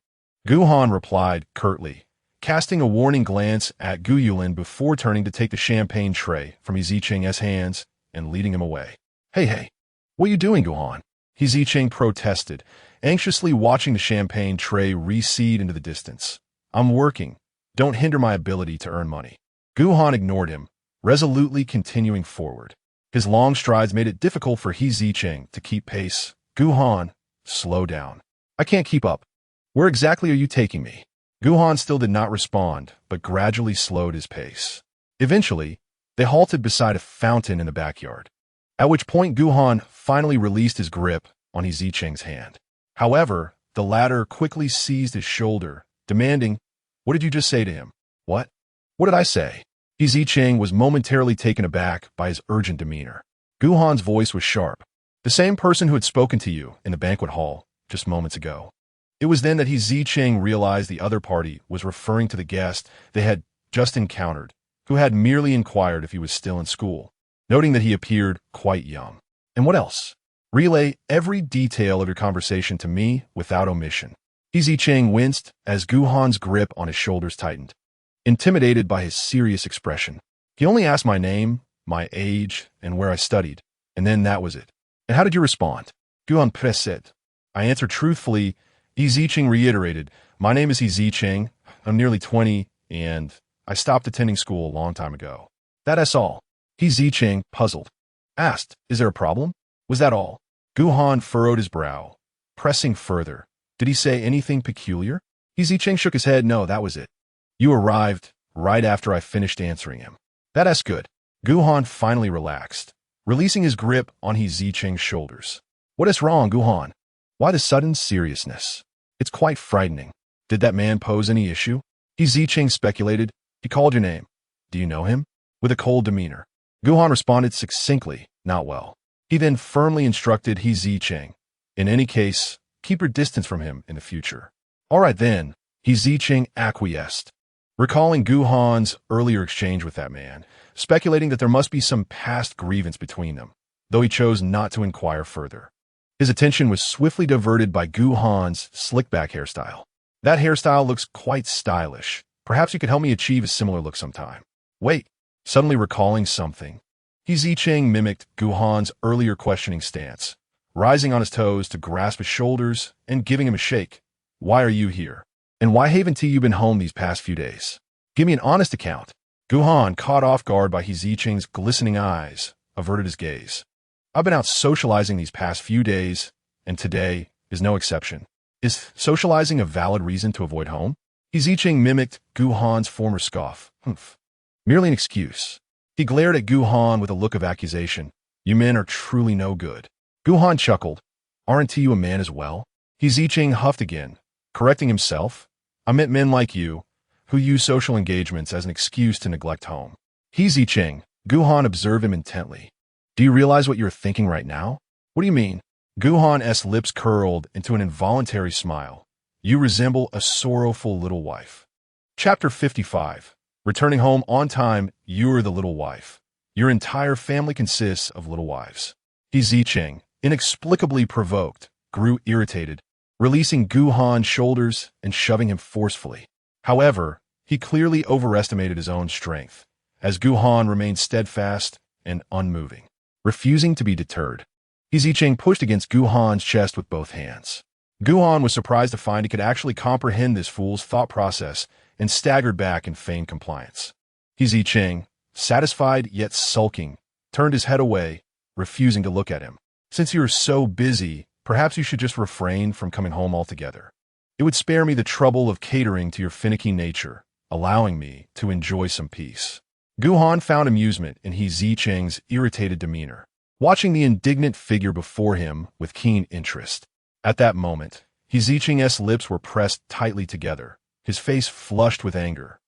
Gu Han replied curtly, casting a warning glance at Unwilling before turning to take the champagne tray from Zicheng's hands and leading him away. Hey, what are you doing, Gu Han?" Zicheng protested, anxiously watching the champagne tray recede into the distance. "I'm working. Don't hinder my ability to earn money." Gu Han ignored him, resolutely continuing forward. His long strides made it difficult for Zicheng to keep pace. "Gu Han, slow down. I can't keep up. Where exactly are you taking me?" Gu Han still did not respond, but gradually slowed his pace. Eventually, they halted beside a fountain in the backyard, at which point Gu Han finally released his grip on Zicheng's hand. However, the latter quickly seized his shoulder, demanding, "What did you just say to him?" "What? What did I say?" Zicheng was momentarily taken aback by his urgent demeanor. Gu Han's voice was sharp. "The same person who had spoken to you in the banquet hall just moments ago." It was then that Zicheng realized the other party was referring to the guest they had just encountered, who had merely inquired if he was still in school, noting that he appeared quite young. "And what else?" "Relay every detail of your conversation to me without omission." Zicheng winced as Gu Han's grip on his shoulders tightened, intimidated by his serious expression. "He only asked my name, my age, and where I studied." And then that was it. And how did you respond? Gu Han said. I answered truthfully. Zicheng reiterated, my name is Zicheng. I'm nearly 20, and I stopped attending school a long time ago. That's all. Zicheng, puzzled, asked, is there a problem? Was that all? Gu Han furrowed his brow, pressing further. Did he say anything peculiar? Zicheng shook his head. No, that was it. You arrived right after I finished answering him. That's good. Gu Han finally relaxed, releasing his grip on Zicheng's shoulders. What is wrong, Gu Han? Why the sudden seriousness? It's quite frightening. Did that man pose any issue? Zicheng speculated. He called your name. Do you know him? With a cold demeanor. Gu Han responded succinctly, not well. He then firmly instructed Zicheng. In any case, keep your distance from him in the future. All right then, Zicheng acquiesced, recalling Gu Han's earlier exchange with that man, speculating that there must be some past grievance between them, though he chose not to inquire further. His attention was swiftly diverted by Gu Han's slick-back hairstyle. That hairstyle looks quite stylish. Perhaps you could help me achieve a similar look sometime. Wait, suddenly recalling something, Zicheng mimicked Gu Han's earlier questioning stance, rising on his toes to grasp his shoulders and giving him a shake. Why are you here? And why haven't you been home these past few days? Give me an honest account. Gu Han, caught off guard by Zicheng's glistening eyes, averted his gaze. I've been out socializing these past few days, and today is no exception. Is socializing a valid reason to avoid home? Zicheng mimicked Gu Han's former scoff. Humph. Merely an excuse. He glared at Gu Han with a look of accusation. You men are truly no good. Gu Han chuckled. Aren't you a man as well? Zicheng huffed again, correcting himself. I meant men like you, who use social engagements as an excuse to neglect home. Zicheng, Gu Han observed him intently. Do you realize what you're thinking right now? What do you mean? Gu Han's lips curled into an involuntary smile. You resemble a sorrowful little wife. Chapter 55. Returning home on time, you're the little wife. Your entire family consists of little wives. Zicheng, inexplicably provoked, grew irritated, releasing Gu Han's shoulders and shoving him forcefully. However, he clearly overestimated his own strength, as Gu Han remained steadfast and unmoving, refusing to be deterred. Zicheng pushed against Gu Han's chest with both hands. Gu Han was surprised to find he could actually comprehend this fool's thought process and staggered back in feigned compliance. Zicheng, satisfied yet sulking, turned his head away, refusing to look at him. Since you're so busy, perhaps you should just refrain from coming home altogether. It would spare me the trouble of catering to your finicky nature, allowing me to enjoy some peace. Gu Han found amusement in Zicheng's irritated demeanor, watching the indignant figure before him with keen interest. At that moment, Zicheng's lips were pressed tightly together, his face flushed with anger,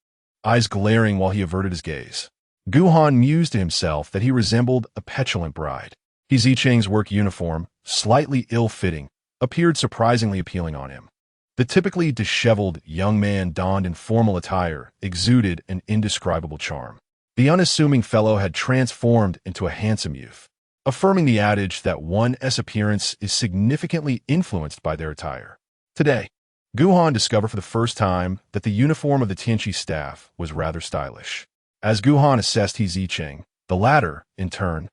eyes glaring while he averted his gaze. Gu Han mused to himself that he resembled a petulant bride. Zicheng's work uniform, slightly ill-fitting, appeared surprisingly appealing on him. The typically disheveled young man donned in formal attire exuded an indescribable charm. The unassuming fellow had transformed into a handsome youth, affirming the adage that one's appearance is significantly influenced by their attire. Today, Gu Han discovered for the first time that the uniform of the Tian'an staff was rather stylish. As Gu Han assessed Zicheng, the latter, in turn,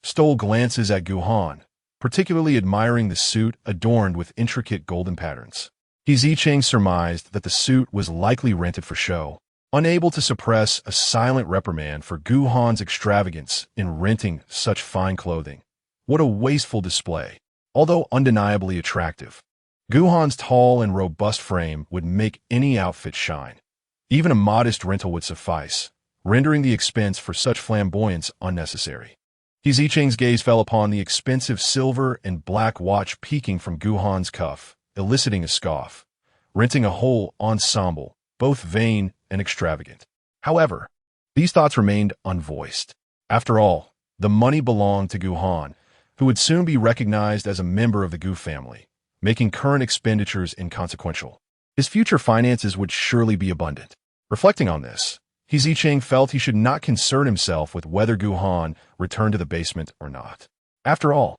stole glances at Gu Han, particularly admiring the suit adorned with intricate golden patterns. Zicheng surmised that the suit was likely rented for show, unable to suppress a silent reprimand for Gu Han's extravagance in renting such fine clothing. What a wasteful display! Although undeniably attractive, Gu Han's tall and robust frame would make any outfit shine. Even a modest rental would suffice, rendering the expense for such flamboyance unnecessary. Zicheng's gaze fell upon the expensive silver and black watch peeking from Gu Han's cuff, eliciting a scoff, renting a whole ensemble, both vain and extravagant. However, these thoughts remained unvoiced. After all, the money belonged to Gu Han, who would soon be recognized as a member of the Gu family, making current expenditures inconsequential. His future finances would surely be abundant. Reflecting on this, Zicheng felt he should not concern himself with whether Gu Han returned to the basement or not. After all,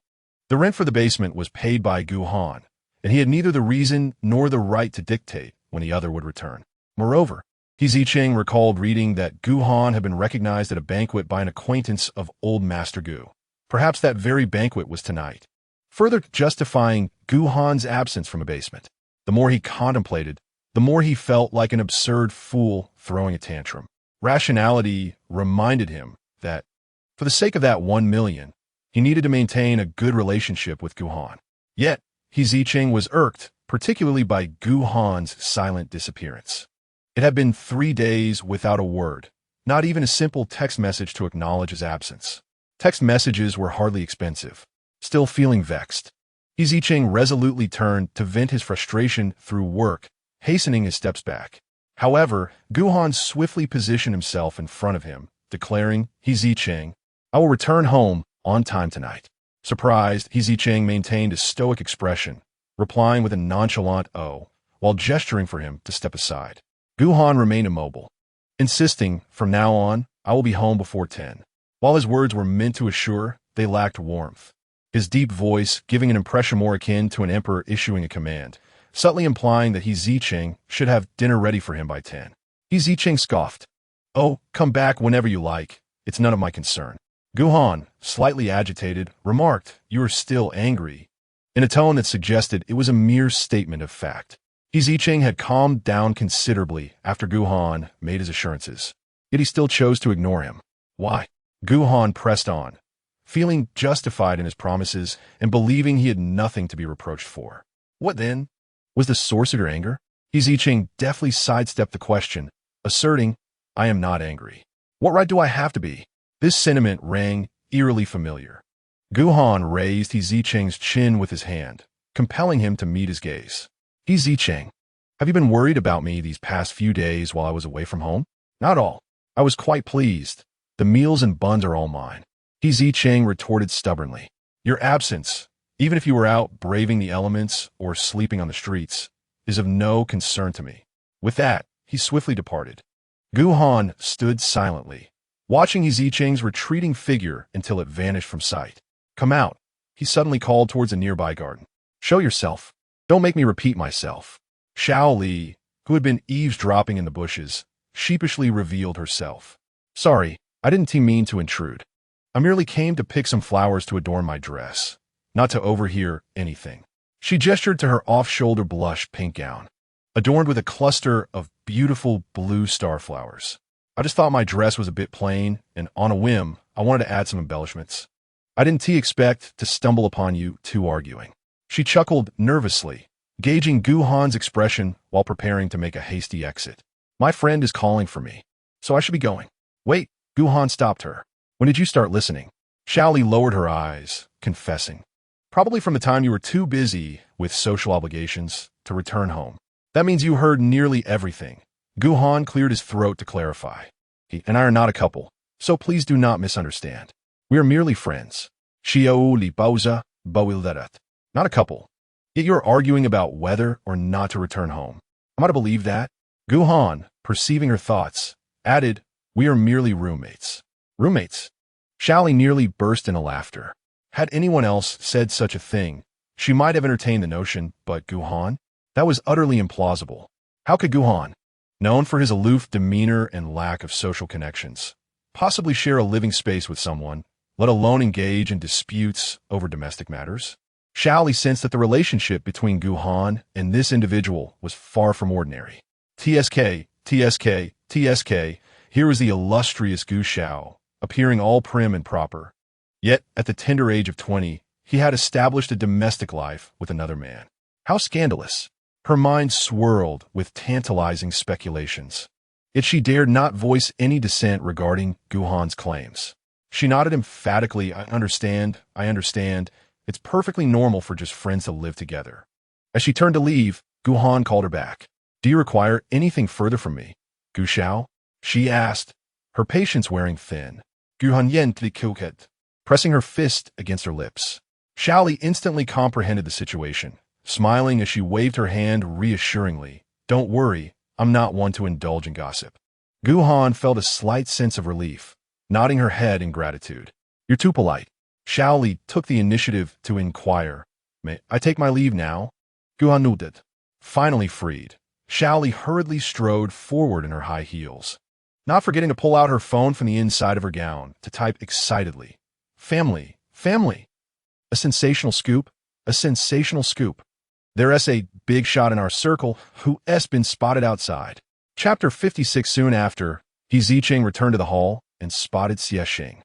the rent for the basement was paid by Gu Han, and he had neither the reason nor the right to dictate when the other would return. Moreover, Zicheng recalled reading that Gu Han had been recognized at a banquet by an acquaintance of old Master Gu. Perhaps that very banquet was tonight, further justifying Gu Han's absence from abasement. The more he contemplated, the more he felt like an absurd fool throwing a tantrum. Rationality reminded him that, for the sake of that 1 million, he needed to maintain a good relationship with Gu Han. Yet, Zicheng was irked, particularly by Gu Han's silent disappearance. It had been 3 days without a word, not even a simple text message to acknowledge his absence. Text messages were hardly expensive. Still feeling vexed, Zicheng resolutely turned to vent his frustration through work, hastening his steps back. However, Gu Han swiftly positioned himself in front of him, declaring, Zicheng, I will return home on time tonight. Surprised, Zicheng maintained a stoic expression, replying with a nonchalant "oh," while gesturing for him to step aside. Gu Han remained immobile, insisting, from now on, I will be home before 10. While his words were meant to assure, they lacked warmth. His deep voice giving an impression more akin to an emperor issuing a command, subtly implying that Zicheng should have dinner ready for him by 10. Zicheng scoffed. Oh, come back whenever you like. It's none of my concern. Gu Han, slightly agitated, remarked, You are still angry, in a tone that suggested it was a mere statement of fact. Zicheng had calmed down considerably after Gu Han made his assurances, yet he still chose to ignore him. Why? Gu Han pressed on, feeling justified in his promises and believing he had nothing to be reproached for. What then was the source of your anger? Zicheng deftly sidestepped the question, asserting, I am not angry. What right do I have to be? This sentiment rang eerily familiar. Gu Han raised Zicheng's chin with his hand, compelling him to meet his gaze. Zicheng, have you been worried about me these past few days while I was away from home? Not all. I was quite pleased. The meals and buns are all mine. Zicheng retorted stubbornly. Your absence, even if you were out braving the elements or sleeping on the streets, is of no concern to me. With that, he swiftly departed. Gu Han stood silently, watching Zicheng's retreating figure until it vanished from sight. Come out, he suddenly called towards a nearby garden. Show yourself. Don't make me repeat myself. Xiao Li, who had been eavesdropping in the bushes, sheepishly revealed herself. Sorry, I didn't mean to intrude. I merely came to pick some flowers to adorn my dress, not to overhear anything. She gestured to her off-shoulder blush pink gown, adorned with a cluster of beautiful blue starflowers. I just thought my dress was a bit plain, and on a whim, I wanted to add some embellishments. I didn't expect to stumble upon you two arguing. She chuckled nervously, gauging Gu Han's expression while preparing to make a hasty exit. My friend is calling for me, so I should be going. Wait, Gu Han stopped her. When did you start listening? Xiao Li lowered her eyes, confessing. Probably from the time you were too busy with social obligations to return home. That means you heard nearly everything. Gu Han cleared his throat to clarify. He and I are not a couple, so please do not misunderstand. We are merely friends. Xiao Li Baoza, Bawildarat. Not a couple. Yet you are arguing about whether or not to return home. Am I to believe that? Gu Han, perceiving her thoughts, added, We are merely roommates. Roommates? Xiao Li nearly burst into laughter. Had anyone else said such a thing, she might have entertained the notion, but Gu Han? That was utterly implausible. How could Gu Han, known for his aloof demeanor and lack of social connections, possibly share a living space with someone, let alone engage in disputes over domestic matters? Xiao Li sensed that the relationship between Gu Han and this individual was far from ordinary. TSK, TSK, TSK, here was the illustrious Gu Xiao, appearing all prim and proper. Yet, at the tender age of 20, he had established a domestic life with another man. How scandalous! Her mind swirled with tantalizing speculations. Yet she dared not voice any dissent regarding Gu Han's claims. She nodded emphatically, I understand. It's perfectly normal for just friends to live together. As she turned to leave, Gu Han called her back. Do you require anything further from me, Gu Xiao? She asked, her patience wearing thin. Gu Han.However, pressing her fist against her lips. Xiao Li instantly comprehended the situation, smiling as she waved her hand reassuringly. Don't worry, I'm not one to indulge in gossip. Gu Han felt a slight sense of relief, nodding her head in gratitude. You're too polite. Xiao Li took the initiative to inquire. May I take my leave now? Gu Han nodded. Finally freed, Xiao Li hurriedly strode forward in her high heels, not forgetting to pull out her phone from the inside of her gown to type excitedly. Family Family. A sensational scoop. A sensational scoop. There's a big shot in our circle who's been spotted outside. Chapter 56. Soon after, Zicheng returned to the hall and spotted Zicheng,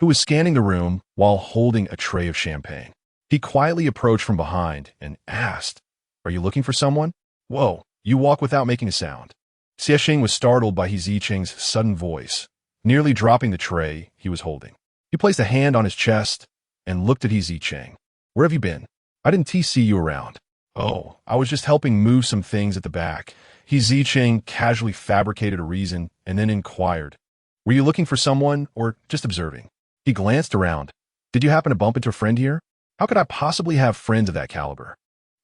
who was scanning the room while holding a tray of champagne. He quietly approached from behind and asked, "Are you looking for someone?" "Whoa, you walk without making a sound." Zicheng was startled by Zicheng's sudden voice, nearly dropping the tray he was holding. He placed a hand on his chest and looked at Zicheng. "Where have you been? I didn't see you around." "Oh, I was just helping move some things at the back." Zicheng casually fabricated a reason and then inquired, "Were you looking for someone or just observing?" He glanced around. "Did you happen to bump into a friend here?" "How could I possibly have friends of that caliber?"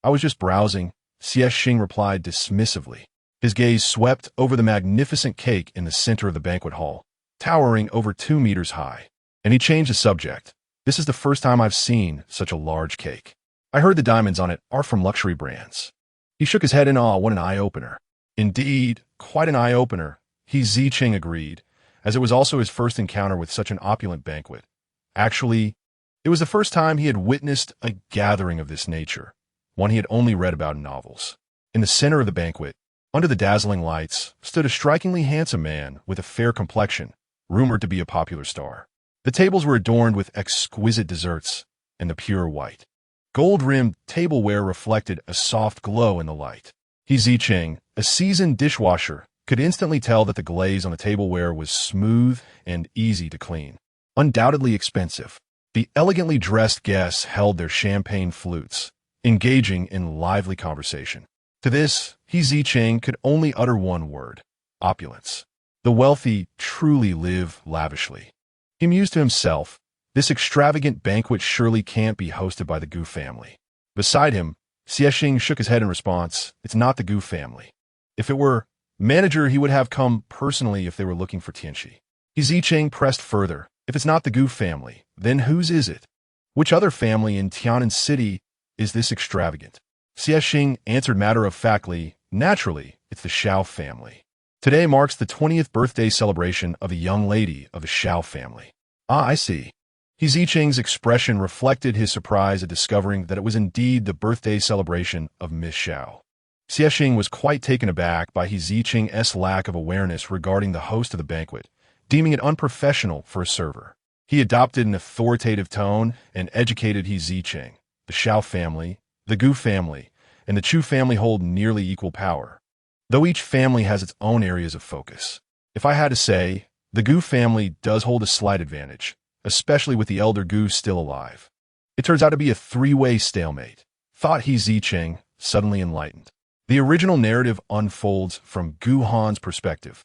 "I was just browsing," Zicheng replied dismissively. His gaze swept over the magnificent cake in the center of the banquet hall, towering over 2 meters high. And he changed the subject. "This is the first time I've seen such a large cake. I heard the diamonds on it are from luxury brands." He shook his head in awe. "What an eye-opener." "Indeed, quite an eye-opener," Zicheng agreed, as it was also his first encounter with such an opulent banquet. Actually, it was the first time he had witnessed a gathering of this nature, one he had only read about in novels. In the center of the banquet, under the dazzling lights, stood a strikingly handsome man with a fair complexion, rumored to be a popular star. The tables were adorned with exquisite desserts and the pure white. Gold-rimmed tableware reflected a soft glow in the light. Zicheng, a seasoned dishwasher, could instantly tell that the glaze on the tableware was smooth and easy to clean. Undoubtedly expensive. The elegantly dressed guests held their champagne flutes, engaging in lively conversation. To this, Zicheng could only utter one word: opulence. The wealthy truly live lavishly. He mused to himself, this extravagant banquet surely can't be hosted by the Gu family. Beside him, Zicheng shook his head in response. "It's not the Gu family. If it were, manager, he would have come personally if they were looking for Tian'an. Zicheng pressed further. "If it's not the Gu family, then whose is it? Which other family in Tian'an City is this extravagant?" Zicheng answered matter-of-factly, "Naturally, it's the Shao family. Today marks the 20th birthday celebration of a young lady of the Shao family." "Ah, I see." Zicheng's expression reflected his surprise at discovering that it was indeed the birthday celebration of Miss Shao. Zicheng was quite taken aback by Zicheng's lack of awareness regarding the host of the banquet, deeming it unprofessional for a server. He adopted an authoritative tone and educated Zicheng. The Shao family, the Gu family, and the Chu family hold nearly equal power, though each family has its own areas of focus. If I had to say, the Gu family does hold a slight advantage, especially with the elder Gu still alive. It turns out to be a three-way stalemate, thought Zicheng, suddenly enlightened. The original narrative unfolds from Gu Han's perspective,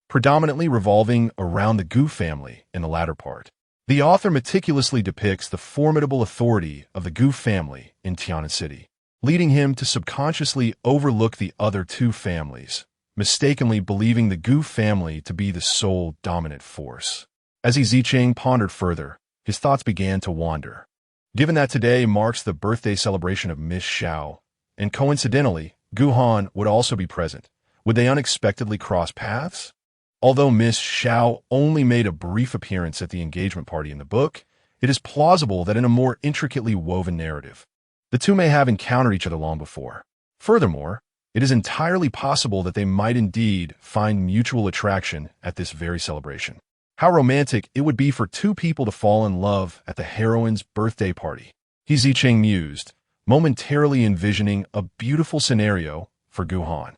predominantly revolving around the Gu family in the latter part. The author meticulously depicts the formidable authority of the Gu family in Tian'an City, leading him to subconsciously overlook the other two families, mistakenly believing the Gu family to be the sole dominant force. As Zicheng pondered further, his thoughts began to wander. Given that today marks the birthday celebration of Miss Shao, and coincidentally, Gu Han would also be present, would they unexpectedly cross paths? Although Miss Shao only made a brief appearance at the engagement party in the book, it is plausible that in a more intricately woven narrative, the two may have encountered each other long before. Furthermore, it is entirely possible that they might indeed find mutual attraction at this very celebration. How romantic it would be for two people to fall in love at the heroine's birthday party. Zicheng mused, momentarily envisioning a beautiful scenario for Gu Han,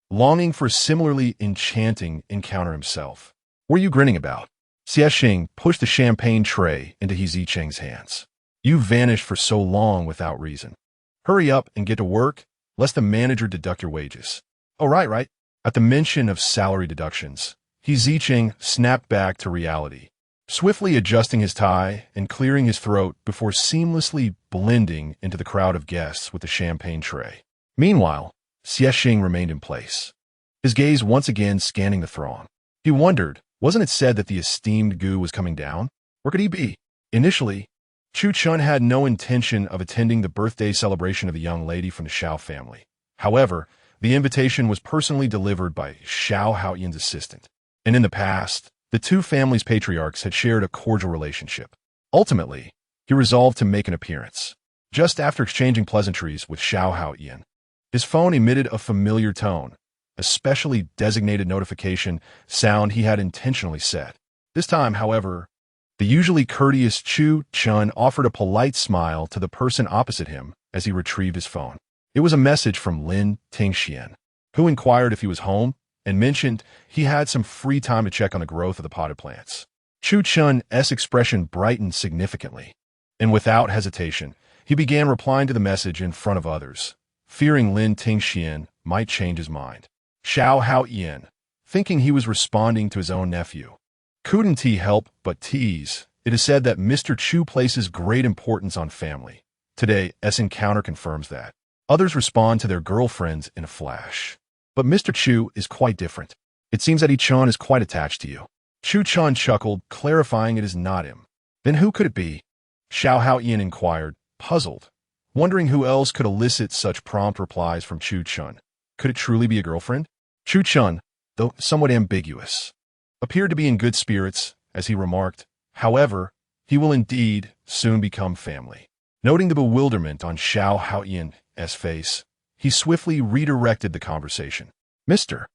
longing for a similarly enchanting encounter himself. "What are you grinning about?" Zicheng pushed the champagne tray into Zicheng's hands. "You vanished for so long without reason. Hurry up and get to work, lest the manager deduct your wages." "Oh, right." At the mention of salary deductions, Zicheng snapped back to reality, swiftly adjusting his tie and clearing his throat before seamlessly blending into the crowd of guests with the champagne tray. Meanwhile, Zicheng remained in place, his gaze once again scanning the throng. He wondered, wasn't it said that the esteemed Gu was coming down? Where could he be? Initially, Chu Chun had no intention of attending the birthday celebration of the young lady from the Shao family. However, the invitation was personally delivered by Shao Haoyan's assistant, and in the past, the two families' patriarchs had shared a cordial relationship. Ultimately, he resolved to make an appearance. Just after exchanging pleasantries with Gu Han, his phone emitted a familiar tone, a specially designated notification sound he had intentionally set. This time, however, the usually courteous Chu Chun offered a polite smile to the person opposite him as he retrieved his phone. It was a message from Lin Tingxian, who inquired if he was home and mentioned he had some free time to check on the growth of the potted plants. Chu Chun's expression brightened significantly, and without hesitation, he began replying to the message in front of others, fearing Lin Tingxian might change his mind. Gu Han, thinking he was responding to his own nephew, couldn't he help but tease. It is said that Mr. Chu places great importance on family. Today's encounter confirms that. Others respond to their girlfriends in a flash. But Mr. Chu is quite different. It seems that Chun is quite attached to you. Chu Chun chuckled, clarifying it is not him. Then who could it be? Gu Han inquired, puzzled, wondering who else could elicit such prompt replies from Chu Chun. Could it truly be a girlfriend? Chu Chun, though somewhat ambiguous, appeared to be in good spirits as he remarked, however, he will indeed soon become family. Noting the bewilderment on Gu Han's face, he swiftly redirected the conversation. Mr.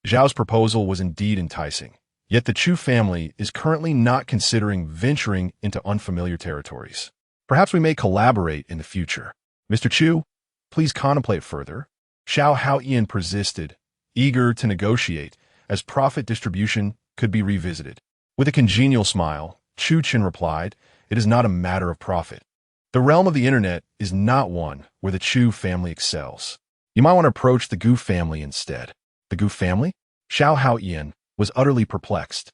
Zhao's proposal was indeed enticing, yet the Chu family is currently not considering venturing into unfamiliar territories. Perhaps we may collaborate in the future. Mr. Chu, please contemplate further. Gu Han persisted, eager to negotiate, as profit distribution could be revisited. With a congenial smile, Chu Chen replied, it is not a matter of profit. The realm of the internet is not one where the Chu family excels. You might want to approach the Gu family instead. The Gu family? Gu Han was utterly perplexed.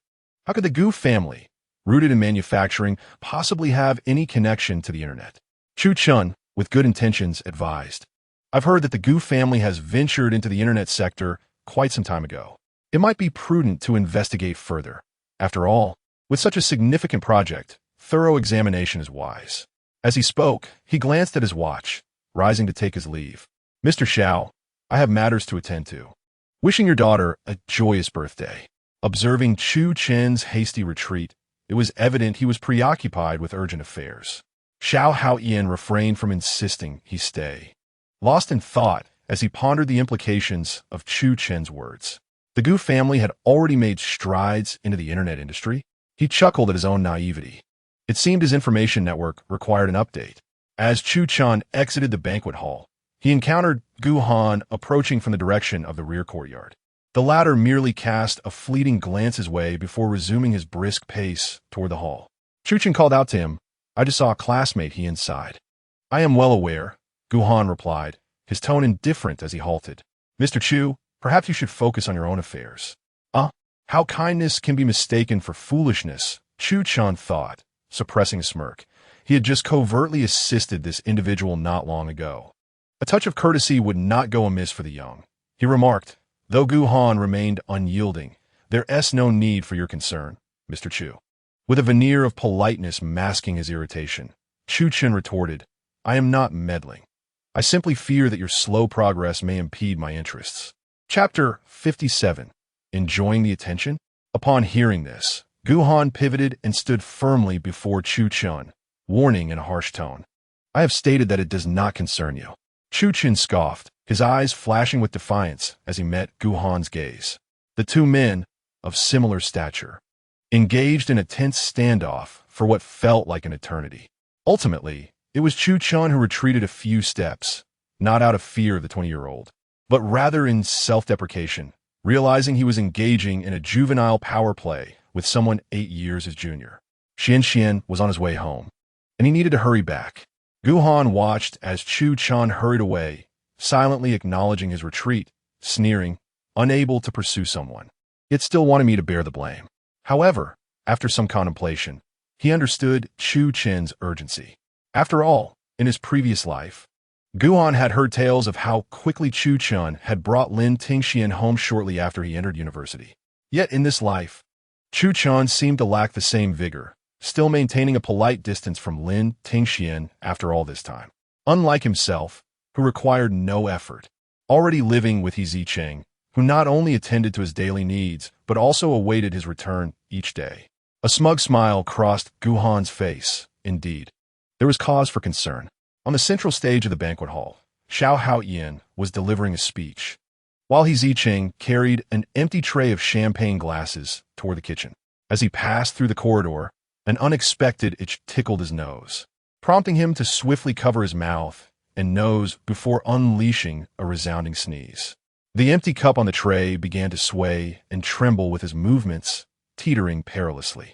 How could the Gu family, rooted in manufacturing, possibly have any connection to the internet? Chu Chun, with good intentions, advised. I've heard that the Gu family has ventured into the internet sector quite some time ago. It might be prudent to investigate further. After all, with such a significant project, thorough examination is wise. As he spoke, he glanced at his watch, rising to take his leave. Mr. Xiao, I have matters to attend to. Wishing your daughter a joyous birthday. Observing Chu Chen's hasty retreat, it was evident he was preoccupied with urgent affairs. Gu Han refrained from insisting he stay, lost in thought as he pondered the implications of Chu Chen's words. The Gu family had already made strides into the internet industry. He chuckled at his own naivety. It seemed his information network required an update. As Chu Chun exited the banquet hall, he encountered Gu Han approaching from the direction of the rear courtyard. The latter merely cast a fleeting glance his way before resuming his brisk pace toward the hall. Chu Chun called out to him, I just saw a classmate, he sighed. I am well aware, Gu Han replied, his tone indifferent as he halted. Mr. Chu, perhaps you should focus on your own affairs. How kindness can be mistaken for foolishness, Chu Chun thought, suppressing a smirk. He had just covertly assisted this individual not long ago. A touch of courtesy would not go amiss for the young. He remarked, though Gu Han remained unyielding, there's no need for your concern, Mr. Chu. With a veneer of politeness masking his irritation, Chu Chun retorted, I am not meddling. I simply fear that your slow progress may impede my interests. Chapter 57. Enjoying the attention? Upon hearing this, Gu Han pivoted and stood firmly before Chu Chun, warning in a harsh tone. I have stated that it does not concern you. Chu Chun scoffed, his eyes flashing with defiance as he met Gu Han's gaze. The two men, of similar stature, engaged in a tense standoff for what felt like an eternity. Ultimately, it was Chu Chun who retreated a few steps, not out of fear of the 20-year-old, but rather in self-deprecation, realizing he was engaging in a juvenile power play with someone 8 years his junior. Xian was on his way home, and he needed to hurry back. Gu Han watched as Chu Chun hurried away, silently acknowledging his retreat, sneering, unable to pursue someone. It still wanted me to bear the blame. However, after some contemplation, he understood Chu Chen's urgency. After all, in his previous life, Gu Han had heard tales of how quickly Chu Chun had brought Lin Tingxian home shortly after he entered university. Yet in this life, Chu Chun seemed to lack the same vigor, still maintaining a polite distance from Lin Tingxian after all this time. Unlike himself, who required no effort, already living with Zicheng, who not only attended to his daily needs, but also awaited his return each day. A smug smile crossed Gu Han's face, indeed. There was cause for concern. On the central stage of the banquet hall, Xiao was delivering a speech, while Zicheng carried an empty tray of champagne glasses toward the kitchen. As he passed through the corridor, an unexpected itch tickled his nose, prompting him to swiftly cover his mouth and nose before unleashing a resounding sneeze. The empty cup on the tray began to sway and tremble with his movements, teetering perilously.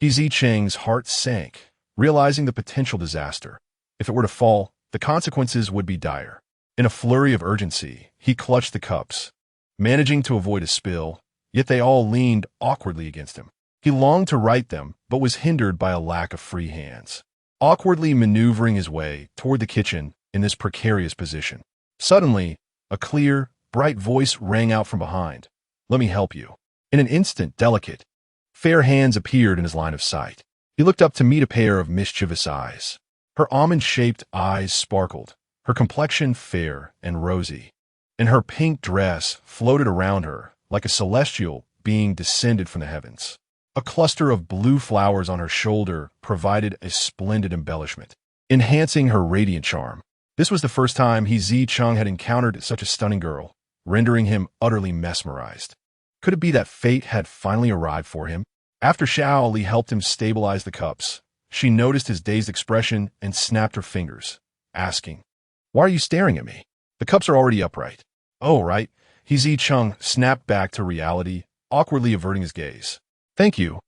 Zicheng's heart sank, realizing the potential disaster. If it were to fall, the consequences would be dire. In a flurry of urgency, he clutched the cups, managing to avoid a spill, yet they all leaned awkwardly against him. He longed to right them, but was hindered by a lack of free hands. Awkwardly maneuvering his way toward the kitchen in this precarious position. Suddenly, a clear, bright voice rang out from behind. "Let me help you." In an instant, delicate, fair hands appeared in his line of sight. He looked up to meet a pair of mischievous eyes. Her almond-shaped eyes sparkled, her complexion fair and rosy, and her pink dress floated around her like a celestial being descended from the heavens. A cluster of blue flowers on her shoulder provided a splendid embellishment, enhancing her radiant charm. This was the first time Zicheng had encountered such a stunning girl, rendering him utterly mesmerized. Could it be that fate had finally arrived for him? After Xiaoli helped him stabilize the cups, she noticed his dazed expression and snapped her fingers, asking, "Why are you staring at me? The cups are already upright." "Oh, right." Zicheng snapped back to reality, awkwardly averting his gaze. Thank you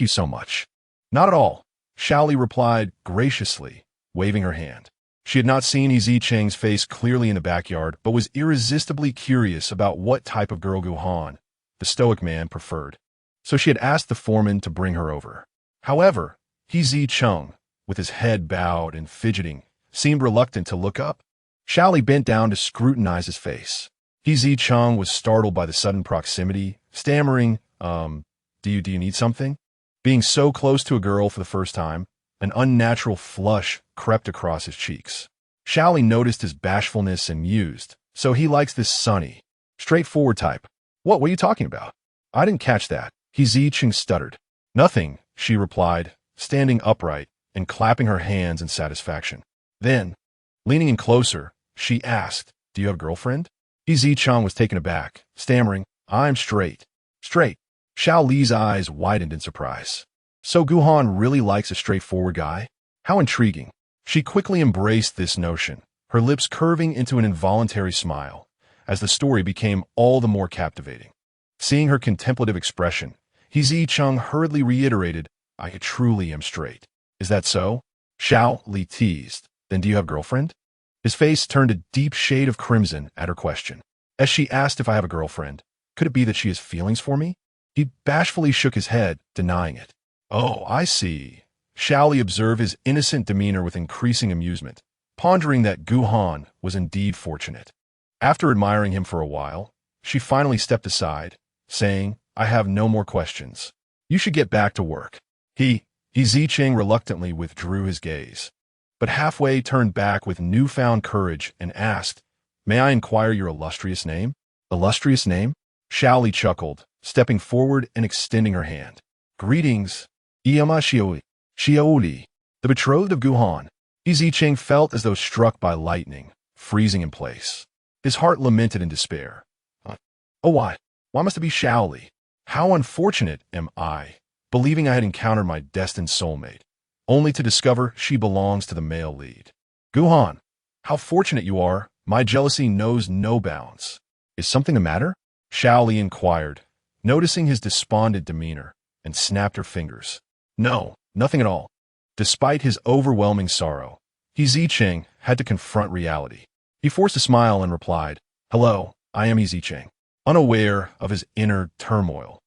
so much." "Not at all," Xiaoli replied graciously, waving her hand. She had not seen Zicheng's face clearly in the backyard, but was irresistibly curious about what type of girl Gu Han, the stoic man, preferred. So she had asked the foreman to bring her over. However, Zicheng, with his head bowed and fidgeting, seemed reluctant to look up. Xiaoli bent down to scrutinize his face. Zicheng was startled by the sudden proximity, stammering, Do you need something?" Being so close to a girl for the first time, an unnatural flush crept across his cheeks. Xiaoli noticed his bashfulness and mused, so he likes this sunny, straightforward type. What were you talking about?" "I didn't catch that." Zicheng stuttered. "Nothing," she replied, standing upright and clapping her hands in satisfaction. Then, leaning in closer, she asked, "Do you have a girlfriend?" Zicheng was taken aback, stammering, "I'm straight." "Straight?" Xiaoli's eyes widened in surprise. So Gu Han really likes a straightforward guy? How intriguing. She quickly embraced this notion, her lips curving into an involuntary smile, as the story became all the more captivating. Seeing her contemplative expression, Zicheng hurriedly reiterated, "I truly am straight." "Is that so?" Xiaoli teased. "Then do you have a girlfriend?" His face turned a deep shade of crimson at her question. As she asked if I have a girlfriend, could it be that she has feelings for me? He bashfully shook his head, denying it. "Oh, I see." Xiaoli observed his innocent demeanor with increasing amusement, pondering that Gu Han was indeed fortunate. After admiring him for a while, she finally stepped aside, saying, "I have no more questions. You should get back to work." Zicheng reluctantly withdrew his gaze, but halfway turned back with newfound courage and asked, "May I inquire your illustrious name?" "Illustrious name?" Xiaoli chuckled, stepping forward and extending her hand. "Greetings, Xiaoli, the betrothed of Gu Han." Zicheng felt as though struck by lightning, freezing in place. His heart lamented in despair. "Oh, why must it be Xiaoli? How unfortunate am I, believing I had encountered my destined soulmate, only to discover she belongs to the male lead. Gu Han, how fortunate you are. My jealousy knows no bounds." "Is something the matter?" Xiaoli inquired, noticing his despondent demeanor, and snapped her fingers. "No, nothing at all." Despite his overwhelming sorrow, Zicheng had to confront reality. He forced a smile and replied, "Hello, I am Zicheng," unaware of his inner turmoil.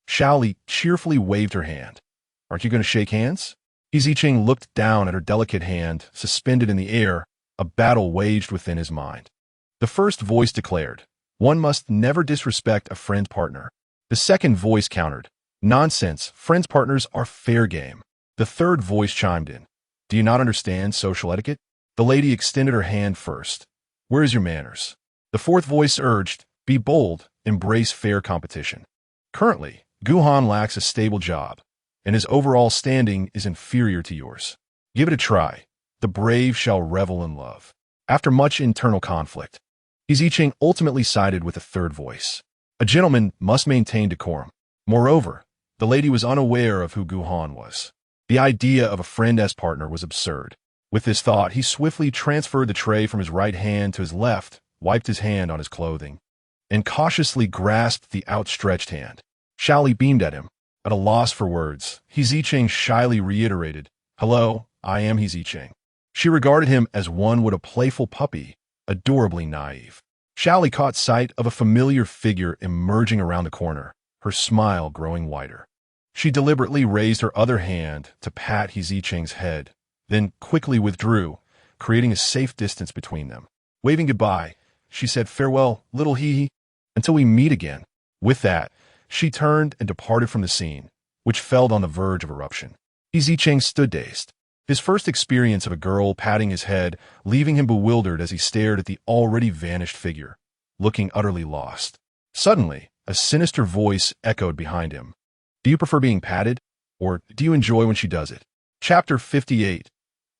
Xiaoli cheerfully waved her hand. "Aren't you going to shake hands?" Zicheng looked down at her delicate hand, suspended in the air, a battle waged within his mind. The first voice declared, "One must never disrespect a friend partner." The second voice countered, "Nonsense, friends partners are fair game." The third voice chimed in, "Do you not understand social etiquette?" The lady extended her hand first. "Where is your manners?" The fourth voice urged, "Be bold, embrace fair competition." Currently, Gu Han lacks a stable job, and his overall standing is inferior to yours. Give it a try. the brave shall revel in love. After much internal conflict, Zicheng ultimately sided with a third voice. A gentleman must maintain decorum. Moreover, the lady was unaware of who Gu Han was. The idea of a friend as partner was absurd. With this thought, he swiftly transferred the tray from his right hand to his left, wiped his hand on his clothing, and cautiously grasped the outstretched hand. Xiaoli beamed at him. At a loss for words, Zicheng shyly reiterated, "Hello, I am Zicheng." She regarded him as one would a playful puppy, adorably naive. Xiaoli caught sight of a familiar figure emerging around the corner, her smile growing wider. She deliberately raised her other hand to pat Zicheng's head, then quickly withdrew, creating a safe distance between them. Waving goodbye, she said, "Farewell, little He, until we meet again." With that, she turned and departed from the scene, which felt on the verge of eruption. Zicheng stood dazed. His first experience of a girl patting his head, leaving him bewildered as he stared at the already vanished figure, looking utterly lost. Suddenly, a sinister voice echoed behind him. "Do you prefer being patted, or do you enjoy when she does it?" Chapter 58.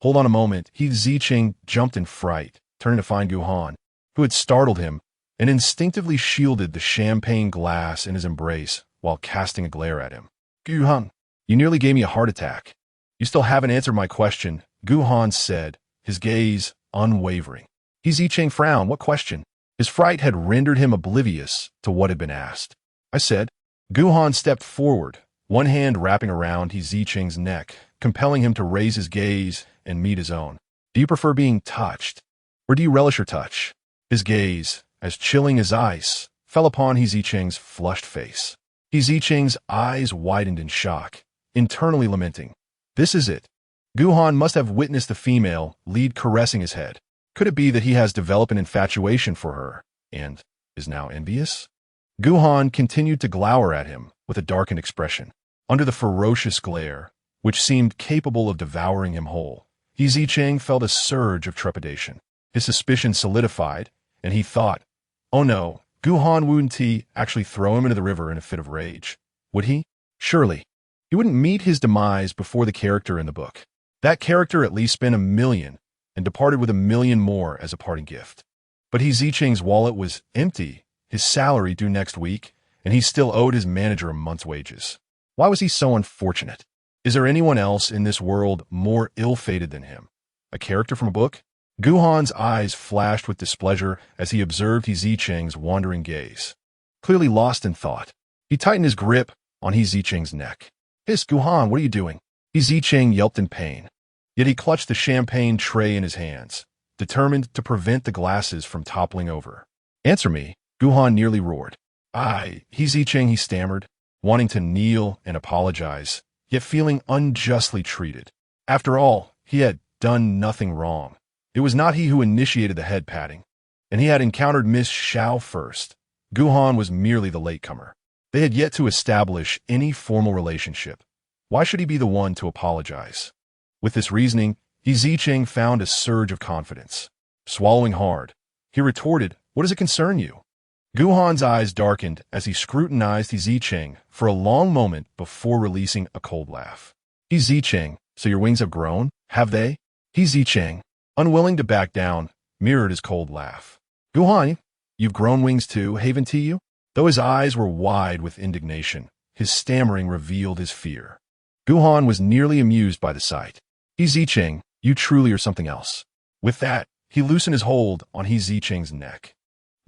Hold on a moment. Zicheng jumped in fright, turning to find Gu Han, who had startled him, and instinctively shielded the champagne glass in his embrace while casting a glare at him. "Gu Han, you nearly gave me a heart attack." "You still haven't answered my question," Gu Han said, his gaze unwavering. Zicheng frowned. What question? His fright had rendered him oblivious to what had been asked. "I said." Gu Han stepped forward, one hand wrapping around Zicheng's neck, compelling him to raise his gaze and meet his own. "Do you prefer being touched, or do you relish her touch?" His gaze, as chilling as ice, fell upon Zicheng's flushed face. Zicheng's eyes widened in shock, internally lamenting. This is it. Gu Han must have witnessed the female lead caressing his head. Could it be that he has developed an infatuation for her, and is now envious? Gu Han continued to glower at him with a darkened expression. Under the ferocious glare, which seemed capable of devouring him whole, Zicheng felt a surge of trepidation. His suspicion solidified, and he thought, "Oh no, Gu Han wouldn't actually throw him into the river in a fit of rage, would he? Surely. He wouldn't meet his demise before the character in the book. That character at least spent 1,000,000 and departed with 1,000,000 more as a parting gift. But Zicheng's wallet was empty, his salary due next week, and he still owed his manager a month's wages. Why was he so unfortunate? Is there anyone else in this world more ill-fated than him? A character from a book? Gu Han's eyes flashed with displeasure as he observed Zicheng's wandering gaze. Clearly lost in thought, he tightened his grip on Zicheng's neck. "Hiss, Gu Han, what are you doing?" Zicheng yelped in pain. Yet he clutched the champagne tray in his hands, determined to prevent the glasses from toppling over. "Answer me," Gu Han nearly roared. Zicheng, he stammered, wanting to kneel and apologize, yet feeling unjustly treated. After all, he had done nothing wrong. It was not he who initiated the head patting, and he had encountered Miss Xiao first. Gu Han was merely the latecomer. They had yet to establish any formal relationship. Why should he be the one to apologize? With this reasoning, Zicheng found a surge of confidence. Swallowing hard, he retorted, "What does it concern you?" Gu Han's eyes darkened as he scrutinized Zicheng for a long moment before releasing a cold laugh. Zicheng, so your wings have grown, have they? Zicheng, unwilling to back down, mirrored his cold laugh. "Gu Han, you've grown wings too, haven't you?" Though his eyes were wide with indignation, his stammering revealed his fear. Gu Han was nearly amused by the sight. Zicheng, you truly are something else." With that, he loosened his hold on Zicheng's neck.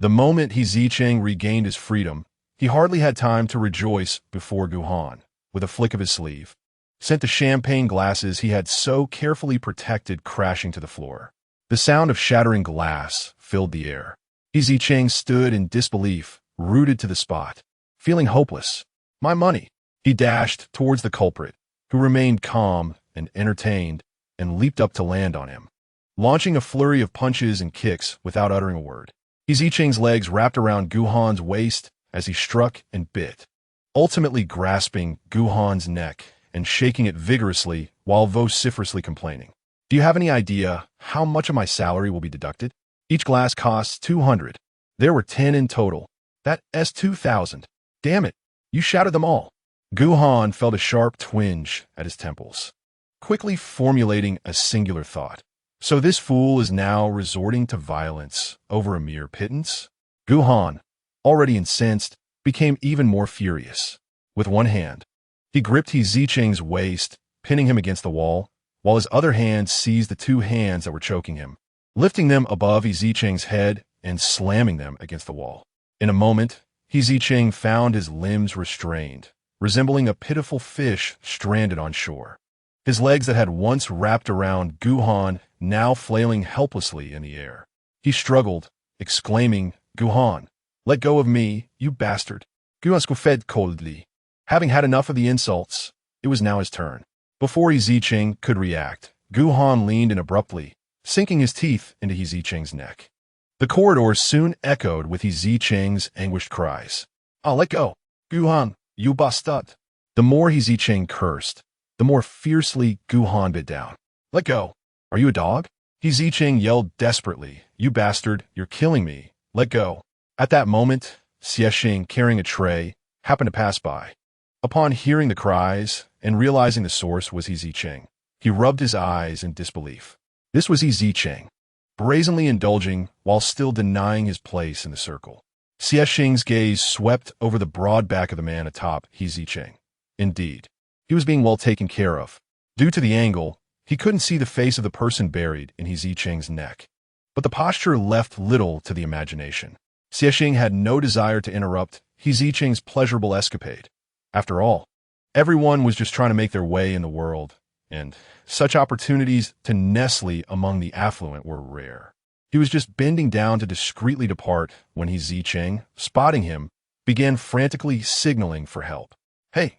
The moment Zicheng regained his freedom, he hardly had time to rejoice before Gu Han, with a flick of his sleeve, sent the champagne glasses he had so carefully protected crashing to the floor. The sound of shattering glass filled the air. Zicheng stood in disbelief, rooted to the spot, feeling hopeless. "My money!" He dashed towards the culprit, who remained calm and entertained, and leaped up to land on him, launching a flurry of punches and kicks without uttering a word. Zicheng's legs wrapped around Gu Han's waist as he struck and bit, ultimately grasping Gu Han's neck and shaking it vigorously while vociferously complaining. "Do you have any idea how much of my salary will be deducted? Each glass costs 200. There were 10 in total. That's 2,000. Damn it, you shattered them all." Gu Han felt a sharp twinge at his temples. Quickly formulating a singular thought, So this fool is now resorting to violence over a mere pittance? Gu Han, already incensed, became even more furious. With one hand, he gripped Zicheng's waist, pinning him against the wall, while his other hand seized the two hands that were choking him, lifting them above Zicheng's head and slamming them against the wall. In a moment, Zicheng found his limbs restrained, resembling a pitiful fish stranded on shore. His legs that had once wrapped around Gu Han now flailing helplessly in the air. He struggled, exclaiming, "Gu Han, let go of me, you bastard." Gu Han scoffed coldly. Having had enough of the insults, it was now his turn. Before Zicheng could react, Gu Han leaned in abruptly, sinking his teeth into Zicheng's neck. The corridor soon echoed with Zicheng's anguished cries. "Ah, let go! Gu Han, you bastard!" The more Zicheng cursed, the more fiercely Gu Han bit down. "Let go! Are you a dog?" Zicheng yelled desperately. "You bastard, you're killing me. Let go." At that moment, Zicheng, carrying a tray, happened to pass by. Upon hearing the cries and realizing the source was Zicheng, he rubbed his eyes in disbelief. This was Zicheng, brazenly indulging while still denying his place in the circle. Zicheng's gaze swept over the broad back of the man atop Zicheng. Indeed, he was being well taken care of. Due to the angle, he couldn't see the face of the person buried in Zicheng's neck. But the posture left little to the imagination. Zicheng had no desire to interrupt Zicheng's pleasurable escapade. After all, everyone was just trying to make their way in the world, and such opportunities to nestle among the affluent were rare. He was just bending down to discreetly depart when Zicheng, spotting him, began frantically signaling for help. Hey,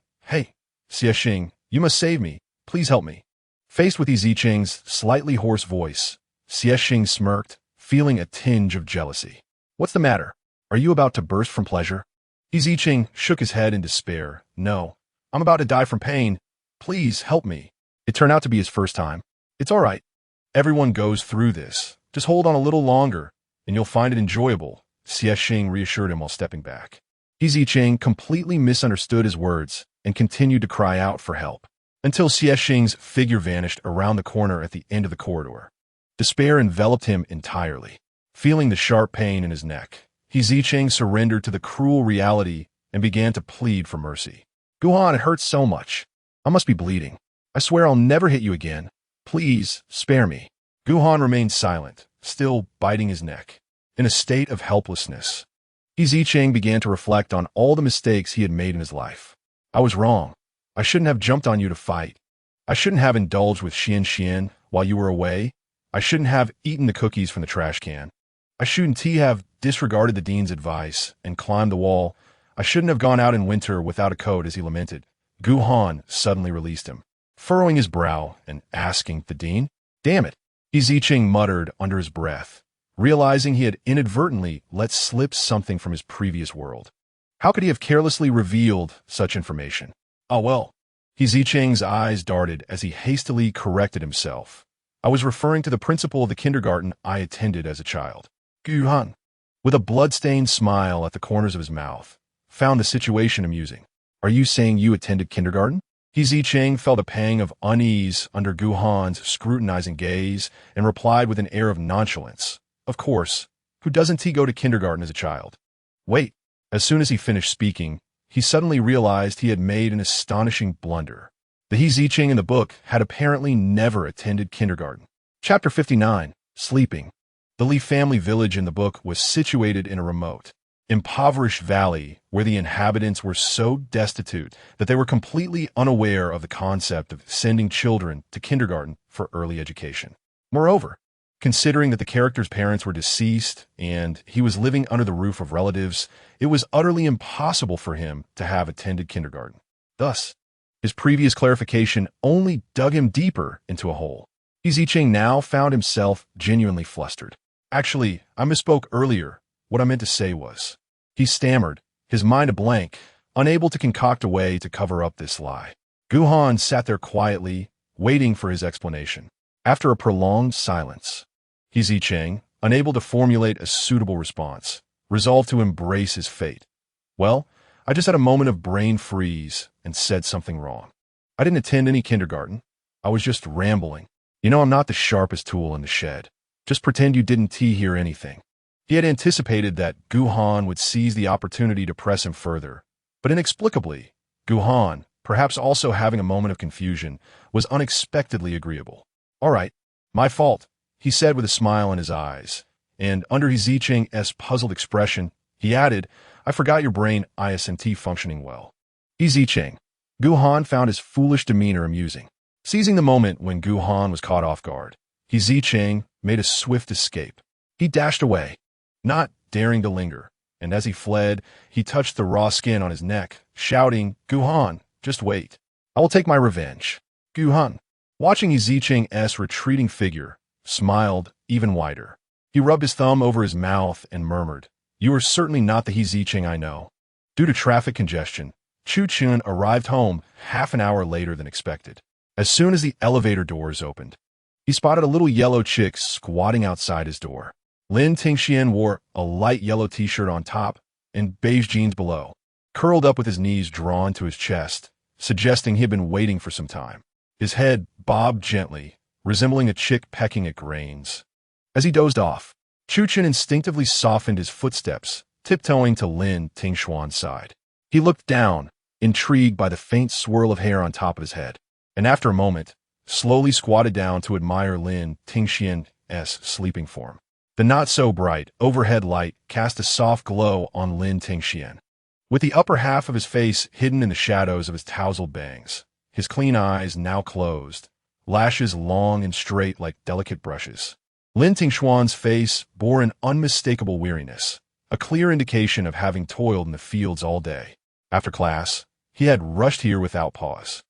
Zicheng, you must save me. Please help me." Faced with Zicheng's slightly hoarse voice, Zicheng smirked, feeling a tinge of jealousy. "What's the matter? Are you about to burst from pleasure?" Zicheng shook his head in despair. "No, I'm about to die from pain. Please help me." It turned out to be his first time. "It's all right. Everyone goes through this. Just hold on a little longer, and you'll find it enjoyable," Zicheng reassured him while stepping back. Zicheng completely misunderstood his words and continued to cry out for help, until Zicheng's figure vanished around the corner at the end of the corridor. Despair enveloped him entirely. Feeling the sharp pain in his neck, Zicheng surrendered to the cruel reality and began to plead for mercy. "Gu Han, it hurts so much. I must be bleeding. I swear I'll never hit you again. Please, spare me." Gu Han remained silent, still biting his neck. In a state of helplessness, Zicheng began to reflect on all the mistakes he had made in his life. "I was wrong. I shouldn't have jumped on you to fight. I shouldn't have indulged with Xian while you were away. I shouldn't have eaten the cookies from the trash can. I shouldn't have disregarded the dean's advice and climbed the wall. I shouldn't have gone out in winter without a coat," as he lamented. Gu Han suddenly released him, furrowing his brow and asking the dean, "Damn it," Zicheng muttered under his breath, realizing he had inadvertently let slip something from his previous world. How could he have carelessly revealed such information? "Oh well." Zicheng's eyes darted as he hastily corrected himself. "I was referring to the principal of the kindergarten I attended as a child." Gu Han, with a blood-stained smile at the corners of his mouth, found the situation amusing. "Are you saying you attended kindergarten?" Zicheng felt a pang of unease under Gu Han's scrutinizing gaze and replied with an air of nonchalance, "Of course. Who doesn't go to kindergarten as a child?" Wait. As soon as he finished speaking, he suddenly realized he had made an astonishing blunder. The Zicheng in the book had apparently never attended kindergarten. Chapter 59, Sleeping. The Li family village in the book was situated in a remote, impoverished valley where the inhabitants were so destitute that they were completely unaware of the concept of sending children to kindergarten for early education. Moreover, considering that the character's parents were deceased and he was living under the roof of relatives, it was utterly impossible for him to have attended kindergarten. Thus, his previous clarification only dug him deeper into a hole. Zicheng now found himself genuinely flustered. "Actually, I misspoke earlier. What I meant to say was..." He stammered, his mind a blank, unable to concoct a way to cover up this lie. Gu Han sat there quietly, waiting for his explanation. After a prolonged silence, Zicheng, unable to formulate a suitable response, resolved to embrace his fate. "Well, I just had a moment of brain freeze and said something wrong. I didn't attend any kindergarten. I was just rambling. You know I'm not the sharpest tool in the shed. Just pretend you didn't hear anything. He had anticipated that Gu Han would seize the opportunity to press him further, but inexplicably, Gu Han, perhaps also having a moment of confusion, was unexpectedly agreeable. All right, my fault, he said with a smile in his eyes, and under his Zicheng's puzzled expression, he added, I forgot your brain isn't functioning well. Zicheng. Gu Han found his foolish demeanor amusing. Seizing the moment when Gu Han was caught off guard, Zicheng made a swift escape. He dashed away, not daring to linger, and as he fled, he touched the raw skin on his neck, shouting, Gu Han, just wait. I will take my revenge. Gu Han, watching Zicheng's retreating figure, smiled even wider. He rubbed his thumb over his mouth and murmured, You are certainly not the Zicheng I know. Due to traffic congestion, Chu Chun arrived home half an hour later than expected. As soon as the elevator doors opened, he spotted a little yellow chick squatting outside his door. Lin Tingxian wore a light yellow t-shirt on top and beige jeans below, curled up with his knees drawn to his chest, suggesting he had been waiting for some time. His head bobbed gently, resembling a chick pecking at grains. As he dozed off, Chu Chun instinctively softened his footsteps, tiptoeing to Lin Tingxuan's side. He looked down, intrigued by the faint swirl of hair on top of his head, and after a moment, slowly squatted down to admire Lin Tingxian's sleeping form. The not-so-bright overhead light cast a soft glow on Lin Tingxian. With the upper half of his face hidden in the shadows of his tousled bangs, his clean eyes now closed, lashes long and straight like delicate brushes. Lin Tingxuan's face bore an unmistakable weariness, a clear indication of having toiled in the fields all day. After class, he had rushed here without pause.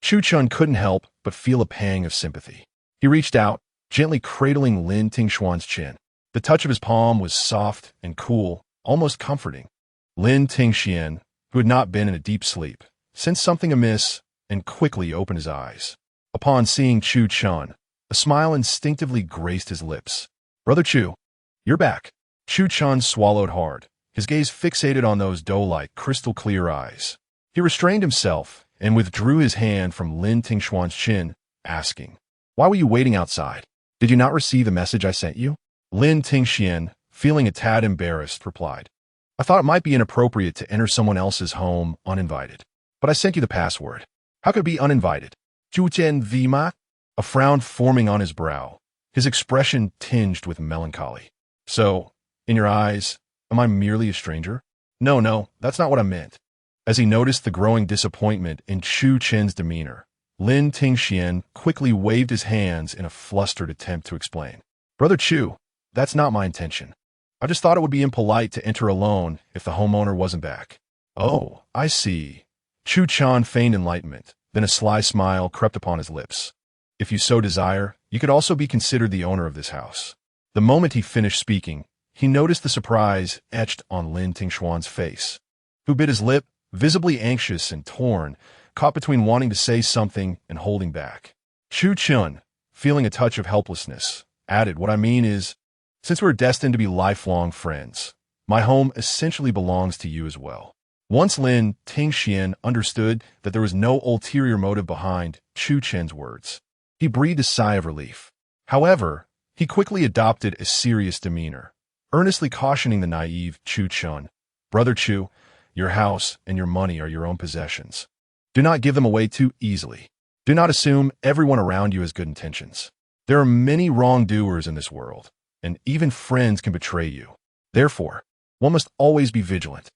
Chu Chun couldn't help but feel a pang of sympathy. He reached out, gently cradling Lin Tingxuan's chin. The touch of his palm was soft and cool, almost comforting. Lin Tingxian, who had not been in a deep sleep, sensed something amiss and quickly opened his eyes. Upon seeing Chu Chun, a smile instinctively graced his lips. Brother Chu, you're back. Chu Chun swallowed hard, his gaze fixated on those doe-like, crystal-clear eyes. He restrained himself and withdrew his hand from Lin Tingxuan's chin, asking, Why were you waiting outside? Did you not receive the message I sent you? Lin Tingxian, feeling a tad embarrassed, replied, I thought it might be inappropriate to enter someone else's home uninvited, but I sent you the password. How could it be uninvited? Zhujian Vima? A frown forming on his brow, his expression tinged with melancholy. So, in your eyes, am I merely a stranger? No, that's not what I meant. As he noticed the growing disappointment in Chu Chen's demeanor, Lin Tingxian quickly waved his hands in a flustered attempt to explain. Brother Chu, that's not my intention. I just thought it would be impolite to enter alone if the homeowner wasn't back. Oh, I see. Chu Chan feigned enlightenment, then a sly smile crept upon his lips. If you so desire, you could also be considered the owner of this house. The moment he finished speaking, he noticed the surprise etched on Lin Tingxuan's face, who bit his lip, visibly anxious and torn, caught between wanting to say something and holding back. Chu Chun, feeling a touch of helplessness, added, What I mean is, since we're destined to be lifelong friends, my home essentially belongs to you as well. Once Lin Tingxian understood that there was no ulterior motive behind Chu Chen's words, he breathed a sigh of relief. However, he quickly adopted a serious demeanor, earnestly cautioning the naive Chu Chun, Brother Chu, your house and your money are your own possessions. Do not give them away too easily. Do not assume everyone around you has good intentions. There are many wrongdoers in this world, and even friends can betray you. Therefore, one must always be vigilant.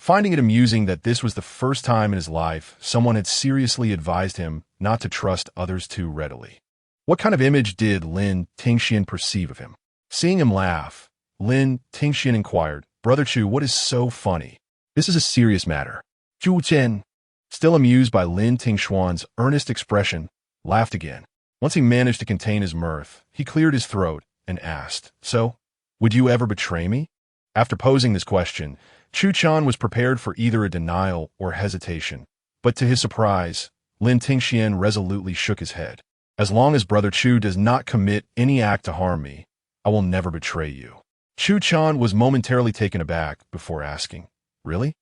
Finding it amusing that this was the first time in his life someone had seriously advised him not to trust others too readily. What kind of image did Lin Tingxian perceive of him? Seeing him laugh, Lin Tingxian inquired, Brother Chu, what is so funny? This is a serious matter. Chu Chen, still amused by Lin Tingxuan's earnest expression, laughed again. Once he managed to contain his mirth, he cleared his throat and asked, So, would you ever betray me? After posing this question, Chu Chan was prepared for either a denial or hesitation, but to his surprise, Lin Tingxian resolutely shook his head. As long as Brother Chu does not commit any act to harm me, I will never betray you. Chu Chan was momentarily taken aback before asking, Really?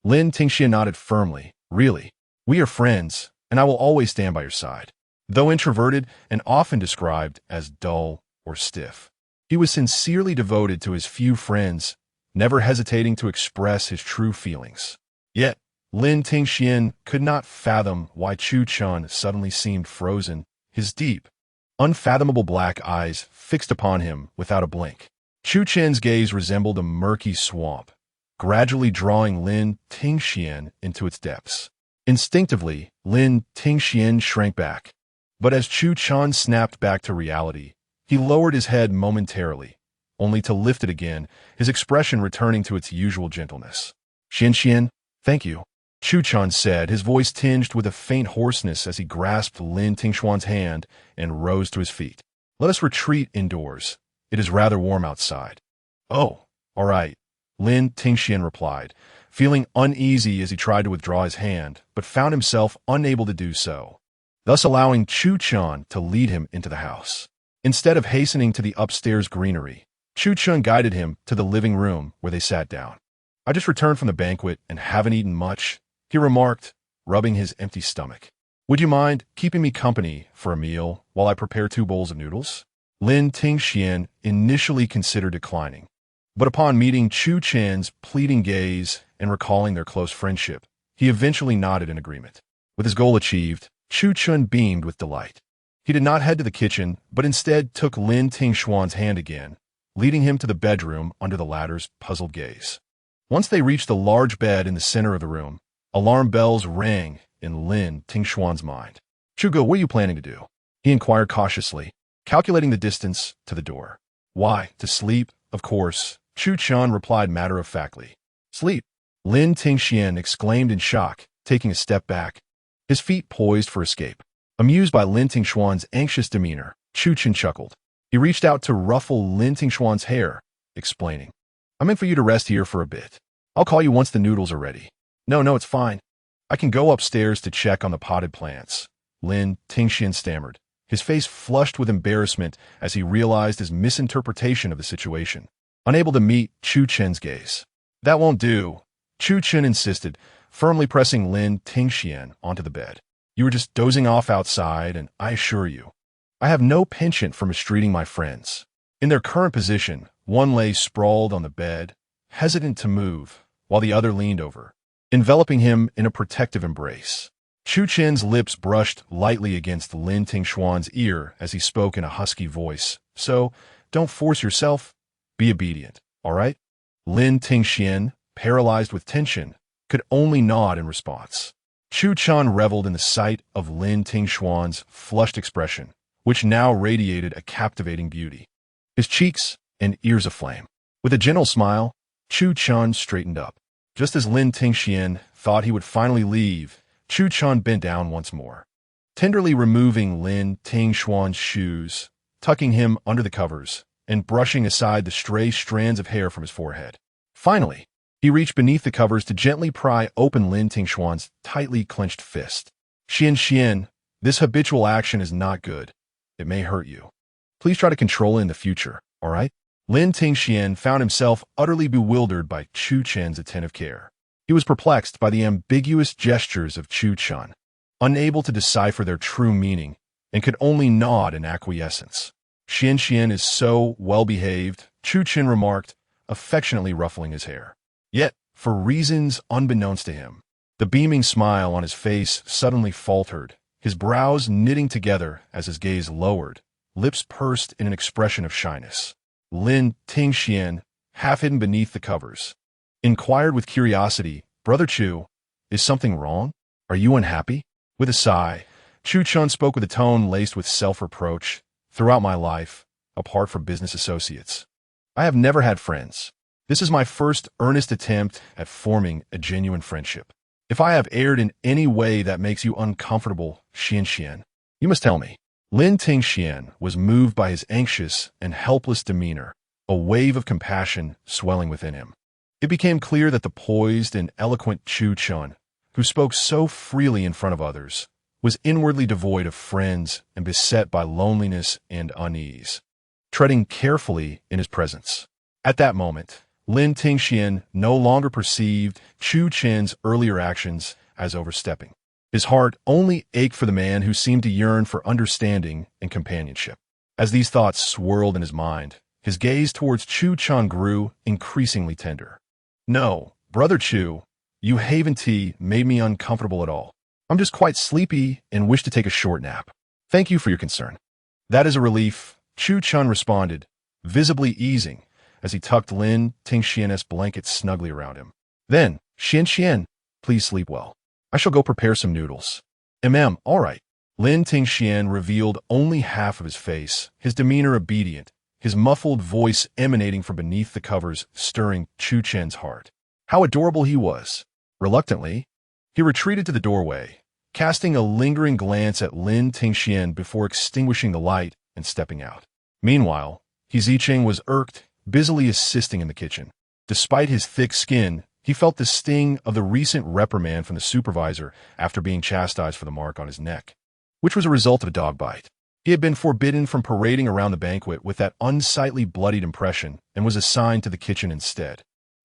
Lin Tingxian nodded firmly, Really. We are friends, and I will always stand by your side. Though introverted and often described as dull or stiff, he was sincerely devoted to his few friends, never hesitating to express his true feelings. Yet, Lin Tingxian could not fathom why Chu Chun suddenly seemed frozen, his deep, unfathomable black eyes fixed upon him without a blink. Chu Chen's gaze resembled a murky swamp, gradually drawing Lin Tingxian into its depths. Instinctively, Lin Tingxian shrank back. But as Chu Chun snapped back to reality, he lowered his head momentarily, only to lift it again, his expression returning to its usual gentleness. Xian, thank you, Chu Chun said, his voice tinged with a faint hoarseness as he grasped Lin Tingxuan's hand and rose to his feet. Let us retreat indoors. It is rather warm outside. Oh, all right, Lin Tingxian replied, feeling uneasy as he tried to withdraw his hand, but found himself unable to do so, thus allowing Chu Chun to lead him into the house. Instead of hastening to the upstairs greenery, Chu Chun guided him to the living room where they sat down. I just returned from the banquet and haven't eaten much, he remarked, rubbing his empty stomach. Would you mind keeping me company for a meal while I prepare 2 bowls of noodles? Lin Tingxian initially considered declining, but upon meeting Chu Chen's pleading gaze and recalling their close friendship, he eventually nodded in agreement. With his goal achieved, Chu Chun beamed with delight. He did not head to the kitchen, but instead took Lin Tingxuan's hand again, leading him to the bedroom under the latter's puzzled gaze. Once they reached the large bed in the center of the room, alarm bells rang in Lin Tingxuan's mind. Chugo, what are you planning to do? He inquired cautiously, calculating the distance to the door. Why, to sleep, of course, Chu Chun replied matter-of-factly. Sleep? Lin Tingxian exclaimed in shock, taking a step back, his feet poised for escape. Amused by Lin Tingxuan's anxious demeanor, Chu Chun chuckled. He reached out to ruffle Lin Tingxuan's hair, explaining, I meant for you to rest here for a bit. I'll call you once the noodles are ready. No, it's fine. I can go upstairs to check on the potted plants, Lin Tingxian stammered, his face flushed with embarrassment as he realized his misinterpretation of the situation, unable to meet Chu Chen's gaze. That won't do, Chu Chen insisted, firmly pressing Lin Tingxian onto the bed. You were just dozing off outside, and I assure you, I have no penchant for mistreating my friends. In their current position, one lay sprawled on the bed, hesitant to move, while the other leaned over, enveloping him in a protective embrace. Chu Chen's lips brushed lightly against Lin Tingxuan's ear as he spoke in a husky voice. So, don't force yourself. Be obedient, all right? Lin Tingxian, paralyzed with tension, could only nod in response. Chu Chun reveled in the sight of Lin Tingxuan's flushed expression, which now radiated a captivating beauty, his cheeks and ears aflame. With a gentle smile, Chu Chun straightened up. Just as Lin Tingxian thought he would finally leave, Chu Chun bent down once more, tenderly removing Lin Tingxuan's shoes, tucking him under the covers, and brushing aside the stray strands of hair from his forehead. Finally, he reached beneath the covers to gently pry open Lin Tingxuan's tightly clenched fist. Xian, this habitual action is not good. It may hurt you. Please try to control it in the future, all right? Lin Tingxian found himself utterly bewildered by Chu Chen's attentive care. He was perplexed by the ambiguous gestures of Chu Chun, unable to decipher their true meaning, and could only nod in acquiescence. Xian is so well-behaved, Chu Chun remarked, affectionately ruffling his hair. Yet, for reasons unbeknownst to him, the beaming smile on his face suddenly faltered, his brows knitting together as his gaze lowered, lips pursed in an expression of shyness. Lin Tingxian, half hidden beneath the covers, inquired with curiosity, Brother Chu, is something wrong? Are you unhappy? With a sigh, Chu Chun spoke with a tone laced with self-reproach. Throughout my life, apart from business associates, I have never had friends. This is my first earnest attempt at forming a genuine friendship. If I have erred in any way that makes you uncomfortable, Xian, you must tell me. Lin Tingxian was moved by his anxious and helpless demeanor, a wave of compassion swelling within him. It became clear that the poised and eloquent Chu Chun, who spoke so freely in front of others, was inwardly devoid of friends and beset by loneliness and unease, treading carefully in his presence. At that moment, Lin Tingxian no longer perceived Chu Chen's earlier actions as overstepping. His heart only ached for the man who seemed to yearn for understanding and companionship. As these thoughts swirled in his mind, his gaze towards Chu Chun grew increasingly tender. "No, Brother Chu, you haven't made me uncomfortable at all. I'm just quite sleepy and wish to take a short nap. Thank you for your concern." "That is a relief," Chu Chun responded, visibly easing as he tucked Lin Tingxian's blanket snugly around him. "Then, Xian, please sleep well. I shall go prepare some noodles." All right." Lin Tingxian revealed only half of his face, his demeanor obedient, his muffled voice emanating from beneath the covers, stirring Chu Chen's heart. How adorable he was. Reluctantly, he retreated to the doorway, casting a lingering glance at Lin Tingxian before extinguishing the light and stepping out. Meanwhile, Zicheng was irked, busily assisting in the kitchen. Despite his thick skin, he felt the sting of the recent reprimand from the supervisor after being chastised for the mark on his neck, which was a result of a dog bite. He had been forbidden from parading around the banquet with that unsightly bloodied impression and was assigned to the kitchen instead.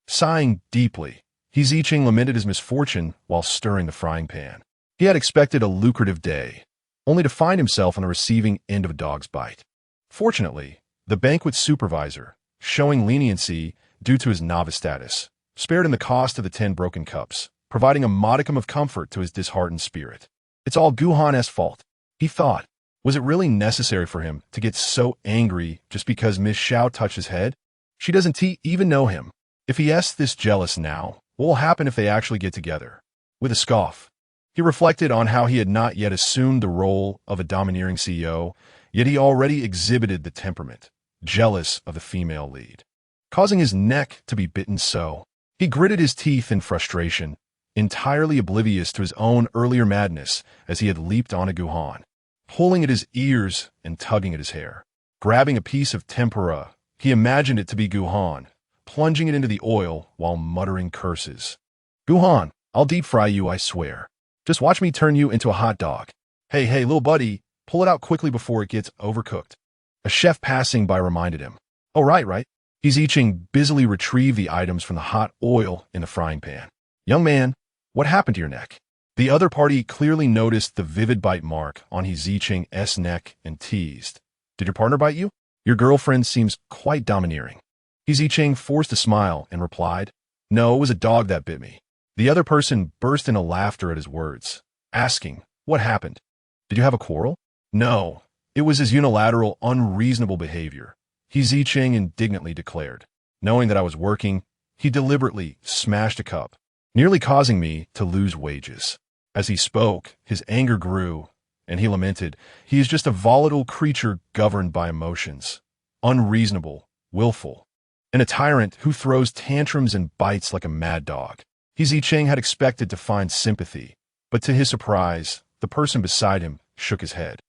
Sighing deeply, Zicheng lamented his misfortune while stirring the frying pan. He had expected a lucrative day, only to find himself on the receiving end of a dog's bite. Fortunately, the banquet supervisor, showing leniency due to his novice status, spared him the cost of the 10 broken cups, providing a modicum of comfort to his disheartened spirit. It's all Gu Han's fault, he thought. Was it really necessary for him to get so angry just because Miss Xiao touched his head? She doesn't even know him. If he is this jealous now, what will happen if they actually get together? With a scoff, he reflected on how he had not yet assumed the role of a domineering CEO, yet he already exhibited the temperament, jealous of the female lead, causing his neck to be bitten so. He gritted his teeth in frustration, entirely oblivious to his own earlier madness as he had leaped onto Gu Han, pulling at his ears and tugging at his hair. Grabbing a piece of tempura, he imagined it to be Gu Han, plunging it into the oil while muttering curses. "Gu Han, I'll deep fry you, I swear. Just watch me turn you into a hot dog. Hey, little buddy, pull it out quickly before it gets overcooked." A chef passing by reminded him. "Oh, right. Zicheng busily retrieved the items from the hot oil in the frying pan. "Young man, what happened to your neck?" The other party clearly noticed the vivid bite mark on Zicheng's neck and teased. "Did your partner bite you? Your girlfriend seems quite domineering." Zicheng forced a smile and replied, "No, it was a dog that bit me." The other person burst into laughter at his words, asking, "What happened? Did you have a quarrel?" "No, it was his unilateral, unreasonable behavior," Zicheng indignantly declared. "Knowing that I was working, he deliberately smashed a cup, nearly causing me to lose wages." As he spoke, his anger grew, and he lamented, "He is just a volatile creature governed by emotions, unreasonable, willful, and a tyrant who throws tantrums and bites like a mad dog." Zicheng had expected to find sympathy, but to his surprise, the person beside him shook his head,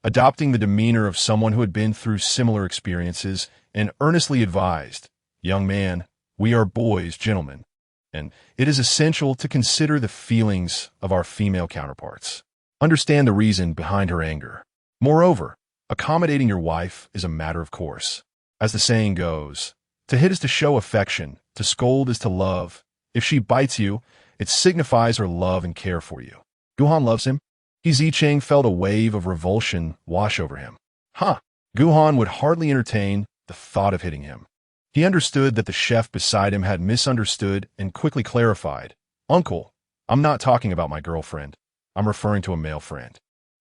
adopting the demeanor of someone who had been through similar experiences, and earnestly advised, "Young man, we are boys, gentlemen, and it is essential to consider the feelings of our female counterparts. Understand the reason behind her anger. Moreover, accommodating your wife is a matter of course. As the saying goes, to hit is to show affection, to scold is to love. If she bites you, it signifies her love and care for you." Gu Han loves him? Zicheng felt a wave of revulsion wash over him. Gu Han would hardly entertain the thought of hitting him. He understood that the chef beside him had misunderstood and quickly clarified, "Uncle, I'm not talking about my girlfriend. I'm referring to a male friend."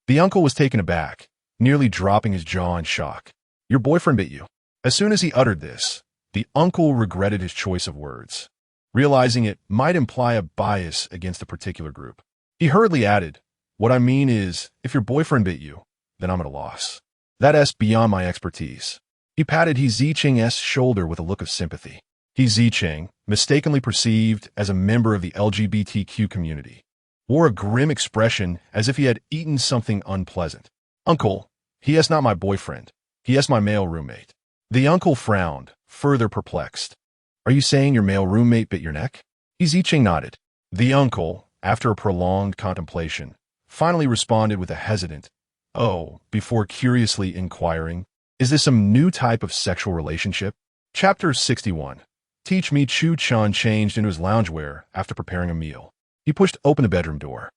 The uncle was taken aback, nearly dropping his jaw in shock. "Your boyfriend bit you?" As soon as he uttered this, the uncle regretted his choice of words, realizing it might imply a bias against a particular group. He hurriedly added, "What I mean is, if your boyfriend bit you, then I'm at a loss. That's beyond my expertise." He patted Zicheng's shoulder with a look of sympathy. Zicheng, mistakenly perceived as a member of the LGBTQ community, wore a grim expression as if he had eaten something unpleasant. "Uncle, he is not my boyfriend. He is my male roommate." The uncle frowned, further perplexed. "Are you saying your male roommate bit your neck?" Zicheng nodded. The uncle, after a prolonged contemplation, finally responded with a hesitant, "Oh," before curiously inquiring, "Is this some new type of sexual relationship?" Chapter 61. Teach me. Chu Chun changed into his loungewear after preparing a meal. He pushed open the bedroom door.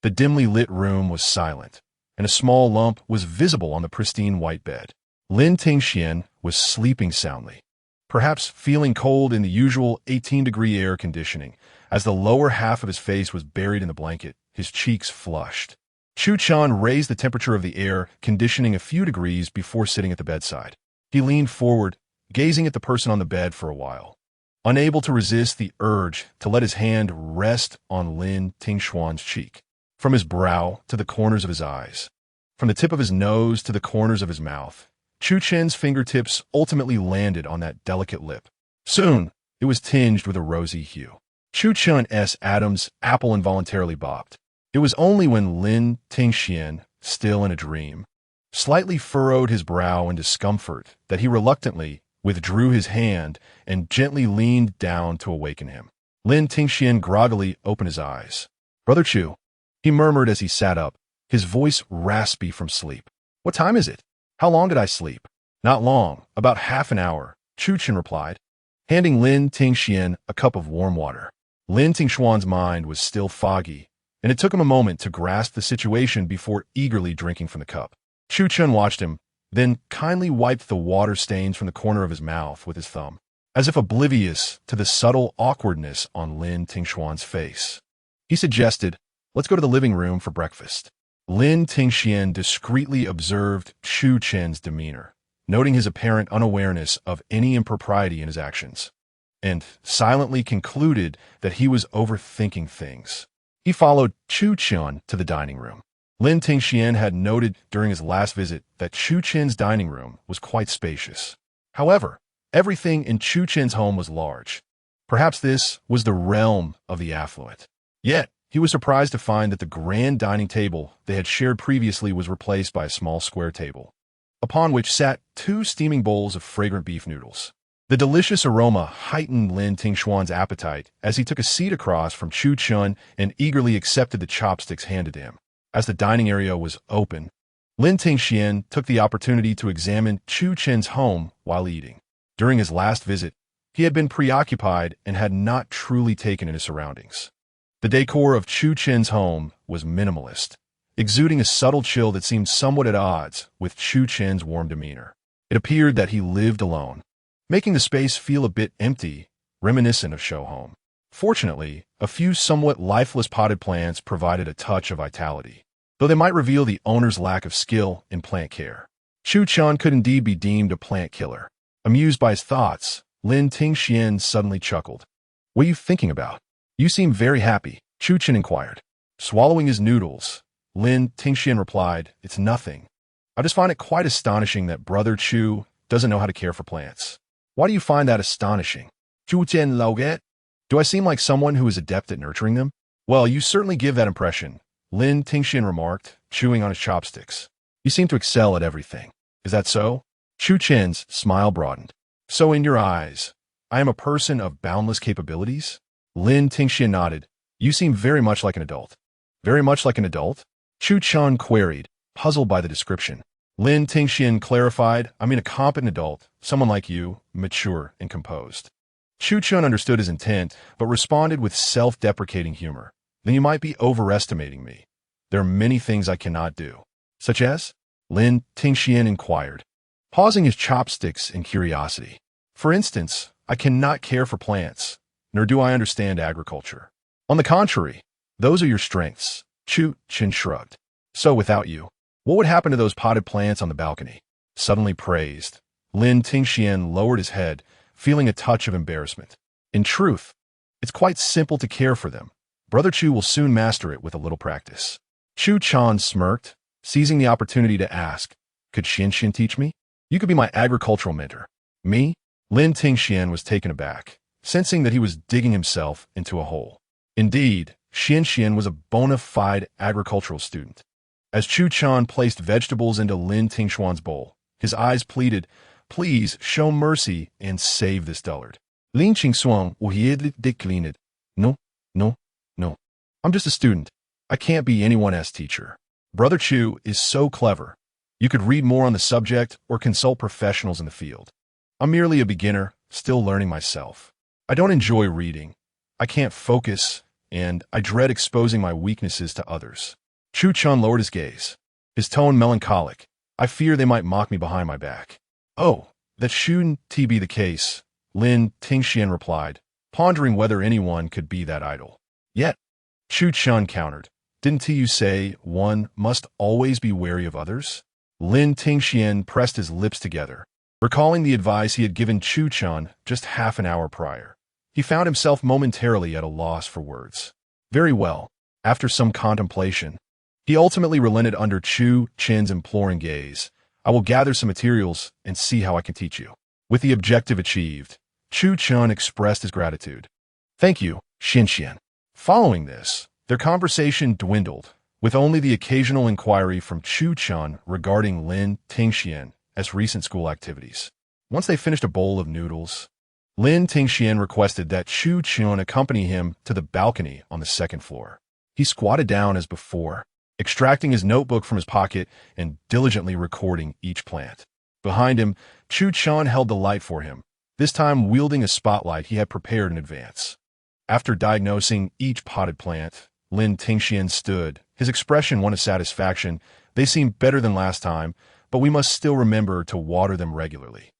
The dimly lit room was silent, and a small lump was visible on the pristine white bed. Lin Tingxian was sleeping soundly, perhaps feeling cold in the usual 18-degree air conditioning. As the lower half of his face was buried in the blanket, his cheeks flushed. Chu Chan raised the temperature of the air conditioning a few degrees before sitting at the bedside. He leaned forward, gazing at the person on the bed for a while, unable to resist the urge to let his hand rest on Lin Tingxuan's cheek. From his brow to the corners of his eyes, from the tip of his nose to the corners of his mouth, Chu Chen's fingertips ultimately landed on that delicate lip. Soon, it was tinged with a rosy hue. Chu Chen's Adam's apple involuntarily bopped. It was only when Lin Tingxian, still in a dream, slightly furrowed his brow in discomfort that he reluctantly withdrew his hand and gently leaned down to awaken him. Lin Tingxian groggily opened his eyes. "Brother Chu," he murmured as he sat up, his voice raspy from sleep. "What time is it? How long did I sleep?" "Not long, about half an hour," Chu Chen replied, handing Lin Tingxian a cup of warm water. Lin Tingxuan's mind was still foggy, and it took him a moment to grasp the situation before eagerly drinking from the cup. Chu Chen watched him, then kindly wiped the water stains from the corner of his mouth with his thumb, as if oblivious to the subtle awkwardness on Lin Tingxuan's face. He suggested, "Let's go to the living room for breakfast." Lin Tingxian discreetly observed Chu Chen's demeanor, noting his apparent unawareness of any impropriety in his actions, and silently concluded that he was overthinking things. He followed Chu Chen to the dining room. Lin Tingxian had noted during his last visit that Chu Chen's dining room was quite spacious. However, everything in Chu Chen's home was large. Perhaps this was the realm of the affluent. Yet, he was surprised to find that the grand dining table they had shared previously was replaced by a small square table, upon which sat 2 steaming bowls of fragrant beef noodles. The delicious aroma heightened Lin Tingxuan's appetite as he took a seat across from Chu Chen and eagerly accepted the chopsticks handed to him. As the dining area was open, Lin Tingxian took the opportunity to examine Chu Chen's home while eating. During his last visit, he had been preoccupied and had not truly taken in his surroundings. The decor of Chu Chen's home was minimalist, exuding a subtle chill that seemed somewhat at odds with Chu Chen's warm demeanor. It appeared that he lived alone, making the space feel a bit empty, reminiscent of show home. Fortunately, a few somewhat lifeless potted plants provided a touch of vitality, though they might reveal the owner's lack of skill in plant care. Chu Chen could indeed be deemed a plant killer. Amused by his thoughts, Lin Tingxian suddenly chuckled. "What are you thinking about? You seem very happy," Chu Chen inquired. Swallowing his noodles, Lin Tingxian replied, "It's nothing. I just find it quite astonishing that Brother Chu doesn't know how to care for plants." "Why do you find that astonishing?" "Chu Chen Lauget? Do I seem like someone who is adept at nurturing them?" "Well, you certainly give that impression," Lin Tingxian remarked, chewing on his chopsticks. "You seem to excel at everything. Is that so?" Chu Chen's smile broadened. "So in your eyes, I am a person of boundless capabilities?" Lin Tingxian nodded. "You seem very much like an adult." "Very much like an adult?" Chu Chen queried, puzzled by the description. Lin Tingxian clarified, "I mean a competent adult, someone like you, mature and composed." Chu Chen understood his intent, but responded with self-deprecating humor. "Then you might be overestimating me. There are many things I cannot do." "Such as?" Lin Tingxian inquired, pausing his chopsticks in curiosity. "For instance, I cannot care for plants, nor do I understand agriculture." "On the contrary, those are your strengths," Chu Chen shrugged. "So without you, what would happen to those potted plants on the balcony?" Suddenly praised, Lin Tingxian lowered his head, feeling a touch of embarrassment. "In truth, it's quite simple to care for them. Brother Chu will soon master it with a little practice." Chu Chan smirked, seizing the opportunity to ask, "Could Xian teach me? You could be my agricultural mentor." "Me?" Lin Tingxian was taken aback, sensing that he was digging himself into a hole. Indeed, Xian was a bona fide agricultural student. As Chu Chan placed vegetables into Lin Tingxuan's bowl, his eyes pleaded, "Please show mercy and save this dullard." Lin Tingxuan declined. No. I'm just a student. I can't be anyone's teacher. Brother Chu is so clever. You could read more on the subject or consult professionals in the field. I'm merely a beginner, still learning myself. I don't enjoy reading. I can't focus, and I dread exposing my weaknesses to others. Chu Chun lowered his gaze, his tone melancholic. I fear they might mock me behind my back. Oh, that shouldn't be the case, Lin Tingxian replied, pondering whether anyone could be that idle. Yet, Chu Chun countered, didn't you say one must always be wary of others? Lin Tingxian pressed his lips together, recalling the advice he had given Chu Chun just half an hour prior. He found himself momentarily at a loss for words. Very well. After some contemplation, he ultimately relented under Chu Chin's imploring gaze. I will gather some materials and see how I can teach you. With the objective achieved, Chu Chun expressed his gratitude. Thank you, Xinxian. Following this, their conversation dwindled, with only the occasional inquiry from Chu Chun regarding Lin Tingxian as recent school activities. Once they finished a bowl of noodles, Lin Tingxian requested that Chu Chun accompany him to the balcony on the second floor. He squatted down as before, extracting his notebook from his pocket and diligently recording each plant. Behind him, Chu Chun held the light for him, this time wielding a spotlight he had prepared in advance. After diagnosing each potted plant, Lin Tingxian stood, his expression one of satisfaction. They seem better than last time, but we must still remember to water them regularly.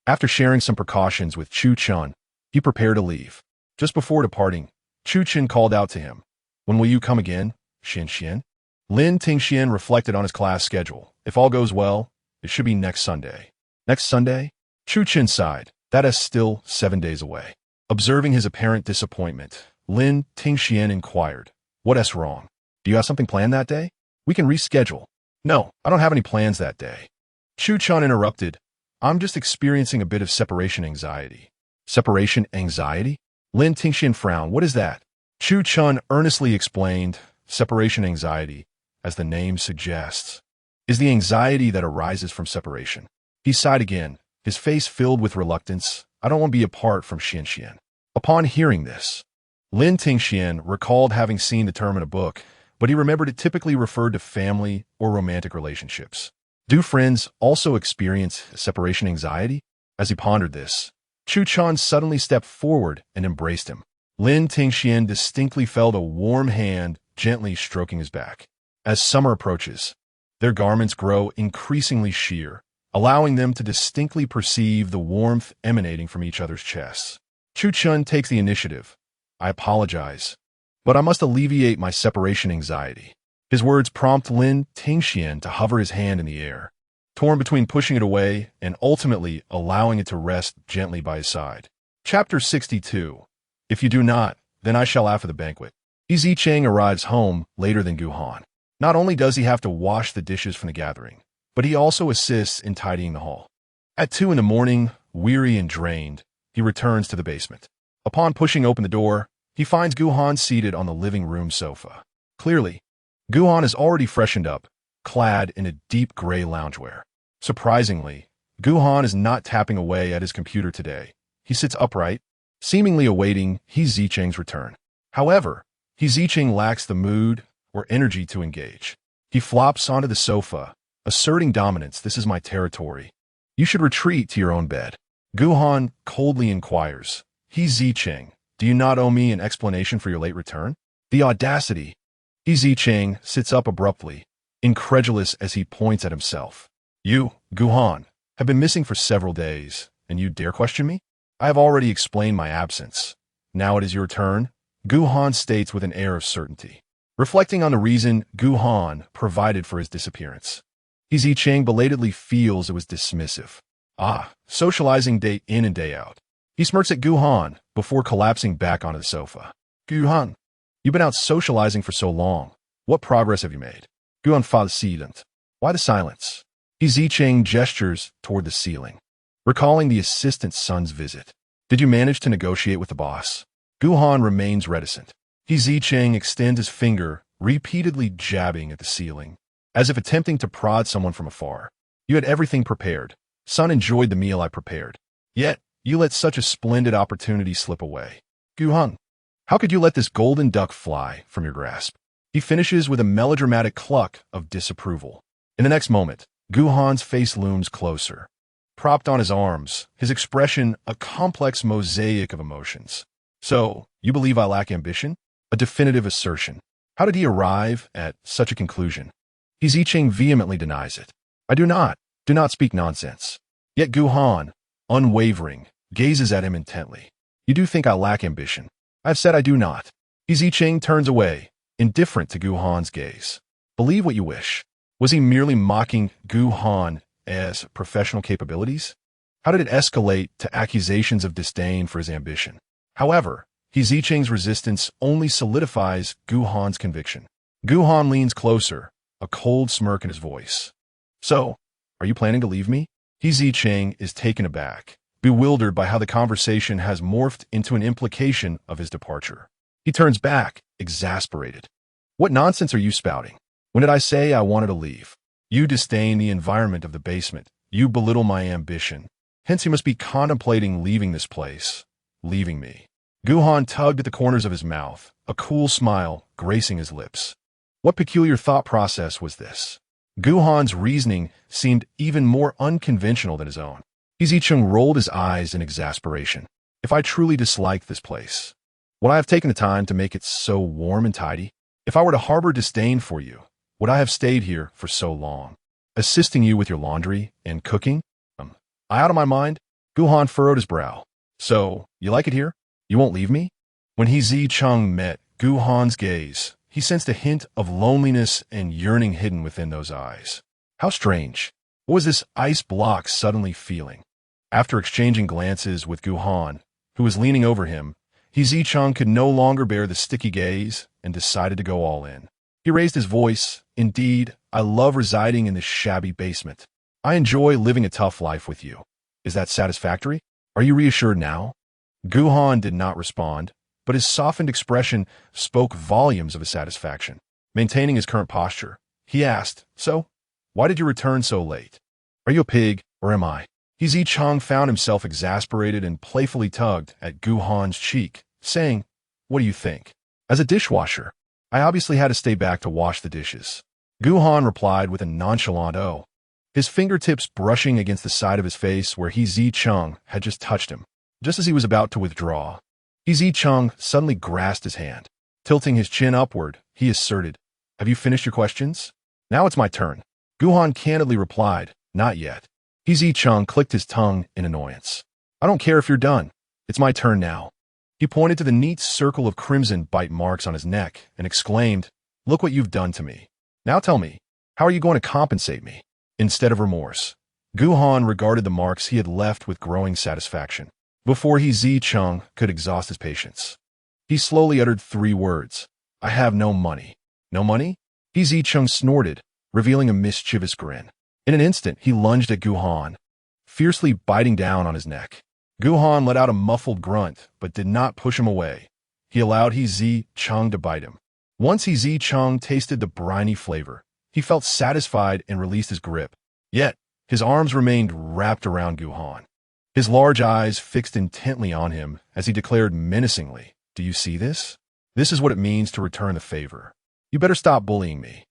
After sharing some precautions with Chu Chun, he prepared to leave. Just before departing, Chu Chun called out to him, "When will you come again, Xinxian?" Lin Tingxian reflected on his class schedule. If all goes well, it should be next Sunday. Next Sunday? Chu Chun sighed. That is still 7 days away. Observing his apparent disappointment, Lin Tingxian inquired, "What is wrong? Do you have something planned that day? We can reschedule." "No, I don't have any plans that day." Chu Chun interrupted, "I'm just experiencing a bit of separation anxiety." Separation anxiety? Lin Tingxian frowned. What is that? Chu Chun earnestly explained, separation anxiety, as the name suggests, is the anxiety that arises from separation. He sighed again, his face filled with reluctance. I don't want to be apart from Xinxian. Upon hearing this, Lin Tingxian recalled having seen the term in a book, but he remembered it typically referred to family or romantic relationships. Do friends also experience separation anxiety? As he pondered this, Chu Chun suddenly stepped forward and embraced him. Lin Tingxian distinctly felt a warm hand gently stroking his back. As summer approaches, their garments grow increasingly sheer, allowing them to distinctly perceive the warmth emanating from each other's chests. Chu Chun takes the initiative. I apologize, but I must alleviate my separation anxiety. His words prompt Lin Tingxian to hover his hand in the air, torn between pushing it away and ultimately allowing it to rest gently by his side. Chapter 62. If you do not, then I shall after the banquet. Zicheng arrives home later than Gu Han. Not only does he have to wash the dishes from the gathering, but he also assists in tidying the hall. At 2 in the morning, weary and drained, he returns to the basement. Upon pushing open the door, he finds Gu Han seated on the living room sofa. Clearly, Gu Han is already freshened up, clad in a deep gray loungewear. Surprisingly, Gu Han is not tapping away at his computer today. He sits upright, seemingly awaiting Zicheng's return. However, Zicheng lacks the mood or energy to engage. He flops onto the sofa, asserting dominance. This is my territory. You should retreat to your own bed. Gu Han coldly inquires, Zicheng, do you not owe me an explanation for your late return? The audacity. Zicheng sits up abruptly, incredulous as he points at himself. You, Gu Han, have been missing for several days, and you dare question me? I have already explained my absence. Now it is your turn, Gu Han states with an air of certainty, reflecting on the reason Gu Han provided for his disappearance. Zicheng belatedly feels it was dismissive. Socializing day in and day out. He smirks at Gu Han before collapsing back onto the sofa. Gu Han, you've been out socializing for so long. What progress have you made? Gu Han falls silent. Why the silence? Zicheng gestures toward the ceiling, recalling the assistant's son's visit. Did you manage to negotiate with the boss? Gu Han remains reticent. Zicheng extends his finger, repeatedly jabbing at the ceiling, as if attempting to prod someone from afar. You had everything prepared. Son enjoyed the meal I prepared. Yet, you let such a splendid opportunity slip away. Gu Han, how could you let this golden duck fly from your grasp? He finishes with a melodramatic cluck of disapproval. In the next moment, Gu Han's face looms closer. Propped on his arms, his expression a complex mosaic of emotions. So, you believe I lack ambition? a definitive assertion. How did he arrive at such a conclusion? Zicheng vehemently denies it. I do not speak nonsense. Yet Gu Han, unwavering, gazes at him intently. You do think I lack ambition. I have said I do not. Zicheng turns away, indifferent to Gu Han's gaze. Believe what you wish. Was he merely mocking Gu Han as professional capabilities? How did it escalate to accusations of disdain for his ambition? However, Zicheng's resistance only solidifies Gu Han's conviction. Gu Han leans closer, a cold smirk in his voice. So, are you planning to leave me? Zicheng is taken aback, bewildered by how the conversation has morphed into an implication of his departure. He turns back, exasperated. What nonsense are you spouting? When did I say I wanted to leave? You disdain the environment of the basement. You belittle my ambition. Hence you must be contemplating leaving this place, leaving me. Gu Han tugged at the corners of his mouth, a cool smile gracing his lips. What peculiar thought process was this? Gu Han's reasoning seemed even more unconventional than his own. Zicheng rolled his eyes in exasperation. If I truly disliked this place, would I have taken the time to make it so warm and tidy? If I were to harbor disdain for you, would I have stayed here for so long, assisting you with your laundry and cooking? I out of my mind? Gu Han furrowed his brow. So, you like it here? You won't leave me? When Zicheng met Gu Han's gaze, he sensed a hint of loneliness and yearning hidden within those eyes. How strange. What was this ice block suddenly feeling? After exchanging glances with Gu Han, who was leaning over him, Zicheng could no longer bear the sticky gaze and decided to go all in. He raised his voice. Indeed, I love residing in this shabby basement. I enjoy living a tough life with you. Is that satisfactory? Are you reassured now? Gu Han did not respond, but his softened expression spoke volumes of his satisfaction. Maintaining his current posture, he asked, So, why did you return so late? Are you a pig, or am I? Zicheng found himself exasperated and playfully tugged at Gu Han's cheek, saying, What do you think? As a dishwasher, I obviously had to stay back to wash the dishes. Gu Han replied with a nonchalant "Oh," his fingertips brushing against the side of his face where Zicheng had just touched him. Just as he was about to withdraw, Zicheng suddenly grasped his hand. Tilting his chin upward, he asserted, Have you finished your questions? Now it's my turn. Gu Han candidly replied, Not yet. Zicheng clicked his tongue in annoyance. I don't care if you're done. It's my turn now. He pointed to the neat circle of crimson bite marks on his neck and exclaimed, Look what you've done to me. Now tell me, how are you going to compensate me? Instead of remorse, Gu Han regarded the marks he had left with growing satisfaction. Before Zicheng could exhaust his patience, he slowly uttered 3 words. I have no money. No money? Zicheng snorted, revealing a mischievous grin. In an instant, he lunged at Gu Han, fiercely biting down on his neck. Gu Han let out a muffled grunt, but did not push him away. He allowed Zicheng to bite him. Once Zicheng tasted the briny flavor, he felt satisfied and released his grip. Yet, his arms remained wrapped around Gu Han. His large eyes fixed intently on him as he declared menacingly, Do you see this? This is what it means to return the favor. You better stop bullying me.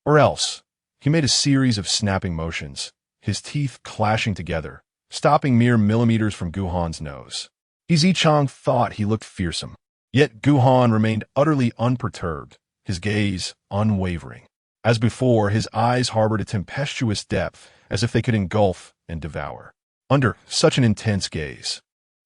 Or else. He made a series of snapping motions, his teeth clashing together, stopping mere millimeters from Gu Han's nose. Zicheng thought he looked fearsome. Yet Gu Han remained utterly unperturbed, his gaze unwavering. As before, his eyes harbored a tempestuous depth, as if they could engulf and devour. Under such an intense gaze,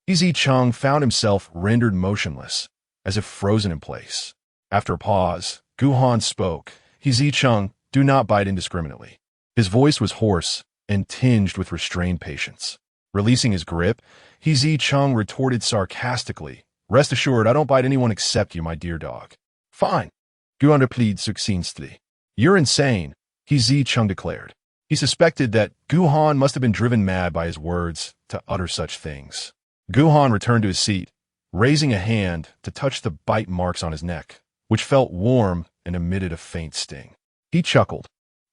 Zicheng found himself rendered motionless, as if frozen in place. After a pause, Gu Han spoke. Zicheng, do not bite indiscriminately. His voice was hoarse and tinged with restrained patience. Releasing his grip, Zicheng retorted sarcastically, Rest assured, I don't bite anyone except you, my dear dog. Fine. Gu Han pleaded succinctly. You're insane, Zicheng declared. He suspected that Gu Han must have been driven mad by his words to utter such things. Gu Han returned to his seat, raising a hand to touch the bite marks on his neck, which felt warm and emitted a faint sting. He chuckled.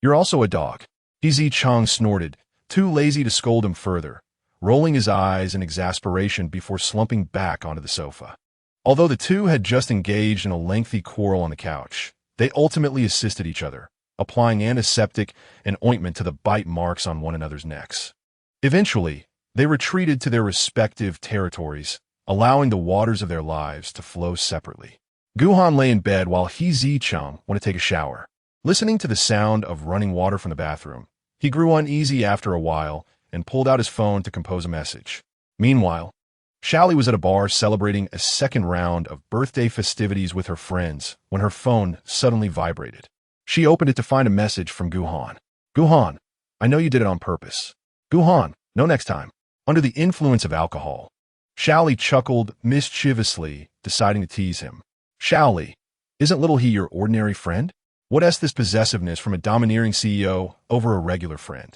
You're also a dog. Zicheng snorted, too lazy to scold him further, rolling his eyes in exasperation before slumping back onto the sofa. Although the two had just engaged in a lengthy quarrel on the couch, they ultimately assisted each other, applying antiseptic and ointment to the bite marks on one another's necks. Eventually, they retreated to their respective territories, allowing the waters of their lives to flow separately. Gu Han lay in bed while Zicheng went to take a shower. Listening to the sound of running water from the bathroom, he grew uneasy after a while and pulled out his phone to compose a message. Meanwhile, Xiaoli was at a bar celebrating a second round of birthday festivities with her friends when her phone suddenly vibrated. She opened it to find a message from Gu Han. Gu Han, I know you did it on purpose. Gu Han, no next time. Under the influence of alcohol, Xiaoli chuckled mischievously, deciding to tease him. Xiaoli, isn't little he your ordinary friend? What's this possessiveness from a domineering CEO over a regular friend?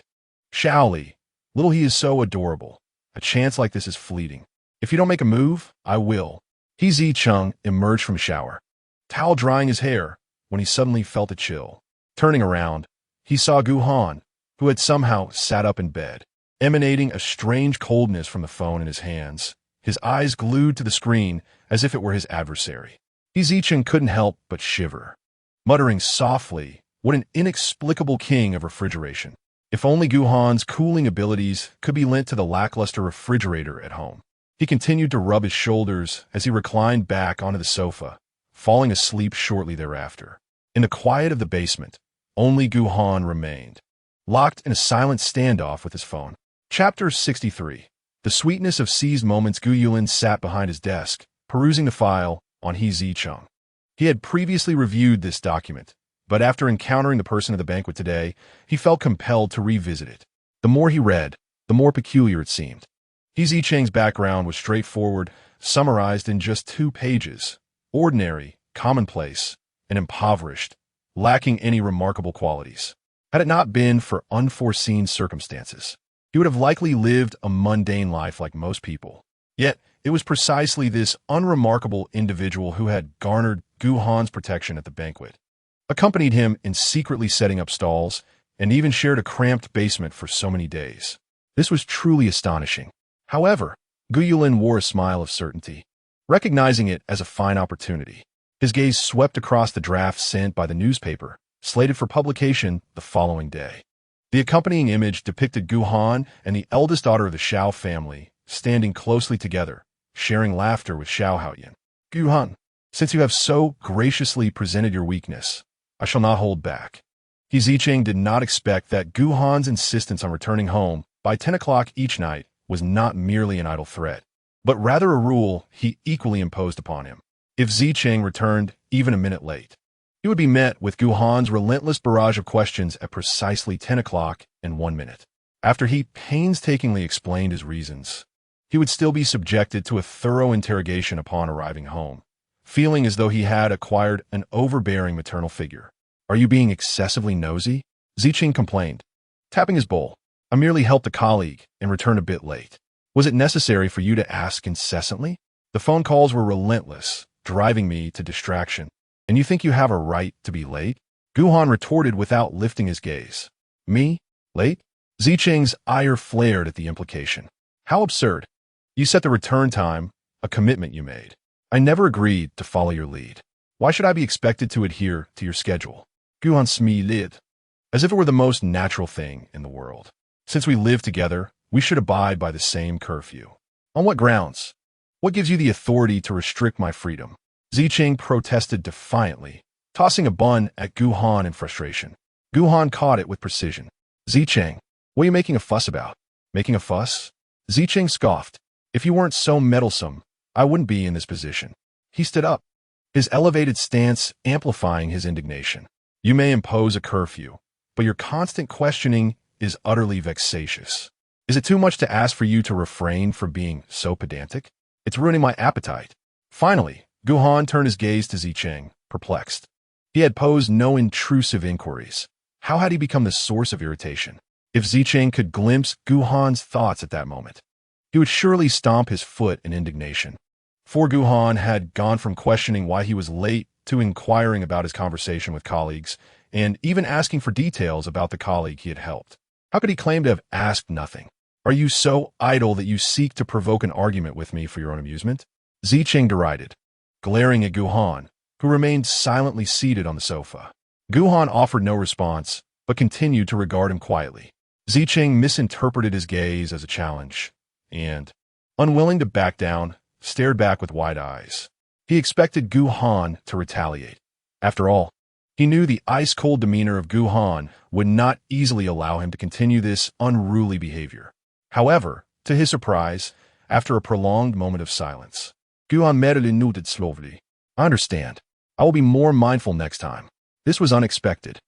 Xiaoli, little he is so adorable. A chance like this is fleeting. If you don't make a move, I will. Zicheng emerged from shower, towel drying his hair, when he suddenly felt a chill. Turning around, he saw Gu Han, who had somehow sat up in bed, emanating a strange coldness from the phone in his hands, his eyes glued to the screen as if it were his adversary. Zicheng couldn't help but shiver, muttering softly, what an inexplicable king of refrigeration. If only Gu Han's cooling abilities could be lent to the lackluster refrigerator at home. He continued to rub his shoulders as he reclined back onto the sofa, falling asleep shortly thereafter. In the quiet of the basement, only Gu Han remained, locked in a silent standoff with his phone. Chapter 63. The sweetness of seized moments. Unwilling sat behind his desk, perusing the file on Zicheng. He had previously reviewed this document, but after encountering the person at the banquet today, he felt compelled to revisit it. The more he read, the more peculiar it seemed. Zicheng's background was straightforward, summarized in just 2 pages. Ordinary, commonplace, and impoverished, lacking any remarkable qualities. Had it not been for unforeseen circumstances, he would have likely lived a mundane life like most people. Yet, it was precisely this unremarkable individual who had garnered Gu Han's protection at the banquet, accompanied him in secretly setting up stalls, and even shared a cramped basement for so many days. This was truly astonishing. However, Unwilling wore a smile of certainty, recognizing it as a fine opportunity. His gaze swept across the draft sent by the newspaper, slated for publication the following day. The accompanying image depicted Gu Han and the eldest daughter of the Xiao family, standing closely together, sharing laughter with Xiao. Gu Han, since you have so graciously presented your weakness, I shall not hold back. Zicheng did not expect that Gu Han's insistence on returning home by 10 o'clock each night was not merely an idle threat, but rather a rule he equally imposed upon him. If Zicheng returned even a minute late, he would be met with Gu Han's relentless barrage of questions at precisely 10 o'clock and 1 minute. After he painstakingly explained his reasons, he would still be subjected to a thorough interrogation upon arriving home, feeling as though he had acquired an overbearing maternal figure. Are you being excessively nosy? Zicheng complained, tapping his bowl. I merely helped a colleague and returned a bit late. Was it necessary for you to ask incessantly? The phone calls were relentless, driving me to distraction. And you think you have a right to be late? Gu Han retorted without lifting his gaze. Me? Late? Zicheng's ire flared at the implication. How absurd. You set the return time, a commitment you made. I never agreed to follow your lead. Why should I be expected to adhere to your schedule? Gu Han smiled, as if it were the most natural thing in the world. Since we live together, we should abide by the same curfew. On what grounds? What gives you the authority to restrict my freedom? Zicheng protested defiantly, tossing a bun at Gu Han in frustration. Gu Han caught it with precision. Zicheng, what are you making a fuss about? Making a fuss? Zicheng scoffed. If you weren't so meddlesome, I wouldn't be in this position. He stood up, his elevated stance amplifying his indignation. You may impose a curfew, but your constant questioning is utterly vexatious. Is it too much to ask for you to refrain from being so pedantic? It's ruining my appetite. Finally, Gu Han turned his gaze to Zicheng, perplexed. He had posed no intrusive inquiries. How had he become the source of irritation? If Zicheng could glimpse Gu Han's thoughts at that moment, he would surely stomp his foot in indignation. For Gu Han had gone from questioning why he was late to inquiring about his conversation with colleagues, and even asking for details about the colleague he had helped. How could he claim to have asked nothing? Are you so idle that you seek to provoke an argument with me for your own amusement? Zicheng derided, glaring at Gu Han, who remained silently seated on the sofa. Gu Han offered no response, but continued to regard him quietly. Zicheng misinterpreted his gaze as a challenge, and, unwilling to back down, stared back with wide eyes. He expected Gu Han to retaliate. After all, he knew the ice-cold demeanor of Gu Han would not easily allow him to continue this unruly behavior. However, to his surprise, after a prolonged moment of silence, Gu Han nodded slowly. I understand. I will be more mindful next time. This was unexpected.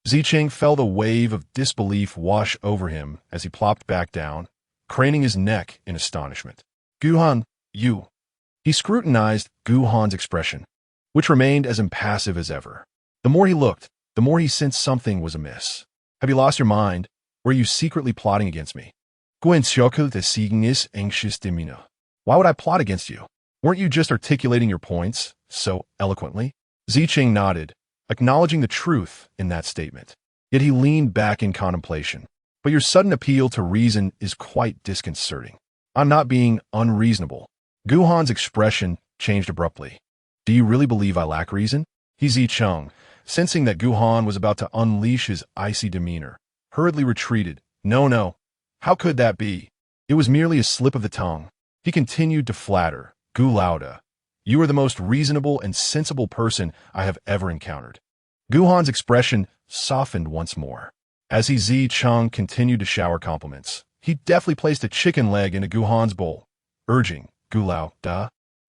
Zicheng felt a wave of disbelief wash over him as he plopped back down, craning his neck in astonishment. Gu Han, you. He scrutinized Gu Han's expression, which remained as impassive as ever. The more he looked, the more he sensed something was amiss. Have you lost your mind? Or are you secretly plotting against me? Gu Han.However anxious demeanor. Why would I plot against you? Weren't you just articulating your points so eloquently? Zicheng nodded, acknowledging the truth in that statement. Yet he leaned back in contemplation. But your sudden appeal to reason is quite disconcerting. I'm not being unreasonable. Gu Han's expression changed abruptly. Do you really believe I lack reason? Zicheng, sensing that Gu Han was about to unleash his icy demeanor, hurriedly retreated. No. How could that be? It was merely a slip of the tongue. He continued to flatter. Gu, you are the most reasonable and sensible person I have ever encountered. Gu Han's expression softened once more. As Zicheng continued to shower compliments, he deftly placed a chicken leg into Gu Han's bowl, urging, Gu,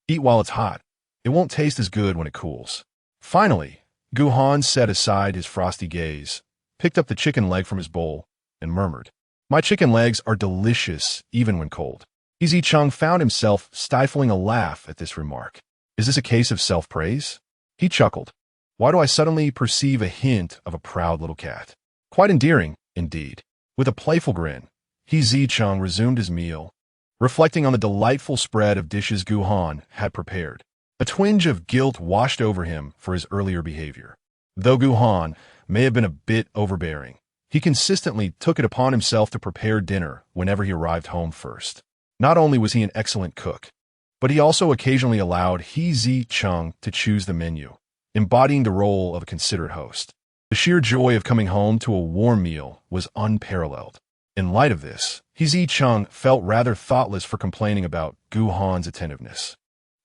eat while it's hot. It won't taste as good when it cools. Finally, Gu Han set aside his frosty gaze, picked up the chicken leg from his bowl, and murmured, My chicken legs are delicious even when cold. Zicheng found himself stifling a laugh at this remark. Is this a case of self-praise? He chuckled. Why do I suddenly perceive a hint of a proud little cat? Quite endearing, indeed. With a playful grin, Zicheng resumed his meal, reflecting on the delightful spread of dishes Gu Han had prepared. A twinge of guilt washed over him for his earlier behavior. Though Gu Han may have been a bit overbearing, he consistently took it upon himself to prepare dinner whenever he arrived home first. Not only was he an excellent cook, but he also occasionally allowed Zicheng to choose the menu, embodying the role of a considerate host. The sheer joy of coming home to a warm meal was unparalleled. In light of this, Zicheng felt rather thoughtless for complaining about Gu Han's attentiveness.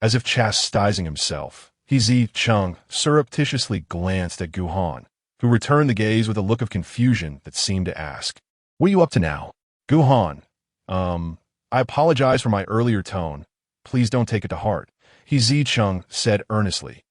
As if chastising himself, Zicheng surreptitiously glanced at Gu Han, who returned the gaze with a look of confusion that seemed to ask, What are you up to now? Gu Han, I apologize for my earlier tone. Please don't take it to heart, Zicheng said earnestly.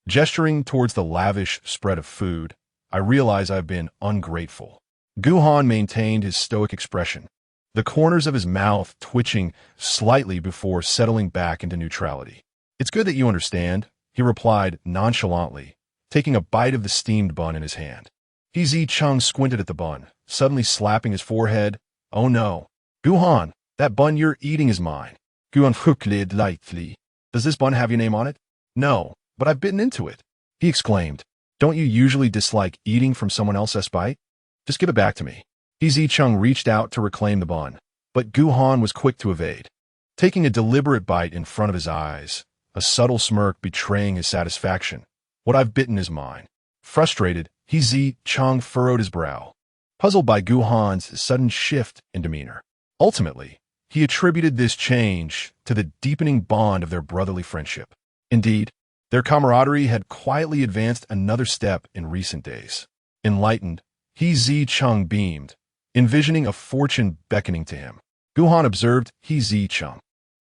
Gesturing towards the lavish spread of food, I realize I've been ungrateful. Gu Han maintained his stoic expression, the corners of his mouth twitching slightly before settling back into neutrality. It's good that you understand, he replied nonchalantly, taking a bite of the steamed bun in his hand. Zicheng squinted at the bun, suddenly slapping his forehead. Oh no. Gu Han, that bun you're eating is mine. Gu Han.However lightly. Does this bun have your name on it? No, but I've bitten into it, he exclaimed. Don't you usually dislike eating from someone else's bite? Just give it back to me. Zicheng reached out to reclaim the bun, but Gu Han was quick to evade, taking a deliberate bite in front of his eyes, a subtle smirk betraying his satisfaction. What I've bitten is mine. Frustrated, Zicheng furrowed his brow, puzzled by Gu Han's sudden shift in demeanor. Ultimately, he attributed this change to the deepening bond of their brotherly friendship. Indeed, their camaraderie had quietly advanced another step in recent days. Enlightened, Zicheng beamed, envisioning a fortune beckoning to him. Gu Han observed Zicheng,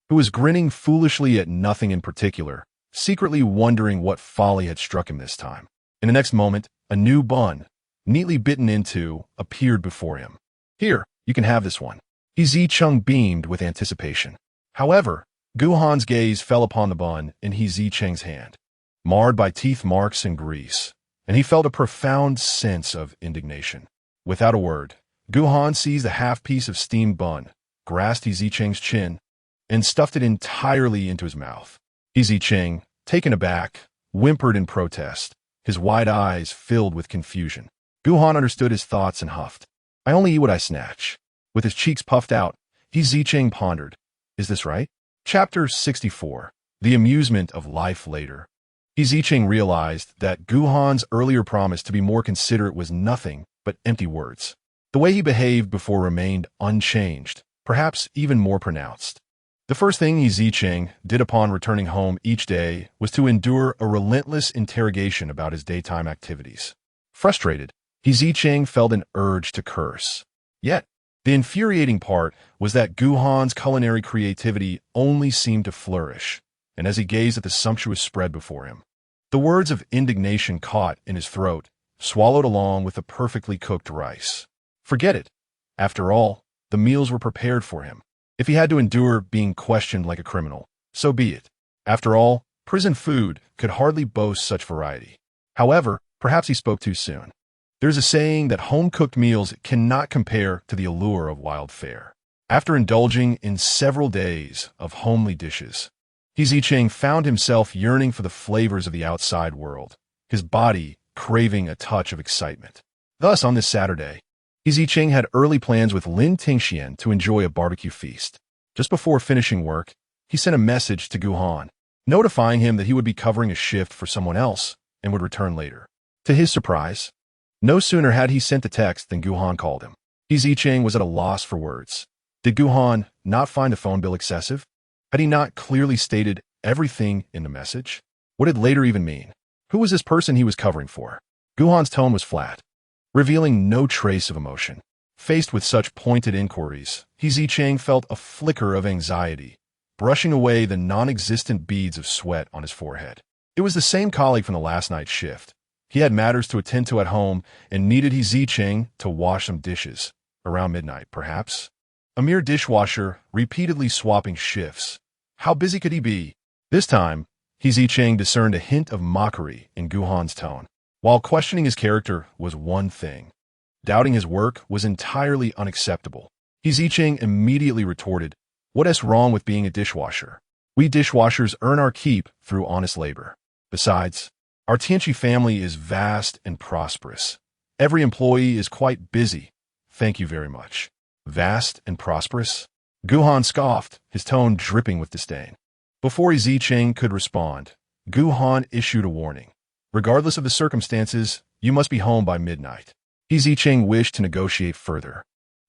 who was grinning foolishly at nothing in particular, secretly wondering what folly had struck him this time. In the next moment, a new bun, neatly bitten into, appeared before him. Here, you can have this one. Zicheng beamed with anticipation. However, Gu Han's gaze fell upon the bun in Zicheng's hand, marred by teeth marks and grease, and he felt a profound sense of indignation. Without a word, Gu Han seized a half-piece of steamed bun, grasped Zicheng's chin, and stuffed it entirely into his mouth. Zicheng, taken aback, whimpered in protest, his wide eyes filled with confusion. Gu Han understood his thoughts and huffed. I only eat what I snatch. With his cheeks puffed out, Zicheng pondered. Is this right? Chapter 64. The Amusement of Life Later. Zicheng realized that Gu Han's earlier promise to be more considerate was nothing but empty words. The way he behaved before remained unchanged, perhaps even more pronounced. The first thing Zicheng did upon returning home each day was to endure a relentless interrogation about his daytime activities. Frustrated, Zicheng felt an urge to curse. Yet, the infuriating part was that Gu Han's culinary creativity only seemed to flourish, and as he gazed at the sumptuous spread before him, the words of indignation caught in his throat, swallowed along with the perfectly cooked rice. Forget it. After all, the meals were prepared for him. If he had to endure being questioned like a criminal, so be it. After all, prison food could hardly boast such variety. However, perhaps he spoke too soon. There's a saying that home-cooked meals cannot compare to the allure of wild fare. After indulging in several days of homely dishes, Zicheng found himself yearning for the flavors of the outside world, his body craving a touch of excitement. Thus, on this Saturday, Zicheng had early plans with Lin Tingxian to enjoy a barbecue feast. Just before finishing work, he sent a message to Gu Han, notifying him that he would be covering a shift for someone else and would return later. To his surprise, no sooner had he sent the text than Gu Han called him. Zicheng was at a loss for words. Did Gu Han not find the phone bill excessive? Had he not clearly stated everything in the message? What did later even mean? Who was this person he was covering for? Gu Han's tone was flat, revealing no trace of emotion. Faced with such pointed inquiries, Zicheng felt a flicker of anxiety, brushing away the non-existent beads of sweat on his forehead. It was the same colleague from the last night's shift. He had matters to attend to at home and needed Zicheng to wash some dishes. Around midnight, perhaps? A mere dishwasher, repeatedly swapping shifts. How busy could he be? This time, Zicheng discerned a hint of mockery in Gu Han's tone. While questioning his character was one thing, doubting his work was entirely unacceptable. Zicheng immediately retorted, "What's wrong with being a dishwasher? We dishwashers earn our keep through honest labor. Besides, our Tian'an family is vast and prosperous. Every employee is quite busy. Thank you very much." Vast and prosperous? Gu Han scoffed, his tone dripping with disdain. Before Zicheng could respond, Gu Han issued a warning. Regardless of the circumstances, you must be home by midnight. Zicheng wished to negotiate further,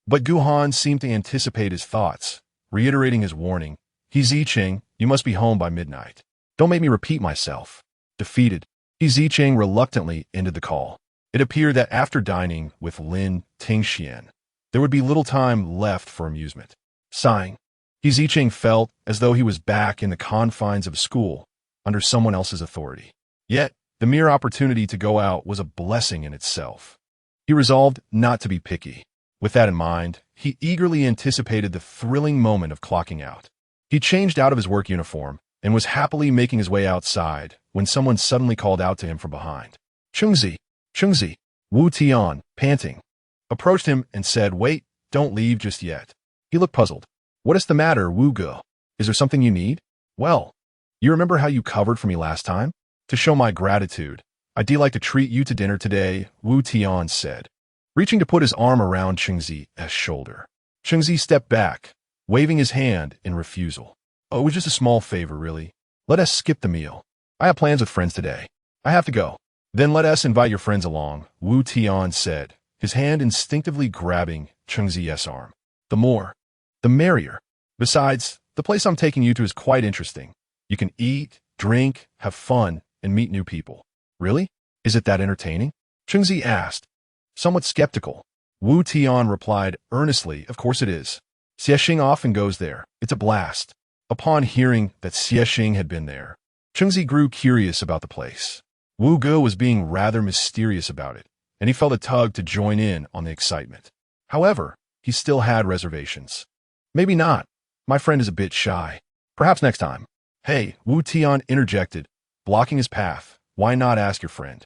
but Gu Han seemed to anticipate his thoughts, reiterating his warning. Zicheng, you must be home by midnight. Don't make me repeat myself. Defeated, Zicheng reluctantly ended the call. It appeared that after dining with Lin Tingxian, there would be little time left for amusement. Sighing, Zicheng felt as though he was back in the confines of a school, under someone else's authority. Yet, the mere opportunity to go out was a blessing in itself. He resolved not to be picky. With that in mind, he eagerly anticipated the thrilling moment of clocking out. He changed out of his work uniform and was happily making his way outside when someone suddenly called out to him from behind. Chengzi, Wu Tian, panting, approached him and said, "Wait, don't leave just yet." He looked puzzled. "What is the matter, Wu Ge? Is there something you need?" "Well, you remember how you covered for me last time? To show my gratitude, I'd like to treat you to dinner today," Wu Tian said, reaching to put his arm around Chengzi's shoulder. Chengzi stepped back, waving his hand in refusal. "Oh, it was just a small favor, really. Let us skip the meal. I have plans with friends today. I have to go." "Then let us invite your friends along," Wu Tian said, his hand instinctively grabbing Chengzi's arm. "The more, the merrier. Besides, the place I'm taking you to is quite interesting. You can eat, drink, have fun, and meet new people." "Really? Is it that entertaining?" Chengzi asked, somewhat skeptical. Wu Tian replied earnestly, "Of course it is. Zicheng often goes there. It's a blast." Upon hearing that Zicheng had been there, Chengzi grew curious about the place. Wu Ge was being rather mysterious about it, and he felt a tug to join in on the excitement. However, he still had reservations. "Maybe not. My friend is a bit shy. Perhaps next time." "Hey," Wu Tian interjected, blocking his path. "Why not ask your friend?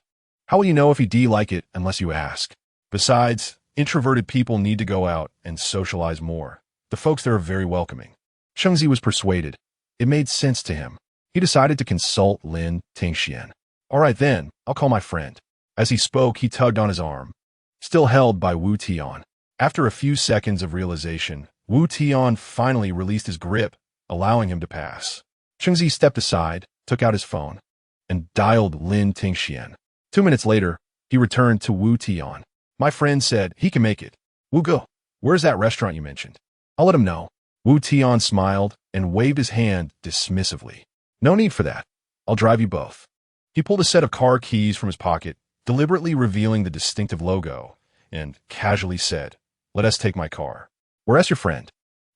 How will you know if he'd like it unless you ask? Besides, introverted people need to go out and socialize more. The folks there are very welcoming." Chengzi was persuaded. It made sense to him. He decided to consult Lin Tingxian. "All right then, I'll call my friend." As he spoke, he tugged on his arm, still held by Wu Tian. After a few seconds of realization, Wu Tian finally released his grip, allowing him to pass. Chengzi stepped aside, took out his phone, and dialed Lin Tingxian. 2 minutes later, he returned to Wu Tian. "My friend said he can make it. Wu Ge, where's that restaurant you mentioned? I'll let him know." Wu Tian smiled, and waved his hand dismissively. "No need for that. I'll drive you both." He pulled a set of car keys from his pocket, deliberately revealing the distinctive logo, and casually said, "Let us take my car. Where's your friend?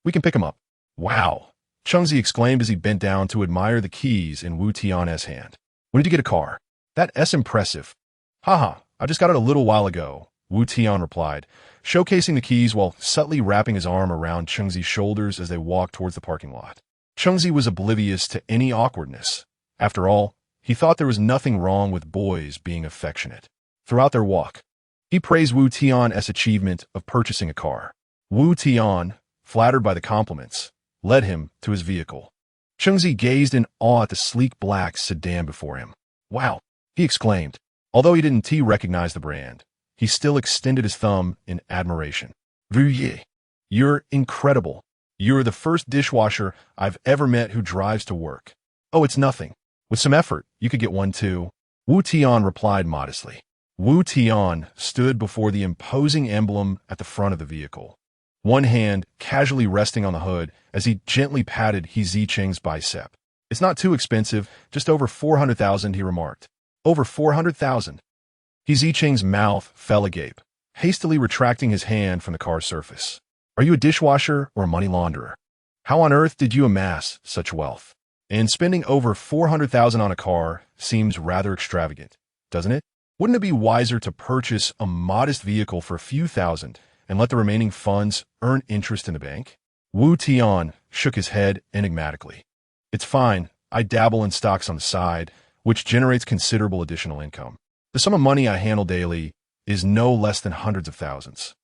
We can pick him up." "Wow," Chengzi exclaimed as he bent down to admire the keys in Wu Tian's hand. "When did you get a car? That's impressive." "Haha, I just got it a little while ago," Wu Tian replied, showcasing the keys while subtly wrapping his arm around Chengzi's shoulders as they walked towards the parking lot. Chengzi was oblivious to any awkwardness. After all, he thought there was nothing wrong with boys being affectionate. Throughout their walk, he praised Wu Tian's achievement of purchasing a car. Wu Tian, flattered by the compliments, led him to his vehicle. Chengzi gazed in awe at the sleek black sedan before him. "Wow," he exclaimed. Although he didn't recognize the brand, he still extended his thumb in admiration. "Vuye, you're incredible. You're the first dishwasher I've ever met who drives to work." "Oh, it's nothing. With some effort, you could get one too," Wu Tian replied modestly. Wu Tian stood before the imposing emblem at the front of the vehicle, one hand casually resting on the hood as he gently patted Zicheng's bicep. "It's not too expensive, just over 400,000, he remarked. "Over 400,000. Zicheng's mouth fell agape, hastily retracting his hand from the car's surface. "Are you a dishwasher or a money launderer? How on earth did you amass such wealth? And spending over 400,000 on a car seems rather extravagant, doesn't it? Wouldn't it be wiser to purchase a modest vehicle for a few thousand and let the remaining funds earn interest in the bank?" Wu Tian shook his head enigmatically. "It's fine. I dabble in stocks on the side, which generates considerable additional income. The sum of money I handle daily is no less than hundreds of thousands."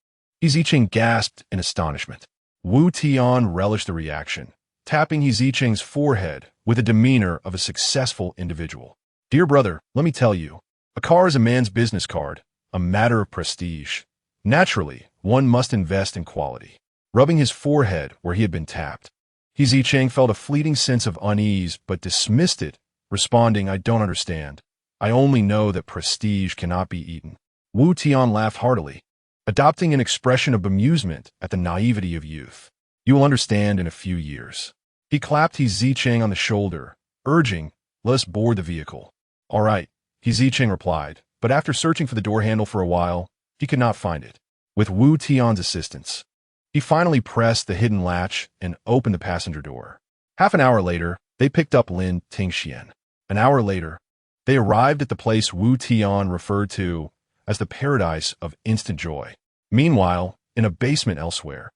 Zicheng gasped in astonishment. Wu Tian relished the reaction, tapping Zicheng's forehead with the demeanor of a successful individual. "Dear brother, let me tell you, a car is a man's business card, a matter of prestige. Naturally, one must invest in quality." Rubbing his forehead where he had been tapped, Zicheng felt a fleeting sense of unease but dismissed it, responding, "I don't understand. I only know that prestige cannot be eaten." Wu Tian laughed heartily, adopting an expression of bemusement at the naivety of youth. "You will understand in a few years." He clapped Zicheng on the shoulder, urging, "Let us board the vehicle." "All right," Zicheng replied, but after searching for the door handle for a while, he could not find it. With Wu Tian's assistance, he finally pressed the hidden latch and opened the passenger door. Half an hour later, they picked up Lin Tingxian. An hour later, they arrived at the place Wu Tian referred to as the paradise of instant joy. Meanwhile, in a basement elsewhere,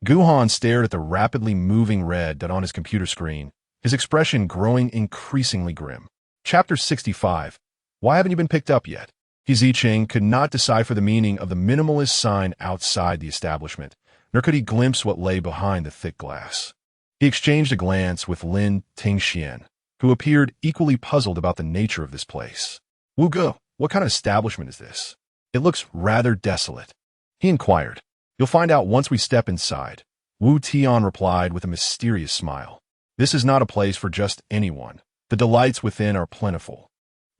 Gu Han stared at the rapidly moving red dot on his computer screen, his expression growing increasingly grim. Chapter 65. Why haven't you been picked up yet? Zicheng could not decipher the meaning of the minimalist sign outside the establishment, nor could he glimpse what lay behind the thick glass. He exchanged a glance with Lin Tingxian, who appeared equally puzzled about the nature of this place. "Wu Ge, what kind of establishment is this? It looks rather desolate," he inquired. "You'll find out once we step inside," Wu Tian replied with a mysterious smile. "This is not a place for just anyone. The delights within are plentiful."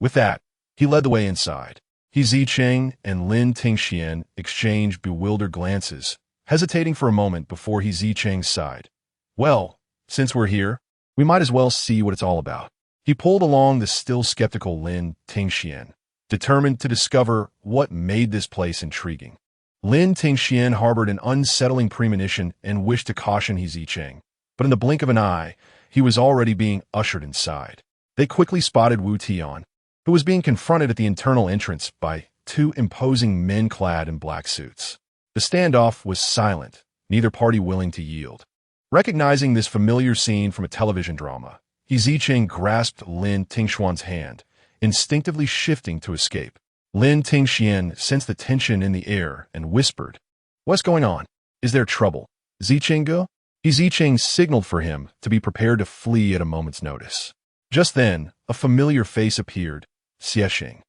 With that, he led the way inside. Zicheng and Lin Tingxian exchanged bewildered glances, hesitating for a moment before Zicheng sighed. "Well, since we're here, we might as well see what it's all about." He pulled along the still skeptical Lin Tingxian, determined to discover what made this place intriguing. Lin Tingxian harbored an unsettling premonition and wished to caution Zicheng, but in the blink of an eye, he was already being ushered inside. They quickly spotted Wu Tian, who was being confronted at the internal entrance by two imposing men clad in black suits. The standoff was silent, neither party willing to yield. Recognizing this familiar scene from a television drama, Zicheng grasped Lin Tingxian's hand, instinctively shifting to escape. Lin Tingxian sensed the tension in the air and whispered, "What's going on? Is there trouble? Zicheng go?" Zicheng signaled for him to be prepared to flee at a moment's notice. Just then, a familiar face appeared, Zicheng.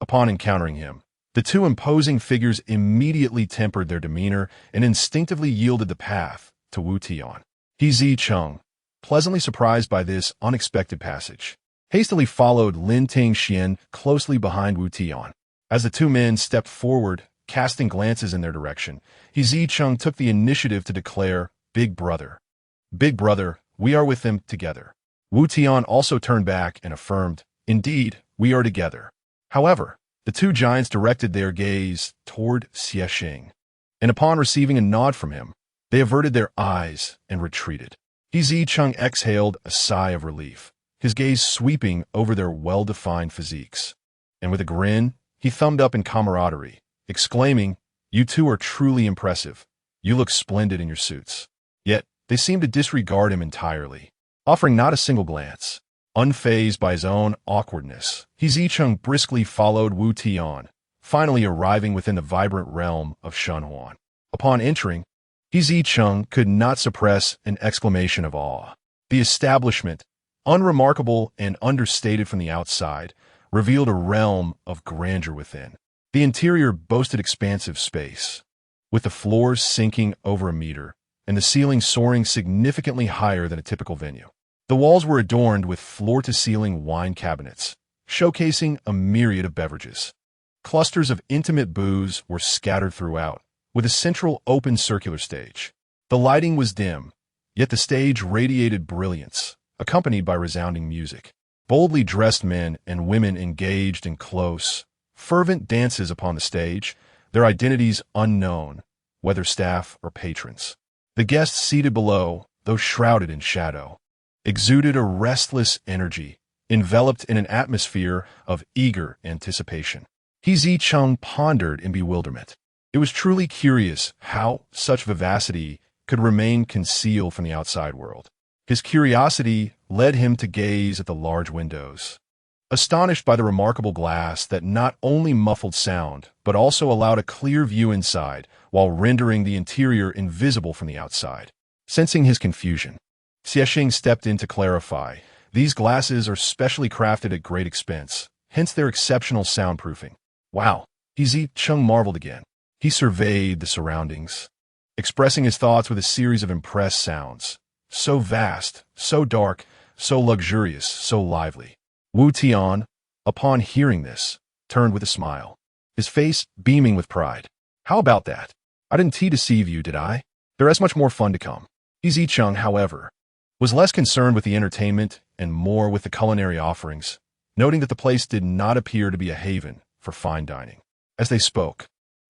Upon encountering him, the two imposing figures immediately tempered their demeanor and instinctively yielded the path to Wu Tian. Zicheng, pleasantly surprised by this unexpected passage, hastily followed Lin Tingxian closely behind Wu Tian. As the two men stepped forward, casting glances in their direction, Zicheng took the initiative to declare, "Big brother." "Big brother," we are with them together. Wu Tian also turned back and affirmed, indeed, we are together. However, the two giants directed their gaze toward Zicheng, and upon receiving a nod from him, they averted their eyes and retreated. Zicheng exhaled a sigh of relief, his gaze sweeping over their well-defined physiques. And with a grin, he thumbed up in camaraderie, exclaiming, you two are truly impressive. You look splendid in your suits. Yet, they seemed to disregard him entirely, offering not a single glance. Unfazed by his own awkwardness, Zicheng briskly followed Wu Tian, finally arriving within the vibrant realm of Shenhuan. Upon entering, Zicheng could not suppress an exclamation of awe. The establishment, unremarkable and understated from the outside, revealed a realm of grandeur within. The interior boasted expansive space, with the floors sinking over a meter and the ceiling soaring significantly higher than a typical venue. The walls were adorned with floor-to-ceiling wine cabinets, showcasing a myriad of beverages. Clusters of intimate booths were scattered throughout, with a central open circular stage. The lighting was dim, yet the stage radiated brilliance, accompanied by resounding music. Boldly dressed men and women engaged in close, fervent dances upon the stage, their identities unknown, whether staff or patrons. The guests seated below, though shrouded in shadow, exuded a restless energy, enveloped in an atmosphere of eager anticipation. Zicheng pondered in bewilderment. It was truly curious how such vivacity could remain concealed from the outside world. His curiosity led him to gaze at the large windows, astonished by the remarkable glass that not only muffled sound, but also allowed a clear view inside, while rendering the interior invisible from the outside. Sensing his confusion, Zicheng stepped in to clarify. These glasses are specially crafted at great expense, hence their exceptional soundproofing. Wow, Zicheng marveled again. He surveyed the surroundings, expressing his thoughts with a series of impressed sounds. So vast, so dark, so luxurious, so lively. Wu Tian, upon hearing this, turned with a smile, his face beaming with pride. How about that? I didn't deceive you, did I? There is much more fun to come. Zicheng, however, was less concerned with the entertainment and more with the culinary offerings, noting that the place did not appear to be a haven for fine dining. As they spoke,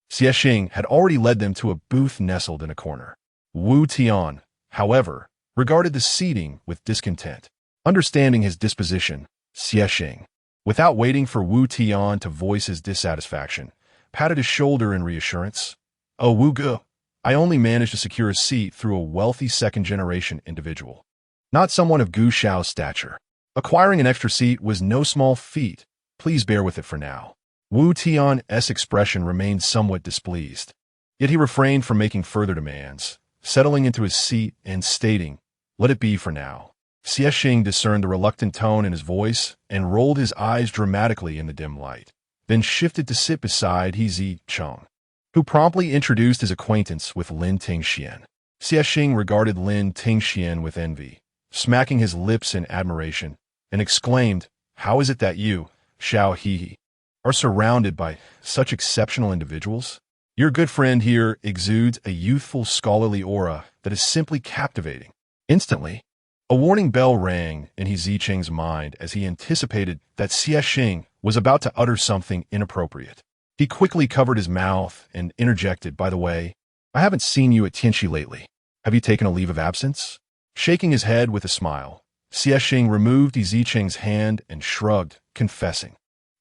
Zicheng had already led them to a booth nestled in a corner. Wu Tian, however, regarded the seating with discontent. Understanding his disposition, Zicheng, without waiting for Wu Tian to voice his dissatisfaction, patted his shoulder in reassurance. Oh, Wu Ge, I only managed to secure a seat through a wealthy second-generation individual, not someone of Gu Shao's stature. Acquiring an extra seat was no small feat. Please bear with it for now. Wu Tian's expression remained somewhat displeased, yet he refrained from making further demands, settling into his seat and stating, let it be for now. Zicheng discerned the reluctant tone in his voice and rolled his eyes dramatically in the dim light, then shifted to sit beside Zicheng, who promptly introduced his acquaintance with Lin Tingxian. Zicheng regarded Lin Tingxian with envy, smacking his lips in admiration, and exclaimed, how is it that you, Xiao He, are surrounded by such exceptional individuals? Your good friend here exudes a youthful scholarly aura that is simply captivating. Instantly, a warning bell rang in Zicheng's mind as he anticipated that Zicheng was about to utter something inappropriate. He quickly covered his mouth and interjected, by the way, I haven't seen you at Tian'an lately. Have you taken a leave of absence? Shaking his head with a smile, Zicheng removed Zicheng's hand and shrugged, confessing,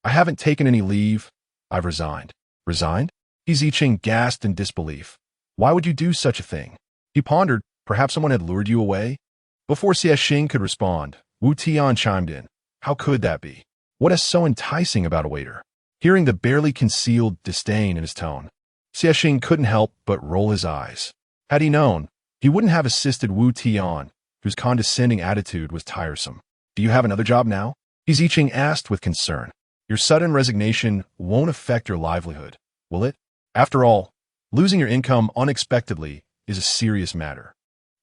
I haven't taken any leave. I've resigned. Resigned? Zicheng gasped in disbelief. Why would you do such a thing? He pondered, perhaps someone had lured you away? Before Zicheng could respond, Wu Tian chimed in. How could that be? What is so enticing about a waiter? Hearing the barely concealed disdain in his tone, Zicheng couldn't help but roll his eyes. Had he known, he wouldn't have assisted Wu Tian, whose condescending attitude was tiresome. Do you have another job now? Zicheng asked with concern. Your sudden resignation won't affect your livelihood, will it? After all, losing your income unexpectedly is a serious matter.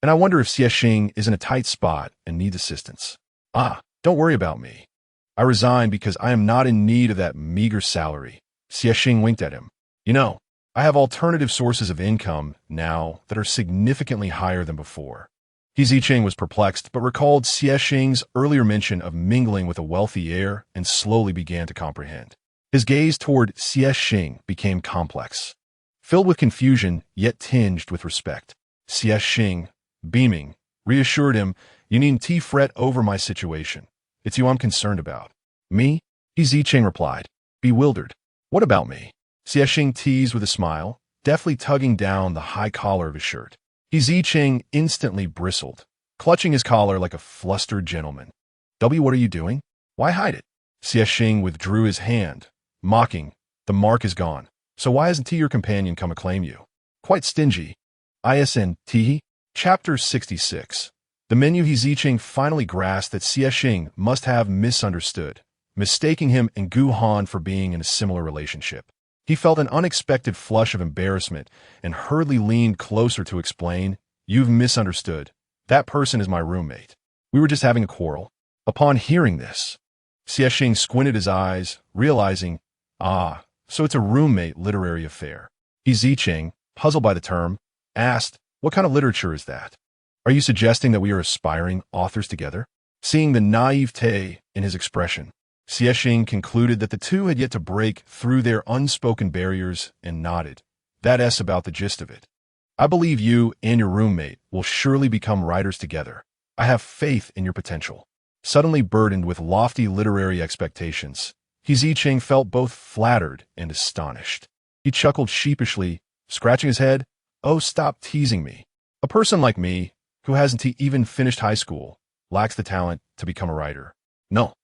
And I wonder if Zicheng is in a tight spot and needs assistance. Ah, don't worry about me. I resigned because I am not in need of that meager salary. Zicheng winked at him. You know, I have alternative sources of income now that are significantly higher than before. Zicheng was perplexed, but recalled Zicheng's earlier mention of mingling with a wealthy heir and slowly began to comprehend. His gaze toward Zicheng became complex, filled with confusion, yet tinged with respect. Zicheng, beaming, reassured him, "You needn't fret over my situation. It's you I'm concerned about." "Me?" Zicheng replied, bewildered. "What about me?" Zicheng teased with a smile, deftly tugging down the high collar of his shirt. Zicheng instantly bristled, clutching his collar like a flustered gentleman. What are you doing? Why hide it?" Zicheng withdrew his hand, mocking, "The mark is gone. So why hasn't your companion come to claim you? Quite stingy." ISNT. Chapter 66. The menu. Zicheng finally grasped that Zicheng must have misunderstood, mistaking him and Gu Han for being in a similar relationship. He felt an unexpected flush of embarrassment and hurriedly leaned closer to explain, "You've misunderstood. That person is my roommate. We were just having a quarrel." Upon hearing this, Zicheng squinted his eyes, realizing, so it's a roommate literary affair. Zicheng, puzzled by the term, asked, "What kind of literature is that? Are you suggesting that we are aspiring authors together?" Seeing the naivete in his expression, Zicheng concluded that the two had yet to break through their unspoken barriers and nodded. "That's about the gist of it. I believe you and your roommate will surely become writers together. I have faith in your potential." Suddenly burdened with lofty literary expectations, Zicheng felt both flattered and astonished. He chuckled sheepishly, scratching his head. "Oh, stop teasing me. A person like me, who hasn't even finished high school, lacks the talent to become a writer. No.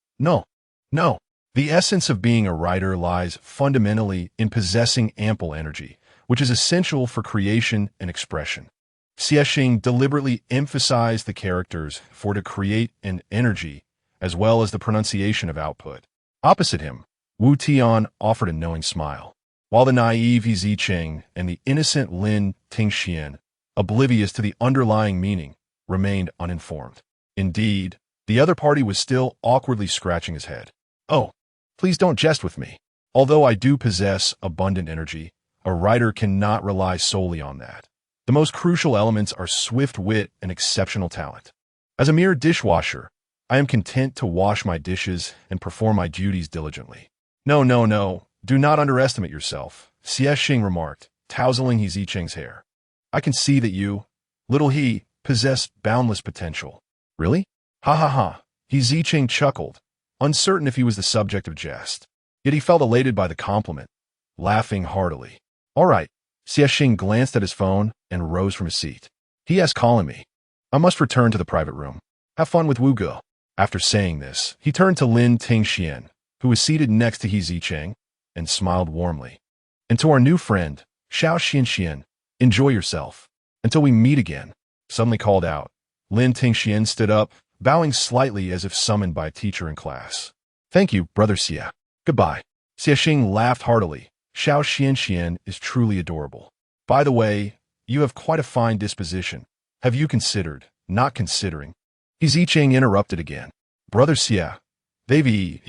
The essence of being a writer lies fundamentally in possessing ample energy, which is essential for creation and expression." Zicheng deliberately emphasized the characters for to create an energy, as well as the pronunciation of output. Opposite him, Wu Tian offered a knowing smile, while the naive Zicheng and the innocent Lin Tingxian, oblivious to the underlying meaning, remained uninformed. Indeed, the other party was still awkwardly scratching his head. "Oh, please don't jest with me. Although I do possess abundant energy, a writer cannot rely solely on that. The most crucial elements are swift wit and exceptional talent. As a mere dishwasher, I am content to wash my dishes and perform my duties diligently." No, do not underestimate yourself," Zicheng remarked, tousling Zicheng's hair. "I can see that you, little he, possess boundless potential." "Really? Ha. Zicheng chuckled, uncertain if he was the subject of jest. Yet he felt elated by the compliment, laughing heartily. "All right." Zicheng glanced at his phone and rose from his seat. "He is calling me. I must return to the private room. Have fun with Wu Ge." After saying this, he turned to Lin Tingxian, who was seated next to Zicheng, and smiled warmly. "And to our new friend, Xiao Xianxian, enjoy yourself. Until we meet again," suddenly called out. Lin Tingxian stood up, bowing slightly as if summoned by a teacher in class. "Thank you, Brother Xia. Goodbye." Zicheng laughed heartily. "Xiao Xianxian is truly adorable. By the way, you have quite a fine disposition. Have you considered, not considering?" Zicheng interrupted again. "Brother Xia, they've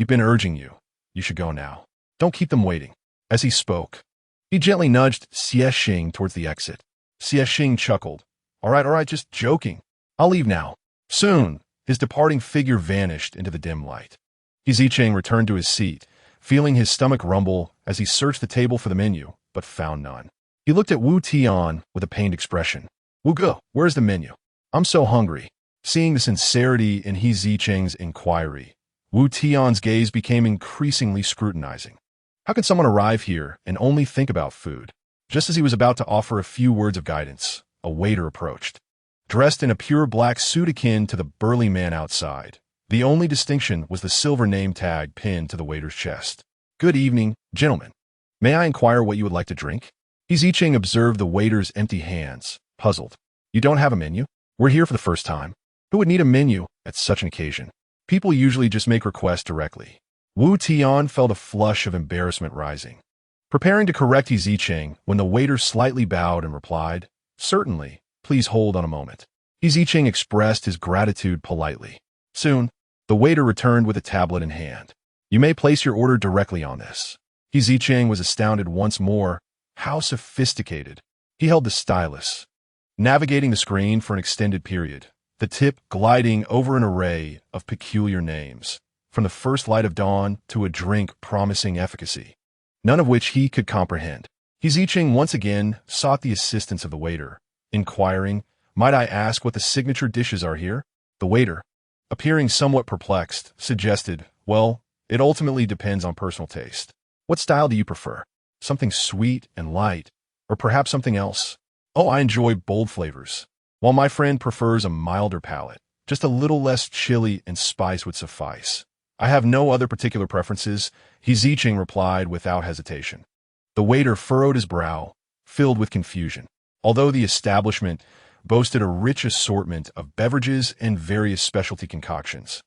been urging you. You should go now. Don't keep them waiting." As he spoke, he gently nudged Zicheng towards the exit. Zicheng chuckled. All right, just joking. I'll leave now." Soon, his departing figure vanished into the dim light. Zicheng returned to his seat, feeling his stomach rumble as he searched the table for the menu, but found none. He looked at Wu Tian with a pained expression. "Wu Ge, where's the menu? I'm so hungry." Seeing the sincerity in Zicheng's inquiry, Wu Tian's gaze became increasingly scrutinizing. How can someone arrive here and only think about food? Just as he was about to offer a few words of guidance, a waiter approached. Dressed in a pure black suit akin to the burly man outside, the only distinction was the silver name tag pinned to the waiter's chest. "Good evening, gentlemen. May I inquire what you would like to drink?" Zicheng observed the waiter's empty hands, puzzled. "You don't have a menu? We're here for the first time. Who would need a menu at such an occasion? People usually just make requests directly." Wu Tian felt a flush of embarrassment rising, preparing to correct Zicheng when the waiter slightly bowed and replied, "Certainly, please hold on a moment." Zicheng expressed his gratitude politely. Soon, the waiter returned with a tablet in hand. "You may place your order directly on this." Zicheng was astounded once more. How sophisticated. He held the stylus, navigating the screen for an extended period, the tip gliding over an array of peculiar names, from the first light of dawn to a drink promising efficacy, none of which he could comprehend. Zicheng once again sought the assistance of the waiter, inquiring, "Might I ask what the signature dishes are here?" The waiter, appearing somewhat perplexed, suggested, "Well, it ultimately depends on personal taste. What style do you prefer? Something sweet and light, or perhaps something else?" "Oh, I enjoy bold flavors, while my friend prefers a milder palate. Just a little less chili and spice would suffice. I have no other particular preferences," Zicheng replied without hesitation. The waiter furrowed his brow, filled with confusion. Although the establishment boasted a rich assortment of beverages and various specialty concoctions,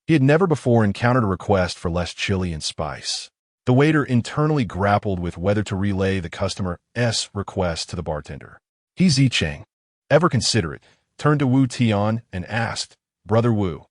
he had never before encountered a request for less chili and spice. The waiter internally grappled with whether to relay the customer's request to the bartender. Zicheng, ever considerate, turned to Wu Tian and asked, "Brother Wu,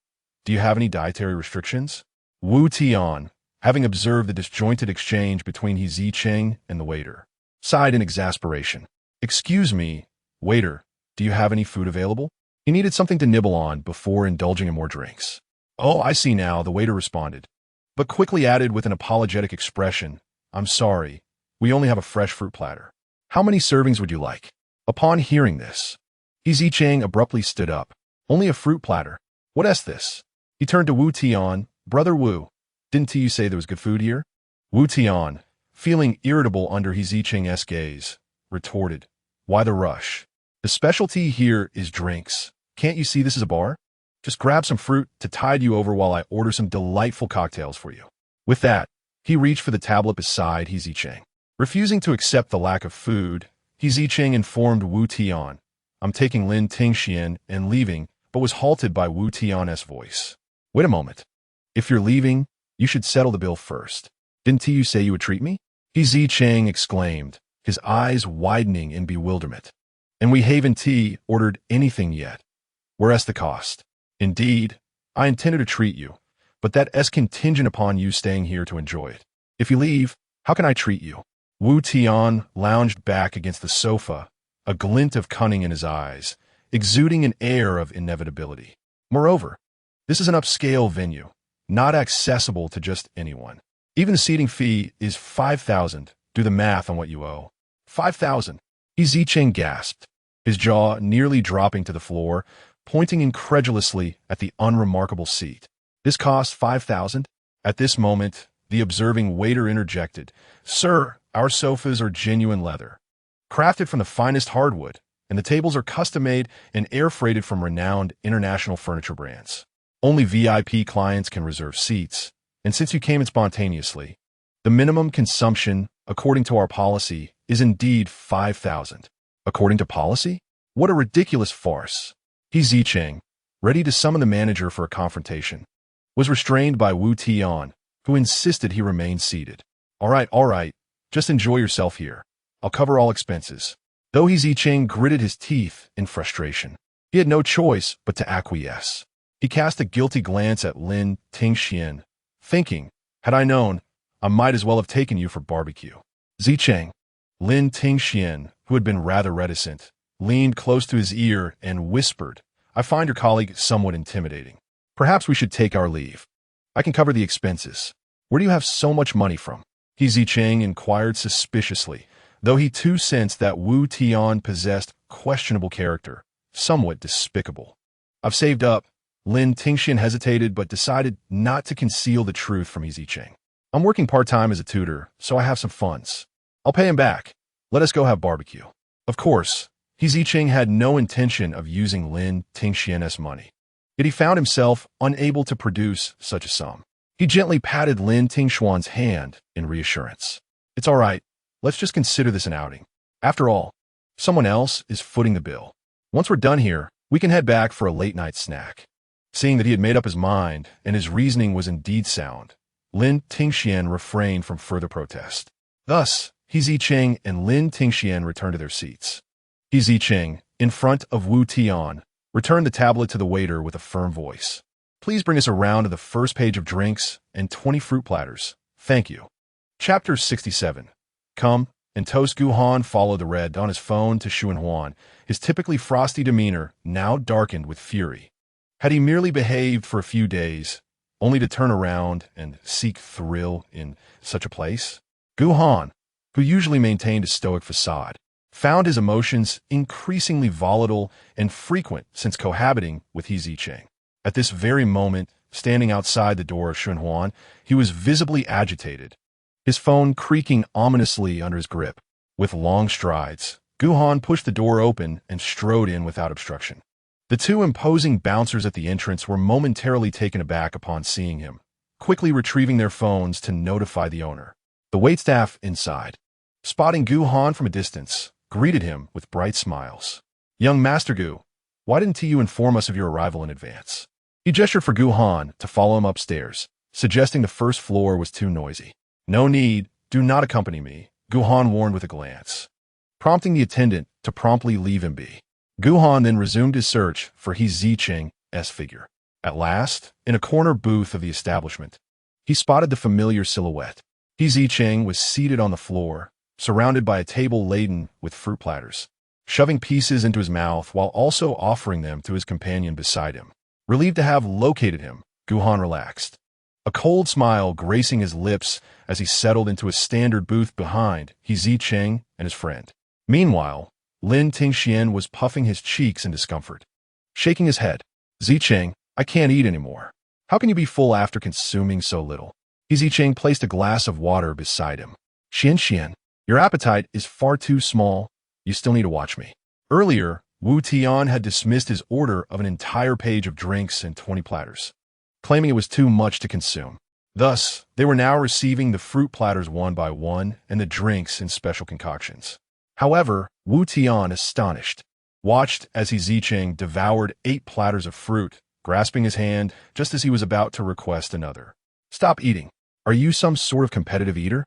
do you have any dietary restrictions?" Wu Tian, having observed the disjointed exchange between Zicheng and the waiter, sighed in exasperation. "Excuse me, waiter, do you have any food available?" He needed something to nibble on before indulging in more drinks. "Oh, I see now," the waiter responded, but quickly added with an apologetic expression, "I'm sorry, we only have a fresh fruit platter. How many servings would you like?" Upon hearing this, Zicheng abruptly stood up. "Only a fruit platter? What's this?" He turned to Wu Tian. "Brother Wu, didn't you say there was good food here?" Wu Tian, feeling irritable under Zicheng's gaze, retorted, "Why the rush? The specialty here is drinks. Can't you see this is a bar? Just grab some fruit to tide you over while I order some delightful cocktails for you." With that, he reached for the tablet beside Zicheng. Refusing to accept the lack of food, Zicheng informed Wu Tian, "I'm taking Lin Tingxian and leaving," but was halted by Wu Tian's voice. "Wait a moment. If you're leaving, you should settle the bill first. Didn't you say you would treat me?" Zicheng exclaimed, his eyes widening in bewilderment. "And we haven't ordered anything yet. Where's the cost?" "Indeed, I intended to treat you, but that's contingent upon you staying here to enjoy it. If you leave, how can I treat you?" Wu Tian lounged back against the sofa, a glint of cunning in his eyes, exuding an air of inevitability. "Moreover, this is an upscale venue, not accessible to just anyone. Even the seating fee is 5,000. Do the math on what you owe." 5,000. Zicheng gasped, his jaw nearly dropping to the floor, pointing incredulously at the unremarkable seat. "This costs 5,000? At this moment, the observing waiter interjected, "Sir, our sofas are genuine leather, crafted from the finest hardwood, and the tables are custom-made and air-freighted from renowned international furniture brands. Only VIP clients can reserve seats, and since you came in spontaneously, the minimum consumption, according to our policy, is indeed 5,000. "According to policy? What a ridiculous farce." Zicheng, ready to summon the manager for a confrontation, was restrained by Wu Tian, who insisted he remain seated. All right, just enjoy yourself here. I'll cover all expenses." Though Zicheng gritted his teeth in frustration, he had no choice but to acquiesce. He cast a guilty glance at Lin Tingxian, thinking, "Had I known, I might as well have taken you for barbecue." Zicheng, Lin Tingxian, who had been rather reticent, leaned close to his ear and whispered, "I find your colleague somewhat intimidating. Perhaps we should take our leave. I can cover the expenses. Where do you have so much money from?" Zicheng inquired suspiciously, though he too sensed that Wu Tian possessed questionable character, somewhat despicable. "I've saved up." Lin Tingxian hesitated but decided not to conceal the truth from Zicheng. "I'm working part-time as a tutor, so I have some funds. I'll pay him back. Let us go have barbecue." Of course, Zicheng had no intention of using Lin Tingxian's money, yet he found himself unable to produce such a sum. He gently patted Lin Tingxian's hand in reassurance. "It's all right. Let's just consider this an outing. After all, someone else is footing the bill. Once we're done here, we can head back for a late-night snack." Seeing that he had made up his mind and his reasoning was indeed sound, Lin Tingxian refrained from further protest. Thus, Zicheng and Lin Tingxian returned to their seats. Zicheng, in front of Wu Tian, returned the tablet to the waiter with a firm voice. "Please bring us around to the first page of drinks and 20 fruit platters. Thank you." Chapter 67. Come, and toast Gu Han followed the red on his phone to Xuanhuan, his typically frosty demeanor now darkened with fury. Had he merely behaved for a few days, only to turn around and seek thrill in such a place? Gu Han, who usually maintained a stoic facade, found his emotions increasingly volatile and frequent since cohabiting with Zicheng. At this very moment, standing outside the door of Xuanhuan, he was visibly agitated, his phone creaking ominously under his grip. With long strides, Gu Han pushed the door open and strode in without obstruction. The two imposing bouncers at the entrance were momentarily taken aback upon seeing him, quickly retrieving their phones to notify the owner. The waitstaff inside, spotting Gu Han from a distance, greeted him with bright smiles. "Young Master Gu, why didn't you inform us of your arrival in advance?" He gestured for Gu Han to follow him upstairs, suggesting the first floor was too noisy. "No need, do not accompany me," Gu Han warned with a glance, prompting the attendant to promptly leave him be. Gu Han then resumed his search for Zicheng's figure. At last, in a corner booth of the establishment, he spotted the familiar silhouette. Zicheng was seated on the floor, surrounded by a table laden with fruit platters, shoving pieces into his mouth while also offering them to his companion beside him. Relieved to have located him, Gu Han relaxed, a cold smile gracing his lips as he settled into a standard booth behind Zicheng and his friend. Meanwhile, Lin Tingxian was puffing his cheeks in discomfort, shaking his head. "Zicheng, I can't eat anymore. How can you be full after consuming so little?" Zicheng placed a glass of water beside him. "Xian, your appetite is far too small. You still need to watch me." Earlier, Wu Tian had dismissed his order of an entire page of drinks and 20 platters, claiming it was too much to consume. Thus, they were now receiving the fruit platters one by one and the drinks in special concoctions. However, Wu Tian, astonished, watched as Zicheng devoured 8 platters of fruit, grasping his hand just as he was about to request another. "Stop eating. Are you some sort of competitive eater?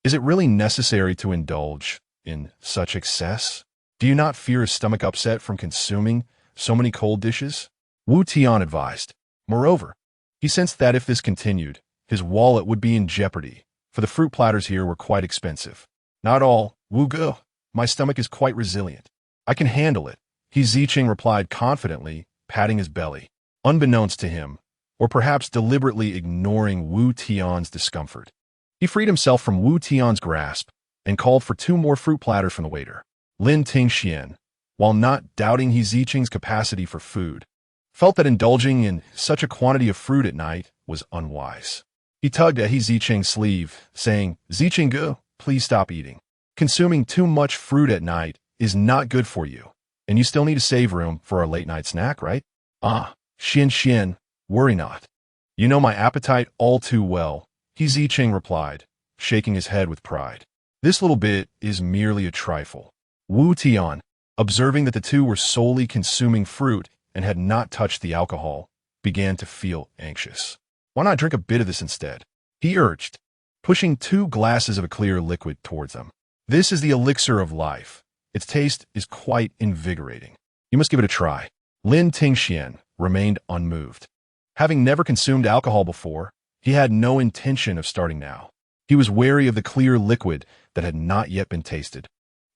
Is it really necessary to indulge in such excess? Do you not fear a stomach upset from consuming so many cold dishes?" Wu Tian advised. Moreover, he sensed that if this continued, his wallet would be in jeopardy, for the fruit platters here were quite expensive. "Not all, Wu Ge. My stomach is quite resilient. I can handle it," Zicheng replied confidently, patting his belly, unbeknownst to him, or perhaps deliberately ignoring Wu Tian's discomfort. He freed himself from Wu Tian's grasp and called for 2 more fruit platters from the waiter. Lin Tingxian, while not doubting Zicheng's capacity for food, felt that indulging in such a quantity of fruit at night was unwise. He tugged at Zicheng's sleeve, saying, "Zicheng Ge, please stop eating. Consuming too much fruit at night is not good for you, and you still need to save room for our late-night snack, right?" "Ah, Xian, worry not. You know my appetite all too well," Zicheng replied, shaking his head with pride. "This little bit is merely a trifle." Wu Tian, observing that the two were solely consuming fruit and had not touched the alcohol, began to feel anxious. "Why not drink a bit of this instead?" he urged, pushing 2 glasses of a clear liquid towards them. "This is the elixir of life. Its taste is quite invigorating. You must give it a try." Lin Tingxian remained unmoved. Having never consumed alcohol before, he had no intention of starting now. He was wary of the clear liquid that had not yet been tasted,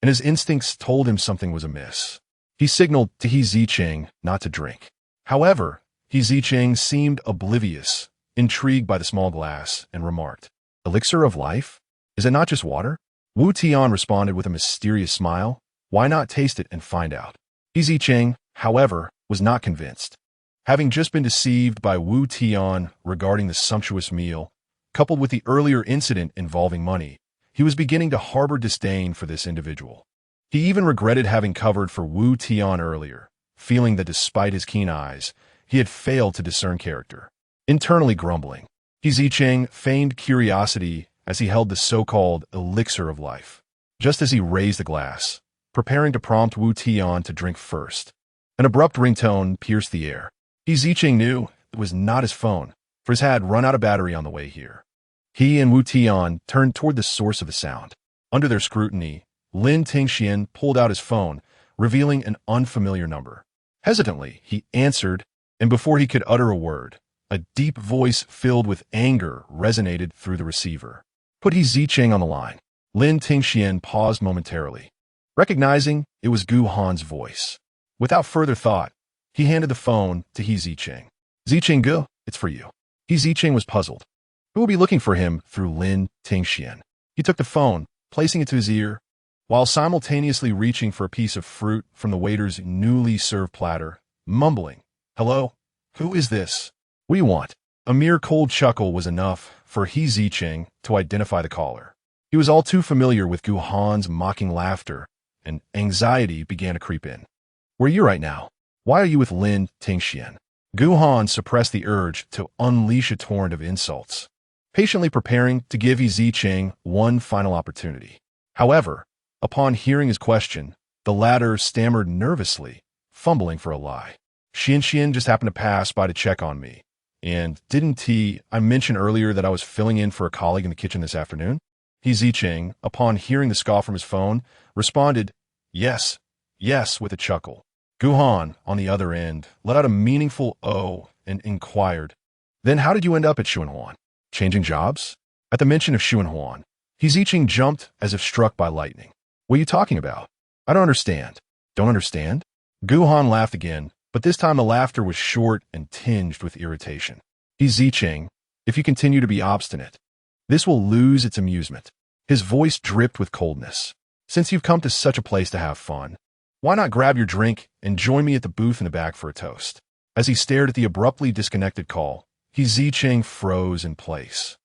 and his instincts told him something was amiss. He signaled to Zicheng not to drink. However, Zicheng seemed oblivious, intrigued by the small glass, and remarked, "Elixir of life? Is it not just water?" Wu Tian responded with a mysterious smile. "Why not taste it and find out?" Zicheng, however, was not convinced. Having just been deceived by Wu Tian regarding the sumptuous meal, coupled with the earlier incident involving money, he was beginning to harbor disdain for this individual. He even regretted having covered for Wu Tian earlier, feeling that despite his keen eyes, he had failed to discern character. Internally grumbling, Zicheng feigned curiosity as he held the so-called elixir of life. Just as he raised the glass, preparing to prompt Wu Tian to drink first, an abrupt ringtone pierced the air. Zicheng knew it was not his phone, for his had run out of battery on the way here. He and Wu Tian turned toward the source of the sound. Under their scrutiny, Lin Tingxian pulled out his phone, revealing an unfamiliar number. Hesitantly, he answered, and before he could utter a word, a deep voice filled with anger resonated through the receiver. "Put Zicheng on the line." Lin Tingxian paused momentarily, recognizing it was Gu Han's voice. Without further thought, he handed the phone to He Zicheng. Zicheng Gu, it's for you. He Zicheng was puzzled. Who will be looking for him through Lin Tingxian? He took the phone, placing it to his ear, while simultaneously reaching for a piece of fruit from the waiter's newly served platter, mumbling, "Hello? Who is this? What do you want?" A mere cold chuckle was enough for He Zicheng to identify the caller. He was all too familiar with Gu Han's mocking laughter, and anxiety began to creep in. "Where are you right now? Why are you with Lin Tingxian?" Gu Han suppressed the urge to unleash a torrent of insults, patiently preparing to give He Zicheng one final opportunity. However, upon hearing his question, the latter stammered nervously, fumbling for a lie. "Xian just happened to pass by to check on me. And I mention earlier that I was filling in for a colleague in the kitchen this afternoon?" He Zicheng, upon hearing the scoff from his phone, responded, "Yes, yes," with a chuckle. Gu Han, on the other end, let out a meaningful "oh" and inquired, "Then how did you end up at Xuanhuan? Changing jobs?" At the mention of Xuanhuan, He Zicheng jumped as if struck by lightning. "What are you talking about? I don't understand." "Don't understand?" Gu Han laughed again, but this time the laughter was short and tinged with irritation. "He Zicheng, if you continue to be obstinate, this will lose its amusement." His voice dripped with coldness. "Since you've come to such a place to have fun, why not grab your drink and join me at the booth in the back for a toast?" As he stared at the abruptly disconnected call, He Zicheng froze in place.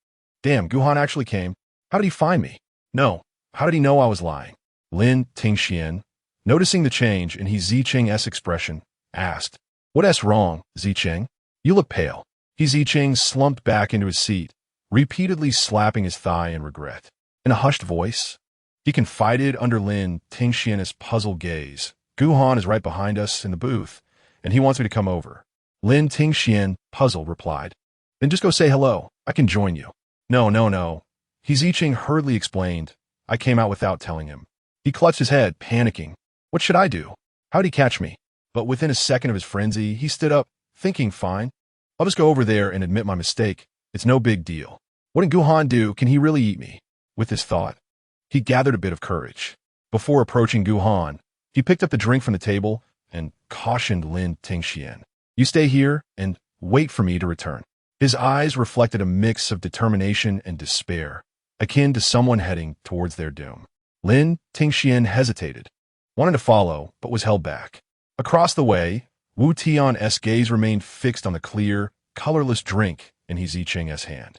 Damn, Gu Han actually came. How did he find me? No, how did he know I was lying? Lin Tingxian, noticing the change in He Zicheng's expression, asked, "What's wrong, Zicheng? You look pale." He Zicheng slumped back into his seat, repeatedly slapping his thigh in regret. In a hushed voice, he confided under Lin Tingxian's puzzled gaze, "Gu Han is right behind us in the booth, and he wants me to come over." Lin Tingxian, puzzled, replied, "Then just go say hello. I can join you." No. He Zicheng hurriedly explained, "I came out without telling him." He clutched his head, panicking. What should I do? How'd he catch me? But within a second of his frenzy, he stood up, thinking, fine. I'll just go over there and admit my mistake. It's no big deal. What did Gu Han do? Can he really eat me? With this thought, he gathered a bit of courage. Before approaching Gu Han, he picked up the drink from the table and cautioned Lin Tingxian, "You stay here and wait for me to return." His eyes reflected a mix of determination and despair, akin to someone heading towards their doom. Lin Tingxian hesitated, wanted to follow, but was held back. Across the way, Wu Tian's gaze remained fixed on the clear, colorless drink in He Zicheng's hand.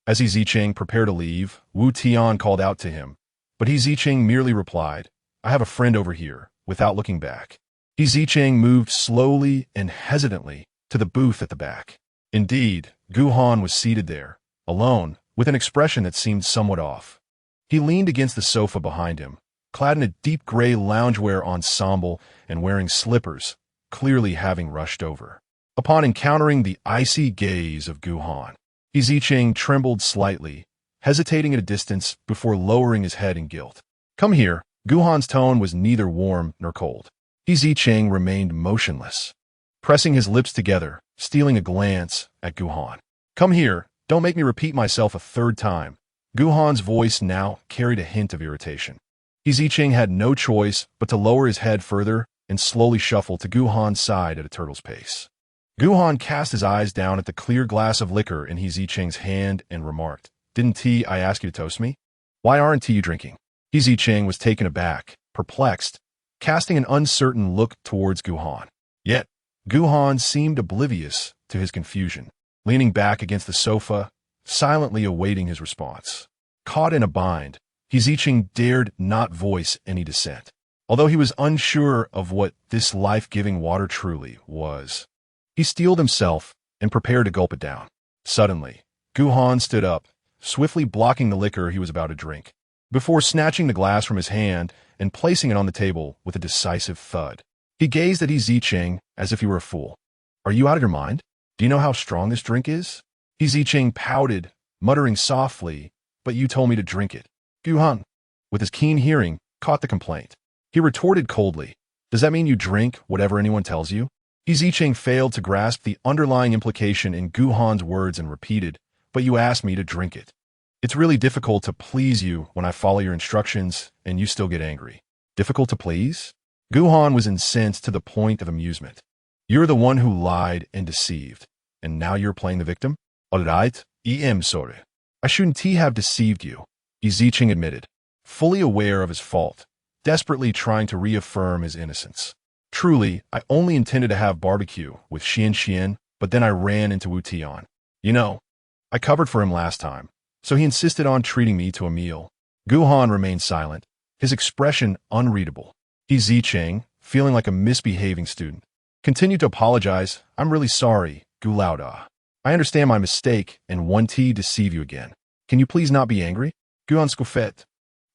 As He Zicheng prepared to leave, Wu Tian called out to him, but He Zicheng merely replied, "I have a friend over here," without looking back. He Zicheng moved slowly and hesitantly to the booth at the back. Indeed, Gu Han was seated there, alone, with an expression that seemed somewhat off. He leaned against the sofa behind him, clad in a deep gray loungewear ensemble and wearing slippers, clearly having rushed over. Upon encountering the icy gaze of Gu Han, He Zicheng trembled slightly, hesitating at a distance before lowering his head in guilt. "Come here." Gu Han's tone was neither warm nor cold. He Zicheng remained motionless, pressing his lips together, stealing a glance at Gu Han. "Come here. Don't make me repeat myself a third time." Gu Han's voice now carried a hint of irritation. He Zicheng had no choice but to lower his head further and slowly shuffle to Gu Han's side at a turtle's pace. Gu Han cast his eyes down at the clear glass of liquor in He Zicheng's hand and remarked, "Didn't I ask you to toast me? Why aren't you drinking?" He Zicheng was taken aback, perplexed, casting an uncertain look towards Gu Han. Yet, Gu Han seemed oblivious to his confusion, leaning back against the sofa, silently awaiting his response. Caught in a bind, He Zicheng dared not voice any dissent, although he was unsure of what this life-giving water truly was. He steeled himself and prepared to gulp it down. Suddenly, Gu Han stood up, swiftly blocking the liquor he was about to drink, before snatching the glass from his hand and placing it on the table with a decisive thud. He gazed at He Zicheng as if he were a fool. "Are you out of your mind? Do you know how strong this drink is?" He Zicheng pouted, muttering softly, "But you told me to drink it." Gu Han, with his keen hearing, caught the complaint. He retorted coldly, "Does that mean you drink whatever anyone tells you?" He Zicheng failed to grasp the underlying implication in Gu Han's words and repeated, "But you asked me to drink it." It's really difficult to please you when I follow your instructions and you still get angry. Difficult to please? Gu Han was incensed to the point of amusement. You're the one who lied and deceived, and now you're playing the victim? Alright, sorry. I shouldn't have deceived you, Zicheng admitted, fully aware of his fault, desperately trying to reaffirm his innocence. Truly, I only intended to have barbecue with Xian, but then I ran into Wu Tian. You know, I covered for him last time, so he insisted on treating me to a meal. Gu Han remained silent, his expression unreadable. Zicheng, feeling like a misbehaving student, continued to apologize. I'm really sorry, Gu.However. I understand my mistake and want to deceive you again. Can you please not be angry? Gu Han scoffed.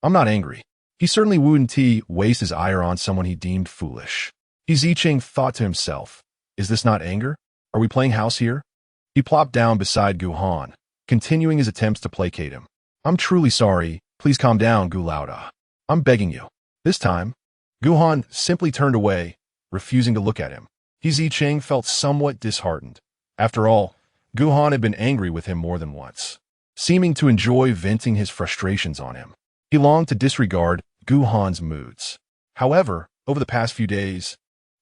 I'm not angry. He certainly wouldn't waste his ire on someone he deemed foolish. Zicheng thought to himself, is this not anger? Are we playing house here? He plopped down beside Gu Han, continuing his attempts to placate him. I'm truly sorry. Please calm down, Gu.However. I'm begging you. This time, Gu Han simply turned away, refusing to look at him. Zicheng felt somewhat disheartened. After all, Gu Han had been angry with him more than once, seeming to enjoy venting his frustrations on him. He longed to disregard Gu Han's moods. However, over the past few days,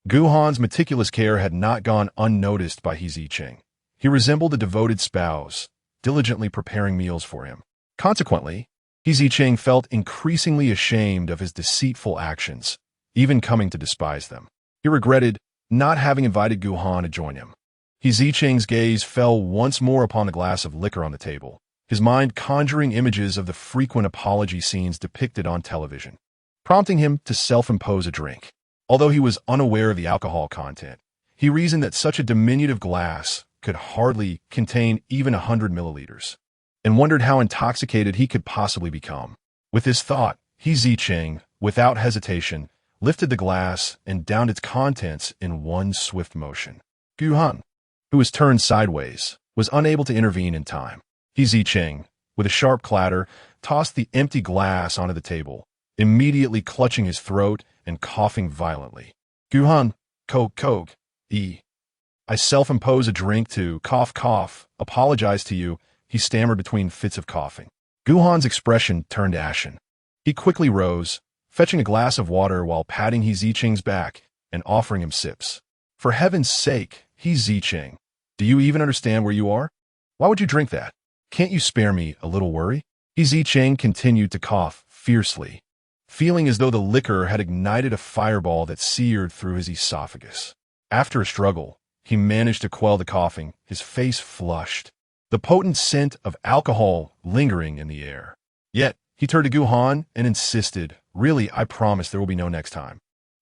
Gu Han's meticulous care had not gone unnoticed by Zicheng. He resembled a devoted spouse, diligently preparing meals for him. Consequently, Zicheng felt increasingly ashamed of his deceitful actions, even coming to despise them. He regretted not having invited Gu Han to join him. Zicheng's gaze fell once more upon the glass of liquor on the table, his mind conjuring images of the frequent apology scenes depicted on television, prompting him to self-impose a drink. Although he was unaware of the alcohol content, he reasoned that such a diminutive glass could hardly contain even 100 milliliters, and wondered how intoxicated he could possibly become. With this thought, Zicheng, without hesitation, lifted the glass and downed its contents in one swift motion. Gu Han, who was turned sideways, was unable to intervene in time. Zicheng, with a sharp clatter, tossed the empty glass onto the table, immediately clutching his throat and coughing violently. Gu Han, I self-impose a drink to cough, apologize to you, he stammered between fits of coughing. Gu Han's expression turned ashen. He quickly rose, fetching a glass of water while patting Zicheng's back and offering him sips. For heaven's sake, Zicheng, do you even understand where you are? Why would you drink that? Can't you spare me a little worry? Zicheng continued to cough fiercely, feeling as though the liquor had ignited a fireball that seared through his esophagus. After a struggle, he managed to quell the coughing, his face flushed, the potent scent of alcohol lingering in the air. Yet, he turned to Gu Han and insisted, really, I promise there will be no next time.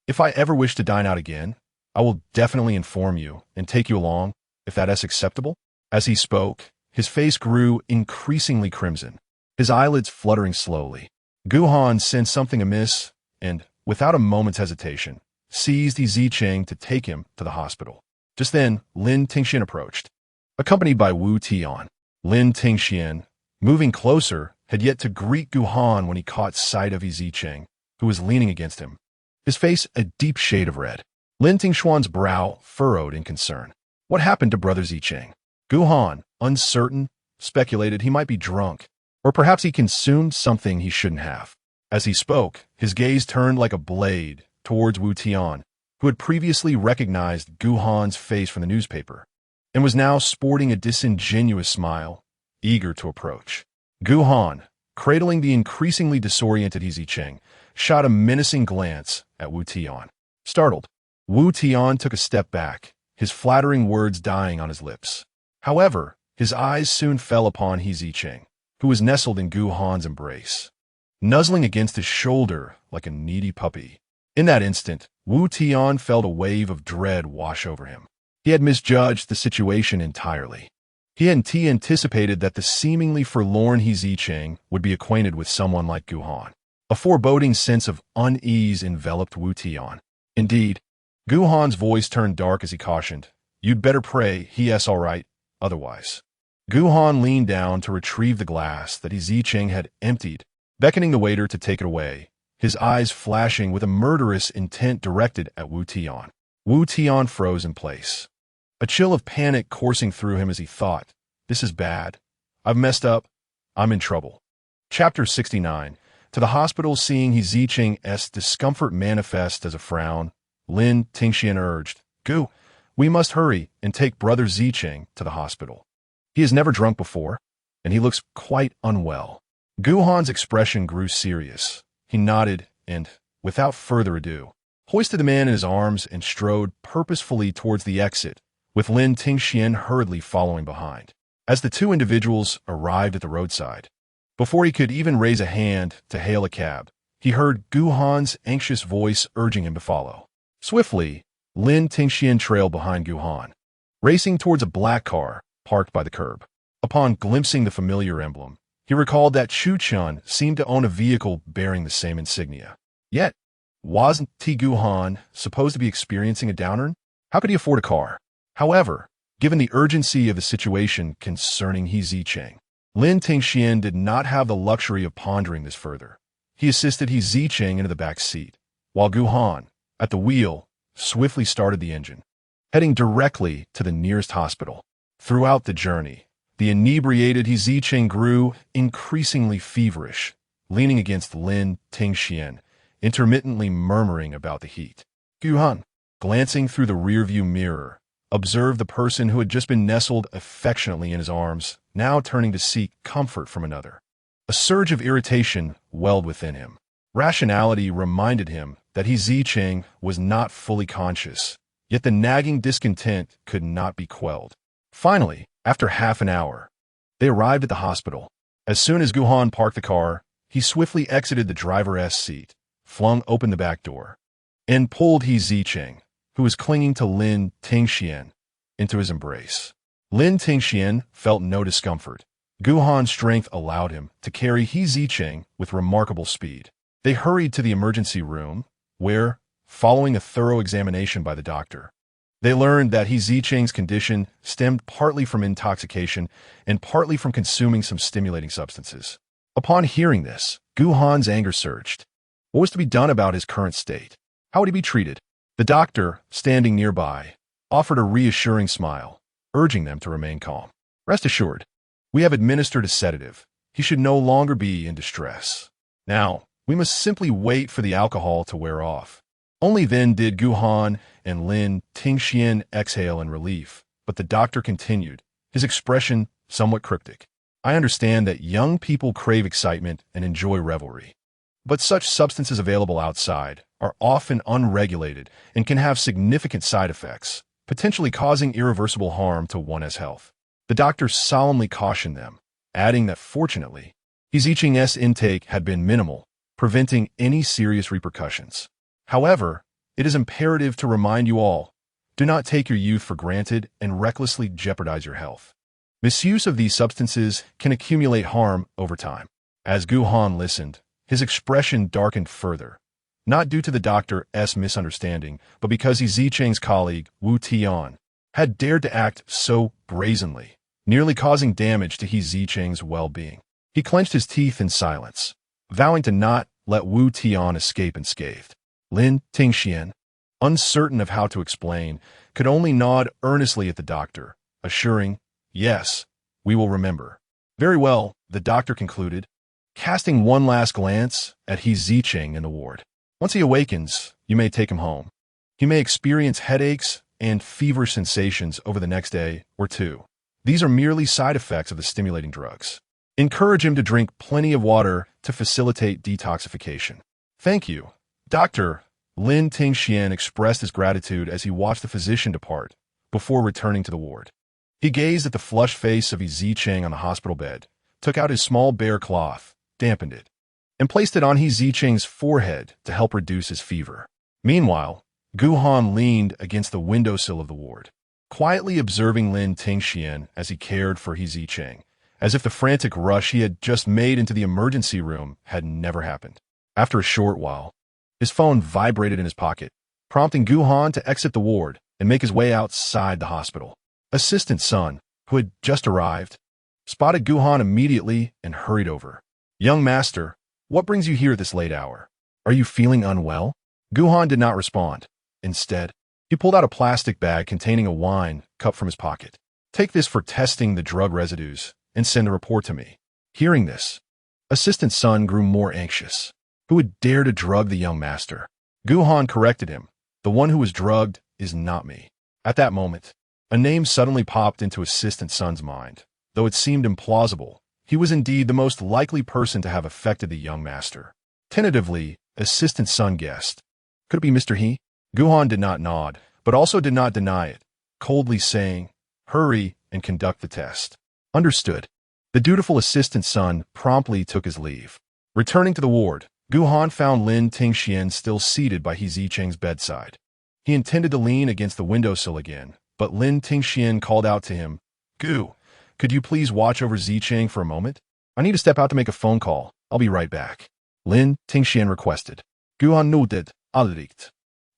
If I ever wish to dine out again, I will definitely inform you and take you along, if that is acceptable. As he spoke, his face grew increasingly crimson, his eyelids fluttering slowly. Gu Han sensed something amiss and, without a moment's hesitation, seized Zicheng to take him to the hospital. Just then, Lin Tingxian approached, accompanied by Wu Tian. Lin Tingxian, moving closer, had yet to greet Gu Han when he caught sight of Zicheng, who was leaning against him, his face a deep shade of red. Lin Tingxian's brow furrowed in concern. What happened to brother Zicheng? Gu Han, uncertain, speculated he might be drunk, or perhaps he consumed something he shouldn't have. As he spoke, his gaze turned like a blade towards Wu Tian, who had previously recognized Gu Han's face from the newspaper, and was now sporting a disingenuous smile, eager to approach. Gu Han, cradling the increasingly disoriented Zicheng, shot a menacing glance at Wu Tian. Startled, Wu Tian took a step back, his flattering words dying on his lips. However, his eyes soon fell upon Zicheng, who was nestled in Gu Han's embrace, nuzzling against his shoulder like a needy puppy. In that instant, Wu Tian felt a wave of dread wash over him. He had misjudged the situation entirely. He hadn't anticipated that the seemingly forlorn Zicheng would be acquainted with someone like Gu Han. A foreboding sense of unease enveloped Wu Tian. Indeed, Gu Han's voice turned dark as he cautioned, "You'd better pray he's all right, otherwise." Gu Han leaned down to retrieve the glass that Zicheng had emptied, beckoning the waiter to take it away, his eyes flashing with a murderous intent directed at Wu Tian. Wu Tian froze in place, a chill of panic coursing through him as he thought, "This is bad. I've messed up. I'm in trouble. Chapter 69. To the hospital, seeing Zicheng's discomfort manifest as a frown, Lin Tingxian urged, Gu, we must hurry and take brother Zicheng to the hospital. He has never drunk before, and he looks quite unwell. Gu Han's expression grew serious. He nodded and, without further ado, hoisted the man in his arms and strode purposefully towards the exit, with Lin Tingxian hurriedly following behind. As the two individuals arrived at the roadside, before he could even raise a hand to hail a cab, he heard Gu Han's anxious voice urging him to follow. Swiftly, Lin Tingxian trailed behind Gu Han, racing towards a black car parked by the curb. Upon glimpsing the familiar emblem, he recalled that Chu Chun seemed to own a vehicle bearing the same insignia. Yet, wasn't Gu Han supposed to be experiencing a downturn? How could he afford a car? However, given the urgency of the situation concerning Zicheng, Lin Tingxian did not have the luxury of pondering this further. He assisted Zicheng into the back seat, while Gu Han, at the wheel, swiftly started the engine, heading directly to the nearest hospital. Throughout the journey, the inebriated Zicheng grew increasingly feverish, leaning against Lin Tingxian, intermittently murmuring about the heat. Gu Han, glancing through the rearview mirror, observed the person who had just been nestled affectionately in his arms, now turning to seek comfort from another. A surge of irritation welled within him. Rationality reminded him that Zicheng was not fully conscious, yet the nagging discontent could not be quelled. Finally, after half an hour, they arrived at the hospital. As soon as Gu Han parked the car, he swiftly exited the driver's seat, flung open the back door, and pulled Zicheng, who was clinging to Lin Tingxian, into his embrace. Lin Tingxian felt no discomfort. Gu Han's strength allowed him to carry Zicheng with remarkable speed. They hurried to the emergency room, where, following a thorough examination by the doctor, they learned that Zicheng's condition stemmed partly from intoxication and partly from consuming some stimulating substances. Upon hearing this, Gu Han's anger surged. What was to be done about his current state? How would he be treated? The doctor, standing nearby, offered a reassuring smile, urging them to remain calm. Rest assured, we have administered a sedative. He should no longer be in distress. Now, we must simply wait for the alcohol to wear off. Only then did Gu Han and Lin Tingxian exhale in relief, but the doctor continued, his expression somewhat cryptic. I understand that young people crave excitement and enjoy revelry, but such substances available outside are often unregulated and can have significant side effects, potentially causing irreversible harm to one's health. The doctor solemnly cautioned them, adding that fortunately, Zicheng's intake had been minimal, preventing any serious repercussions. However, it is imperative to remind you all, do not take your youth for granted and recklessly jeopardize your health. Misuse of these substances can accumulate harm over time. As Gu Han listened, his expression darkened further, not due to the doctor's misunderstanding, but because Zicheng's colleague, Wu Tian, had dared to act so brazenly, nearly causing damage to Zicheng's well-being. He clenched his teeth in silence, vowing to not let Wu Tian escape unscathed. Lin Tingxian, uncertain of how to explain, could only nod earnestly at the doctor, assuring, yes, we will remember. Very well, the doctor concluded, casting one last glance at Zicheng in the ward. Once he awakens, you may take him home. He may experience headaches and feverish sensations over the next day or two. These are merely side effects of the stimulating drugs. Encourage him to drink plenty of water to facilitate detoxification. Thank you, Dr. Lin Tingxian expressed his gratitude as he watched the physician depart, before returning to the ward. He gazed at the flushed face of Zicheng on the hospital bed, took out his small bare cloth, dampened it, and placed it on Zicheng's forehead to help reduce his fever. Meanwhile, Gu Han leaned against the windowsill of the ward, quietly observing Lin Tingxian as he cared for Zicheng, as if the frantic rush he had just made into the emergency room had never happened. After a short while, his phone vibrated in his pocket, prompting Gu Han to exit the ward and make his way outside the hospital. Assistant Sun, who had just arrived, spotted Gu Han immediately and hurried over. Young master, what brings you here at this late hour? Are you feeling unwell? Gu Han did not respond. Instead, he pulled out a plastic bag containing a wine cup from his pocket. Take this for testing the drug residues and send a report to me. Hearing this, Assistant Sun grew more anxious. Who would dare to drug the young master? Gu Han corrected him. The one who was drugged is not me. At that moment, a name suddenly popped into Assistant Sun's mind. Though it seemed implausible, he was indeed the most likely person to have affected the young master. Tentatively, Assistant Sun guessed. Could it be Mr. He? Gu Han did not nod, but also did not deny it, coldly saying, "Hurry and conduct the test." Understood. The dutiful Assistant Sun promptly took his leave. Returning to the ward, Gu Han found Lin Tingxian still seated by Zicheng's bedside. He intended to lean against the windowsill again, but Lin Tingxian called out to him, "Gu, could you please watch over Zicheng for a moment? I need to step out to make a phone call. I'll be right back." Lin Tingxian requested. Gu Han.However.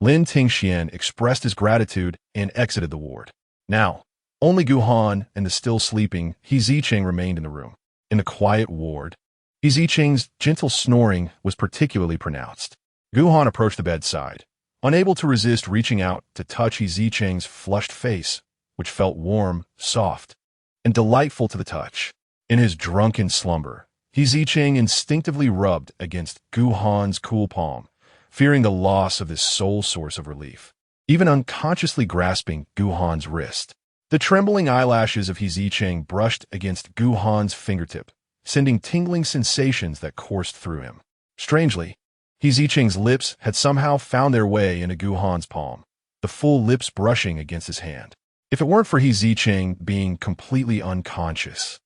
Lin Tingxian expressed his gratitude and exited the ward. Now, only Gu Han and the still sleeping Zicheng remained in the room. In the quiet ward, Zicheng's gentle snoring was particularly pronounced. Gu Han approached the bedside, unable to resist reaching out to touch Zicheng's flushed face, which felt warm, soft, and delightful to the touch. In his drunken slumber, Zicheng instinctively rubbed against Gu Han's cool palm, fearing the loss of this sole source of relief. Even unconsciously grasping Gu Han's wrist, the trembling eyelashes of Zicheng brushed against Gu Han's fingertip, sending tingling sensations that coursed through him. Strangely, Zicheng's lips had somehow found their way into Gu Han's palm, the full lips brushing against his hand. If it weren't for Zicheng being completely unconscious,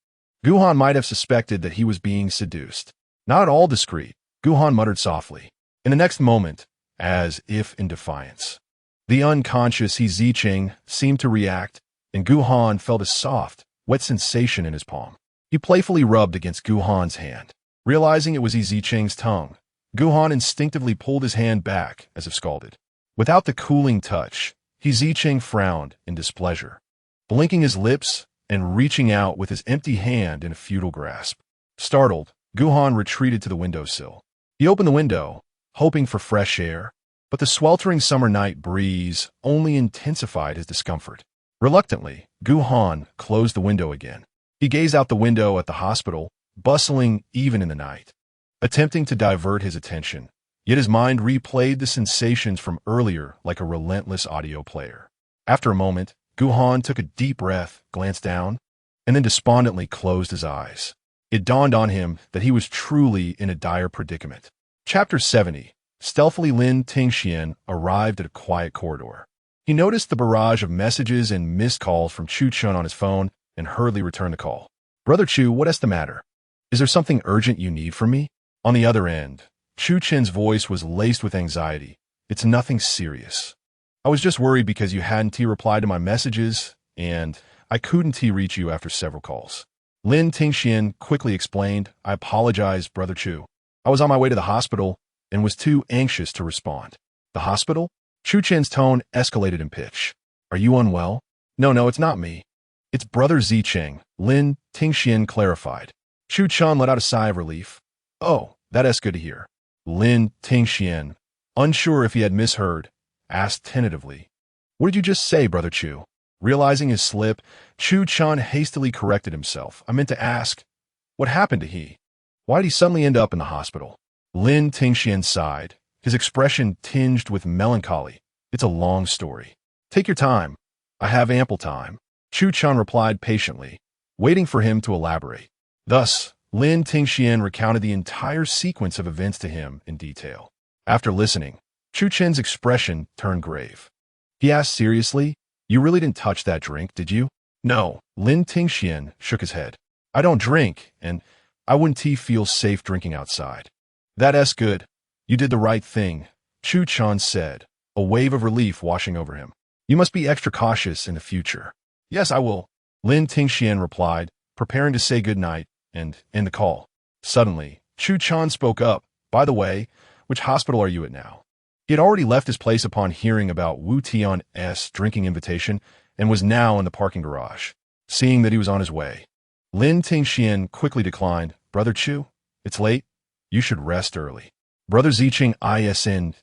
Gu Han might have suspected that he was being seduced. Not at all discreet, Gu Han muttered softly. In the next moment, as if in defiance, the unconscious Zicheng seemed to react, and Gu Han felt a soft, wet sensation in his palm. He playfully rubbed against Gu Han's hand. Realizing it was Zicheng's tongue, Gu Han instinctively pulled his hand back as if scalded. Without the cooling touch, Zicheng frowned in displeasure, blinking his lips and reaching out with his empty hand in a futile grasp. Startled, Gu Han retreated to the windowsill. He opened the window, hoping for fresh air, but the sweltering summer night breeze only intensified his discomfort. Reluctantly, Gu Han closed the window again. He gazed out the window at the hospital, bustling even in the night, attempting to divert his attention, yet his mind replayed the sensations from earlier like a relentless audio player. After a moment, Gu Han took a deep breath, glanced down, and then despondently closed his eyes. It dawned on him that he was truly in a dire predicament. Chapter 70. Stealthily, Lin Tingxian arrived at a quiet corridor. He noticed the barrage of messages and missed calls from Chu Chun on his phone and hurriedly returned the call. "Brother Chu, what is the matter? Is there something urgent you need from me?" On the other end, Chu Chen's voice was laced with anxiety. "It's nothing serious. I was just worried because you hadn't replied to my messages, and I couldn't reach you after several calls." Lin Tingxian quickly explained, "I apologize, Brother Chu. I was on my way to the hospital and was too anxious to respond." "The hospital?" Chu Chen's tone escalated in pitch. "Are you unwell?" No, it's not me. It's Brother Zicheng," Lin Tingxian clarified. Chu Chun let out a sigh of relief. "Oh, that's good to hear." Lin Tingxian, unsure if he had misheard, asked tentatively, "What did you just say, Brother Chu?" Realizing his slip, Chu Chun hastily corrected himself. "I meant to ask, what happened to he? Why did he suddenly end up in the hospital?" Lin Tingxian sighed, his expression tinged with melancholy. "It's a long story. Take your time. I have ample time," Chu Chun replied patiently, waiting for him to elaborate. Thus, Lin Tingxian recounted the entire sequence of events to him in detail. After listening, Chu Chen's expression turned grave. He asked seriously, "You really didn't touch that drink, did you?" "No," Lin Tingxian shook his head. "I don't drink, and I wouldn't feel safe drinking outside." "That's good. You did the right thing," Chu Chun said, a wave of relief washing over him. "You must be extra cautious in the future." "Yes, I will," Lin Tingxian replied, preparing to say goodnight and end the call. Suddenly, Chu Chun spoke up. "By the way, which hospital are you at now?" He had already left his place upon hearing about Wu Tian's drinking invitation and was now in the parking garage. Seeing that he was on his way, Lin Tingxian quickly declined. "Brother Chu, it's late. You should rest early. Brother Zicheng isn't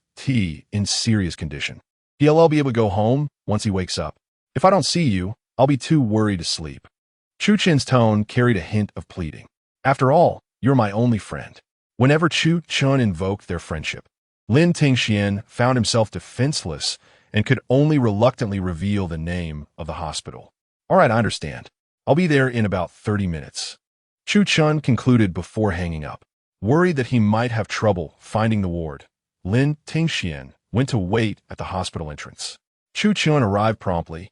in serious condition. He'll be able to go home once he wakes up. If I don't see you, I'll be too worried to sleep." Chu Chen's tone carried a hint of pleading. After all, you're my only friend. Whenever Chu Chun invoked their friendship, Lin Tingxian found himself defenseless and could only reluctantly reveal the name of the hospital. All right, I understand. I'll be there in about 30 minutes. Chu Chun concluded before hanging up. Worried that he might have trouble finding the ward, Lin Tingxian went to wait at the hospital entrance. Chu Chun arrived promptly,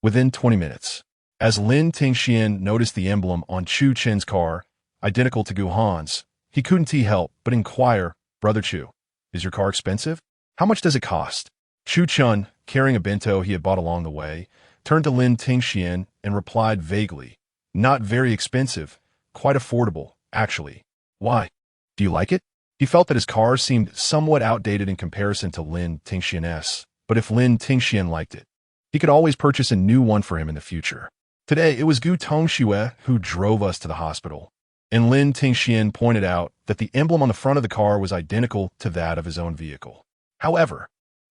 within 20 minutes. As Lin Tingxian noticed the emblem on Chu Chen's car, identical to Gu Han's, he couldn't help but inquire, "Brother Chu, is your car expensive? How much does it cost?" Chu Chun, carrying a bento he had bought along the way, turned to Lin Tingxian and replied vaguely, "Not very expensive, quite affordable, actually. Why? Do you like it?" He felt that his car seemed somewhat outdated in comparison to Lin Tingxian's, but if Lin Tingxian liked it, he could always purchase a new one for him in the future. Today, it was Gu Han.However who drove us to the hospital, and Lin Tingxian pointed out that the emblem on the front of the car was identical to that of his own vehicle. However,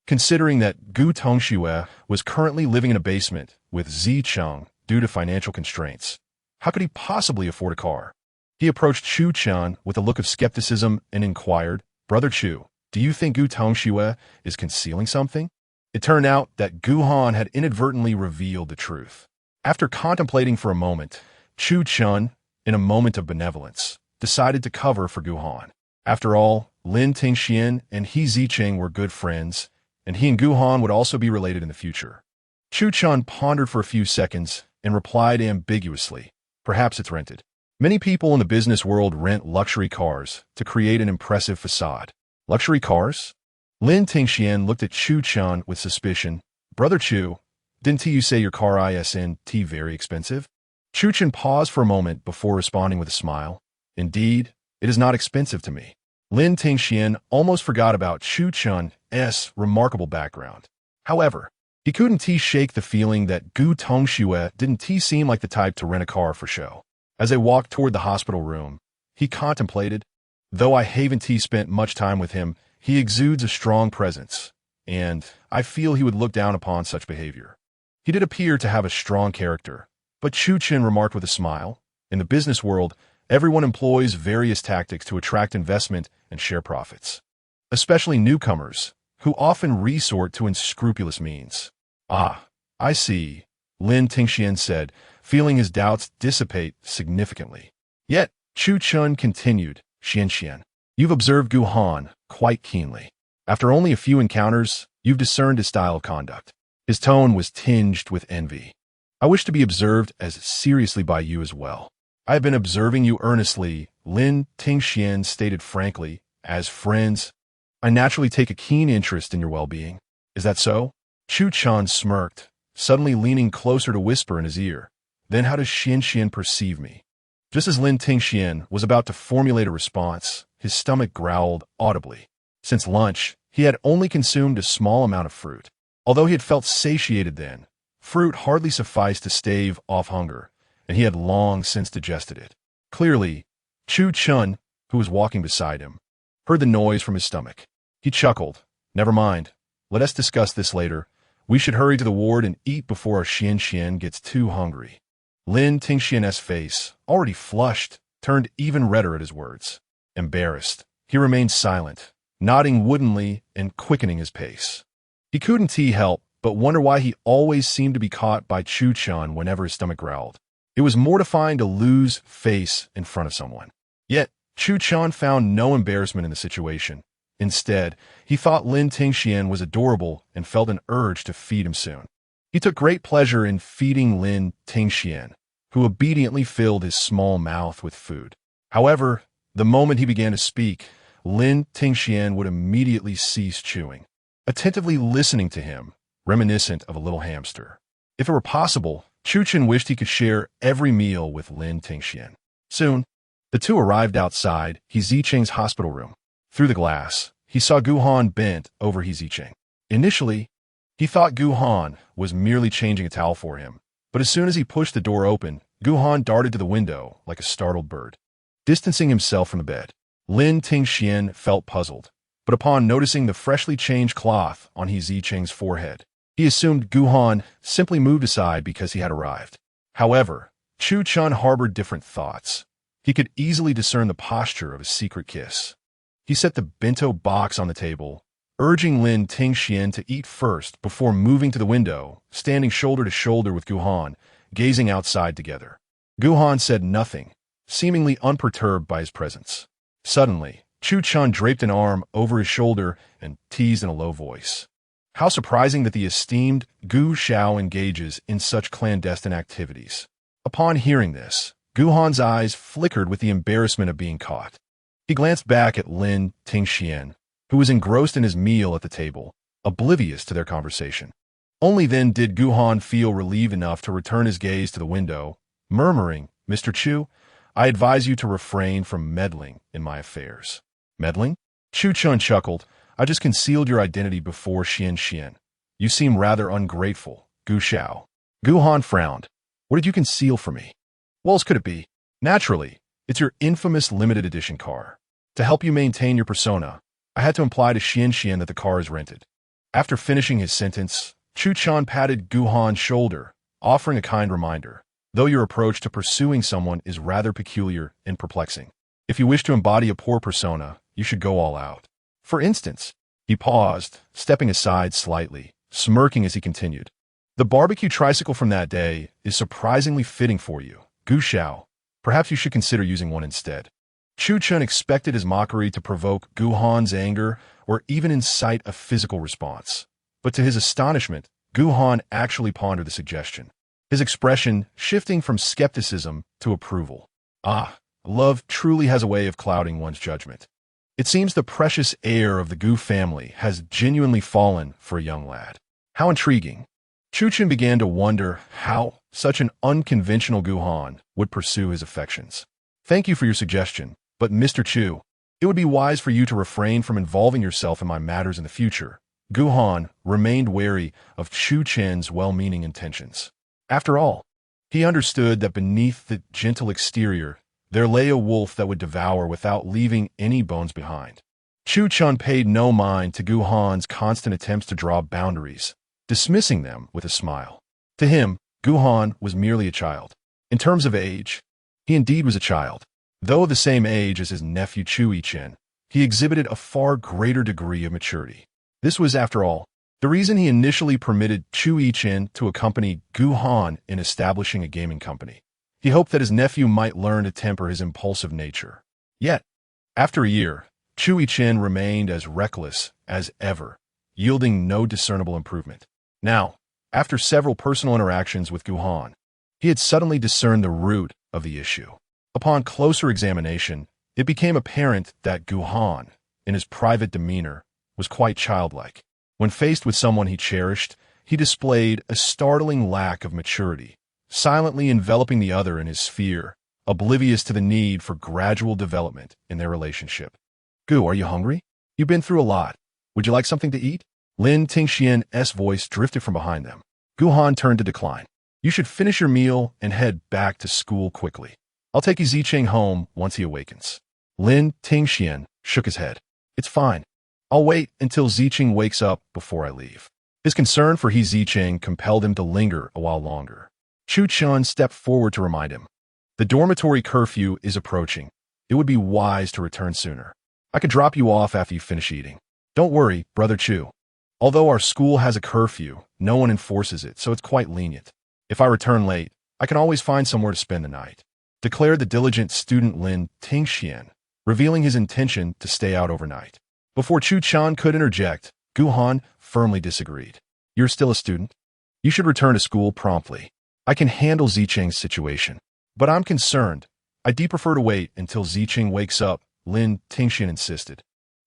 considering that Gu Han.However was currently living in a basement with Zicheng due to financial constraints, how could he possibly afford a car? He approached Chu Chun with a look of skepticism and inquired, "Brother Chu, do you think Gu Han.However is concealing something?" It turned out that Gu Han had inadvertently revealed the truth. After contemplating for a moment, Chu Chun, in a moment of benevolence, decided to cover for Gu Han. After all, Lin Tingxian and he Zicheng were good friends, and he and Gu Han would also be related in the future. Chu Chun pondered for a few seconds and replied ambiguously, "Perhaps it's rented." Many people in the business world rent luxury cars to create an impressive facade. Luxury cars? Lin Tingxian looked at Chu Chun with suspicion. "Brother Chu, didn't you say your car isn't very expensive?" Chu Chun paused for a moment before responding with a smile. "Indeed, it is not expensive to me." Lin Tingxian almost forgot about Chu Chun's remarkable background. However, he couldn't shake the feeling that Gu Han.However didn't seem like the type to rent a car for show. As they walked toward the hospital room, he contemplated, "Though I haven't spent much time with him, he exudes a strong presence, and I feel he would look down upon such behavior." He did appear to have a strong character, but Chu Chun remarked with a smile, "In the business world, everyone employs various tactics to attract investment and share profits, especially newcomers, who often resort to unscrupulous means." "Ah, I see," Lin Tingxian said, feeling his doubts dissipate significantly. Yet, Chu Chun continued, "Xian, you've observed Gu Han quite keenly. After only a few encounters, you've discerned his style of conduct. His tone was tinged with envy. I wish to be observed as seriously by you as well." "I have been observing you earnestly," Lin Tingxian stated frankly. "As friends, I naturally take a keen interest in your well-being. Is that so?" Chu Chun smirked, suddenly leaning closer to whisper in his ear, "Then how does Xian perceive me?" Just as Lin Tingxian was about to formulate a response, his stomach growled audibly. Since lunch, he had only consumed a small amount of fruit. Although he had felt satiated then, fruit hardly sufficed to stave off hunger, and he had long since digested it. Clearly, Chu Chun, who was walking beside him, heard the noise from his stomach. He chuckled. "Never mind. Let us discuss this later. We should hurry to the ward and eat before our Xian gets too hungry." Lin Tingxian's face, already flushed, turned even redder at his words. Embarrassed, he remained silent, nodding woodenly and quickening his pace. He couldn't help but wonder why he always seemed to be caught by Chu Chun whenever his stomach growled. It was mortifying to lose face in front of someone. Yet, Chu Chun found no embarrassment in the situation. Instead, he thought Lin Tingxian was adorable and felt an urge to feed him soon. He took great pleasure in feeding Lin Tingxian, who obediently filled his small mouth with food. However, the moment he began to speak, Lin Tingxian would immediately cease chewing, attentively listening to him, reminiscent of a little hamster. If it were possible, Chu Chun wished he could share every meal with Lin Tingxian. Soon, the two arrived outside Zicheng's hospital room. Through the glass, he saw Gu Han bent over Zicheng. Initially, he thought Gu Han was merely changing a towel for him, but as soon as he pushed the door open, Gu Han darted to the window like a startled bird, distancing himself from the bed. Lin Tingxian felt puzzled, but upon noticing the freshly changed cloth on Zicheng's forehead, he assumed Gu Han simply moved aside because he had arrived. However, Chu Chun harbored different thoughts. He could easily discern the posture of a secret kiss. He set the bento box on the table, urging Lin Tingxian to eat first before moving to the window, standing shoulder to shoulder with Gu Han, gazing outside together. Gu Han said nothing, seemingly unperturbed by his presence. Suddenly, Chu Chun draped an arm over his shoulder and teased in a low voice. How surprising that the esteemed Gu Xiao engages in such clandestine activities. Upon hearing this, Gu Han's eyes flickered with the embarrassment of being caught. He glanced back at Lin Tingxian, who was engrossed in his meal at the table, oblivious to their conversation. Only then did Gu Han feel relieved enough to return his gaze to the window, murmuring, "Mr. Chu, I advise you to refrain from meddling in my affairs." Meddling? Chu Chun chuckled. "I just concealed your identity before Xian. You seem rather ungrateful, Gu Xiao." Gu Han frowned. "What did you conceal from me?" "What else could it be? Naturally, it's your infamous limited edition car. To help you maintain your persona, I had to imply to Xian that the car is rented." After finishing his sentence, Chu Chun patted Gu Han's shoulder, offering a kind reminder. "Though your approach to pursuing someone is rather peculiar and perplexing. If you wish to embody a poor persona, you should go all out. For instance," he paused, stepping aside slightly, smirking as he continued, "the barbecue tricycle from that day is surprisingly fitting for you, Gu Xiao. Perhaps you should consider using one instead." Chu Chun expected his mockery to provoke Gu Han's anger or even incite a physical response. But to his astonishment, Gu Han actually pondered the suggestion, his expression shifting from skepticism to approval. Ah, love truly has a way of clouding one's judgment. It seems the precious heir of the Gu family has genuinely fallen for a young lad. How intriguing. Chu Chun began to wonder how such an unconventional Gu Han would pursue his affections. "Thank you for your suggestion, but Mr. Chu, it would be wise for you to refrain from involving yourself in my matters in the future." Gu Han remained wary of Chu Chen's well-meaning intentions. After all, he understood that beneath the gentle exterior, there lay a wolf that would devour without leaving any bones behind. Chu Chun paid no mind to Gu Han's constant attempts to draw boundaries, dismissing them with a smile. To him, Gu Han was merely a child. In terms of age, he indeed was a child. Though the same age as his nephew Chu Yichen, he exhibited a far greater degree of maturity. This was, after all, the reason he initially permitted Chu Yichen to accompany Gu Han in establishing a gaming company. He hoped that his nephew might learn to temper his impulsive nature. Yet, after a year, Chu Yichen remained as reckless as ever, yielding no discernible improvement. Now, after several personal interactions with Gu Han, he had suddenly discerned the root of the issue. Upon closer examination, it became apparent that Gu Han, in his private demeanor, was quite childlike. When faced with someone he cherished, he displayed a startling lack of maturity, silently enveloping the other in his sphere, oblivious to the need for gradual development in their relationship. "Gu, are you hungry? You've been through a lot. Would you like something to eat?" Lin Tingxian's voice drifted from behind them. Gu Han turned to decline. "You should finish your meal and head back to school quickly. I'll take Zicheng home once he awakens." Lin Tingxian shook his head. "It's fine. I'll wait until Zicheng wakes up before I leave." His concern for Zicheng compelled him to linger a while longer. Chu Chun stepped forward to remind him. "The dormitory curfew is approaching. It would be wise to return sooner. I could drop you off after you finish eating." "Don't worry, Brother Chu. Although our school has a curfew, no one enforces it, so it's quite lenient. If I return late, I can always find somewhere to spend the night," declared the diligent student Lin Tingxian, revealing his intention to stay out overnight. Before Chu Chun could interject, Gu Han firmly disagreed. "You're still a student. You should return to school promptly. I can handle Zicheng's situation. But I'm concerned. I'd prefer to wait until Zicheng wakes up," Lin Tingxian insisted.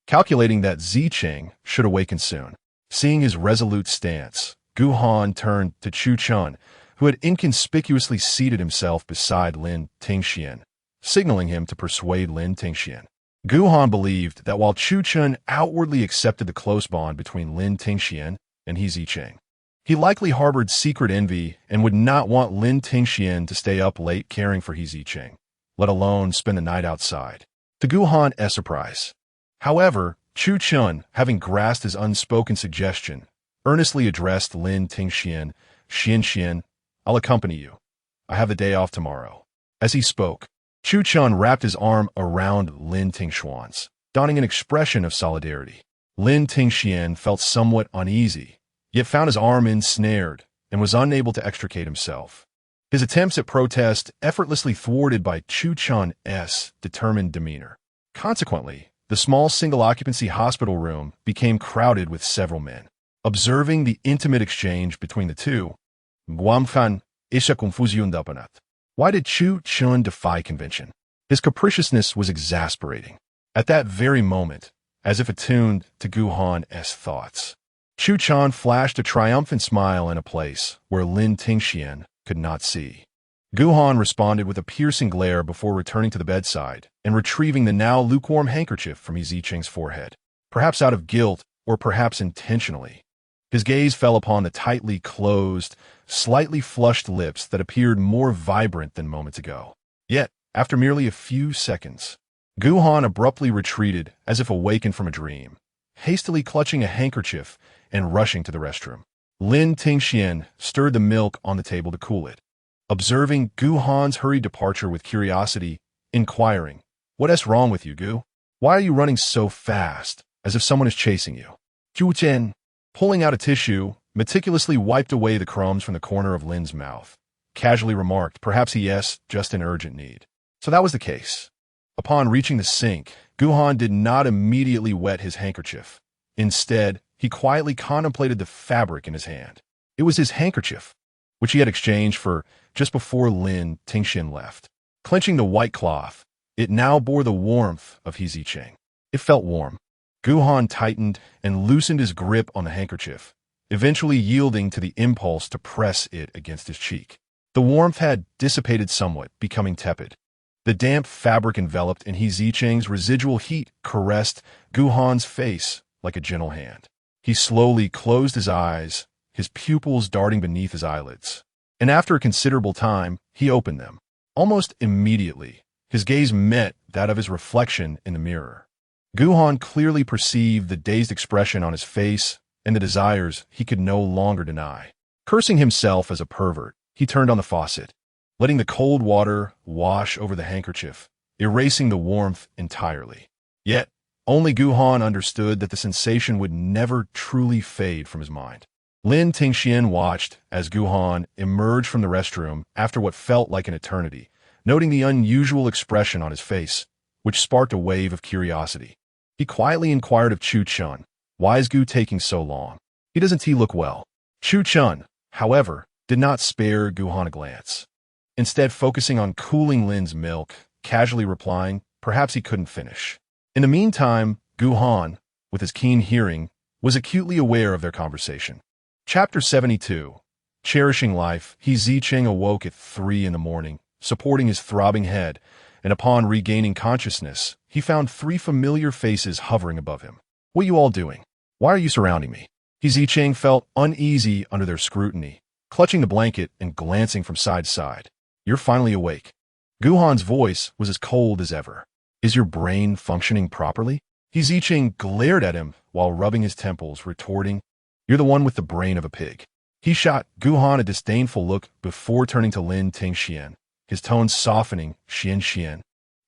Calculating that Zicheng should awaken soon, seeing his resolute stance, Gu Han turned to Chu Chun, who had inconspicuously seated himself beside Lin Tingxian, signaling him to persuade Lin Tingxian. Gu Han believed that while Chu Chun outwardly accepted the close bond between Lin Tingxian and Zicheng, he likely harbored secret envy and would not want Lin Tingxian to stay up late caring for Zicheng, let alone spend the night outside. To Gu Han's surprise, however, Chu Chun, having grasped his unspoken suggestion, earnestly addressed Lin Tingxian. "Xian, I'll accompany you. I have the day off tomorrow." As he spoke, Chu Chun wrapped his arm around Lin Tingxuan's, donning an expression of solidarity. Lin Tingxian felt somewhat uneasy, yet found his arm ensnared and was unable to extricate himself. His attempts at protest effortlessly thwarted by Chu Chun's determined demeanor. Consequently, the small single-occupancy hospital room became crowded with several men. Observing the intimate exchange between the two, Guamfan isha confusión dapanat. Why did Chu Chun defy convention? His capriciousness was exasperating. At that very moment, as if attuned to Gu Han's thoughts, Chu Chun flashed a triumphant smile in a place where Lin Tingxian could not see. Gu Han responded with a piercing glare before returning to the bedside and retrieving the now lukewarm handkerchief from Zicheng's forehead. Perhaps out of guilt, or perhaps intentionally, his gaze fell upon the tightly closed, slightly flushed lips that appeared more vibrant than moments ago. Yet, after merely a few seconds, Gu Han abruptly retreated as if awakened from a dream, hastily clutching a handkerchief and rushing to the restroom. Lin Tingxian stirred the milk on the table to cool it. Observing Gu Han's hurried departure with curiosity, inquiring, "What's wrong with you, Gu? Why are you running so fast, as if someone is chasing you?" Zhu Chen, pulling out a tissue, meticulously wiped away the crumbs from the corner of Lin's mouth, casually remarked, "Perhaps yes, just an urgent need." So that was the case. Upon reaching the sink, Gu Han did not immediately wet his handkerchief. Instead, he quietly contemplated the fabric in his hand. It was his handkerchief, which he had exchanged for just before Lin Tingxian left. Clenching the white cloth, it now bore the warmth of Zicheng. It felt warm. Gu Han tightened and loosened his grip on the handkerchief, eventually yielding to the impulse to press it against his cheek. The warmth had dissipated somewhat, becoming tepid. The damp fabric enveloped in Zicheng's residual heat caressed Gu Han's face like a gentle hand. He slowly closed his eyes, his pupils darting beneath his eyelids. And after a considerable time, he opened them. Almost immediately, his gaze met that of his reflection in the mirror. Gu Han clearly perceived the dazed expression on his face and the desires he could no longer deny. Cursing himself as a pervert, he turned on the faucet, letting the cold water wash over the handkerchief, erasing the warmth entirely. Yet, only Gu Han understood that the sensation would never truly fade from his mind. Lin Tingxian watched as Gu Han emerged from the restroom after what felt like an eternity, noting the unusual expression on his face, which sparked a wave of curiosity. He quietly inquired of Chu Chun, "Why is Gu taking so long? Doesn't he look well?" Chu Chun, however, did not spare Gu Han a glance. Instead, focusing on cooling Lin's milk, casually replying, "Perhaps he couldn't finish." In the meantime, Gu Han, with his keen hearing, was acutely aware of their conversation. Chapter 72. Cherishing life, Zicheng awoke at 3 a.m, supporting his throbbing head, and upon regaining consciousness, he found 3 familiar faces hovering above him. "What are you all doing? Why are you surrounding me?" Zicheng felt uneasy under their scrutiny, clutching the blanket and glancing from side to side. "You're finally awake." Gu Han's voice was as cold as ever. "Is your brain functioning properly?" Zicheng glared at him while rubbing his temples, retorting, "You're the one with the brain of a pig." He shot Gu Han a disdainful look before turning to Lin Tingxian, his tone softening. "Xian.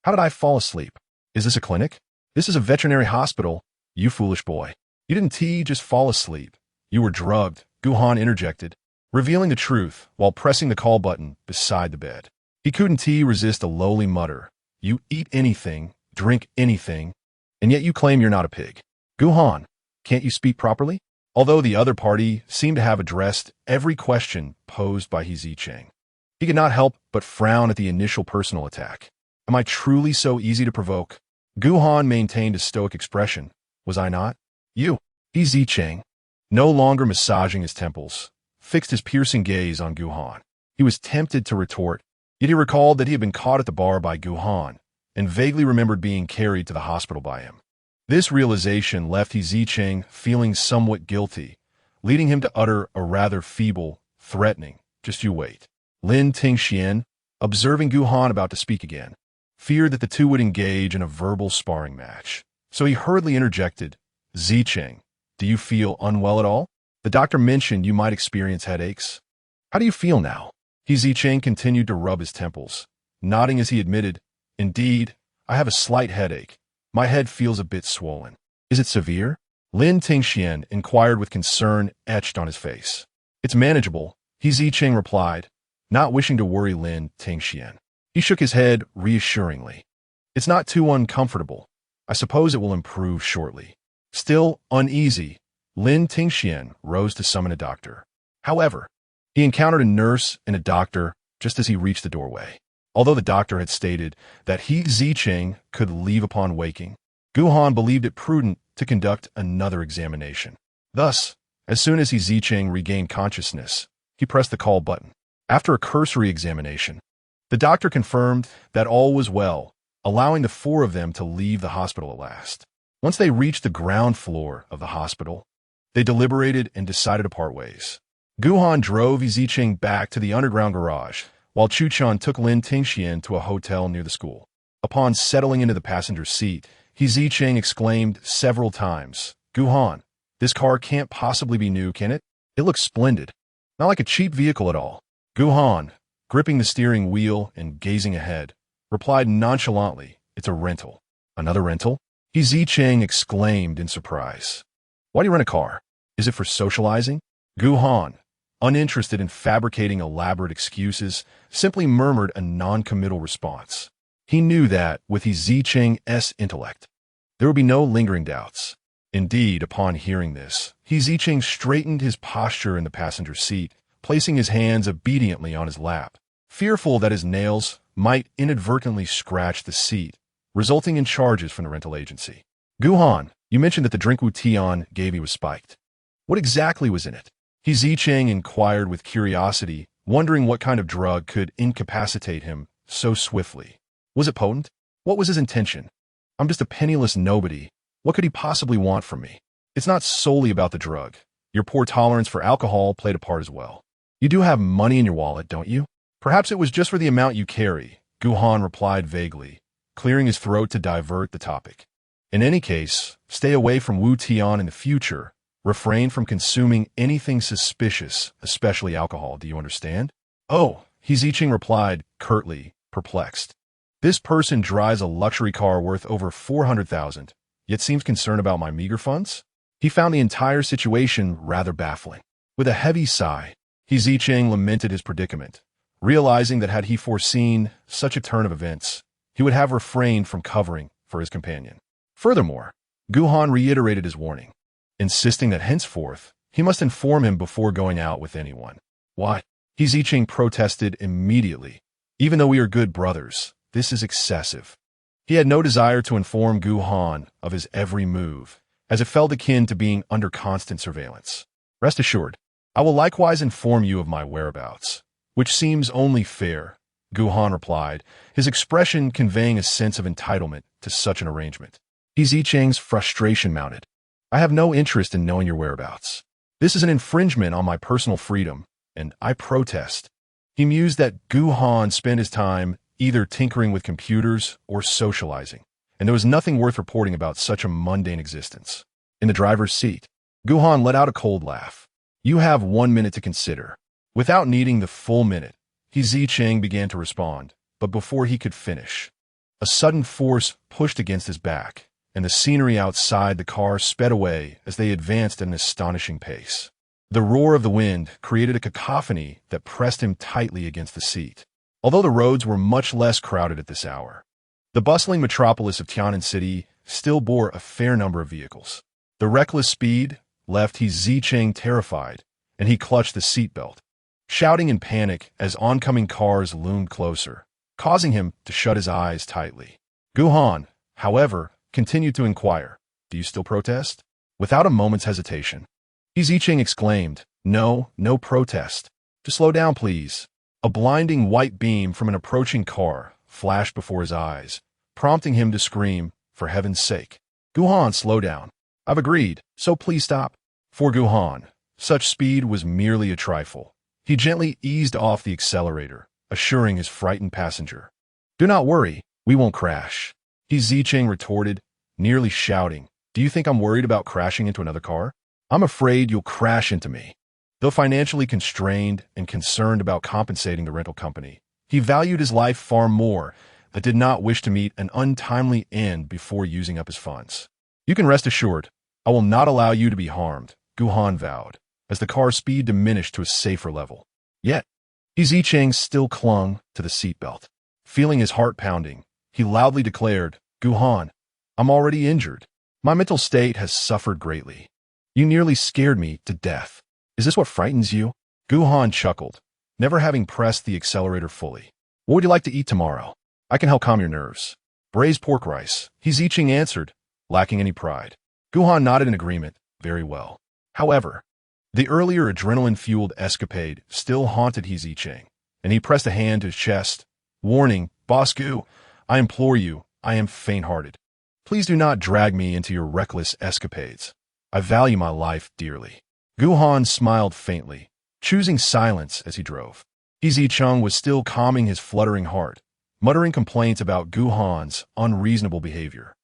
How did I fall asleep? Is this a clinic? This is a veterinary hospital, you foolish boy. You didn't just fall asleep. You were drugged," Gu Han interjected, revealing the truth while pressing the call button beside the bed. He couldn't resist a lowly mutter. "You eat anything, drink anything, and yet you claim you're not a pig. Gu Han, can't you speak properly?" Although the other party seemed to have addressed every question posed by Zicheng, he could not help but frown at the initial personal attack. "Am I truly so easy to provoke?" Gu Han maintained a stoic expression. "Was I not?" "You." Zicheng, no longer massaging his temples, fixed his piercing gaze on Gu Han. He was tempted to retort, yet he recalled that he had been caught at the bar by Gu Han, and vaguely remembered being carried to the hospital by him. This realization left Zicheng feeling somewhat guilty, leading him to utter a rather feeble, threatening, "Just you wait." Lin Tingxian, observing Gu Han about to speak again, feared that the two would engage in a verbal sparring match. So he hurriedly interjected, "Zicheng, do you feel unwell at all? The doctor mentioned you might experience headaches. How do you feel now?" Zicheng continued to rub his temples, nodding as he admitted, Indeed, I have a slight headache. My head feels a bit swollen. Is it severe? Lin Tingxian inquired with concern etched on his face. It's manageable, Zicheng replied, not wishing to worry Lin Tingxian. He shook his head reassuringly. It's not too uncomfortable. I suppose it will improve shortly. Still uneasy, Lin Tingxian rose to summon a doctor. However, he encountered a nurse and a doctor just as he reached the doorway. Although the doctor had stated that Zicheng could leave upon waking, Gu Han believed it prudent to conduct another examination. Thus, as soon as Zicheng regained consciousness, he pressed the call button. After a cursory examination, the doctor confirmed that all was well, allowing the four of them to leave the hospital at last. Once they reached the ground floor of the hospital, they deliberated and decided to part ways. Gu Han drove Zicheng back to the underground garage, while Chu Chan took Lin Tingxian to a hotel near the school. Upon settling into the passenger seat, Zicheng exclaimed several times, "Gu Han, this car can't possibly be new, can it? It looks splendid. Not like a cheap vehicle at all." Gu Han, gripping the steering wheel and gazing ahead, replied nonchalantly, "It's a rental." "Another rental?" Zicheng exclaimed in surprise. "Why do you rent a car? Is it for socializing?" Gu Han, uninterested in fabricating elaborate excuses, simply murmured a non-committal response. He knew that, with Zicheng's intellect, there would be no lingering doubts. Indeed, upon hearing this, Zicheng straightened his posture in the passenger seat, placing his hands obediently on his lap, fearful that his nails might inadvertently scratch the seat, resulting in charges from the rental agency. "Gu Han, you mentioned that the drink Wu Tian gave you was spiked. What exactly was in it?" Zicheng inquired with curiosity, wondering what kind of drug could incapacitate him so swiftly. Was it potent? What was his intention? "I'm just a penniless nobody. What could he possibly want from me?" "It's not solely about the drug. Your poor tolerance for alcohol played a part as well. You do have money in your wallet, don't you?" "Perhaps it was just for the amount you carry," Gu Han replied vaguely, clearing his throat to divert the topic. "In any case, stay away from Wu Tian in the future. Refrain from consuming anything suspicious, especially alcohol, do you understand?" "Oh," Zicheng replied curtly, perplexed. "This person drives a luxury car worth over 400,000, yet seems concerned about my meager funds?" He found the entire situation rather baffling. With a heavy sigh, Zicheng lamented his predicament, realizing that had he foreseen such a turn of events, he would have refrained from covering for his companion. Furthermore, Gu Han reiterated his warning, insisting that henceforth he must inform him before going out with anyone. "What?" Zicheng protested immediately. "Even though we are good brothers, this is excessive." He had no desire to inform Gu Han of his every move, as it felt akin to being under constant surveillance. "Rest assured, I will likewise inform you of my whereabouts, which seems only fair," Gu Han replied, his expression conveying a sense of entitlement to such an arrangement. Zicheng's frustration mounted. "I have no interest in knowing your whereabouts. This is an infringement on my personal freedom, and I protest." He mused that Gu Han spent his time either tinkering with computers or socializing, and there was nothing worth reporting about such a mundane existence. In the driver's seat, Gu Han let out a cold laugh. "You have 1 minute to consider." Without needing the full minute, Zicheng began to respond, but before he could finish, a sudden force pushed against his back, and the scenery outside the car sped away as they advanced at an astonishing pace. The roar of the wind created a cacophony that pressed him tightly against the seat. Although the roads were much less crowded at this hour, the bustling metropolis of Tian'an City still bore a fair number of vehicles. The reckless speed left Zicheng terrified, and he clutched the seatbelt, shouting in panic as oncoming cars loomed closer, causing him to shut his eyes tightly. Gu Han, however, continued to inquire, "Do you still protest?" Without a moment's hesitation, Zicheng exclaimed, No protest. To slow down, please." A blinding white beam from an approaching car flashed before his eyes, prompting him to scream, "For heaven's sake. Gu Han, slow down. I've agreed, so please stop." For Gu Han, such speed was merely a trifle. He gently eased off the accelerator, assuring his frightened passenger, "Do not worry, we won't crash." Zicheng retorted, nearly shouting, "Do you think I'm worried about crashing into another car? I'm afraid you'll crash into me." Though financially constrained and concerned about compensating the rental company, he valued his life far more that did not wish to meet an untimely end before using up his funds. You can rest assured, I will not allow you to be harmed, Gu Han vowed, as the car's speed diminished to a safer level. Yet, Zicheng still clung to the seatbelt. Feeling his heart pounding, he loudly declared, Gu Han, I'm already injured. My mental state has suffered greatly. You nearly scared me to death. Is this what frightens you? Gu Han chuckled, never having pressed the accelerator fully. What would you like to eat tomorrow? I can help calm your nerves. Braised pork rice, Zicheng answered, lacking any pride. Gu Han nodded in agreement. Very well. However, the earlier adrenaline-fueled escapade still haunted Zicheng, and he pressed a hand to his chest. Warning, Boss Gu, I implore you, I am faint-hearted. Please do not drag me into your reckless escapades. I value my life dearly. Gu Han smiled faintly, choosing silence as he drove. Zicheng was still calming his fluttering heart, muttering complaints about Gu Han's unreasonable behavior.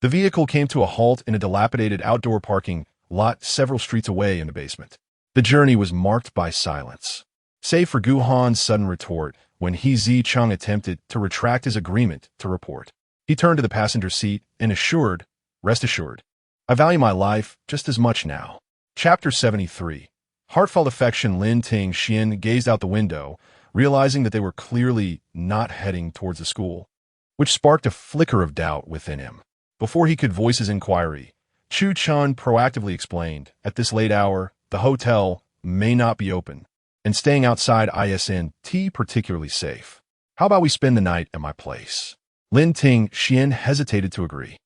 The vehicle came to a halt in a dilapidated outdoor parking lot several streets away in the basement. The journey was marked by silence, save for Gu Han's sudden retort when Zicheng attempted to retract his agreement to report. He turned to the passenger seat and assured, rest assured, I value my life just as much now. Chapter 73. Heartfelt affection. Lin Tingxian gazed out the window, realizing that they were clearly not heading towards the school, which sparked a flicker of doubt within him. Before he could voice his inquiry, Chu Chun proactively explained, at this late hour, the hotel may not be open, and staying outside isn't particularly safe. How about we spend the night at my place? Lin Tingxian hesitated to agree.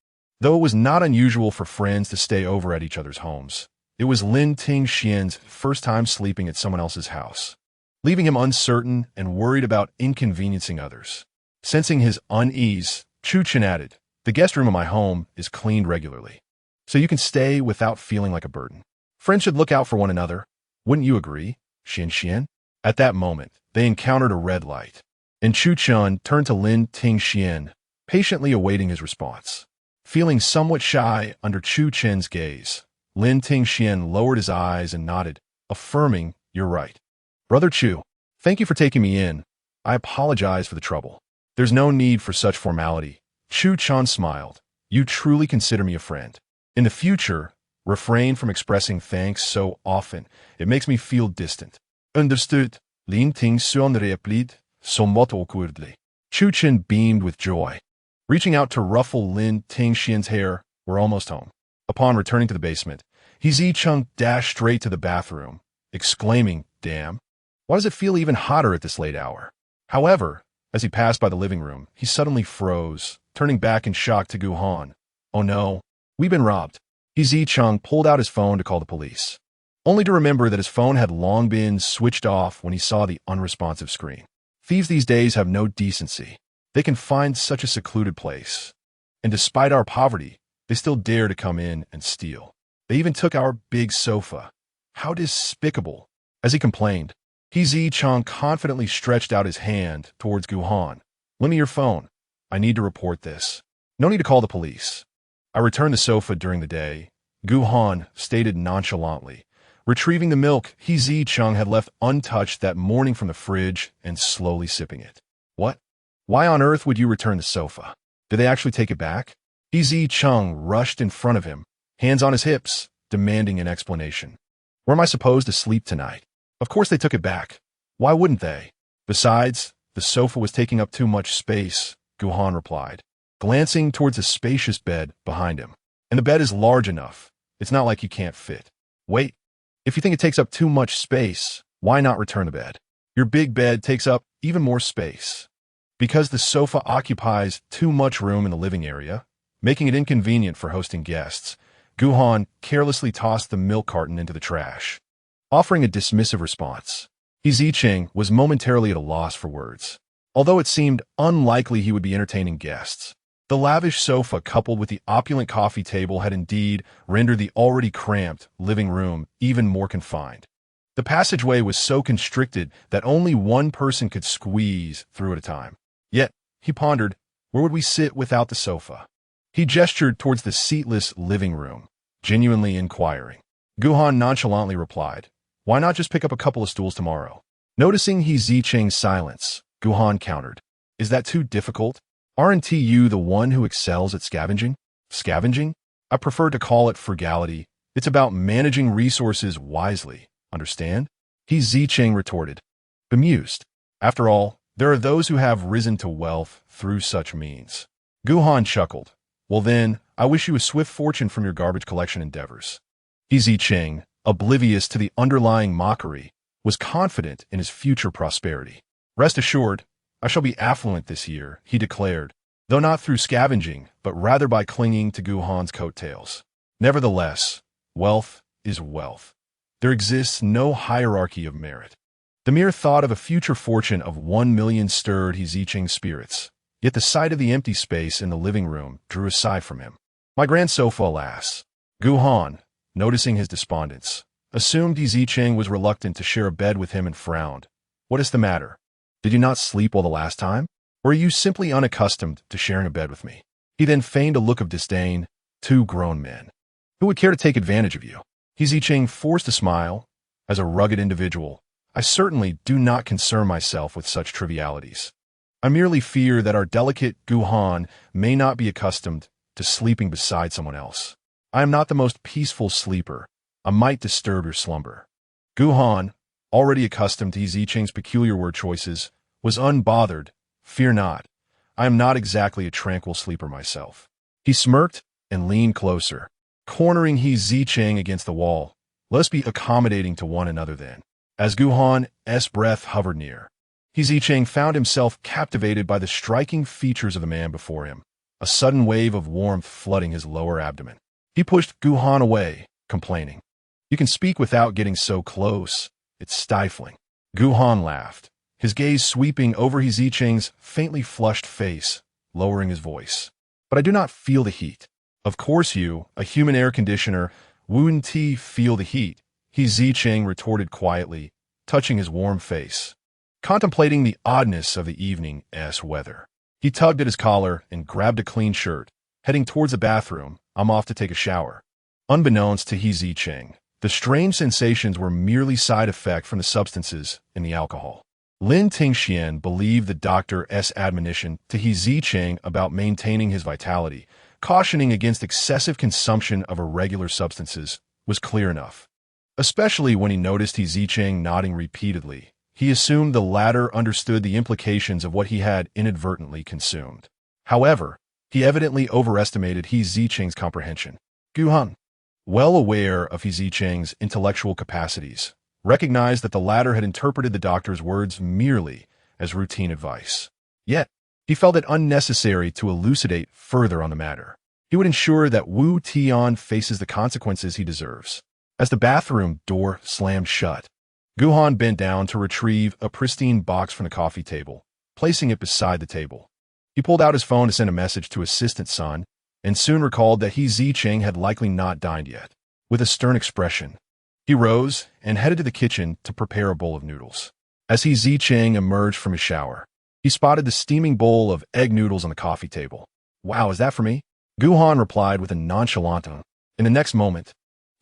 Though it was not unusual for friends to stay over at each other's homes, it was Lin Tingxian's first time sleeping at someone else's house, leaving him uncertain and worried about inconveniencing others. Sensing his unease, Chu Chun added, the guest room of my home is cleaned regularly, so you can stay without feeling like a burden. Friends should look out for one another. Wouldn't you agree, Xian? At that moment, they encountered a red light, and Chu Chun turned to Lin Tingxian, patiently awaiting his response. Feeling somewhat shy under Chu Chun's gaze, Lin Tingxian lowered his eyes and nodded, affirming, you're right. Brother Chu, thank you for taking me in. I apologize for the trouble. There's no need for such formality. Chu Chun smiled. You truly consider me a friend. In the future, refrain from expressing thanks so often. It makes me feel distant. Understood. Lin Tingxian replied, somewhat awkwardly. Chu Chun beamed with joy. Reaching out to ruffle Lin Tingxian's hair, we're almost home. Upon returning to the basement, Zicheng dashed straight to the bathroom, exclaiming, damn, why does it feel even hotter at this late hour? However, as he passed by the living room, he suddenly froze, turning back in shock to Gu Han. Oh no, we've been robbed. Zicheng pulled out his phone to call the police, only to remember that his phone had long been switched off when he saw the unresponsive screen. Thieves these days have no decency. They can find such a secluded place, and despite our poverty, they still dare to come in and steal. They even took our big sofa. How despicable. As he complained, Zicheng confidently stretched out his hand towards Gu Han. Lend me your phone. I need to report this. No need to call the police. I returned the sofa during the day, Gu Han stated nonchalantly, retrieving the milk Zicheng had left untouched that morning from the fridge and slowly sipping it. What? Why on earth would you return the sofa? Did they actually take it back? Zicheng rushed in front of him, hands on his hips, demanding an explanation. Where am I supposed to sleep tonight? Of course they took it back. Why wouldn't they? Besides, the sofa was taking up too much space, Gu Han replied, glancing towards a spacious bed behind him. And the bed is large enough. It's not like you can't fit. Wait, if you think it takes up too much space, why not return the bed? Your big bed takes up even more space. Because the sofa occupies too much room in the living area, making it inconvenient for hosting guests, Gu Han carelessly tossed the milk carton into the trash, offering a dismissive response. Zicheng was momentarily at a loss for words. Although it seemed unlikely he would be entertaining guests, the lavish sofa coupled with the opulent coffee table had indeed rendered the already cramped living room even more confined. The passageway was so constricted that only one person could squeeze through at a time. Yet, he pondered, where would we sit without the sofa? He gestured towards the seatless living room, genuinely inquiring. Gu Han nonchalantly replied, why not just pick up a couple of stools tomorrow? Noticing Zicheng's silence, Gu Han countered, is that too difficult? Aren't you the one who excels at scavenging? Scavenging? I prefer to call it frugality. It's about managing resources wisely. Understand? Zicheng retorted, bemused. After all, there are those who have risen to wealth through such means. Gu Han chuckled. Well then, I wish you a swift fortune from your garbage collection endeavors. Zicheng, oblivious to the underlying mockery, was confident in his future prosperity. Rest assured, I shall be affluent this year, he declared, though not through scavenging, but rather by clinging to Gu Han's coattails. Nevertheless, wealth is wealth. There exists no hierarchy of merit. The mere thought of a future fortune of 1 million stirred Zicheng's spirits, yet the sight of the empty space in the living room drew a sigh from him. My grand sofa, alas. Gu Han, noticing his despondence, assumed Zicheng was reluctant to share a bed with him and frowned. What is the matter? Did you not sleep well the last time? Or are you simply unaccustomed to sharing a bed with me? He then feigned a look of disdain. Two grown men. Who would care to take advantage of you? Zicheng forced a smile. As a rugged individual, I certainly do not concern myself with such trivialities. I merely fear that our delicate Gu Han may not be accustomed to sleeping beside someone else. I am not the most peaceful sleeper. I might disturb your slumber. Gu Han, already accustomed to Zicheng's peculiar word choices, was unbothered. Fear not. I am not exactly a tranquil sleeper myself. He smirked and leaned closer, cornering Zicheng against the wall. Let us be accommodating to one another then. As Gu Han's breath hovered near, Zicheng found himself captivated by the striking features of the man before him, a sudden wave of warmth flooding his lower abdomen. He pushed Gu Han away, complaining, "You can speak without getting so close. It's stifling." Gu Han laughed, his gaze sweeping over Zicheng's faintly flushed face, lowering his voice. "But I do not feel the heat." "Of course you, a human air conditioner, wouldn't feel the heat," Zicheng retorted quietly, touching his warm face. Contemplating the oddness of the evening's weather, he tugged at his collar and grabbed a clean shirt, heading towards the bathroom. "I'm off to take a shower." Unbeknownst to Zicheng, the strange sensations were merely side effect from the substances in the alcohol. Lin Tingxian believed the doctor's admonition to Zicheng about maintaining his vitality, cautioning against excessive consumption of irregular substances, was clear enough. Especially when he noticed Zicheng nodding repeatedly, he assumed the latter understood the implications of what he had inadvertently consumed. However, he evidently overestimated Zicheng's comprehension. Gu Han, well aware of Zicheng's intellectual capacities, recognized that the latter had interpreted the doctor's words merely as routine advice. Yet, he felt it unnecessary to elucidate further on the matter. He would ensure that Wu Tian faces the consequences he deserves. As the bathroom door slammed shut, Gu Han bent down to retrieve a pristine box from the coffee table, placing it beside the table. He pulled out his phone to send a message to assistant Sun, and soon recalled that Zicheng had likely not dined yet. With a stern expression, he rose and headed to the kitchen to prepare a bowl of noodles. As Zicheng emerged from his shower, he spotted the steaming bowl of egg noodles on the coffee table. "Wow, is that for me?" Gu Han replied with a nonchalant tone. In the next moment,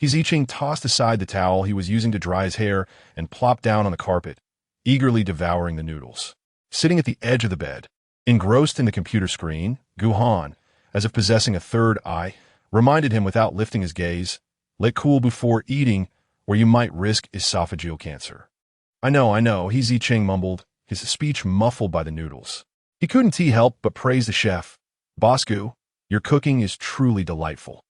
Zicheng tossed aside the towel he was using to dry his hair and plopped down on the carpet, eagerly devouring the noodles. Sitting at the edge of the bed, engrossed in the computer screen, Gu Han, as if possessing a third eye, reminded him without lifting his gaze, "Let cool before eating, or you might risk esophageal cancer." I know, Zicheng mumbled, his speech muffled by the noodles. He couldn't help but praise the chef. "Boss Gu, your cooking is truly delightful.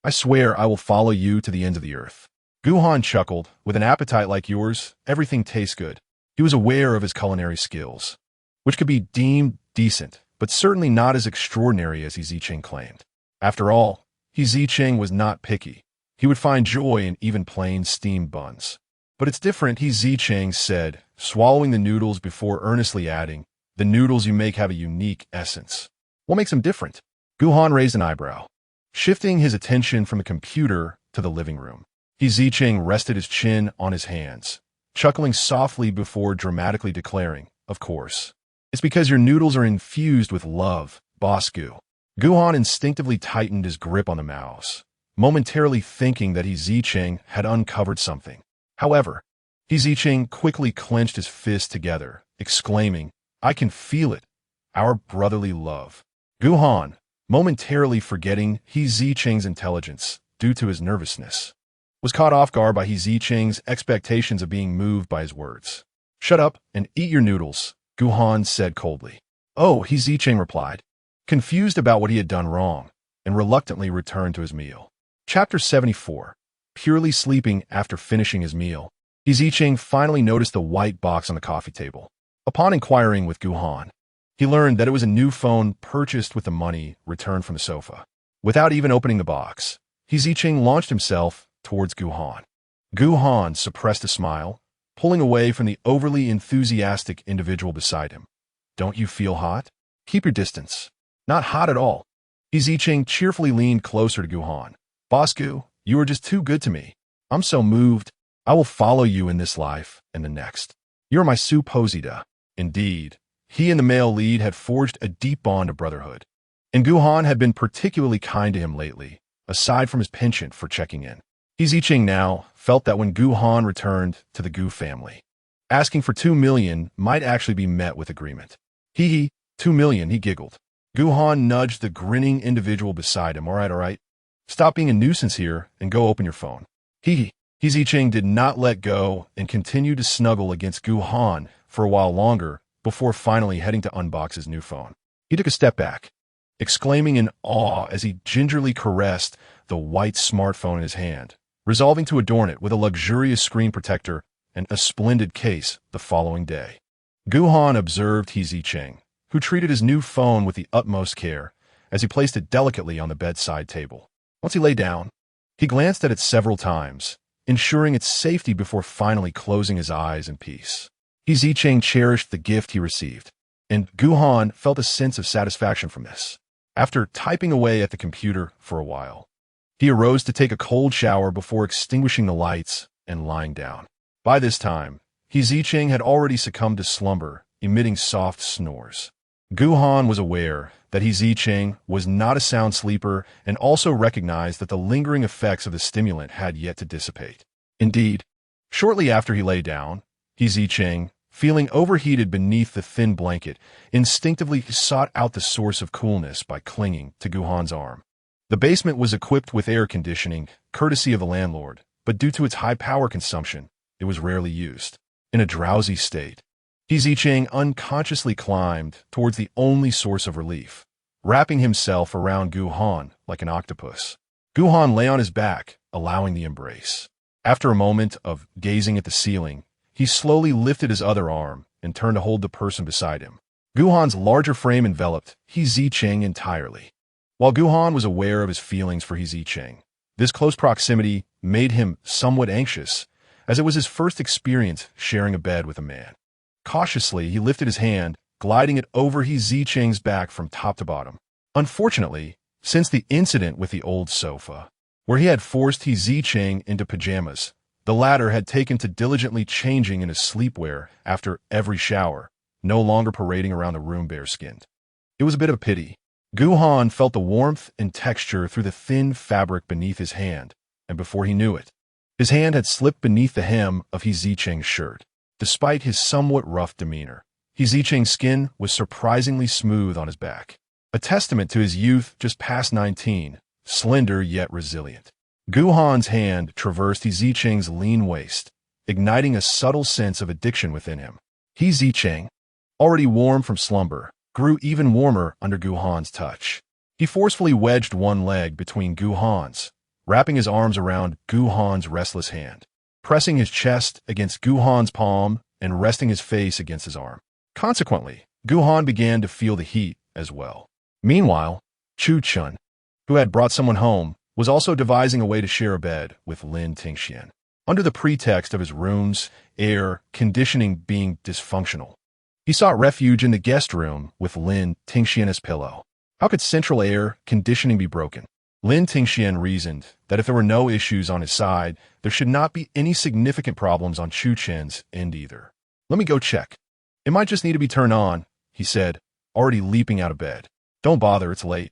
I swear I will follow you to the ends of the earth." Gu Han chuckled. "With an appetite like yours, everything tastes good." He was aware of his culinary skills, which could be deemed decent, but certainly not as extraordinary as Zicheng claimed. After all, Zicheng was not picky. He would find joy in even plain steamed buns. "But it's different," Zicheng said, swallowing the noodles before earnestly adding, "The noodles you make have a unique essence." "What makes them different?" Gu Han raised an eyebrow, shifting his attention from the computer to the living room. Zicheng rested his chin on his hands, chuckling softly before dramatically declaring, "Of course. It's because your noodles are infused with love, Boss Gu." Gu Han instinctively tightened his grip on the mouse, momentarily thinking that Zicheng had uncovered something. However, Zicheng quickly clenched his fists together, exclaiming, "I can feel it. Our brotherly love." Gu Han, momentarily forgetting Zicheng's intelligence due to his nervousness, was caught off guard by Zicheng's expectations of being moved by his words. "Shut up and eat your noodles," Gu Han said coldly. "Oh," Zicheng replied, confused about what he had done wrong, and reluctantly returned to his meal. Chapter 74. Purely sleeping after finishing his meal, Zicheng finally noticed the white box on the coffee table. Upon inquiring with Gu Han, he learned that it was a new phone purchased with the money returned from the sofa. Without even opening the box, Zicheng launched himself towards Gu Han. Gu Han suppressed a smile, pulling away from the overly enthusiastic individual beside him. "Don't you feel hot? Keep your distance." "Not hot at all." Zicheng cheerfully leaned closer to Gu Han. "Boss Gu, you are just too good to me. I'm so moved. I will follow you in this life and the next. You're my supposita." Indeed, he and the male lead had forged a deep bond of brotherhood, and Gu Han had been particularly kind to him lately, aside from his penchant for checking in. Zicheng now felt that when Gu Han returned to the Gu family, asking for 2 million might actually be met with agreement. "Hee, 2 million, he giggled. Gu Han nudged the grinning individual beside him. All right. Stop being a nuisance here and go open your phone." Hee. Zicheng did not let go and continued to snuggle against Gu Han for a while longer before finally heading to unbox his new phone. He took a step back, exclaiming in awe as he gingerly caressed the white smartphone in his hand, resolving to adorn it with a luxurious screen protector and a splendid case the following day. Gu Han observed Zicheng, who treated his new phone with the utmost care as he placed it delicately on the bedside table. Once he lay down, he glanced at it several times, ensuring its safety before finally closing his eyes in peace. Zicheng cherished the gift he received, and Gu Han felt a sense of satisfaction from this. After typing away at the computer for a while, he arose to take a cold shower before extinguishing the lights and lying down. By this time, Zicheng had already succumbed to slumber, emitting soft snores. Gu Han was aware that Zicheng was not a sound sleeper and also recognized that the lingering effects of the stimulant had yet to dissipate. Indeed, shortly after he lay down, Zicheng, feeling overheated beneath the thin blanket, instinctively sought out the source of coolness by clinging to Gu Han's arm. The basement was equipped with air conditioning, courtesy of the landlord, but due to its high power consumption, it was rarely used. In a drowsy state, Zicheng unconsciously climbed towards the only source of relief, wrapping himself around Gu Han like an octopus. Gu Han lay on his back, allowing the embrace. After a moment of gazing at the ceiling, he slowly lifted his other arm and turned to hold the person beside him. Gu Han's larger frame enveloped Zicheng entirely. While Gu Han was aware of his feelings for Zicheng, this close proximity made him somewhat anxious, as it was his first experience sharing a bed with a man. Cautiously, he lifted his hand, gliding it over Zicheng's back from top to bottom. Unfortunately, since the incident with the old sofa, where he had forced Zicheng into pajamas, the latter had taken to diligently changing in his sleepwear after every shower, no longer parading around the room bare-skinned. It was a bit of a pity. Gu Han felt the warmth and texture through the thin fabric beneath his hand, and before he knew it, his hand had slipped beneath the hem of Zicheng's shirt. Despite his somewhat rough demeanor, Zicheng's skin was surprisingly smooth on his back, a testament to his youth just past 19, slender yet resilient. Gu Han's hand traversed Zicheng's lean waist, igniting a subtle sense of addiction within him. Zicheng, already warm from slumber, grew even warmer under Gu Han's touch. He forcefully wedged one leg between Gu Han's, wrapping his arms around Gu Han's restless hand, pressing his chest against Gu Han's palm and resting his face against his arm. Consequently, Gu Han began to feel the heat as well. Meanwhile, Chu Chun, who had brought someone home, was also devising a way to share a bed with Lin Tingxian, under the pretext of his room's air conditioning being dysfunctional. He sought refuge in the guest room with Lin Tingxian as pillow. How could central air conditioning be broken? Lin Tingxian reasoned that if there were no issues on his side, there should not be any significant problems on Chu Chen's end either. "Let me go check. It might just need to be turned on," he said, already leaping out of bed. "Don't bother, it's late.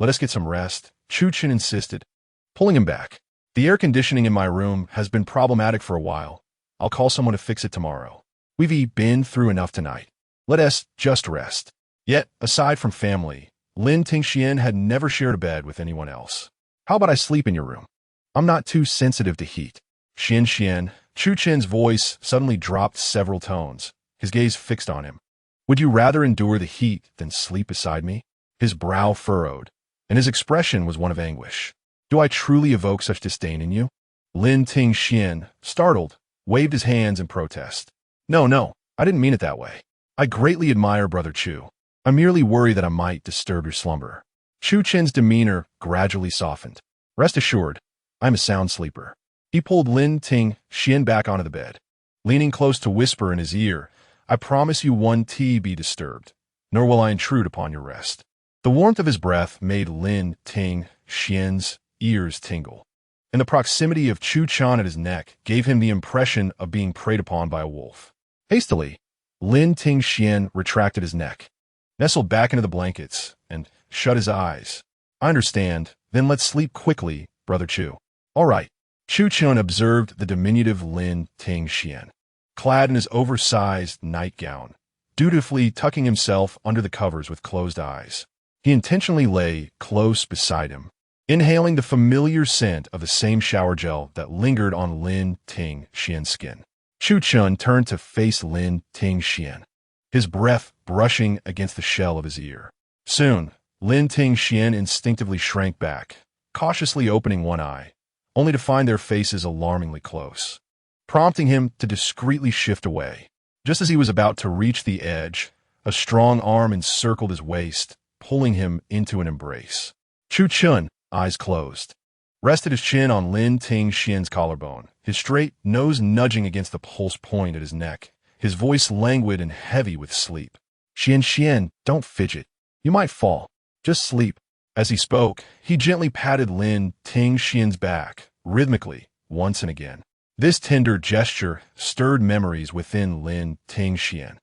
Let us get some rest," Chu Chen insisted, pulling him back. "The air conditioning in my room has been problematic for a while. I'll call someone to fix it tomorrow. We've been through enough tonight. Let us just rest." Yet, aside from family, Lin Tingxian had never shared a bed with anyone else. How about I sleep in your room? I'm not too sensitive to heat. Xian, Chu Chen's voice suddenly dropped several tones, his gaze fixed on him. Would you rather endure the heat than sleep beside me? His brow furrowed, and his expression was one of anguish. Do I truly evoke such disdain in you? Lin Tingxian, startled, waved his hands in protest. No, I didn't mean it that way. I greatly admire Brother Chu. I merely worry that I might disturb your slumber. Chu Chen's demeanor gradually softened. Rest assured, I'm a sound sleeper. He pulled Lin Tingxian back onto the bed, leaning close to whisper in his ear, I promise you one tea be disturbed, nor will I intrude upon your rest. The warmth of his breath made Lin Tingxian's ears tingle, and the proximity of Chu Chan at his neck gave him the impression of being preyed upon by a wolf. Hastily, Lin Tingxian retracted his neck, nestled back into the blankets, and shut his eyes. I understand, then let's sleep quickly, Brother Chu. All right. Chu Chun observed the diminutive Lin Tingxian, clad in his oversized nightgown, dutifully tucking himself under the covers with closed eyes. He intentionally lay close beside him, inhaling the familiar scent of the same shower gel that lingered on Lin Tingxian's skin. Chu Chun turned to face Lin Tingxian, his breath brushing against the shell of his ear. Soon, Lin Tingxian instinctively shrank back, cautiously opening one eye, only to find their faces alarmingly close, prompting him to discreetly shift away. Just as he was about to reach the edge, a strong arm encircled his waist, pulling him into an embrace. Chu Chun, eyes closed, rested his chin on Lin Tingxian's collarbone, his straight nose nudging against the pulse point at his neck, his voice languid and heavy with sleep. Xian, don't fidget. You might fall. Just sleep. As he spoke, he gently patted Lin Tingxian's back, rhythmically, once and again. This tender gesture stirred memories within Lin Tingxian,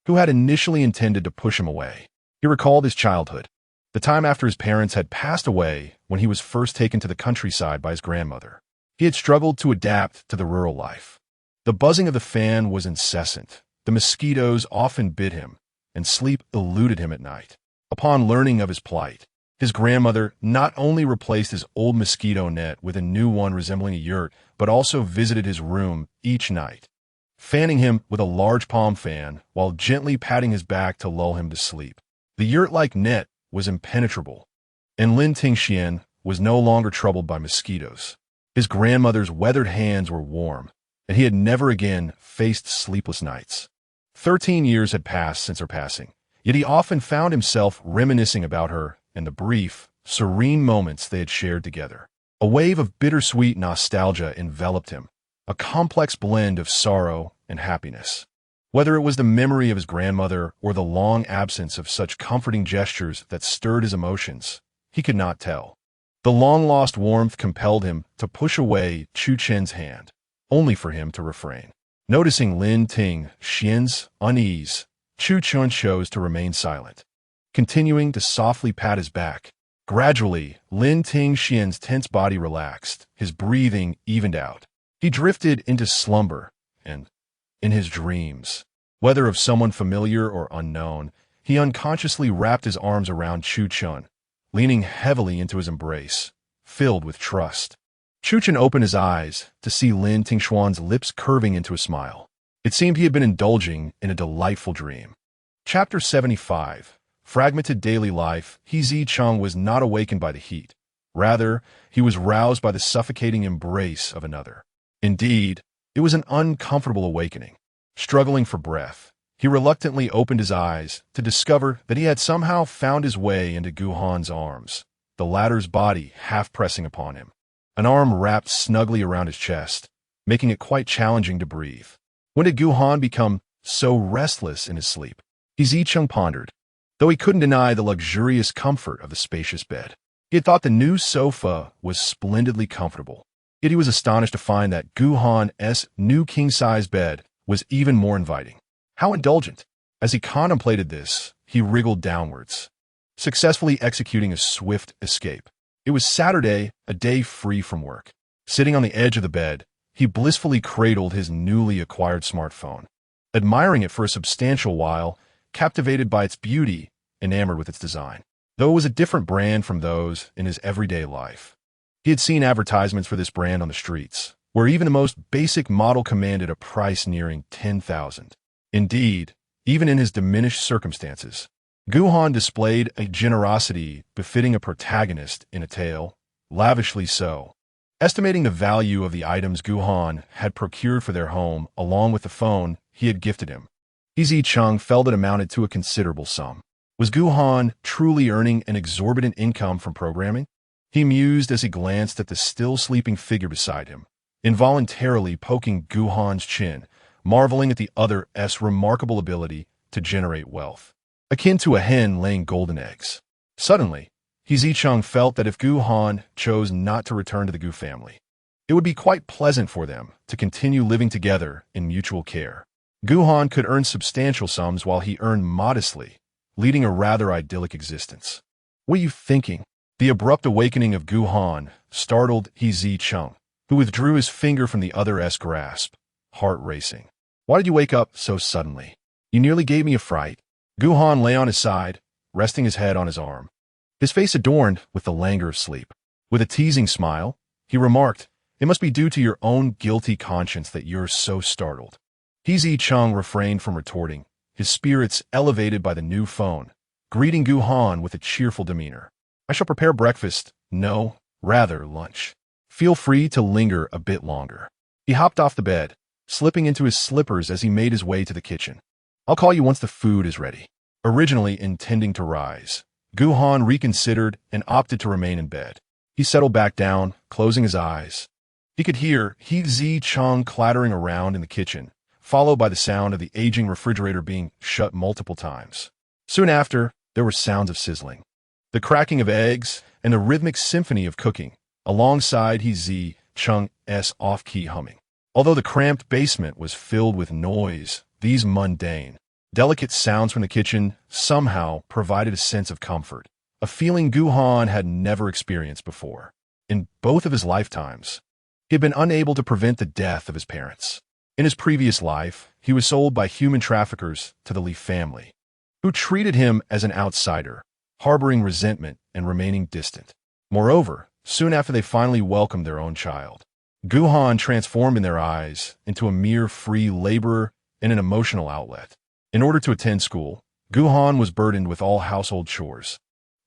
who had initially intended to push him away. He recalled his childhood, the time after his parents had passed away when he was first taken to the countryside by his grandmother. He had struggled to adapt to the rural life. The buzzing of the fan was incessant, the mosquitoes often bit him, and sleep eluded him at night. Upon learning of his plight, his grandmother not only replaced his old mosquito net with a new one resembling a yurt, but also visited his room each night, fanning him with a large palm fan while gently patting his back to lull him to sleep. The yurt-like net was impenetrable, and Lin Tingxian was no longer troubled by mosquitoes. His grandmother's weathered hands were warm, and he had never again faced sleepless nights. 13 years had passed since her passing, yet he often found himself reminiscing about her and the brief, serene moments they had shared together. A wave of bittersweet nostalgia enveloped him, a complex blend of sorrow and happiness. Whether it was the memory of his grandmother or the long absence of such comforting gestures that stirred his emotions, he could not tell. The long-lost warmth compelled him to push away Chu Chen's hand, only for him to refrain. Noticing Lin Tingxian's unease, Chu Chen chose to remain silent, continuing to softly pat his back. Gradually, Lin Tingxian's tense body relaxed, his breathing evened out. He drifted into slumber, and, in his dreams, whether of someone familiar or unknown, he unconsciously wrapped his arms around Chu Chen, leaning heavily into his embrace, filled with trust. Chu Chen opened his eyes to see Lin Tingxian's lips curving into a smile. It seemed he had been indulging in a delightful dream. Chapter 75. Fragmented daily life. Zicheng was not awakened by the heat. Rather, he was roused by the suffocating embrace of another. Indeed, it was an uncomfortable awakening. Struggling for breath, he reluctantly opened his eyes to discover that he had somehow found his way into Gu Han's arms, the latter's body half pressing upon him, an arm wrapped snugly around his chest, making it quite challenging to breathe. When did Gu Han become so restless in his sleep? Zicheng pondered, though he couldn't deny the luxurious comfort of the spacious bed. He had thought the new sofa was splendidly comfortable, yet he was astonished to find that Gu Han's new king-size bed was even more inviting. How indulgent! As he contemplated this, he wriggled downwards, successfully executing a swift escape. It was Saturday, a day free from work. Sitting on the edge of the bed, he blissfully cradled his newly acquired smartphone, admiring it for a substantial while, captivated by its beauty, enamored with its design. though it was a different brand from those in his everyday life. He had seen advertisements for this brand on the streets, where even the most basic model commanded a price nearing 10,000. Indeed, even in his diminished circumstances, Gu Han displayed a generosity befitting a protagonist in a tale, lavishly so. Estimating the value of the items Gu Han had procured for their home along with the phone he had gifted him, Zicheng felt it amounted to a considerable sum. Was Gu Han truly earning an exorbitant income from programming? He mused as he glanced at the still sleeping figure beside him, involuntarily poking Gu Han's chin, marveling at the other's remarkable ability to generate wealth, akin to a hen laying golden eggs. Suddenly, Zicheng felt that if Gu Han chose not to return to the Gu family, it would be quite pleasant for them to continue living together in mutual care. Gu Han could earn substantial sums while he earned modestly, leading a rather idyllic existence. What are you thinking? The abrupt awakening of Gu Han startled Zicheng, who withdrew his finger from the other's grasp, heart racing. Why did you wake up so suddenly? You nearly gave me a fright. Gu Han lay on his side, resting his head on his arm, his face adorned with the languor of sleep. With a teasing smile, he remarked, "It must be due to your own guilty conscience that you're so startled." Zicheng refrained from retorting, his spirits elevated by the new phone, greeting Gu Han with a cheerful demeanor. "I shall prepare breakfast. No, rather lunch. Feel free to linger a bit longer." He hopped off the bed, slipping into his slippers as he made his way to the kitchen. "I'll call you once the food is ready." Originally intending to rise, Gu Han reconsidered and opted to remain in bed. He settled back down, closing his eyes. He could hear Zicheng clattering around in the kitchen, followed by the sound of the aging refrigerator being shut multiple times. Soon after, there were sounds of sizzling, the cracking of eggs, and the rhythmic symphony of cooking, alongside Zicheng's off-key humming. Although the cramped basement was filled with noise, these mundane, delicate sounds from the kitchen somehow provided a sense of comfort, a feeling Gu Han had never experienced before. In both of his lifetimes, he had been unable to prevent the death of his parents. In his previous life, he was sold by human traffickers to the Li family, who treated him as an outsider, harboring resentment and remaining distant. Moreover, soon after they finally welcomed their own child, Gu Han transformed in their eyes into a mere free laborer and an emotional outlet. In order to attend school, Gu Han was burdened with all household chores,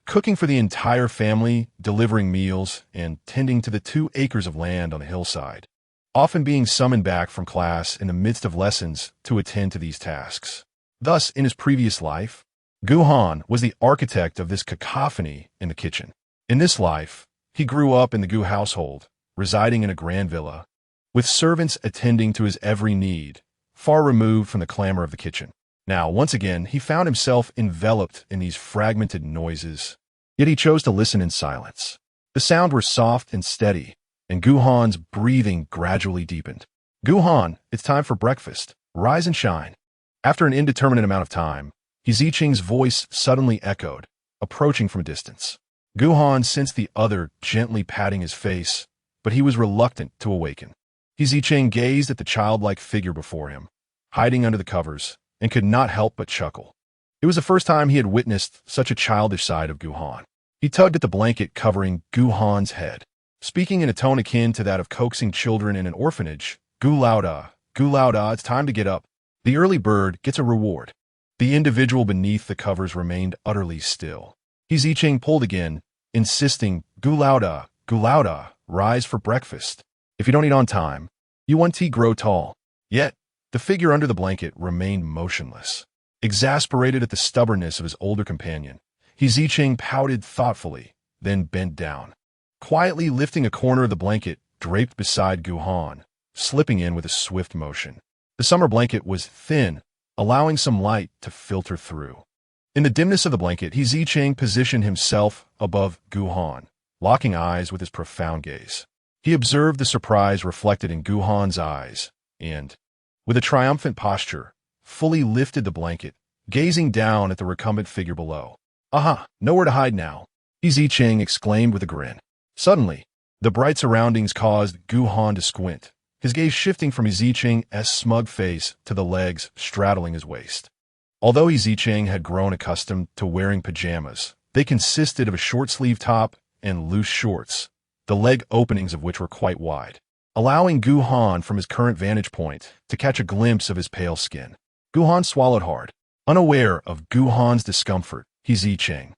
cooking for the entire family, delivering meals, and tending to the 2 acres of land on the hillside, often being summoned back from class in the midst of lessons to attend to these tasks. Thus, in his previous life, Gu Han was the architect of this cacophony in the kitchen. In this life, he grew up in the Gu household, residing in a grand villa, with servants attending to his every need, far removed from the clamor of the kitchen. Now, once again, he found himself enveloped in these fragmented noises, yet he chose to listen in silence. The sounds were soft and steady, and Gu Han's breathing gradually deepened. "Gu Han, it's time for breakfast. Rise and shine." After an indeterminate amount of time, Zicheng's voice suddenly echoed, approaching from a distance. Gu Han sensed the other gently patting his face, but he was reluctant to awaken. Zicheng gazed at the childlike figure before him, hiding under the covers, and could not help but chuckle. It was the first time he had witnessed such a childish side of Gu Han. He tugged at the blanket covering Gu Han's head, speaking in a tone akin to that of coaxing children in an orphanage. Gu, it's time to get up. The early bird gets a reward." The individual beneath the covers remained utterly still. Zicheng pulled again, insisting, Gu, rise for breakfast. If you don't eat on time, you want to grow tall." Yet, the figure under the blanket remained motionless. Exasperated at the stubbornness of his older companion, Zicheng pouted thoughtfully, then bent down, quietly lifting a corner of the blanket draped beside Gu Han, slipping in with a swift motion. The summer blanket was thin, allowing some light to filter through. In the dimness of the blanket, Zicheng positioned himself above Gu Han, locking eyes with his profound gaze. He observed the surprise reflected in Gu Han's eyes, and, with a triumphant posture, fully lifted the blanket, gazing down at the recumbent figure below. "Aha, nowhere to hide now," Zicheng exclaimed with a grin. Suddenly, the bright surroundings caused Gu Han to squint, his gaze shifting from Zicheng's smug face to the legs straddling his waist. Although Zicheng had grown accustomed to wearing pajamas, They consisted of a short-sleeve top and loose shorts, the leg openings of which were quite wide, allowing Gu Han from his current vantage point to catch a glimpse of his pale skin. Gu Han swallowed hard. Unaware of Gu Han's discomfort, Zicheng,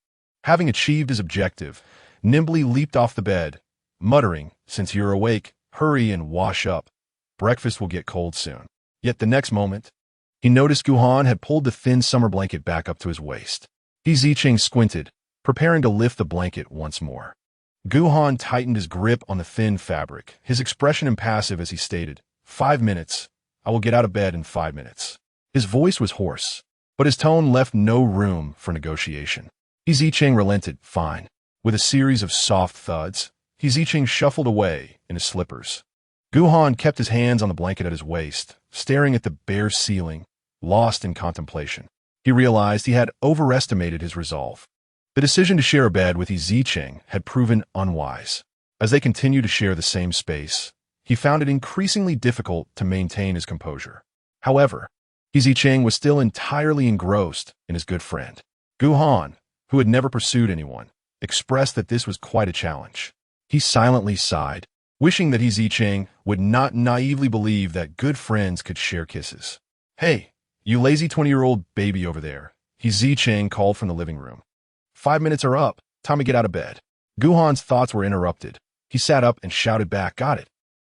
having achieved his objective, nimbly leaped off the bed, muttering, "Since you're awake, hurry and wash up. Breakfast will get cold soon." Yet the next moment, he noticed Gu Han had pulled the thin summer blanket back up to his waist. Zicheng squinted, preparing to lift the blanket once more. Gu Han tightened his grip on the thin fabric, his expression impassive as he stated, "5 minutes. I will get out of bed in 5 minutes." His voice was hoarse, but his tone left no room for negotiation. Zicheng relented, "Fine." With a series of soft thuds, Zicheng shuffled away in his slippers. Gu Han kept his hands on the blanket at his waist, staring at the bare ceiling, lost in contemplation. He realized he had overestimated his resolve. The decision to share a bed with Zicheng had proven unwise. As they continued to share the same space, he found it increasingly difficult to maintain his composure. However, Zicheng was still entirely engrossed in his good friend. Gu Han, who had never pursued anyone, expressed that this was quite a challenge. He silently sighed, wishing that Zicheng would not naively believe that good friends could share kisses. "Hey, you lazy 20-year-old baby over there," Zicheng called from the living room. "5 minutes are up. Time to get out of bed." Gu Han's thoughts were interrupted. He sat up and shouted back, "Got it.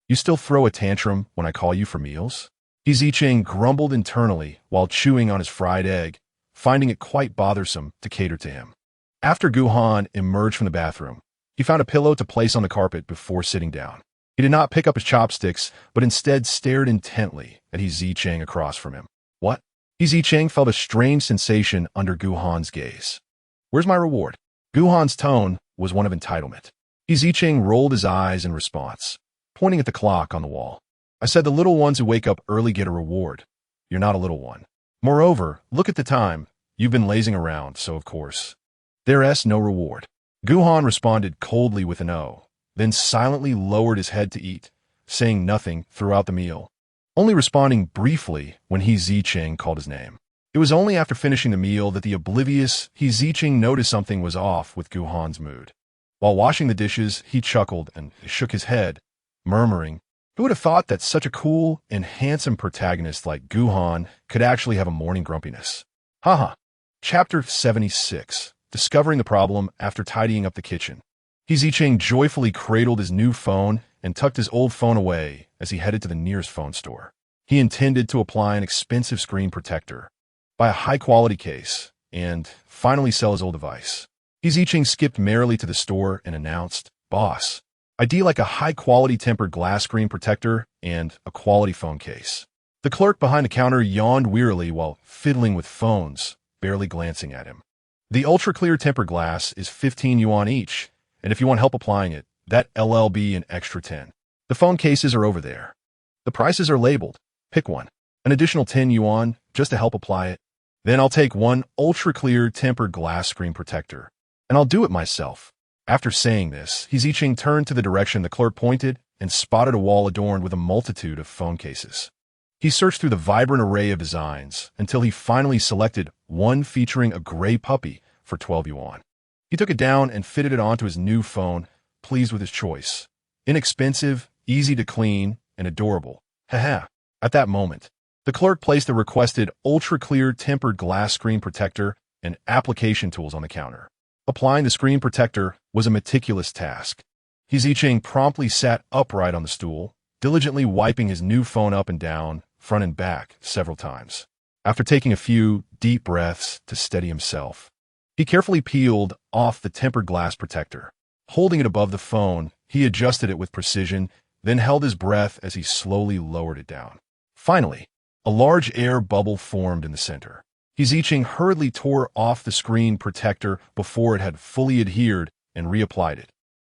You still throw a tantrum when I call you for meals?" Zicheng grumbled internally while chewing on his fried egg, finding it quite bothersome to cater to him. After Gu Han emerged from the bathroom, he found a pillow to place on the carpet before sitting down. He did not pick up his chopsticks, but instead stared intently at Zicheng across from him. "What?" Zicheng felt a strange sensation under Gu Han's gaze. "Where's my reward?" Gu Han's tone was one of entitlement. Zicheng rolled his eyes in response, pointing at the clock on the wall. "I said the little ones who wake up early get a reward. You're not a little one. Moreover, look at the time. You've been lazing around, so of course there's no reward." Gu Han responded coldly with an "O," then silently lowered his head to eat, saying nothing throughout the meal, only responding briefly when Zicheng called his name. It was only after finishing the meal that the oblivious Zicheng noticed something was off with Gu Han's mood. While washing the dishes, he chuckled and shook his head, murmuring, "Who would have thought that such a cool and handsome protagonist like Gu Han could actually have a morning grumpiness?" Haha. Chapter 76. Discovering the problem after tidying up the kitchen. Zicheng joyfully cradled his new phone and tucked his old phone away as he headed to the nearest phone store. He intended to apply an expensive screen protector, buy a high-quality case, and finally sell his old device. Zicheng skipped merrily to the store and announced, "Boss, I'd like a high-quality tempered glass screen protector and a quality phone case." The clerk behind the counter yawned wearily while fiddling with phones, barely glancing at him. "The ultra-clear tempered glass is 15 yuan each, and if you want help applying it, that'll be an extra 10. The phone cases are over there. The prices are labeled. Pick one. An additional 10 yuan just to help apply it. Then I'll take one ultra-clear tempered glass screen protector, and I'll do it myself." After saying this, Zicheng turned to the direction the clerk pointed and spotted a wall adorned with a multitude of phone cases. He searched through the vibrant array of designs until he finally selected one featuring a gray puppy for 12 yuan. He took it down and fitted it onto his new phone, pleased with his choice. Inexpensive, easy to clean, and adorable. Haha. At that moment, the clerk placed the requested ultra-clear tempered glass screen protector and application tools on the counter. Applying the screen protector was a meticulous task. Zicheng promptly sat upright on the stool, diligently wiping his new phone up and down, front and back, several times. After taking a few deep breaths to steady himself, he carefully peeled off the tempered glass protector. Holding it above the phone, he adjusted it with precision, then held his breath as he slowly lowered it down. Finally, a large air bubble formed in the center. Zicheng hurriedly tore off the screen protector before it had fully adhered and reapplied it.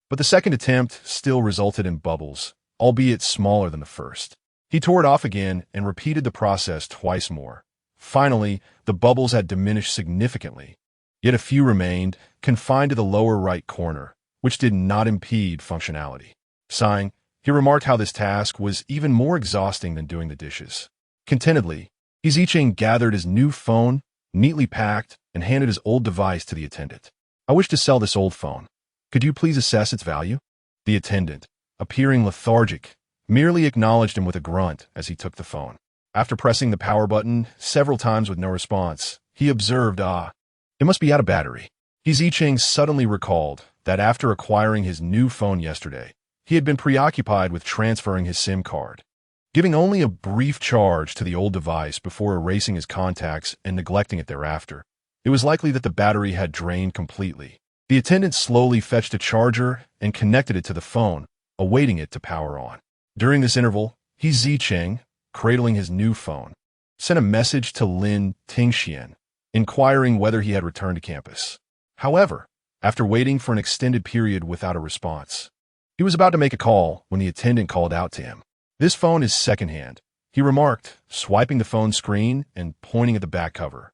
But the second attempt still resulted in bubbles, albeit smaller than the first. He tore it off again and repeated the process twice more. Finally, the bubbles had diminished significantly, yet a few remained, confined to the lower right corner, which did not impede functionality. Sighing, he remarked how this task was even more exhausting than doing the dishes. Contentedly, Zicheng gathered his new phone, neatly packed, and handed his old device to the attendant. I wish to sell this old phone. Could you please assess its value? The attendant, appearing lethargic, merely acknowledged him with a grunt as he took the phone. After pressing the power button several times with no response, he observed, it must be out of battery. Zicheng suddenly recalled that after acquiring his new phone yesterday, he had been preoccupied with transferring his SIM card, giving only a brief charge to the old device before erasing his contacts and neglecting it thereafter. It was likely that the battery had drained completely. The attendant slowly fetched a charger and connected it to the phone, awaiting it to power on. During this interval, Zicheng, cradling his new phone, sent a message to Lin Tingxian, inquiring whether he had returned to campus. However, after waiting for an extended period without a response, he was about to make a call when the attendant called out to him. "This phone is secondhand," he remarked, swiping the phone screen and pointing at the back cover.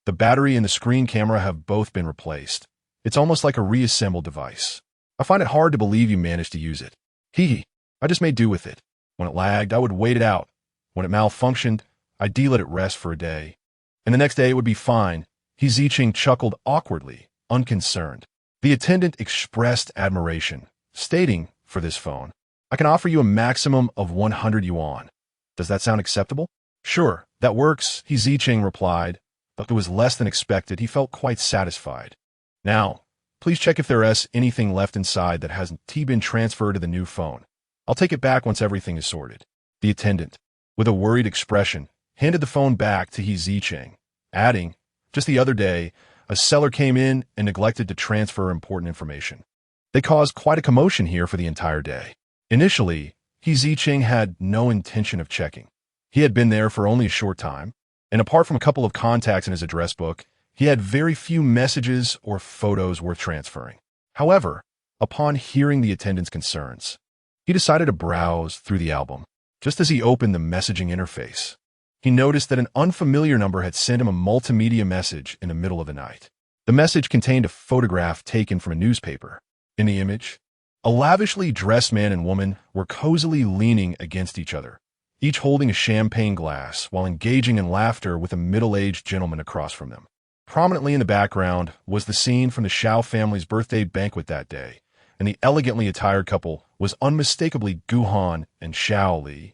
"The battery and the screen camera have both been replaced. It's almost like a reassembled device. I find it hard to believe you managed to use it. I just made do with it. When it lagged, I would wait it out. When it malfunctioned, I'd let it rest for a day. And the next day it would be fine." Zicheng chuckled awkwardly, unconcerned. The attendant expressed admiration, stating, "For this phone, I can offer you a maximum of 100 yuan. Does that sound acceptable?" "Sure, that works," Zicheng replied, but it was less than expected. He felt quite satisfied. "Now, please check if there is anything left inside that hasn't been transferred to the new phone. I'll take it back once everything is sorted." The attendant, with a worried expression, handed the phone back to Zicheng, adding, "Just the other day, a seller came in and neglected to transfer important information. They caused quite a commotion here for the entire day." Initially, Zicheng had no intention of checking. He had been there for only a short time, and apart from a couple of contacts in his address book, he had very few messages or photos worth transferring. However, upon hearing the attendant's concerns, he decided to browse through the album. Just as he opened the messaging interface, he noticed that an unfamiliar number had sent him a multimedia message in the middle of the night. The message contained a photograph taken from a newspaper. In the image, a lavishly dressed man and woman were cozily leaning against each other, each holding a champagne glass while engaging in laughter with a middle-aged gentleman across from them. Prominently in the background was the scene from the Shao family's birthday banquet that day, and the elegantly attired couple was unmistakably Gu Han.However,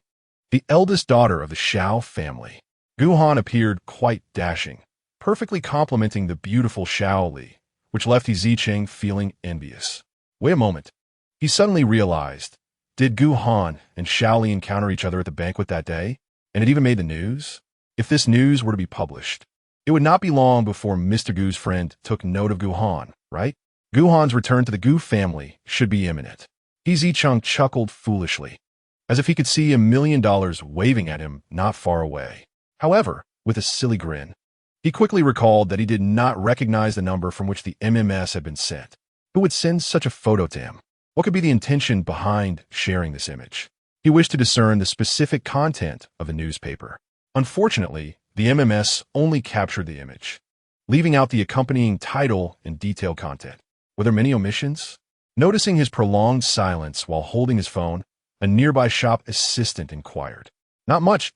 the eldest daughter of the Shao family. Gu Han appeared quite dashing, perfectly complementing the beautiful Shao, which left Zicheng feeling envious. Wait a moment. He suddenly realized, did Gu Han and Shao encounter each other at the banquet that day? And it even made the news? If this news were to be published, it would not be long before Mr. Gu's friend took note of Gu Han, right? Gu Han's return to the Gu family should be imminent. Zicheng chuckled foolishly, as if he could see $1 million waving at him not far away. However, with a silly grin, he quickly recalled that he did not recognize the number from which the MMS had been sent. Who would send such a photo to him? What could be the intention behind sharing this image? He wished to discern the specific content of the newspaper. Unfortunately, the MMS only captured the image, leaving out the accompanying title and detailed content. Were there many omissions? Noticing his prolonged silence while holding his phone, a nearby shop assistant inquired. Not much.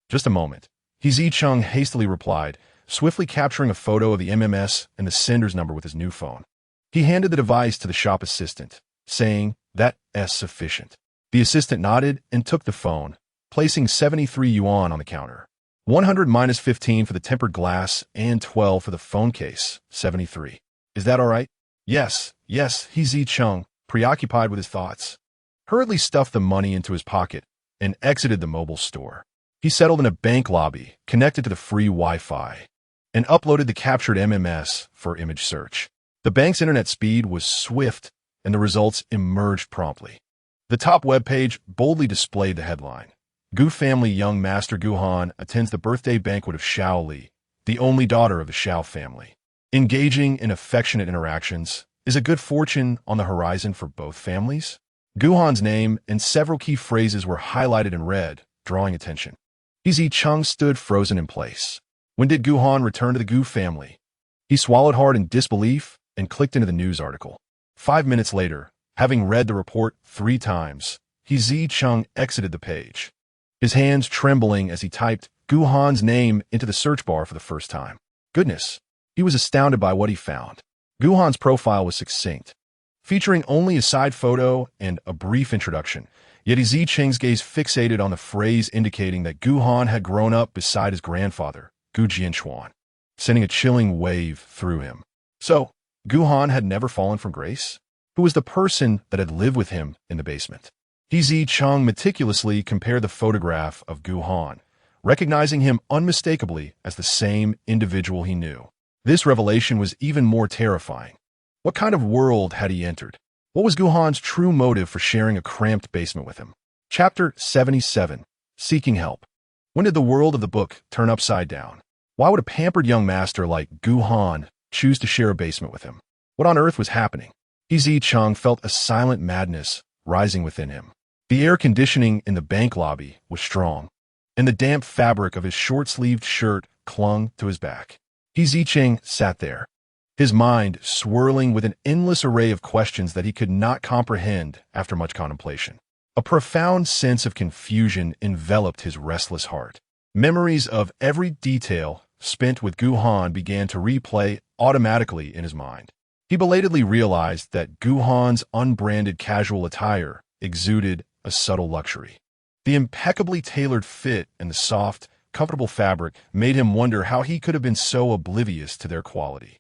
Just a moment." Zicheng hastily replied, swiftly capturing a photo of the MMS and the sender's number with his new phone. He handed the device to the shop assistant, saying, "That is sufficient." The assistant nodded and took the phone, placing 73 yuan on the counter. 100 minus 15 for the tempered glass and 12 for the phone case, 73. "Is that all right?" Yes, Zicheng, preoccupied with his thoughts, hurriedly stuffed the money into his pocket and exited the mobile store. He settled in a bank lobby connected to the free Wi-Fi and uploaded the captured MMS for image search. The bank's internet speed was swift, and the results emerged promptly. The top webpage boldly displayed the headline, "Gu family young master Gu Han attends the birthday banquet of Shao, the only daughter of the Shao family. Engaging in affectionate interactions is a good fortune on the horizon for both families." Gu Han's name and several key phrases were highlighted in red, drawing attention. Zicheng stood frozen in place. When did Gu Han return to the Gu family? He swallowed hard in disbelief and clicked into the news article. 5 minutes later, having read the report 3 times, Zicheng exited the page, his hands trembling as he typed Gu Han's name into the search bar for the first time. Goodness, he was astounded by what he found. Gu Han's profile was succinct, featuring only a side photo and a brief introduction, yet Zicheng's gaze fixated on the phrase indicating that Gu Han had grown up beside his grandfather, Gu Jianquan, sending a chilling wave through him. So, Gu Han had never fallen from grace? Who was the person that had lived with him in the basement? Zicheng meticulously compared the photograph of Gu Han, recognizing him unmistakably as the same individual he knew. This revelation was even more terrifying. What kind of world had he entered? What was Gu Han's true motive for sharing a cramped basement with him? Chapter 77. Seeking Help. When did the world of the book turn upside down? Why would a pampered young master like Gu Han choose to share a basement with him? What on earth was happening? Zicheng felt a silent madness rising within him. The air conditioning in the bank lobby was strong, and the damp fabric of his short-sleeved shirt clung to his back. Zicheng sat there, his mind swirling with an endless array of questions that he could not comprehend after much contemplation. A profound sense of confusion enveloped his restless heart. Memories of every detail spent with Gu Han began to replay automatically in his mind. He belatedly realized that Gu Han's unbranded casual attire exuded a subtle luxury. The impeccably tailored fit and the soft, comfortable fabric made him wonder how he could have been so oblivious to their quality,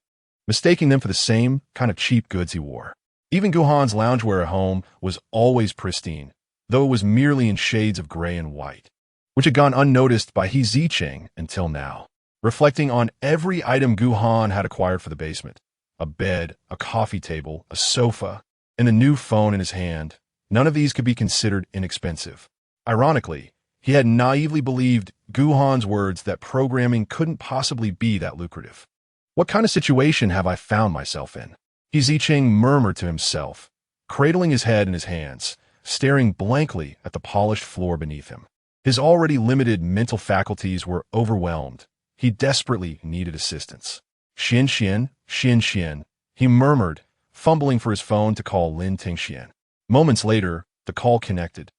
mistaking them for the same kind of cheap goods he wore. Even Gu Han's loungewear at home was always pristine, though it was merely in shades of gray and white, which had gone unnoticed by Zicheng until now. Reflecting on every item Gu Han had acquired for the basement, a bed, a coffee table, a sofa, and the new phone in his hand, none of these could be considered inexpensive. Ironically, he had naively believed Gu Han's words that programming couldn't possibly be that lucrative. What kind of situation have I found myself in? Zicheng murmured to himself, cradling his head in his hands, staring blankly at the polished floor beneath him. His already limited mental faculties were overwhelmed. He desperately needed assistance. Xian, he murmured, fumbling for his phone to call Lin Tingxian. Moments later, the call connected,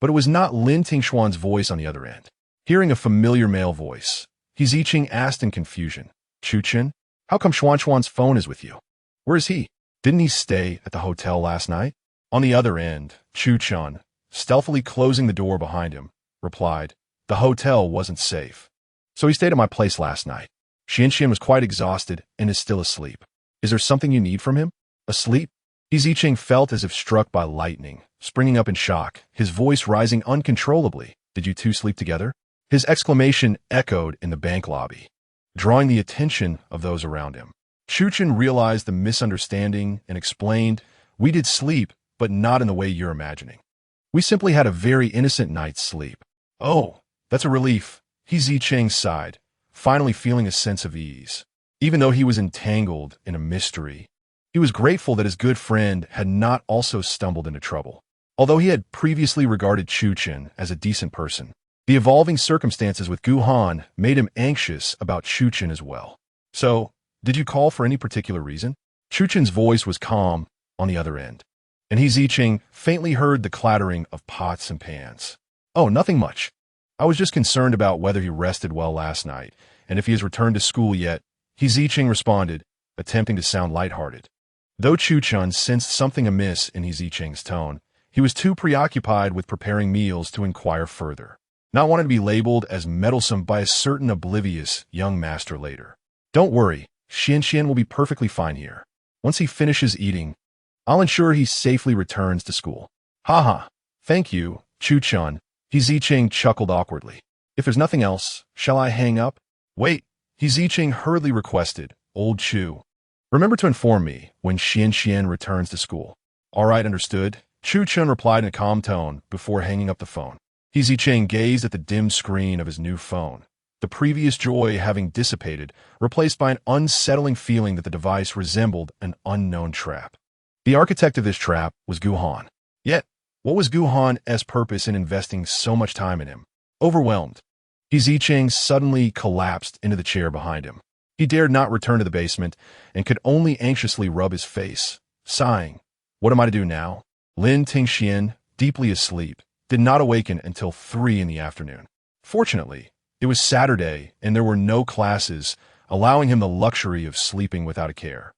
but it was not Lin Tingxuan's voice on the other end. Hearing a familiar male voice, Zicheng asked in confusion, Chuchen, how come Xuan's phone is with you? Where is he? Didn't he stay at the hotel last night? On the other end, Chuchen, stealthily closing the door behind him, replied, the hotel wasn't safe, so he stayed at my place last night. Xian was quite exhausted and is still asleep. Is there something you need from him? Asleep? Zicheng felt as if struck by lightning, springing up in shock, his voice rising uncontrollably. Did you two sleep together? His exclamation echoed in the bank lobby, drawing the attention of those around him. Chuchen realized the misunderstanding and explained, we did sleep, but not in the way you're imagining. We simply had a very innocent night's sleep. Oh, that's a relief. Zicheng sighed, finally feeling a sense of ease. Even though he was entangled in a mystery, he was grateful that his good friend had not also stumbled into trouble. Although he had previously regarded Chuchen as a decent person, the evolving circumstances with Gu Han made him anxious about Chuchen as well. So, did you call for any particular reason? Chuchen's voice was calm on the other end, and Zicheng faintly heard the clattering of pots and pans. Oh, nothing much. I was just concerned about whether he rested well last night, and if he has returned to school yet. Zicheng responded, attempting to sound lighthearted. Though Chuchen sensed something amiss in Zicheng's tone, he was too preoccupied with preparing meals to inquire further, not wanting to be labeled as meddlesome by a certain oblivious young master later. Don't worry, Xian will be perfectly fine here. Once he finishes eating, I'll ensure he safely returns to school. Haha, thank you, Chuchen. Zicheng chuckled awkwardly. If there's nothing else, shall I hang up? Wait, Zicheng hurriedly requested, old Chu. Remember to inform me when Xian returns to school. All right, understood. Chuchen replied in a calm tone before hanging up the phone. Zicheng gazed at the dim screen of his new phone, the previous joy having dissipated, replaced by an unsettling feeling that the device resembled an unknown trap. The architect of this trap was Gu Han. Yet, what was Gu Han's purpose in investing so much time in him? Overwhelmed, Zicheng suddenly collapsed into the chair behind him. He dared not return to the basement and could only anxiously rub his face, sighing, what am I to do now? Lin Tingxian, deeply asleep, did not awaken until 3 in the afternoon. Fortunately, it was Saturday and there were no classes, allowing him the luxury of sleeping without a care.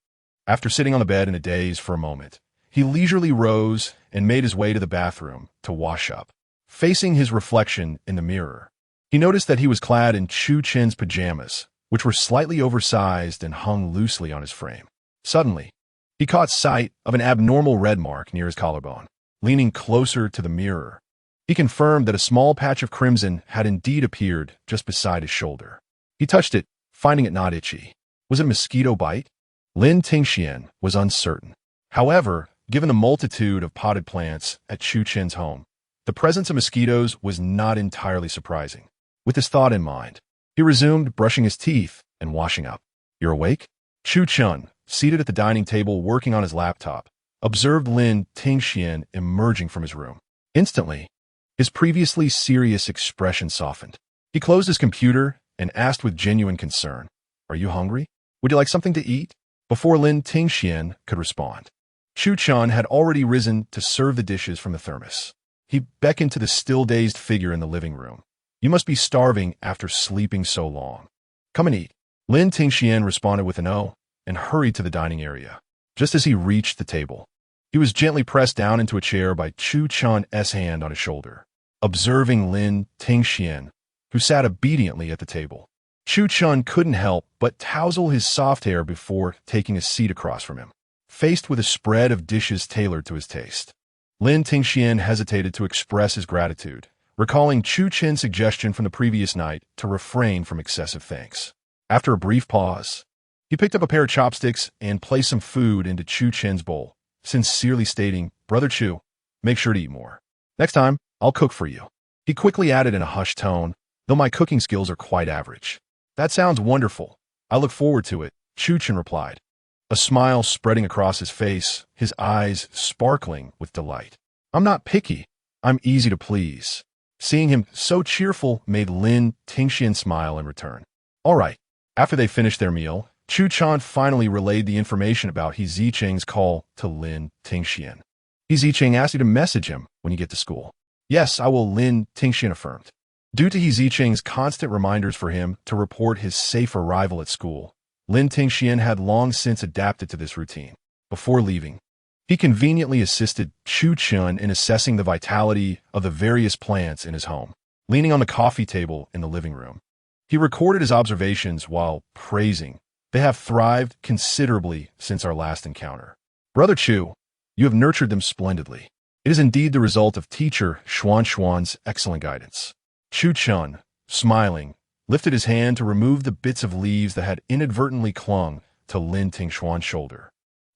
After sitting on the bed in a daze for a moment, he leisurely rose and made his way to the bathroom to wash up. Facing his reflection in the mirror, he noticed that he was clad in Chu Chen's pajamas, which were slightly oversized and hung loosely on his frame. Suddenly, he caught sight of an abnormal red mark near his collarbone. Leaning closer to the mirror, he confirmed that a small patch of crimson had indeed appeared just beside his shoulder. He touched it, finding it not itchy. Was it a mosquito bite? Lin Tingxian was uncertain. However, given the multitude of potted plants at Chu Chen's home, the presence of mosquitoes was not entirely surprising. With this thought in mind, he resumed brushing his teeth and washing up. "You're awake?" Chu Chen, seated at the dining table working on his laptop, observed Lin Tingxian emerging from his room. Instantly, his previously serious expression softened. He closed his computer and asked with genuine concern, "Are you hungry? Would you like something to eat?" Before Lin Tingxian could respond, Chu Chen had already risen to serve the dishes from the thermos. He beckoned to the still-dazed figure in the living room. "You must be starving after sleeping so long. Come and eat." Lin Tingxian responded with an "oh" and hurried to the dining area. Just as he reached the table, he was gently pressed down into a chair by Chu Chen's hand on his shoulder. Observing Lin Tingxian, who sat obediently at the table, Chu Chen couldn't help but tousle his soft hair before taking a seat across from him. Faced with a spread of dishes tailored to his taste, Lin Tingxian hesitated to express his gratitude, recalling Chu Chen's suggestion from the previous night to refrain from excessive thanks. After a brief pause, he picked up a pair of chopsticks and placed some food into Chu Chen's bowl, sincerely stating, "Brother Chu, make sure to eat more. Next time, I'll cook for you." He quickly added in a hushed tone, "Though my cooking skills are quite average." "That sounds wonderful. I look forward to it," Chu Chen replied, a smile spreading across his face, his eyes sparkling with delight. "I'm not picky. I'm easy to please." Seeing him so cheerful made Lin Tingxian smile in return. All right. After they finished their meal, Chu Chen finally relayed the information about Zicheng's call to Lin Tingxian. Zicheng asked you to message him when you get to school. "Yes, I will," Lin Tingxian affirmed. Due to Zicheng's constant reminders for him to report his safe arrival at school, Lin Tingxian had long since adapted to this routine. Before leaving, he conveniently assisted Chu Chen in assessing the vitality of the various plants in his home. Leaning on the coffee table in the living room, he recorded his observations while praising, "They have thrived considerably since our last encounter. Brother Chu, you have nurtured them splendidly. It is indeed the result of teacher Xuan's excellent guidance." Chu Chen, smiling, lifted his hand to remove the bits of leaves that had inadvertently clung to Lin Tingxian's shoulder.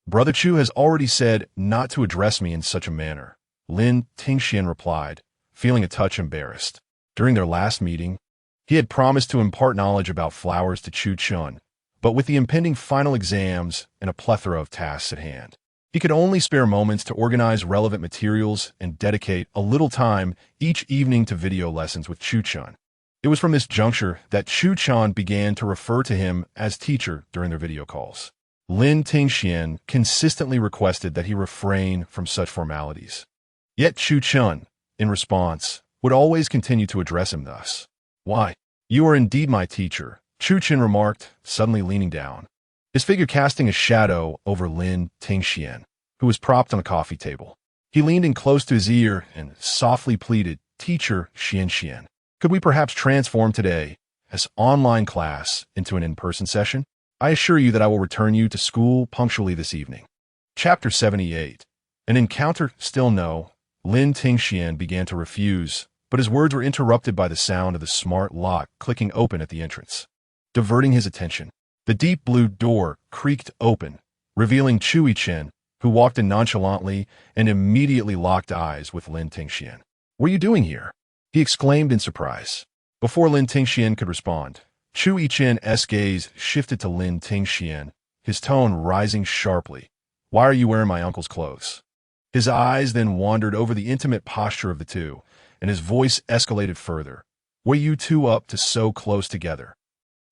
"Brother Chu has already said not to address me in such a manner," Lin Tingxian replied, feeling a touch embarrassed. During their last meeting, he had promised to impart knowledge about flowers to Chu Chen, but with the impending final exams and a plethora of tasks at hand, he could only spare moments to organize relevant materials and dedicate a little time each evening to video lessons with Chu Chen. It was from this juncture that Chu Chen began to refer to him as teacher during their video calls. Lin Tingxian consistently requested that he refrain from such formalities. Yet Chu Chen, in response, would always continue to address him thus. "Why, you are indeed my teacher," Chu Chen remarked, suddenly leaning down, his figure casting a shadow over Lin Tingxian, who was propped on a coffee table. He leaned in close to his ear and softly pleaded, "Teacher Xian, could we perhaps transform today as online class into an in-person session? I assure you that I will return you to school punctually this evening." Chapter 78. An encounter. Still no. Lin Tingxian began to refuse, but his words were interrupted by the sound of the smart lock clicking open at the entrance. Diverting his attention, the deep blue door creaked open, revealing Chu Chen, who walked in nonchalantly and immediately locked eyes with Lin Tingxian. "What are you doing here?" he exclaimed in surprise. Before Lin Tingxian could respond, Chu Chen's gaze shifted to Lin Tingxian, his tone rising sharply. "Why are you wearing my uncle's clothes?" His eyes then wandered over the intimate posture of the two, and his voice escalated further. "What are you two up to so close together?"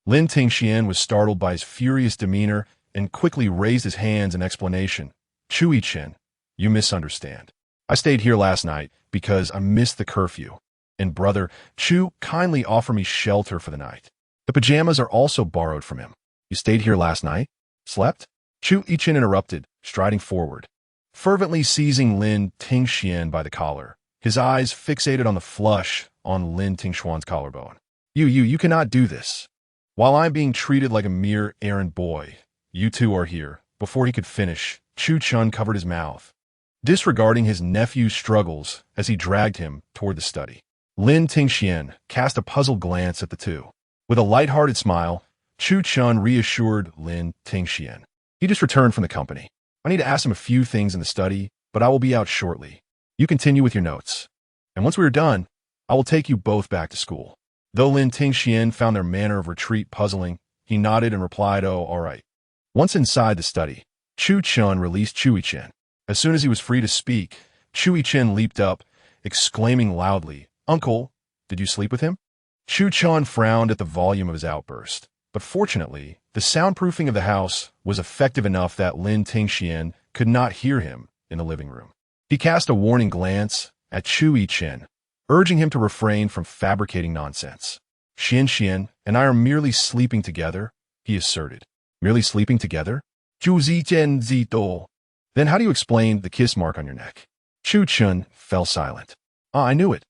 Lin Tingxian was startled by his furious demeanor and quickly raised his hands in explanation. "Chu Chen, you misunderstand. I stayed here last night because I missed the curfew. And brother Chu kindly offered me shelter for the night. The pajamas are also borrowed from him." "You stayed here last night? Slept?" Chu Yichen interrupted, striding forward, fervently seizing Lin Tingxian by the collar, his eyes fixated on the flush on Lin Tingshuan's collarbone. You cannot do this. While I'm being treated like a mere errand boy, you two are here." Before he could finish, Chu Chun covered his mouth, disregarding his nephew's struggles as he dragged him toward the study. Lin Tingxian cast a puzzled glance at the two. With a light-hearted smile, Chu Chun reassured Lin Tingxian. "He just returned from the company. I need to ask him a few things in the study, but I will be out shortly. You continue with your notes. And once we are done, I will take you both back to school." Though Lin Tingxian found their manner of retreat puzzling, he nodded and replied, "Oh, all right." Once inside the study, Chu Chun released Chu Yichen. As soon as he was free to speak, Chu Yichen leaped up, exclaiming loudly, "Uncle, did you sleep with him?" Chu Chun frowned at the volume of his outburst, but fortunately, the soundproofing of the house was effective enough that Lin Tingxian could not hear him in the living room. He cast a warning glance at Chu Yichen, urging him to refrain from fabricating nonsense. "Xian and I are merely sleeping together," he asserted. "Merely sleeping together? Then how do you explain the kiss mark on your neck?" Chu Chun fell silent. "I knew it.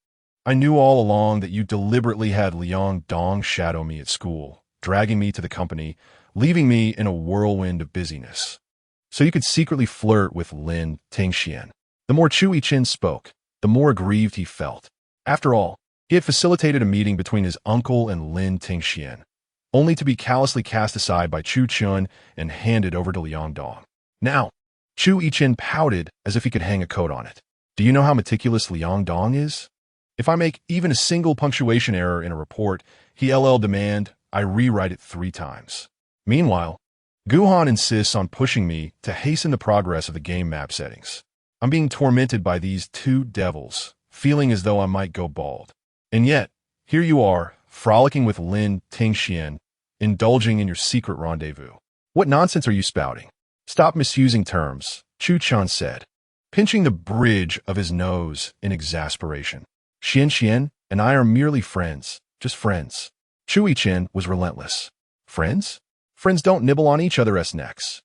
I knew all along that you deliberately had Liang Dong shadow me at school, dragging me to the company, leaving me in a whirlwind of busyness, so you could secretly flirt with Lin Tingxian." The more Chu Yichen spoke, the more aggrieved he felt. After all, he had facilitated a meeting between his uncle and Lin Tingxian, only to be callously cast aside by Chu Chun and handed over to Liang Dong. Now, Chu Yichen pouted as if he could hang a coat on it. "Do you know how meticulous Liang Dong is? If I make even a single punctuation error in a report, he'll demand I rewrite it 3 times. Meanwhile, Gu Han insists on pushing me to hasten the progress of the game map settings. I'm being tormented by these 2 devils, feeling as though I might go bald. And yet, here you are, frolicking with Lin Tingxian, indulging in your secret rendezvous. What nonsense are you spouting?" "Stop misusing terms," Chu Chun said, pinching the bridge of his nose in exasperation. "Xian and I are merely friends, just friends." Chu Yichen was relentless. "Friends? Friends don't nibble on each other's necks."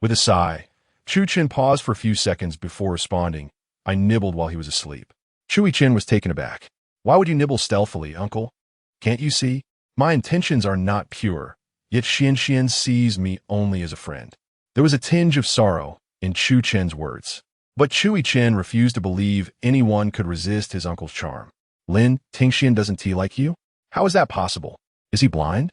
With a sigh, Chu Yichen paused for a few seconds before responding, "I nibbled while he was asleep." Chu Yichen was taken aback. "Why would you nibble stealthily, uncle? Can't you see? My intentions are not pure, yet Xian sees me only as a friend." There was a tinge of sorrow in Chu Chen's words, but Chu Yichen refused to believe anyone could resist his uncle's charm. "Lin Tingxian doesn't tea like you? How is that possible? Is he blind?"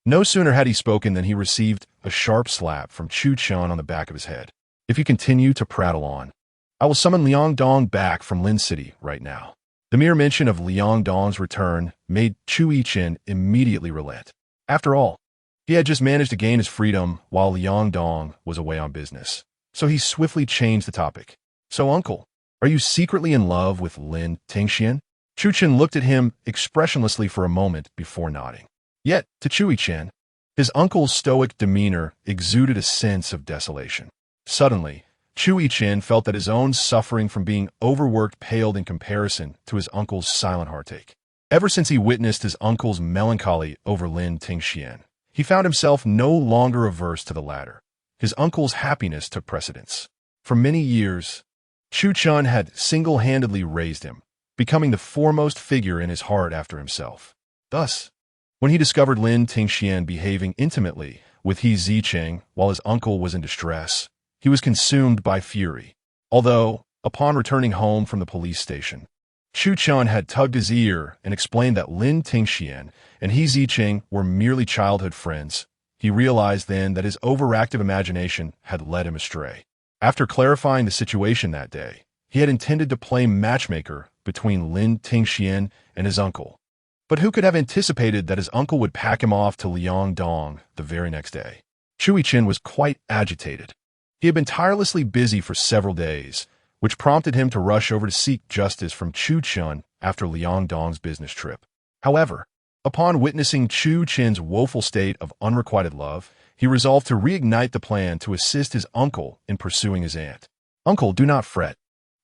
No sooner had he spoken than he received a sharp slap from Chu Chun on the back of his head. "If you continue to prattle on, I will summon Liang Dong back from Lin City right now." The mere mention of Liang Dong's return made Chu Yichen immediately relent. After all, he had just managed to gain his freedom while Liang Dong was away on business. So he swiftly changed the topic. "So, uncle, are you secretly in love with Lin Tingxian?" Chu Chen looked at him expressionlessly for a moment before nodding. Yet, to Chu Yichen, his uncle's stoic demeanor exuded a sense of desolation. Suddenly, Chu Yichen felt that his own suffering from being overworked paled in comparison to his uncle's silent heartache. Ever since he witnessed his uncle's melancholy over Lin Tingxian, he found himself no longer averse to the latter. His uncle's happiness took precedence. For many years, Chu Chun had single-handedly raised him, becoming the foremost figure in his heart after himself. Thus, when he discovered Lin Tingxian behaving intimately with Zicheng while his uncle was in distress, he was consumed by fury. Although, upon returning home from the police station, Chu Chun had tugged his ear and explained that Lin Tingxian and Zicheng were merely childhood friends, he realized then that his overactive imagination had led him astray. After clarifying the situation that day, he had intended to play matchmaker between Lin Tingxian and his uncle. But who could have anticipated that his uncle would pack him off to Liang Dong the very next day? Chu Yichen was quite agitated. He had been tirelessly busy for several days, which prompted him to rush over to seek justice from Chu Chun after Liang Dong's business trip. However, upon witnessing Chu Chen's woeful state of unrequited love, he resolved to reignite the plan to assist his uncle in pursuing his aunt. "Uncle, do not fret.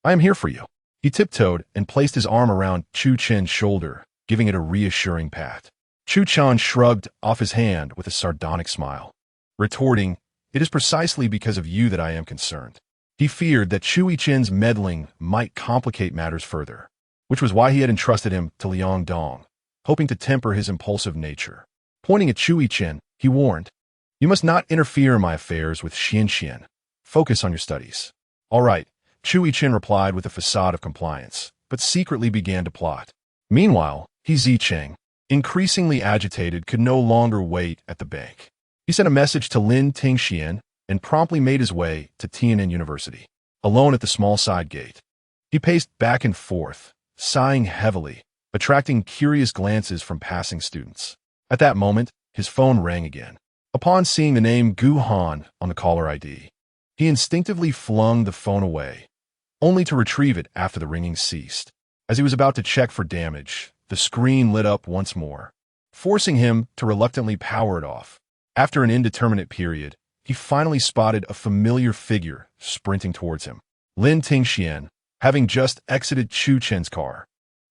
I am here for you." He tiptoed and placed his arm around Chu Chen's shoulder, giving it a reassuring pat. Chu Chun shrugged off his hand with a sardonic smile, retorting, It is precisely because of you that I am concerned. He feared that Chu Yichen's meddling might complicate matters further, which was why he had entrusted him to Liang Dong, hoping to temper his impulsive nature. Pointing at Chu Yichen, he warned, "You must not interfere in my affairs with Xian. Focus on your studies." "All right," Chu Yichen replied with a facade of compliance, but secretly began to plot. Meanwhile, Zicheng, increasingly agitated, could no longer wait at the bank. He sent a message to Lin Tingxian and promptly made his way to Tian'an University. Alone at the small side gate, he paced back and forth, sighing heavily, attracting curious glances from passing students. At that moment, his phone rang again. Upon seeing the name Gu Han on the caller ID, he instinctively flung the phone away, only to retrieve it after the ringing ceased. As he was about to check for damage, the screen lit up once more, forcing him to reluctantly power it off. After an indeterminate period, he finally spotted a familiar figure sprinting towards him. Lin Tingxian, having just exited Chu Chen's car,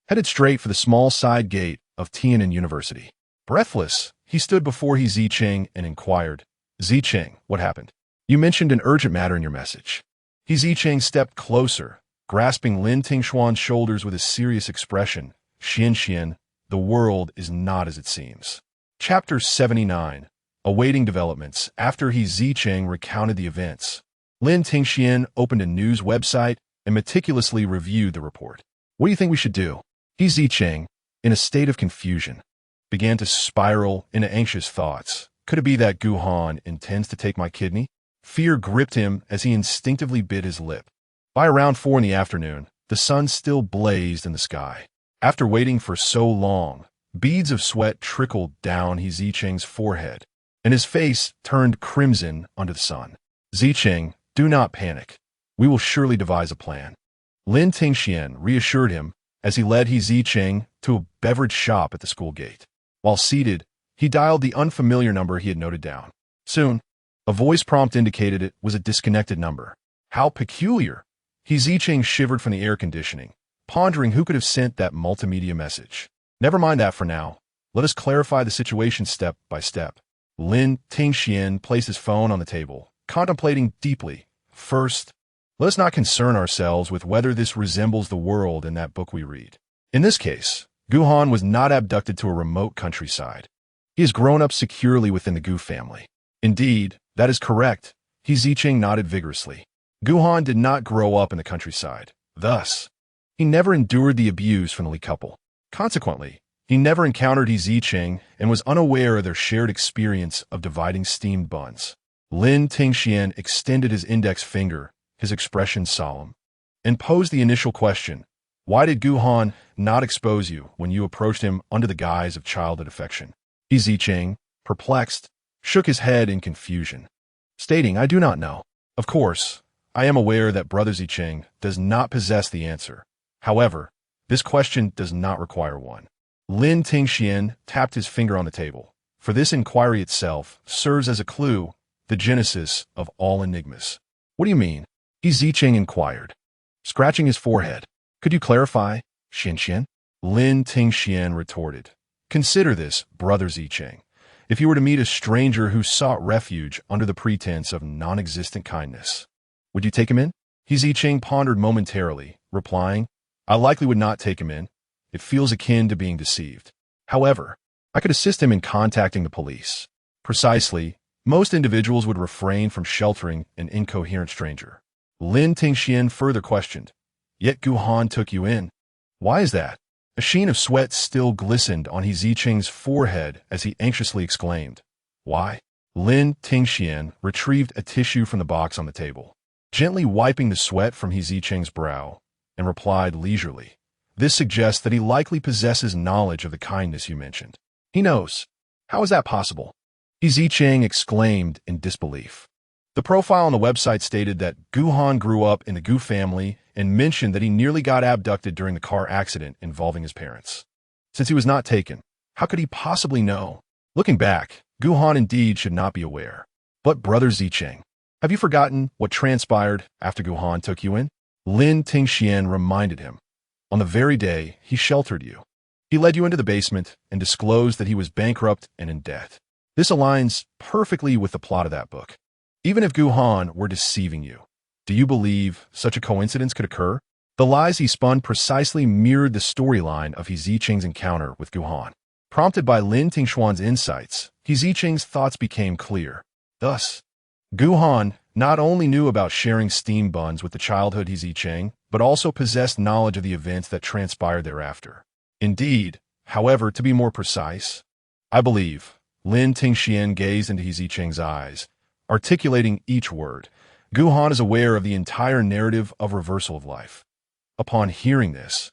headed straight for the small side gate of Tian'an University. Breathless, he stood before Zicheng and inquired, "Zicheng, what happened? You mentioned an urgent matter in your message." Zicheng stepped closer, grasping Lin Tingxuan's shoulders with a serious expression. "Xian, the world is not as it seems." Chapter 79. Awaiting developments. After Zicheng recounted the events, Lin Tingxian opened a news website and meticulously reviewed the report. "What do you think we should do?" Zicheng, in a state of confusion, began to spiral into anxious thoughts. Could it be that Gu Han intends to take my kidney? Fear gripped him as he instinctively bit his lip. By around 4 in the afternoon, the sun still blazed in the sky. After waiting for so long, beads of sweat trickled down Zicheng's forehead, and his face turned crimson under the sun. "Zicheng, do not panic. We will surely devise a plan." Lin Tingxian reassured him as he led Zicheng to a beverage shop at the school gate. While seated, he dialed the unfamiliar number he had noted down. Soon, a voice prompt indicated it was a disconnected number. How peculiar! Zicheng shivered from the air conditioning, pondering who could have sent that multimedia message. Never mind that for now. Let us clarify the situation step by step. Lin Tingxian placed his phone on the table, contemplating deeply. First, let us not concern ourselves with whether this resembles the world in that book we read. In this case, Gu Han was not abducted to a remote countryside. He has grown up securely within the Gu family. Indeed, that is correct. Zicheng nodded vigorously. Gu Han did not grow up in the countryside. Thus, he never endured the abuse from the Li couple. Consequently, he never encountered Zicheng and was unaware of their shared experience of dividing steamed buns. Lin Tingxian extended his index finger, his expression solemn, and posed the initial question: "Why did Gu Han not expose you when you approached him under the guise of childhood affection?" Zicheng, perplexed, shook his head in confusion, stating, "I do not know. Of course, I am aware that Brother Zicheng does not possess the answer. However, this question does not require one." Lin Tingxian tapped his finger on the table, for this inquiry itself serves as a clue, the genesis of all enigmas. "What do you mean?" Zicheng inquired, scratching his forehead. "Could you clarify, Xian?" Lin Tingxian retorted, "Consider this, Brother Zicheng. If you were to meet a stranger who sought refuge under the pretense of non-existent kindness, would you take him in?" Zicheng pondered momentarily, replying, "I likely would not take him in. It feels akin to being deceived. However, I could assist him in contacting the police. Precisely, most individuals would refrain from sheltering an incoherent stranger." Lin Tingxian further questioned, "Yet Gu Han took you in. Why is that?" A sheen of sweat still glistened on Zicheng's forehead as he anxiously exclaimed, "Why?" Lin Tingxian retrieved a tissue from the box on the table, gently wiping the sweat from Zicheng's brow, and replied leisurely, "This suggests that he likely possesses knowledge of the kindness you mentioned." "He knows. How is that possible?" Zicheng exclaimed in disbelief. The profile on the website stated that Gu Han grew up in the Gu family and mentioned that he nearly got abducted during the car accident involving his parents. Since he was not taken, how could he possibly know? Looking back, Gu Han indeed should not be aware. But Brother Zicheng, have you forgotten what transpired after Gu Han took you in? Lin Tingxian reminded him. On the very day he sheltered you, he led you into the basement and disclosed that he was bankrupt and in debt. This aligns perfectly with the plot of that book. Even if Gu Han were deceiving you, do you believe such a coincidence could occur? The lies he spun precisely mirrored the storyline of Zicheng's encounter with Gu Han. Prompted by Lin Tingshuan's insights, Zicheng's thoughts became clear. Thus, Gu Han not only knew about sharing steam buns with the childhood Zicheng, but also possessed knowledge of the events that transpired thereafter. Indeed, however, to be more precise, I believe, Lin Tingxian gazed into Zicheng's eyes, articulating each word. Gu Han is aware of the entire narrative of reversal of life. Upon hearing this,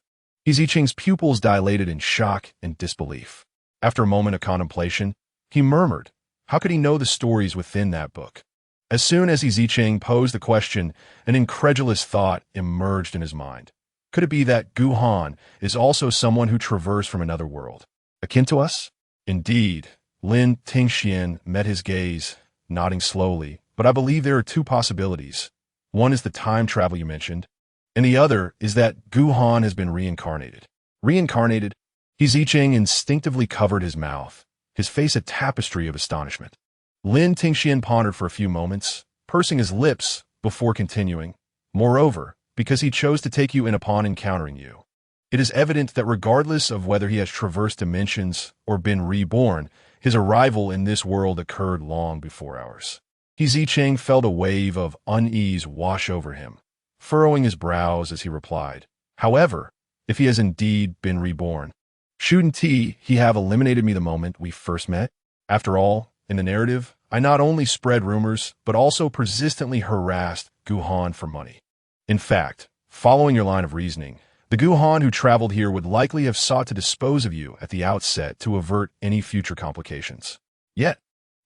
Zicheng's pupils dilated in shock and disbelief. After a moment of contemplation, he murmured, how could he know the stories within that book? As soon as Zicheng posed the question, an incredulous thought emerged in his mind. Could it be that Gu Han is also someone who traversed from another world, akin to us? Indeed, Lin Tingxian met his gaze, nodding slowly, but I believe there are two possibilities. One is the time travel you mentioned, and the other is that Gu Han has been reincarnated. Reincarnated? Zicheng instinctively covered his mouth, his face a tapestry of astonishment. Lin Tingxian pondered for a few moments, pursing his lips before continuing. Moreover, because he chose to take you in upon encountering you, it is evident that regardless of whether he has traversed dimensions or been reborn, his arrival in this world occurred long before ours. Zicheng felt a wave of unease wash over him, furrowing his brows as he replied, however, if he has indeed been reborn, shouldn't he have eliminated me the moment we first met? After all, in the narrative, I not only spread rumors, but also persistently harassed Gu Han for money. In fact, following your line of reasoning, the Gu Han who traveled here would likely have sought to dispose of you at the outset to avert any future complications. Yet,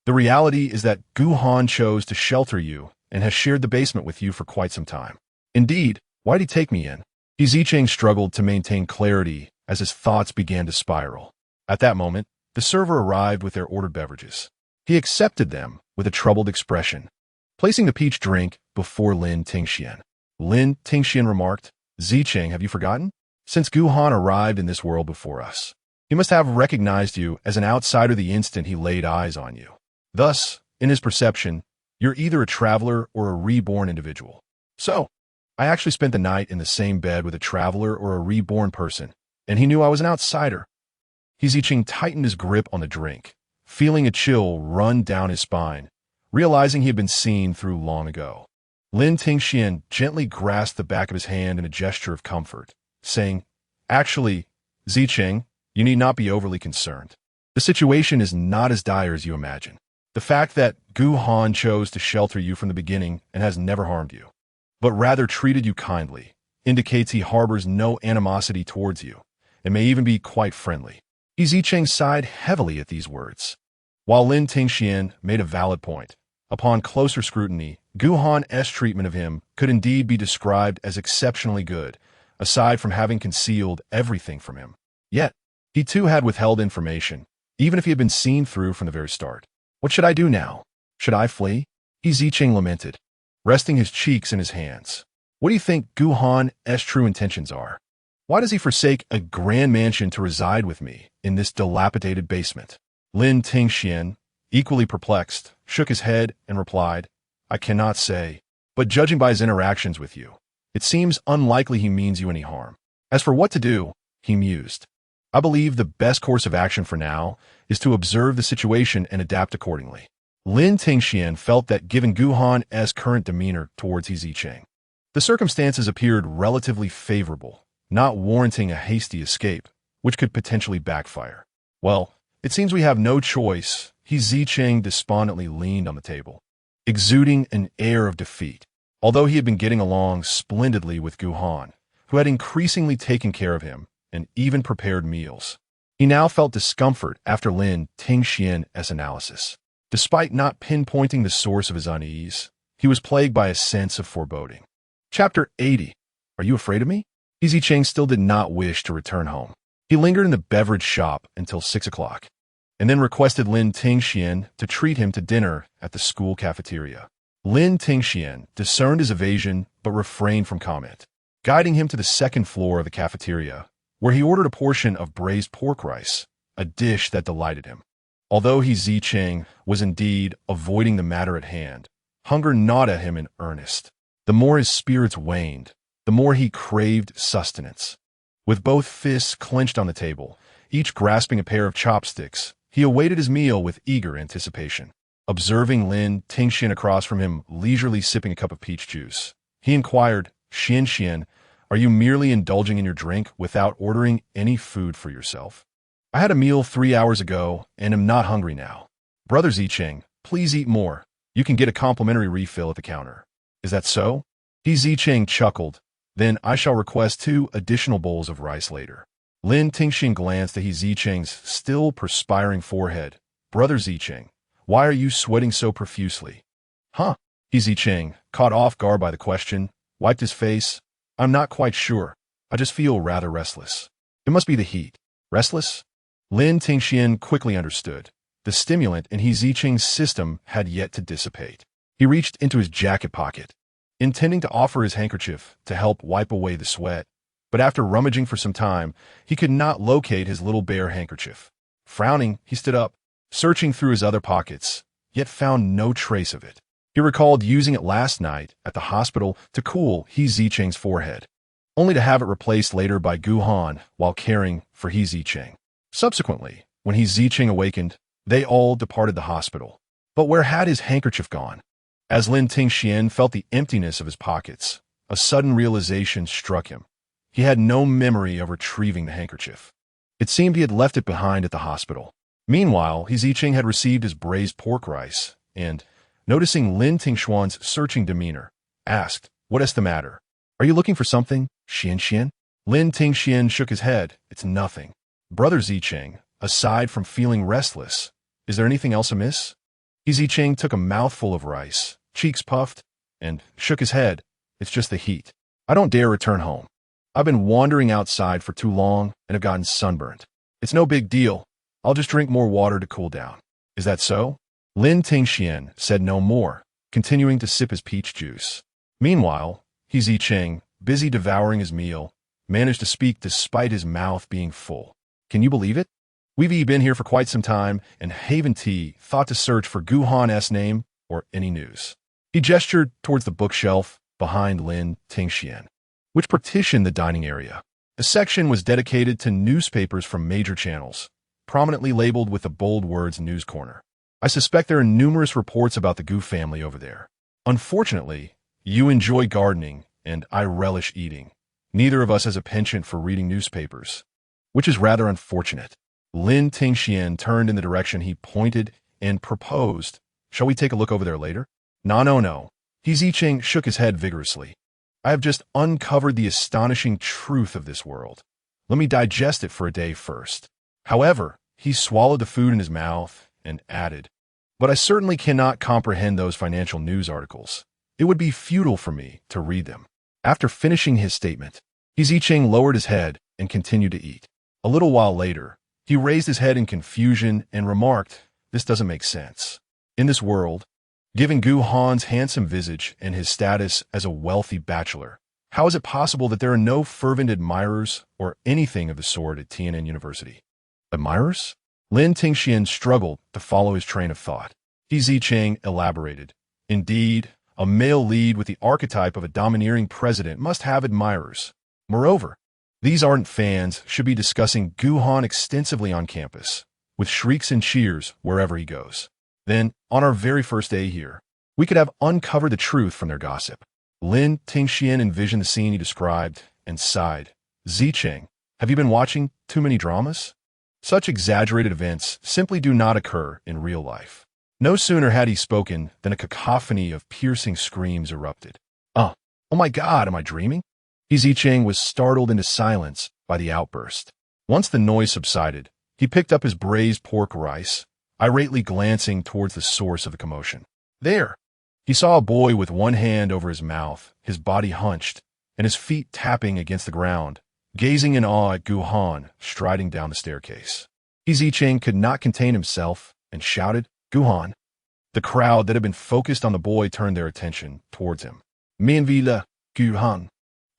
the reality is that Gu Han chose to shelter you and has shared the basement with you for quite some time. Indeed, why'd he take me in? Zicheng struggled to maintain clarity as his thoughts began to spiral. At that moment, the server arrived with their ordered beverages. He accepted them with a troubled expression, placing the peach drink before Lin Tingxian. Lin Tingxian remarked, Zicheng, have you forgotten? Since Gu Han arrived in this world before us, he must have recognized you as an outsider the instant he laid eyes on you. Thus, in his perception, you're either a traveler or a reborn individual. So, I actually spent the night in the same bed with a traveler or a reborn person, and he knew I was an outsider. Zicheng tightened his grip on the drink, feeling a chill run down his spine, realizing he had been seen through long ago. Lin Tingxian gently grasped the back of his hand in a gesture of comfort, saying, actually, Zicheng, you need not be overly concerned. The situation is not as dire as you imagine. The fact that Gu Han chose to shelter you from the beginning and has never harmed you, but rather treated you kindly, indicates he harbors no animosity towards you, and may even be quite friendly. Zicheng sighed heavily at these words. While Lin Tingxian made a valid point, upon closer scrutiny, Gu Han.'s treatment of him could indeed be described as exceptionally good, aside from having concealed everything from him. Yet, he too had withheld information, even if he had been seen through from the very start. What should I do now? Should I flee? Zicheng lamented, resting his cheeks in his hands. What do you think Gu Han.'s true intentions are? Why does he forsake a grand mansion to reside with me in this dilapidated basement? Lin Tingxian, equally perplexed, shook his head and replied, I cannot say, but judging by his interactions with you, it seems unlikely he means you any harm. As for what to do, he mused, I believe the best course of action for now is to observe the situation and adapt accordingly. Lin Tingxian felt that given Gu Han.'s current demeanor towards Zicheng, the circumstances appeared relatively favorable, not warranting a hasty escape, which could potentially backfire. Well, it seems we have no choice. Zicheng despondently leaned on the table, exuding an air of defeat. Although he had been getting along splendidly with Gu Han, who had increasingly taken care of him and even prepared meals, he now felt discomfort after Lin Tingxian's analysis. Despite not pinpointing the source of his unease, he was plagued by a sense of foreboding. Chapter 80. Are you afraid of me? Zicheng still did not wish to return home. He lingered in the beverage shop until 6 o'clock, and then requested Lin Tingxian to treat him to dinner at the school cafeteria. Lin Tingxian discerned his evasion but refrained from comment, guiding him to the second floor of the cafeteria, where he ordered a portion of braised pork rice, a dish that delighted him. Although Zicheng was indeed avoiding the matter at hand, Hunger gnawed at him in earnest. The more his spirits waned, the more he craved sustenance. With both fists clenched on the table, each grasping a pair of chopsticks, he awaited his meal with eager anticipation. Observing Lin Tingxian across from him leisurely sipping a cup of peach juice, he inquired, Xian, are you merely indulging in your drink without ordering any food for yourself? I had a meal 3 hours ago and am not hungry now. Brother Zicheng, please eat more. You can get a complimentary refill at the counter. Is that so? Zicheng chuckled. Then I shall request 2 additional bowls of rice later. Lin Tingxian glanced at Zicheng's still perspiring forehead. Brother Zicheng, why are you sweating so profusely? Huh? Zicheng, caught off guard by the question, wiped his face. I'm not quite sure. I just feel rather restless. It must be the heat. Restless? Lin Tingxian quickly understood. The stimulant in Zicheng's system had yet to dissipate. He reached into his jacket pocket, intending to offer his handkerchief to help wipe away the sweat, but after rummaging for some time, he could not locate his little bare handkerchief. Frowning, he stood up, searching through his other pockets, yet found no trace of it. He recalled using it last night at the hospital to cool Zicheng's forehead, only to have it replaced later by Gu Han while caring for Zicheng. Subsequently, when Zicheng awakened, they all departed the hospital. But where had his handkerchief gone? As Lin Tingxian felt the emptiness of his pockets, a sudden realization struck him. He had no memory of retrieving the handkerchief. It seemed he had left it behind at the hospital. Meanwhile, Zicheng had received his braised pork rice and, noticing Lin Tingxian's searching demeanor, asked, What is the matter? Are you looking for something, Xian? Lin Tingxian shook his head. It's nothing. Brother Zicheng, aside from feeling restless, is there anything else amiss? Zicheng took a mouthful of rice, cheeks puffed, and shook his head. It's just the heat. I don't dare return home. I've been wandering outside for too long and have gotten sunburnt. It's no big deal. I'll just drink more water to cool down. Is that so? Lin Tingxian said no more, continuing to sip his peach juice. Meanwhile, Zicheng, busy devouring his meal, managed to speak despite his mouth being full. Can you believe it? We've been here for quite some time, and Haven T thought to search for Gu Han.'s name or any news. He gestured towards the bookshelf behind Lin Tingxian, which partitioned the dining area. The section was dedicated to newspapers from major channels, prominently labeled with the bold words News Corner. I suspect there are numerous reports about the Gu family over there. Unfortunately, you enjoy gardening, and I relish eating. Neither of us has a penchant for reading newspapers, which is rather unfortunate. Lin Tingxian turned in the direction he pointed and proposed, Shall we take a look over there later? No. Zicheng shook his head vigorously. I have just uncovered the astonishing truth of this world. Let me digest it for a day first. However, he swallowed the food in his mouth and added, But I certainly cannot comprehend those financial news articles. It would be futile for me to read them. After finishing his statement, Zicheng lowered his head and continued to eat. A little while later, he raised his head in confusion and remarked, This doesn't make sense. In this world, given Gu Han's handsome visage and his status as a wealthy bachelor, how is it possible that there are no fervent admirers or anything of the sort at Tian'an University? Admirers? Lin Tingxian struggled to follow his train of thought. Zicheng elaborated. Indeed, a male lead with the archetype of a domineering president must have admirers. Moreover, these ardent fans should be discussing Gu Han extensively on campus, with shrieks and cheers wherever he goes. Then, on our very first day here, we could have uncovered the truth from their gossip. Lin Tingxian envisioned the scene he described and sighed. Zicheng, have you been watching too many dramas? Such exaggerated events simply do not occur in real life. No sooner had he spoken than a cacophony of piercing screams erupted. Oh my God, am I dreaming? Zicheng was startled into silence by the outburst. Once the noise subsided, he picked up his braised pork rice, irately glancing towards the source of the commotion. There! He saw a boy with one hand over his mouth, his body hunched, and his feet tapping against the ground, gazing in awe at Gu Han striding down the staircase. Zicheng could not contain himself and shouted, Gu Han. The crowd that had been focused on the boy turned their attention towards him. Mianvila, Gu Han,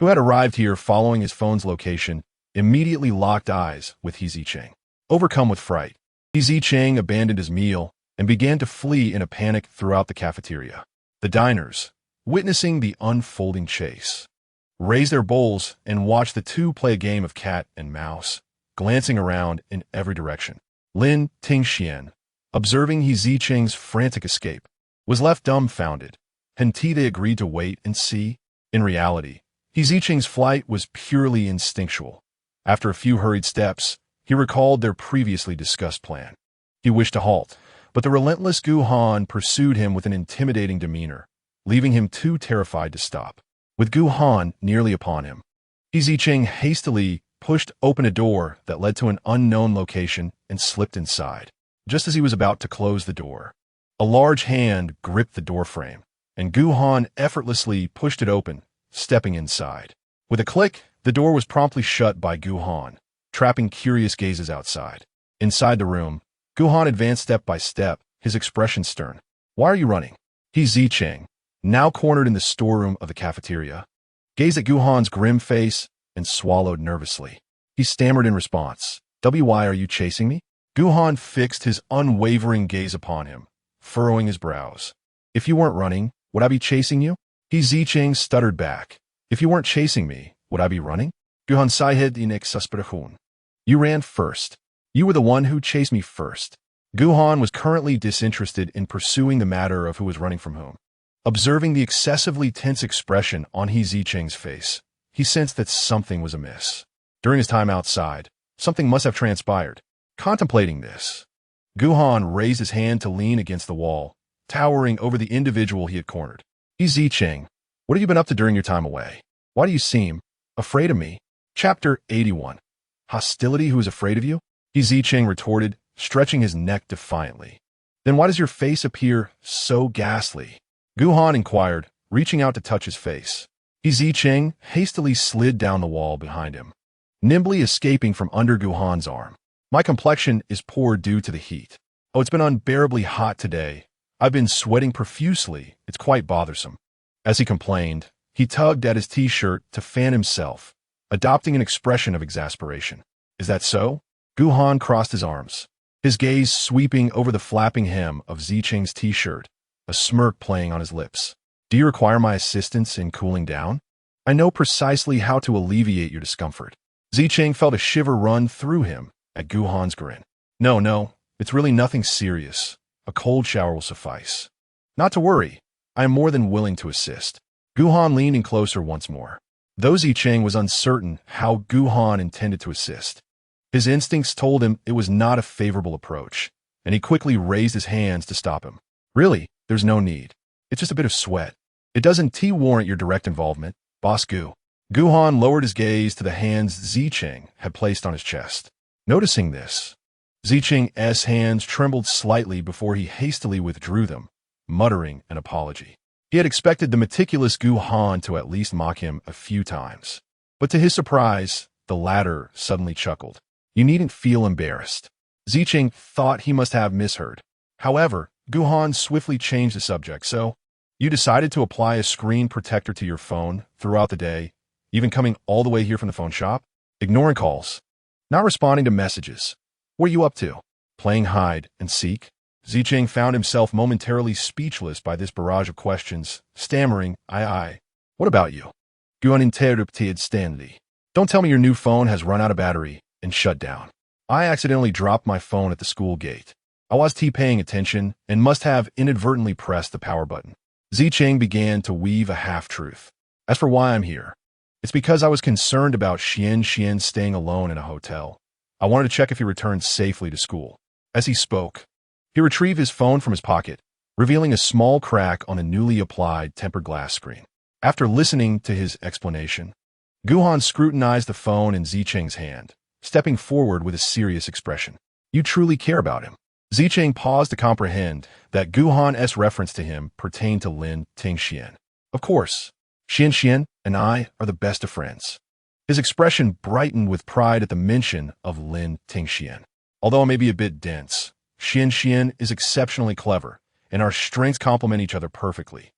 who had arrived here following his phone's location, immediately locked eyes with Zicheng. Overcome with fright, Zicheng abandoned his meal and began to flee in a panic throughout the cafeteria. The diners, witnessing the unfolding chase, raise their bowls and watch the two play a game of cat and mouse, glancing around in every direction. Lin Tingxian, observing Zicheng's frantic escape, was left dumbfounded. Henti they agreed to wait and see. In reality, Zicheng's flight was purely instinctual. After a few hurried steps, he recalled their previously discussed plan. He wished to halt, but the relentless Gu Han pursued him with an intimidating demeanor, leaving him too terrified to stop. With Gu Han nearly upon him, Zicheng hastily pushed open a door that led to an unknown location and slipped inside. Just as he was about to close the door, a large hand gripped the doorframe, and Gu Han effortlessly pushed it open, stepping inside. With a click, the door was promptly shut by Gu Han, trapping curious gazes outside. Inside the room, Gu Han advanced step by step, his expression stern. "Why are you running?" Zicheng, now cornered in the storeroom of the cafeteria, gazed at Gu Han's grim face and swallowed nervously. He stammered in response. "Why are you chasing me?" Gu Han fixed his unwavering gaze upon him, furrowing his brows. "If you weren't running, would I be chasing you?" Zicheng stuttered back. "If you weren't chasing me, would I be running?" Gu Han sighed in exasperation. "You ran first. You were the one who chased me first." Gu Han was currently disinterested in pursuing the matter of who was running from whom. Observing the excessively tense expression on Zicheng's face, he sensed that something was amiss. During his time outside, something must have transpired. Contemplating this, Gu Han raised his hand to lean against the wall, towering over the individual he had cornered. "Zicheng, what have you been up to during your time away? Why do you seem afraid of me?" Chapter 81. Hostility who is afraid of you? Zicheng retorted, stretching his neck defiantly. "Then why does your face appear so ghastly?" Gu Han inquired, reaching out to touch his face. Zicheng hastily slid down the wall behind him, nimbly escaping from under Gu Han's arm. "My complexion is poor due to the heat. Oh, it's been unbearably hot today. I've been sweating profusely. It's quite bothersome." As he complained, he tugged at his t-shirt to fan himself, adopting an expression of exasperation. "Is that so?" Gu Han crossed his arms, his gaze sweeping over the flapping hem of Zicheng's t-shirt, a smirk playing on his lips. "Do you require my assistance in cooling down? I know precisely how to alleviate your discomfort." Zicheng felt a shiver run through him at Gu Han's grin. No, it's really nothing serious. A cold shower will suffice." "Not to worry. I am more than willing to assist." Gu Han leaned in closer once more. Though Zicheng was uncertain how Gu Han intended to assist, his instincts told him it was not a favorable approach, and he quickly raised his hands to stop him. "Really, there's no need. It's just a bit of sweat. It doesn't warrant your direct involvement, Boss Gu." Gu Han lowered his gaze to the hands Zicheng had placed on his chest. Noticing this, Zicheng's hands trembled slightly before he hastily withdrew them, muttering an apology. He had expected the meticulous Gu Han to at least mock him a few times, but to his surprise, the latter suddenly chuckled. "You needn't feel embarrassed." Zicheng thought he must have misheard. However, Gu Han swiftly changed the subject. "So, you decided to apply a screen protector to your phone throughout the day, even coming all the way here from the phone shop? Ignoring calls, not responding to messages. What are you up to? Playing hide and seek?" Zicheng found himself momentarily speechless by this barrage of questions, stammering, I. "What about you?" Gu Han interrupted Stanley. "Don't tell me your new phone has run out of battery and shut down." "I accidentally dropped my phone at the school gate. I was paying attention and must have inadvertently pressed the power button." Zicheng began to weave a half-truth. "As for why I'm here, it's because I was concerned about Xian staying alone in a hotel. I wanted to check if he returned safely to school." As he spoke, he retrieved his phone from his pocket, revealing a small crack on a newly applied tempered glass screen. After listening to his explanation, Gu Han scrutinized the phone in Zicheng's hand, stepping forward with a serious expression. "You truly care about him?" Zicheng paused to comprehend that Gu Han's reference to him pertained to Lin Tingxian. "Of course. Xian and I are the best of friends." His expression brightened with pride at the mention of Lin Tingxian. "Although I may be a bit dense, Xian is exceptionally clever, and our strengths complement each other perfectly."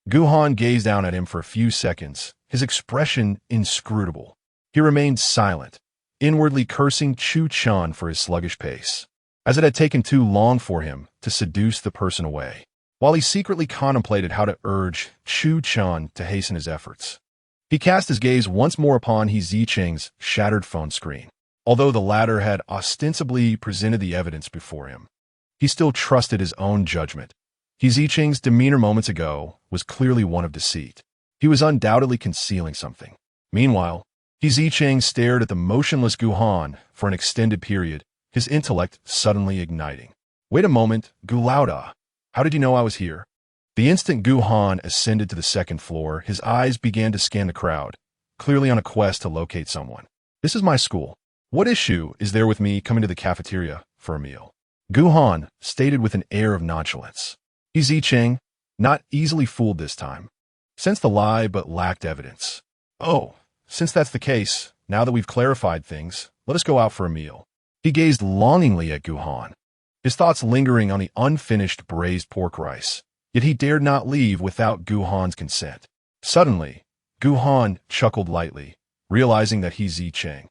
Gu Han gazed down at him for a few seconds, his expression inscrutable. He remained silent, inwardly cursing Chu Chun for his sluggish pace, as it had taken too long for him to seduce the person away. while he secretly contemplated how to urge Chu Chun to hasten his efforts. He cast his gaze once more upon Zicheng's shattered phone screen. Although the latter had ostensibly presented the evidence before him, he still trusted his own judgment. Zicheng's demeanor moments ago was clearly one of deceit. He was undoubtedly concealing something. Meanwhile, Zicheng stared at the motionless Gu Han for an extended period, his intellect suddenly igniting. Wait a moment, Gu. How did you know I was here? The instant Gu Han ascended to the second floor, his eyes began to scan the crowd, clearly on a quest to locate someone. This is my school. What issue is there with me coming to the cafeteria for a meal? Gu Han stated with an air of nonchalance. Zicheng, not easily fooled this time, sensed the lie but lacked evidence. Oh, since that's the case, now that we've clarified things, let us go out for a meal. He gazed longingly at Gu Han, his thoughts lingering on the unfinished braised pork rice. Yet he dared not leave without Gu Han's consent. Suddenly, Gu Han chuckled lightly, realizing that Zicheng,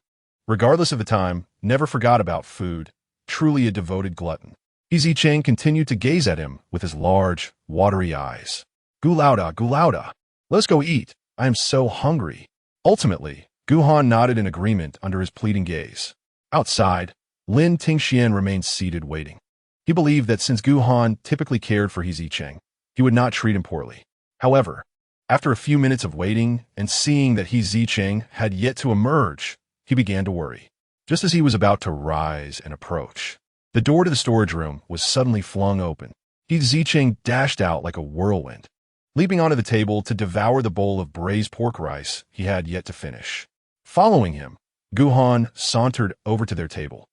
regardless of the time, never forgot about food, truly a devoted glutton. Zicheng continued to gaze at him with his large, watery eyes. Gu Lauda, let's go eat. I am so hungry. Ultimately, Gu Han nodded in agreement under his pleading gaze. Outside, Lin Tingxian remained seated waiting. He believed that since Gu Han typically cared for Zicheng, he would not treat him poorly. However, after a few minutes of waiting and seeing that Zicheng had yet to emerge, he began to worry. Just as he was about to rise and approach, the door to the storage room was suddenly flung open. Zicheng dashed out like a whirlwind, leaping onto the table to devour the bowl of braised pork rice he had yet to finish. Following him, Gu Han sauntered over to their table,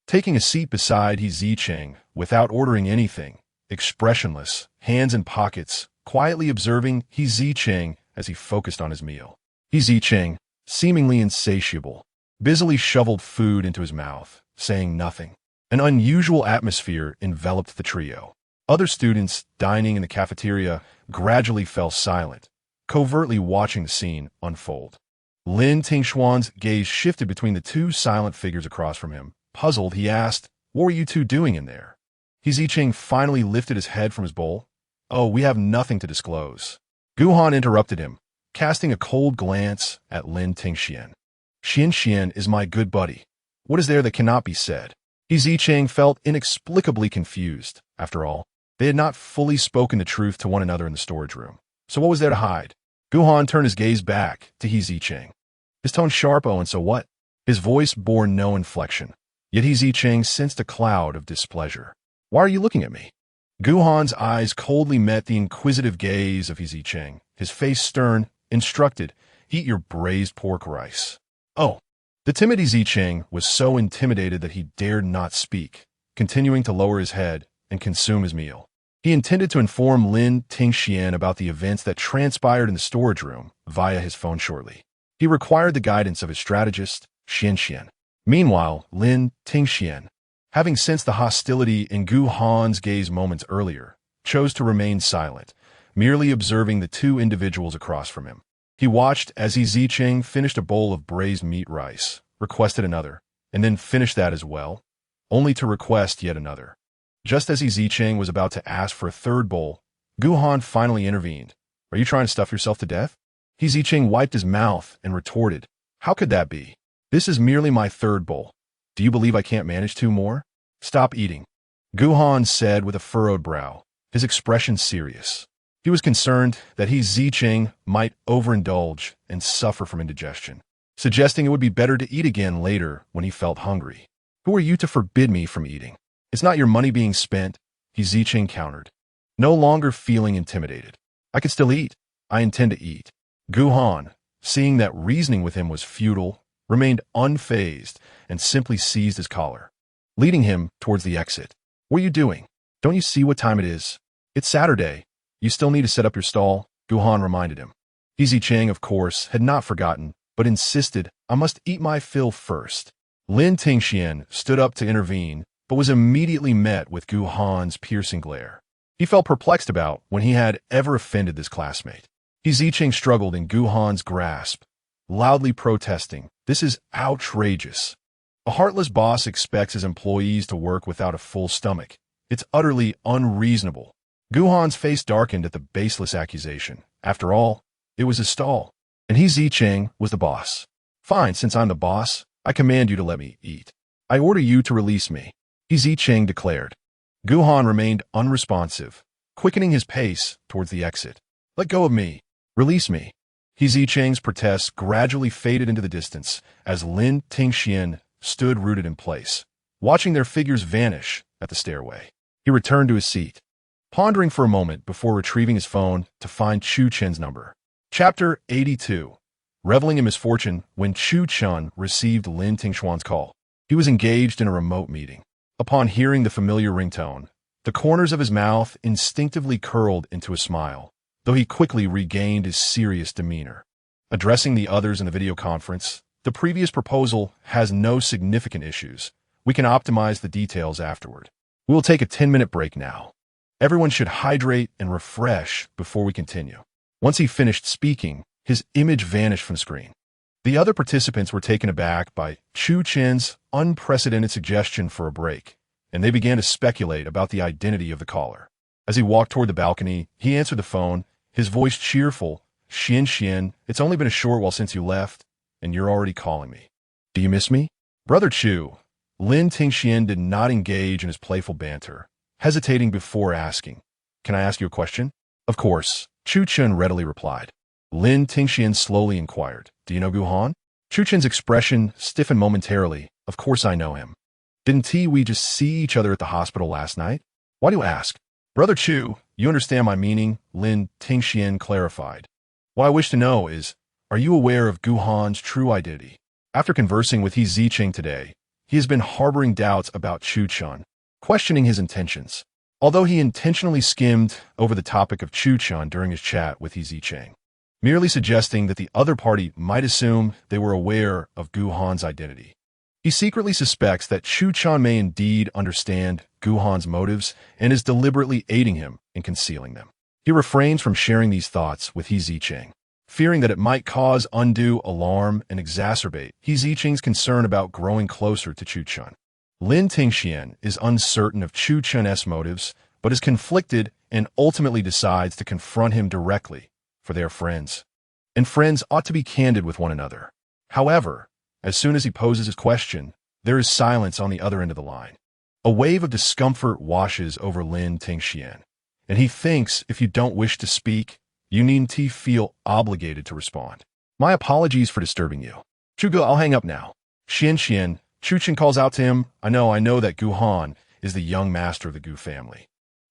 taking a seat beside Zicheng without ordering anything, expressionless, hands in pockets, quietly observing Zicheng as he focused on his meal. Zicheng, seemingly insatiable, busily shoveled food into his mouth, saying nothing. An unusual atmosphere enveloped the trio. Other students dining in the cafeteria gradually fell silent, covertly watching the scene unfold. Lin Tingxuan's gaze shifted between the two silent figures across from him. Puzzled, he asked, "What were you two doing in there?" Zicheng finally lifted his head from his bowl. "Oh, we have nothing to disclose." Gu Han interrupted him, casting a cold glance at Lin Tingxian. "Xian is my good buddy. What is there that cannot be said?" Zicheng felt inexplicably confused. After all, they had not fully spoken the truth to one another in the storage room. So what was there to hide? Gu Han turned his gaze back to Zicheng, his tone sharp. "Oh, and so what?" His voice bore no inflection, yet Zicheng sensed a cloud of displeasure. "Why are you looking at me?" Gu Han's eyes coldly met the inquisitive gaze of Zicheng, his face stern, instructed, "Eat your braised pork rice." Oh. The timid Zicheng was so intimidated that he dared not speak, continuing to lower his head and consume his meal. He intended to inform Lin Tingxian about the events that transpired in the storage room via his phone shortly. He required the guidance of his strategist, Xian. Meanwhile, Lin Tingxian, having sensed the hostility in Gu Han's gaze moments earlier, chose to remain silent, merely observing the two individuals across from him. He watched as Zicheng finished a bowl of braised meat rice, requested another, and then finished that as well, only to request yet another. Just as Zicheng was about to ask for a third bowl, Gu Han finally intervened. "Are you trying to stuff yourself to death?" Zicheng wiped his mouth and retorted, "How could that be? This is merely my third bowl. Do you believe I can't manage two more?" "Stop eating," Gu Han said with a furrowed brow, his expression serious. He was concerned that Zicheng might overindulge and suffer from indigestion, suggesting it would be better to eat again later when he felt hungry. "Who are you to forbid me from eating? It's not your money being spent," Zicheng countered, no longer feeling intimidated. "I can still eat. I intend to eat." Gu Han, seeing that reasoning with him was futile, remained unfazed and simply seized his collar, leading him towards the exit. "What are you doing? Don't you see what time it is? It's Saturday. You still need to set up your stall," Gu Han reminded him. Zicheng, of course, had not forgotten, but insisted, "I must eat my fill first." Lin Tingxian stood up to intervene, but was immediately met with Gu Han's piercing glare. He felt perplexed about when he had ever offended this classmate. Zicheng struggled in Gu Han's grasp, loudly protesting, "This is outrageous. A heartless boss expects his employees to work without a full stomach. It's utterly unreasonable." Gu Han's face darkened at the baseless accusation. After all, it was his stall, and he Zicheng was the boss. Fine, since I'm the boss, I command you to let me eat. I order you to release me, he Zicheng declared. Gu Han remained unresponsive, quickening his pace towards the exit. Let go of me. Release me. He Zicheng's protests gradually faded into the distance as Lin Tingxian stood rooted in place, watching their figures vanish at the stairway. He returned to his seat, pondering for a moment before retrieving his phone to find Chu Chen's number. Chapter 82. Reveling in misfortune when Chu Chen received Lin Tingxian's call. He was engaged in a remote meeting. Upon hearing the familiar ringtone, the corners of his mouth instinctively curled into a smile, though he quickly regained his serious demeanor. Addressing the others in the video conference, the previous proposal has no significant issues. We can optimize the details afterward. We will take a 10-minute break now. Everyone should hydrate and refresh before we continue. Once he finished speaking, his image vanished from the screen. The other participants were taken aback by Chu Chen's unprecedented suggestion for a break, and they began to speculate about the identity of the caller. As he walked toward the balcony, he answered the phone, his voice cheerful. Xian, it's only been a short while since you left, and you're already calling me. Do you miss me? Brother Chu. Lin Tingxian did not engage in his playful banter, hesitating before asking, Can I ask you a question? Of course, Chu Chen readily replied. Lin Tingxian slowly inquired, Do you know Gu Han? Chu Chen's expression stiffened momentarily. Of course I know him. Didn't we just see each other at the hospital last night? Why do you ask? Brother Chu, you understand my meaning, Lin Tingxian clarified. What I wish to know is, are you aware of Gu Han's true identity? After conversing with He Zicheng today, he has been harboring doubts about Chu Chen, questioning his intentions. Although he intentionally skimmed over the topic of Chu Chen during his chat with He Zicheng, merely suggesting that the other party might assume they were aware of Gu Han's identity. He secretly suspects that Chu Chen may indeed understand Gu Han's motives and is deliberately aiding him in concealing them. He refrains from sharing these thoughts with He Zicheng, fearing that it might cause undue alarm and exacerbate He Zicheng's concern about growing closer to Chu Chen. Lin Tingxian is uncertain of Chu Chen's motives, but is conflicted and ultimately decides to confront him directly, for they are friends, and friends ought to be candid with one another. However, as soon as he poses his question, there is silence on the other end of the line. A wave of discomfort washes over Lin Tingxian, and he thinks if you don't wish to speak, you needn't feel obligated to respond. My apologies for disturbing you. Chuge, I'll hang up now. Xian, Chu Chen calls out to him, I know that Gu Han is the young master of the Gu family.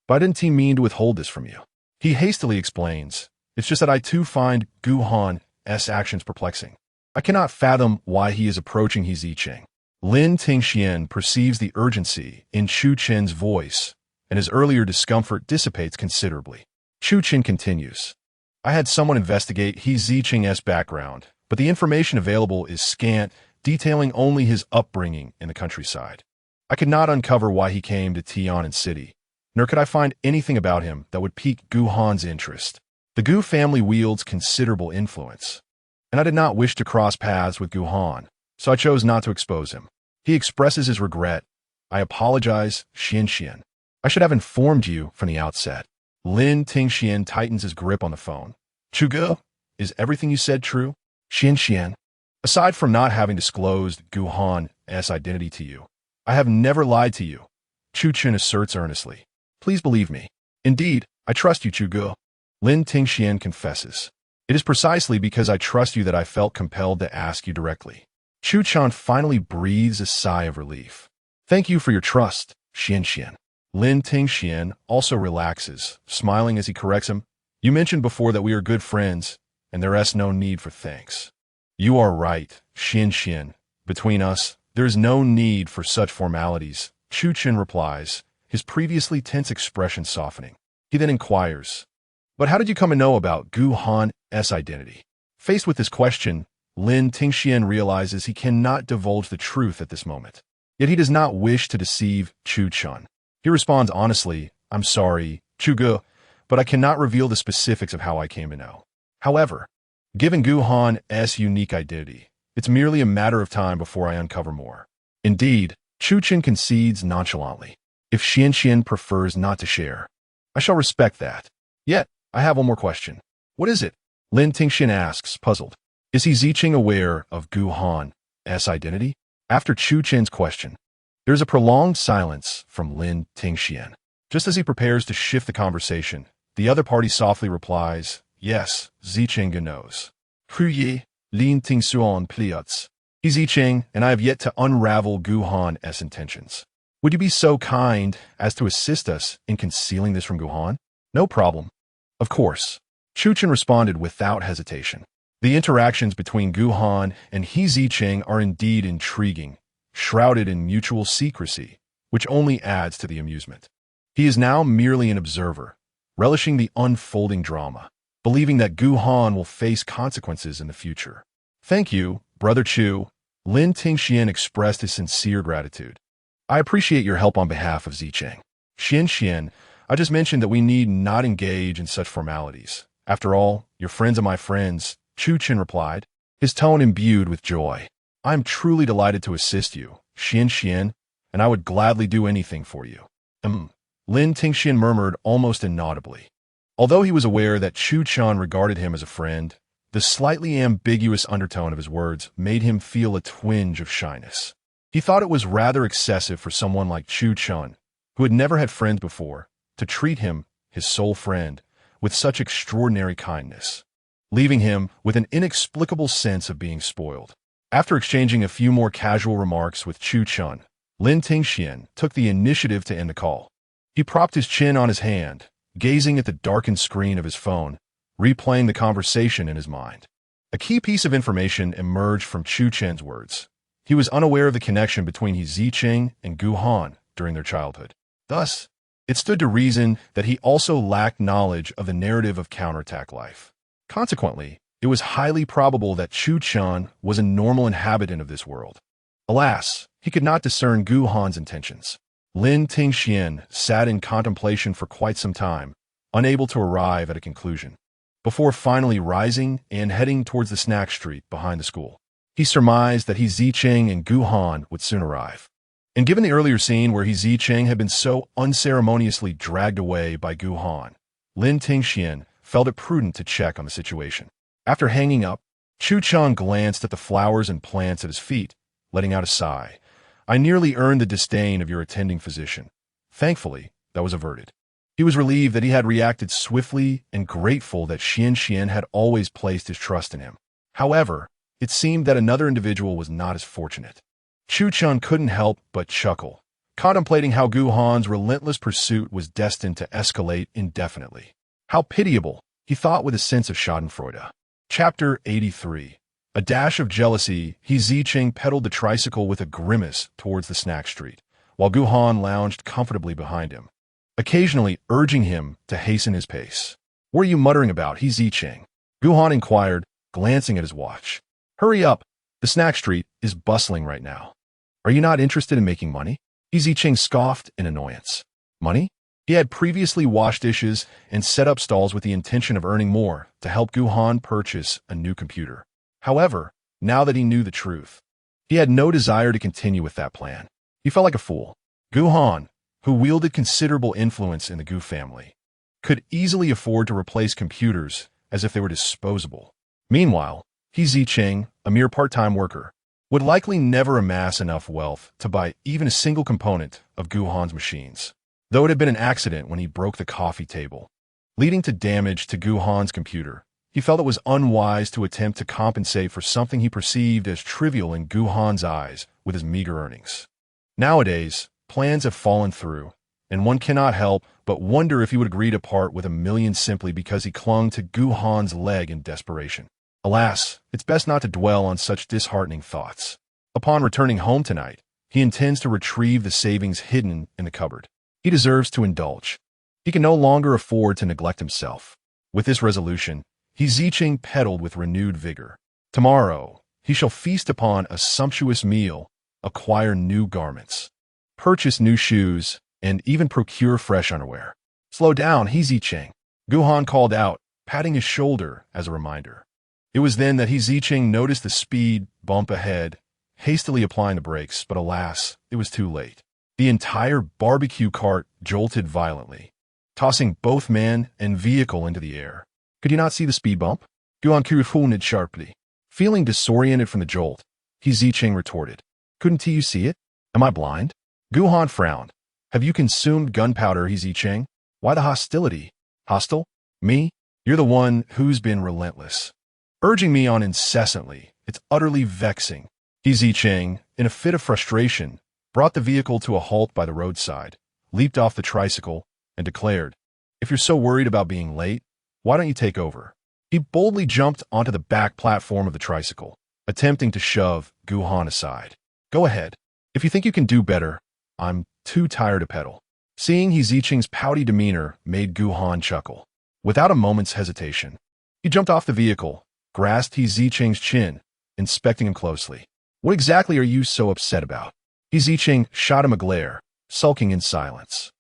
But I didn't mean to withhold this from you. He hastily explains, it's just that I too find Gu Han's actions perplexing. I cannot fathom why he is approaching He Zicheng. Lin Tingxian perceives the urgency in Chu Chen's voice, and his earlier discomfort dissipates considerably. Chu Chen continues, I had someone investigate He Zicheng's background, but the information available is scant, detailing only his upbringing in the countryside. I could not uncover why he came to Tian'an City, nor could I find anything about him that would pique Gu Han's interest. The Gu family wields considerable influence, and I did not wish to cross paths with Gu Han, so I chose not to expose him. He expresses his regret. I apologize, Xian. I should have informed you from the outset. Lin Tingxian tightens his grip on the phone. Chuge, is everything you said true? Xian. Aside from not having disclosed Gu Han's identity to you, I have never lied to you, Chu Chen asserts earnestly. Please believe me. Indeed, I trust you, Chuge. Lin Tingxian confesses. It is precisely because I trust you that I felt compelled to ask you directly. Chu Chen finally breathes a sigh of relief. Thank you for your trust, Xian. Lin Tingxian also relaxes, smiling as he corrects him. You mentioned before that we are good friends, and there is no need for thanks. You are right, Xian. Between us, there is no need for such formalities, Chu Chen replies, his previously tense expression softening. He then inquires, But how did you come to know about Gu Han's identity? Faced with this question, Lin Tingxian realizes he cannot divulge the truth at this moment. Yet he does not wish to deceive Chu Chen. He responds honestly, I'm sorry, Chuge, but I cannot reveal the specifics of how I came to know. However, given Gu Han's unique identity, it's merely a matter of time before I uncover more. Indeed, Chu Chen concedes nonchalantly. If Xian prefers not to share, I shall respect that. Yet, I have one more question. What is it? Lin Tingxian asks, puzzled. Is he Zicheng aware of Gu Han.'s identity? After Chu Chen's question, there's a prolonged silence from Lin Tingxian. Just as he prepares to shift the conversation, the other party softly replies, yes, Zicheng knows. Huye, Lin Tingxian pliuts. He's Zicheng, and I have yet to unravel Gu Han.'s intentions. Would you be so kind as to assist us in concealing this from Gu Han? No problem. Of course. Chu Chen responded without hesitation. The interactions between Gu Han and He Zicheng are indeed intriguing, shrouded in mutual secrecy, which only adds to the amusement. He is now merely an observer, relishing the unfolding drama, believing that Gu Han will face consequences in the future. Thank you, Brother Chu. Lin Tingxian expressed his sincere gratitude. I appreciate your help on behalf of Zicheng. Xian, I just mentioned that we need not engage in such formalities. After all, your friends are my friends, Chu Chen replied, his tone imbued with joy. I am truly delighted to assist you, Xian, and I would gladly do anything for you. Lin Tingxian murmured almost inaudibly. Although he was aware that Chu Chen regarded him as a friend, the slightly ambiguous undertone of his words made him feel a twinge of shyness. He thought it was rather excessive for someone like Chu Chen, who had never had friends before, to treat him, his sole friend, with such extraordinary kindness, leaving him with an inexplicable sense of being spoiled. After exchanging a few more casual remarks with Chu Chen, Lin Tingxian took the initiative to end the call. He propped his chin on his hand, gazing at the darkened screen of his phone, replaying the conversation in his mind. A key piece of information emerged from Chu Chen's words. He was unaware of the connection between He Zicheng and Gu Han during their childhood. Thus, it stood to reason that he also lacked knowledge of the narrative of counterattack life. Consequently, it was highly probable that Chu Chen was a normal inhabitant of this world. Alas, he could not discern Gu Han's intentions. Lin Tingxian sat in contemplation for quite some time, unable to arrive at a conclusion, before finally rising and heading towards the snack street behind the school. He surmised that He Zicheng and Gu Han would soon arrive. And given the earlier scene where He Zicheng had been so unceremoniously dragged away by Gu Han, Lin Tingxian felt it prudent to check on the situation. After hanging up, Chu Chen glanced at the flowers and plants at his feet, letting out a sigh. I nearly earned the disdain of your attending physician. Thankfully, that was averted. He was relieved that he had reacted swiftly and grateful that Xian had always placed his trust in him. However, it seemed that another individual was not as fortunate. Chu Chen couldn't help but chuckle, contemplating how Gu Han's relentless pursuit was destined to escalate indefinitely. How pitiable, he thought with a sense of schadenfreude. Chapter 83. A dash of jealousy, He Zicheng pedaled the tricycle with a grimace towards the snack street, while Gu Han lounged comfortably behind him, occasionally urging him to hasten his pace. What are you muttering about, He Zicheng? Gu Han inquired, glancing at his watch. Hurry up, the snack street is bustling right now. Are you not interested in making money? He Zicheng scoffed in annoyance. Money? He had previously washed dishes and set up stalls with the intention of earning more to help Gu Han purchase a new computer. However, now that he knew the truth, he had no desire to continue with that plan. He felt like a fool. Gu Han, who wielded considerable influence in the Gu family, could easily afford to replace computers as if they were disposable. Meanwhile, He Zicheng, a mere part-time worker, would likely never amass enough wealth to buy even a single component of Gu Han's machines, though it had been an accident when he broke the coffee table, leading to damage to Gu Han's computer. He felt it was unwise to attempt to compensate for something he perceived as trivial in Gu Han's eyes with his meager earnings. Nowadays, plans have fallen through, and one cannot help but wonder if he would agree to part with $1 million simply because he clung to Gu Han's leg in desperation. Alas, it's best not to dwell on such disheartening thoughts. Upon returning home tonight, he intends to retrieve the savings hidden in the cupboard. He deserves to indulge. He can no longer afford to neglect himself. With this resolution, He Zicheng pedaled with renewed vigor. Tomorrow, he shall feast upon a sumptuous meal, acquire new garments, purchase new shoes, and even procure fresh underwear. Slow down, He Zicheng, Gu Han called out, patting his shoulder as a reminder. It was then that He Zicheng noticed the speed bump ahead, hastily applying the brakes, but alas, it was too late. The entire barbecue cart jolted violently, tossing both man and vehicle into the air. Could you not see the speed bump? Gu Han.However sharply. Feeling disoriented from the jolt, Zicheng retorted. Couldn't you see it? Am I blind? Gu Han frowned. Have you consumed gunpowder, Zicheng? Why the hostility? Hostile? Me? You're the one who's been relentless. Urging me on incessantly. It's utterly vexing. Zicheng, in a fit of frustration, brought the vehicle to a halt by the roadside, leaped off the tricycle, and declared, If you're so worried about being late, why don't you take over? He boldly jumped onto the back platform of the tricycle, attempting to shove Gu Han aside. Go ahead. If you think you can do better, I'm too tired to pedal. Seeing Zicheng's pouty demeanor made Gu Han chuckle. Without a moment's hesitation, he jumped off the vehicle, grasped Zicheng's chin, inspecting him closely. What exactly are you so upset about? Zicheng shot him a glare, sulking in silence.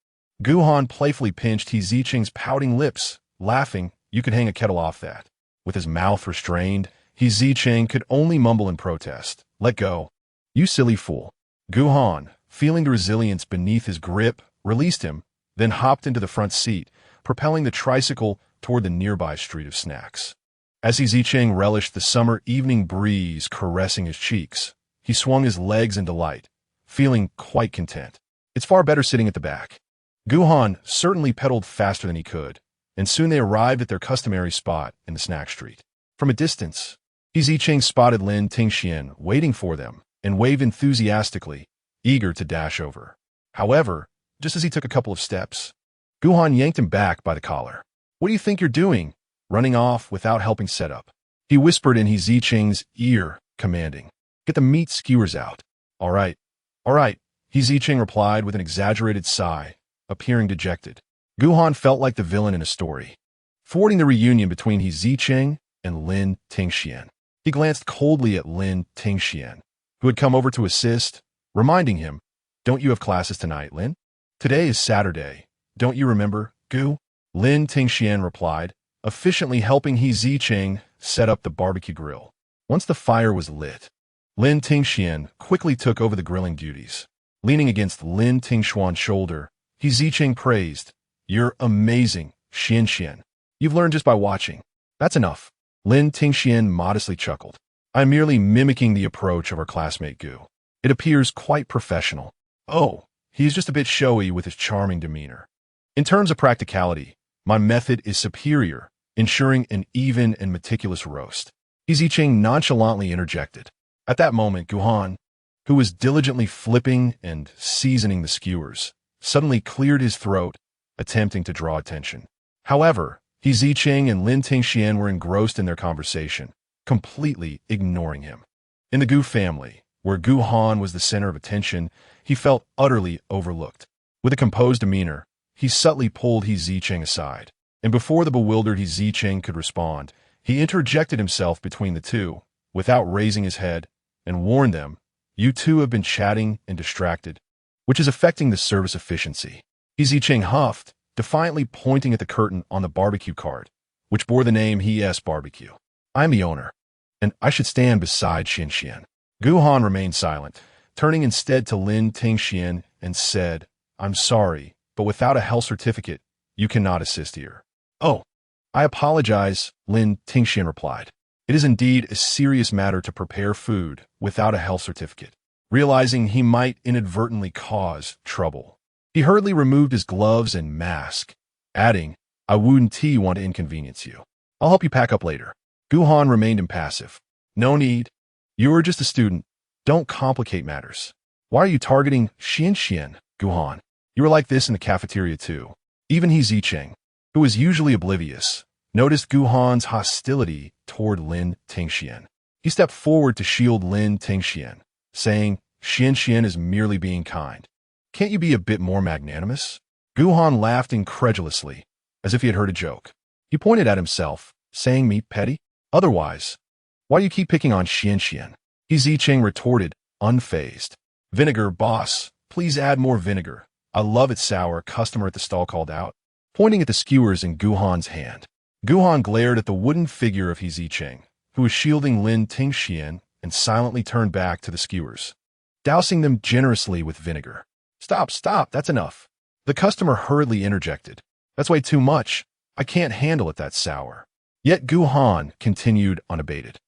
Gu Han playfully pinched Zicheng's pouting lips, laughing, you could hang a kettle off that. With his mouth restrained, Zicheng could only mumble in protest. Let go. You silly fool. Gu Han, feeling the resilience beneath his grip, released him, then hopped into the front seat, propelling the tricycle toward the nearby street of snacks. As Zicheng relished the summer evening breeze caressing his cheeks, he swung his legs in delight, feeling quite content. It's far better sitting at the back. Gu Han certainly pedaled faster than he could, and soon they arrived at their customary spot in the snack street. From a distance, Zicheng spotted Lin Tingxian waiting for them and waved enthusiastically, eager to dash over. However, just as he took a couple of steps, Gu Han yanked him back by the collar. What do you think you're doing, running off without helping set up? He whispered in Zicheng's ear, commanding, Get the meat skewers out. All right. Zicheng replied with an exaggerated sigh, appearing dejected. Gu Han felt like the villain in a story, thwarting the reunion between Zicheng and Lin Tingxian. He glanced coldly at Lin Tingxian, who had come over to assist, reminding him, Don't you have classes tonight, Lin? Today is Saturday. Don't you remember, Gu? Lin Tingxian replied, efficiently helping Zicheng set up the barbecue grill. Once the fire was lit, Lin Tingxian quickly took over the grilling duties. Leaning against Lin Tingxuan's shoulder, Zicheng praised, You're amazing, Xian. You've learned just by watching. That's enough. Lin Tingxian modestly chuckled. I'm merely mimicking the approach of our classmate Gu. It appears quite professional. Oh, he's just a bit showy with his charming demeanor. In terms of practicality, my method is superior, ensuring an even and meticulous roast. Zicheng nonchalantly interjected. At that moment, Gu Han, who was diligently flipping and seasoning the skewers, suddenly cleared his throat, attempting to draw attention. However, Zicheng and Lin Tingxian were engrossed in their conversation, completely ignoring him. In the Gu family, where Gu Han was the center of attention, he felt utterly overlooked. With a composed demeanor, he subtly pulled Zicheng aside, and before the bewildered Zicheng could respond, he interjected himself between the two, without raising his head, and warned them, You two have been chatting and distracted, which is affecting the service efficiency. Zicheng huffed, defiantly pointing at the curtain on the barbecue cart, which bore the name He-S Barbecue. I'm the owner, and I should stand beside Xian. Gu Han remained silent, turning instead to Lin Tingxian and said, I'm sorry, but without a health certificate, you cannot assist here. Oh, I apologize, Lin Tingxian replied. It is indeed a serious matter to prepare food without a health certificate. Realizing he might inadvertently cause trouble, he hurriedly removed his gloves and mask, adding, I wouldn't want to inconvenience you. I'll help you pack up later. Gu Han remained impassive. No need. You are just a student. Don't complicate matters. Why are you targeting Xian, Gu Han? You were like this in the cafeteria too. Even Zicheng, who was usually oblivious, noticed Gu Han's hostility toward Lin Tingxian. He stepped forward to shield Lin Tingxian, saying, Xian is merely being kind. Can't you be a bit more magnanimous? Gu Han laughed incredulously, as if he had heard a joke. He pointed at himself, saying me petty? Otherwise, why do you keep picking on Xian? Zicheng retorted, unfazed. Vinegar, boss. Please add more vinegar. I love it sour, customer at the stall called out, pointing at the skewers in Gu Han's hand. Gu Han glared at the wooden figure of Zicheng, who was shielding Lin Tingxian, and silently turned back to the skewers, dousing them generously with vinegar. Stop, that's enough. The customer hurriedly interjected. That's way too much. I can't handle it that sour. Yet Gu Han continued unabated.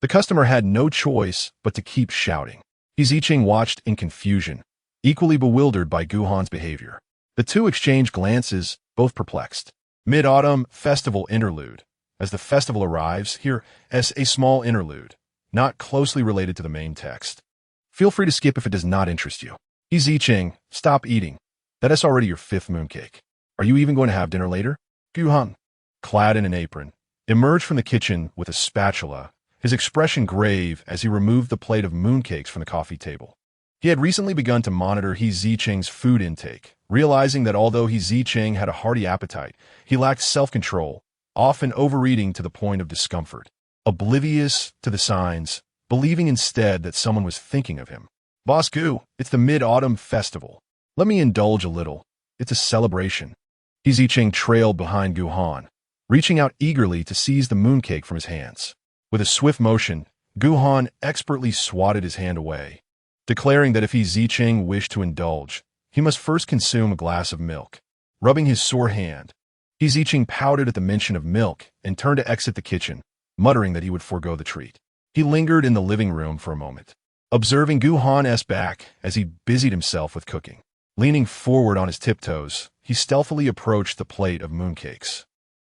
The customer had no choice but to keep shouting. Zicheng watched in confusion, equally bewildered by Gu Han's behavior. The two exchanged glances, both perplexed. Mid-Autumn Festival Interlude. As the festival arrives, here as a small interlude, not closely related to the main text. Feel free to skip if it does not interest you. Zicheng, stop eating. That is already your 5th mooncake. Are you even going to have dinner later? Gu Han, clad in an apron, emerged from the kitchen with a spatula, his expression grave as he removed the plate of mooncakes from the coffee table. He had recently begun to monitor Zicheng's food intake, realizing that although Zicheng had a hearty appetite, he lacked self-control, often overeating to the point of discomfort. Oblivious to the signs, believing instead that someone was thinking of him. Boss Gu, it's the Mid-Autumn Festival. Let me indulge a little. It's a celebration. Zicheng trailed behind Gu Han, reaching out eagerly to seize the mooncake from his hands. With a swift motion, Gu Han expertly swatted his hand away, declaring that if Zicheng wished to indulge, he must first consume a glass of milk. Rubbing his sore hand, Zicheng pouted at the mention of milk and turned to exit the kitchen, muttering that he would forego the treat. He lingered in the living room for a moment, observing Gu Han's back as he busied himself with cooking. Leaning forward on his tiptoes, he stealthily approached the plate of mooncakes.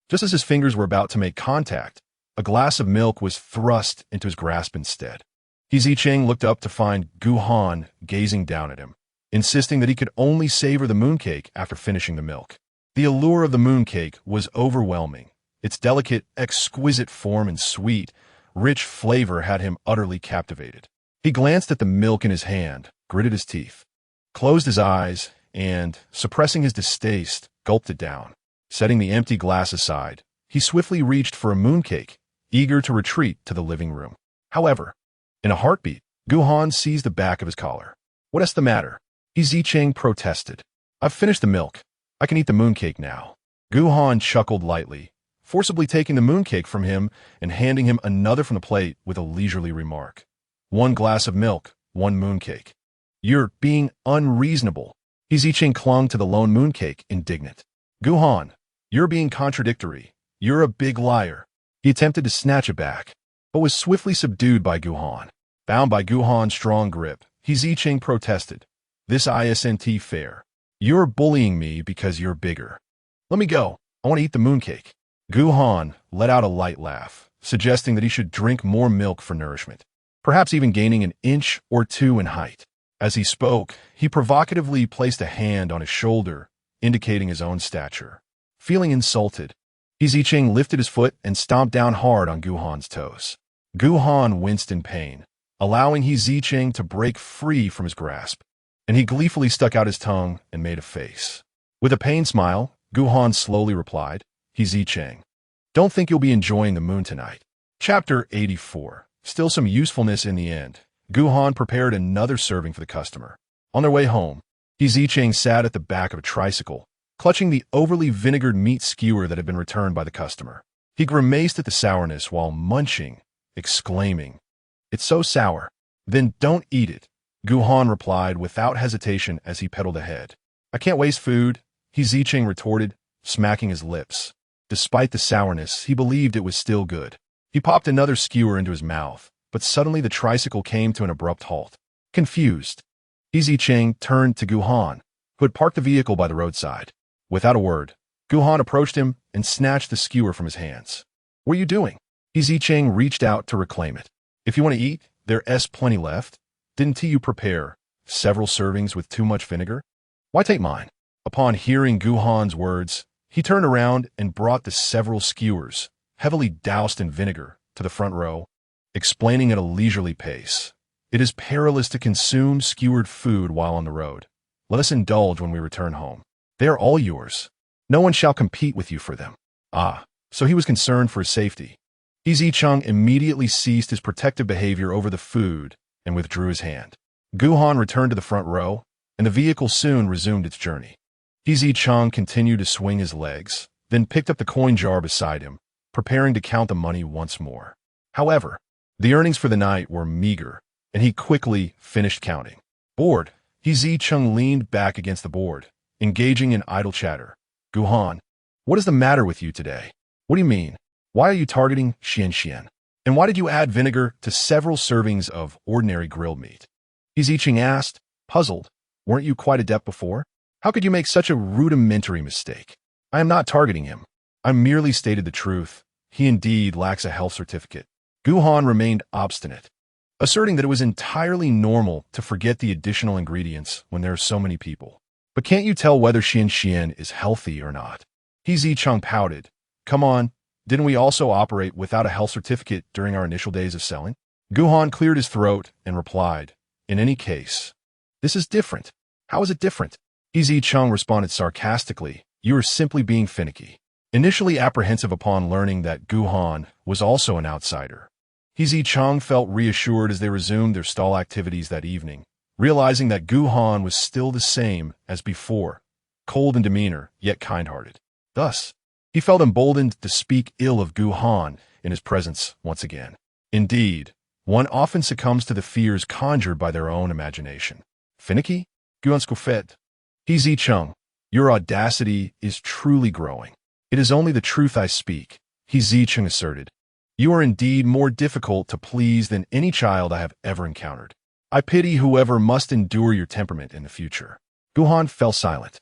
Just as his fingers were about to make contact, a glass of milk was thrust into his grasp instead. Zicheng looked up to find Gu Han gazing down at him, insisting that he could only savor the mooncake after finishing the milk. The allure of the mooncake was overwhelming. Its delicate, exquisite form and sweet, rich flavor had him utterly captivated. He glanced at the milk in his hand, gritted his teeth, closed his eyes, and, suppressing his distaste, gulped it down. Setting the empty glass aside, he swiftly reached for a mooncake, eager to retreat to the living room. However, in a heartbeat, Gu Han seized the back of his collar. What's the matter? Zicheng protested. I've finished the milk. I can eat the mooncake now. Gu Han chuckled lightly, forcibly taking the mooncake from him and handing him another from the plate with a leisurely remark. 1 glass of milk, 1 mooncake. You're being unreasonable. Zicheng clung to the lone mooncake, indignant. Gu Han, you're being contradictory. You're a big liar. He attempted to snatch it back, but was swiftly subdued by Gu Han. Bound by Gu Han's strong grip, Zicheng protested. This isn't fair. You're bullying me because you're bigger. Let me go. I want to eat the mooncake. Gu Han let out a light laugh, suggesting that he should drink more milk for nourishment, perhaps even gaining an inch or 2 in height. As he spoke, he provocatively placed a hand on his shoulder, indicating his own stature. Feeling insulted, Zicheng lifted his foot and stomped down hard on Gu Han's toes. Gu Han winced in pain, allowing Zicheng to break free from his grasp, and he gleefully stuck out his tongue and made a face. With a pained smile, Gu Han slowly replied, Zicheng, don't think you'll be enjoying the moon tonight. Chapter 84. Still some usefulness in the end. Gu Han prepared another serving for the customer. On their way home, Zicheng sat at the back of a tricycle, clutching the overly vinegared meat skewer that had been returned by the customer. He grimaced at the sourness while munching, exclaiming, It's so sour. Then don't eat it, Gu Han replied without hesitation as he pedaled ahead. I can't waste food, Zicheng retorted, smacking his lips. Despite the sourness, he believed it was still good. He popped another skewer into his mouth, but suddenly the tricycle came to an abrupt halt. Confused, Zicheng turned to Gu Han, who had parked the vehicle by the roadside. Without a word, Gu Han approached him and snatched the skewer from his hands. What are you doing? Zicheng reached out to reclaim it. If you want to eat, there's plenty left. Didn't you prepare several servings with too much vinegar? Why take mine? Upon hearing Gu Han's words, he turned around and brought the several skewers, heavily doused in vinegar, to the front row, explaining at a leisurely pace. It is perilous to consume skewered food while on the road. Let us indulge when we return home. They are all yours. No one shall compete with you for them. Ah, so he was concerned for his safety. Zicheng immediately ceased his protective behavior over the food and withdrew his hand. Gu Han returned to the front row, and the vehicle soon resumed its journey. Zicheng continued to swing his legs, then picked up the coin jar beside him, preparing to count the money once more. However, the earnings for the night were meager, and he quickly finished counting. Bored, Zicheng leaned back against the board, engaging in idle chatter. Gu Han, What is the matter with you today? What do you mean? Why are you targeting Xian? And why did you add vinegar to several servings of ordinary grilled meat? Zicheng asked, puzzled. Weren't you quite adept before? How could you make such a rudimentary mistake? I am not targeting him. I merely stated the truth. He indeed lacks a health certificate. Gu Han remained obstinate, asserting that it was entirely normal to forget the additional ingredients when there are so many people. But can't you tell whether Xian is healthy or not? Zicheng pouted. Come on, didn't we also operate without a health certificate during our initial days of selling? Gu Han cleared his throat and replied, in any case, this is different. How is it different? Zicheng responded sarcastically, you are simply being finicky. Initially apprehensive upon learning that Gu Han was also an outsider, Zicheng felt reassured as they resumed their stall activities that evening, realizing that Gu Han was still the same as before, cold in demeanor, yet kind-hearted. Thus, he felt emboldened to speak ill of Gu Han in his presence once again. Indeed, one often succumbs to the fears conjured by their own imagination. Finicky? Gu Han scoffed. Zicheng, your audacity is truly growing. It is only the truth I speak, Zicheng asserted. You are indeed more difficult to please than any child I have ever encountered. I pity whoever must endure your temperament in the future. Gu Han fell silent.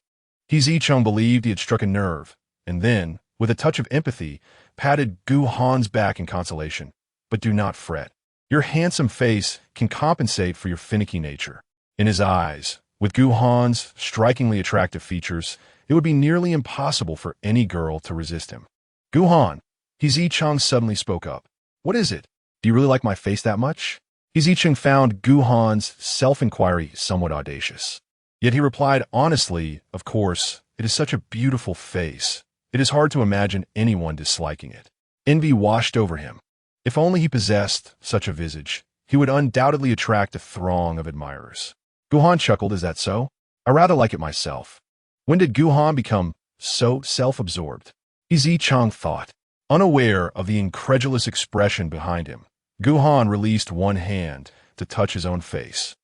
Zicheng believed he had struck a nerve, and then, with a touch of empathy, patted Gu Han's back in consolation. But do not fret. Your handsome face can compensate for your finicky nature. In his eyes, with Gu Han's strikingly attractive features, it would be nearly impossible for any girl to resist him. Gu Han, Zicheng suddenly spoke up. What is it? Do you really like my face that much? Zicheng found Gu Han's self-inquiry somewhat audacious. Yet he replied honestly, of course, it is such a beautiful face. It is hard to imagine anyone disliking it. Envy washed over him. If only he possessed such a visage, he would undoubtedly attract a throng of admirers. Gu Han chuckled, is that so? I rather like it myself. When did Gu Han become so self-absorbed? Zicheng thought. Unaware of the incredulous expression behind him, Gu Han released one hand to touch his own face.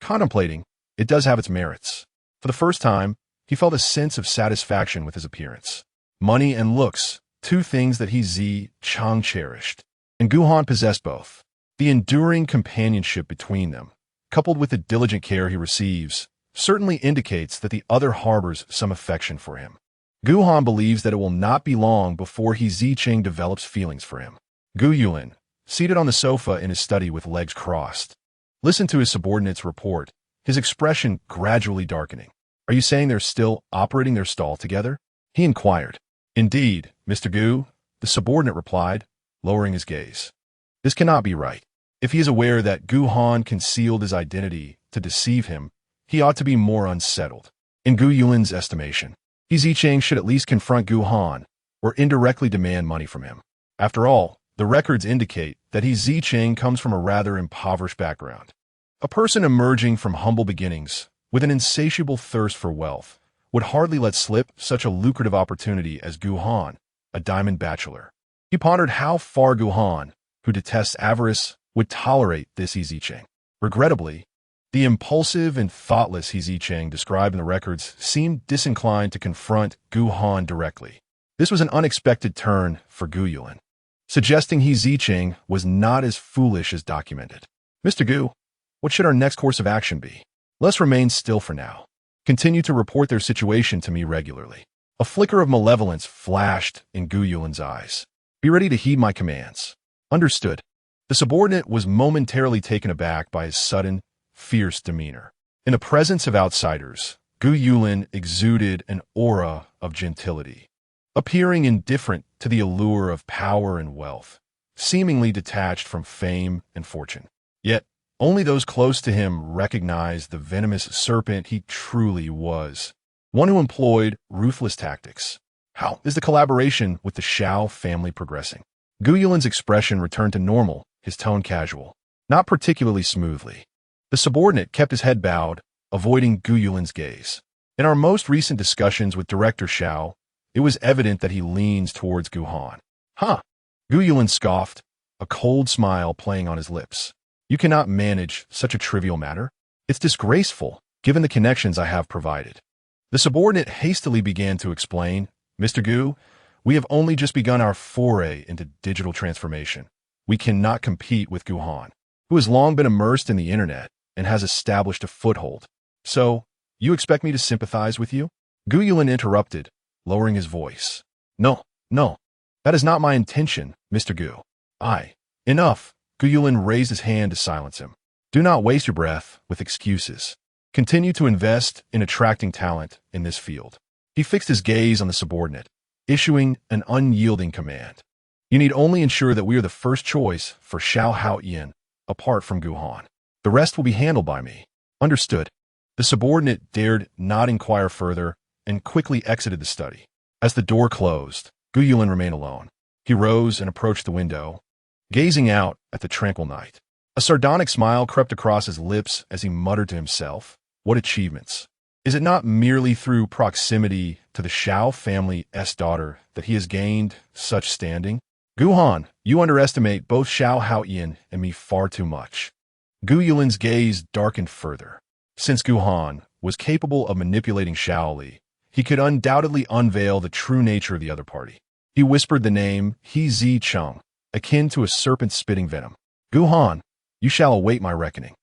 Contemplating, it does have its merits. For the first time, he felt a sense of satisfaction with his appearance. Money and looks, two things that Zicheng cherished. And Gu Han possessed both. The enduring companionship between them, coupled with the diligent care he receives, certainly indicates that the other harbors some affection for him. Gu Han believes that it will not be long before Zicheng develops feelings for him. Gu, seated on the sofa in his study with legs crossed, listened to his subordinate's report, his expression gradually darkening. Are you saying they're still operating their stall together? He inquired. Indeed, Mr. Gu, the subordinate replied, lowering his gaze. This cannot be right. If he is aware that Gu Han concealed his identity to deceive him, he ought to be more unsettled. In Gu Yulin's estimation, Zicheng should at least confront Gu Han, or indirectly demand money from him. After all, the records indicate that Zicheng comes from a rather impoverished background. A person emerging from humble beginnings, with an insatiable thirst for wealth, would hardly let slip such a lucrative opportunity as Gu Han, a diamond bachelor. He pondered how far Gu Han, who detests avarice, would tolerate this Zicheng. Regrettably, the impulsive and thoughtless Zicheng described in the records seemed disinclined to confront Gu Han directly. This was an unexpected turn for Gu Yulin, suggesting Zicheng was not as foolish as documented. Mr. Gu, what should our next course of action be? Let's remain still for now. Continue to report their situation to me regularly. A flicker of malevolence flashed in Gu Yulin's eyes. Be ready to heed my commands. Understood. The subordinate was momentarily taken aback by his sudden, fierce demeanor. In the presence of outsiders, Gu Yulin exuded an aura of gentility, appearing indifferent to the allure of power and wealth, seemingly detached from fame and fortune. Yet, only those close to him recognized the venomous serpent he truly was, one who employed ruthless tactics. How is the collaboration with the Shao family progressing? Gu Yulin's expression returned to normal, his tone casual, not particularly smoothly. The subordinate kept his head bowed, avoiding Gu Yulin's gaze. In our most recent discussions with Director Shao, it was evident that he leans towards Gu Han. Huh? Gu Yulin scoffed, a cold smile playing on his lips. You cannot manage such a trivial matter? It's disgraceful, given the connections I have provided. The subordinate hastily began to explain, Mr. Gu, we have only just begun our foray into digital transformation. We cannot compete with Gu Han, who has long been immersed in the internet and has established a foothold. So, you expect me to sympathize with you? Unwilling interrupted, lowering his voice. No, no, that is not my intention, Mr. Gu. Enough. Unwilling raised his hand to silence him. Do not waste your breath with excuses. Continue to invest in attracting talent in this field. He fixed his gaze on the subordinate, issuing an unyielding command. You need only ensure that we are the first choice for Xiao apart from Gu Han. The rest will be handled by me. Understood. The subordinate dared not inquire further and quickly exited the study. As the door closed, Unwilling remained alone. He rose and approached the window, gazing out at the tranquil night. A sardonic smile crept across his lips as he muttered to himself, "What achievements! Is it not merely through proximity to the Xiao family's daughter that he has gained such standing? Gu Han, you underestimate both Xiao and me far too much." Unwilling's gaze darkened further. Since Gu Han was capable of manipulating Xiao, he could undoubtedly unveil the true nature of the other party. He whispered the name Zicheng, akin to a serpent spitting venom. "Gu Han, you shall await my reckoning."